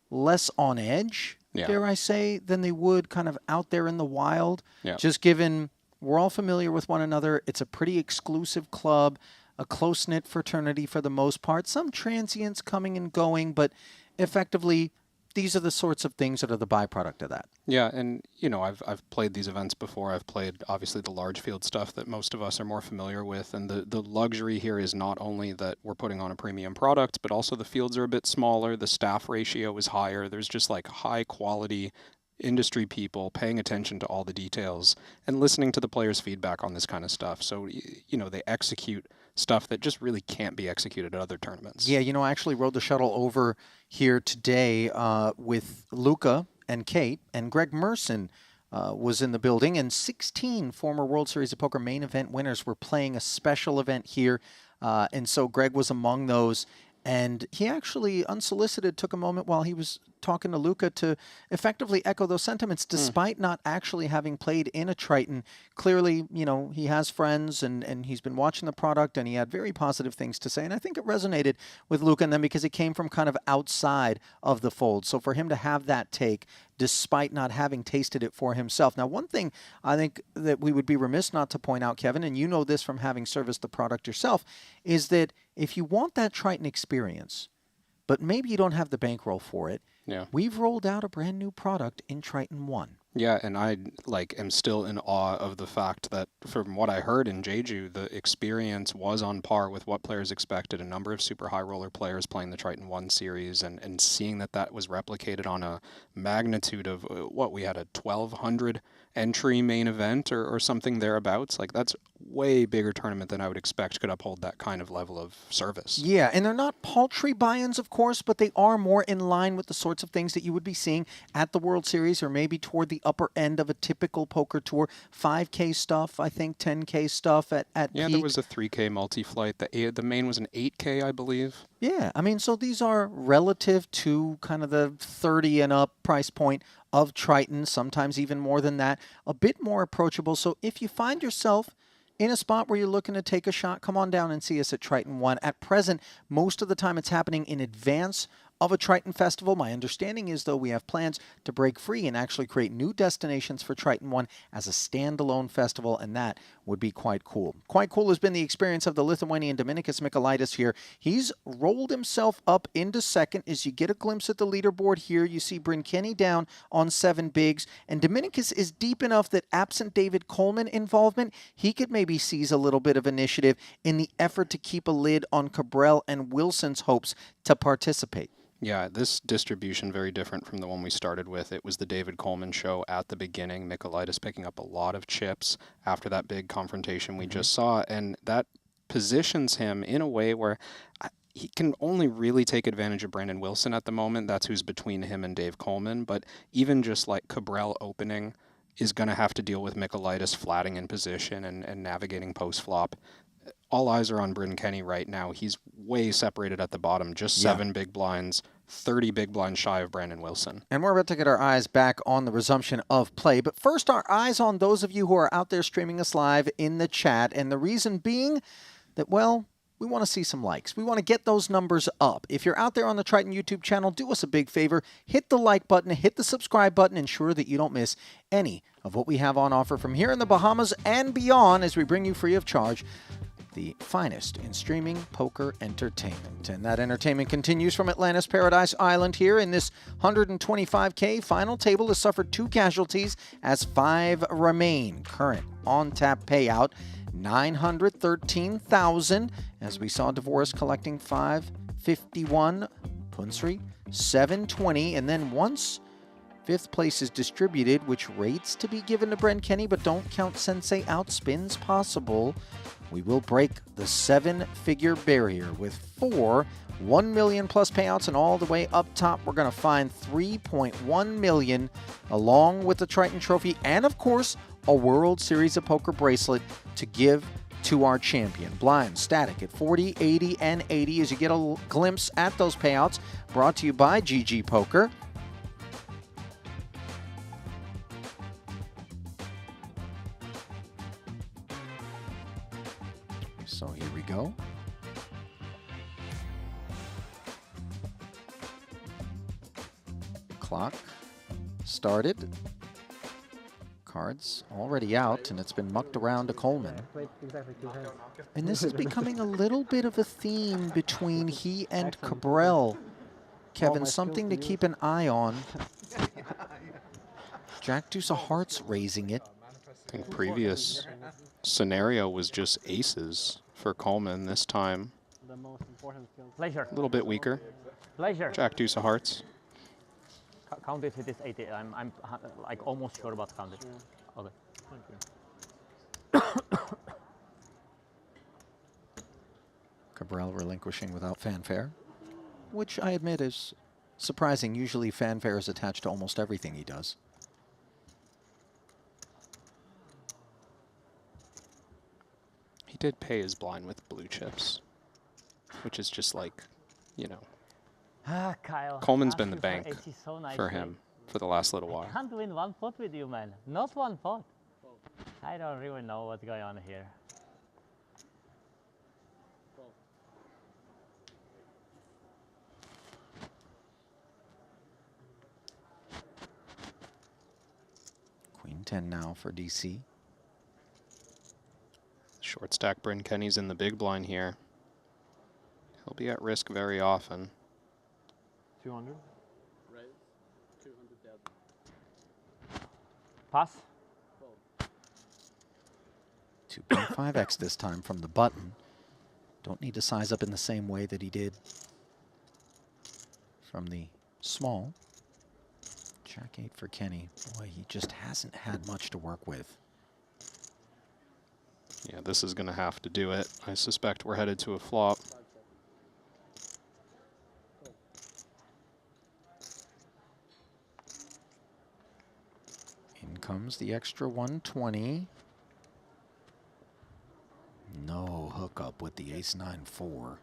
A: less on edge, dare I say, than they would kind of out there in the wild.
B: Yeah.
A: Just given we're all familiar with one another. It's a pretty exclusive club, a close-knit fraternity for the most part. Some transients coming and going, but effectively these are the sorts of things that are the byproduct of that.
B: Yeah, and you know, I've played these events before. I've played obviously the large field stuff that most of us are more familiar with, and the luxury here is not only that we're putting on a premium product, but also the fields are a bit smaller, the staff ratio is higher. There's just like high quality industry people paying attention to all the details and listening to the players' feedback on this kind of stuff. So, you know, they execute stuff that just really can't be executed at other tournaments.
A: Yeah, you know, I actually rode the shuttle over here today with Luca and Kate, and Greg Merson was in the building, and 16 former World Series of Poker main event winners were playing a special event here, and so Greg was among those. And he actually, unsolicited, took a moment while he was talking to Luca to effectively echo those sentiments, despite not actually having played in a Triton. Clearly, you know, he has friends and he's been watching the product, and he had very positive things to say. And I think it resonated with Luca and them because it came from kind of outside of the fold. So for him to have that take, despite not having tasted it for himself. Now, one thing I think that we would be remiss not to point out, Kevin, and you know this from having serviced the product yourself, is that if you want that Triton experience, but maybe you don't have the bankroll for it, we've rolled out a brand new product in Triton 1.
B: Yeah, and I am still in awe of the fact that from what I heard in Jeju, the experience was on par with what players expected. A number of super high roller players playing the Triton 1 series, and seeing that was replicated on a magnitude of what we had, a 1,200 entry main event or something thereabouts. Like, that's way bigger tournament than I would expect could uphold that kind of level of service.
A: Yeah, and they're not paltry buy-ins, of course, but they are more in line with the sorts of things that you would be seeing at the World Series, or maybe toward the upper end of a typical poker tour. 5K stuff, I think, 10K stuff at
B: Yeah,
A: peak.
B: there was a 3K multi-flight. The main was an 8K, I believe.
A: Yeah, I mean, so these are relative to kind of the 30 and up price point of Triton, sometimes even more than that, a bit more approachable. So if you find yourself in a spot where you're looking to take a shot, come on down and see us at Triton 1. At present, most of the time it's happening in advance of a Triton festival. My understanding is, though, we have plans to break free and actually create new destinations for Triton 1 as a standalone festival, and that would be quite cool. Quite cool has been the experience of the Lithuanian Dominykas Mikulaitis here. He's rolled himself up into second. As you get a glimpse at the leaderboard here, you see Bryn Kenny down on 7 bigs, and Dominykas is deep enough that absent David Coleman involvement, he could maybe seize a little bit of initiative in the effort to keep a lid on Cabral and Wilson's hopes to participate.
B: Yeah, this distribution very different from the one we started with. It was the David Coleman show at the beginning. Mikulaitis picking up a lot of chips after that big confrontation we just saw, and that positions him in a way where he can only really take advantage of Brandon Wilson at the moment. That's who's between him and Dave Coleman, but even just like Cabral opening is going to have to deal with Mikulaitis flatting in position and navigating post-flop. All eyes are on Bryn Kenny right now. He's way separated at the bottom, just 7 big blinds, 30 big blinds shy of Brandon Wilson.
A: And we're about to get our eyes back on the resumption of play. But first, our eyes on those of you who are out there streaming us live in the chat. And the reason being that, well, we want to see some likes. We want to get those numbers up. If you're out there on the Triton YouTube channel, do us a big favor. Hit the like button, hit the subscribe button, ensure that you don't miss any of what we have on offer from here in the Bahamas and beyond as we bring you free of charge the finest in streaming poker entertainment. And that entertainment continues from Atlantis Paradise Island here in this 125K final table has suffered 2 casualties as 5 remain. Current on-tap payout, $913,000 as we saw DeVoris collecting 551, Punsri 720, and then once 5th place is distributed, which rates to be given to Brent Kenny, but don't count Sensei outspins possible. We will break the 7-figure barrier with 4 $1 million plus payouts, and all the way up top we're going to find $3.1 million along with the Triton Trophy and of course a World Series of Poker bracelet to give to our champion. Blind static at 40, 80, and 80 as you get a glimpse at those payouts. Brought to you by GG Poker. So here we go. Clock started. Cards already out, and it's been mucked around to Coleman. And this is becoming a little bit of a theme between he and Cabral. Kevin, something to keep an eye on. Jack Deuce of Hearts raising it.
B: I think previous scenario was just aces for Coleman this time.
C: The most important skill. Pleasure.
B: A little bit weaker.
C: Pleasure.
B: Jack Deuce of Hearts.
C: Count it with this 80. I'm like almost sure about count it. Okay. Thank you.
A: Cabral relinquishing without fanfare, which I admit is surprising. Usually fanfare is attached to almost everything he does.
B: He did pay his blind with blue chips, which is just like, you know.
C: Kyle.
B: Coleman's been the bank
C: so
B: for him for the last little while.
C: I can't win one pot with you, man. Not one pot. I don't really know what's going on here.
A: Queen 10 now for DC.
B: Short stack Bryn Kenny's in the big blind here. He'll be at risk very often.
N: 200.
O: Raise. 200,000.
C: Pass.
A: 2.5x this time from the button. Don't need to size up in the same way that he did from the small. Jack 8 for Kenny. Boy, he just hasn't had much to work with.
B: Yeah, this is going to have to do it. I suspect we're headed to a flop.
A: In comes the extra 120. No hookup with the ace-9-4.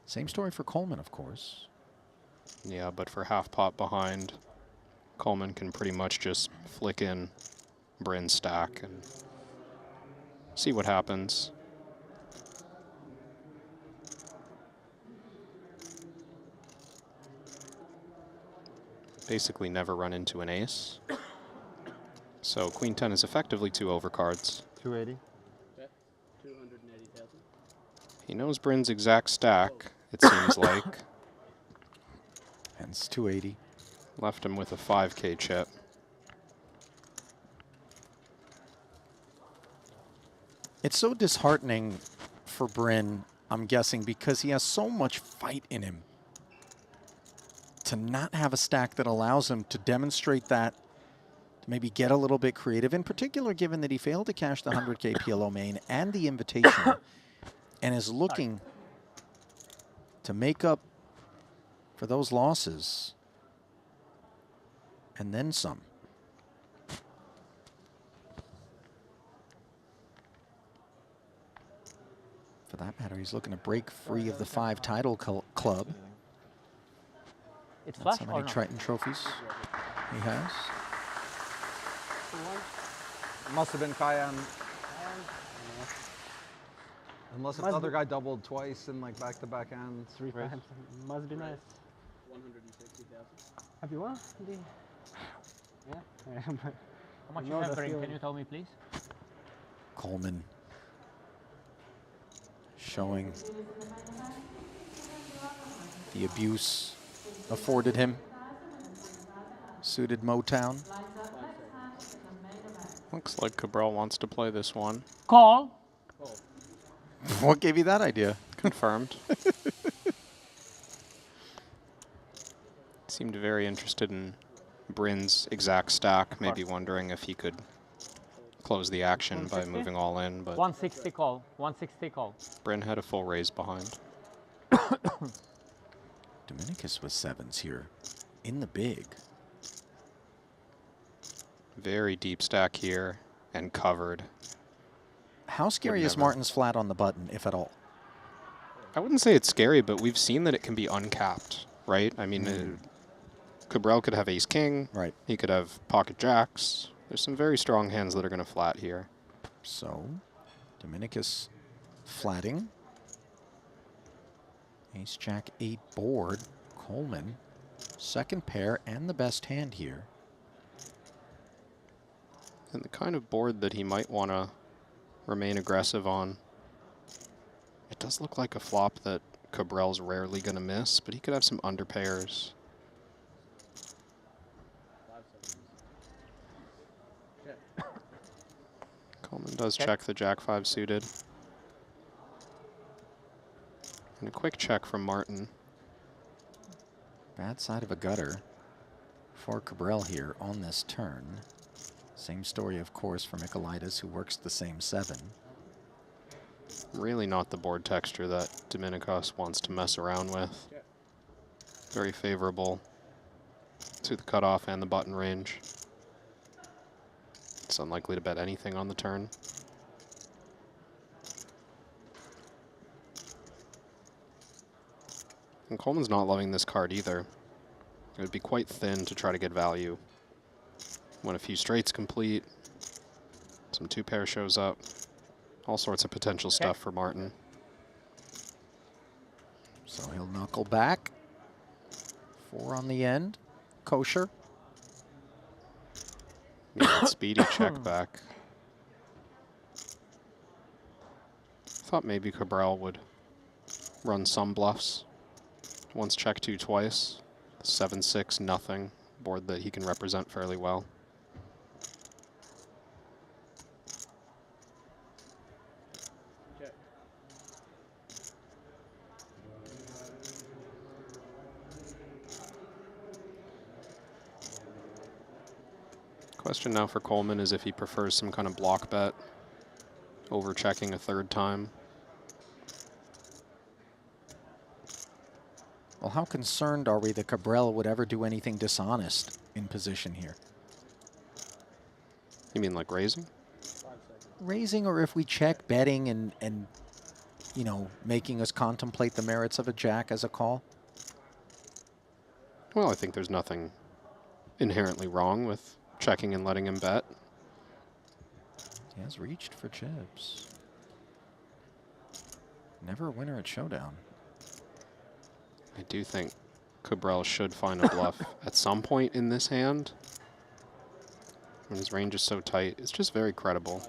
A: Same story for Coleman, of course.
B: Yeah, but for half pot behind, Coleman can pretty much just flick in Bryn's stack and see what happens. Basically never run into an ace. So Queen 10 is effectively 2 overcards.
N: 280.
O: Yeah, 280,000.
B: He knows Bryn's exact stack, it seems like.
A: Hence 280.
B: Left him with a 5K chip.
A: It's so disheartening for Bryn, I'm guessing, because he has so much fight in him. To not have a stack that allows him to demonstrate that, to maybe get a little bit creative, in particular given that he failed to cash the 100K PLO main and the Invitational, and is looking to make up for those losses and then some. For that matter, he's looking to break free of the 5 title club.
C: It's
A: That's
C: flush
A: how
C: or
A: many
C: not?
A: Triton trophies he has.
S: Must have been Cayenne. Unless if
H: Must
S: the other
H: be-
S: guy doubled twice in like back-to-back hands.
H: 3 times. Must be nice.
O: 160,000.
H: Have you won? Yeah.
C: How much you have, Brain? Can you tell me, please?
A: Coleman showing the abuse afforded him. Suited Motown.
B: Looks like Cabral wants to play this one.
C: Call.
A: What gave you that idea?
B: Confirmed. Seemed very interested in Bryn's exact stack, maybe wondering if he could close the action by
C: 160?
B: moving all in, but
C: 160 call. 160 call.
B: Bryn had a full raise behind.
A: Dominicus with sevens here in the big.
B: Very deep stack here and covered.
A: How scary is Martin's flat on the button, if at all?
B: I wouldn't say it's scary, but we've seen that it can be uncapped, right? I mean, Cabral could have ace-king.
A: Right.
B: He could have pocket jacks. There's some very strong hands that are going to flat here.
A: So, Dominicus flatting. Ace jack 8 board. Coleman, second pair and the best hand here.
B: And the kind of board that he might want to remain aggressive on. It does look like a flop that Cabral's rarely going to miss, but he could have some underpairs. Coleman does check the jack-5 suited. And a quick check from Martin.
A: Bad side of a gutter for Cabral here on this turn. Same story, of course, for Michaelitis, who works the same 7.
B: Really not the board texture that Dominicos wants to mess around with. Very favorable to the cutoff and the button range. It's unlikely to bet anything on the turn. And Coleman's not loving this card either. It would be quite thin to try to get value. When a few straights complete, some 2-pair shows up. All sorts of potential stuff for Martin.
A: So he'll knuckle back. 4 on the end. Kosher.
B: Yeah, speedy check back. Thought maybe Cabral would run some bluffs. Once check 2 twice. 7-6, nothing. Board that he can represent fairly well. Question now for Coleman is if he prefers some kind of block bet over checking a 3rd time.
A: Well, how concerned are we that Cabral would ever do anything dishonest in position here?
B: You mean like raising?
A: Raising, or if we check betting and you know, making us contemplate the merits of a jack as a call?
B: Well, I think there's nothing inherently wrong with checking and letting him bet.
A: He has reached for chips. Never a winner at showdown.
B: I do think Cabral should find a bluff at some point in this hand. When his range is so tight, it's just very credible.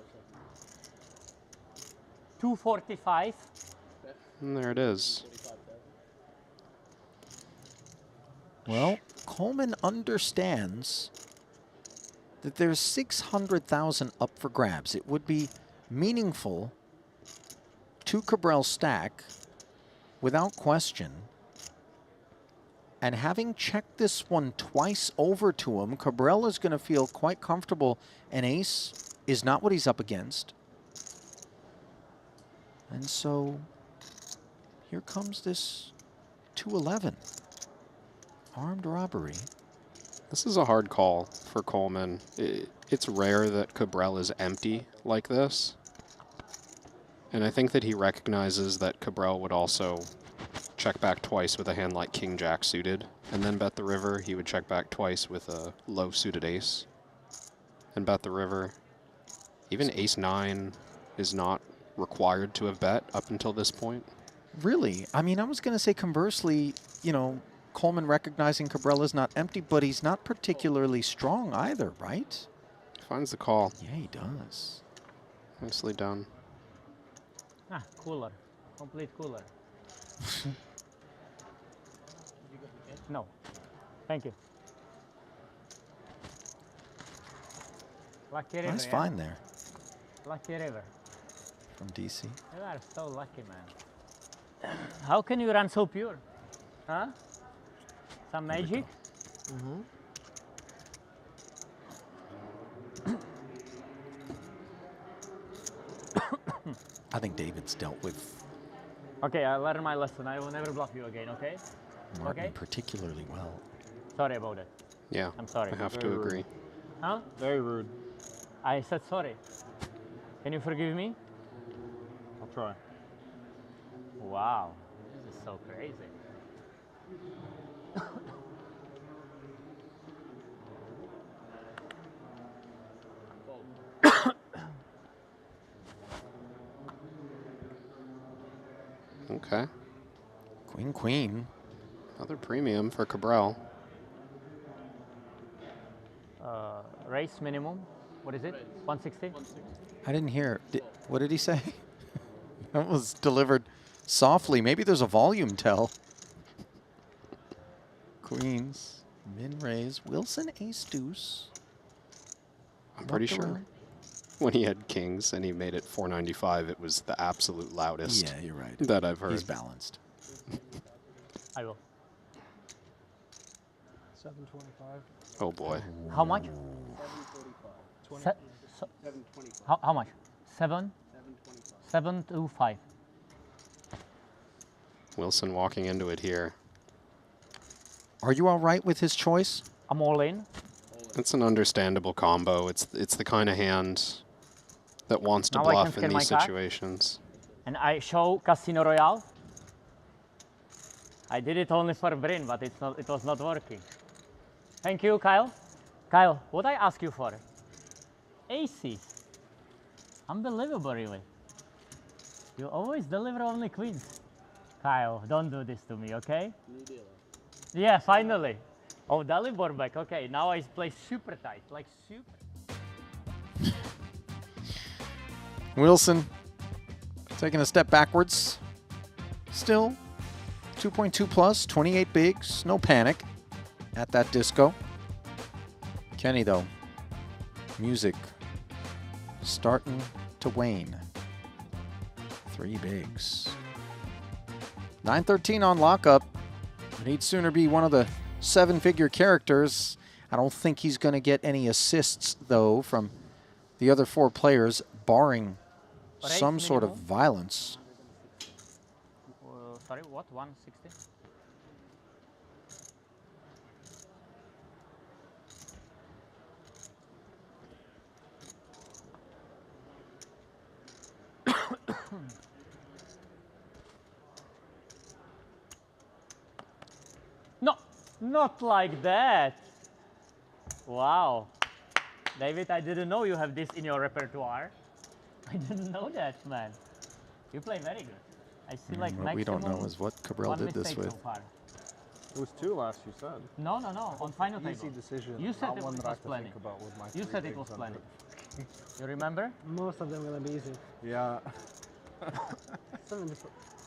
C: 245.
B: And there it is.
A: Well, Coleman understands that there's 600,000 up for grabs. It would be meaningful to Cabral's stack without question. And having checked this one twice over to him, Cabral is going to feel quite comfortable. An ace is not what he's up against. And so here comes this 211. Armed robbery.
B: This is a hard call for Coleman. It's rare that Cabral is empty like this. And I think that he recognizes that Cabral would also check back twice with a hand like King Jack suited, and then bet the river. He would check back twice with a low suited ace and bet the river. Even ace 9 is not required to have bet up until this point.
A: Really? I mean, I was going to say conversely, you know, Coleman recognizing Cabrella's not empty, but he's not particularly strong either, right?
B: Finds the call.
A: Yeah, he does.
B: Nicely done.
C: Ah, cooler. Complete cooler. No. Thank you. Lucky River.
A: Nice
C: yeah?
A: find there
C: Lucky River.
A: from DC.
C: You are so lucky, man. How can you run so pure? Huh? Some magic?
A: I think David's dealt with
C: Okay, I learned my lesson. I will never bluff you again, okay?
A: Martin
C: Okay?
A: particularly well.
C: Sorry about it.
B: Yeah,
C: I'm sorry.
B: I have to agree.
C: Huh?
S: Very rude.
C: I said sorry. Can you forgive me?
S: I'll try.
C: Wow, this is so crazy.
B: Okay.
A: Queen, queen.
B: Another premium for Cabral.
C: Race minimum. What is it? 160?
A: I didn't hear. What did he say? That was delivered softly. Maybe there's a volume tell. Queens, min raise, Wilson ace deuce.
B: I'm pretty
A: Walked
B: sure
A: around.
B: when he had kings and he made it 495, it was the absolute loudest.
A: Yeah, you're right.
B: That I've heard.
A: He's balanced.
C: I will.
S: 725.
B: Oh boy.
C: How much?
S: 745.
C: Se- so- how much? 725.
B: Wilson walking into it here.
A: Are you all right with his choice?
C: I'm all in.
B: It's an understandable combo. It's the kind of hand that wants to
C: Now I can
B: bluff in
C: scan my
B: these
C: card.
B: situations.
C: And I show Casino Royale. I did it only for Bryn, but it was not working. Thank you, Kyle. Kyle, what I ask you for? Aces. Unbelievable, really. You always deliver only queens. Kyle, don't do this to me, okay?
P: New deal.
C: Yeah, finally. Oh, Dalibor back. Okay, now I play super tight, like super.
A: Wilson taking a step backwards. Still 2.2 plus, 28 bigs, no panic at that disco. Kenny, though, music starting to wane. 3 bigs. 913 on lockup, but he'd sooner be one of the 7-figure characters. I don't think he's going to get any assists, though, from the other 4 players, barring some sort of violence.
C: Sorry, what? 160? No, not like that. Wow. David, I didn't know you have this in your repertoire. I didn't know that, man. You play very good. I see like
A: What we don't know is what Cabral did this with.
C: So far.
S: It was 2 last, you said.
C: No, on final
S: Easy
C: table.
S: decision.
C: You said
S: not
C: it
S: one
C: was
S: that I have to
C: planning.
S: think about with my
C: You
S: 3
C: said it
S: bigs
C: was
S: under.
C: planning. You remember?
E: Most of them are gonna be easy.
S: Yeah.
E: 70%,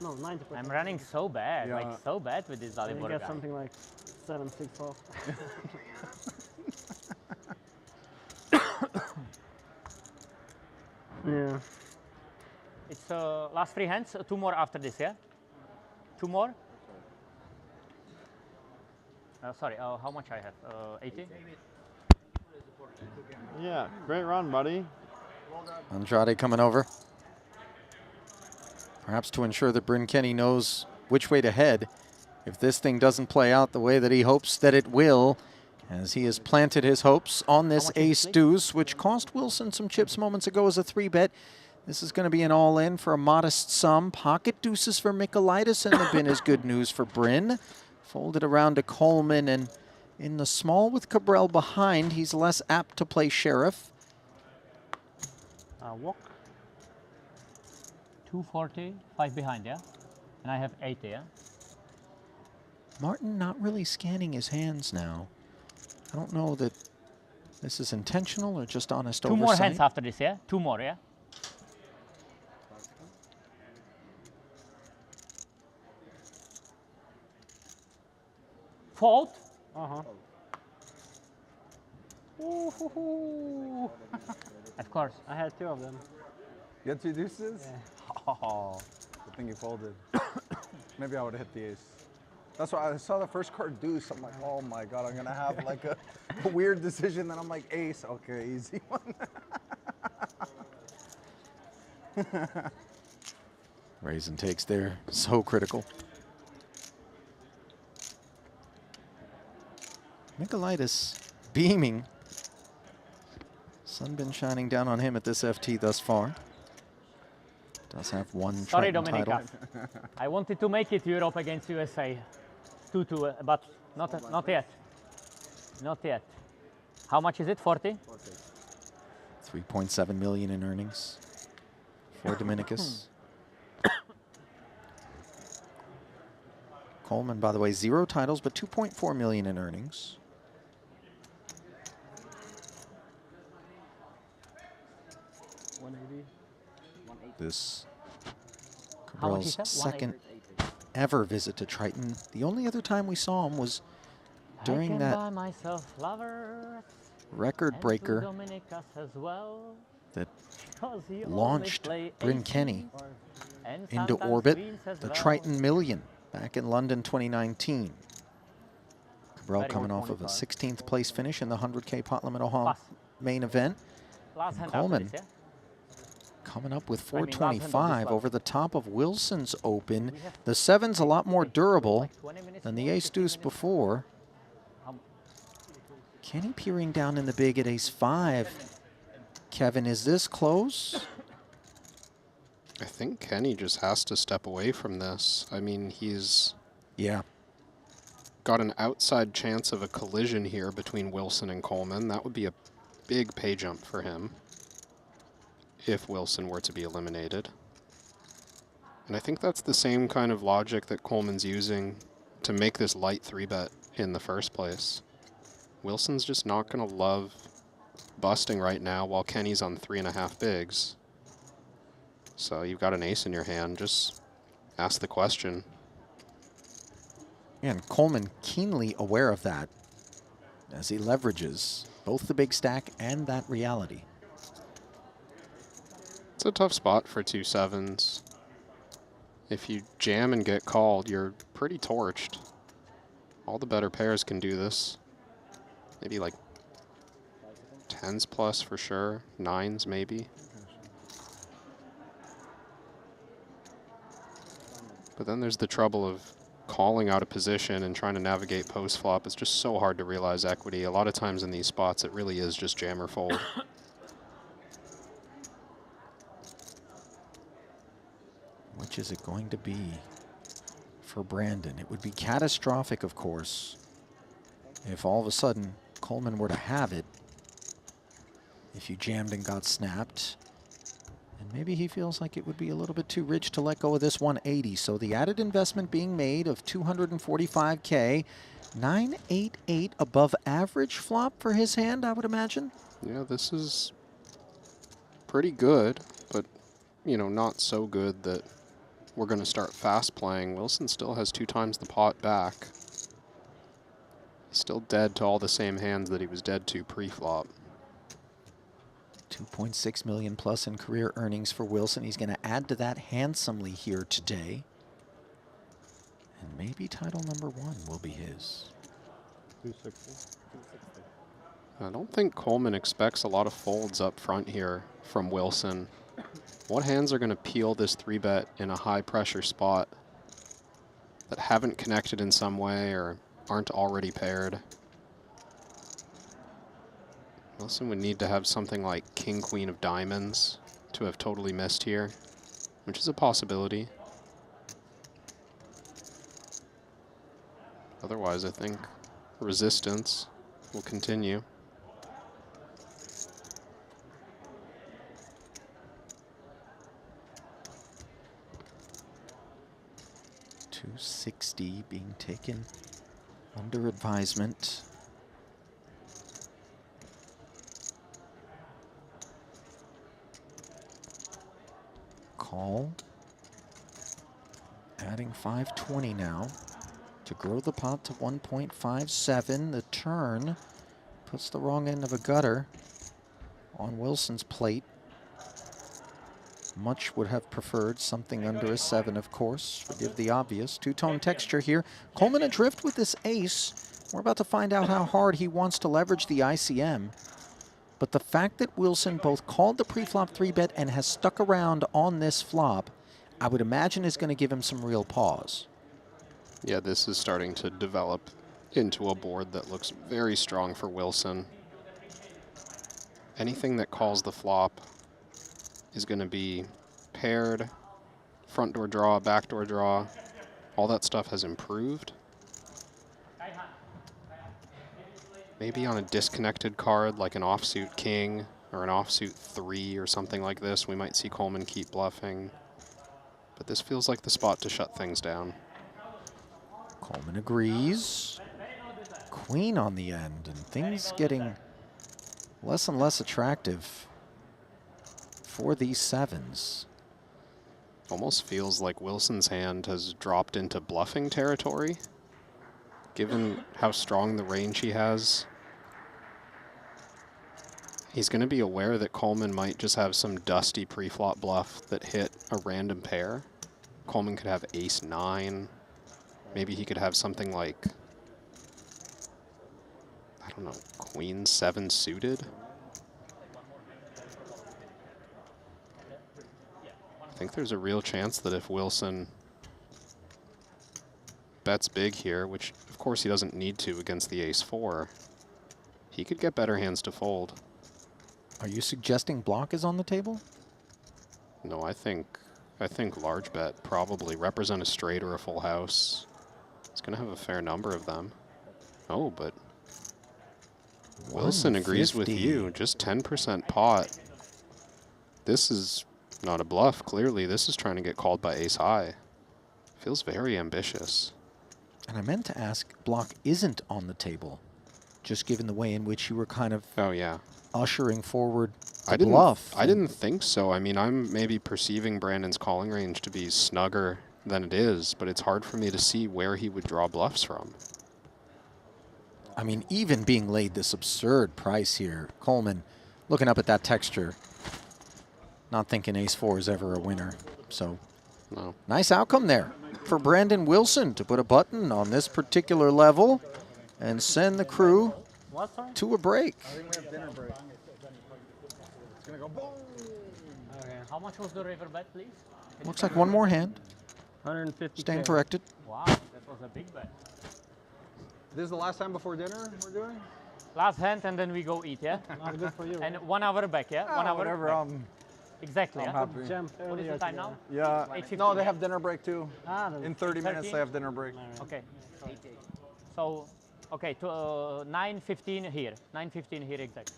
E: no, 90%.
C: I'm running so bad,
S: Yeah.
C: like so bad with this
E: You
C: Dalibor
E: get
C: guy.
E: something like 7, 6 off. Yeah.
C: It's last 3 hands, 2 more after this, yeah? 2 more? Sorry, how much I have? 80?
S: Yeah, great run, buddy.
A: Andrade coming over. Perhaps to ensure that Bryn Kenny knows which way to head if this thing doesn't play out the way that he hopes that it will, as he has planted his hopes on this ace deuce, which cost Wilson some chips moments ago as a 3-bet. This is going to be an all-in for a modest sum. Pocket deuces for Michaelitis, and the bin is good news for Bryn. Folded around to Coleman, and in the small with Cabral behind, he's less apt to play sheriff.
E: Walk.
C: 240, 5 behind, yeah? And I have 80, yeah?
A: Martin not really scanning his hands now. I don't know that this is intentional or just honest
C: Two
A: oversight.
C: more hands after this, yeah? 2 more, yeah? Fault?
H: Uh-huh.
C: Ooh. Of course.
H: I had 2 of them.
S: You had 2 deuces?
H: Yeah.
S: Oh, good thing you folded. Maybe I would have hit the ace. That's why I saw the first card deuce. I'm like, oh my God, I'm going to have like a weird decision. Then I'm like, ace. Okay, easy one.
A: Raise and takes there. So critical. Nicolaitis beaming. Sun been shining down on him at this FT thus far. Does have one
C: Sorry,
A: Triton
C: Dominica.
A: title.
C: I wanted to make it Europe against USA. 2-2, but not yet. Not yet. How much is it? 40?
A: 3.7 million in earnings for Dominicus. Coleman, by the way, 0 titles, but 2.4 million in earnings. This Cabral's second ever visit to Triton. The only other time we saw him was during that record breaker that launched Bryn Kenny into orbit, the Triton Million, back in London 2019. Cabral coming off of a 16th place finish in the 100K pot limit Hall main event. And Coleman coming up with 425 over the top of Wilson's Open. The 7's a lot more durable than the ace deuce before. Kenny peering down in the big at ace 5. Kevin, is this close?
B: I think Kenny just has to step away from this. I mean, he's got an outside chance of a collision here between Wilson and Coleman. That would be a big pay jump for him if Wilson were to be eliminated. And I think that's the same kind of logic that Coleman's using to make this light 3-bet in the first place. Wilson's just not going to love busting right now while Kenny's on 3.5 bigs. So you've got an ace in your hand, just ask the question.
A: And Coleman keenly aware of that as he leverages both the big stack and that reality.
B: It's a tough spot for 2 7s. If you jam and get called, you're pretty torched. All the better pairs can do this. Maybe like 10s plus for sure, 9s maybe. But then there's the trouble of calling out a position and trying to navigate post flop. It's just so hard to realize equity. A lot of times in these spots, it really is just jam or fold.
A: Which is it going to be for Brandon? It would be catastrophic, of course, if all of a sudden Coleman were to have it. If you jammed and got snapped. And maybe he feels like it would be a little bit too rich to let go of this 180. So the added investment being made of 245K, 988 above average flop for his hand, I would imagine.
B: Yeah, this is pretty good, but, you know, not so good that we're going to start fast playing. Wilson still has 2 times the pot back. He's still dead to all the same hands that he was dead to pre-flop.
A: 2.6 million plus in career earnings for Wilson. He's going to add to that handsomely here today. And maybe title number 1 will be his.
S: 260.
B: I don't think Coleman expects a lot of folds up front here from Wilson. What hands are going to peel this 3-bet in a high-pressure spot that haven't connected in some way or aren't already paired? Wilson would need to have something like King, Queen of Diamonds to have totally missed here, which is a possibility. Otherwise, I think resistance will continue.
A: 260 being taken under advisement. Call. Adding 520 now to grow the pot to 1.57. The turn puts the wrong end of a gutter on Wilson's plate. Much would have preferred something under a 7, of course. Forgive the obvious. Two-tone texture here. Coleman adrift with this ace. We're about to find out how hard he wants to leverage the ICM. But the fact that Wilson both called the pre-flop 3-bet and has stuck around on this flop, I would imagine is going to give him some real pause.
B: Yeah, this is starting to develop into a board that looks very strong for Wilson. Anything that calls the flop is going to be paired, front door draw, back door draw. All that stuff has improved. Maybe on a disconnected card like an offsuit king or an offsuit 3 or something like this, we might see Coleman keep bluffing. But this feels like the spot to shut things down.
A: Coleman agrees. Queen on the end, and things getting less and less attractive for these 7s.
B: Almost feels like Wilson's hand has dropped into bluffing territory, given how strong the range he has. He's going to be aware that Coleman might just have some dusty pre-flop bluff that hit a random pair. Coleman could have ace-9. Maybe he could have something like, I don't know, queen-7 suited. I think there's a real chance that if Wilson bets big here, which of course he doesn't need to against the ace-4, he could get better hands to fold.
A: Are you suggesting block is on the table?
B: No, I think large bet, probably represent a straight or a full house. It's going to have a fair number of them. Oh, but Wilson agrees with you. Just 10% pot. This is not a bluff, clearly. This is trying to get called by ace high. Feels very ambitious.
A: And I meant to ask, block isn't on the table, just given the way in which you were kind of ushering forward the bluff.
B: I didn't think so. I mean, I'm maybe perceiving Brandon's calling range to be snugger than it is, but it's hard for me to see where he would draw bluffs from.
A: I mean, even being laid this absurd price here, Coleman, looking up at that texture, not thinking ace-4 is ever a winner. So, nice outcome there for Brandon Wilson to put a button on this particular level and send the crew to a break.
J: I think we have dinner break. It's going to go boom.
C: Okay. How much was the river bet, please?
A: Looks like one more hand.
H: 150.
A: Stand corrected.
C: Wow, that was a big bet.
S: This is the last time before dinner we're doing?
C: Last hand and then we go eat, yeah?
H: Not good for you.
C: And 1 hour back, yeah? 1 hour
S: Whatever.
C: back. Exactly,
S: I'm
C: yeah?
S: happy.
C: What is the time now?
S: Yeah.
C: 8:15.
S: No, they have dinner break too.
C: Ah,
S: In 30 minutes they have dinner break.
C: Okay. So, okay, to 9:15 here. 9:15 here exactly.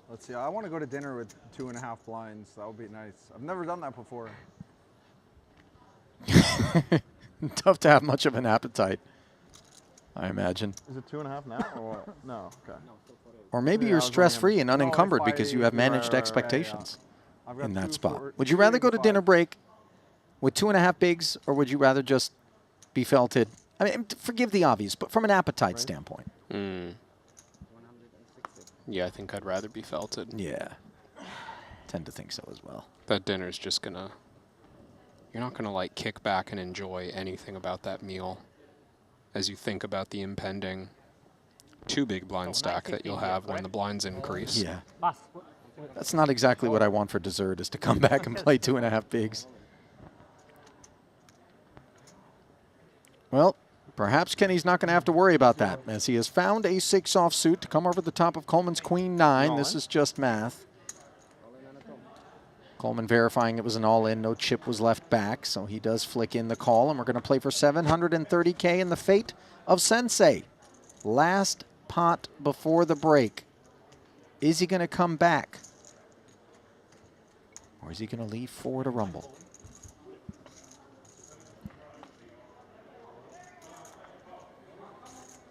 S: Let's see. I want to go to dinner with 2.5 blinds. That would be nice. I've never done that before.
A: Tough to have much of an appetite, I imagine.
N: Is it 2.5 now or no? Okay.
A: Or maybe you're stress-free and unencumbered because you have managed expectations in that spot. Would you rather go to dinner break with 2.5 bigs, or would you rather just be felted? I mean, forgive the obvious, but from an appetite standpoint.
B: Yeah, I think I'd rather be felted.
A: Yeah. Tend to think so as well.
B: That dinner's just gonna, you're not gonna like kick back and enjoy anything about that meal as you think about the impending 2 big blind stack that you'll have when the blinds increase.
A: Yeah. That's not exactly what I want for dessert, is to come back and play 2.5 bigs. Well, perhaps Kenny's not going to have to worry about that, as he has found a 6 offsuit to come over the top of Coleman's queen 9. This is just math. Coleman verifying it was an all-in, no chip was left back, so he does flick in the call, and we're going to play for 730K in the fate of Sensei. Last pot before the break. Is he going to come back Or is he going to leave 4 to rumble?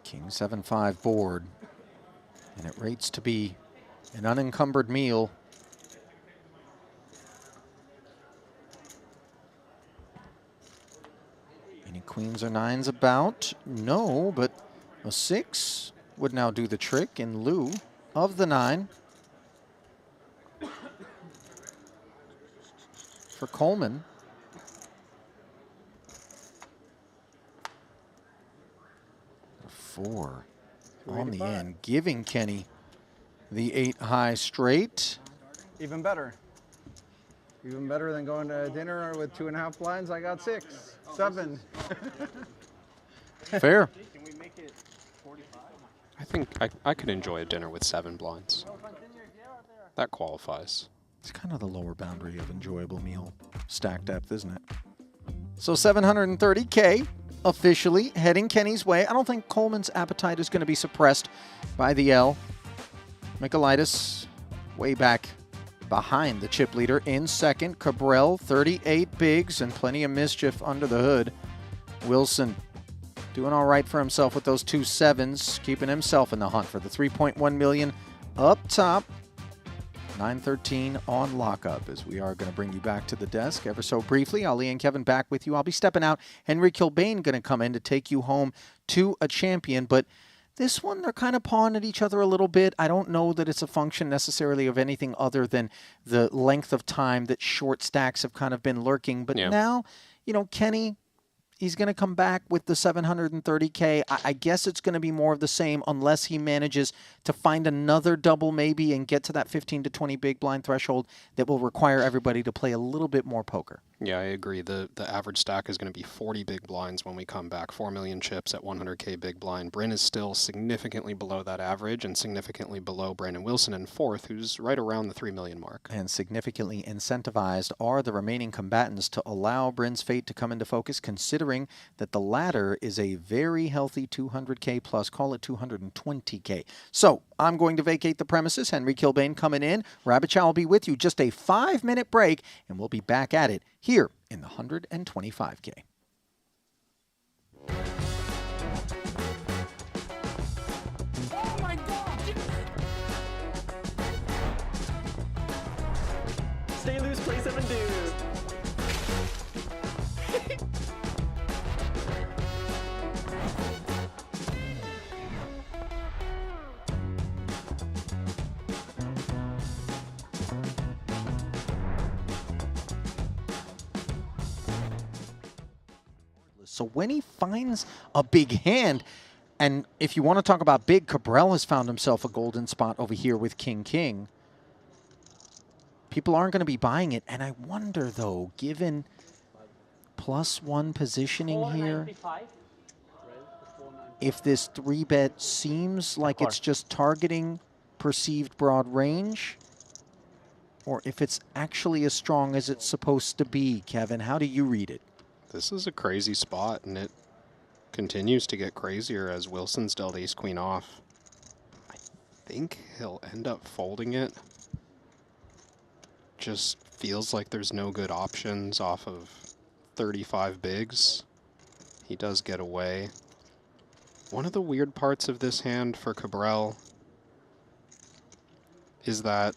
A: King 7-5 board. And it rates to be an unencumbered meal. Any queens or nines about? No, but a 6 would now do the trick in lieu of the 9. For Coleman. A 4 on the end, giving Kenny the 8 high straight.
S: Even better. Even better than going to dinner with 2.5 blinds. I got 6, 7.
A: Fair.
B: Can we make it 45? I think I could enjoy a dinner with 7 blinds. That qualifies.
A: It's kind of the lower boundary of enjoyable meal stack depth, isn't it? So 730K officially heading Kenny's way. I don't think Coleman's appetite is going to be suppressed by the L. Michaelitis way back behind the chip leader in second. Cabral, 38 bigs and plenty of mischief under the hood. Wilson doing all right for himself with those 2 7s, keeping himself in the hunt for the 3.1 million up top. 9:13 on lockup, as we are going to bring you back to the desk ever so briefly. Ali and Kevin back with you. I'll be stepping out. Henry Kilbane going to come in to take you home to a champion, but this one, they're kind of pawing at each other a little bit. I don't know that it's a function necessarily of anything other than the length of time that short stacks have kind of been lurking. But now, you know, Kenny, he's going to come back with the 730K. I guess it's going to be more of the same unless he manages to find another double maybe and get to that 15 to 20 big blind threshold that will require everybody to play a little bit more poker.
B: Yeah, I agree. The average stack is going to be 40 big blinds when we come back. 4 million chips at 100K big blind. Bryn is still significantly below that average and significantly below Brandon Wilson in fourth, who's right around the 3 million mark.
A: And significantly incentivized are the remaining combatants to allow Bryn's fate to come into focus, considering that the latter is a very healthy 200K plus, call it 220K. So I'm going to vacate the premises. Henry Kilbane coming in. Rabbit Chow will be with you. Just a 5-minute break, and we'll be back at it here in the 125K.
M: Oh my God! Stay loose, play 7 dudes.
A: So when he finds a big hand, and if you want to talk about big, Cabral has found himself a golden spot over here with King. People aren't going to be buying it. And I wonder, though, given +1 positioning here, if this 3-bet seems like it's just targeting perceived broad range, or if it's actually as strong as it's supposed to be. Kevin, how do you read it?
B: This is a crazy spot, and it continues to get crazier as Wilson's dealt ace-queen off. I think he'll end up folding it. Just feels like there's no good options off of 35 bigs. He does get away. One of the weird parts of this hand for Cabral is that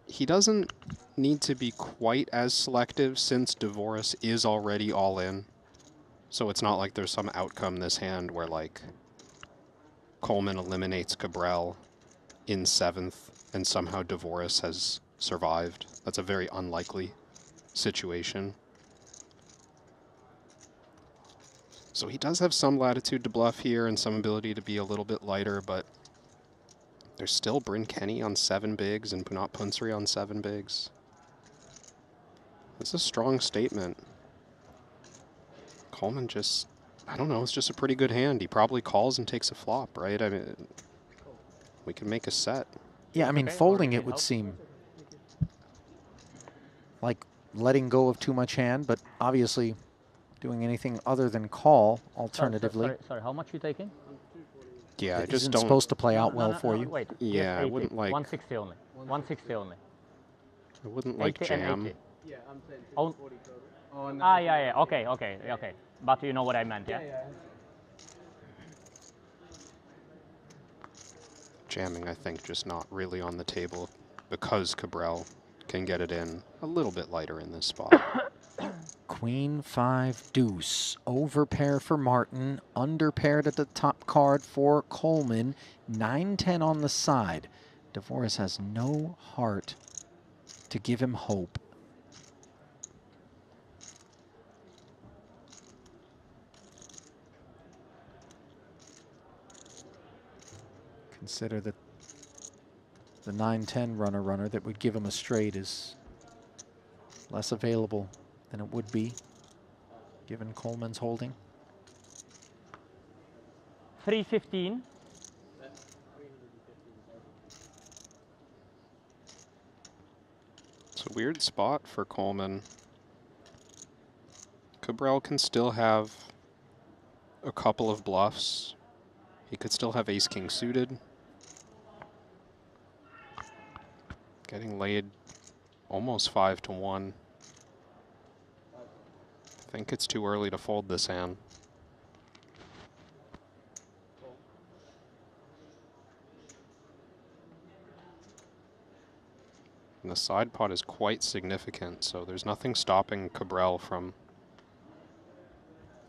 B: he doesn't need to be quite as selective since Dvoris is already all in. So it's not like there's some outcome this hand where like Coleman eliminates Cabral in 7th and somehow Dvoris has survived. That's a very unlikely situation. So he does have some latitude to bluff here and some ability to be a little bit lighter, but there's still Bryn Kenny on 7 bigs and Punat Punsri on 7 bigs. That's a strong statement. Coleman just, I don't know, it's just a pretty good hand. He probably calls and takes a flop, right? I mean, we can make a set.
A: Yeah, I mean, folding it would seem like letting go of too much hand, but obviously doing anything other than call alternatively.
C: Sorry, how much you taking?
B: Yeah, I
A: It
B: just
A: isn't
B: don't.
A: supposed to play out well for you.
C: Wait.
B: Yeah, I
C: 80.
B: wouldn't like.
C: 160 only. 160 only.
B: I wouldn't like
C: 80 and
B: jam.
C: 80.
G: Yeah, I'm saying
C: Oh.
G: 40 total.
C: Yeah. Okay. But you know what I meant, yeah?
B: Jamming, I think, just not really on the table because Cabral can get it in a little bit lighter in this spot.
A: Queen 5 deuce. Over pair for Martin. Under paired at the top card for Coleman. 9-10 on the side. DeVoris has no heart to give him hope. Consider that the 9-10 runner that would give him a straight is less available than it would be given Coleman's holding.
C: 315.
B: It's a weird spot for Coleman. Cabral can still have a couple of bluffs. He could still have ace-king suited. Getting laid almost 5-1. I think it's too early to fold this hand. And the side pot is quite significant, so there's nothing stopping Cabral from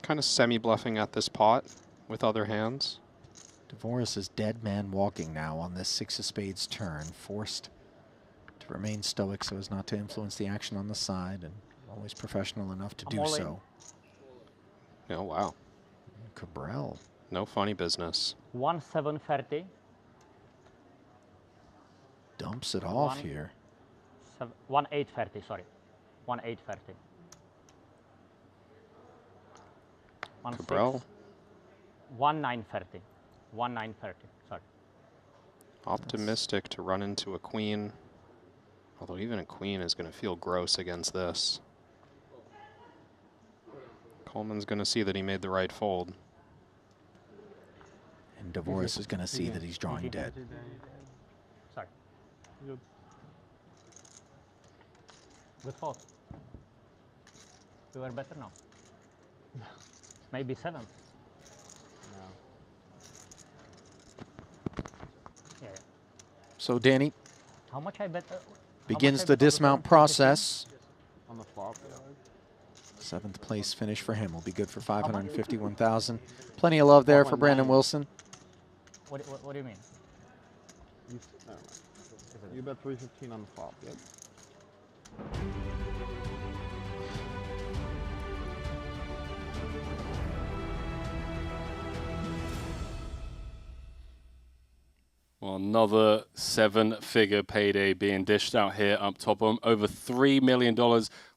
B: kind of semi-bluffing at this pot with other hands.
A: DeVoris is dead man walking now on this 6 of spades turn, forced to remain stoic so as not to influence the action on the side, and always professional enough to do so.
B: Oh, wow.
A: Cabral.
B: No funny business.
C: 1730.
A: Dumps it off here.
C: 1830, sorry. 1830.
B: Cabral.
C: 1930. 1930, sorry.
B: Optimistic to run into a queen. Although even a queen is going to feel gross against this. Coleman's going to see that he made the right fold.
A: And DeVoris is going to see that he's drawing dead.
C: Sorry. Good fold. We were better now. Maybe 7th. Yeah.
A: So Danny
C: How much I bet?
A: begins the dismount process.
N: On the flop, yeah.
A: 7th place finish for him will be good for 551,000. Plenty of love there for Brandon Wilson.
C: What do you mean?
N: You bet 315 on the flop, yep.
Q: Well, another 7-figure payday being dished out here up top. Over $3 million.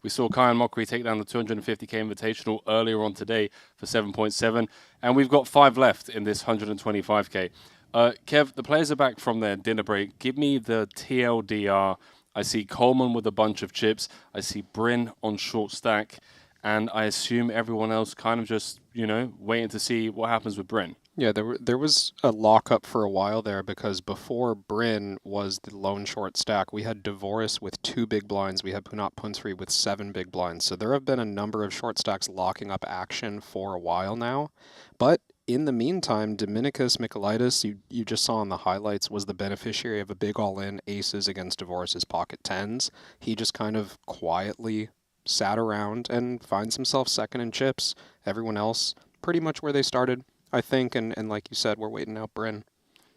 Q: We saw Kyan Mockery take down the 250K Invitational earlier on today for 7.7. And we've got 5 left in this 125K. Kev, the players are back from their dinner break. Give me the TLDR. I see Coleman with a bunch of chips. I see Bryn on short stack. And I assume everyone else kind of just, you know, waiting to see what happens with Bryn.
B: Yeah, there was a lockup for a while there because before Bryn was the lone short stack, we had DeVoris with 2 big blinds. We had Punat Punsri with 7 big blinds. So there have been a number of short stacks locking up action for a while now. But in the meantime, Dominicus Michaelitis, you just saw in the highlights, was the beneficiary of a big all-in aces against DeVoris's pocket 10s. He just kind of quietly sat around and finds himself second in chips. Everyone else pretty much where they started, I think, and like you said, we're waiting out Bryn.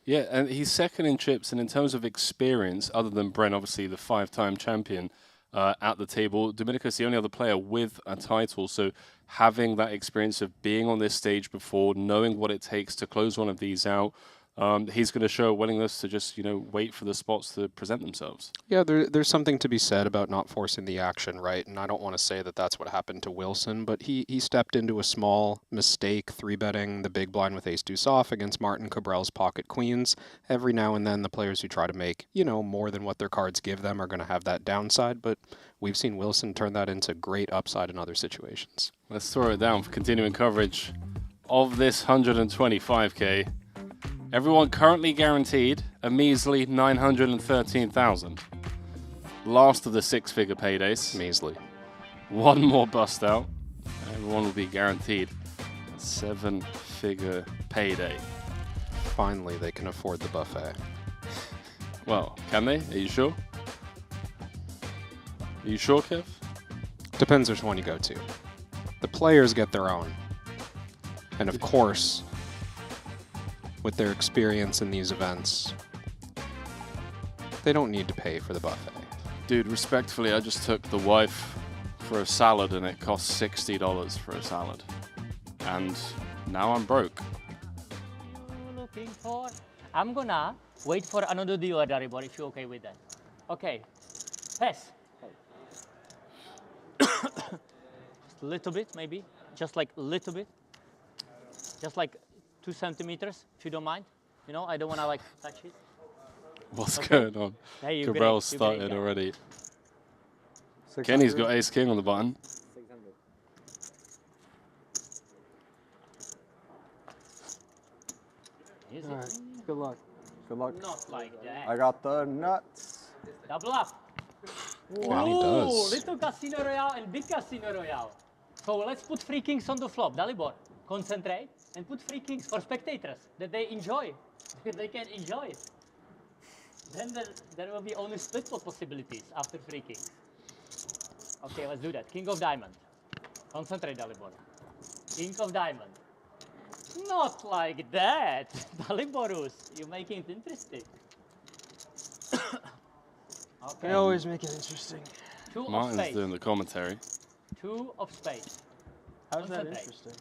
Q: Yeah, and he's second in chips, and in terms of experience, other than Bryn, obviously the 5-time champion at the table, Dominicus the only other player with a title, so having that experience of being on this stage before, knowing what it takes to close one of these out, he's going to show a willingness to just, you know, wait for the spots to present themselves.
B: Yeah, there's something to be said about not forcing the action, right? And I don't want to say that that's what happened to Wilson, but he stepped into a small mistake 3-betting the big blind with ace-deuce off against Martin Cabral's pocket queens. Every now and then the players who try to make, you know, more than what their cards give them are going to have that downside, but we've seen Wilson turn that into great upside in other situations.
Q: Let's throw it down for continuing coverage of this 125K. Everyone currently guaranteed a measly 913,000. last of the 6-figure paydays.
B: Measly.
Q: One more bust out. Everyone will be guaranteed a 7-figure payday.
B: Finally, they can afford the buffet.
Q: Well, can they? Are you sure? Are you sure, Kev?
B: Depends which one you go to. The players get their own. And of course, with their experience in these events, they don't need to pay for the buffet.
Q: Dude, respectfully, I just took the wife for a salad and it cost $60 for a salad. And now I'm broke.
C: Looking for? I'm gonna wait for another deal, Daribor, if you're okay with that. Okay. Pass. Just a little bit, maybe. Just like a little bit. Just like 2 centimeters, if you don't mind. You know, I don't wanna like touch it.
Q: What's
C: Okay.
Q: going on?
C: Hey, you're
Q: Cabral
C: great,
Q: started
C: yeah.
Q: already.
S: 600.
Q: Kenny's got ace king on the button.
O: 600.
C: Is
S: All
C: it?
S: right. Good luck. Good luck.
C: Not like that.
S: I got the nuts.
C: Double up.
B: Wow, he does.
C: Little Casino Royale and big Casino Royale. So let's put free kings on the flop. Dalibor, concentrate and put free kings for spectators that they enjoy. They can enjoy it. Then there will be only split pot possibilities after free kings. Okay, let's do that. King of diamond. Concentrate, Dalibor. King of diamond. Not like that. Daliborus, you're making it interesting. Okay.
H: They always make it interesting.
C: 2 of
Q: Martin's
C: spades.
Q: doing the commentary.
C: 2 of spades.
H: How's that
C: Concentrate.
H: interesting?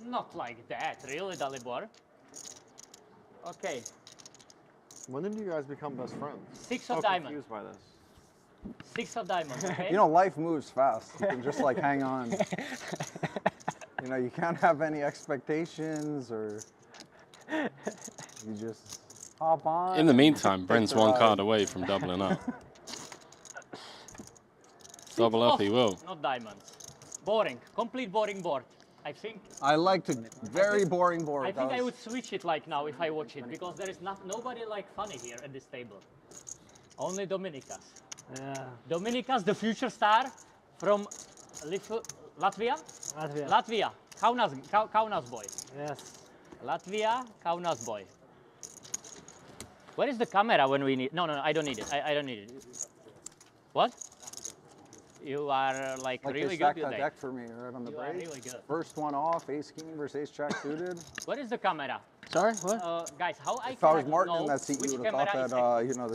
C: Not like that, really, Dalibor. Okay,
J: When did you guys become best friends?
C: 6
J: I'm
C: of
J: so
C: diamond.
J: confused by this.
C: 6 of diamond, okay?
S: You know, life moves fast. You can just like hang on. You know, you can't have any expectations or you just hop on.
Q: In the meantime,
S: take
Q: Brent's
S: the
Q: one
S: ride.
Q: card away from doubling up. Double up he will.
C: Not diamonds. Boring, complete boring board. I think
S: I like to very boring board.
C: I think
S: That
C: I
S: was-
C: would switch it like now if I watch it because there is nobody like funny here at this table. Only Dominicas.
H: Yeah.
C: Dominicas, the future star from Latvia?
H: Latvia.
C: Latvia. Kaunas boy.
H: Yes.
C: Latvia, Kaunas boy. Where is the camera when we need? No, I don't need it. I don't need it. What? You are like
S: Like
C: really
S: they
C: good
S: stacked that
C: today.
S: deck for me right on the
C: You are
S: break.
C: really good.
S: First one off, ace king versus ace jack suited.
C: Where is the camera?
H: Sorry, what?
C: Guys, how I
S: If I was
C: can
S: Martin
C: know
S: in that seat,
C: which
S: you would have
C: camera
S: thought
C: is
S: that, you know,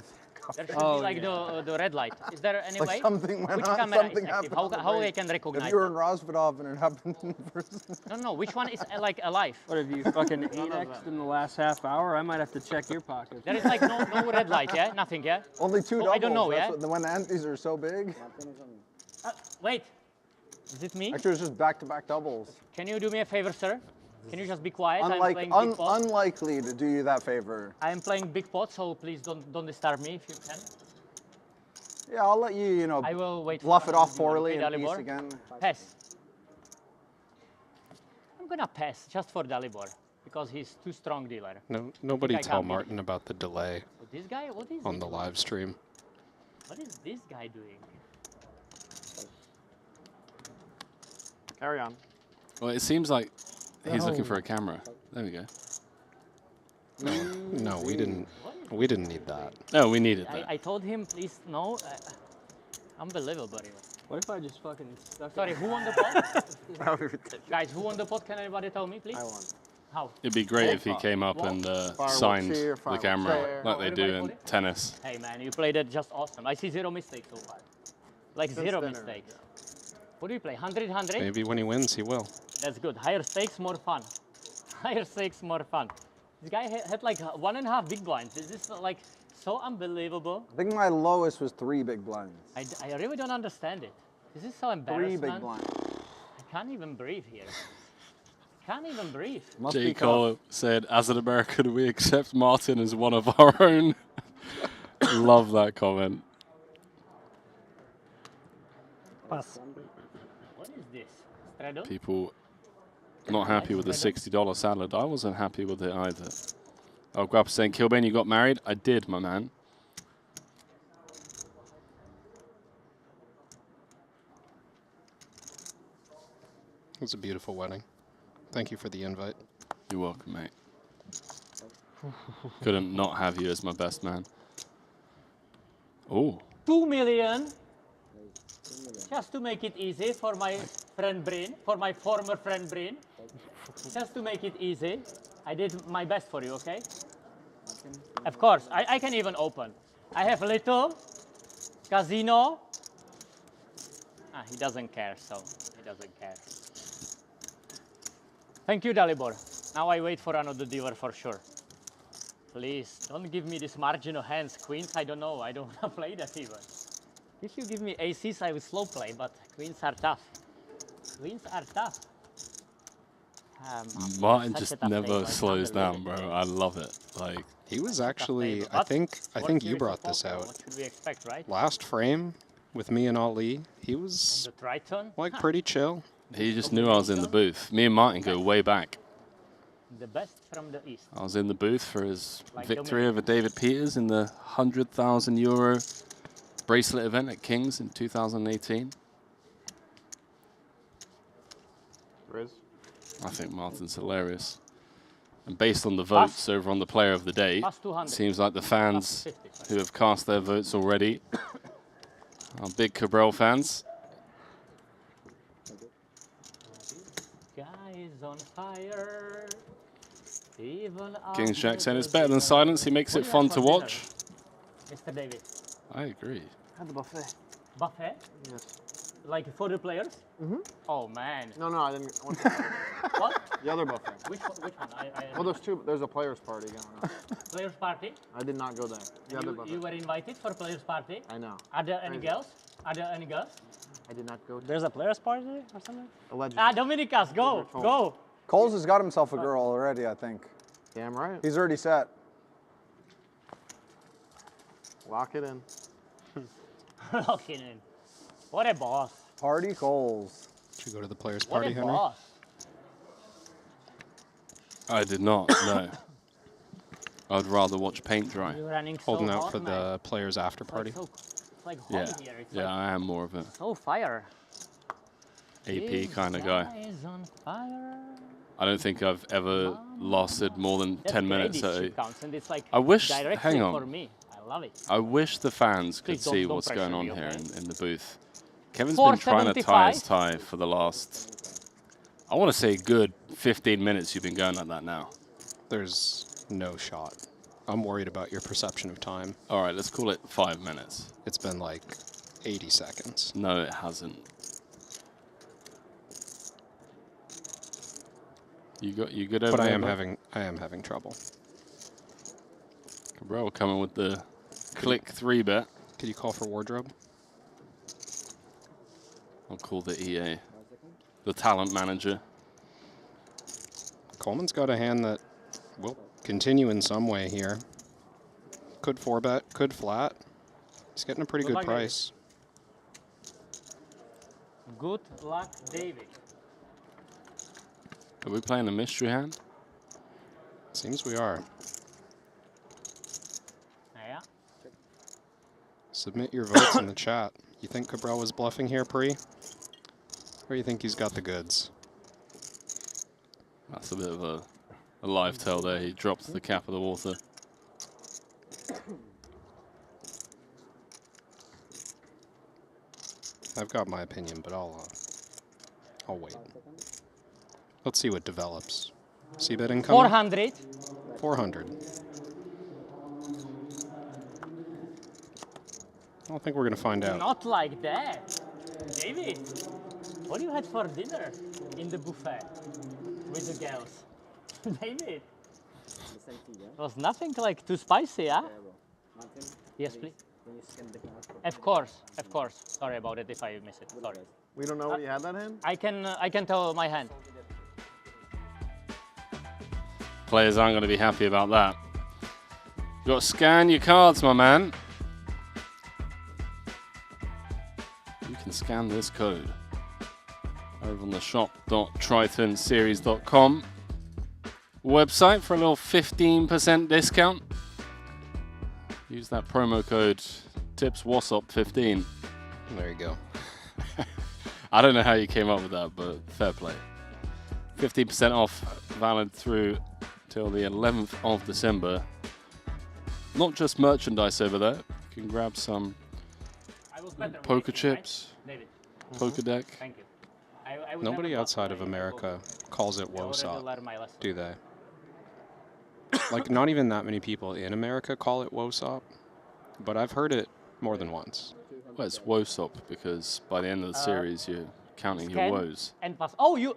C: there should
H: Oh,
C: be like
H: yeah.
C: the red light. Is there any
S: like
C: way?
S: something went
C: Which
S: on,
C: camera
S: something
C: is active?
S: happened on the
C: How I
S: break.
C: can recognize
S: If you were in
C: that?
S: Rosvidov and it happened in person.
C: No, which one is like alive?
H: What have you fucking 8x'd in the last half hour? I might have to check your pockets.
C: There is like no red light, yeah? Nothing, yeah?
S: Only 2 doubles.
C: I don't know,
S: That's
C: yeah?
S: what, when the empties are so big.
C: Wait, is it me?
S: Actually, it's just back-to-back doubles.
C: Can you do me a favor, sir? Can you just be quiet? I'm
S: Unlike,
C: playing big pot.
S: unlikely to do you that favor.
C: I am playing big pot, so please don't disturb me if you can.
S: Yeah, I'll let you, you know,
C: I will wait
S: bluff
C: for
S: it off
C: you,
S: poorly
C: okay,
S: and piece
C: Dalibor?
S: again.
C: Pass. I'm gonna pass just for Dalibor because he's too strong dealer.
B: No, nobody
C: I
B: tell
C: can't beat
B: Martin about the delay
C: This guy, what is
B: on
C: he
B: the
C: doing?
B: live stream.
C: What is this guy doing?
J: Carry on.
Q: Well, it seems like he's looking for a camera. There we go.
B: No, we didn't. We didn't need that.
Q: No, we needed that.
C: I told him, please, no. Unbelievable.
H: What if I just fucking stuck
C: Sorry,
H: it?
C: who won the pot? Guys, who won the pot? Can anybody tell me, please?
J: I won.
C: How?
Q: It'd be great if he came up and signed
J: cheer,
Q: the
J: fireworks
Q: camera
J: cheer.
Q: like they do
C: Everybody
Q: in
C: put it?
Q: tennis.
C: Hey man, you played it just awesome. I see 0 mistakes so far. Like
J: Since
C: 0
J: dinner,
C: mistakes. What do you play? 100, 100?
B: Maybe when he wins, he will.
C: That's good. Higher stakes, more fun. Higher stakes, more fun. This guy had like 1.5 big blinds. Is this like so unbelievable?
S: I think my lowest was 3 big blinds.
C: I really don't understand it. This is so embarrassing.
S: 3 big blinds.
C: I can't even breathe here. Can't even breathe.
S: Must
Q: J.
S: be
Q: Cole said, as an American, we accept Martin as one of our own. Love that comment.
H: Pass.
C: What is this? Straddle?
Q: People not happy with the $60 salad. I wasn't happy with it either. Oh, Guap saying, Kilbane, you got married? I did, my man.
B: was a beautiful wedding. Thank you for the invite.
Q: You're welcome, mate. Couldn't not have you as my best man. Oh.
C: 2 million. Just to make it easy for my friend Bryn, for my former friend Bryn. Just to make it easy, I did my best for you, okay? Of course, I can even open. I have little casino. Ah, he doesn't care, so he doesn't care. Thank you, Dalibor. Now I wait for another dealer for sure. Please, don't give me this marginal hands. Queens, I don't know. I don't want to play that even. If you give me aces, I will slow play, but queens are tough. Queens are tough.
Q: Martin just never slows down, bro. I love it. Like
B: he was actually, I think you brought this out.
C: What should we expect, right?
B: Last frame with me and Ali, he was
C: The Triton?
B: like pretty chill.
Q: He just knew I was in the booth. Me and Martin go way back.
C: The best from the East.
Q: I was in the booth for his
C: Like
Q: victory over David Peters in the €100,000 bracelet event at King's in 2018.
N: Riz?
Q: I think Martin's hilarious. And based on the votes over on the player of the day,
C: Plus 200.
Q: seems like the fans who have cast their votes already are big Cabral fans.
C: Guy is on fire. Even
Q: King's Jack saying it's better than silence. He makes it fun to watch.
C: Mr. David.
Q: I agree.
G: Had the buffet.
C: Buffet?
G: Yes.
C: Like for the players? Mm-hmm. Oh man.
N: No, I didn't.
C: What?
N: The other buffet.
C: Which one?
N: Well, there's two. There's a players' party going on.
C: Players party?
N: I did not go there. The other buffet.
C: You were invited for players party?
N: I know.
C: Are there any
N: Crazy.
C: girls? Are there any girls?
N: I did not go.
H: There's a players' party or something?
N: Allegedly.
C: Ah, Dominicas, go, go.
S: Coles has got himself a girl already, I think.
N: Damn right.
S: He's already set.
N: Lock it in.
C: Lock it in. What a boss.
S: Party Coles.
B: Did you go to the players'
C: What
B: party,
C: a
B: Henry?
C: boss.
Q: I did not, no. I'd rather watch paint dry.
C: You're running so
B: Holding out
C: hot,
B: for
C: man.
B: the players' after party.
C: It's like hot
Q: Yeah,
C: here. It's
Q: yeah,
C: like
Q: I am more of a
C: so fire.
Q: AP kind of guy.
C: Is on fire.
Q: I don't think I've ever lasted more than
C: That's
Q: 10
C: great,
Q: minutes.
C: this
Q: at
C: shit
Q: a-
C: counts, and it's like
Q: I wish,
C: directly
Q: hang on.
C: for me. I love it.
Q: I wish the fans could
C: Please don't-
Q: see
C: don't
Q: what's
C: pressure
Q: going on
C: me,
Q: here
C: okay?
Q: in the booth. Kevin's been trying to tie his
C: 475.
Q: tie for the last, I want to say good 15 minutes you've been going like that now.
B: There's no shot. I'm worried about your perception of time.
Q: All right, let's call it 5 minutes.
B: It's been like 80 seconds.
Q: No, it hasn't. You good over
B: But I
Q: there,
B: am
Q: bud?
B: having trouble.
Q: Cabral coming with the click 3 bet.
B: Could you call for wardrobe?
Q: I'll call the EA, the talent manager.
B: Coleman's got a hand that will continue in some way here. Could 4-bet, could flat. He's getting a pretty good
C: luck, David.
B: price.
C: Good luck, David.
Q: Are we playing a mystery hand?
B: Seems we are.
C: Yeah.
B: Submit your votes in the chat. You think Cabral was bluffing here, Pre? Or you think he's got the goods?
Q: That's a bit of a live tell there. He drops the cap of the water.
B: I've got my opinion, but I'll wait. Let's see what develops. C-bet income?
C: 400.
B: 400. I don't think we're going to find out.
C: Not like that. David, what do you had for dinner in the buffet with the girls? David, it was nothing like too spicy, huh? Yes, please. Of course. Sorry about it if I miss it. Sorry.
N: We don't know where you had that hand?
C: I can tell my hand.
Q: Players aren't going to be happy about that. You got to scan your cards, my man. You can scan this code over on the shop.tritonseries.com website for a little 15% discount. Use that promo code TIPSWSOP15.
B: There you go.
Q: I don't know how you came up with that, but fair play. 15% off, valid through till the 11th of December. Not just merchandise over there. You can grab some poker chips, poker deck.
C: Thank you. I would
B: Nobody
C: never
B: outside of America calls it
C: already
B: WSOP,
C: learned my lesson.
B: do they? Like, not even that many people in America call it WSOP, but I've heard it more than once.
Q: Well, it's WSOP because by the end of the series, you're counting your
C: Scan
Q: woes.
C: and pass. Oh, you.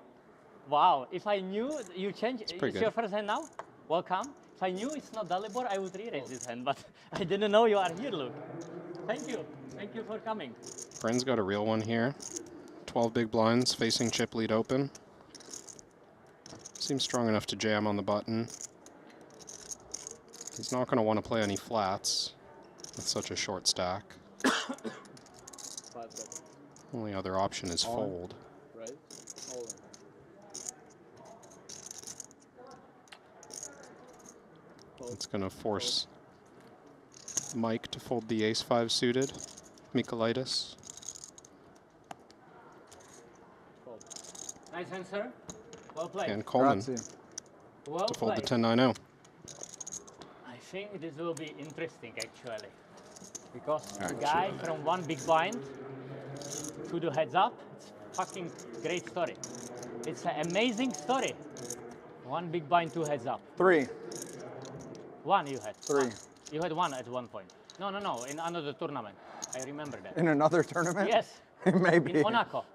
C: Wow. If I knew you changed. It's
B: pretty
C: your
B: good.
C: first hand now? Welcome. If I knew it's not Dalibor, I would re-raise this hand, but I didn't know you are here, Luke. Thank you. Thank you for coming.
B: Bryn's got a real one here. 12 big blinds facing chip lead open. Seems strong enough to jam on the button. He's not going to want to play any flats with such a short stack. Only other option is fold.
O: Right? All in.
B: It's going to force Mike to fold the ace-5 suited. Michaelitis.
C: Nice answer. Well played.
B: And Coleman
C: Well
B: to fold
C: played.
B: the 10-9-0.
C: I think this will be interesting actually, because the guy from one big blind to the heads up, it's fucking great story. It's an amazing story. One big blind, two heads up.
S: 3.
C: One you had.
S: 3.
C: You had one at one point. No, in another tournament. I remember that.
S: In another tournament?
C: Yes.
S: Maybe.
C: In Monaco.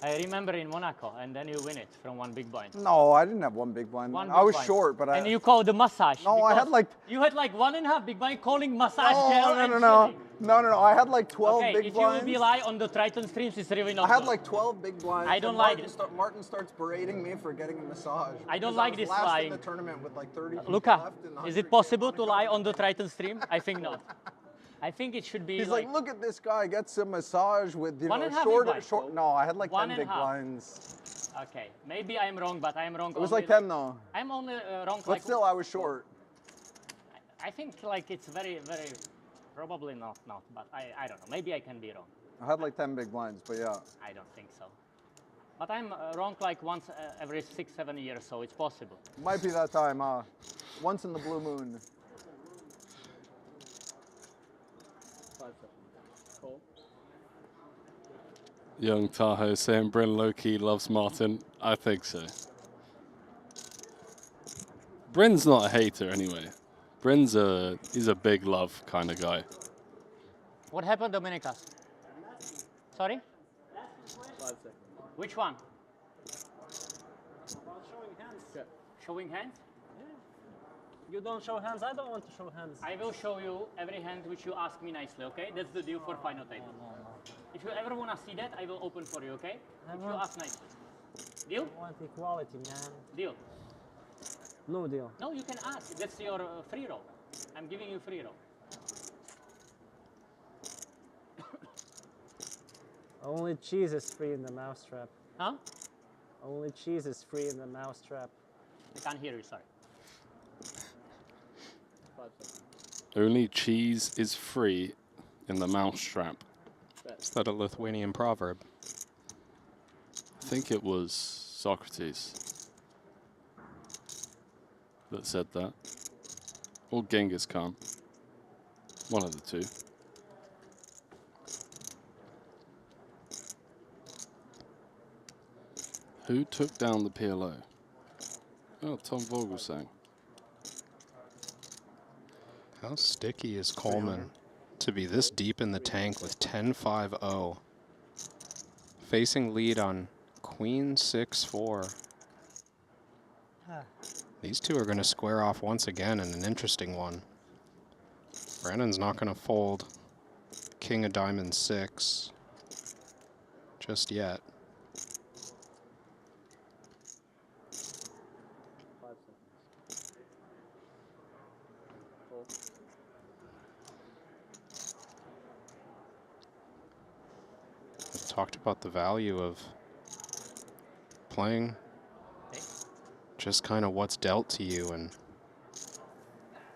C: I remember in Monaco, and then you win it from one big blind.
S: No, I didn't have one big blind.
C: One
S: I was
C: big blind.
S: short, but I.
C: And you called the massage.
S: No, I had like.
C: You had like 1.5 big blind calling massage.
S: No. I had like 12
C: okay,
S: big
C: if
S: blinds.
C: you will be live on the Triton streams, it's really not
S: I had
C: good.
S: like 12 big blinds.
C: I don't
S: and
C: like it.
S: Martin starts berating me for getting a massage.
C: I don't
S: because
C: like
S: was
C: this
S: last
C: lying.
S: in the tournament with like 30 people
C: Luca,
S: left in the
C: is it
S: 100K
C: possible to lie on the Triton stream? I think not. I think it should be
S: He's like, look at this guy gets a massage with
C: One and a half
S: short. No, I had like 10 big
C: 1.5.
S: blinds.
C: Okay, maybe I'm wrong, but I'm wrong.
S: It was
C: only
S: like 10 though.
C: I'm only wrong.
S: But
C: like,
S: still, I was short.
C: I think like it's very, probably not, but I don't know. Maybe I can be wrong.
S: I had like 10 big blinds, but yeah.
C: I don't think so. But I'm wrong like once every 6-7 years, so it's possible.
S: Might be that time, once in the blue moon.
O: 5 seconds. Cool.
Q: Young Tahoe saying Bryn low-key loves Martin. I think so. Bryn's not a hater anyway. Bryn's he's a big love kind of guy.
C: What happened, Dominicas? Sorry?
O: 5 seconds.
C: Which one?
D: About showing hands.
O: Yeah.
C: Showing hands?
D: You don't show hands, I don't want to show hands.
C: I will show you every hand which you ask me nicely, okay? That's the deal for final table. If you ever want to see that, I will open for you, okay? If you ask nicely. Deal?
D: I want equality, man.
C: Deal.
D: No deal.
C: No, you can ask. That's your free roll. I'm giving you free roll.
D: Only cheese is free in the mousetrap.
C: Huh?
D: Only cheese is free in the mousetrap.
C: I can't hear you, sorry.
O: 5 seconds.
Q: Only cheese is free in the mousetrap.
B: Is that a Lithuanian proverb?
Q: I think it was Socrates that said that. Or Genghis Khan. One of the two. Who took down the PLO? Oh, Tom Vogelsang.
B: How sticky is Coleman to be this deep in the tank with 10-5-0? Facing lead on Queen 6-4. These two are going to square off once again in an interesting one. Brennan's not going to fold King of Diamonds 6 just yet.
O: 5 seconds. Cool.
B: We've talked about the value of playing just kind of what's dealt to you and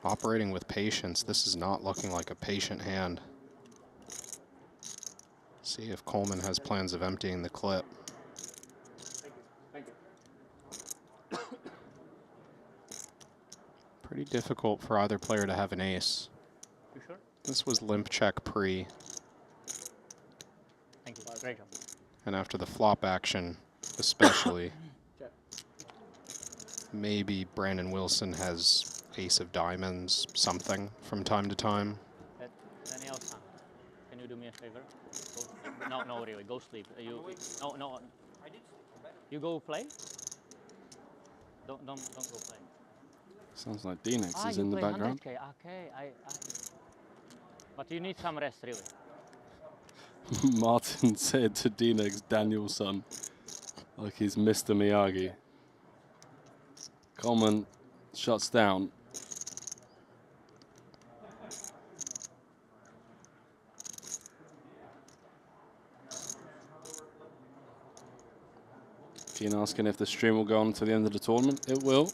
B: operating with patience. This is not looking like a patient hand. See if Coleman has plans of emptying the clip. Pretty difficult for either player to have an ace.
C: You sure?
B: This was limp check pre,
C: Thank you. Great job.
B: and after the flop action, especially, maybe Brandon Wilson has ace of diamonds, something from time to time.
C: Daniel-san, can you do me a favor? Go, no, really, go sleep. No. You go play? Don't go play.
Q: Sounds like D-Nex is
C: you
Q: in the
C: play
Q: background.
C: 100K. Okay, but you need some rest, really.
Q: Martin said to D-Nex, Danielson, like he's Mr. Miyagi. Coleman shuts down. Keen asking if the stream will go on to the end of the tournament. It will.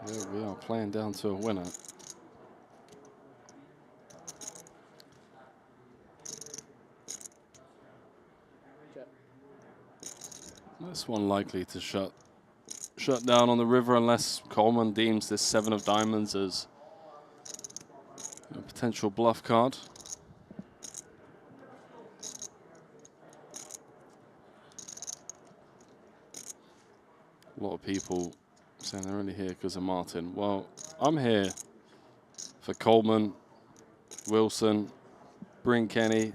Q: Yeah, we are playing down to a winner. This one likely to shut down on the river unless Coleman deems this 7 of diamonds as a potential bluff card. A lot of people saying they're only here because of Martin. Well, I'm here for Coleman, Wilson, Bryn Kenny,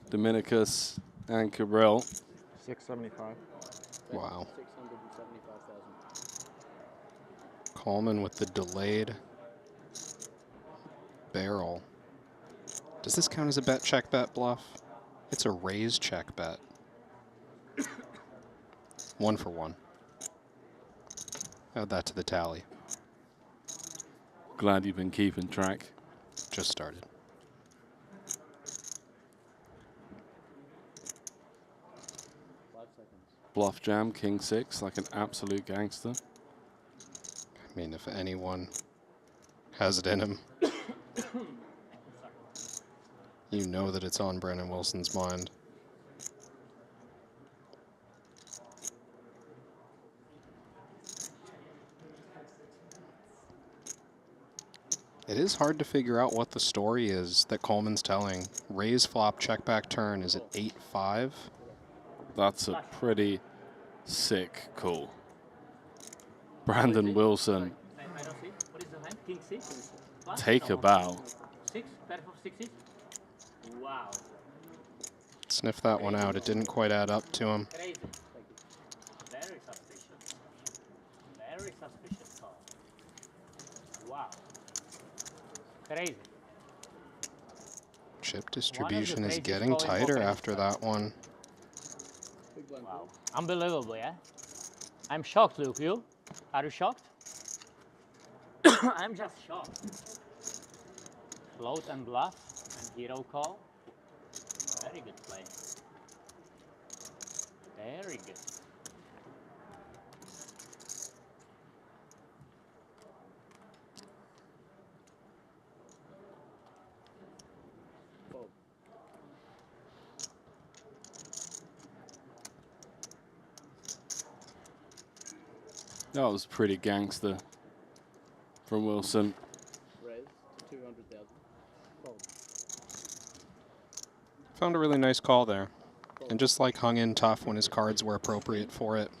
Q: Dominicus, and Cabral.
E: 675.
B: Wow. Coleman with the delayed barrel. Does this count as a bet check bet bluff? It's a raise check bet. 1 for 1. Add that to the tally.
Q: Glad you've been keeping track.
B: Just started.
Q: Bluff jam, king 6, like an absolute gangster.
B: I mean, if anyone has it in him, you know that it's on Brandon Wilson's mind. It is hard to figure out what the story is that Coleman's telling. Raise flop, check back turn is at 8-5.
Q: That's a pretty sick call. Brandon Wilson,
C: I don't see. What is the hand? King 6?
Q: take a bow.
C: 6? Pair of 6s? Wow.
B: Sniff that one out. It didn't quite add up to him.
C: Crazy. Very suspicious. Very suspicious call. Wow. Crazy.
B: Chip distribution is getting tighter after that one.
C: Wow. Unbelievable, yeah? I'm shocked, Luke. You? Are you shocked? I'm just shocked. Float and bluff and hero call. Very good play. Very good.
Q: That was pretty gangster from Wilson.
O: Raise to 200,000. Fold.
B: Found a really nice call there. And just like hung in tough when his cards were appropriate for it.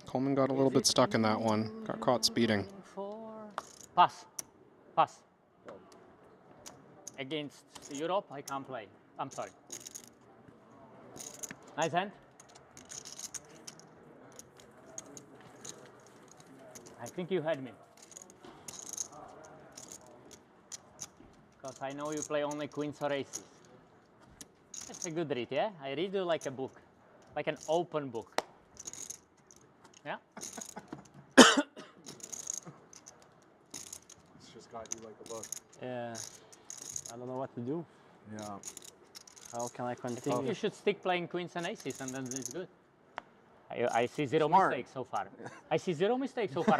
B: Coleman got a little bit stuck in that one. Got caught speeding.
C: Pass. Pass. Against Europe, I can't play. I'm sorry. Nice hand. I think you had me. Because I know you play only queens or aces. That's a good read, yeah? I read you like a book. Like an open book. Yeah?
J: It's just got you like a book.
O: Yeah. I don't know what to do.
J: Yeah.
O: How can I
C: I think
O: continue?
C: you should stick playing queens and aces and then it's good. I see zero
O: Smart.
C: mistakes so far. I see zero mistakes so far.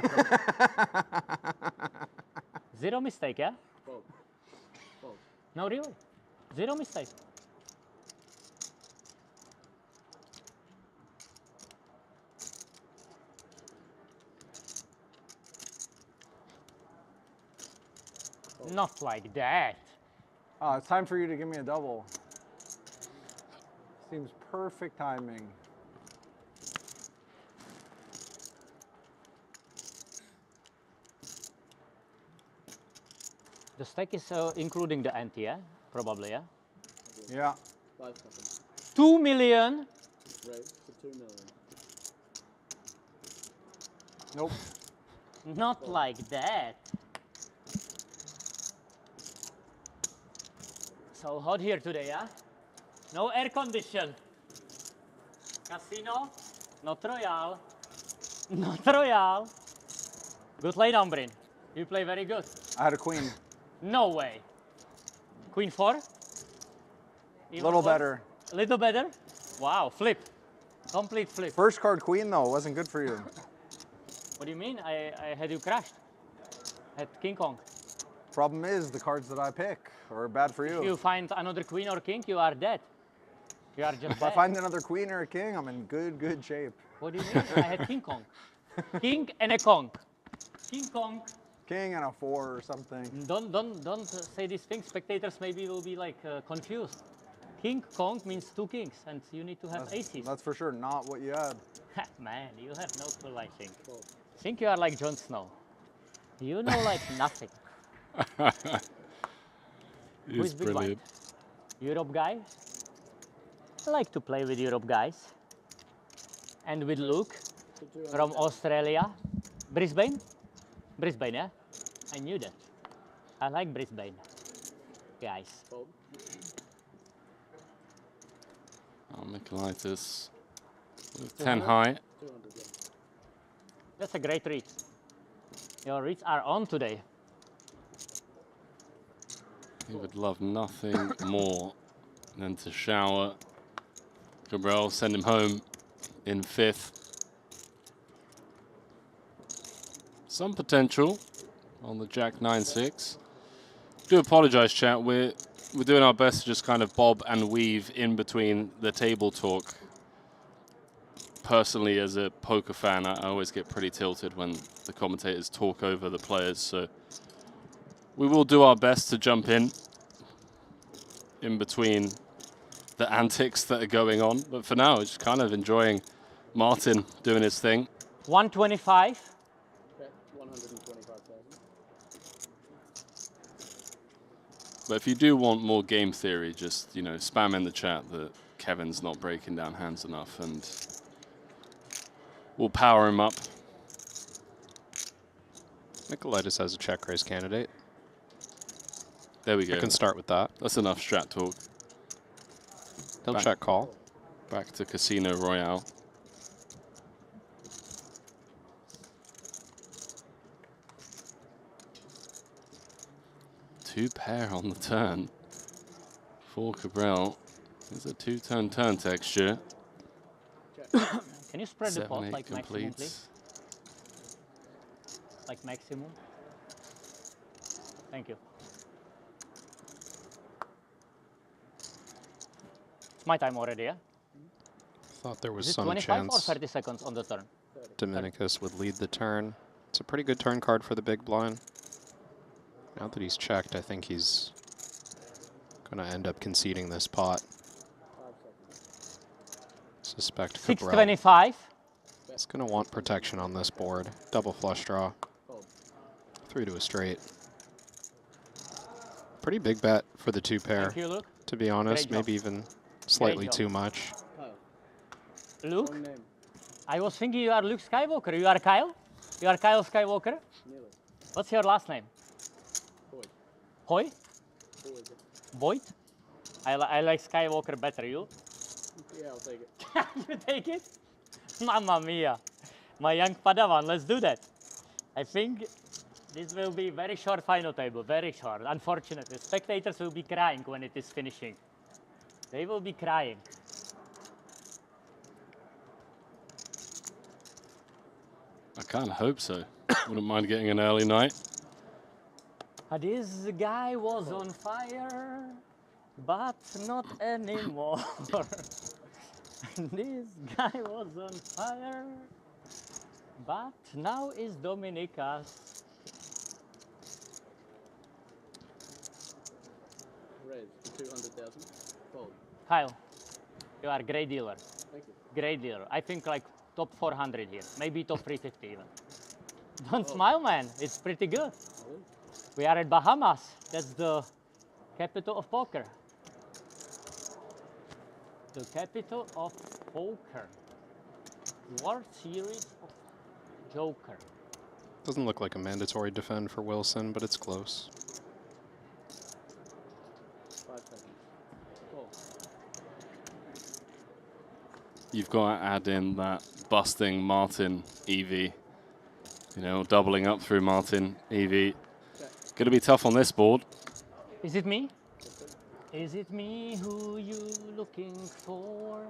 C: Zero mistake, yeah?
O: Fold. Fold.
C: No, really. Zero mistake. Not like that.
S: Oh, it's time for you to give me a double. Seems perfect timing.
C: The stack is including the ante, yeah? Probably, yeah?
S: Yeah.
O: 5 seconds.
C: 2 million.
O: Right, so 2 million.
S: Nope.
C: Not like that. So hot here today, yeah? No air condition. Casino, not royal. Not royal. Good late, Umbrin. You play very good.
S: I had a queen.
C: No way. Queen 4?
S: A little better.
C: A little better? Wow, flip. Complete flip.
S: First card queen, though, wasn't good for you.
C: What do you mean? I had you crashed. At King Kong.
S: Problem is, the cards that I pick are bad for you.
C: If you find another queen or king, you are dead. You are just
S: If I
C: dead.
S: find another queen or a king, I'm in good shape.
C: What do you mean? I had King Kong. King and a Kong. King Kong.
S: King and a 4 or something.
C: Don't say these things. Spectators maybe will be like confused. King Kong means 2 kings, and you need to have aces.
S: That's for sure not what you had.
C: Man, you have no clue, I think. Think you are like Jon Snow. You know like nothing. Who is big blind? Europe guy? I like to play with Europe guys. And with Luke from Australia. Brisbane? Brisbane, yeah? I knew that. I like Brisbane. Guys.
Q: Oh, Michaelitis with 10 high.
C: That's a great read. Your reads are on today.
Q: He would love nothing more than to shower Gabriel, send him home in 5th. Some potential on the Jack 9-6. Do apologize, chat. We're doing our best to just kind of bob and weave in between the table talk. Personally, as a poker fan, I always get pretty tilted when the commentators talk over the players, so we will do our best to jump in between the antics that are going on. But for now, just kind of enjoying Martin doing his thing.
C: 125.
O: Okay, 125,000.
Q: But if you do want more game theory, just, spam in the chat that Kevin's not breaking down hands enough, and we'll power him up.
B: Michaelitis has a check raise candidate.
Q: There we go.
B: I can start with that.
Q: That's enough strat talk.
B: He'll check call.
Q: Back to Casino Royale. Two pair on the turn for Cabral. There's a 2-turn turn texture.
C: Can you spread the pot
Q: 7-8
C: like maximum,
Q: completes.
C: please? Like maximum. Thank you. It's my time already, yeah?
B: Thought there was
C: Is it
B: some
C: 25
B: chance
C: or 30 seconds on the turn?
B: Dominicus would lead the turn. It's a pretty good turn card for the big blind. Now that he's checked, I think he's going to end up conceding this pot. Suspect Cabral.
C: 625.
B: He's going to want protection on this board. Double flush draw. 3 to a straight. Pretty big bet for the 2 pair.
C: Thank you, Luke.
B: To be honest,
C: Great job.
B: maybe even slightly
C: job.
B: too much.
C: Luke? I was thinking you are Luke Skywalker. You are Kyle? You are Kyle Skywalker? What's your last name? Hoy? Boyd? I like Skywalker better. You?
O: Yeah, I'll take it.
C: You take it? Mamma mia. My young Padawan, let's do that. I think this will be very short final table, very short. Unfortunately, spectators will be crying when it is finishing. They will be crying.
Q: I kind of hope so. Wouldn't mind getting an early night.
C: This guy was on fire, but not anymore. This guy was on fire, but now is Dominica's.
O: Raise for 200,000. Fold.
C: Kyle, you are a great dealer.
O: Thank you.
C: Great dealer. I think like top 400 here, maybe top 350 even. Don't smile, man. It's pretty good. We are at Bahamas. That's the capital of poker. The capital of poker. World Series of Joker.
B: Doesn't look like a mandatory defend for Wilson, but it's close.
O: 5 seconds. Fold.
Q: You've got to add in that busting Martin EV. You know, doubling up through Martin EV. Going to be tough on this board.
C: Is it me? Is it me who you looking for?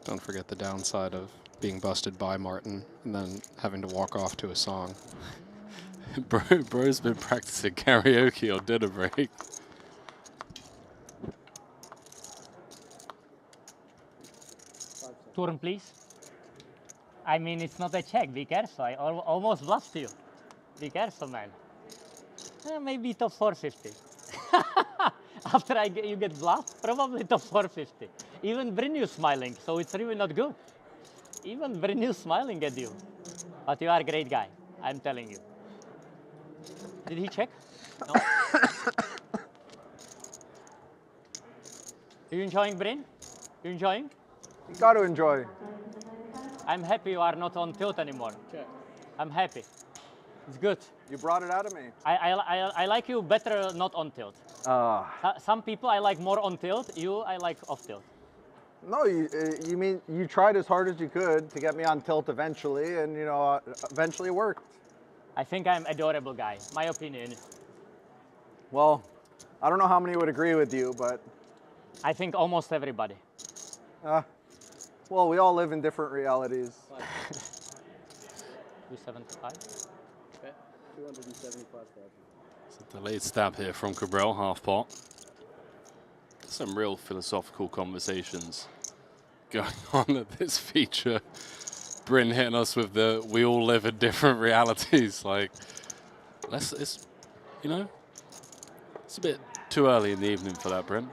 B: Don't forget the downside of being busted by Martin and then having to walk off to a song.
Q: Bro's been practicing karaoke on dinner break.
C: Turn, please. I mean, it's not a check. Be careful. I almost bluffed you. Be careful, man. Maybe top 450. After you get bluffed, probably top 450. Even Brynew's smiling, so it's really not good. Even Brynew's smiling at you. But you are a great guy, I'm telling you. Did he check? No. Are you enjoying, Bryn? You enjoying?
S: You got to enjoy.
C: I'm happy you are not on tilt anymore.
O: Check.
C: I'm happy. It's good.
S: You brought it out of me.
C: I like you better not on tilt. Some people I like more on tilt. You, I like off tilt.
S: No, you mean you tried as hard as you could to get me on tilt eventually, and you know, eventually it worked.
C: I think I'm adorable guy. My opinion.
S: Well, I don't know how many would agree with you, but
C: I think almost everybody.
S: Well, we all live in different realities.
C: 275.
O: Okay. 275,000.
Q: It's a delayed stab here from Cabral, half pot. Some real philosophical conversations going on at this feature. Bryn hitting us with the we all live in different realities. Like, it's you know, it's a bit too early in the evening for that, Bryn.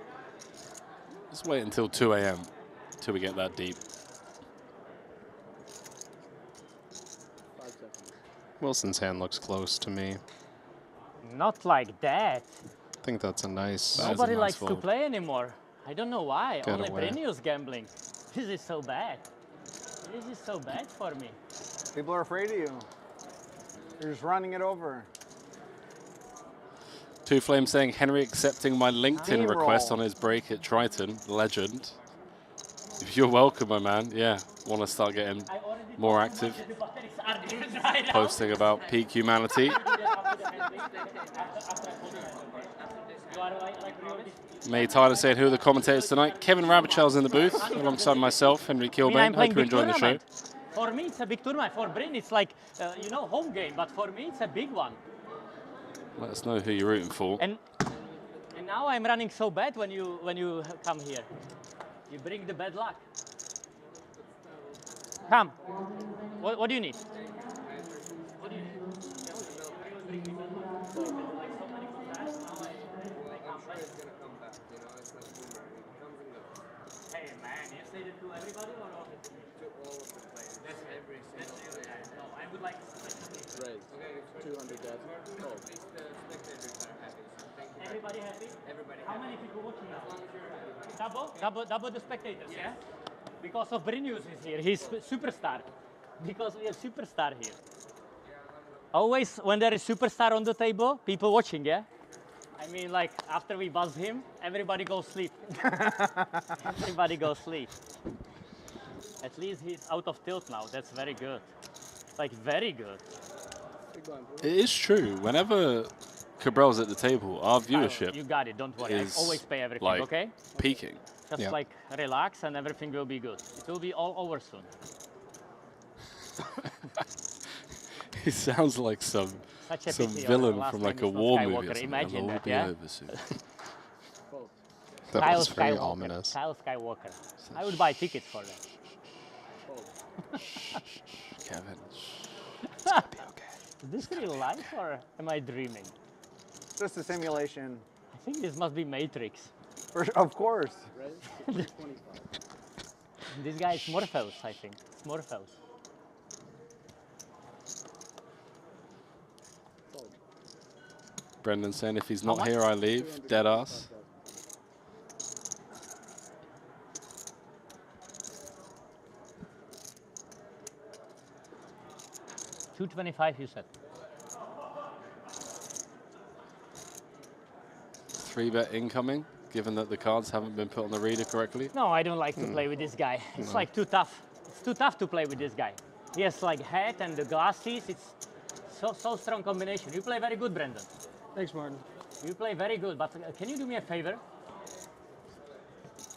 Q: Let's wait until 2 a.m. till we get that deep.
O: 5 seconds.
B: Wilson's hand looks close to me.
C: Not like that.
B: I think that's a nice.
C: Nobody likes to play anymore. I don't know why.
B: Get
C: Only
B: away.
C: Brynew's gambling. This is so bad. This is so bad for me.
S: People are afraid of you. You're just running it over.
Q: Two Flames saying Henry accepting my LinkedIn
S: Hey,
Q: request
S: roll.
Q: on his break at Triton. Legend. You're welcome, my man. Yeah, want to start getting more active. Posting about peak humanity. May Tyler saying who are the commentators tonight. Kevin Rabichel's in the booth alongside myself, Henry Kilbane. Hope you're enjoying the show.
C: For me, it's a big tournament. For Bryn, it's like, you know, home game. But for me, it's a big one.
Q: Let us know who you're rooting for.
C: And now I'm running so bad when you come here. You bring the bad luck. Come. What do you need? What do you need? Hey man, you say that to everybody or all?
O: To all of the players.
C: That's
O: every single player.
C: No, I would like
O: Raise. 200,000. Fold.
C: everybody happy?
O: Everybody
C: How many people watching now? Double the spectators, yeah? Because of Brynew's is here. He's superstar. Because we have superstar here. Always when there is superstar on the table, people watching, yeah? I mean, like, after we buzz him, everybody goes sleep. Everybody goes sleep. At least he's out of tilt now. That's very good. Like, very good.
Q: It is true. Whenever Cabral's at the table, our viewership
C: You got it. Don't worry. I
Q: is
C: always pay everything,
Q: like
C: okay?
Q: peaking.
C: Just like relax and everything will be good. It will be all over soon.
Q: He sounds like some
C: Such a
Q: Some
C: pity.
Q: villain
C: last
Q: from
C: name
Q: like a
C: is not
Q: war
C: Skywalker.
Q: movie or something.
C: Imagine
Q: It'll all
C: that,
Q: be
C: yeah?
Q: over soon.
B: That
C: Kyle
B: was very
C: Skywalker.
B: ominous.
C: Kyle Skywalker. I would buy tickets for that.
Q: Kevin.
C: Is this real life or am I dreaming?
S: Just a simulation.
C: I think this must be Matrix.
S: Of course.
C: This guy is Morpheus, I think. It's Morpheus.
Q: Brendan saying if he's
C: How
Q: not
C: much?
Q: here, I leave. Dead ass.
C: $225, you said.
Q: 3-bet incoming, given that the cards haven't been put on the reader correctly.
C: No, I don't like to play with this guy. It's like too tough. It's too tough to play with this guy. He has like hat and the glasses. It's so strong combination. You play very good, Brendan.
H: Thanks, Martin.
C: You play very good, but can you do me a favor?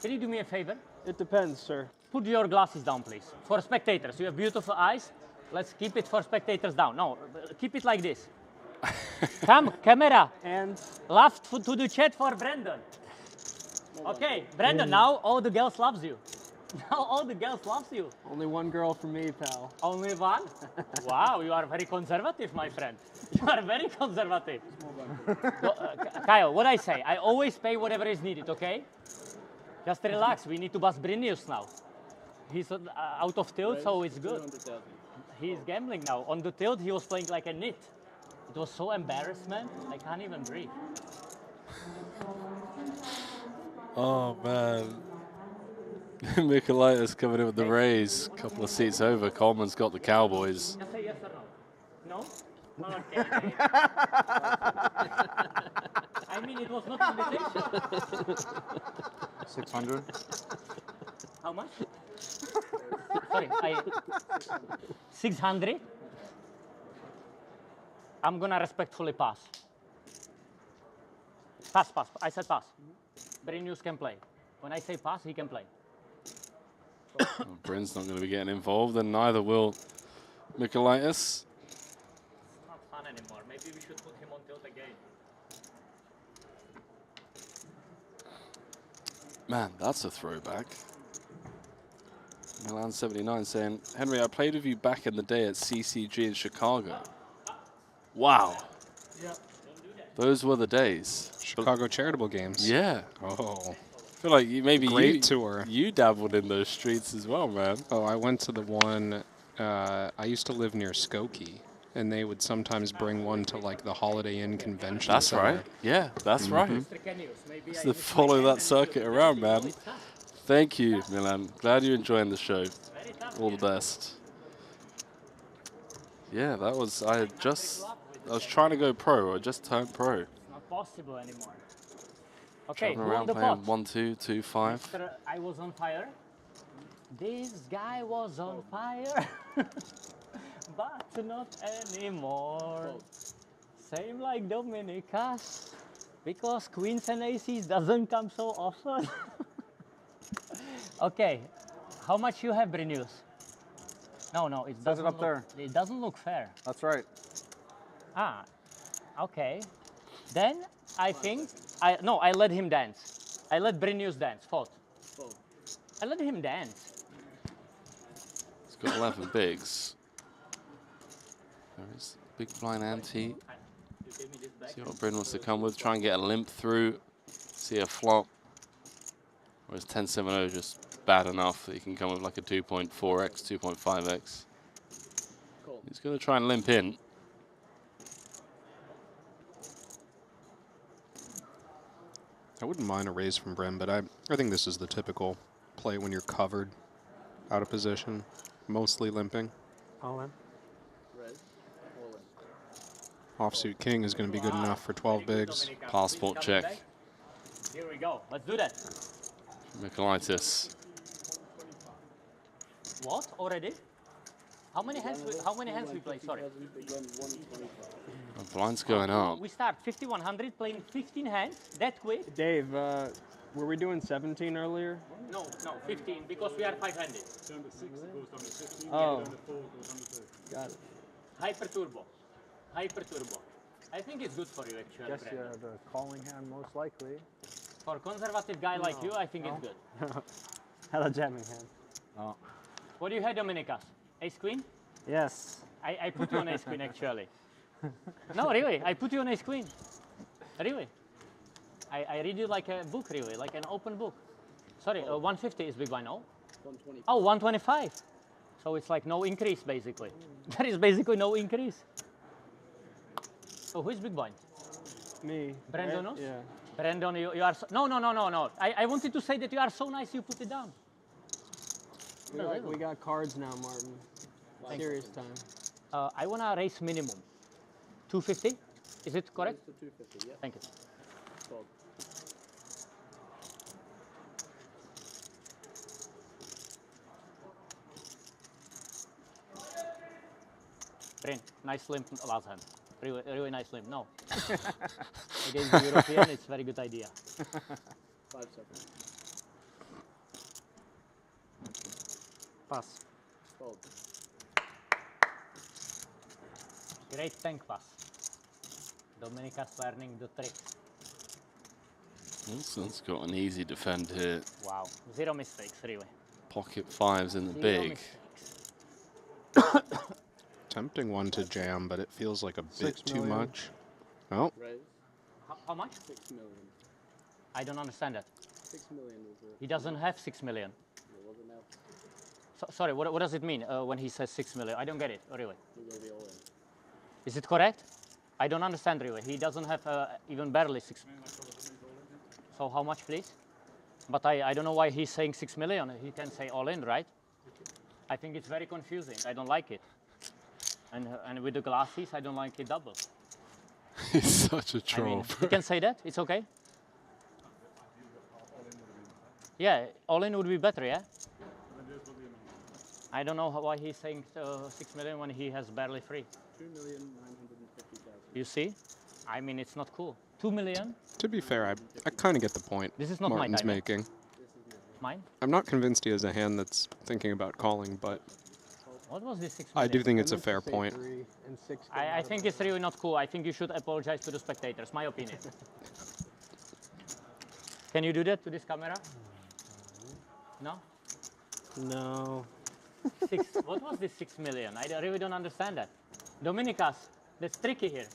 C: Can you do me a favor?
H: It depends, sir.
C: Put your glasses down, please. For spectators, you have beautiful eyes. Let's keep it for spectators down. No, keep it like this. Come, camera.
H: And
C: laugh to the chat for Brendan. Okay, Brendan, now all the girls loves you. Now all the girls loves you.
H: only one girl for me, pal.
C: Only one? Wow, you are very conservative, my friend. You are very conservative. Kyle, what I say, I always pay whatever is needed, okay? Just relax, we need to bust Brinius now. He's out of tilt, so it's good. He's gambling now. On the tilt, he was playing like a nit. It was so embarrassment, I can't even breathe.
Q: Oh, man. Michaelitis coming in with the Rays. A couple of seats over. Coleman's got the Cowboys.
C: Just say yes or no. No? Okay. I mean, it was not invitation.
S: 600.
C: How much? Sorry, 600? I'm gonna respectfully pass. Pass. I said pass. Brinius can play. When I say pass, he can play.
Q: Well, Bryn's not going to be getting involved, and neither will Michaelitis.
C: It's not fun anymore. Maybe we should put him on tilt again.
Q: Man, that's a throwback. Milan79 saying, Henry, I played with you back in the day at CCG in Chicago. Wow.
C: Yeah.
Q: Those were the days.
B: Chicago charitable games.
Q: Yeah.
B: Oh.
Q: I feel like
B: Great tour.
Q: You dabbled in those streets as well, man.
B: Oh, I went to the one, I used to live near Skokie, and they would sometimes bring one to like the Holiday Inn convention
Q: That's
B: center.
Q: right. Yeah, that's right.
C: Maybe
Q: It's to follow that circuit around, man. Thank you, Milan. Glad you're enjoying the show. All the best. Yeah, that was, I was trying to go pro. I just turned pro.
C: Not possible anymore. Okay,
Q: Traveling
C: who on
Q: around
C: the
Q: playing
C: pot?
Q: 1, 2, 2, 5.
C: After I was on fire. This guy was on fire, but not anymore. Same like Dominica's, because queens and aces doesn't come so often. Okay, how much you have, Brinius? No, it doesn't
S: up
C: look,
S: there.
C: It doesn't look fair.
S: That's right.
C: Ah, okay. Then I think I let him dance. I let Brinius dance. Fold. I let him dance.
Q: He's got 11 bigs. There is big blind ante. See what Bryn wants to come with. Try and get a limp through. See a flop. Or is 10-7-0 just bad enough that he can come with like a 2.4x, 2.5x? Cool. He's going to try and limp in.
B: I wouldn't mind a raise from Bren, but I think this is the typical play when you're covered, out of position, mostly limping.
H: All in.
B: Offsuit king is going to be good enough for 12 bigs.
Q: Passport check.
C: Here we go. Let's do that.
Q: Michaelitis.
C: What already? How many hands we play? Sorry.
Q: The blind's going up.
C: We start 5100 playing 15 hands that quick.
H: Dave, were we doing 17 earlier?
C: No, 15 because we are 500.
H: Oh. Got it.
C: Hyper turbo. Hyper turbo. I think it's good for you actually.
J: Guess you
C: Brandon.
J: have the calling hand most likely.
C: For a conservative guy like you, I think it's good.
D: Hello, jamming hand.
J: Oh.
C: What do you have, Dominicas? Ace queen?
D: Yes.
C: I put you on ace queen actually. No, really, I put you on ace queen. Really. I read you like a book, really, like an open book. Sorry, 150 is big blind, no?
O: 120.
C: Oh, 125. So it's like no increase, basically. There is basically no increase. So who is big blind?
D: Me.
C: Brandonos?
D: Yeah.
C: Brandon, you are so, no. I wanted to say that you are so nice you put it down.
D: We got cards now, Martin.
C: Thanks.
D: Serious time.
C: I want to raise minimum. 250? Is it correct?
O: Raise to 250, yeah.
C: Thank you.
O: Fold.
C: Brain, nice limp last hand. Really nice limp. No. Against the European, it's a very good idea.
O: 5 seconds.
D: Pass.
O: Fold.
C: Great tank pass. Dominica's learning the trick.
Q: Wilson's got an easy defend here.
C: Wow. Zero mistakes, really.
Q: Pocket fives in the
C: Zero
Q: big.
B: Tempting one to jam, but it feels like a bit
J: 6
B: too
J: million.
B: much. Oh,
O: Raise.
C: How much?
O: 6 million.
C: I don't understand that.
O: 6 million is the.
C: He doesn't have 6 million.
O: It wasn't now.
C: Sorry, what does it mean when he says 6 million? I don't get it, really.
O: We're going to be all in.
C: Is it correct? I don't understand, really. He doesn't have even barely 6 million. So how much, please? But I don't know why he's saying 6 million. He can say all in, right? I think it's very confusing. I don't like it. And with the glasses, I don't like it double.
Q: He's such a
C: I
Q: troll.
C: mean, you can say that. It's okay. Yeah, all in would be better, yeah? I don't know why he's saying 6 million when he has barely 3.
O: 2,950,000.
C: You see? I mean, it's not cool. 2 million?
B: to be fair, I kind of get the point
C: This is not my
B: Martin's
C: time, eh?
B: making.
C: Mine?
B: I'm not convinced he has a hand that's thinking about calling, but
C: What was this 6
B: I
C: million?
B: do think it's a fair point.
C: I think it's really not cool. I think you should apologize to the spectators, my opinion. Can you do that to this camera? No?
D: No.
C: What was this 6 million? I really don't understand that. Dominicas, that's tricky here.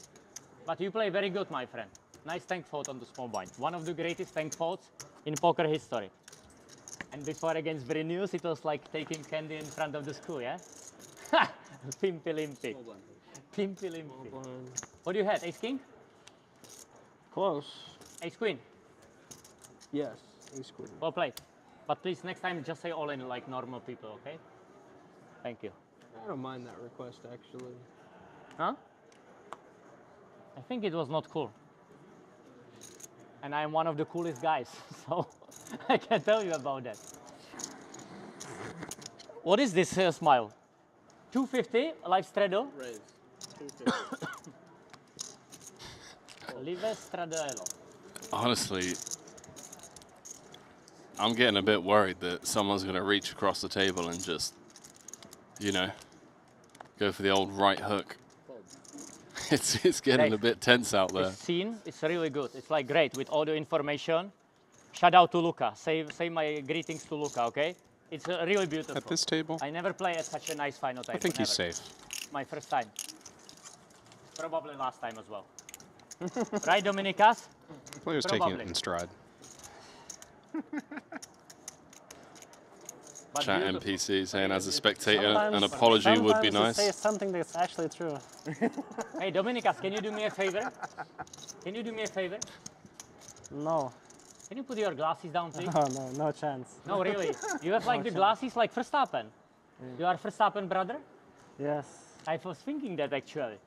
C: But you play very good, my friend. Nice tank fold on the small blind. One of the greatest tank folds in poker history. And before against Brinius, it was like taking candy in front of the school, yeah? Pimpy limpy. Pimpy limpy. What do you have? Ace king?
D: Close.
C: Ace queen?
D: Yes. Ace queen.
C: Well played. But please, next time, just say all in like normal people, okay? Thank you.
D: I don't mind that request, actually.
C: Huh? I think it was not cool. And I'm one of the coolest guys, so I can tell you about that. What is this smile? 250, live straddle?
O: Raise. 250.
C: Live straddle.
Q: Honestly, I'm getting a bit worried that someone's going to reach across the table and just, you know, go for the old right hook. It's getting a bit tense out there.
C: This scene is really good. It's like great with all the information. Shout out to Luca. Say my greetings to Luca, okay? It's really beautiful.
B: At this table,
C: I never play at such a nice final table.
B: I think he's
C: never.
B: safe.
C: My first time. Probably last time as well. Right, Dominicas?
B: Player's taking it in stride.
Q: Chat NPC saying, as a spectator,
D: Sometimes-
Q: an apology would be
D: sometimes you
Q: nice.
D: say something that's actually true.
C: Hey, Dominicas, can you do me a favor? Can you do me a favor?
D: No.
C: Can you put your glasses down, please?
D: Oh, no, no chance.
C: No, really. You have like the glasses like Verstappen. You are Verstappen, brother?
D: Yes.
C: I was thinking that actually.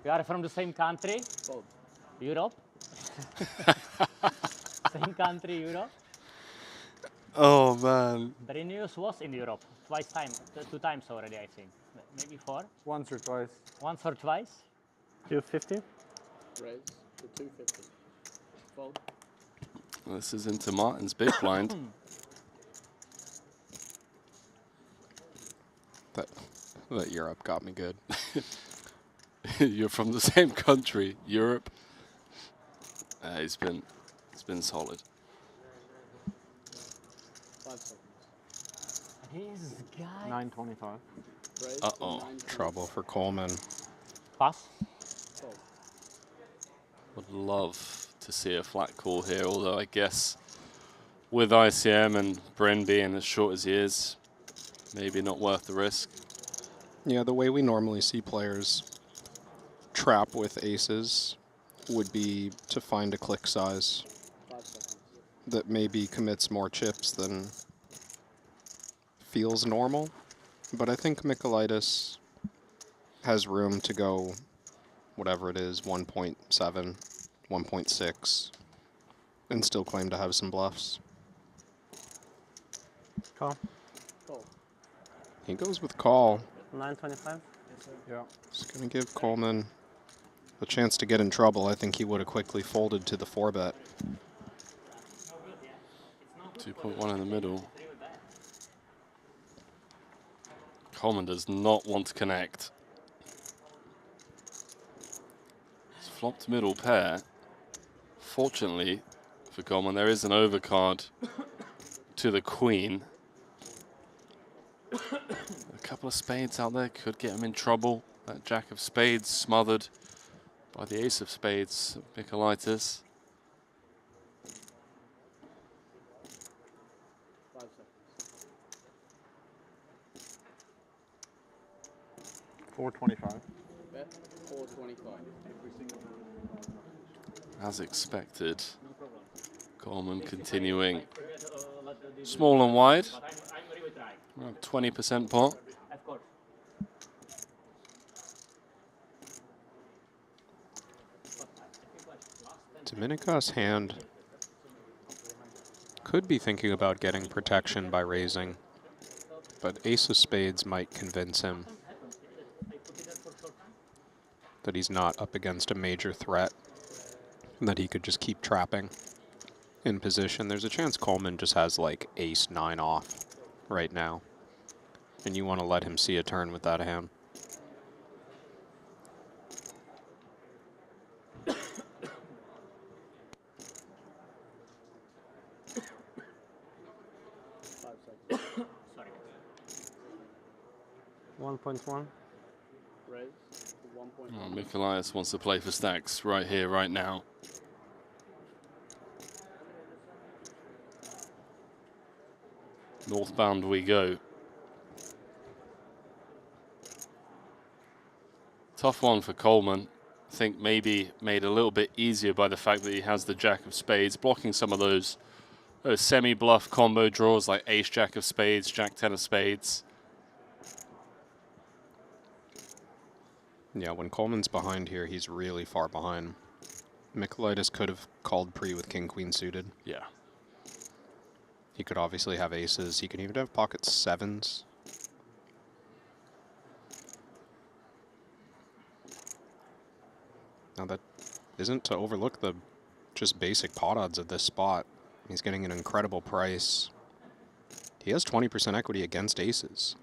C: We are from the same country. Europe. Same country, Europe.
Q: Oh, man.
C: Brinius was in Europe two times already, I think. Maybe 4?
J: Once or twice.
C: Once or twice?
D: 250?
O: Raise to 250. Fold.
Q: This is into Martin's big blind.
B: That Europe got me good.
Q: You're from the same country, Europe. It's been solid.
O: 5 seconds.
C: This guy.
O: 925.
Q: Uh-oh.
B: Trouble for Coleman.
C: Pass.
Q: Would love to see a flat call here, although I guess with ICM and Bryn being as short as he is, maybe not worth the risk.
B: Yeah, the way we normally see players trap with aces would be to find a click size that maybe commits more chips than feels normal. But I think Michaelitis has room to go whatever it is, 1.7, 1.6, and still claim to have some bluffs.
D: Call.
B: He goes with call.
D: 925.
N: Yeah.
B: Just going to give Coleman a chance to get in trouble. I think he would have quickly folded to the 4-bet.
Q: 2.1 in the middle. Coleman does not want to connect. It's flopped middle pair. Fortunately for Coleman, there is an overcard to the queen. A couple of spades out there could get him in trouble. That jack of spades smothered by the ace of spades, Michaelitis.
O: 5 seconds.
N: 425.
O: Bet 425.
Q: As expected, Coleman continuing small and wide. Around 20% pot.
B: Domenica's hand could be thinking about getting protection by raising, but ace of spades might convince him that he's not up against a major threat and that he could just keep trapping in position. There's a chance Coleman just has like ace 9 off right now, and you want to let him see a turn with that hand.
D: Sorry. 1.1.
O: Raise 1.1.
Q: Oh, Michaelitis wants to play for stacks right here, right now. Northbound we go. Tough one for Coleman. I think maybe made a little bit easier by the fact that he has the jack of spades, blocking some of those semi-bluff combo draws like ace jack of spades, jack 10 of spades.
B: Yeah, when Coleman's behind here, he's really far behind. Michaelitis could have called pre with king-queen suited.
Q: Yeah.
B: He could obviously have aces. He could even have pocket 7s. Now that isn't to overlook the just basic pot odds of this spot. He's getting an incredible price. He has 20% equity against aces.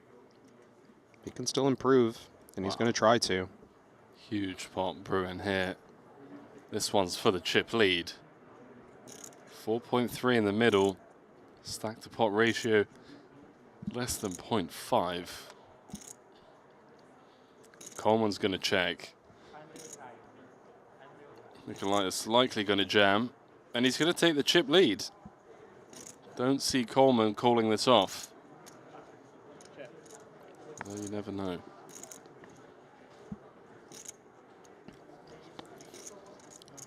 B: He can still improve, and he's going to try to.
Q: Huge pot brewing here. This one's for the chip lead. 4.3 in the middle. Stack to pot ratio less than 0.5. Coleman's going to check. Michaelitis likely going to jam, and he's going to take the chip lead. Don't see Coleman calling this off. Well, you never know.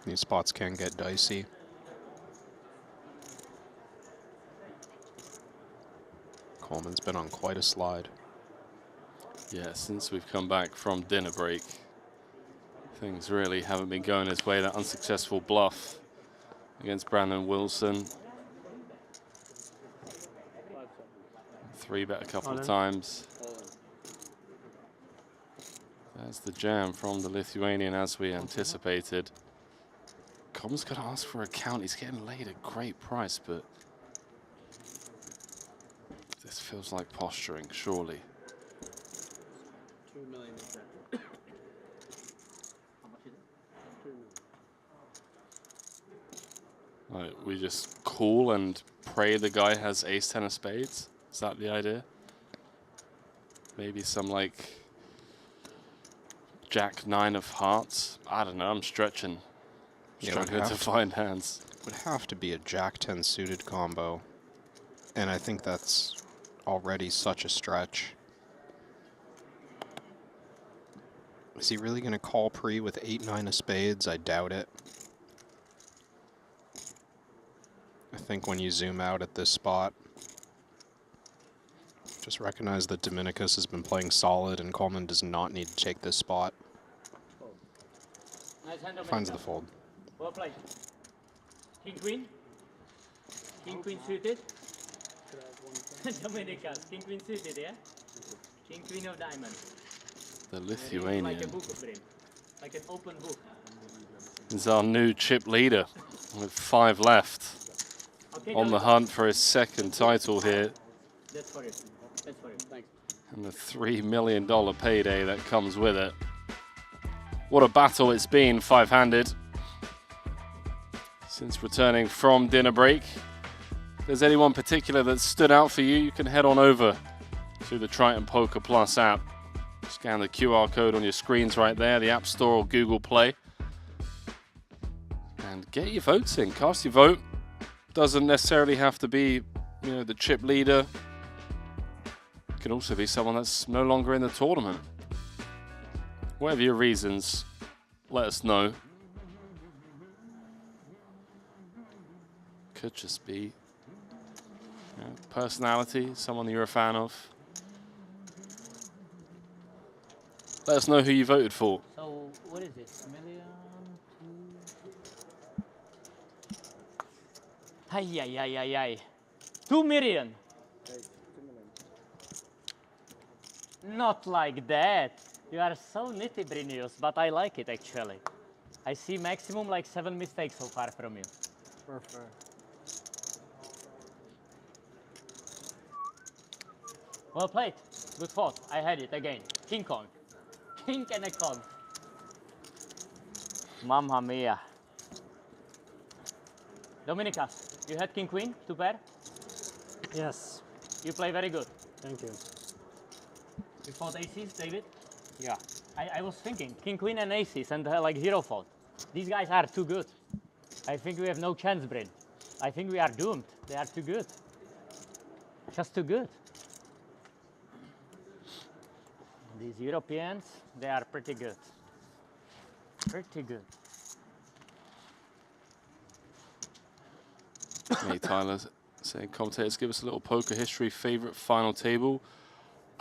B: These spots can get dicey. Coleman's been on quite a slide.
Q: Yeah, since we've come back from dinner break, things really haven't been going his way. That unsuccessful bluff against Brandon Wilson. 3-bet a couple of times. That's the jam from the Lithuanian as we anticipated. Coleman's got to ask for a count. He's getting laid a great price, but this feels like posturing, surely.
O: 2 million.
Q: we just call and pray the guy has ace-10 of spades? Is that the idea? Maybe some like Jack-9 of hearts? I don't know, I'm stretching.
B: Yeah, it would
Q: Struggling to
B: have
Q: find hands.
B: would have to be a Jack-10 suited combo. And I think that's already such a stretch. Is he really going to call pre with 8-9 of spades? I doubt it. I think when you zoom out at this spot, just recognize that Dominicus has been playing solid and Coleman does not need to take this spot.
C: Nice hand,
B: Finds the
C: Dominicus.
B: fold.
C: Well played. King Queen. King Queen suited. Dominicus. King Queen suited, yeah? King Queen of diamonds.
Q: The
C: Like a
Q: Lithuanian
C: book of brim. Like an open book.
Q: is our new chip leader with 5 left.
C: Okay,
Q: On the
C: Dominicus.
Q: hunt for his second title here.
C: That's for you. That's for you. Thanks.
Q: And the $3 million payday that comes with it. What a battle it's been, 5-handed. Since returning from dinner break. If there's anyone particular that stood out for you, you can head on over to the Triton Poker Plus app. Scan the QR code on your screens right there, the App Store or Google Play. And get your votes in, cast your vote. Doesn't necessarily have to be, you know, the chip leader. It can also be someone that's no longer in the tournament. Whatever your reasons, let us know. Could just be, you know, personality, someone that you're a fan of. Let us know who you voted for.
C: So, what is it? A million? Ay, ay, ay, ay, ay. 2 million. Not like that. You are so nitty, Brinius, but I like it actually. I see maximum like 7 mistakes so far from you.
S: Perfect.
C: Well played. Good thought. I had it again. King Kong. King and a Kong. Mamma mia. Dominicus, you had King Queen, 2 pair?
D: Yes.
C: You play very good.
D: Thank you.
C: You fought aces, David?
D: Yeah.
C: I was thinking, King Queen and aces and like hero fought. These guys are too good. I think we have no chance, Bryn. I think we are doomed. They are too good. Just too good. These Europeans, they are pretty good. Pretty good.
Q: Hey, Tyler, saying commentators, give us a little poker history, favorite final table.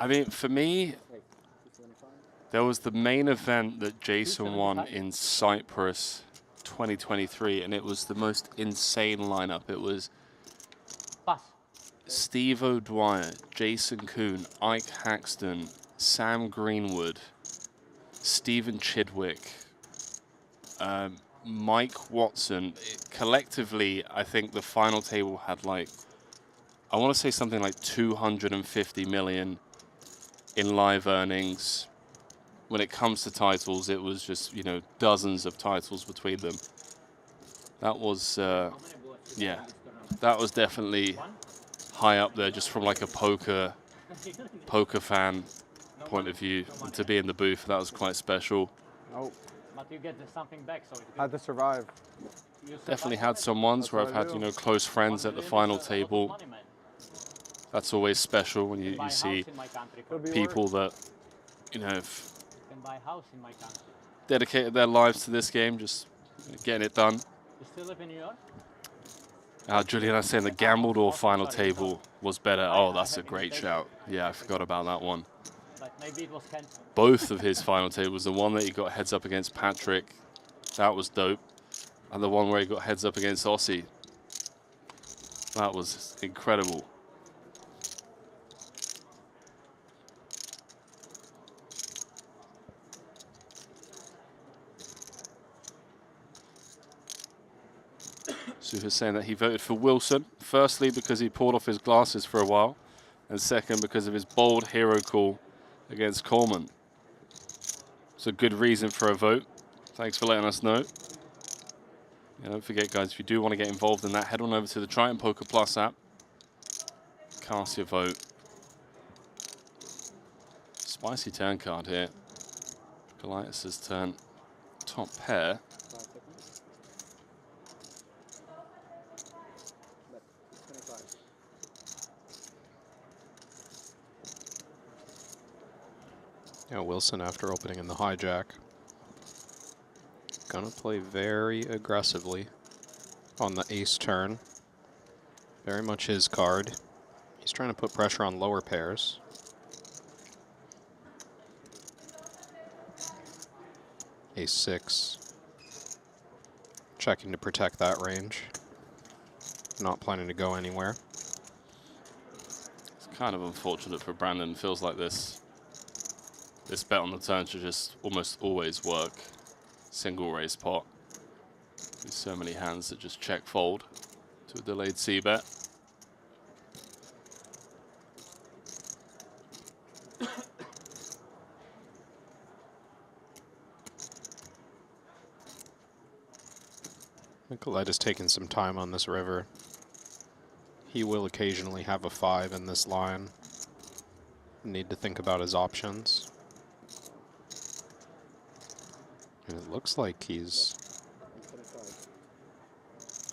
Q: I mean, for me, there was the main event that Jason won in Cyprus 2023, and it was the most insane lineup. It was Steve O'Dwyer, Jason Kuhn, Ike Haxton, Sam Greenwood, Stephen Chidwick, Mike Watson. Collectively, I think the final table had like, I want to say something like 250 million in live earnings. When it comes to titles, it was just, you know, dozens of titles between them. That was, yeah, that was definitely high up there just from like a poker fan point of view. And to be in the booth, that was quite special.
S: Nope.
C: But you get something back, so it's good.
S: Had to survive.
Q: Definitely had some ones where I've had, you know, close friends at the final table. That's always special when you see people that, you know, have
C: Can buy a house in my country.
Q: dedicated their lives to this game, just getting it done.
C: You still live in New York?
Q: Juliana saying the Gambledore final table was better. Oh, that's a great shout. Yeah, I forgot about that one.
C: But maybe it was cancelled.
Q: Both of his final tables, the one that he got heads up against Patrick, that was dope. And the one where he got heads up against Ossie. That was incredible. Suha's saying that he voted for Wilson, firstly because he pulled off his glasses for a while, and second because of his bold hero call against Coleman. It's a good reason for a vote. Thanks for letting us know. Yeah, don't forget, guys, if you do want to get involved in that, head on over to the Triton Poker Plus app. Cast your vote. Spicy turn card here. Goliath's turn. Top pair.
B: Yeah, Wilson, after opening in the hijack, gonna play very aggressively on the ace turn. Very much his card. He's trying to put pressure on lower pairs. Ace 6. Checking to protect that range. Not planning to go anywhere.
Q: It's kind of unfortunate for Brandon. Feels like this bet on the turn should just almost always work. Single raise pot. There's so many hands that just check fold to a delayed C bet.
B: Nicolette is taking some time on this river. He will occasionally have a 5 in this line. Need to think about his options. And it looks like he's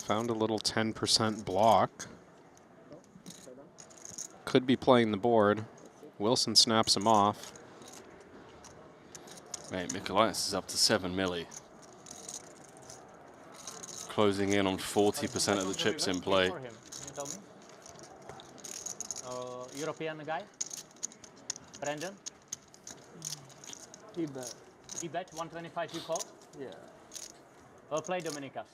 B: found a little 10% block. Could be playing the board. Wilson snaps him off.
Q: Mate, Nicolaitis is up to 7 milli. Closing in on 40% of the chips in play.
C: For him. Can you tell me? European guy? Brandon?
G: He bet.
C: He bet 125 you call?
G: Yeah.
C: Well played, Dominicas.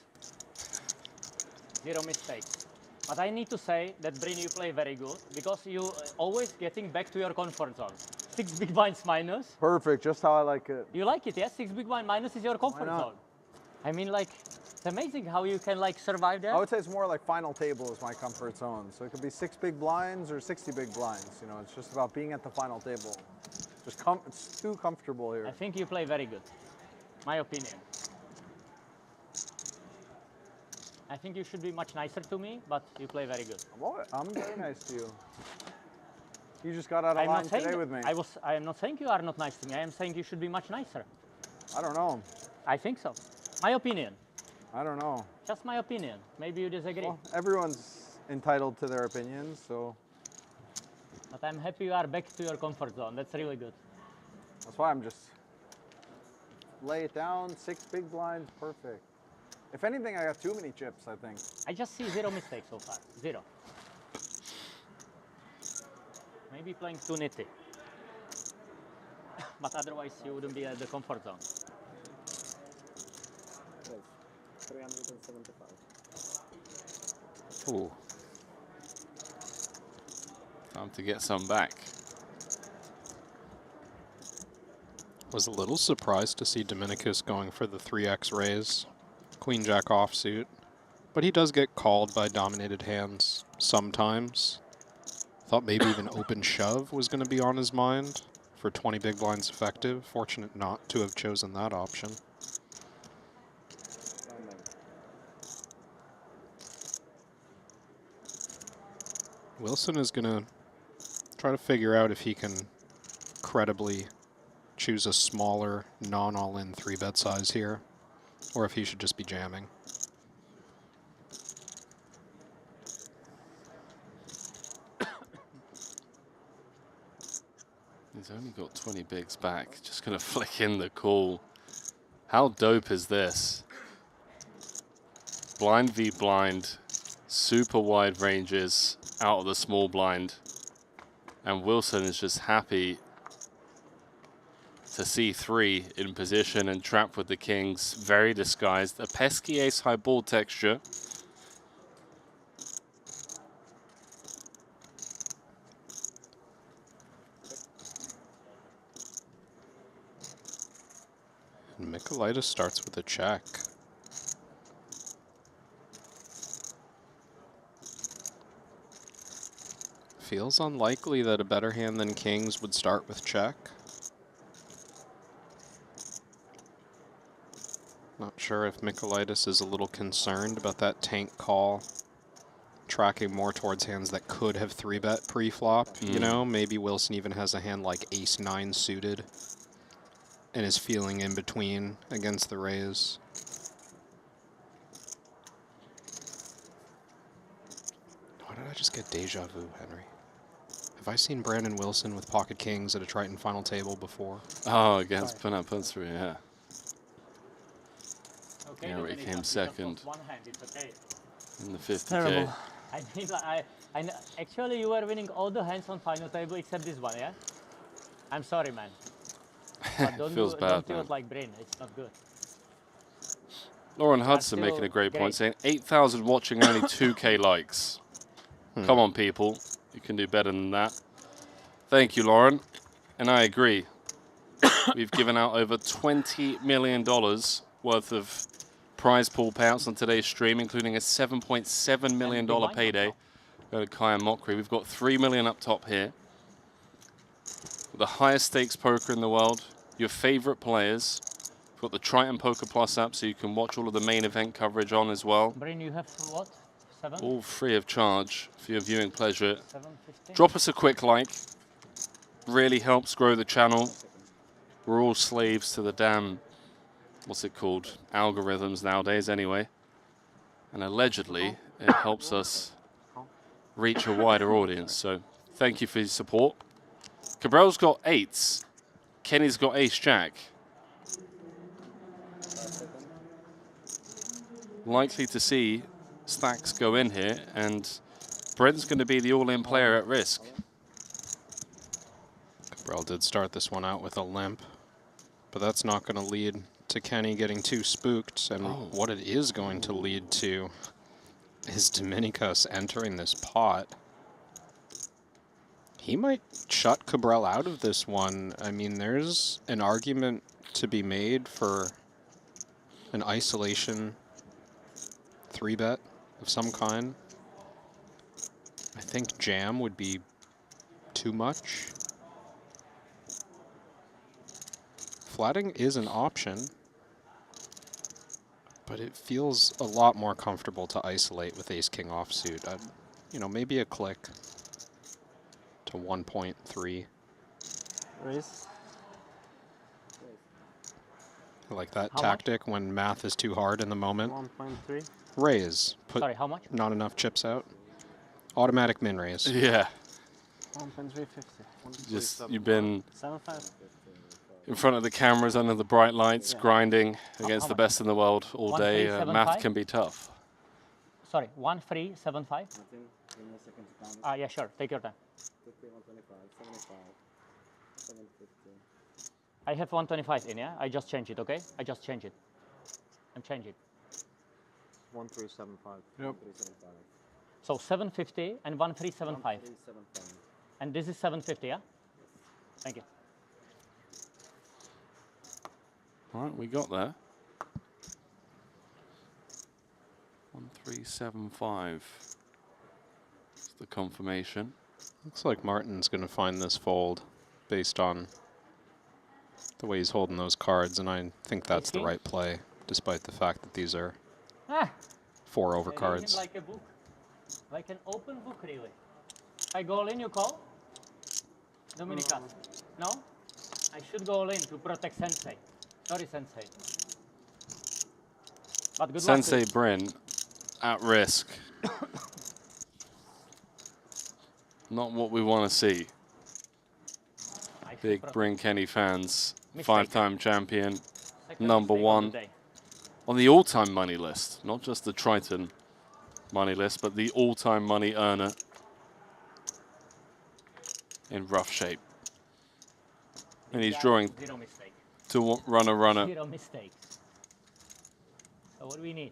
C: 0 mistakes. But I need to say that Bryn, you play very good because you always getting back to your comfort zone. 6 big blinds minus.
S: Perfect, just how I like it.
C: You like it, yes? 6 big blind minus is your comfort
S: not?
C: zone. I mean, like, it's amazing how you can like survive that.
S: I would say it's more like final table is my comfort zone. So it could be 6 big blinds or 60 big blinds. You know, it's just about being at the final table. Just it's too comfortable here.
C: I think you play very good. My opinion. I think you should be much nicer to me, but you play very good.
S: I'm very nice to you. You just got out of line today with me.
C: I am not saying you are not nice to me. I am saying you should be much nicer.
S: I don't know.
C: I think so. My opinion.
S: I don't know.
C: Just my opinion. Maybe you disagree.
S: Well, everyone's entitled to their opinions, so.
C: But I'm happy you are back to your comfort zone. That's really good.
S: That's why I'm just lay it down. 6 big blinds, perfect. If anything, I got too many chips, I think.
C: I just see 0 mistakes so far. 0. Maybe playing too nitty. But otherwise, you wouldn't be at the comfort zone.
G: 375.
Q: Ooh. Time to get some back.
B: Was a little surprised to see Dominicus going for the 3x raise. Queen Jack offsuit. But he does get called by dominated hands sometimes. Thought maybe even open shove was going to be on his mind for 20 big blinds effective. Fortunate not to have chosen that option. Wilson is going to try to figure out if he can credibly choose a smaller, non-all-in 3-bet size here, or if he should just be jamming.
Q: He's only got 20 bigs back. Just going to flick in the call. How dope is this? Blind v blind, super wide ranges out of the small blind. And Wilson is just happy to see 3 in position and trapped with the kings. Very disguised. A pesky ace high ball texture.
B: And Michaelitis starts with a check. Feels unlikely that a better hand than kings would start with check. Not sure if Michaelitis is a little concerned about that tank call tracking more towards hands that could have 3-bet pre-flop. You know, maybe Wilson even has a hand like ace-9 suited and is feeling in between against the raise. Why did I just get deja vu, Henry? Have I seen Brandon Wilson with pocket kings at a Triton final table before?
Q: Oh, against Pinup Punsbury, yeah.
C: Okay,
Q: Yeah, he came second
C: one hand, it's okay.
Q: in the 50K.
C: Terrible. I mean, actually, you were winning all the hands on final table except this one, yeah? I'm sorry, man. But don't
Q: Feels bad,
C: don't do
Q: man.
C: it like Brain. It's not good.
Q: Lauren
C: That's
Q: Hudson
C: still
Q: making a great point,
C: great.
Q: saying 8,000 watching, only 2K likes. Come on, people. You can do better than that. Thank you, Lauren. And I agree. We've given out over $20 million worth of prize pool payouts on today's stream, including a $7.7 million payday. Go to Kai and Mockery. We've got $3 million up top here. The highest stakes poker in the world. Your favorite players. We've got the Triton Poker Plus app, so you can watch all of the main event coverage on as well.
C: Brain, you have what? 7?
Q: All free of charge for your viewing pleasure.
C: 750?
Q: Drop us a quick like. Really helps grow the channel. We're all slaves to the damn, what's it called, algorithms nowadays anyway. And allegedly, it helps us reach a wider audience. So thank you for your support. Cabral's got 8s. Kenny's got ace-jack. Likely to see stacks go in here, and Brent's going to be the all-in player at risk.
B: Cabral did start this one out with a limp, but that's not going to lead to Kenny getting too spooked. And what it is going to lead to is Dominicos entering this pot. He might shut Cabral out of this one. I mean, there's an argument to be made for an isolation 3-bet of some kind. I think jam would be too much. Flatting is an option, but it feels a lot more comfortable to isolate with ace-king offsuit. You know, maybe a click to 1.3.
G: Raise.
B: I like that
G: How
B: tactic when math is too hard in the moment.
G: 1.3.
B: Raise. Put
C: Sorry, how much?
B: not enough chips out. Automatic min raise.
Q: Yeah.
G: 1.350.
Q: Just, you've been
G: 7.5.
Q: in front of the cameras, under the bright lights, grinding against the best in the world all day.
C: 1375?
Q: Math can be tough.
C: Sorry, 1375? Yeah, sure. Take your time.
J: 125, 75, 750.
C: I have 125 in, yeah? I just changed it, okay? I just changed it. I'm changing.
J: 1375.
Q: Yep.
J: 1375.
C: So 750 and 1375.
J: 1375.
C: And this is 750, yeah? Thank you.
Q: All right, we got there. 1375. It's the confirmation.
B: Looks like Martin's going to find this fold based on the way he's holding those cards, and I think that's the right play, despite the fact that these are 4 over cards.
C: Like a book. Like an open book, really. I go all in, you call? Dominica. No? I should go all in to protect Sensei. Sorry, Sensei. But good luck to
Q: Sensei
C: you.
Q: Bryn at risk. Not what we want to see. Big Bryn Kenny fans.
C: Mistake.
Q: 5-time champion.
C: Second
Q: Number
C: mistake of
Q: 1
C: the day.
Q: on the all-time money list. Not just the Triton money list, but the all-time money earner. In rough shape. And he's drawing
C: Zero mistake.
Q: to run a runner.
C: Zero mistakes. So what do we need?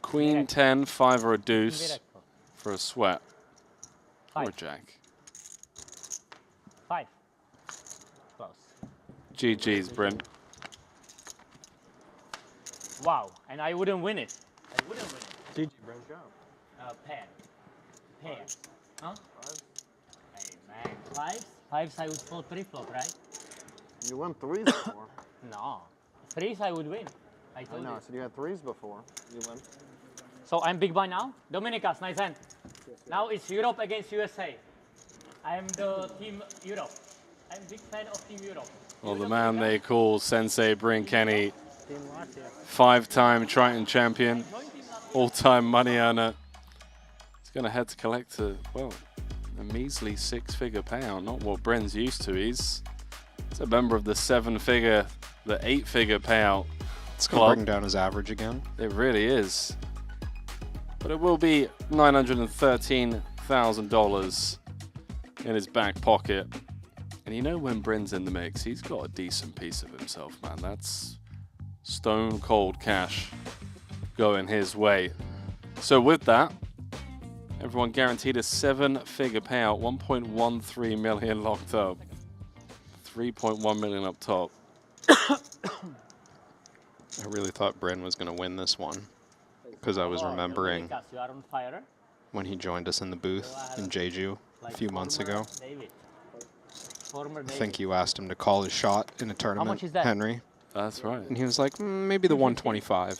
Q: Queen 10, 5 or a deuce
C: Miracle.
Q: for a sweat. Or a
C: 5.
Q: jack.
C: 5. Close.
Q: GG's, Bryn.
C: Wow. And I wouldn't win it. I wouldn't win it.
N: GG, Brent.
C: Pair. Pair. Huh? Hey, man. 5s? 5s I would fold pre-flop, right?
J: You went 3s before.
C: No. Threes, I would win. I
J: I
C: told
J: know.
C: you.
J: I said you had threes before. You win.
C: So I'm big blind now. Dominicas, nice hand. Now it's Europe against USA. I am the team Europe. I'm big fan of team Europe.
Q: Well, the man they call Sensei Brinkeni,
G: Team Latvia.
Q: 5-time Triton champion, all-time money earner. He's going to head to collect a measly 6-figure payout, not what Bren's used to. He's a member of the 7-figure, the 8-figure payout.
B: It's going to bring down his average again.
Q: It really is. But it will be $913,000 in his back pocket. And you know when Bren's in the mix, he's got a decent piece of himself, man. That's stone cold cash going his way. So with that, everyone guaranteed a 7-figure payout, 1.13 million locked up, 3.1 million up top.
B: I really thought Bren was going to win this one because I was remembering
C: Dominicas, you are on fire.
B: when he joined us in the booth in Jeju a few months ago.
C: David. Former
B: I
C: David.
B: think you asked him to call his shot in a tournament,
C: much is that?
B: Henry.
Q: That's right.
B: And he was like, maybe the 125.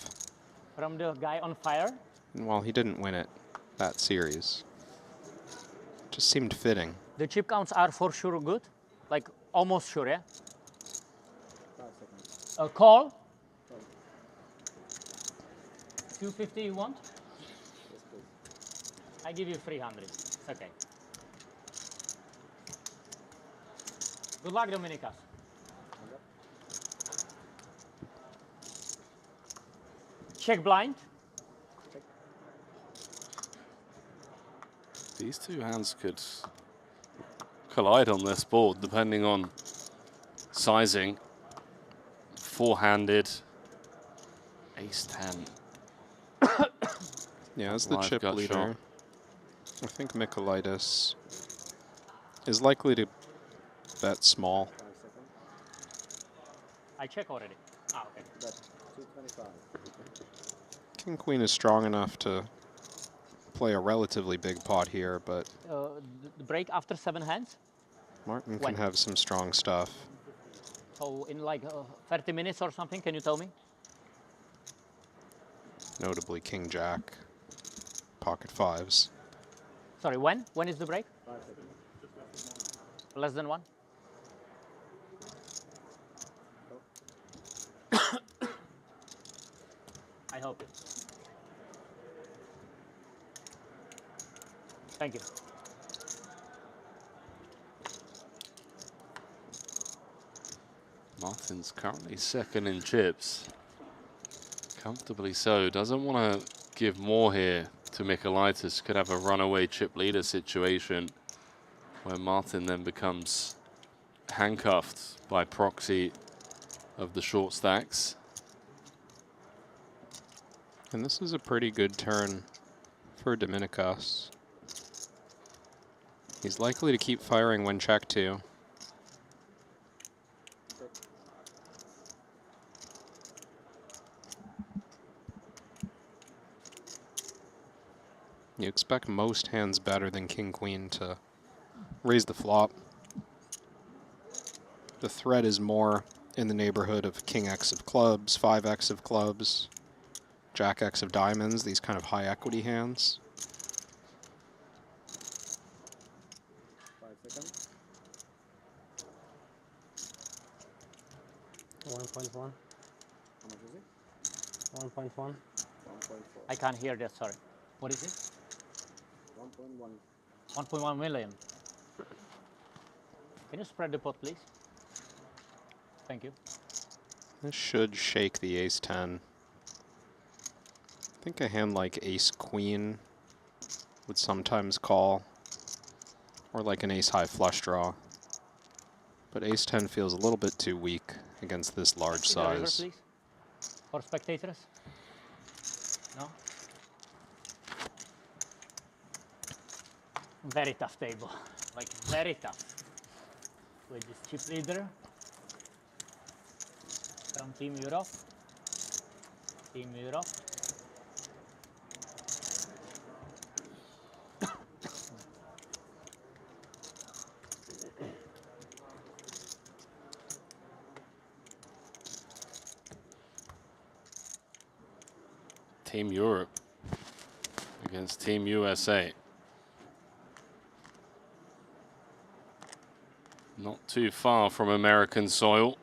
C: From the guy on fire.
B: And well, he didn't win it that series. Just seemed fitting.
C: The chip counts are for sure good. Like almost sure, yeah? A call. 250 you want? I give you 300. It's okay. Good luck, Dominicas. Check blind.
Q: These two hands could collide on this board depending on sizing. Four-handed, ace-10.
B: Yeah, as the
Q: Live
B: chip
Q: gut
B: leader,
Q: shot.
B: I think Michaelitis is likely to bet small.
C: I check already. Ah, okay.
J: That's 225.
B: King Queen is strong enough to play a relatively big pot here, but
C: The break after 7 hands.
B: Martin
C: When?
B: can have some strong stuff.
C: So in like 30 minutes or something, can you tell me?
B: Notably King Jack, pocket fives.
C: Sorry, when? When is the break?
J: 5 seconds.
C: Less than 1? I hope it. Thank you.
Q: Martin's currently second in chips. Comfortably so. Doesn't want to give more here to Michaelitis. Could have a runaway chip leader situation where Martin then becomes handcuffed by proxy of the short stacks.
B: And this is a pretty good turn for Dominicas. He's likely to keep firing when check 2. You expect most hands better than King Queen to raise the flop. The threat is more in the neighborhood of King X of clubs, 5X of clubs, Jack X of diamonds, these kind of high equity hands.
J: 5 seconds.
G: 1.1.
J: How much is it?
G: 1.1.
J: 1.4.
C: I can't hear that, sorry. What is it?
J: 1.1.
C: 1.1 million. Can you spread the pot, please? Thank you.
B: This should shake the ace-10. I think a hand like ace-queen would sometimes call, or like an ace-high flush draw. But ace-10 feels a little bit too weak against this large
C: Is there a river,
B: size.
C: please? For spectators? No? Very tough table. Like, very tough. With this chip leader from Team Europe. Team Europe.
Q: Team Europe against Team USA. Not too far from American soil.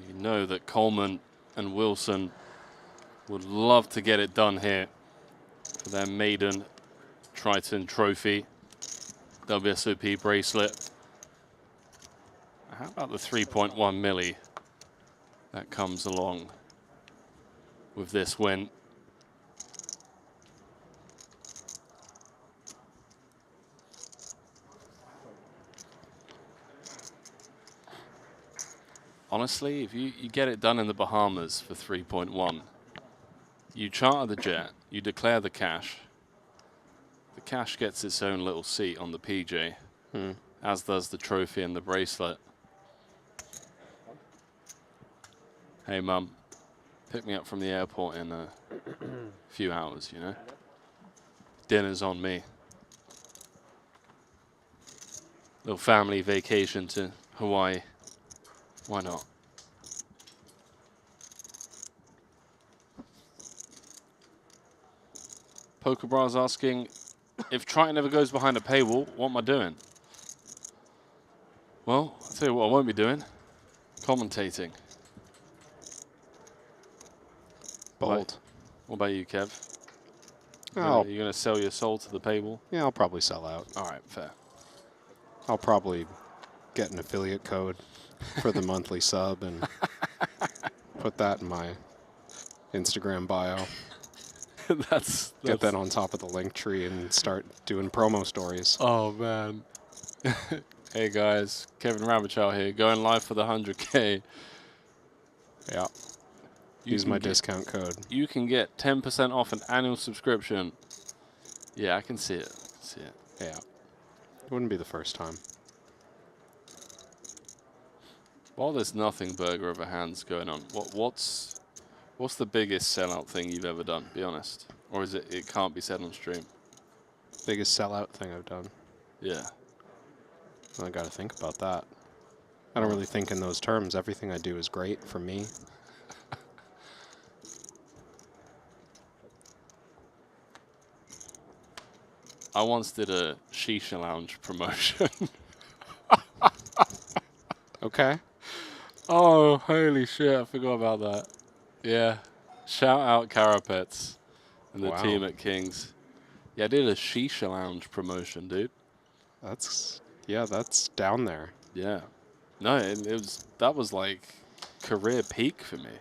Q: You know that Coleman and Wilson would love to get it done here for their maiden Triton trophy, WSOP bracelet. How about the 3.1 milli that comes along with this win? Honestly, if you get it done in the Bahamas for 3.1, you charter the jet, you declare the cash. The cash gets its own little seat on the PJ, as does the trophy and the bracelet. Hey, Mum, pick me up from the airport in a few hours, you know? Dinner's on me. Little family vacation to Hawaii. Why not? Poker Bra's asking, if Triton never goes behind a paywall, what am I doing? Well, I'll tell you what I won't be doing. Commentating.
B: Bold.
Q: What about you, Kev?
B: Oh.
Q: You're going to sell your soul to the paywall?
B: Yeah, I'll probably sell out.
Q: All right, fair.
B: I'll probably get an affiliate code for the monthly sub and put that in my Instagram bio. Get that on top of the link tree and start doing promo stories.
Q: Oh, man. Hey, guys. Kevin Rabichow here, going live for the 100K.
B: Yeah. Use my discount code.
Q: You can get 10% off an annual subscription. Yeah, I can see it. See it.
B: Yeah. It wouldn't be the first time.
Q: While there's nothing burger over hands going on, what's the biggest sellout thing you've ever done? Be honest. Or is it can't be said on stream?
B: Biggest sellout thing I've done?
Q: Yeah.
B: I got to think about that. I don't really think in those terms. Everything I do is great for me.
Q: I once did a shisha lounge promotion.
B: Okay.
Q: Oh, holy shit, I forgot about that. Yeah. Shout out Carapets and the
B: Wow.
Q: team at Kings. Yeah, I did a shisha lounge promotion, dude.
B: That's down there.
Q: Yeah. No, that was like career peak for me.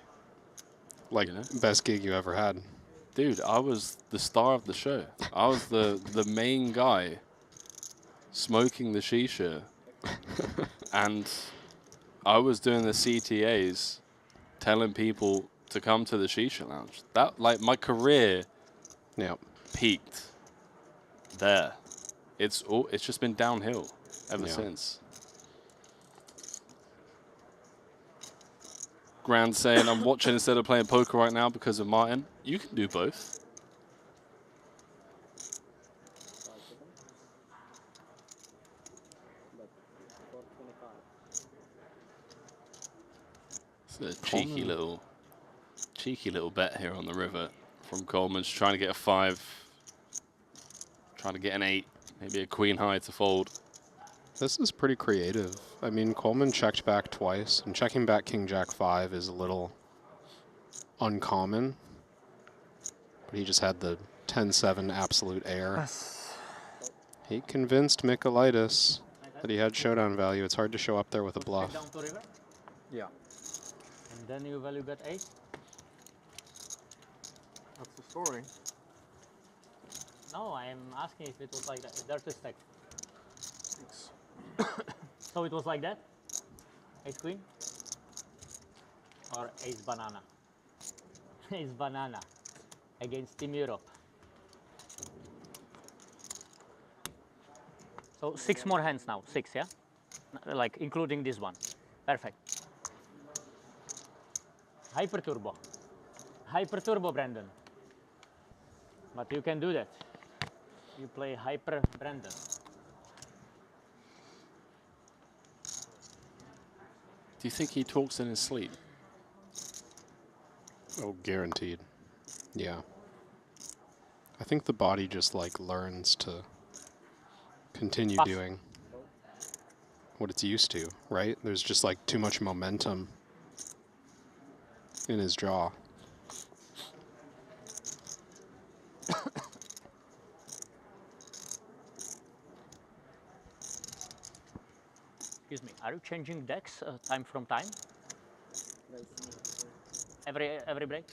B: Like, best gig you ever had.
Q: Dude, I was the star of the show. I was the main guy smoking the shisha. And I was doing the CTAs telling people to come to the shisha lounge. That, like, my career peaked there. It's just been downhill ever since. Grand saying, I'm watching instead of playing poker right now because of Martin. You can do both. It's a cheeky little bet here on the river from Coleman's trying to get a 5, trying to get an 8, maybe a queen high to fold.
B: This is pretty creative. I mean, Coleman checked back twice, and checking back King Jack 5 is a little uncommon. But he just had the 10-7 absolute air. He convinced Michaelitis that he had showdown value. It's hard to show up there with a bluff.
C: Down to river?
O: Yeah.
C: And then you value bet 8?
O: That's the story.
C: No, I am asking if it was like that. Dirty stack. So it was like that? Ace queen? Or ace banana? Ace banana against Team Europe. So 6 more hands now. 6, yeah? Like including this one. Perfect. Hyper turbo. Hyper turbo, Brandon. But you can do that. You play hyper Brandon.
Q: Do you think he talks in his sleep?
B: Oh, guaranteed. Yeah. I think the body just like learns to continue
C: Pass.
B: doing what it's used to, right? There's just like too much momentum in his jaw.
C: Excuse me, are you changing decks time from time? Every break?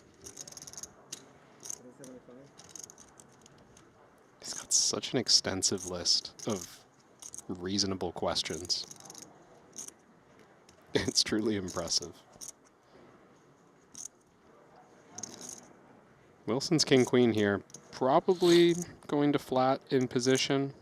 B: He's got such an extensive list of reasonable questions. It's truly impressive. Wilson's king-queen here, probably going to flat in position.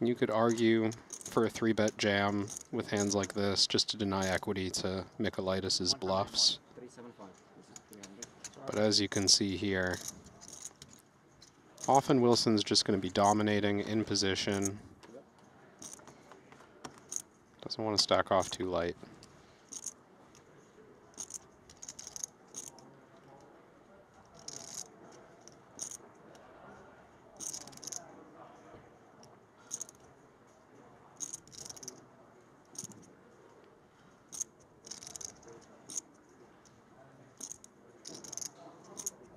B: You could argue for a 3-bet jam with hands like this just to deny equity to Michaelitis' bluffs. But as you can see here, often Wilson's just going to be dominating in position. Doesn't want to stack off too light.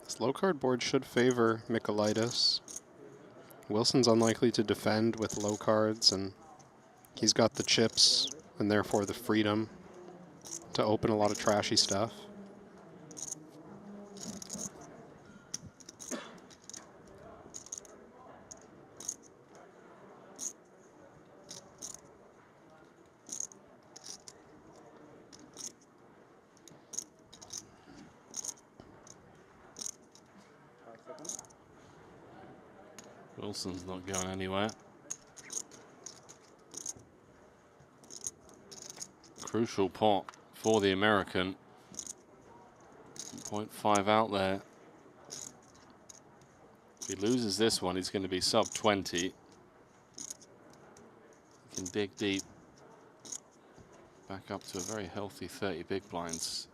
B: This low card board should favor Michaelitis. Wilson's unlikely to defend with low cards, and he's got the chips and therefore the freedom to open a lot of trashy stuff.
Q: Wilson's not going anywhere. Crucial pot for the American. 0.5 out there. If he loses this one, he's going to be sub 20. He can dig deep. Back up to a very healthy 30 big blinds.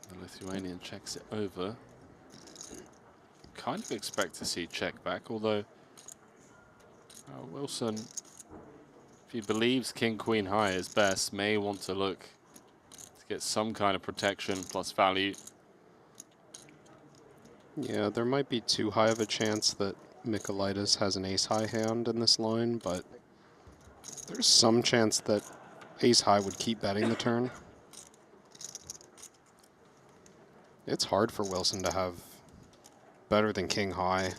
Q: The Lithuanian checks it over. Kind of expect to see check back, although Wilson, if he believes King-Queen high is best, may want to look to get some kind of protection plus value.
B: Yeah, there might be too high of a chance that Michaelitis has an ace-high hand in this line, but there's some chance that ace-high would keep betting the turn. It's hard for Wilson to have better than king-high,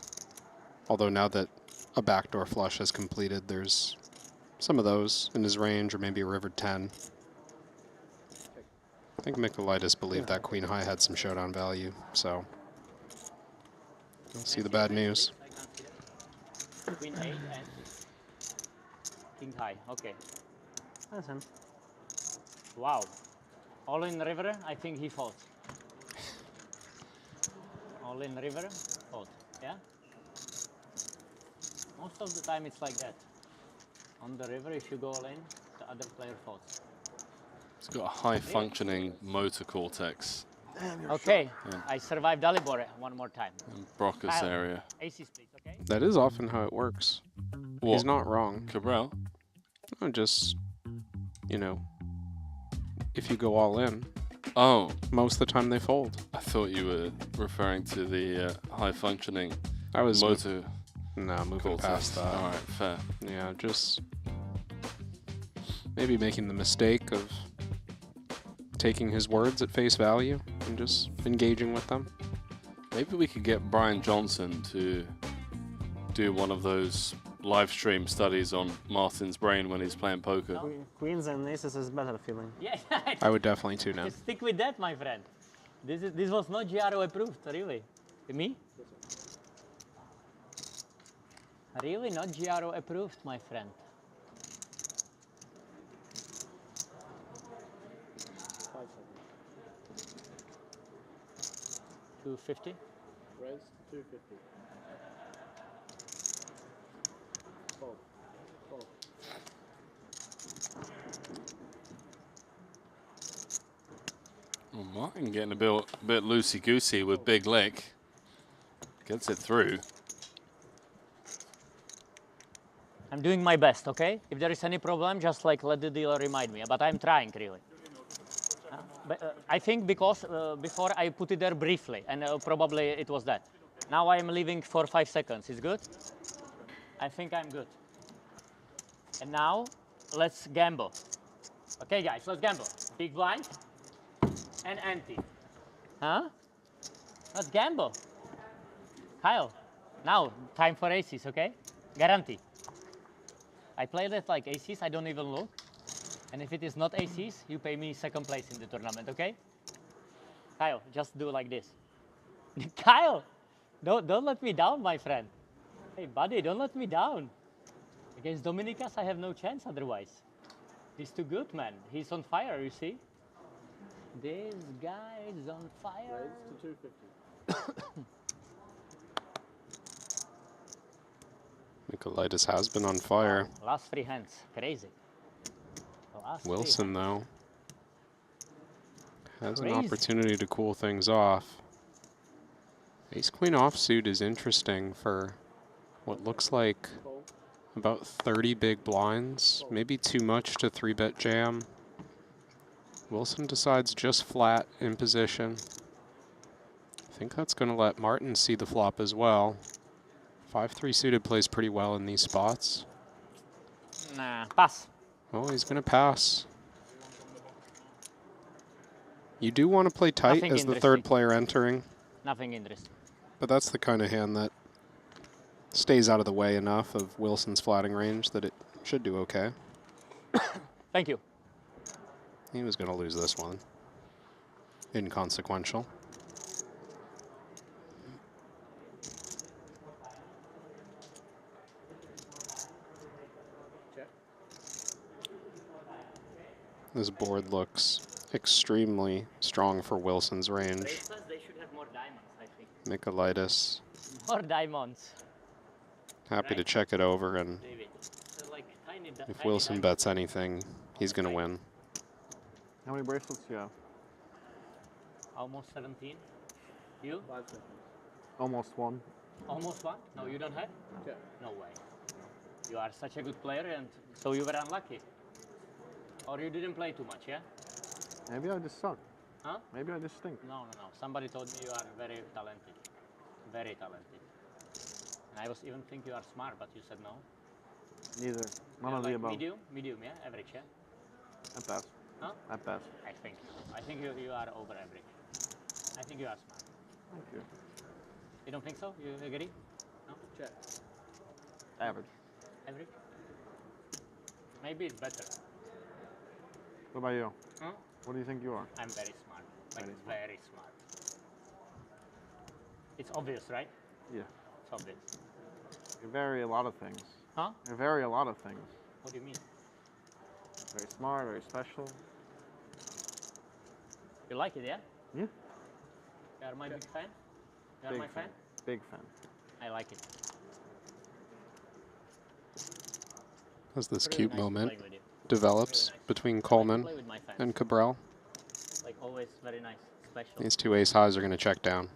B: although now that a backdoor flush has completed, there's some of those in his range, or maybe a river 10. I think Michaelitis believed that queen-high had some showdown value, so we'll see the bad news.
C: Queen 8 and king high. Okay.
D: Listen.
C: Wow. All in river, I think he folds. All in river, fold. Yeah? Most of the time it's like that. On the river, if you go all in, the other player folds.
Q: He's got a high-functioning motor cortex.
C: Okay,
Q: Yeah.
C: I survived Dalibor one more time.
Q: In Brockus
C: Kyle,
Q: area.
C: aces, please, okay?
B: That is often how it works.
Q: What?
B: He's not wrong.
Q: Cabral?
B: No, just, you know, if you go all in,
Q: oh,
B: most of the time they fold.
Q: I thought you were referring to the high-functioning
B: I was
Q: motor.
B: No, moving
Q: cortex.
B: past that.
Q: All right, fair.
B: Yeah, just maybe making the mistake of taking his words at face value and just engaging with them.
Q: Maybe we could get Brian Johnson to do one of those live stream studies on Martin's brain when he's playing poker.
D: Queens and aces is better feeling.
C: Yeah.
B: I would definitely tune in.
C: Just stick with that, my friend. This was not GRO approved, really. Me? Really not GRO approved, my friend. 250.
N: Res 250. Fold. Fold.
Q: Well, Martin getting a bit loosey-goosey with big lick. Gets it through.
C: I'm doing my best, okay? If there is any problem, just like let the dealer remind me. But I'm trying really. I think because before I put it there briefly, and probably it was that. Now I am leaving for 5 seconds. Is good? I think I'm good. And now let's gamble. Okay, guys, let's gamble. Big blind and ante. Huh? Let's gamble. Kyle, now time for aces, okay? Guarantee. I played it like aces, I don't even look. And if it is not aces, you pay me second place in the tournament, okay? Kyle, just do like this. Kyle, don't let me down, my friend. Hey, buddy, don't let me down. Against Dominicas, I have no chance otherwise. He's too good, man. He's on fire, you see? This guy is on fire.
N: Res to 250.
B: Nicolaitis has been on fire.
C: Wow, last 3 hands, crazy. Last
B: Wilson, though, has
C: Crazy.
B: an opportunity to cool things off. Ace-Queen offsuit is interesting for what looks like about 30 big blinds, maybe too much to 3-bet jam. Wilson decides just flat in position. I think that's going to let Martin see the flop as well. 5-3 suited plays pretty well in these spots.
C: Nah, pass.
B: Oh, he's going to pass. You do want to play tight
C: Nothing
B: as the
C: interesting.
B: third player entering,
C: Nothing interesting.
B: but that's the kind of hand that stays out of the way enough of Wilson's flatting range that it should do okay.
C: Thank you.
B: He was going to lose this one. Inconsequential. This board looks extremely strong for Wilson's range.
C: They should have more diamonds, I think.
B: Nicolaitis
C: More diamonds.
B: happy to check it over, and
C: David. They're like tiny
B: if
C: tiny
B: Wilson
C: diamonds.
B: bets anything, he's going to win.
O: How many bracelets do you have?
C: Almost 17. You?
N: 5 seconds.
O: Almost one.
C: Almost one? No, you don't have?
N: Yeah.
C: No way. You are such a good player, and so you were unlucky. Or you didn't play too much, yeah?
O: Maybe I just suck.
C: Huh?
O: Maybe I just stink.
C: No. Somebody told me you are very talented. Very talented. And I was even think you are smart, but you said no.
O: Neither. None
C: You're
O: of the
C: like
O: above.
C: Medium, yeah? Average, yeah?
O: I pass.
C: Huh?
O: I pass.
C: I think you are over average. I think you are smart.
O: Thank you.
C: You don't think so? You agree? No?
N: Check.
O: Average.
C: Average? Maybe it's better.
O: What about you?
C: Huh?
O: What do you think you are?
C: I'm very smart. Like
O: Very
C: very smart. It's obvious, right?
O: Yeah.
C: It's obvious.
O: You vary a lot of things.
C: Huh?
O: You vary a lot of things.
C: What do you mean?
O: Very smart, very special.
C: You like it, yeah?
O: Yeah.
C: You are my big fan? You are
O: Big
C: my fan?
O: Big fan.
C: I like it.
B: As this
C: Really
B: cute
C: nice to
B: moment
C: play with you.
B: develops between Coleman
C: play with my fans.
B: and Cabral,
C: Like always, very nice, special.
B: these two ace highs are going to check down.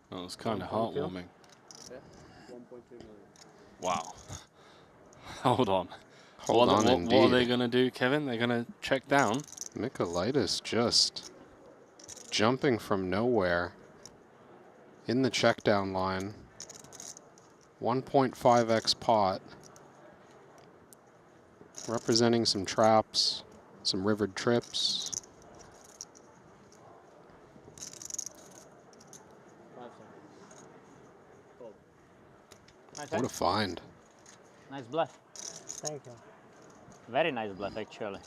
Q: That was kind of heartwarming.
N: Yeah. 1.2 million.
Q: Wow. Hold on.
B: Hold on,
Q: what are
B: indeed.
Q: they going to do, Kevin? They're going to check down.
B: Nicolaitis just jumping from nowhere in the check down line. 1.5x pot. Representing some traps, some rivered trips.
N: 5 seconds. Fold.
C: Nice,
B: What a find.
C: nice bluff.
E: Thank you.
C: Very nice bluff, actually.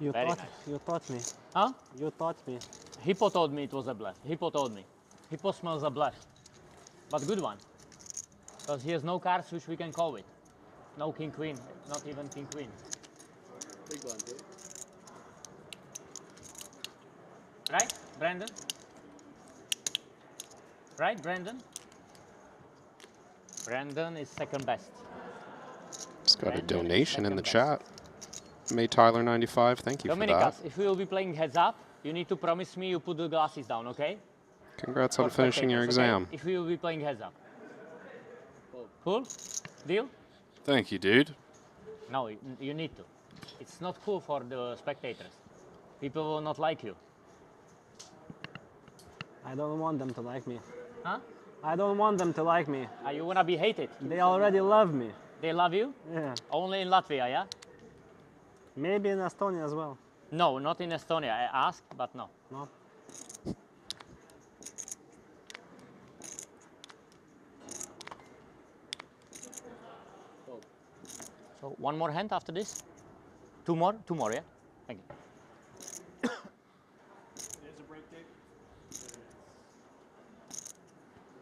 D: You
C: Very
D: taught,
C: nice.
D: you taught me.
C: Huh?
D: You taught me.
C: Hippo told me it was a bluff. Hippo told me. Hippo smells a bluff. But good one. Because he has no cards which we can call with. No king queen, not even king queen.
O: Big one, too.
C: Right, Brandon? Right, Brandon? Brandon is second best.
B: Just got a
C: Brandon is
B: donation in the
C: second
B: chat. May Tyler 95. Thank you for
C: Dominicas,
B: that.
C: if we will be playing heads up, you need to promise me you put the glasses down, okay?
B: Congrats on
C: For
B: finishing your
C: spectators,
B: exam.
C: okay? If we will be playing heads up. Cool? Deal?
Q: Thank you, dude.
C: No, you need to. It's not cool for the spectators. People will not like you.
D: I don't want them to like me.
C: Huh?
D: I don't want them to like me.
C: You wanna be hated?
D: They already love me.
C: They love you?
D: Yeah.
C: Only in Latvia, yeah?
D: Maybe in Estonia as well.
C: No, not in Estonia. I asked, but no.
D: No.
C: So one more hand after this? Two more? Two more, yeah? Thank you.
N: There's a break date.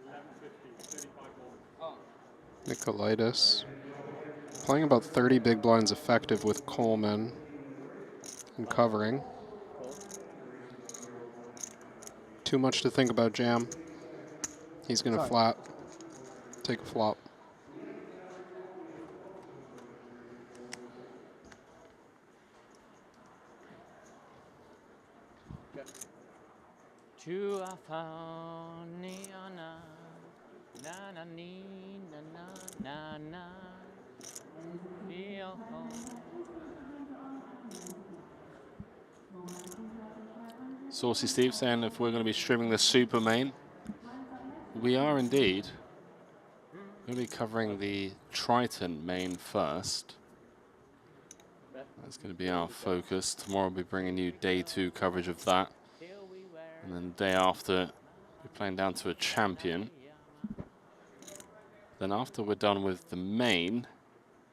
N: 11:50, 35 more.
B: Nicolaitis. Playing about 30 big blinds effective with Coleman and covering. Too much to think about, Jam. He's going to
E: Sorry.
B: flat. Take a flop.
C: To a fauniana, na na ni na na na na. Feel
Q: Saucy Steve saying if we're going to be streaming the Super Main, we are indeed. We're going to be covering the Triton main first. That's going to be our focus. Tomorrow we'll be bringing you day 2 coverage of that. And then the day after, we're playing down to a champion. Then after we're done with the main,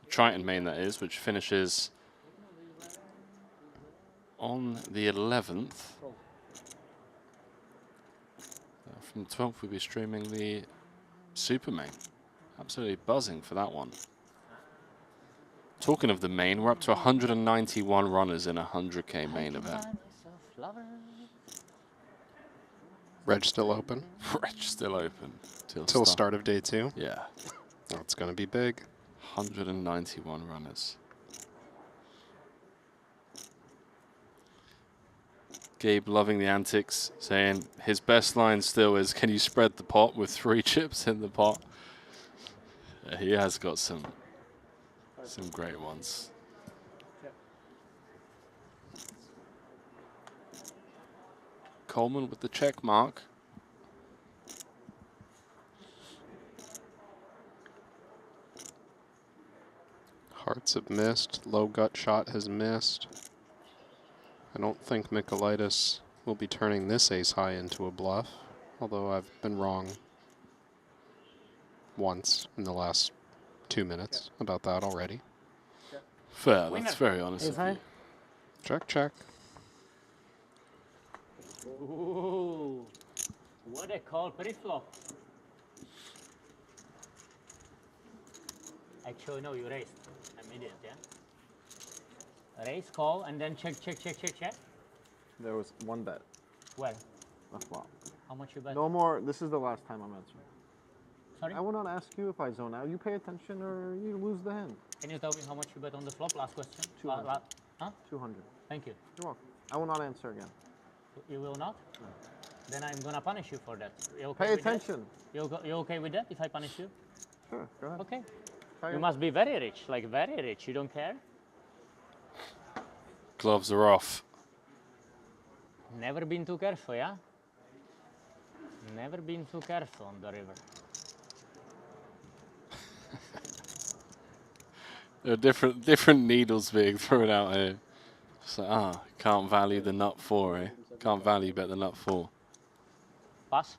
Q: Triton main that is, which finishes on the 11th. From the 12th, we'll be streaming the Super Main. Absolutely buzzing for that one. Talking of the main, we're up to 191 runners in a 100K main event.
B: Reg still open?
Q: Reg still open.
B: Till start of day 2?
Q: Yeah.
B: That's going to be big.
Q: 191 runners. Gabe loving the antics, saying his best line still is, can you spread the pot with 3 chips in the pot? He has got some great ones. Coleman with the check mark.
B: Hearts have missed. Low gut shot has missed. I don't think Nicolaitis will be turning this ace high into a bluff, although I've been wrong once in the last 2 minutes about that already.
Q: Fair, that's very honest of you.
B: Check, check.
C: Ooh, what a call pre-flop. Actually, no, you raised. I'm idiot, yeah? Raise, call, and then check, check, check, check, check.
O: There was one bet.
C: Where?
O: A flop.
C: How much you bet?
O: No more. This is the last time I'm answering.
C: Sorry?
O: I will not ask you if I zone out. You pay attention or you lose the hand.
C: Can you tell me how much you bet on the flop? Last question.
O: 200.
C: Huh?
O: 200.
C: Thank you.
O: You're welcome. I will not answer again.
C: You will not?
O: No.
C: Then I'm gonna punish you for that. You okay
O: Pay
C: with that?
O: attention.
C: You okay with that if I punish you?
O: Sure, go ahead.
C: Okay.
O: Try
C: You must be very rich, like very rich. You don't care?
Q: Gloves are off.
C: Never been too careful, yeah? Never been too careful on the river.
Q: There are different needles being thrown out here. It's like, can't value the nut 4, eh? Can't value bet the nut 4.
C: Pass.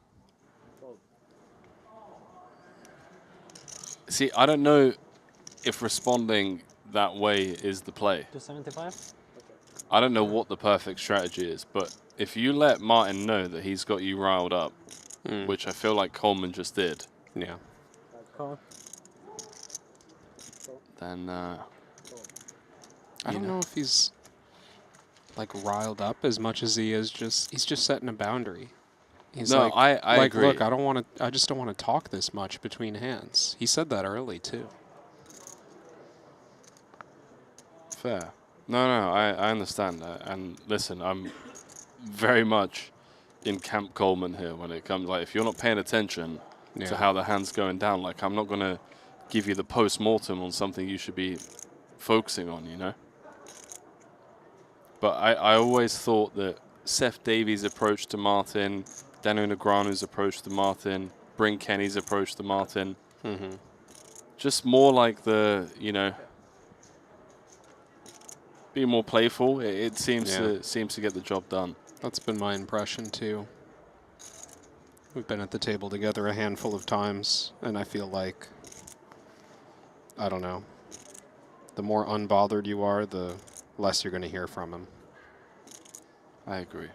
Q: See, I don't know if responding that way is the play.
D: 275?
Q: I don't know what the perfect strategy is, but if you let Martin know that he's got you riled up, which I feel like Coleman just did,
B: yeah,
Q: then
B: I don't know if he's like riled up as much as he is he's just setting a boundary. He's
Q: no,
B: like,
Q: I agree.
B: Look, I just don't want to talk this much between hands. He said that early too.
Q: Fair. No, I understand that. And listen, I'm very much in Camp Coleman here when it comes, like, if you're not paying attention to how the hand's going down, like, I'm not going to give you the post-mortem on something you should be focusing on, you know? But I always thought that Seth Davies' approach to Martin, Dano Negreanu's approach to Martin, Bryn Kenny's approach to Martin, just more like the, you know, be more playful. It seems to get the job done.
B: That's been my impression too. We've been at the table together a handful of times, and I feel like, I don't know, the more unbothered you are, the less you're going to hear from him.
Q: I agree.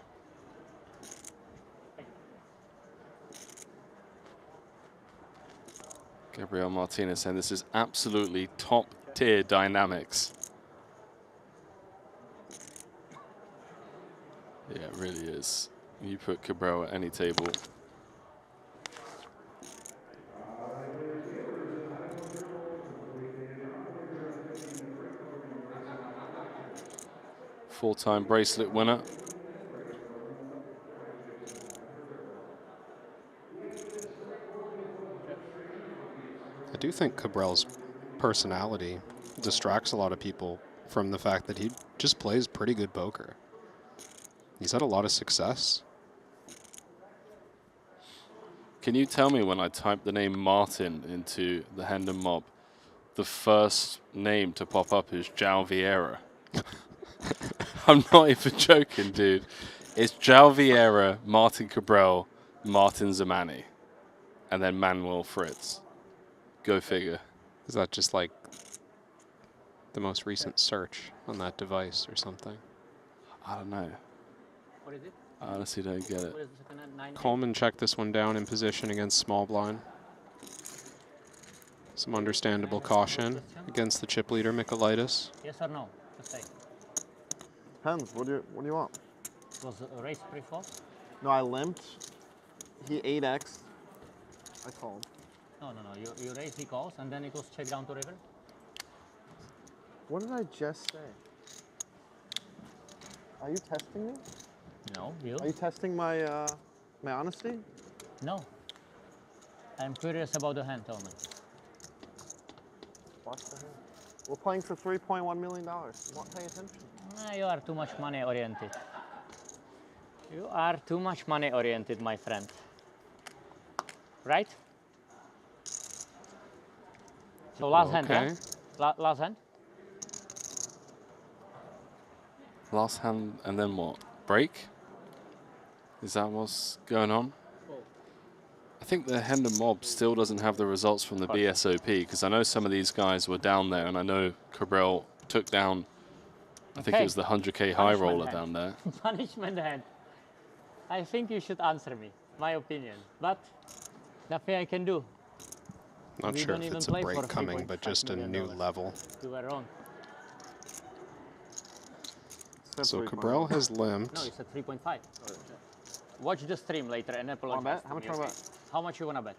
Q: Gabriel Martinez saying this is absolutely top-tier dynamics. Yeah, it really is. You put Cabral at any table. Four-time bracelet winner.
B: I do think Cabral's personality distracts a lot of people from the fact that he just plays pretty good poker. He's had a lot of success.
Q: Can you tell me, when I type the name Martin into the Hendon Mob, the first name to pop up is João Vieira? I'm not even joking, dude. It's João Vieira, Martin Cabral, Martin Zamani, and then Manuel Fritz. Go figure.
B: Is that just like the most recent search on that device or something?
Q: I don't know.
C: What is it?
Q: I honestly don't get it.
C: What is the second hand? 9?
B: Coleman checked this one down in position against small blind. Some understandable caution against the chip leader, Michaelitis.
C: Yes or no? Just say.
O: Depends. What do you want?
C: Was a race pre-flop?
O: No, I limped. He 8x. I called.
C: No. You raise, he calls, and then it goes check down to river.
O: What did I just say? Are you testing me?
C: No, you.
O: Are you testing my my honesty?
C: No. I'm curious about the hand, tell me.
O: Watch the hand. We're playing for $3.1 million. You won't pay attention.
C: You are too much money oriented. You are too much money oriented, my friend. Right? So last hand, yeah? Last hand?
Q: Last hand, and then what? Break? Is that what's going on? I think the Hendon Mob still doesn't have the results from the WSOP, because I know some of these guys were down there, and I know Cabral took down, I think it was the 100K high roller down there.
C: Punishment hand. I think you should answer me, my opinion. But nothing I can do.
B: Not sure if it's a break coming, but just a new level.
C: You were wrong.
B: So Cabral has limped.
C: No, it's at 3.5. Watch the stream later and apologize.
O: How much you want to bet?
C: How much you want to bet?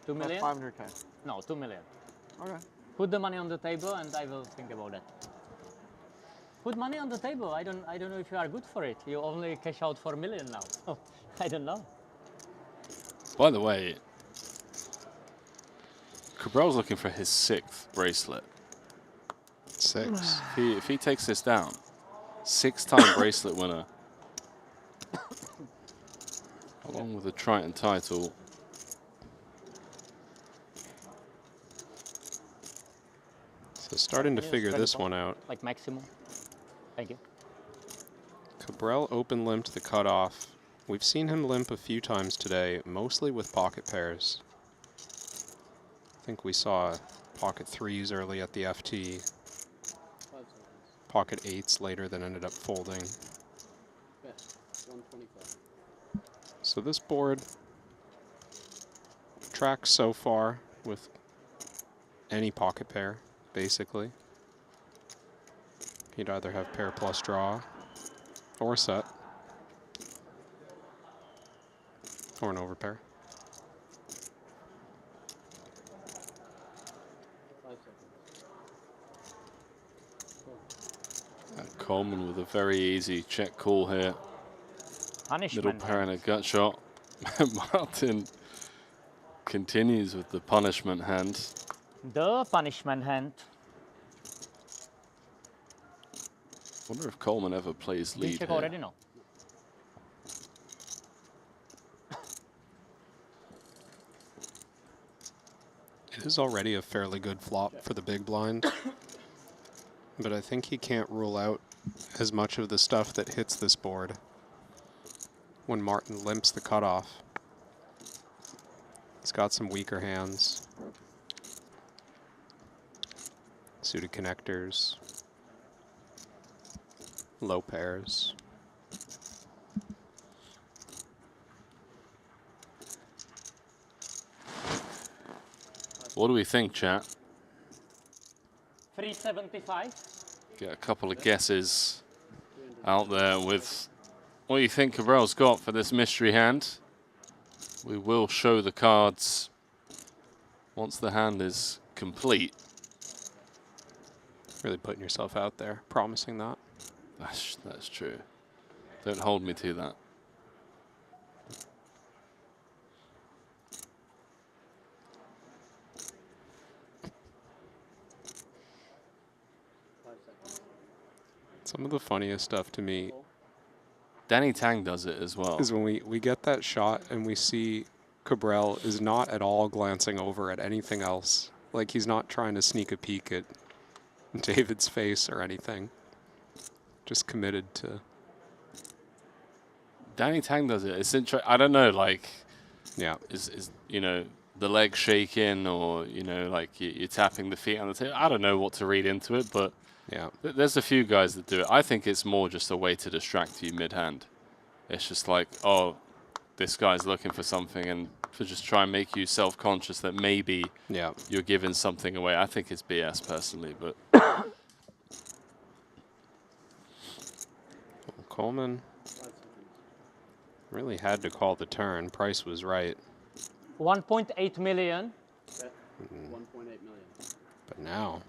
C: 2 million?
O: 500K.
C: No, 2 million.
O: Okay.
C: Put the money on the table and I will think about that. Put money on the table. I don't know if you are good for it. You only cash out 4 million now. So I don't know.
Q: By the way, Cabral's looking for his 6th bracelet.
B: 6.
Q: If he takes this down, 6-time bracelet winner, along with the Triton title.
B: So starting to figure this one out.
C: Like maximum. Thank you.
B: Cabral open limped the cutoff. We've seen him limp a few times today, mostly with pocket pairs. I think we saw pocket 3s early at the FT. pocket eights later that ended up folding.
O: Bet 125.
B: So this board tracks so far with any pocket pair, basically. He'd either have pair plus draw or set or an overpair.
O: 5 seconds.
Q: Coleman with a very easy check call here.
C: Punishment
Q: Middle pair and a gut shot. Martin continues with the punishment hand.
C: The punishment hand.
Q: Wonder if Coleman ever plays
C: Did you
Q: lead
C: check
Q: here.
C: already? No.
B: It is already a fairly good flop for the big blind, but I think he can't rule out as much of the stuff that hits this board when Martin limps the cutoff. He's got some weaker hands, suited connectors, low pairs.
Q: What do we think, chat?
C: 375.
Q: Get a couple of guesses out there with what you think Cabral's got for this mystery hand. We will show the cards once the hand is complete.
B: Really putting yourself out there, promising that.
Q: That's true. Don't hold me to that.
B: Some of the funniest stuff to me
Q: Danny Tang does it as well.
B: is when we get that shot and we see Cabral is not at all glancing over at anything else. Like he's not trying to sneak a peek at David's face or anything. Just committed to.
Q: Danny Tang does it. It's interesting. I don't know, like,
B: yeah,
Q: is you know, the leg shaking or, you know, like you're tapping the feet on the table. I don't know what to read into it, but
B: yeah,
Q: there's a few guys that do it. I think it's more just a way to distract you mid-hand. It's just like, oh, this guy's looking for something, and to just try and make you self-conscious that maybe you're giving something away. I think it's BS personally, but
B: Coleman really had to call the turn. Price was right.
C: 1.8 million.
O: 1.8 million.
B: But now,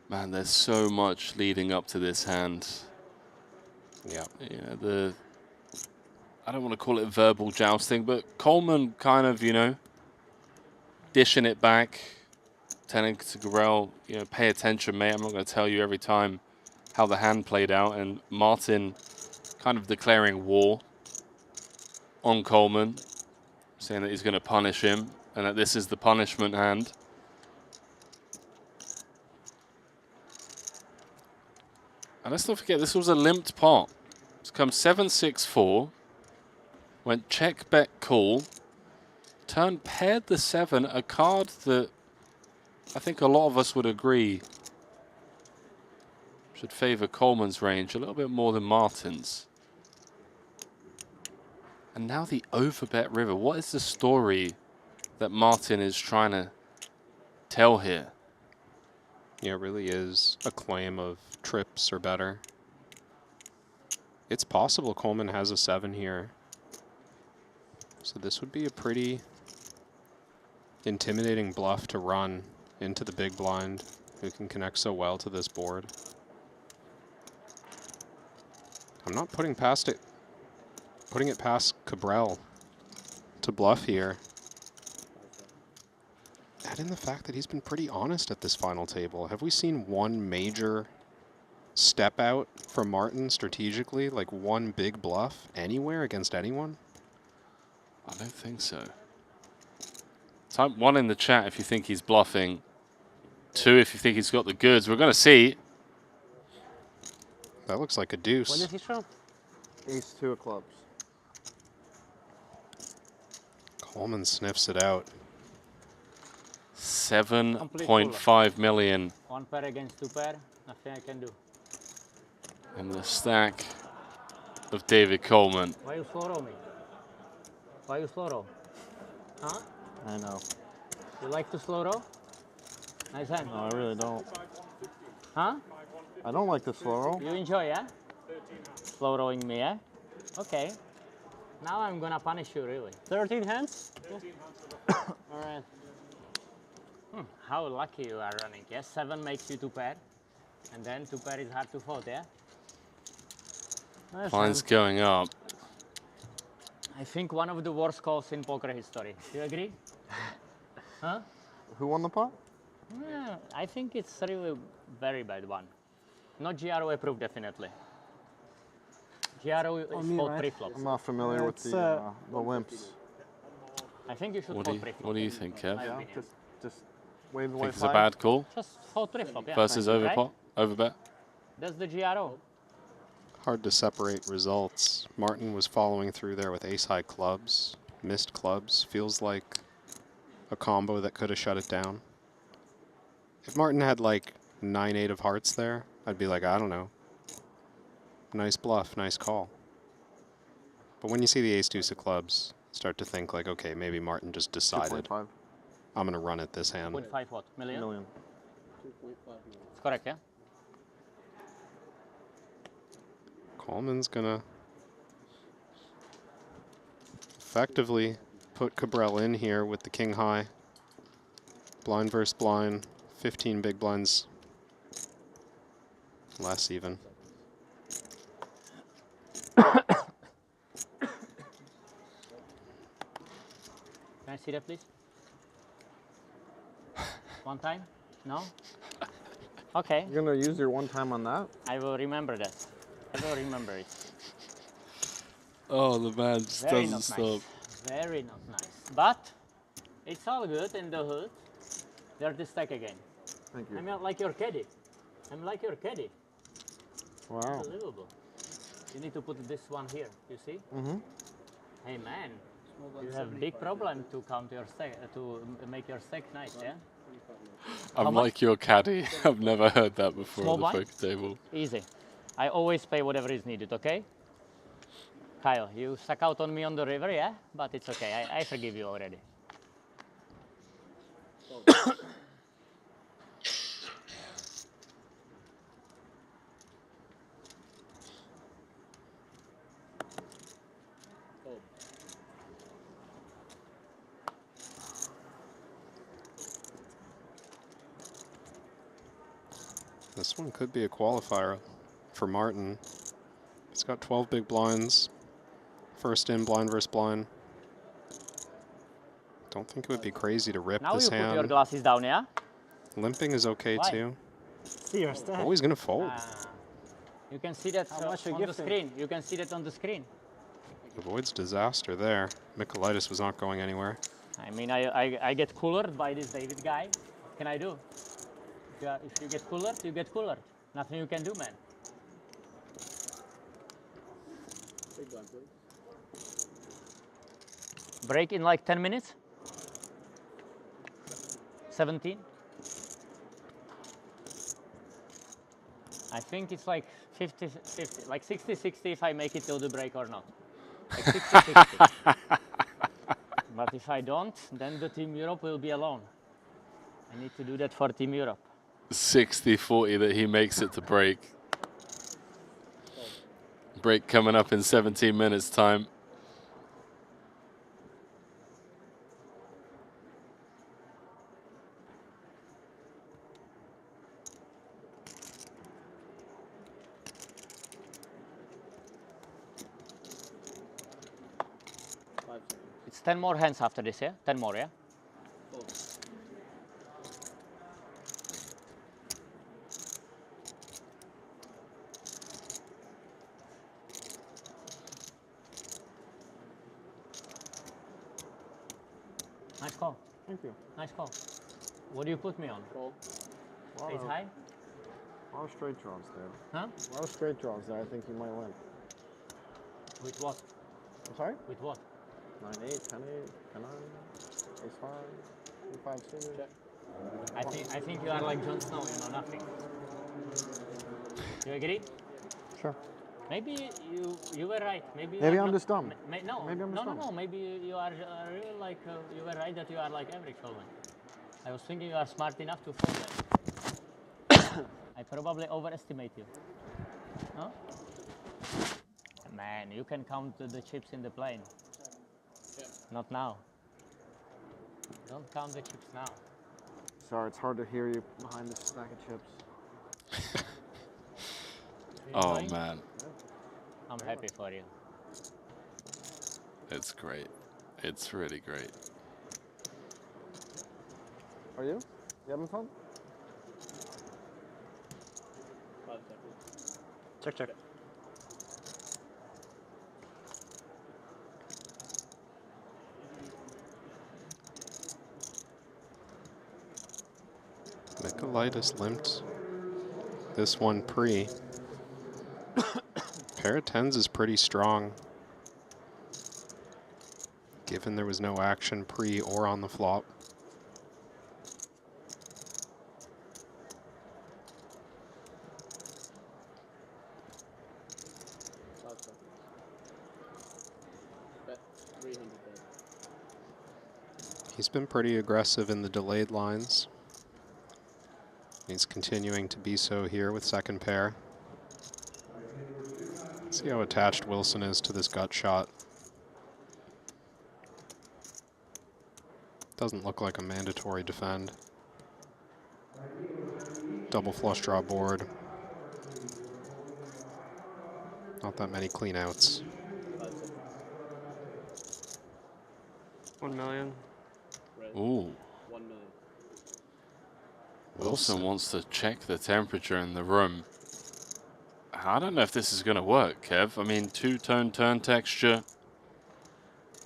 Q: man, there's so much leading up to this hand.
B: Yeah.
Q: You know, I don't want to call it verbal jousting, but Coleman kind of, you know, dishing it back, telling to Cabral, you know, pay attention, mate. I'm not going to tell you every time how the hand played out. And Martin kind of declaring war on Coleman, saying that he's going to punish him and that this is the punishment hand. And let's not forget, this was a limped pot. It's come 7-6-4. Went check, bet, call. Turn paired the 7, a card that I think a lot of us would agree should favor Coleman's range a little bit more than Martin's. And now the overbet river. What is the story that Martin is trying to tell here?
B: yeah, it really is a claim of trips or better. It's possible Coleman has a 7 here. So this would be a pretty intimidating bluff to run into the big blind, who can connect so well to this board. I'm not putting it past Cabral to bluff here. Add in the fact that he's been pretty honest at this final table. Have we seen one major step out from Martin strategically, like one big bluff anywhere against anyone?
Q: I don't think so. Type 1 in the chat if you think he's bluffing. 2 if you think he's got the goods. We're going to see.
B: That looks like a deuce.
O: When did he show?
S: Ace-2 of clubs.
B: Coleman sniffs it out.
Q: 7.5 million.
C: One pair against two pair, nothing I can do.
Q: And the stack of David Coleman.
C: Why you slow roll me? Why you slow roll? Huh?
O: I know.
C: You like to slow roll? Nice hand.
O: No, I really don't.
C: Huh?
O: I don't like the slow roll.
C: You enjoy, yeah? Slow rolling me, yeah? Okay. Now I'm gonna punish you, really.
D: 13 hands?
C: All right. How lucky you are running, yes? 7 makes you two pair. And then two pair is hard to fold, yeah? Nice
Q: Blinds
C: hand.
Q: going up.
C: I think one of the worst calls in poker history. Do you agree? Huh?
O: Who won the pot?
C: Yeah, I think it's really very bad one. Not GRO approved, definitely. GRO is fold pre-flops.
O: I'm not familiar with the limps.
C: I think you should
Q: What
C: fold pre-flop.
Q: do you think, Kev?
C: My
O: Yeah,
C: opinion.
O: just wave the
Q: Think
O: white
Q: it's a
O: flag.
Q: bad call?
C: Just fold pre-flop, yeah.
Q: Versus
C: Right?
Q: overpot? Overbet?
C: That's the GRO.
B: Hard to separate results. Martin was following through there with ace-high clubs, missed clubs. Feels like a combo that could have shut it down. If Martin had like 9-8 of hearts there, I'd be like, I don't know. Nice bluff, nice call. But when you see the ace-deuce of clubs, start to think like, okay, maybe Martin just decided,
O: 2.5.
B: I'm going to run it this hand.
C: 2.5 what? Million?
O: Million.
C: It's correct, yeah?
B: Coleman's going to effectively put Cabral in here with the king high. Blind versus blind, 15 big blinds. Less even.
C: Can I see that, please? One time? No? Okay.
O: You're gonna use your one time on that?
C: I will remember that. I will remember it.
Q: Oh, the man just
C: Very
Q: doesn't
C: not
Q: stop.
C: nice. Very not nice. But it's all good in the hood. There's the stack again.
O: Thank you.
C: I'm not like your caddy. I'm like your caddy.
O: Wow.
C: Unbelievable. You need to put this one here. You see?
O: Mm-hmm.
C: Hey man, you have big problem to count your stack, to make your stack nice, yeah? How
Q: I'm
C: much?
Q: like your caddy. I've never heard that before
C: Small
Q: on the
C: blind?
Q: poker table.
C: Easy. I always pay whatever is needed, okay? Kyle, you stuck out on me on the river, yeah? But it's okay, I forgive you already.
B: This one could be a qualifier for Martin. He's got 12 big blinds. First in, blind versus blind. Don't think it would be crazy to rip
C: Now
B: this
C: you put your
B: hand.
C: glasses down, yeah?
B: Limping is okay
C: Why?
B: too.
C: See your stack.
B: Oh, he's gonna fold.
C: You can see that
O: much you
C: on the
O: gifting?
C: screen. You can see that on the screen.
B: Avoids disaster there. Michaelitis was not going anywhere.
C: I mean, I get coolered by this David guy. What can I do? If you get coolered, you get coolered. Nothing you can do, man. Break in like 10 minutes? 17? I think it's like 50-50, like 60-60 if I make it till the break or not. Like 60-60. But if I don't, then the Team Europe will be alone. I need to do that for Team Europe.
Q: 60-40 that he makes it to break. Break coming up in 17 minutes time.
C: It's 10 more hands after this, yeah? 10 more, yeah? Nice call.
O: Thank you.
C: Nice call. What do you put me on? Ace high?
O: A lot of straight draws there.
C: Huh?
O: A lot of straight draws there. I think you might win.
C: With what?
O: I'm sorry?
C: With what?
O: 9-8, 10-8, 10-9, ace 5, 5 suited.
C: I think you are like Jon Snow, you know nothing. You agree?
J: Sure.
C: Maybe you were right. Maybe
J: Maybe
C: you are
J: I'm
C: not-
J: just dumb.
C: No,
J: Maybe I'm just dumb.
C: no. Maybe you are really like you were right that you are like average only. I was thinking you are smart enough to fold that. I probably overestimate you. No? Man, you can count the chips in the plane. Yeah. Not now. Don't count the chips now.
J: Sorry, it's hard to hear you behind this stack of chips.
Q: Oh man,
C: I'm happy for you.
Q: it's great. It's really great.
J: Are you? You having fun?
H: Check, check.
B: Nicolaitis limped this one pre. Pair of tens is pretty strong, given there was no action pre or on the flop. He's been pretty aggressive in the delayed lines. He's continuing to be so here with second pair. See how attached Wilson is to this gut shot. Doesn't look like a mandatory defend. Double flush draw board. Not that many clean outs.
H: 1 million.
Q: Ooh.
H: 1 million.
Q: Wilson wants to check the temperature in the room. I don't know if this is going to work, Kev. I mean, two-tone turn texture.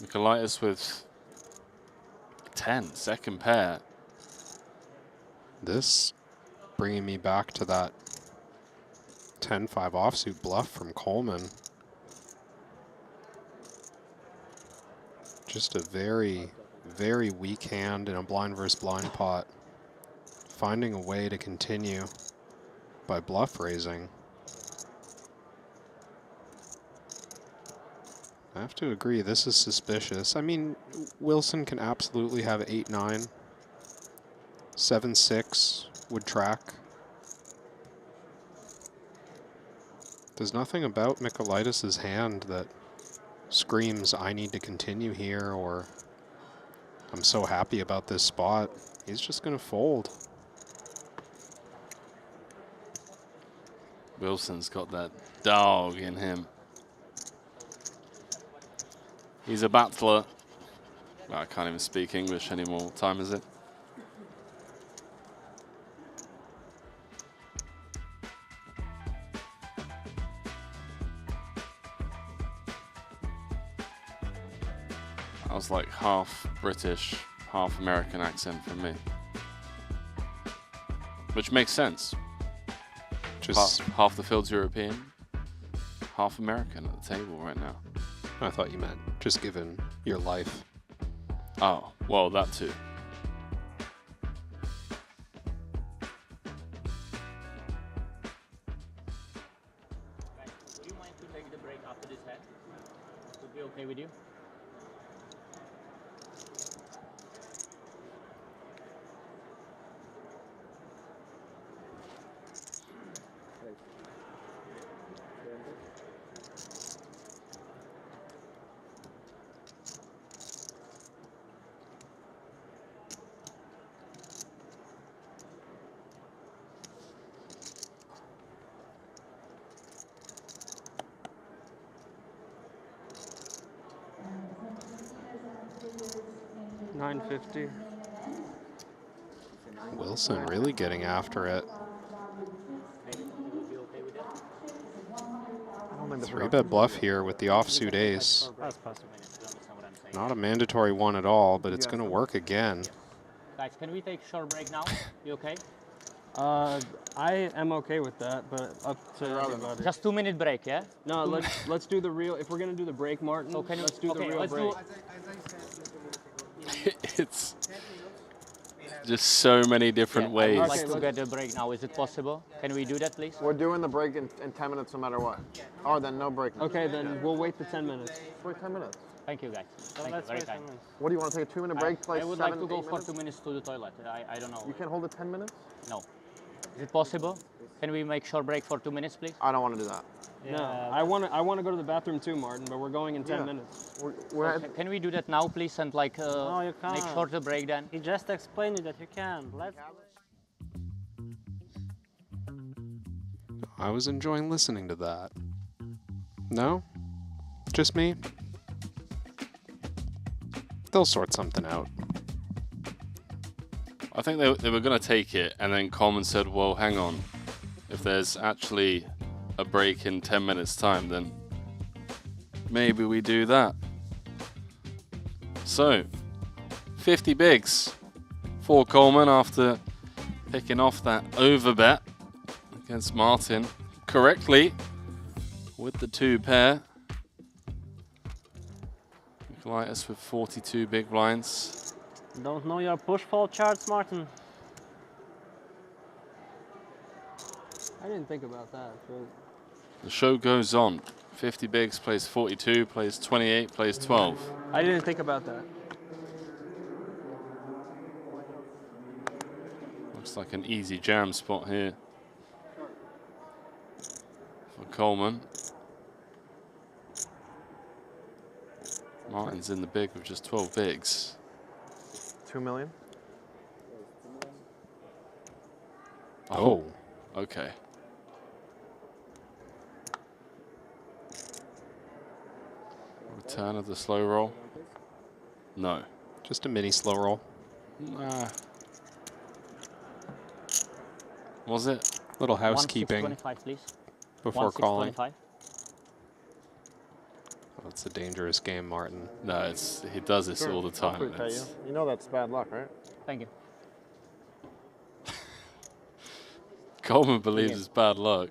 Q: Nicolaitis with 10, second pair.
B: This bringing me back to that 10-5 offsuit bluff from Coleman. Just a very, very weak hand in a blind versus blind pot. Finding a way to continue by bluff raising. I have to agree, this is suspicious. I mean, Wilson can absolutely have 8-9. 7-6 would track. There's nothing about Nicolaitis' hand that screams, I need to continue here, or I'm so happy about this spot. He's just going to fold.
Q: Wilson's got that dog in him. He's a battler. Well, I can't even speak English anymore. What time is it? That was like half British, half American accent from me. Which makes sense.
B: Just
Q: half the field's European, half American at the table right now.
B: I thought you meant just given your life.
Q: Oh, well, that too.
C: Do you mind to take the break after this hand? Would be okay with you?
H: $950.
B: Wilson really getting after it. Three bet bluff here with the offsuit ace. Not a mandatory one at all, but it's going to work again.
C: Guys, can we take short break now? You okay?
H: I am okay with that, but up to everybody.
C: Just 2-minute break, yeah?
H: No, let's do the real. If we're gonna do the break, Martin,
C: So can you-
H: let's do the
C: okay,
H: real
C: let's
H: break.
C: do-
Q: It's Just so many different ways.
C: I would like to get a break now. Is it possible? Can we do that, please?
N: We're doing the break in 10 minutes no matter what. Oh, then no break.
D: Okay, then we'll wait the 10 minutes.
N: Wait 10 minutes.
C: Thank you, guys. Thank you, very kind.
N: What do you want to take a 2-minute break? Play
C: I would
N: 7,
C: like to go
N: 8
C: for
N: minutes?
C: 2 minutes to the toilet. I don't know.
N: You can't hold it 10 minutes?
C: No. Is it possible? Can we make short break for 2 minutes, please?
N: I don't want to do that.
D: No, I want to go to the bathroom too, Martin, but we're going in 10 minutes.
C: Can we do that now, please, and like
D: No, you can't.
C: make shorter break then?
D: He just explained it that you can. Let's.
B: I was enjoying listening to that. No? Just me? They'll sort something out.
Q: I think they were going to take it, and then Coleman said, well, hang on. If there's actually a break in 10 minutes' time, then maybe we do that. So, 50 bigs for Coleman after picking off that over bet against Martin correctly with the 2 pair. Nicolaitis with 42 big blinds.
D: Don't know your push-fall charts, Martin. I didn't think about that.
Q: The show goes on. 50 bigs, plays 42, plays 28, plays 12.
D: I didn't think about that.
Q: Looks like an easy jam spot here for Coleman. Martin's in the big with just 12 bigs.
N: 2 million?
Q: Oh, okay. Return of the slow roll? No.
B: Just a mini slow roll.
Q: Nah. Was it?
B: Little housekeeping
C: 1625, please.
B: before calling.
C: 1625.
B: That's a dangerous game, Martin.
Q: No, he does this all the time.
N: I'll prepay you. You know that's bad luck, right?
C: Thank you.
Q: Coleman believes it's bad luck.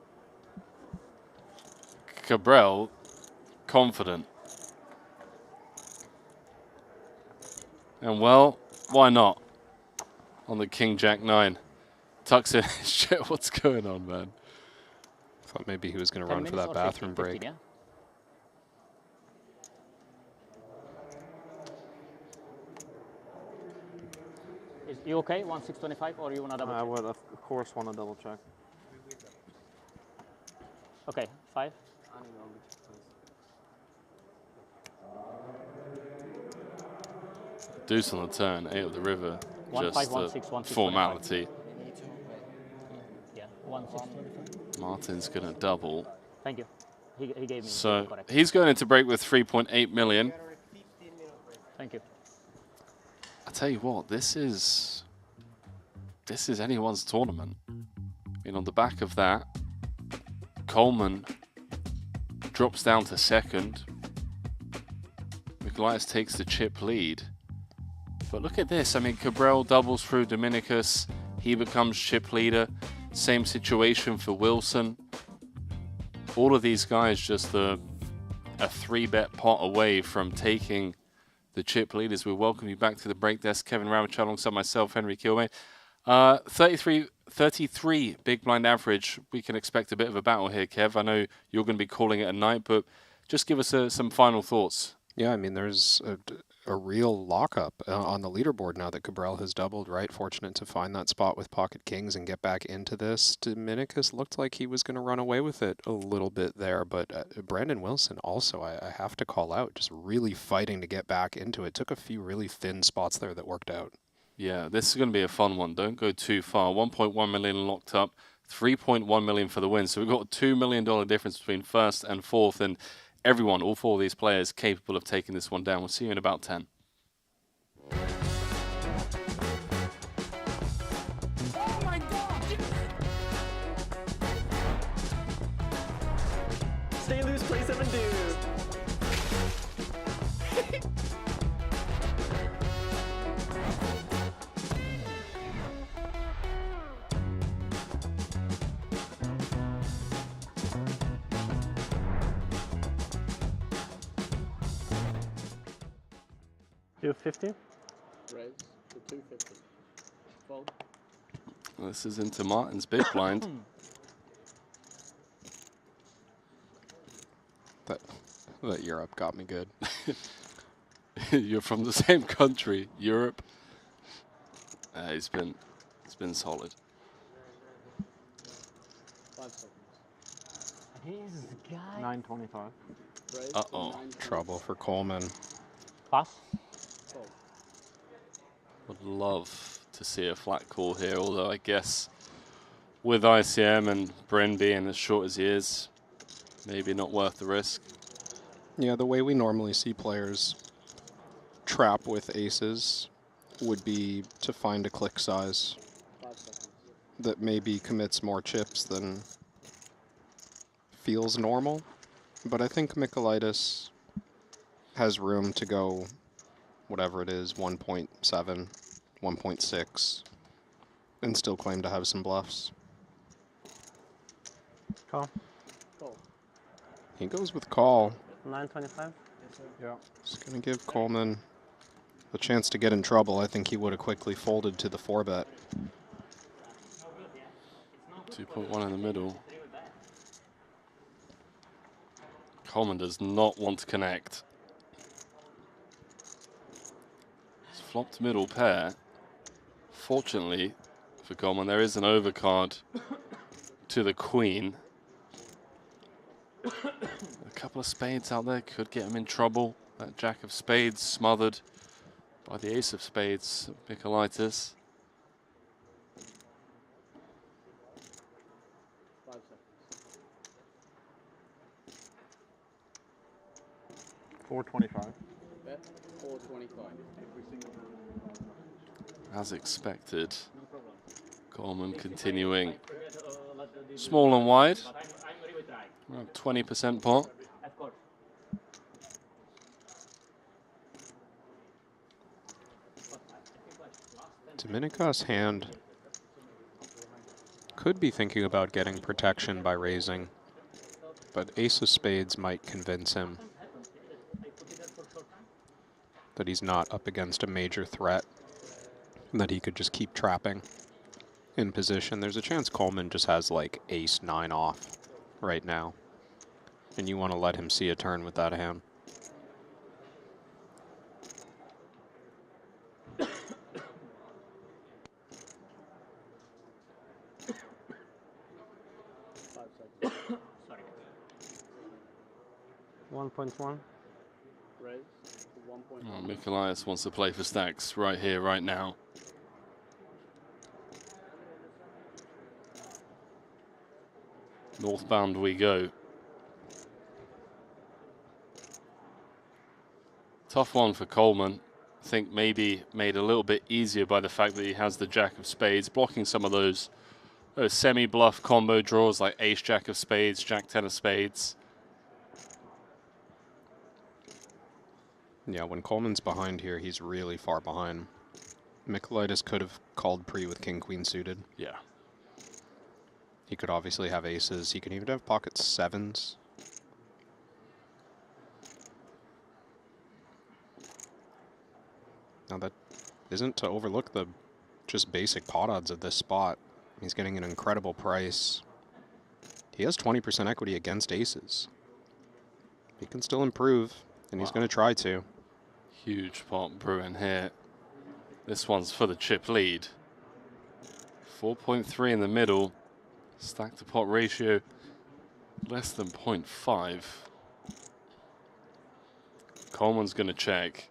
Q: Cabral, confident. And well, why not? On the King Jack 9. Tucks in. Shit, what's going on, man?
B: Thought maybe he was going to run for that bathroom break.
C: 15, yeah? Is you okay? 1625, or you want to double check?
N: I would, of course, want to double check.
C: Okay, 5.
Q: Deuce on the turn, 8 of the river.
C: 1,
Q: Just
C: 5, 1,
Q: a
C: 6, 1, 6,
Q: formality.
C: Yeah, 1625.
Q: Martin's going to double.
C: Thank you. He gave me.
Q: So
C: correct.
Q: he's going into break with 3.8 million.
C: Thank you.
Q: I tell you what, this is anyone's tournament. I mean, on the back of that, Coleman drops down to second. Nicolaitis takes the chip lead. But look at this. I mean, Cabral doubles through Dominicus. He becomes chip leader. Same situation for Wilson. All of these guys just a 3-bet pot away from taking the chip leaders. We welcome you back to the break desk. Kevin Ramachal alongside myself, Henry Kilmaine. 33 big blind average. We can expect a bit of a battle here, Kev. I know you're going to be calling it a night, but just give us some final thoughts.
B: Yeah, I mean, there's a real lockup on the leaderboard now that Cabral has doubled, right? Fortunate to find that spot with pocket kings and get back into this. Dominicus looked like he was going to run away with it a little bit there, but Brandon Wilson also, I have to call out, just really fighting to get back into it. Took a few really thin spots there that worked out.
Q: Yeah, this is going to be a fun one. Don't go too far. 1.1 million locked up, 3.1 million for the win. So we've got a $2 million difference between first and fourth, and everyone, all 4 of these players, capable of taking this one down. We'll see you in about 10.
M: Oh my God! Stay loose, play 7 dudes.
D: You have 15?
O: Res to 250. Fold.
Q: This is into Martin's big blind.
B: That Europe got me good.
Q: You're from the same country, Europe. It's been solid.
O: 5 seconds.
C: This guy.
O: 925.
Q: Uh-oh.
B: Trouble for Coleman.
O: Pass.
Q: Would love to see a flat call here, although I guess with ICM and Bryn being as short as he is, maybe not worth the risk.
B: Yeah, the way we normally see players trap with aces would be to find a click size
O: 5 seconds.
B: that maybe commits more chips than feels normal. But I think Michaelitis has room to go whatever it is, 1.7, 1.6, and still claim to have some bluffs.
E: Call.
O: Call.
B: He goes with call.
O: 925.
E: Yeah.
B: It's going to give Coleman a chance to get in trouble. I think he would have quickly folded to the 4-bet.
Q: 2.1 in the middle. Coleman does not want to connect. It's flopped middle pair. Fortunately for Coleman, there is an overcard to the queen. A couple of spades out there could get him in trouble. That jack of spades smothered by the ace of spades, Michaelitis.
O: 5 seconds.
N: 425.
O: Bet 425.
Q: As expected, Coleman continuing small and wide, around 20% pot.
B: Domenica's hand could be thinking about getting protection by raising, but ace of spades might convince him that he's not up against a major threat and that he could just keep trapping in position. There's a chance Coleman just has like ace 9 off right now, and you want to let him see a turn with that hand.
O: Sorry. 1.1. Raise. 1.1.
Q: Oh, Michaelitis wants to play for stacks right here, right now. Northbound we go. Tough one for Coleman. I think maybe made a little bit easier by the fact that he has the jack of spades, blocking some of those semi-bluff combo draws like ace jack of spades, jack 10 of spades.
B: Yeah, when Coleman's behind here, he's really far behind. Michaelitis could have called pre with king queen suited.
Q: Yeah.
B: He could obviously have aces. He can even have pocket 7s. Now that isn't to overlook the just basic pot odds of this spot. He's getting an incredible price. He has 20% equity against aces. He can still improve, and he's going to try to.
Q: Huge pot brewing here. This one's for the chip lead. 4.3 in the middle. Stack to pot ratio less than 0.5. Coleman's going to check.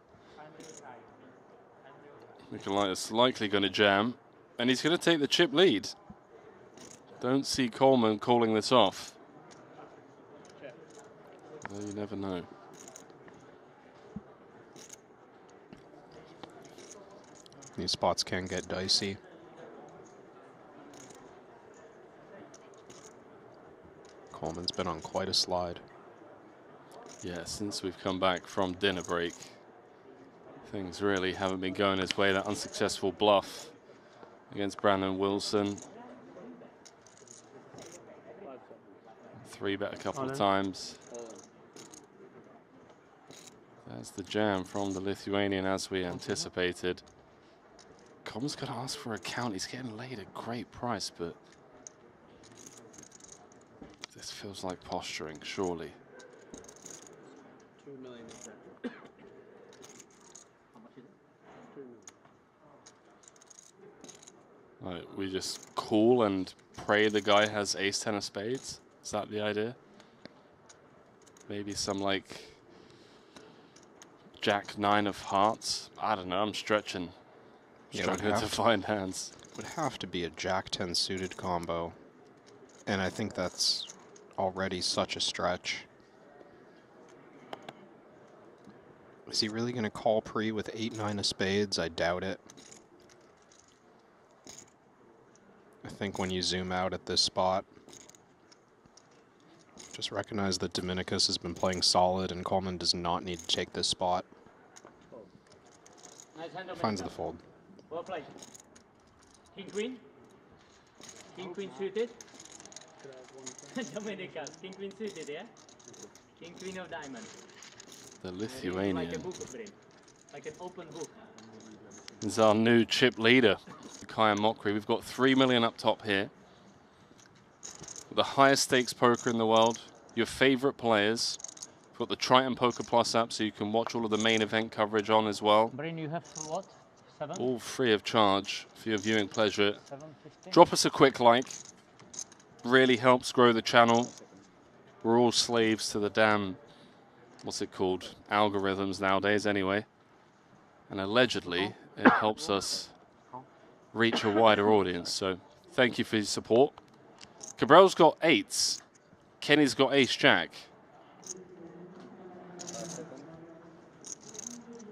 Q: Michaelitis likely going to jam, and he's going to take the chip lead. Don't see Coleman calling this off. Well, you never know.
B: These spots can get dicey. Coleman's been on quite a slide.
Q: Yeah, since we've come back from dinner break, things really haven't been going his way. That unsuccessful bluff against Brandon Wilson. 3-bet a couple of times. That's the jam from the Lithuanian as we anticipated. Tom's going to ask for a count. He's getting laid a great price, but this feels like posturing, surely.
O: 2 million is that. How much is it? 2 million.
Q: Right, we just call and pray the guy has ace-10 of spades. Is that the idea? Maybe some like Jack-9 of hearts. I don't know. I'm stretching.
B: Yeah, it would
Q: Struggling to
B: have
Q: find hands.
B: Would have to be a Jack-10 suited combo, and I think that's already such a stretch. Is he really going to call pre with 8-9 of spades? I doubt it. I think when you zoom out at this spot, just recognize that Dominicus has been playing solid and Coleman does not need to take this spot.
C: Nice hand,
B: Finds
C: Dominicus.
B: the fold.
C: Well played. King Queen. King Queen suited. Dominicus. King Queen suited, yeah? King Queen of diamonds.
Q: The
C: Like a
Q: Lithuanian
C: book of brain. Like an open book.
Q: is our new chip leader, Kyan Mokri. We've got 3 million up top here. The highest stakes poker in the world. Your favorite players. We've got the Triton Poker Plus app, so you can watch all of the main event coverage on as well.
C: Brain, you have what? 7?
Q: All free of charge for your viewing pleasure.
C: 7.15.
Q: Drop us a quick like. Really helps grow the channel. We're all slaves to the damn, what's it called? Algorithms nowadays anyway. And allegedly, it helps us reach a wider audience. So thank you for your support. Cabral's got 8s. Kenny's got ace-jack.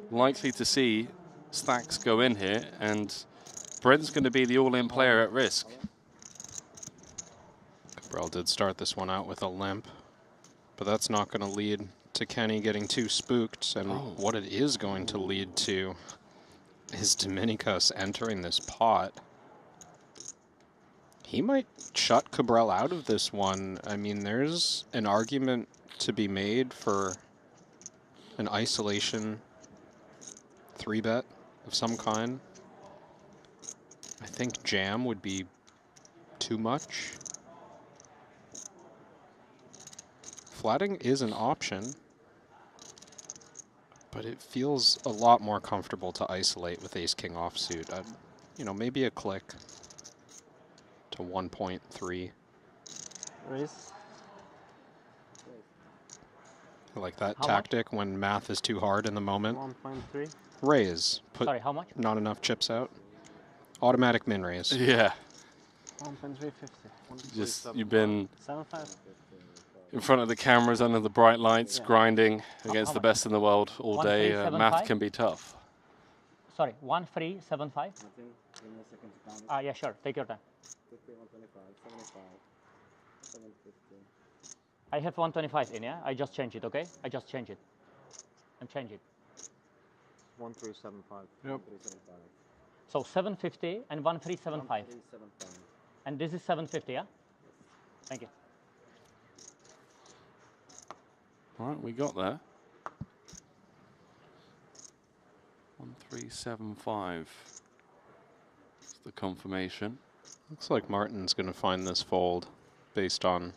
Q: Likely to see stacks go in here, and Brent's going to be the all-in player at risk.
B: Cabral did start this one out with a limp, but that's not going to lead to Kenny getting too spooked, and what it is going to lead to is Dominicus entering this pot. He might shut Cabral out of this one. I mean, there's an argument to be made for an isolation 3-bet of some kind. I think jam would be too much. Flatting is an option, but it feels a lot more comfortable to isolate with ace-king offsuit. You know, maybe a click to 1.3.
O: Raise.
B: I like that
C: How
B: tactic when math is too hard in the moment.
O: 1.3.
B: Raise. Put
C: Sorry, how much?
B: not enough chips out. Automatic min raise.
Q: Yeah.
O: 1.350.
Q: Just, you've been
O: 7.5.
Q: in front of the cameras under the bright lights, grinding against the
C: much?
Q: best in the world all day.
C: 1.375?
Q: Math can be tough.
C: Sorry, 1.375. Yeah, sure. Take your time.
O: 125, 75, 750.
C: I have 125 in, yeah? I just changed it, okay? I just changed it. And change it.
O: 1375.
Q: Yep.
O: 1375.
C: So 750 and 1375.
O: 1375.
C: And this is 750, yeah? Thank you.
Q: All right, we got there. 1375. That's the confirmation.
B: Looks like Martin's going to find this fold based on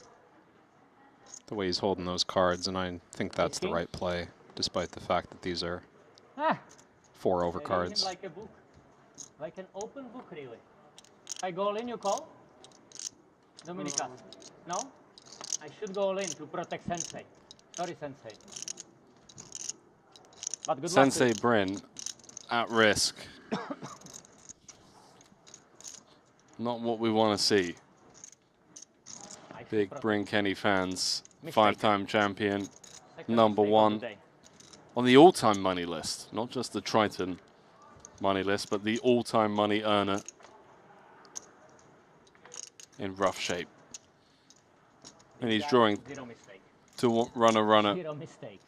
B: the way he's holding those cards, and I think that's the right play, despite the fact that these are 4 over cards.
C: Like a book. Like an open book, really. I go all in, you call? Dominicus. No? I should go all in to protect Sensei. Sorry, Sensei. But good
Q: Sensei
C: luck.
Q: Bryn at risk. Not what we want to see. Big Bryn Kenny fans.
C: Mistake.
Q: 5-time champion.
C: Second
Q: Number
C: mistake of
Q: 1
C: the day.
Q: on the all-time money list. Not just the Triton money list, but the all-time money earner. In rough shape. And he's drawing
C: Zero mistake.
Q: to run a runner.
C: Zero mistake.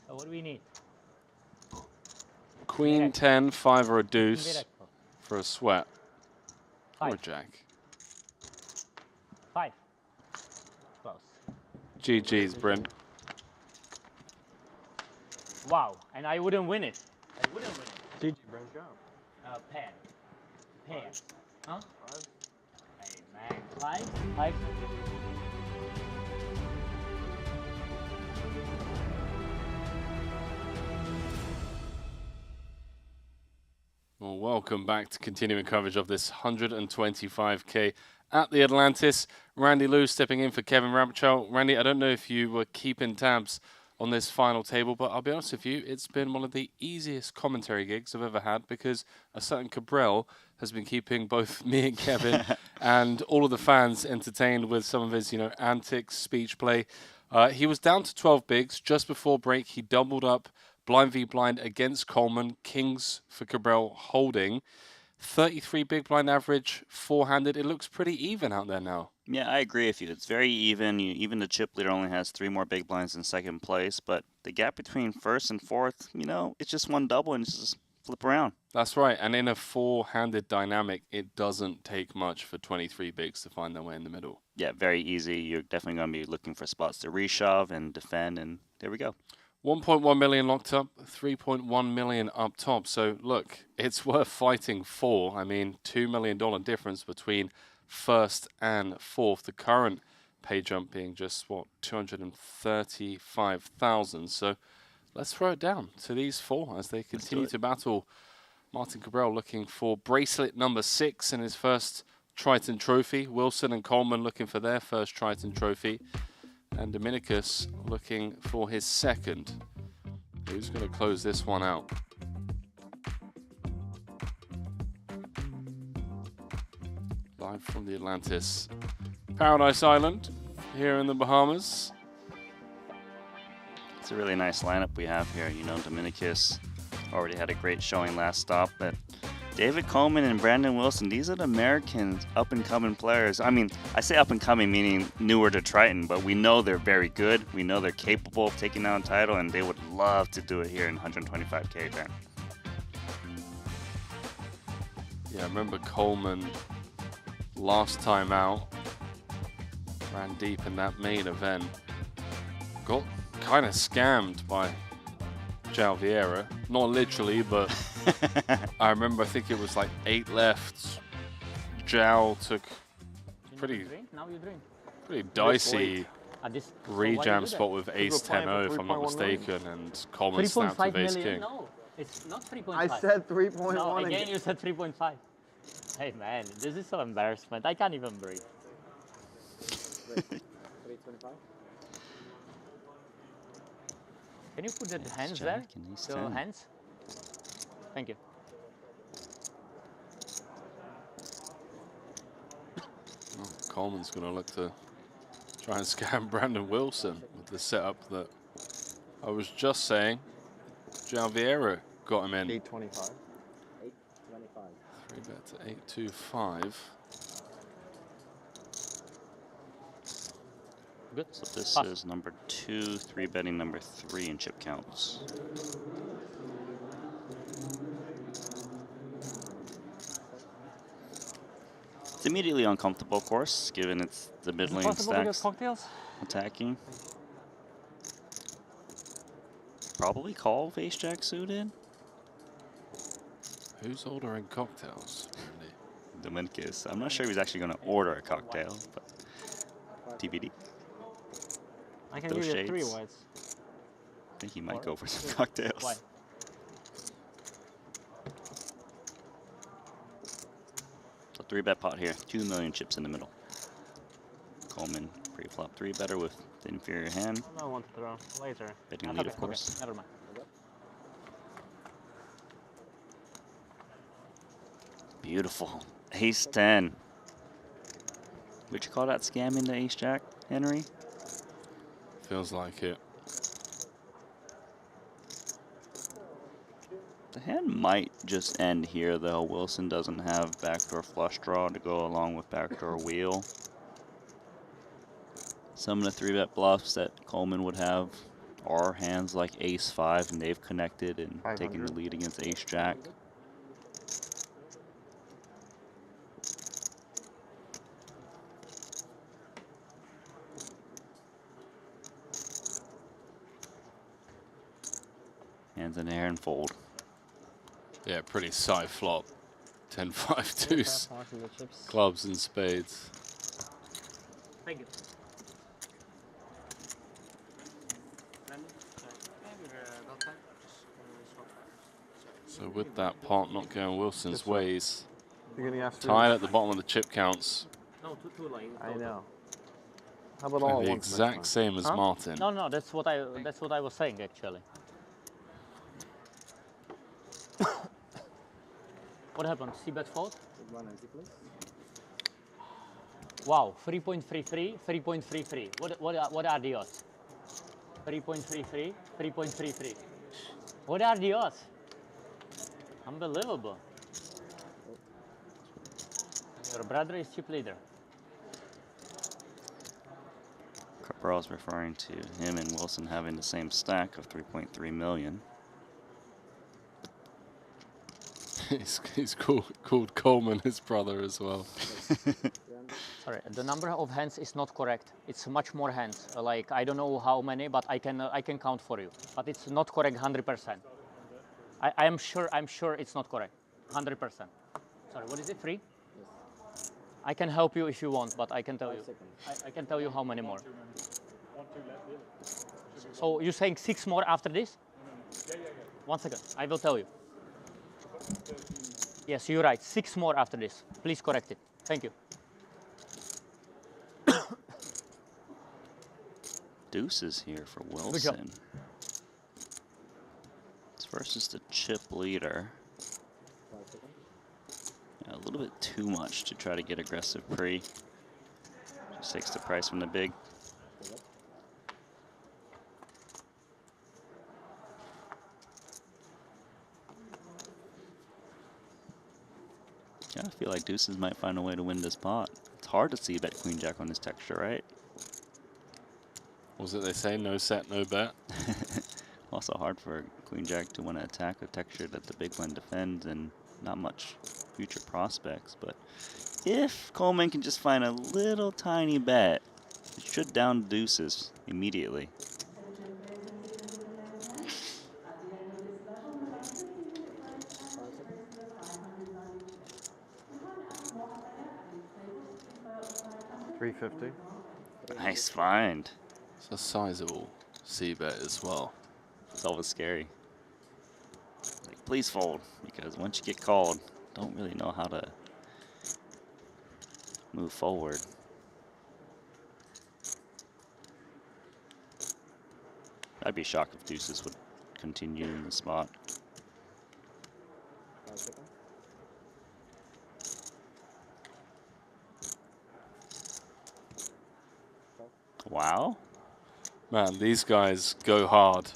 C: So what do we need?
Q: Queen 10, 5 or a deuce
C: Miracle.
Q: for a sweat. Or a
C: 5.
Q: jack.
C: 5. Close.
Q: GG's, Bryn.
C: Wow. And I wouldn't win it. I wouldn't win it.
O: GG, Brent. Job.
C: Pair. Pairs. Huh? Hey man. Five? Five?
Q: Well, welcome back to continuing coverage of this 125K at the Atlantis. Randy Liu stepping in for Kevin Rabichal. Randy, I don't know if you were keeping tabs on this final table, but I'll be honest with you, it's been one of the easiest commentary gigs I've ever had because a certain Cabral has been keeping both me and Kevin and all of the fans entertained with some of his, antics, speech play. He was down to 12 bigs. Just before break, he doubled up blind v blind against Coleman. Kings for Cabral holding. 33 big blind average, four-handed. It looks pretty even out there now.
K: Yeah, I agree with you. It's very even. Even the chip leader only has 3 more big blinds in second place, but the gap between first and fourth, it's just one double and it's just flip around.
Q: That's right. And in a four-handed dynamic, it doesn't take much for 23 bigs to find their way in the middle.
K: Yeah, very easy. You're definitely going to be looking for spots to reshove and defend, and there we go.
Q: 1.1 million locked up, 3.1 million up top. So look, it's worth fighting for. I mean, $2 million difference between first and fourth. The current pay jump being just, 235,000. So let's throw it down to these four as they continue to battle. Martin Cabral looking for bracelet number 6 in his first Triton trophy. Wilson and Coleman looking for their first Triton trophy. And Dominicus looking for his second. Who's going to close this one out? Live from the Atlantis, Paradise Island, here in the Bahamas.
K: It's a really nice lineup we have here. Dominicus already had a great showing last stop, but David Coleman and Brandon Wilson, these are the American up-and-coming players. I mean, I say up-and-coming meaning newer to Triton, but we know they're very good. We know they're capable of taking down a title, and they would love to do it here in 125K event.
Q: Yeah, I remember Coleman last time out, ran deep in that main event. Got kind of scammed by João Vieira. Not literally, but I remember, I think it was like 8 left. João took pretty dicey rejam spot with ace 10-0, if I'm not mistaken, and Coleman snapped with ace king.
C: No, it's not 3.5.
E: I said 3.1
C: No, again
E: again.
C: you said 3.5. Hey man, this is so embarrassment. I can't even breathe.
O: 325.
C: Can you put the hands there? So hands. Thank you.
Q: Oh, Coleman's going to look to try and scam Brandon Wilson with the setup that I was just saying. João Vieira got him in.
O: 825. 825.
Q: 3-bet to 825.
K: Good. So this is number 2, 3-betting number 3 in chip counts. It's immediately uncomfortable, of course, given it's the mid-lane stacks attacking. Probably call with ace-jack suited.
Q: Who's ordering cocktails?
K: Dominicus. I'm not sure if he's actually going to order a cocktail, but TBD.
O: I can
K: Those
O: give you 3
K: shades.
O: whites.
K: I think he might go for some cocktails.
O: Why?
K: So 3-bet pot here, 2 million chips in the middle. Coleman pre-flop 3-better with the inferior hand.
O: I want to throw later.
K: Betting lead, of course.
O: Never mind.
K: Beautiful. Ace 10. Would you call that scamming the ace jack, Henry?
Q: Feels like it.
K: The hand might just end here, though. Wilson doesn't have backdoor flush draw to go along with backdoor wheel. Some of the 3-bet bluffs that Coleman would have are hands like ace 5, and they've connected and taken the lead against ace jack. Hands in air and fold.
Q: Yeah, pretty side flop. 10-5 deuce. Clubs and spades.
D: Thank you.
Q: So with that pot not going Wilson's ways,
J: You're gonna ask
Q: tied at the bottom of the chip counts.
D: No, two lines.
O: I know.
J: How about
Q: And
J: all
Q: the
J: at once next
Q: exact
J: time?
Q: same as Martin.
C: No, no, that's what I was saying actually. What happened? C-bet fold? Wow, 3.33, 3.33. What are the odds? 3.33, 3.33. What are the odds? Unbelievable. Your brother is chip leader.
K: Cabral's referring to him and Wilson having the same stack of 3.3 million.
Q: He's called Coleman his brother as well.
C: Sorry, the number of hands is not correct. It's much more hands. Like I don't know how many, but I can count for you. But it's not correct 100%. I'm sure it's not correct 100%. Sorry, what is it? 3? I can help you if you want, but I can tell you. I can tell you how many more. So you're saying 6 more after this? 1 second, I will tell you. Yes, you're right. 6 more after this. Please correct it. Thank you.
K: Deuces here for
C: Good job.
K: Wilson. This versus the chip leader. Yeah, a little bit too much to try to get aggressive pre. Just takes the price from the big. Yeah, I feel like deuces might find a way to win this pot. It's hard to see bet queen jack on this texture, right?
Q: What was it they say? No set, no bet.
K: Also hard for queen jack to want to attack a texture that the big blind defends and not much future prospects. But if Coleman can just find a little tiny bet, it should down deuces immediately.
J: $350.
K: Nice find.
Q: It's a sizable c-bet as well.
K: It's always scary. Like, please fold, because once you get called, don't really know how to move forward. I'd be shocked if deuces would continue in the spot. Wow.
Q: Man, these guys go hard.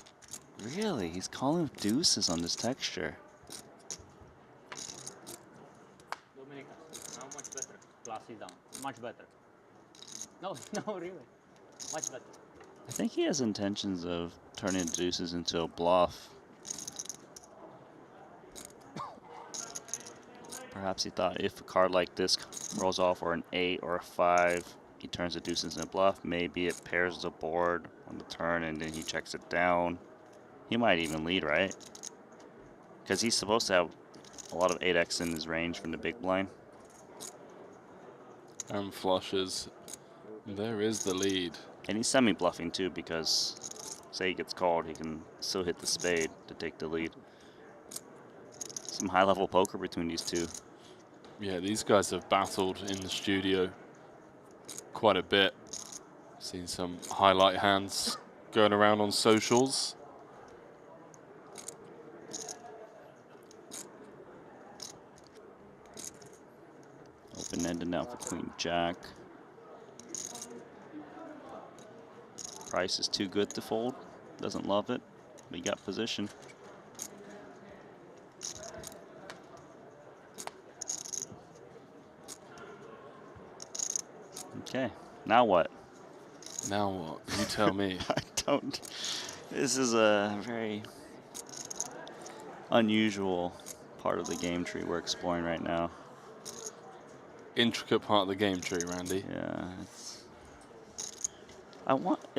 K: Really? He's calling deuces on this texture.
C: Dominica, now much better. Glassy down. Much better. No, no, really. Much better.
K: I think he has intentions of turning deuces into a bluff. Perhaps he thought if a card like this rolls off, or an 8 or a 5, he turns the deuces into a bluff. Maybe it pairs the board on the turn and then he checks it down. He might even lead, right? Because he's supposed to have a lot of 8x in his range from the big blind.
Q: And flushes. There is the lead.
K: And he's semi-bluffing too, because say he gets called, he can still hit the spade to take the lead. Some high-level poker between these two.
Q: Yeah, these guys have battled in the studio quite a bit. Seen some highlight hands going around on socials.
K: Open-ended now for queen jack. Price is too good to fold. Doesn't love it, but he got position. Okay, now what?
Q: Now what? You tell me.
K: I don't. This is a very unusual part of the game tree we're exploring right now.
Q: Intricate part of the game tree, Randy.
K: Yeah,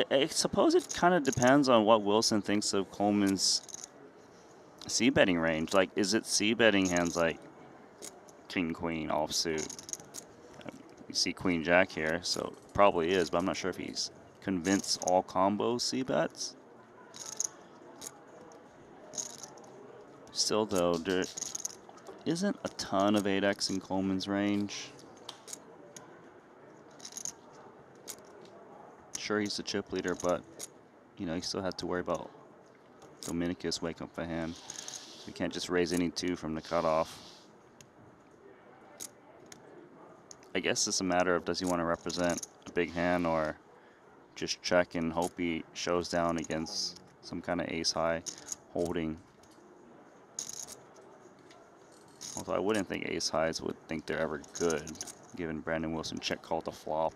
K: I suppose it kind of depends on what Wilson thinks of Coleman's c-betting range. Like, is it c-betting hands like king queen offsuit. You see queen jack here, so probably is, but I'm not sure if he's convinced all combos c-bets. Still though, there isn't a ton of 8x in Coleman's range. Sure, he's the chip leader, but you know, he still had to worry about Dominicus wake up a hand. We can't just raise any 2 from the cutoff. I guess it's a matter of, does he want to represent a big hand or just check and hope he shows down against some kind of ace high holding. Although I wouldn't think ace highs would think they're ever good, given Brandon Wilson check called the flop.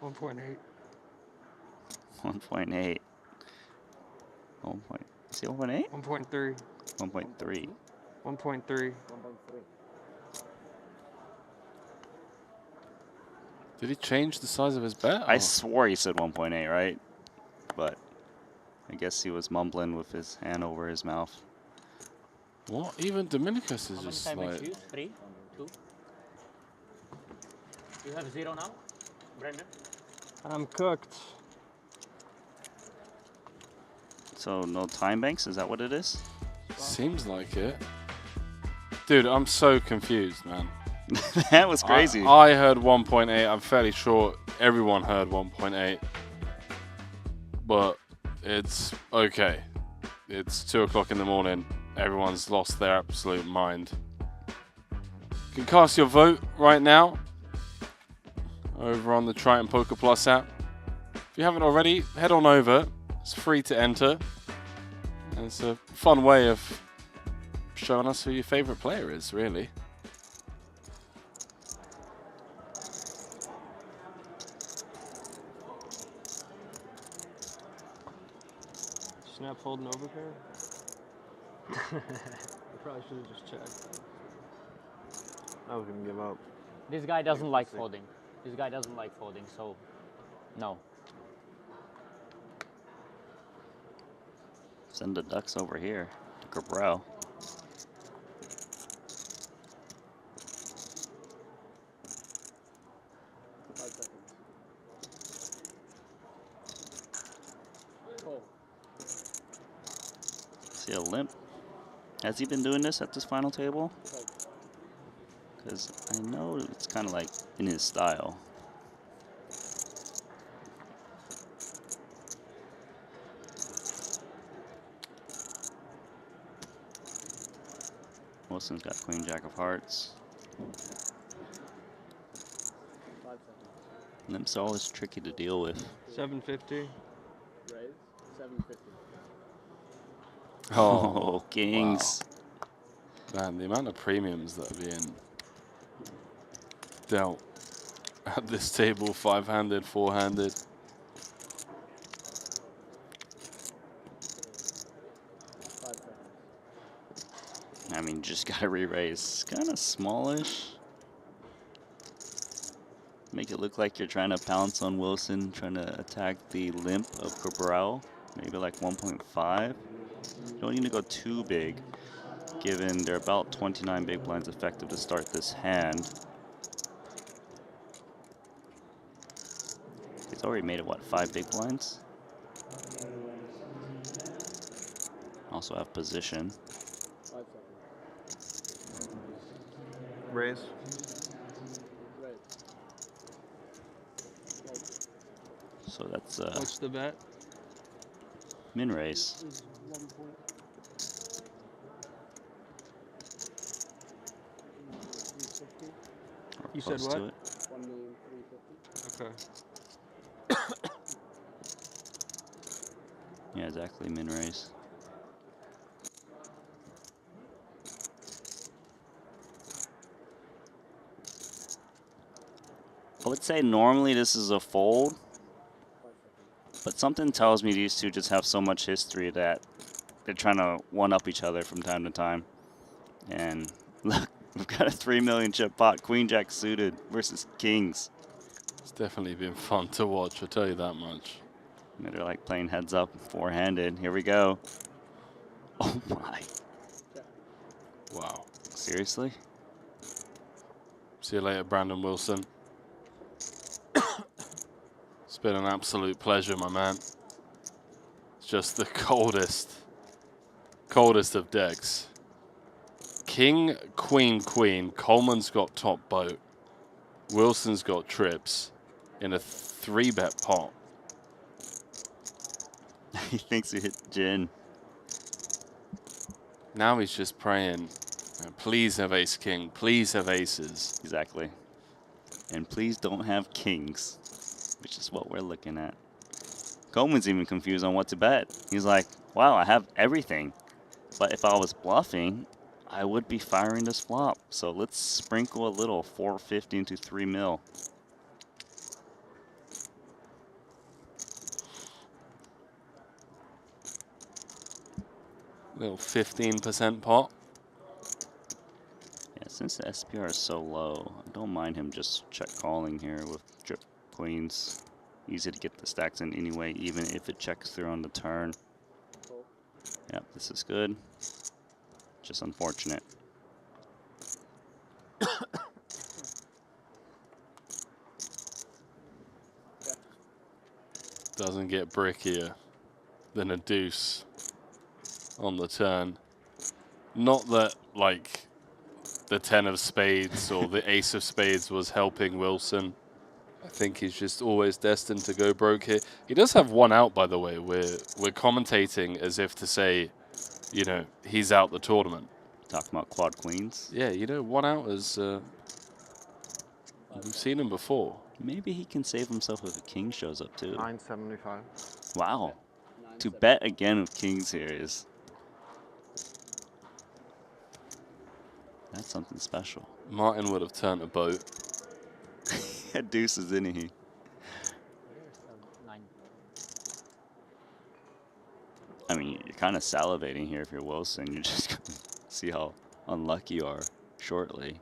N: One point eight.
K: 1.8. 1 point. Is it 1.8?
N: 1.3.
K: 1.3.
N: 1.3.
Q: Did he change the size of his bet?
K: I
Q: or-
K: swore he said 1.8, right? But I guess he was mumbling with his hand over his mouth.
Q: What? Even Dominicus is
C: How
Q: just
C: many time
Q: like.
C: you? 3, 2. You have 0 now, Brandon?
N: I'm cooked.
K: So no time banks, is that what it is?
Q: Seems like it. Dude, I'm so confused, man.
K: That was crazy.
Q: I heard 1.8. I'm fairly sure everyone heard 1.8. But it's okay. It's 2 o'clock in the morning. Everyone's lost their absolute mind. You can cast your vote right now over on the Triton Poker Plus app. If you haven't already, head on over. It's free to enter. And it's a fun way of showing us who your favorite player is, really.
N: Snap, fold, and overpair. I probably should have just checked. I was gonna give up.
C: This guy doesn't like folding. This guy doesn't like folding, so no.
K: Send the ducks over here to Cabral. See a limp. Has he been doing this at this final table? Because I know it's kind of like in his style. Wilson's got queen jack of hearts. Limps are always tricky to deal with.
N: 750.
J: Raise 750.
K: Oh, kings.
Q: Wow. Man, the amount of premiums that are being dealt at this table, 5-handed, 4-handed.
K: I mean, just gotta re-raise. Kind of smallish. Make it look like you're trying to pounce on Wilson, trying to attack the limp of Cabral. Maybe like 1.5. You don't need to go too big, given they're about 29 big blinds effective to start this hand. He's already made it, what, 5 big blinds? Also have position.
N: Raise.
K: So that's
N: What's the bet?
K: min raise. Or
N: You said
K: close
N: what?
K: to it.
J: 1,350,000.
N: Okay.
K: Yeah, exactly, min raise. I would say normally this is a fold, but something tells me these two just have so much history that they're trying to one-up each other from time to time. And look, we've got a 3 million chip pot, queen jack suited versus kings.
Q: Definitely been fun to watch, I'll tell you that much.
K: They're like playing heads up, four-handed. Here we go. Oh my.
Q: Wow.
K: Seriously?
Q: See you later, Brandon Wilson. It's been an absolute pleasure, my man. It's just the coldest of decks. King, queen, queen. Coleman's got top boat. Wilson's got trips in a 3-bet pot.
K: He thinks he hit gin.
Q: Now he's just praying, please have ace king, please have aces.
K: Exactly. And please don't have kings, which is what we're looking at. Coleman's even confused on what to bet. He's like, wow, I have everything. But if I was bluffing, I would be firing this flop. So let's sprinkle a little, 450 into 3 mil.
Q: Little 15% pot.
K: Yeah, since the SPR is so low, I don't mind him just check calling here with drip queens. Easy to get the stacks in anyway, even if it checks through on the turn. Yep, this is good. Just unfortunate.
Q: Doesn't get brickier than a deuce on the turn. Not that, like, the 10 of spades or the ace of spades was helping Wilson. I think he's just always destined to go broke here. He does have one out, by the way. We're commentating as if to say, you know, he's out the tournament.
K: Talking about quad queens?
Q: Yeah, you know, one out is... we've seen him before.
K: Maybe he can save himself if a king shows up, too.
N: 975.
K: Wow. To bet again with kings here is... That's something special.
Q: Martin would have turned a boat.
K: He had deuces, didn't he? I mean, you're kind of salivating here if you're Wilson. You're just going to see how unlucky you are shortly.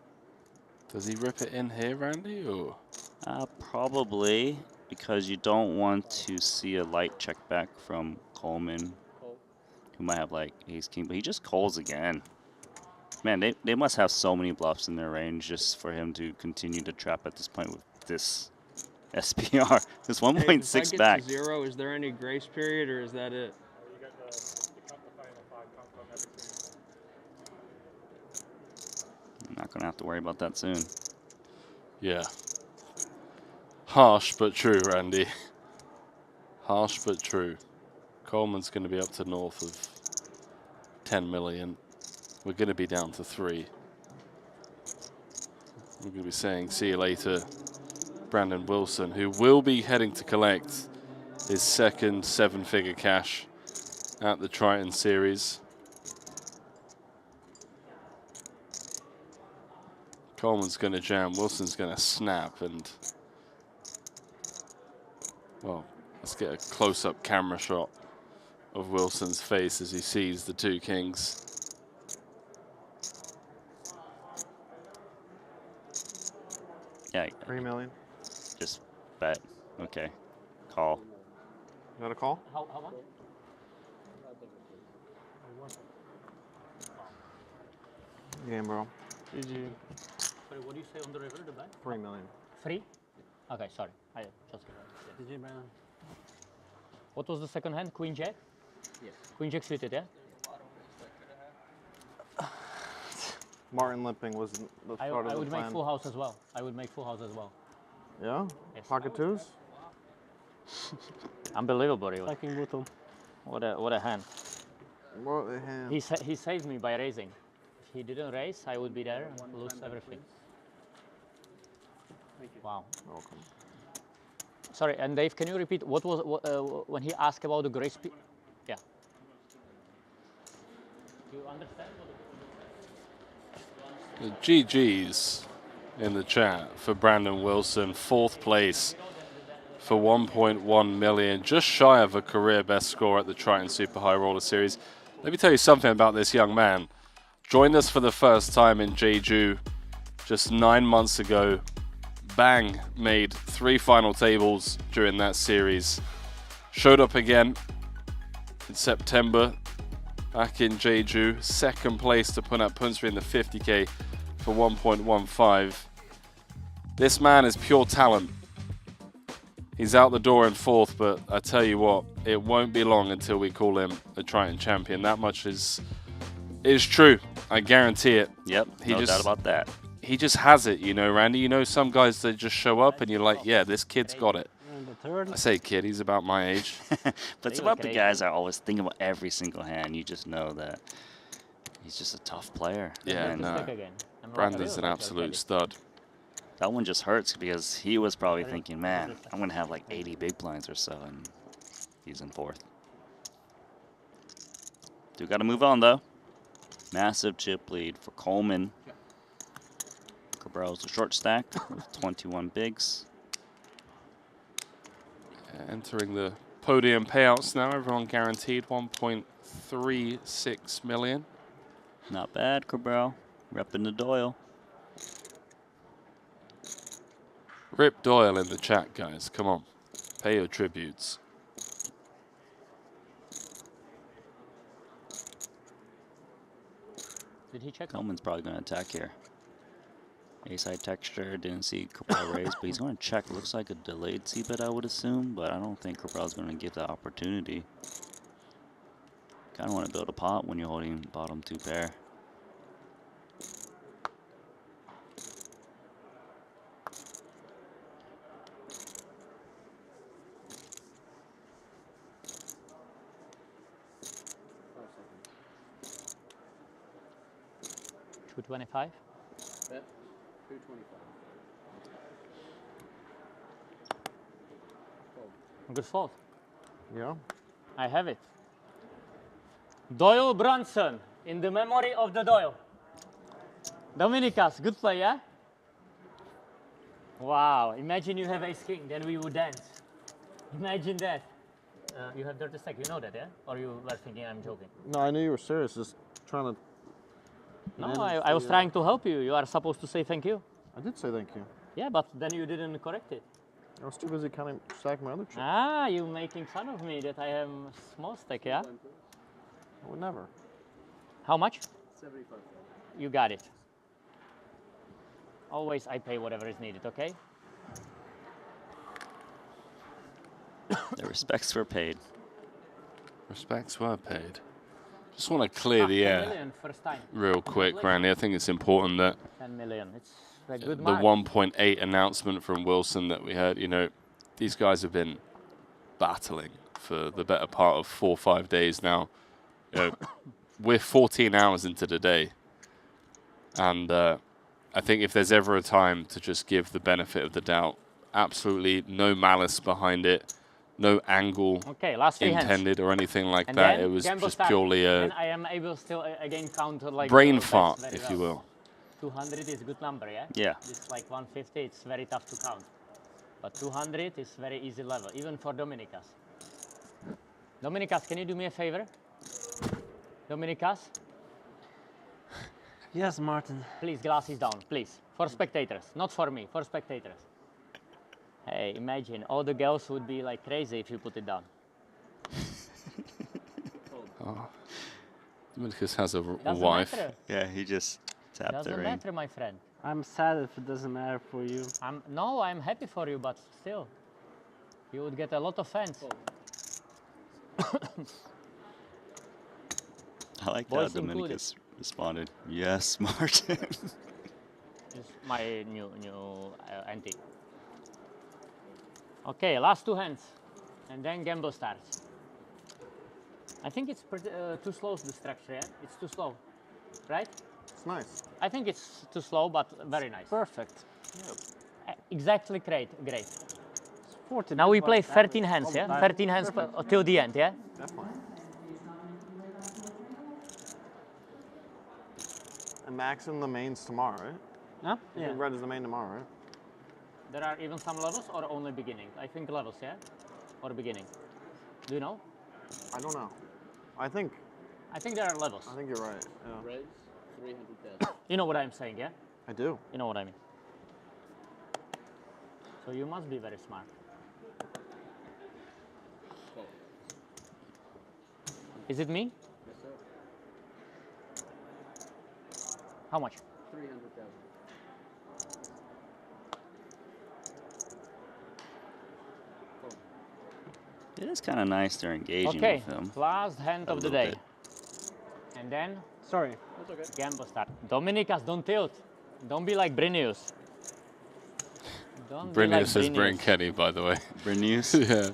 Q: Does he rip it in here, Randy? Or?
K: Probably, because you don't want to see a light check back from Coleman, who might have like ace king, but he just calls again. Man, they must have so many bluffs in their range just for him to continue to trap at this point with this SPR. This 1.6 back.
H: To 0, is there any grace period, or is that it?
K: I'm not going to have to worry about that soon.
Q: Yeah. Harsh but true, Randy. Harsh but true. Coleman's going to be up to north of 10 million. We're going to be down to 3. We're going to be saying, see you later, Brandon Wilson, who will be heading to collect his second 7-figure cash at the Triton Series. Coleman's going to jam, Wilson's going to snap, and, well, let's get a close-up camera shot of Wilson's face as he sees the 2 kings.
K: Yeah.
N: 3 million.
K: Just bet. Okay. Call.
N: Is that a call?
C: How much?
N: Game, bro.
C: GG. Sorry, what do you say on the river, the bet?
N: 3 million.
C: 3? Okay, sorry. I just...
N: GG, man.
C: What was the second hand? Queen Jack?
O: Yes.
C: Queen Jack suited, yeah?
N: Martin limping was the start of the plan.
C: I would make full house as well. I would make full house as well.
N: Yeah?
C: Yes.
N: Pocket twos?
C: Unbelievable, really.
O: Fucking bottom.
C: What a hand.
N: What a hand.
C: He saved me by raising. If he didn't raise, I would be there and lose everything. Wow.
N: Welcome.
C: Sorry, and Dave, can you repeat what was when he asked about the grace? Yeah. Do you understand?
Q: The GG's in the chat for Brandon Wilson, 4th place for 1.1 million, just shy of a career best score at the Triton Super High Roller Series. Let me tell you something about this young man. Joined us for the first time in Jeju just 9 months ago. Bang made 3 final tables during that series. Showed up again in September, back in Jeju. Second place to Punat Punsri in the 50K for 1.15. This man is pure talent. He's out the door in 4th, but I tell you what, it won't be long until we call him a Triton champion. That much is true. I guarantee it.
K: Yep, no doubt about that.
Q: He just has it, you know, Randy. You know, some guys, they just show up and you're like, yeah, this kid's got it. I say kid, he's about my age.
K: But it's about the guys that always think about every single hand. You just know that he's just a tough player.
Q: Yeah,
K: and,
Q: no. Randy's an absolute stud.
K: That one just hurts because he was probably thinking, man, I'm going to have like 80 big blinds or so, and he's in 4th. Do got to move on, though. Massive chip lead for Coleman. Cabral's a short stack with 21 bigs.
Q: Entering the podium payouts now. Everyone guaranteed 1.36 million.
K: Not bad, Cabral. Repping the Doyle.
Q: Rip Doyle in the chat, guys. Come on. Pay your tributes.
C: Did he check?
K: Coleman's probably going to attack here. A-side texture, didn't see Cabral raise, but he's going to check. Looks like a delayed C-bet, I would assume, but I don't think Cabral's going to give that opportunity. Kind of want to build a pot when you're holding bottom 2 pair.
C: $225?
O: Bet 225.
C: Good fault.
S: Yeah.
C: I have it. Doyle Brunson, in the memory of the Doyle. Dominicas, good play, yeah? Wow, imagine you have ace-king, then we would dance. Imagine that. You have dirty stack, you know that, yeah? Or you were thinking I'm joking?
S: No, I knew you were serious. Just trying to.
C: No, I was trying to help you. You are supposed to say thank you.
S: I did say thank you.
C: Yeah, but then you didn't correct it.
S: I was too busy counting stack my other chips.
C: Ah, you making fun of me that I am small stack, yeah?
S: I would never.
C: How much?
O: 75.
C: You got it. Always I pay whatever is needed, okay?
K: The respects were paid.
Q: Respects were paid. Just want to clear the
C: 10
Q: air
C: million first time.
Q: real quick, Randy. I think it's important that
C: 10 million. It's a good
Q: the
C: mark.
Q: 1.8 announcement from Wilson that we heard, you know, these guys have been battling for the better part of 4 or 5 days now. You know, we're 14 hours into the day. And I think if there's ever a time to just give the benefit of the doubt, absolutely no malice behind it, no angle
C: last 3
Q: intended
C: hands.
Q: or anything like
C: And
Q: that.
C: then
Q: It was
C: gamble
Q: just
C: start.
Q: purely a
C: And I am able still again counter like
Q: brain
C: the best
Q: fart,
C: very
Q: if you
C: well.
Q: will.
C: 200 is a good number, yeah?
K: Yeah.
C: It's like 150, it's very tough to count. But 200 is very easy level, even for Dominicas. Dominicas, can you do me a favor? Dominicas?
O: Yes, Martin.
C: Please, glasses down, please. For spectators, not for me, for spectators. Hey, imagine, all the girls would be like crazy if you put it down.
Q: Oh. Dominicus has a
C: Doesn't
Q: wife.
C: matter.
K: Yeah, he just tapped the
C: Doesn't
K: ring.
C: matter, my friend.
O: I'm sad if it doesn't matter for you.
C: No, I'm happy for you, but still, you would get a lot of fans.
K: I like
C: Boys
K: how Dominicus responded, yes, Martin.
C: It's my new auntie. Okay, last 2 hands, and then gamble starts. I think it's pretty, too slow, the structure, yeah? It's too slow, right?
S: It's nice.
C: I think it's too slow, but very nice.
O: Perfect.
C: Exactly great. Now we play 13 hands, yeah? 13 hands till the end, yeah?
S: Definitely. And Max in the mains tomorrow, right?
C: Huh?
S: Yeah. Red is the main tomorrow, right?
C: There are even some levels or only beginning? I think levels, yeah? Or beginning? Do you know?
S: I don't know. I think
C: there are levels.
S: I think you're right. Yeah.
O: Reds, 310.
C: You know what I'm saying, yeah?
S: I do.
C: You know what I mean. So you must be very smart. Is it me?
O: Yes, sir.
C: How much?
O: 300,000.
K: It is kind of nice they're engaging
C: Okay,
K: with him.
C: last hand
K: a
C: of the
K: little
C: day.
K: bit.
C: And then,
D: Sorry. That's okay.
C: gamble start. Dominicas, don't tilt. Don't be like Brinius. Don't be like
Q: Brinius is Brain
C: Brinius.
Q: Kenny, by the way.
K: Brinius?
Q: Yeah.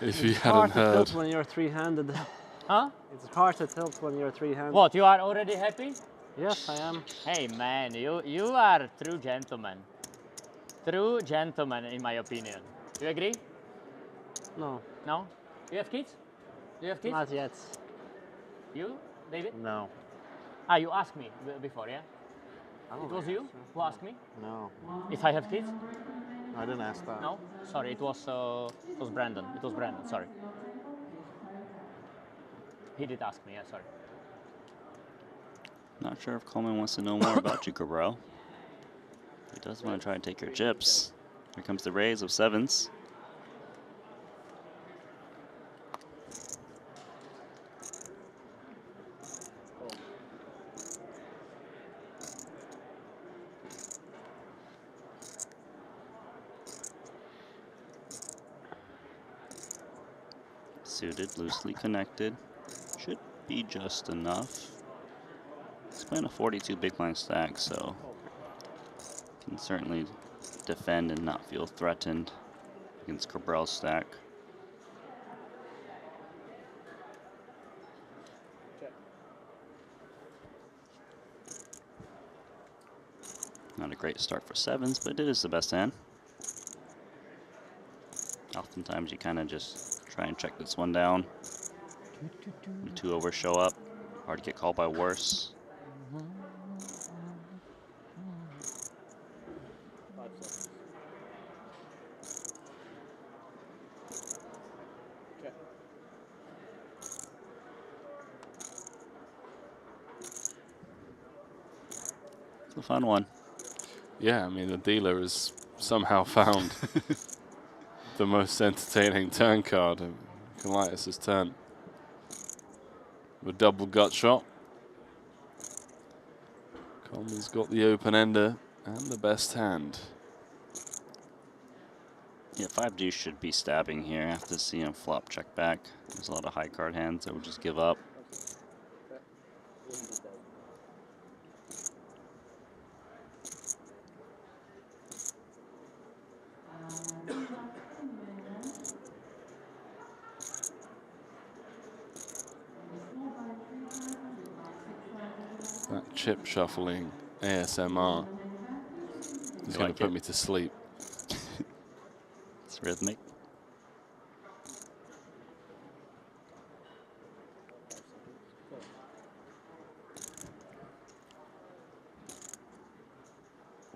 Q: If you
D: It's
Q: hadn't
D: hard to
Q: heard.
D: tilt when you're three-handed.
C: Huh?
D: It's hard to tilt when you're three-handed.
C: What, you are already happy?
D: Yes, I am.
C: Hey man, you are a true gentleman. True gentleman in my opinion. You agree?
D: No.
C: No? You have kids? Do you have kids?
D: Not yet.
C: You, David?
D: No.
C: Ah, you asked me before, yeah?
D: I don't
C: It was
D: know.
C: you who asked me?
D: No.
C: If I have kids?
D: I didn't ask that.
C: No? Sorry, it was Brandon. It was Brandon, sorry. He did ask me, yeah, sorry.
K: Not sure if Coleman wants to know more about you, Cabral. He does want to try and take your chips. Here comes the raise of sevens. Suited, loosely connected. Should be just enough. He's playing a 42 big blind stack, so can certainly defend and not feel threatened against Cabral's stack. Not a great start for sevens, but it is the best hand. Oftentimes you kind of just try and check this one down. The two overs show up. Hard to get called by worse. It's a fun one.
Q: Yeah, I mean, the dealer has somehow found the most entertaining turn card of Eliminations' turn. A double gut shot. Coleman's got the open ender and the best hand.
K: Yeah, 5 deuce should be stabbing here after seeing him flop check back. There's a lot of high card hands that would just give up.
Q: That chip shuffling ASMR is going to put me to sleep.
K: It's rhythmic.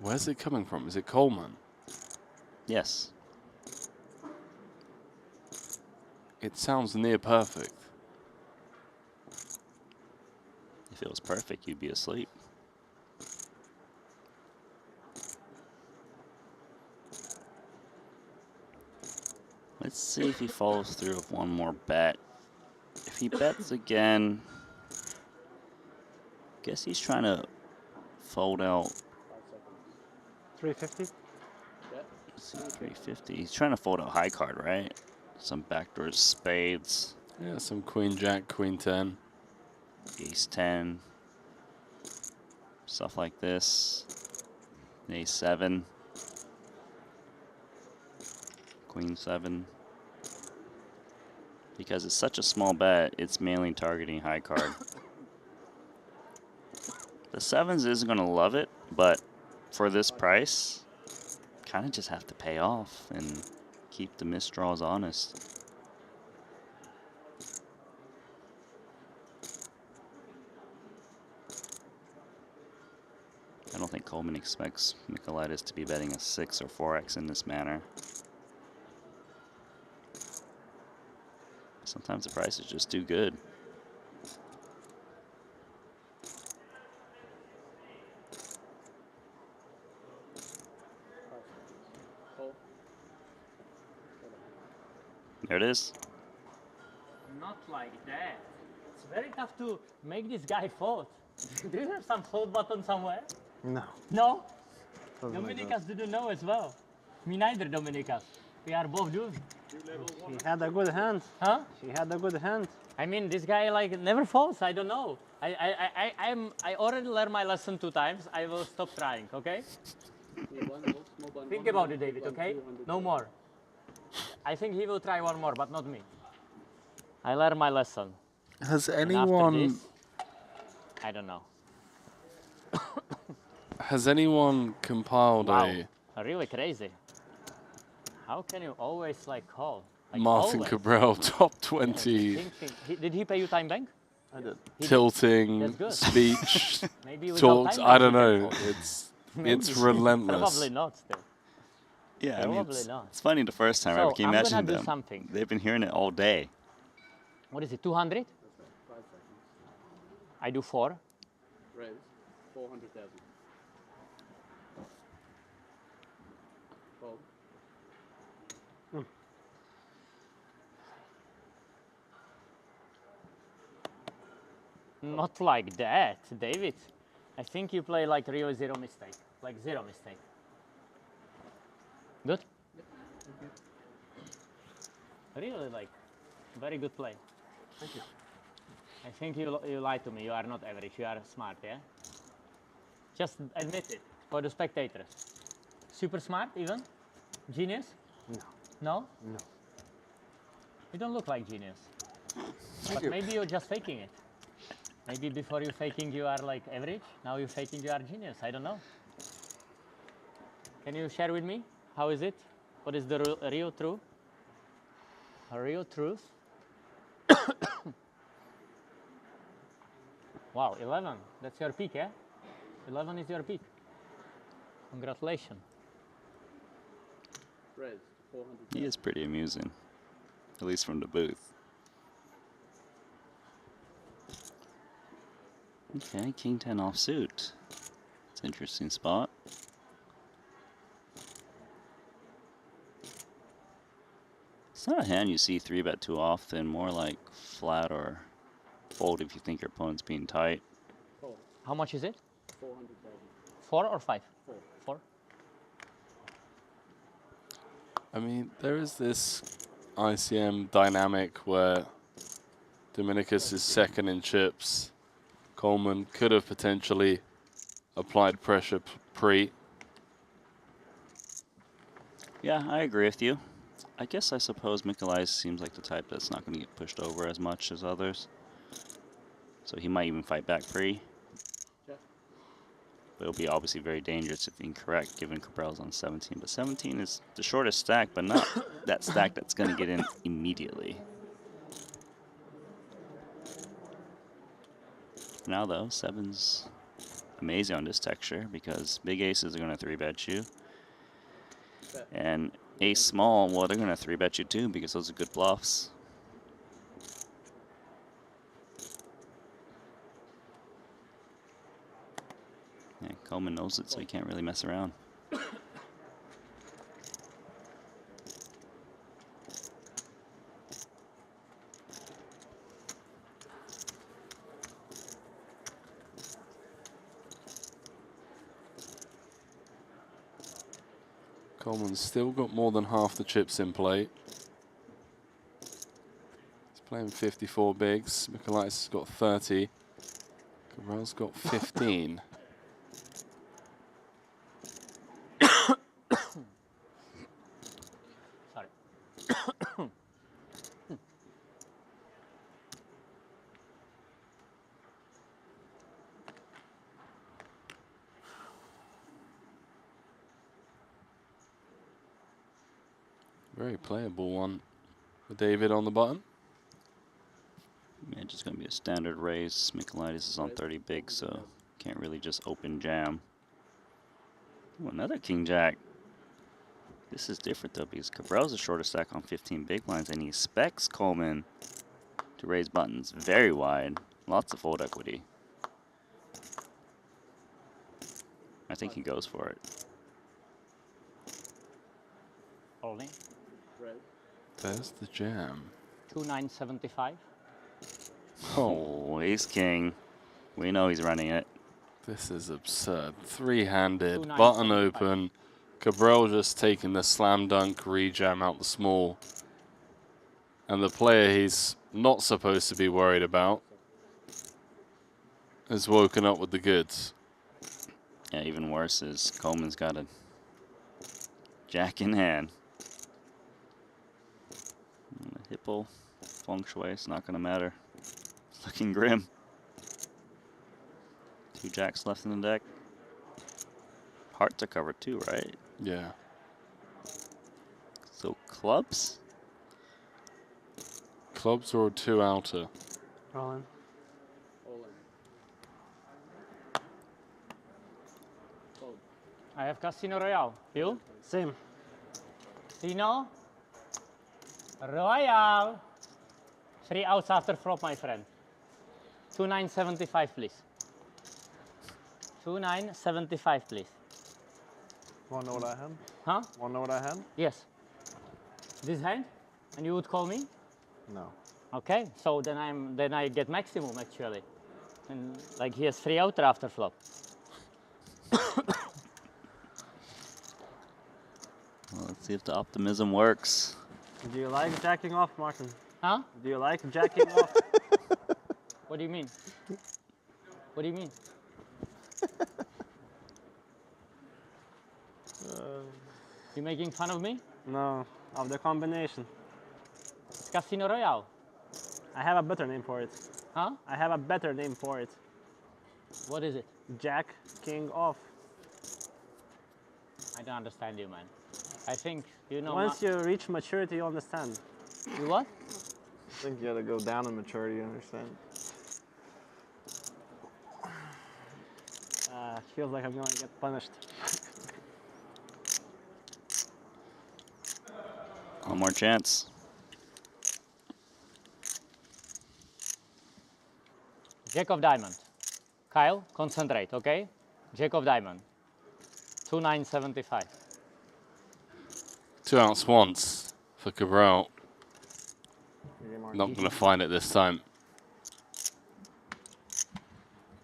Q: Where's it coming from? Is it Coleman?
K: Yes.
Q: It sounds near perfect.
K: If it was perfect, you'd be asleep. Let's see if he follows through with one more bet. If he bets again, guess he's trying to fold out.
D: 350?
K: Let's see, 350. He's trying to fold out high card, right? Some backdoor spades.
Q: Yeah, some queen jack, queen 10.
K: Ace 10. Stuff like this. Ace 7. Queen 7. Because it's such a small bet, it's mainly targeting high card. The sevens isn't going to love it, but for this price, kind of just have to pay off and keep the misdraws honest. I don't think Coleman expects Michaelitis to be betting a 6 or 4x in this manner. Sometimes the price is just too good. There it is.
C: Not like that. It's very tough to make this guy fold. Do you have some fold button somewhere?
E: No.
C: No?
E: Doesn't make
C: Dominicas didn't know as well. Me neither, Dominicas. We are both doomed.
G: She had a good hand.
C: Huh?
G: She had a good hand.
C: I mean, this guy like never falls. I don't know. I already learned my lesson 2 times. I will stop trying. Okay? Think about it, David. Okay? No more. I think he will try one more, but not me. I learned my lesson.
Q: Has
C: And after
Q: anyone
C: this, I don't know.
Q: has anyone compiled
C: Wow. Really crazy. How can you always like call?
Q: a
C: Like,
Q: Martin
C: always.
Q: Cabral top 20
C: Did he pay you time bank?
E: I did.
Q: tilting
C: That's good.
Q: speech
C: Maybe without
Q: talks?
C: time
Q: I
C: bank
Q: don't
C: he can
Q: know.
C: fold.
Q: It's
C: Maybe.
Q: relentless.
C: Probably not still.
K: Yeah, I mean,
C: Probably
K: it's,
C: not.
K: it's funny the first time.
C: So,
K: Can you
C: I'm
K: imagine
C: gonna do
K: them?
C: something.
K: They've been hearing it all day.
C: What is it, 200? I do 4.
O: Raise 400,000. Fold.
C: Not like that, David. I think you play like Rio 0 mistake. Like 0 mistake. Good? Really like, very good play.
E: Thank you.
C: I think you lied to me. You are not average. You are smart, yeah? Just admit it for the spectators. Super smart, even? Genius?
E: No.
C: No?
E: No.
C: You don't look like genius.
E: Thank
C: But
E: you.
C: maybe you're just faking it. Maybe before you faking you are like average. Now you faking you are genius. I don't know. Can you share with me? How is it? What is the real truth? A real truth? Wow, 11. That's your peak, yeah? 11 is your peak. Congratulations.
O: Raise 400.
K: He is pretty amusing, at least from the booth. Okay, King 10 offsuit. It's an interesting spot. It's not a hand you see 3-bet too often, more like flat or fold if you think your opponent's being tight.
C: How much is it?
O: 400,000.
C: 4 or 5?
O: 4.
C: 4?
Q: I mean, there is this ICM dynamic where Dominicus is second in chips. Coleman could have potentially applied pressure pre.
K: Yeah, I agree with you. I guess I suppose Mikolaj seems like the type that's not going to get pushed over as much as others. So he might even fight back pre.
O: Yeah.
K: But it'll be obviously very dangerous if incorrect, given Cabral's on 17. But 17 is the shortest stack, but not that stack that's going to get in immediately. Now though, 7's amazing on this texture because big aces are going to 3-bet you. And ace small, well, they're going to 3-bet you too because those are good bluffs. Yeah, Coleman knows it, so he can't really mess around.
Q: Coleman's still got more than half the chips in play. He's playing 54 bigs. Mikolaj's has got 30. Cabral's got 15.
C: Sorry.
Q: Very playable one with David on the button.
K: Yeah, just going to be a standard race. Mikolaj is on 30 big, so can't really just open jam. Ooh, another King Jack. This is different though because Cabral's the shortest stack on 15 big blinds, and he expects Coleman to raise buttons very wide. Lots of fold equity. I think he goes for it.
C: Holding.
O: Raise
Q: There's the jam.
C: 2975.
K: Oh, ace king. We know he's running it.
Q: This is absurd. Three-handed,
C: 2-9,
Q: button
C: 75.
Q: open. Cabral just taking the slam dunk re-jam out the small. And the player he's not supposed to be worried about has woken up with the goods.
K: Yeah, even worse is Coleman's got a jack in hand. Hipple, feng shui, it's not going to matter. It's looking grim. 2 jacks left in the deck. Hearts are covered too, right?
Q: Yeah.
K: So clubs?
Q: Clubs or 2 outer?
D: All in.
C: I have Casino Royale. You?
D: Same.
C: Casino Royale. 3 outs after flop, my friend. 2975, please. 2975, please.
D: Wanna know what I had?
C: Huh?
D: Wanna know what I had?
C: Yes. This hand? And you would call me?
D: No.
C: Okay, so then I get maximum actually. And like he has 3 outer after flop.
K: Well, let's see if the optimism works.
D: Do you like jacking off, Martin?
C: Huh?
D: Do you like jacking off?
C: What do you mean? What do you mean? You making fun of me?
D: No, of the combination.
C: It's Casino Royale.
D: I have a better name for it.
C: Huh?
D: I have a better name for it.
C: What is it?
D: Jack, king off.
C: I don't understand you, man. I think you know.
D: Once you reach maturity, you understand.
C: You what?
D: I think you gotta go down in maturity, you understand. Feels like I'm gonna get punished.
K: One more chance.
C: Jack of diamond. Kyle, concentrate, okay? Jack of diamond. 2975.
Q: 2 outs once for Cabral. Not going to find it this time.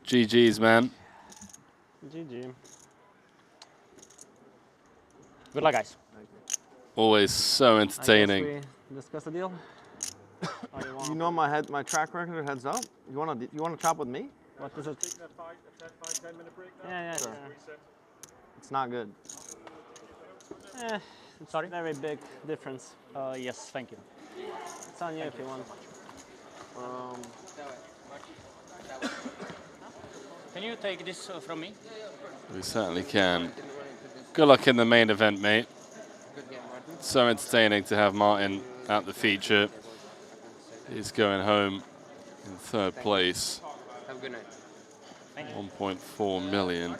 Q: GG's, man.
D: GG.
C: Good luck, guys.
Q: Always so
D: I
Q: entertaining.
D: guess we discuss the deal. You know my track record heads up. You wanna chop with me? What does it?
N: Take that 5-10 minute break now.
D: Yeah.
N: Sure.
D: It's not good. It's
C: Sorry?
D: Very big difference.
C: Yes, thank you.
D: It's on you if you want.
C: Can you take this from me?
Q: We certainly can. Good luck in the main event, mate. So entertaining to have Martin at the feature. He's going home in 3rd place.
P: Have a good night.
Q: 1.4 million.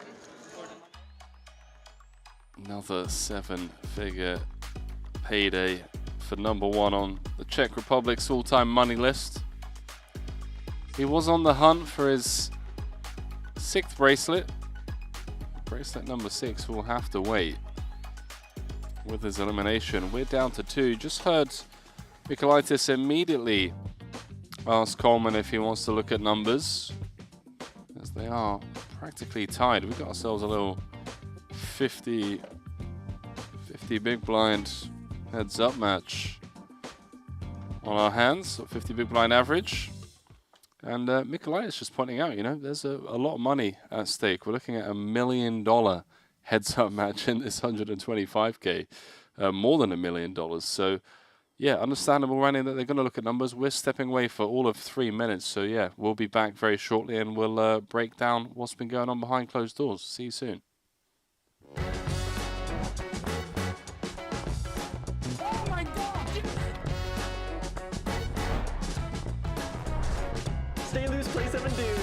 Q: Another 7-figure payday for #1 on the Czech Republic's all-time money list. He was on the hunt for his 6th bracelet. Bracelet number 6 will have to wait. With his elimination, we're down to 2. Just heard Michailaitis immediately ask Coleman if he wants to look at numbers, as they are practically tied. We've got ourselves a little 50 big blind heads up match on our hands, 50 big blind average. And Michailaitis just pointing out, you know, there's a lot of money at stake. We're looking at $1 million heads-up match in this 125K, more than $1 million. So, yeah, understandable, Randy, that they're going to look at numbers. We're stepping away for all of 3 minutes. So, yeah, we'll be back very shortly and we'll break down what's been going on behind closed doors. See you soon.
M: Oh my God!
D: Stay loose, play 7 dude.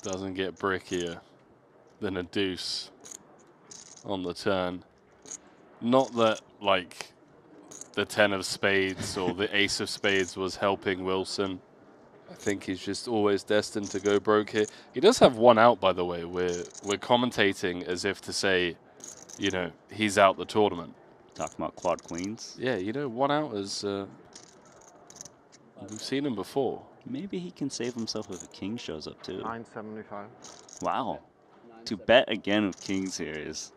Q: Doesn't get brickier than a deuce on the turn. Not that, like, the 10 of spades or the ace of spades was helping Wilson. I think he's just always destined to go broke here. He does have one out, by the way. We're commentating as if to say, you know, he's out the tournament.
K: Talking about quad queens.
Q: Yeah, you know, one out is... we've seen him before.
K: Maybe he can save himself if a king shows up, too.
D: 975.
K: Wow. To bet again with kings here is...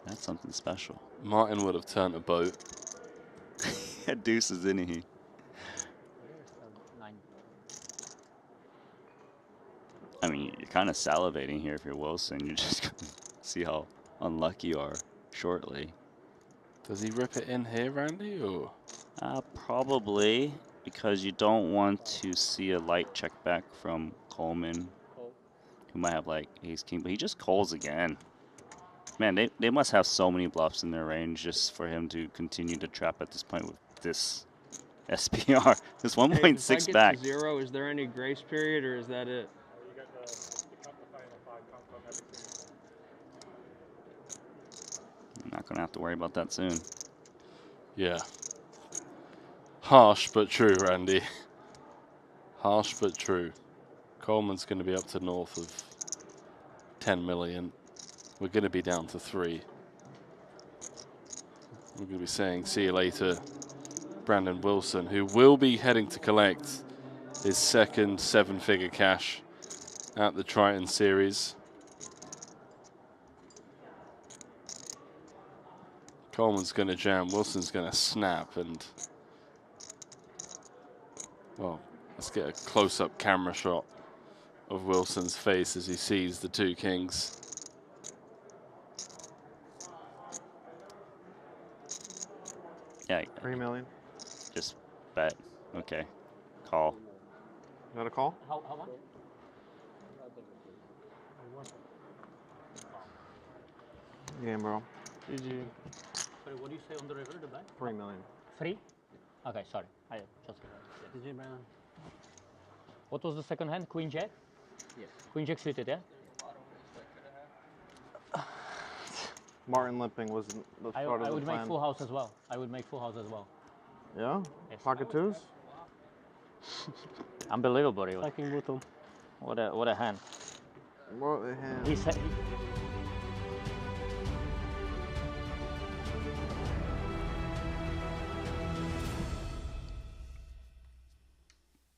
K: That's something special.
Q: Martin would have turned a boat.
K: He had deuces, didn't he? I mean, you're kind of salivating here if you're Wilson. You're just going to see how unlucky you are shortly.
Q: Does he rip it in here, Randy, or?
K: Probably, because you don't want to see a light check back from Coleman, who might have like ace king, but he just calls again. Man, they must have so many bluffs in their range just for him to continue to trap at this point with this SPR. This 1.6 back.
H: To 0, is there any grace period, or is that it?
K: I'm not going to have to worry about that soon.
Q: Yeah. Harsh but true, Randy. Harsh but true. Coleman's going to be up to north of 10 million. We're going to be down to 3. We're going to be saying, see you later, Brandon Wilson, who will be heading to collect his second 7-figure cash at the Triton Series. Coleman's going to jam, Wilson's going to snap, and, well, let's get a close-up camera shot of Wilson's face as he sees the 2 kings.
K: Yeah.
D: 3 million.
K: Just bet. Okay. Call.
D: You got a call?
C: How much?
D: Game, bro.
C: GG. Sorry, what do you say on the river, the bet?
D: 3 million.
C: 3? Okay, sorry. I just... GG, man. What was the second hand? Queen Jack?
O: Yes.
C: Queen Jack suited, yeah?
D: Martin limping was the start of the plan.
C: I would make full house as well. I would make full house as well.
D: Yeah?
C: Yes.
D: Pocket 2s?
C: Unbelievable, really. What a hand.
D: What a hand.
C: He said...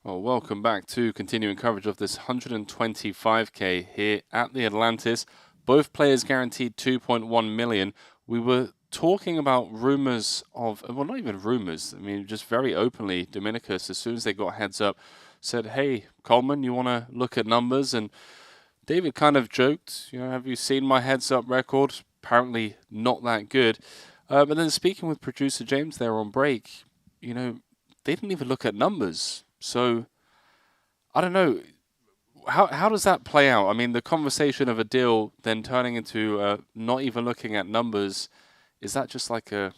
Q: Well, welcome back to continuing coverage of this 125K here at the Atlantis. Both players guaranteed 2.1 million. We were talking about rumors of, well, not even rumors. I mean, just very openly, Dominicus, as soon as they got heads up, said, hey, Coleman, you want to look at numbers? And David kind of joked, you know, have you seen my heads up record? Apparently not that good. But then speaking with producer James there on break, you know, they didn't even look at numbers. So, I don't know, how does that play out? I mean, the conversation of a deal then turning into not even looking at numbers, is that just like a,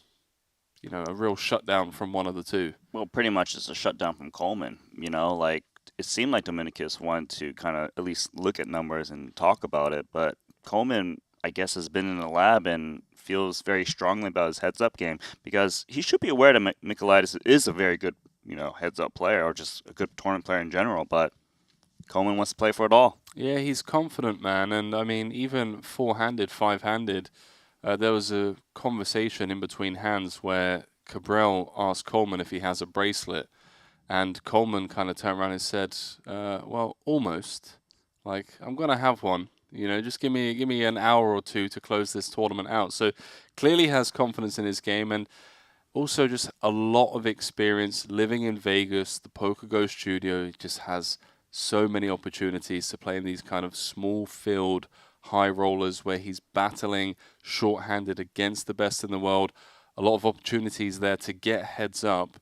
Q: you know, a real shutdown from one of the two?
K: Well, pretty much it's a shutdown from Coleman, you know, like it seemed like Dominicus wanted to kind of at least look at numbers and talk about it, but Coleman, I guess, has been in the lab and feels very strongly about his heads-up game because he should be aware that Michailidis is a very good, you know, heads-up player or just a good tournament player in general, but Coleman wants to play for it all.
Q: Yeah, he's confident, man, and I mean, even four-handed, five-handed, there was a conversation in between hands where Cabral asked Coleman if he has a bracelet, and Coleman kind of turned around and said, well, almost. Like, I'm going to have one. You know, just give me an hour or two to close this tournament out. So clearly has confidence in his game and also just a lot of experience living in Vegas. The Poker Go studio just has so many opportunities to play in these kind of small field high rollers where he's battling short-handed against the best in the world. A lot of opportunities there to get heads up.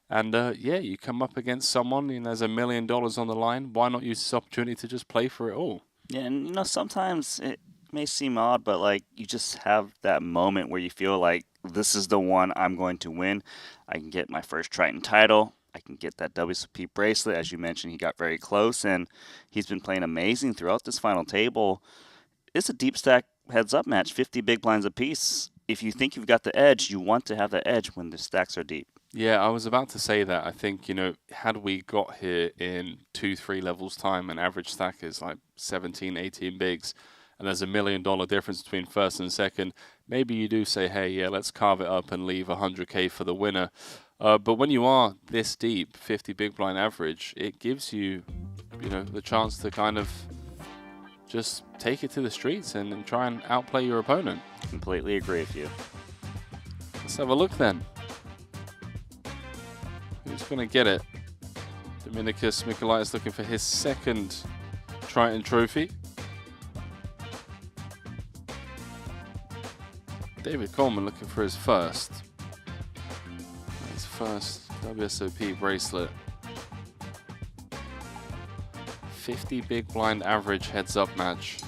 Q: And yeah, you come up against someone and there's $1 million on the line. Why not use this opportunity to just play for it all?
K: Yeah, and you know, sometimes it may seem odd, but like you just have that moment where you feel like this is the one I'm going to win. I can get my first Triton title. I can get that WSOP bracelet. As you mentioned, he got very close, and he's been playing amazing throughout this final table. It's a deep stack heads-up match, 50 big blinds apiece. If you think you've got the edge, you want to have the edge when the stacks are deep.
Q: Yeah, I was about to say that. I think, you know, had we got here in 2-3 levels time, an average stack is like 17, 18 bigs, and there's $1 million difference between first and second, maybe you do say, hey, yeah, let's carve it up and leave 100K for the winner. But when you are this deep, 50 big blind average, it gives you, you know, the chance to kind of just take it to the streets and try and outplay your opponent.
K: Completely agree with you.
Q: Let's have a look then. Who's going to get it? Dominicus Mikolaitis looking for his second Triton trophy. David Coleman looking for his first. His first WSOP bracelet. 50 big blind average heads up match.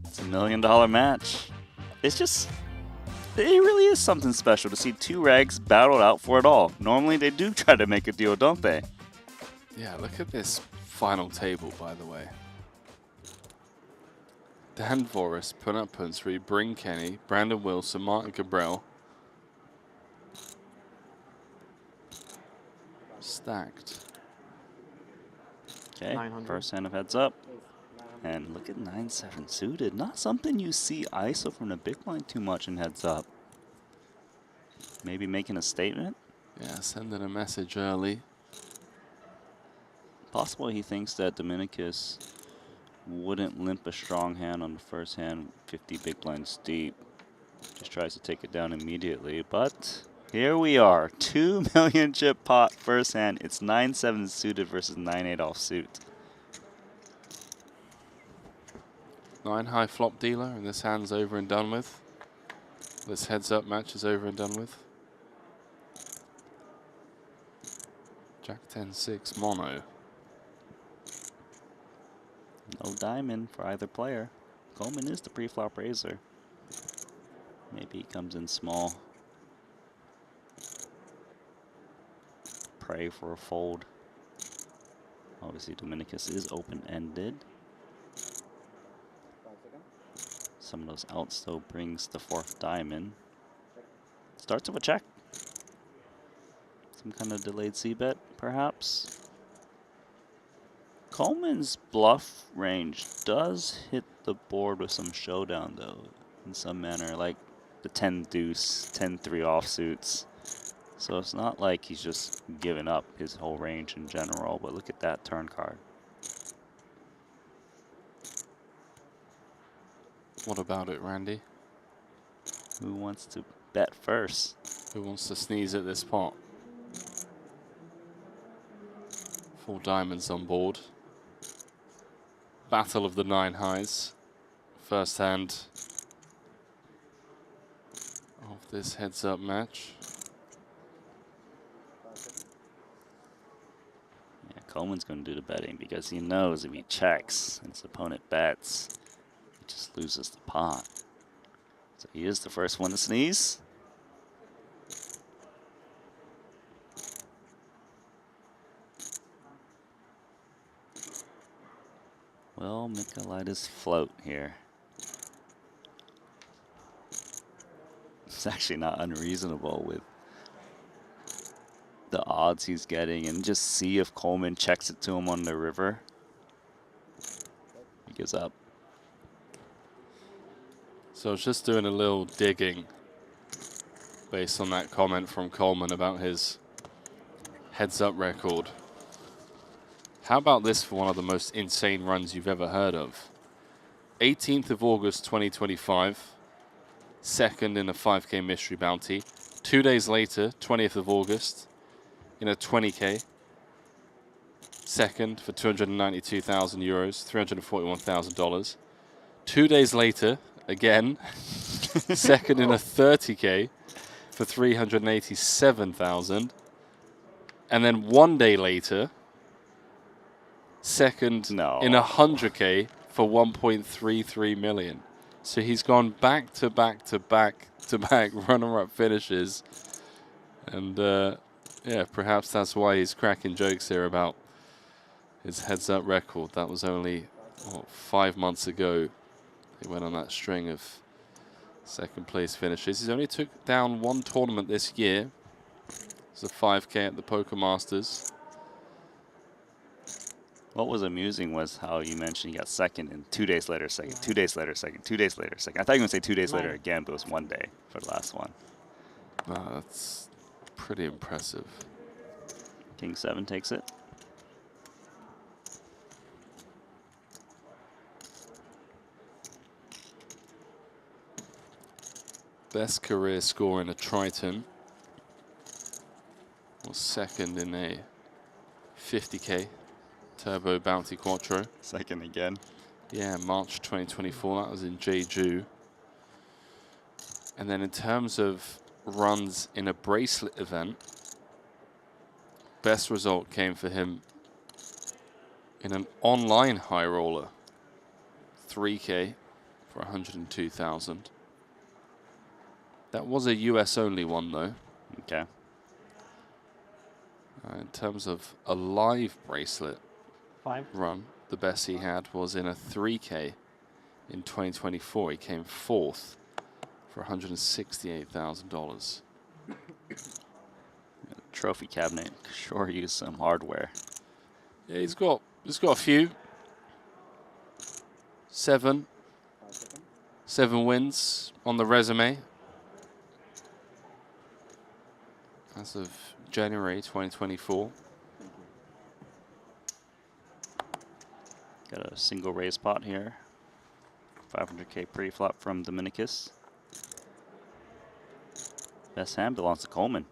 K: It's $1 million match. It's just, it really is something special to see two regs battled out for it all. Normally they do try to make a deal, don't they?
Q: Yeah, look at this final table, by the way. Dan Voris, Punat Punsri, Bryn Kenny, Brandon Wilson, Martin Cabral. Stacked.
K: Okay, first hand of heads up. And look at 9-7 suited. Not something you see ISO from the big blind too much in heads up. Maybe making a statement?
Q: Yeah, sending a message early.
K: Possible he thinks that Dominicus wouldn't limp a strong hand on the first hand, 50 big blinds deep. Just tries to take it down immediately, but here we are. 2 million chip pot first hand. It's 9-7 suited versus 9-8 offsuit.
Q: 9 high flop dealer, and this hand's over and done with. This heads up match is over and done with. Jack 10-6 mono.
K: No diamond for either player. Coleman is the pre-flop raiser. Maybe he comes in small. Pray for a fold. Obviously Dominicus is open-ended. Some of those outs though brings the fourth diamond. Starts with a check. Some kind of delayed c-bet, perhaps. Coleman's bluff range does hit the board with some showdown though, in some manner, like the 10 deuce, 10-3 offsuits. So it's not like he's just giving up his whole range in general, but look at that turn card.
Q: What about it, Randy?
K: Who wants to bet first?
Q: Who wants to sneeze at this pot? 4 diamonds on board. Battle of the 9 highs. First hand of this heads up match.
K: Yeah, Coleman's going to do the betting because he knows if he checks and his opponent bets, he just loses the pot. So he is the first one to sneeze. Will Mikolaitis float here? It's actually not unreasonable with the odds he's getting, and just see if Coleman checks it to him on the river. He gives up.
Q: So I was just doing a little digging based on that comment from Coleman about his heads up record. How about this for one of the most insane runs you've ever heard of? 18th of August 2025, second in a 5K mystery bounty. 2 days later, 20th of August, in a 20K, second for 292,000 euros, $341,000. 2 days later, again, second in a 30K for 387,000. And then 1 day later, second in a 100K for 1.33 million. So he's gone back to back to back to back runner-up finishes. And yeah, perhaps that's why he's cracking jokes here about his heads-up record. That was only, what, 5 months ago. He went on that string of second place finishes. He's only took down one tournament this year. It's a 5K at the Poker Masters.
K: What was amusing was how you mentioned he got second, and 2 days later, second, 2 days later, second, 2 days later, second. I thought you were going to say 2 days later again, but it was 1 day for the last one.
Q: Wow, that's pretty impressive.
K: King 7 takes it.
Q: Best career score in a Triton. Was second in a 50K Turbo Bounty Quattro.
K: Second again.
Q: Yeah, March 2024. That was in Jeju. And then in terms of runs in a bracelet event, best result came for him in an online high roller. 3K for 102,000. That was a US only one though.
K: Okay.
Q: In terms of a live bracelet
H: 5
Q: run, the best he had was in a 3K in 2024. He came 4th for $168,000.
K: Trophy cabinet sure use some hardware.
Q: Yeah, he's got a few. 7 wins on the resume as of January 2024.
K: Got a single raise pot here. 500K pre-flop from Dominicus. Best hand belongs to Coleman.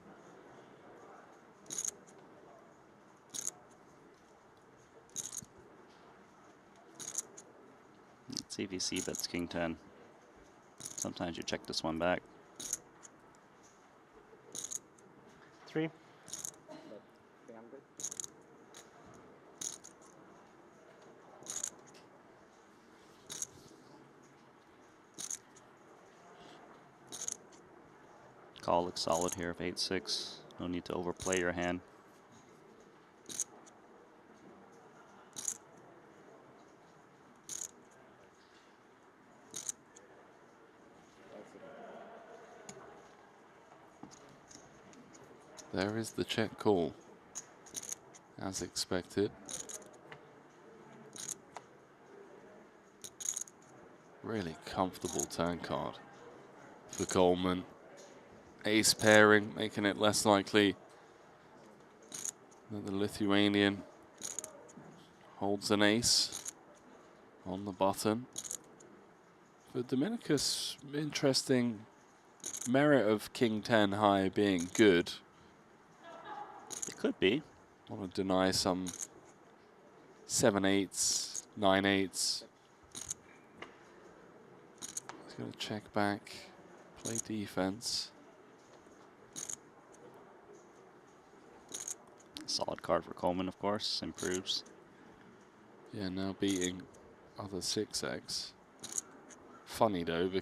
K: Let's see if you see bets King 10. Sometimes you check this one back.
H: 3.
K: Call looks solid here of 8-6. No need to overplay your hand.
Q: There is the check call, as expected. Really comfortable turn card for Coleman. Ace pairing, making it less likely that the Lithuanian holds an ace on the button. For Dominicus, interesting merit of King 10 high being good.
K: It could be.
Q: I want to deny some 7-8s, 9-8s. He's going to check back, play defense.
K: Solid card for Coleman, of course. Improves.
Q: Yeah, now beating other 6X. Funny though, because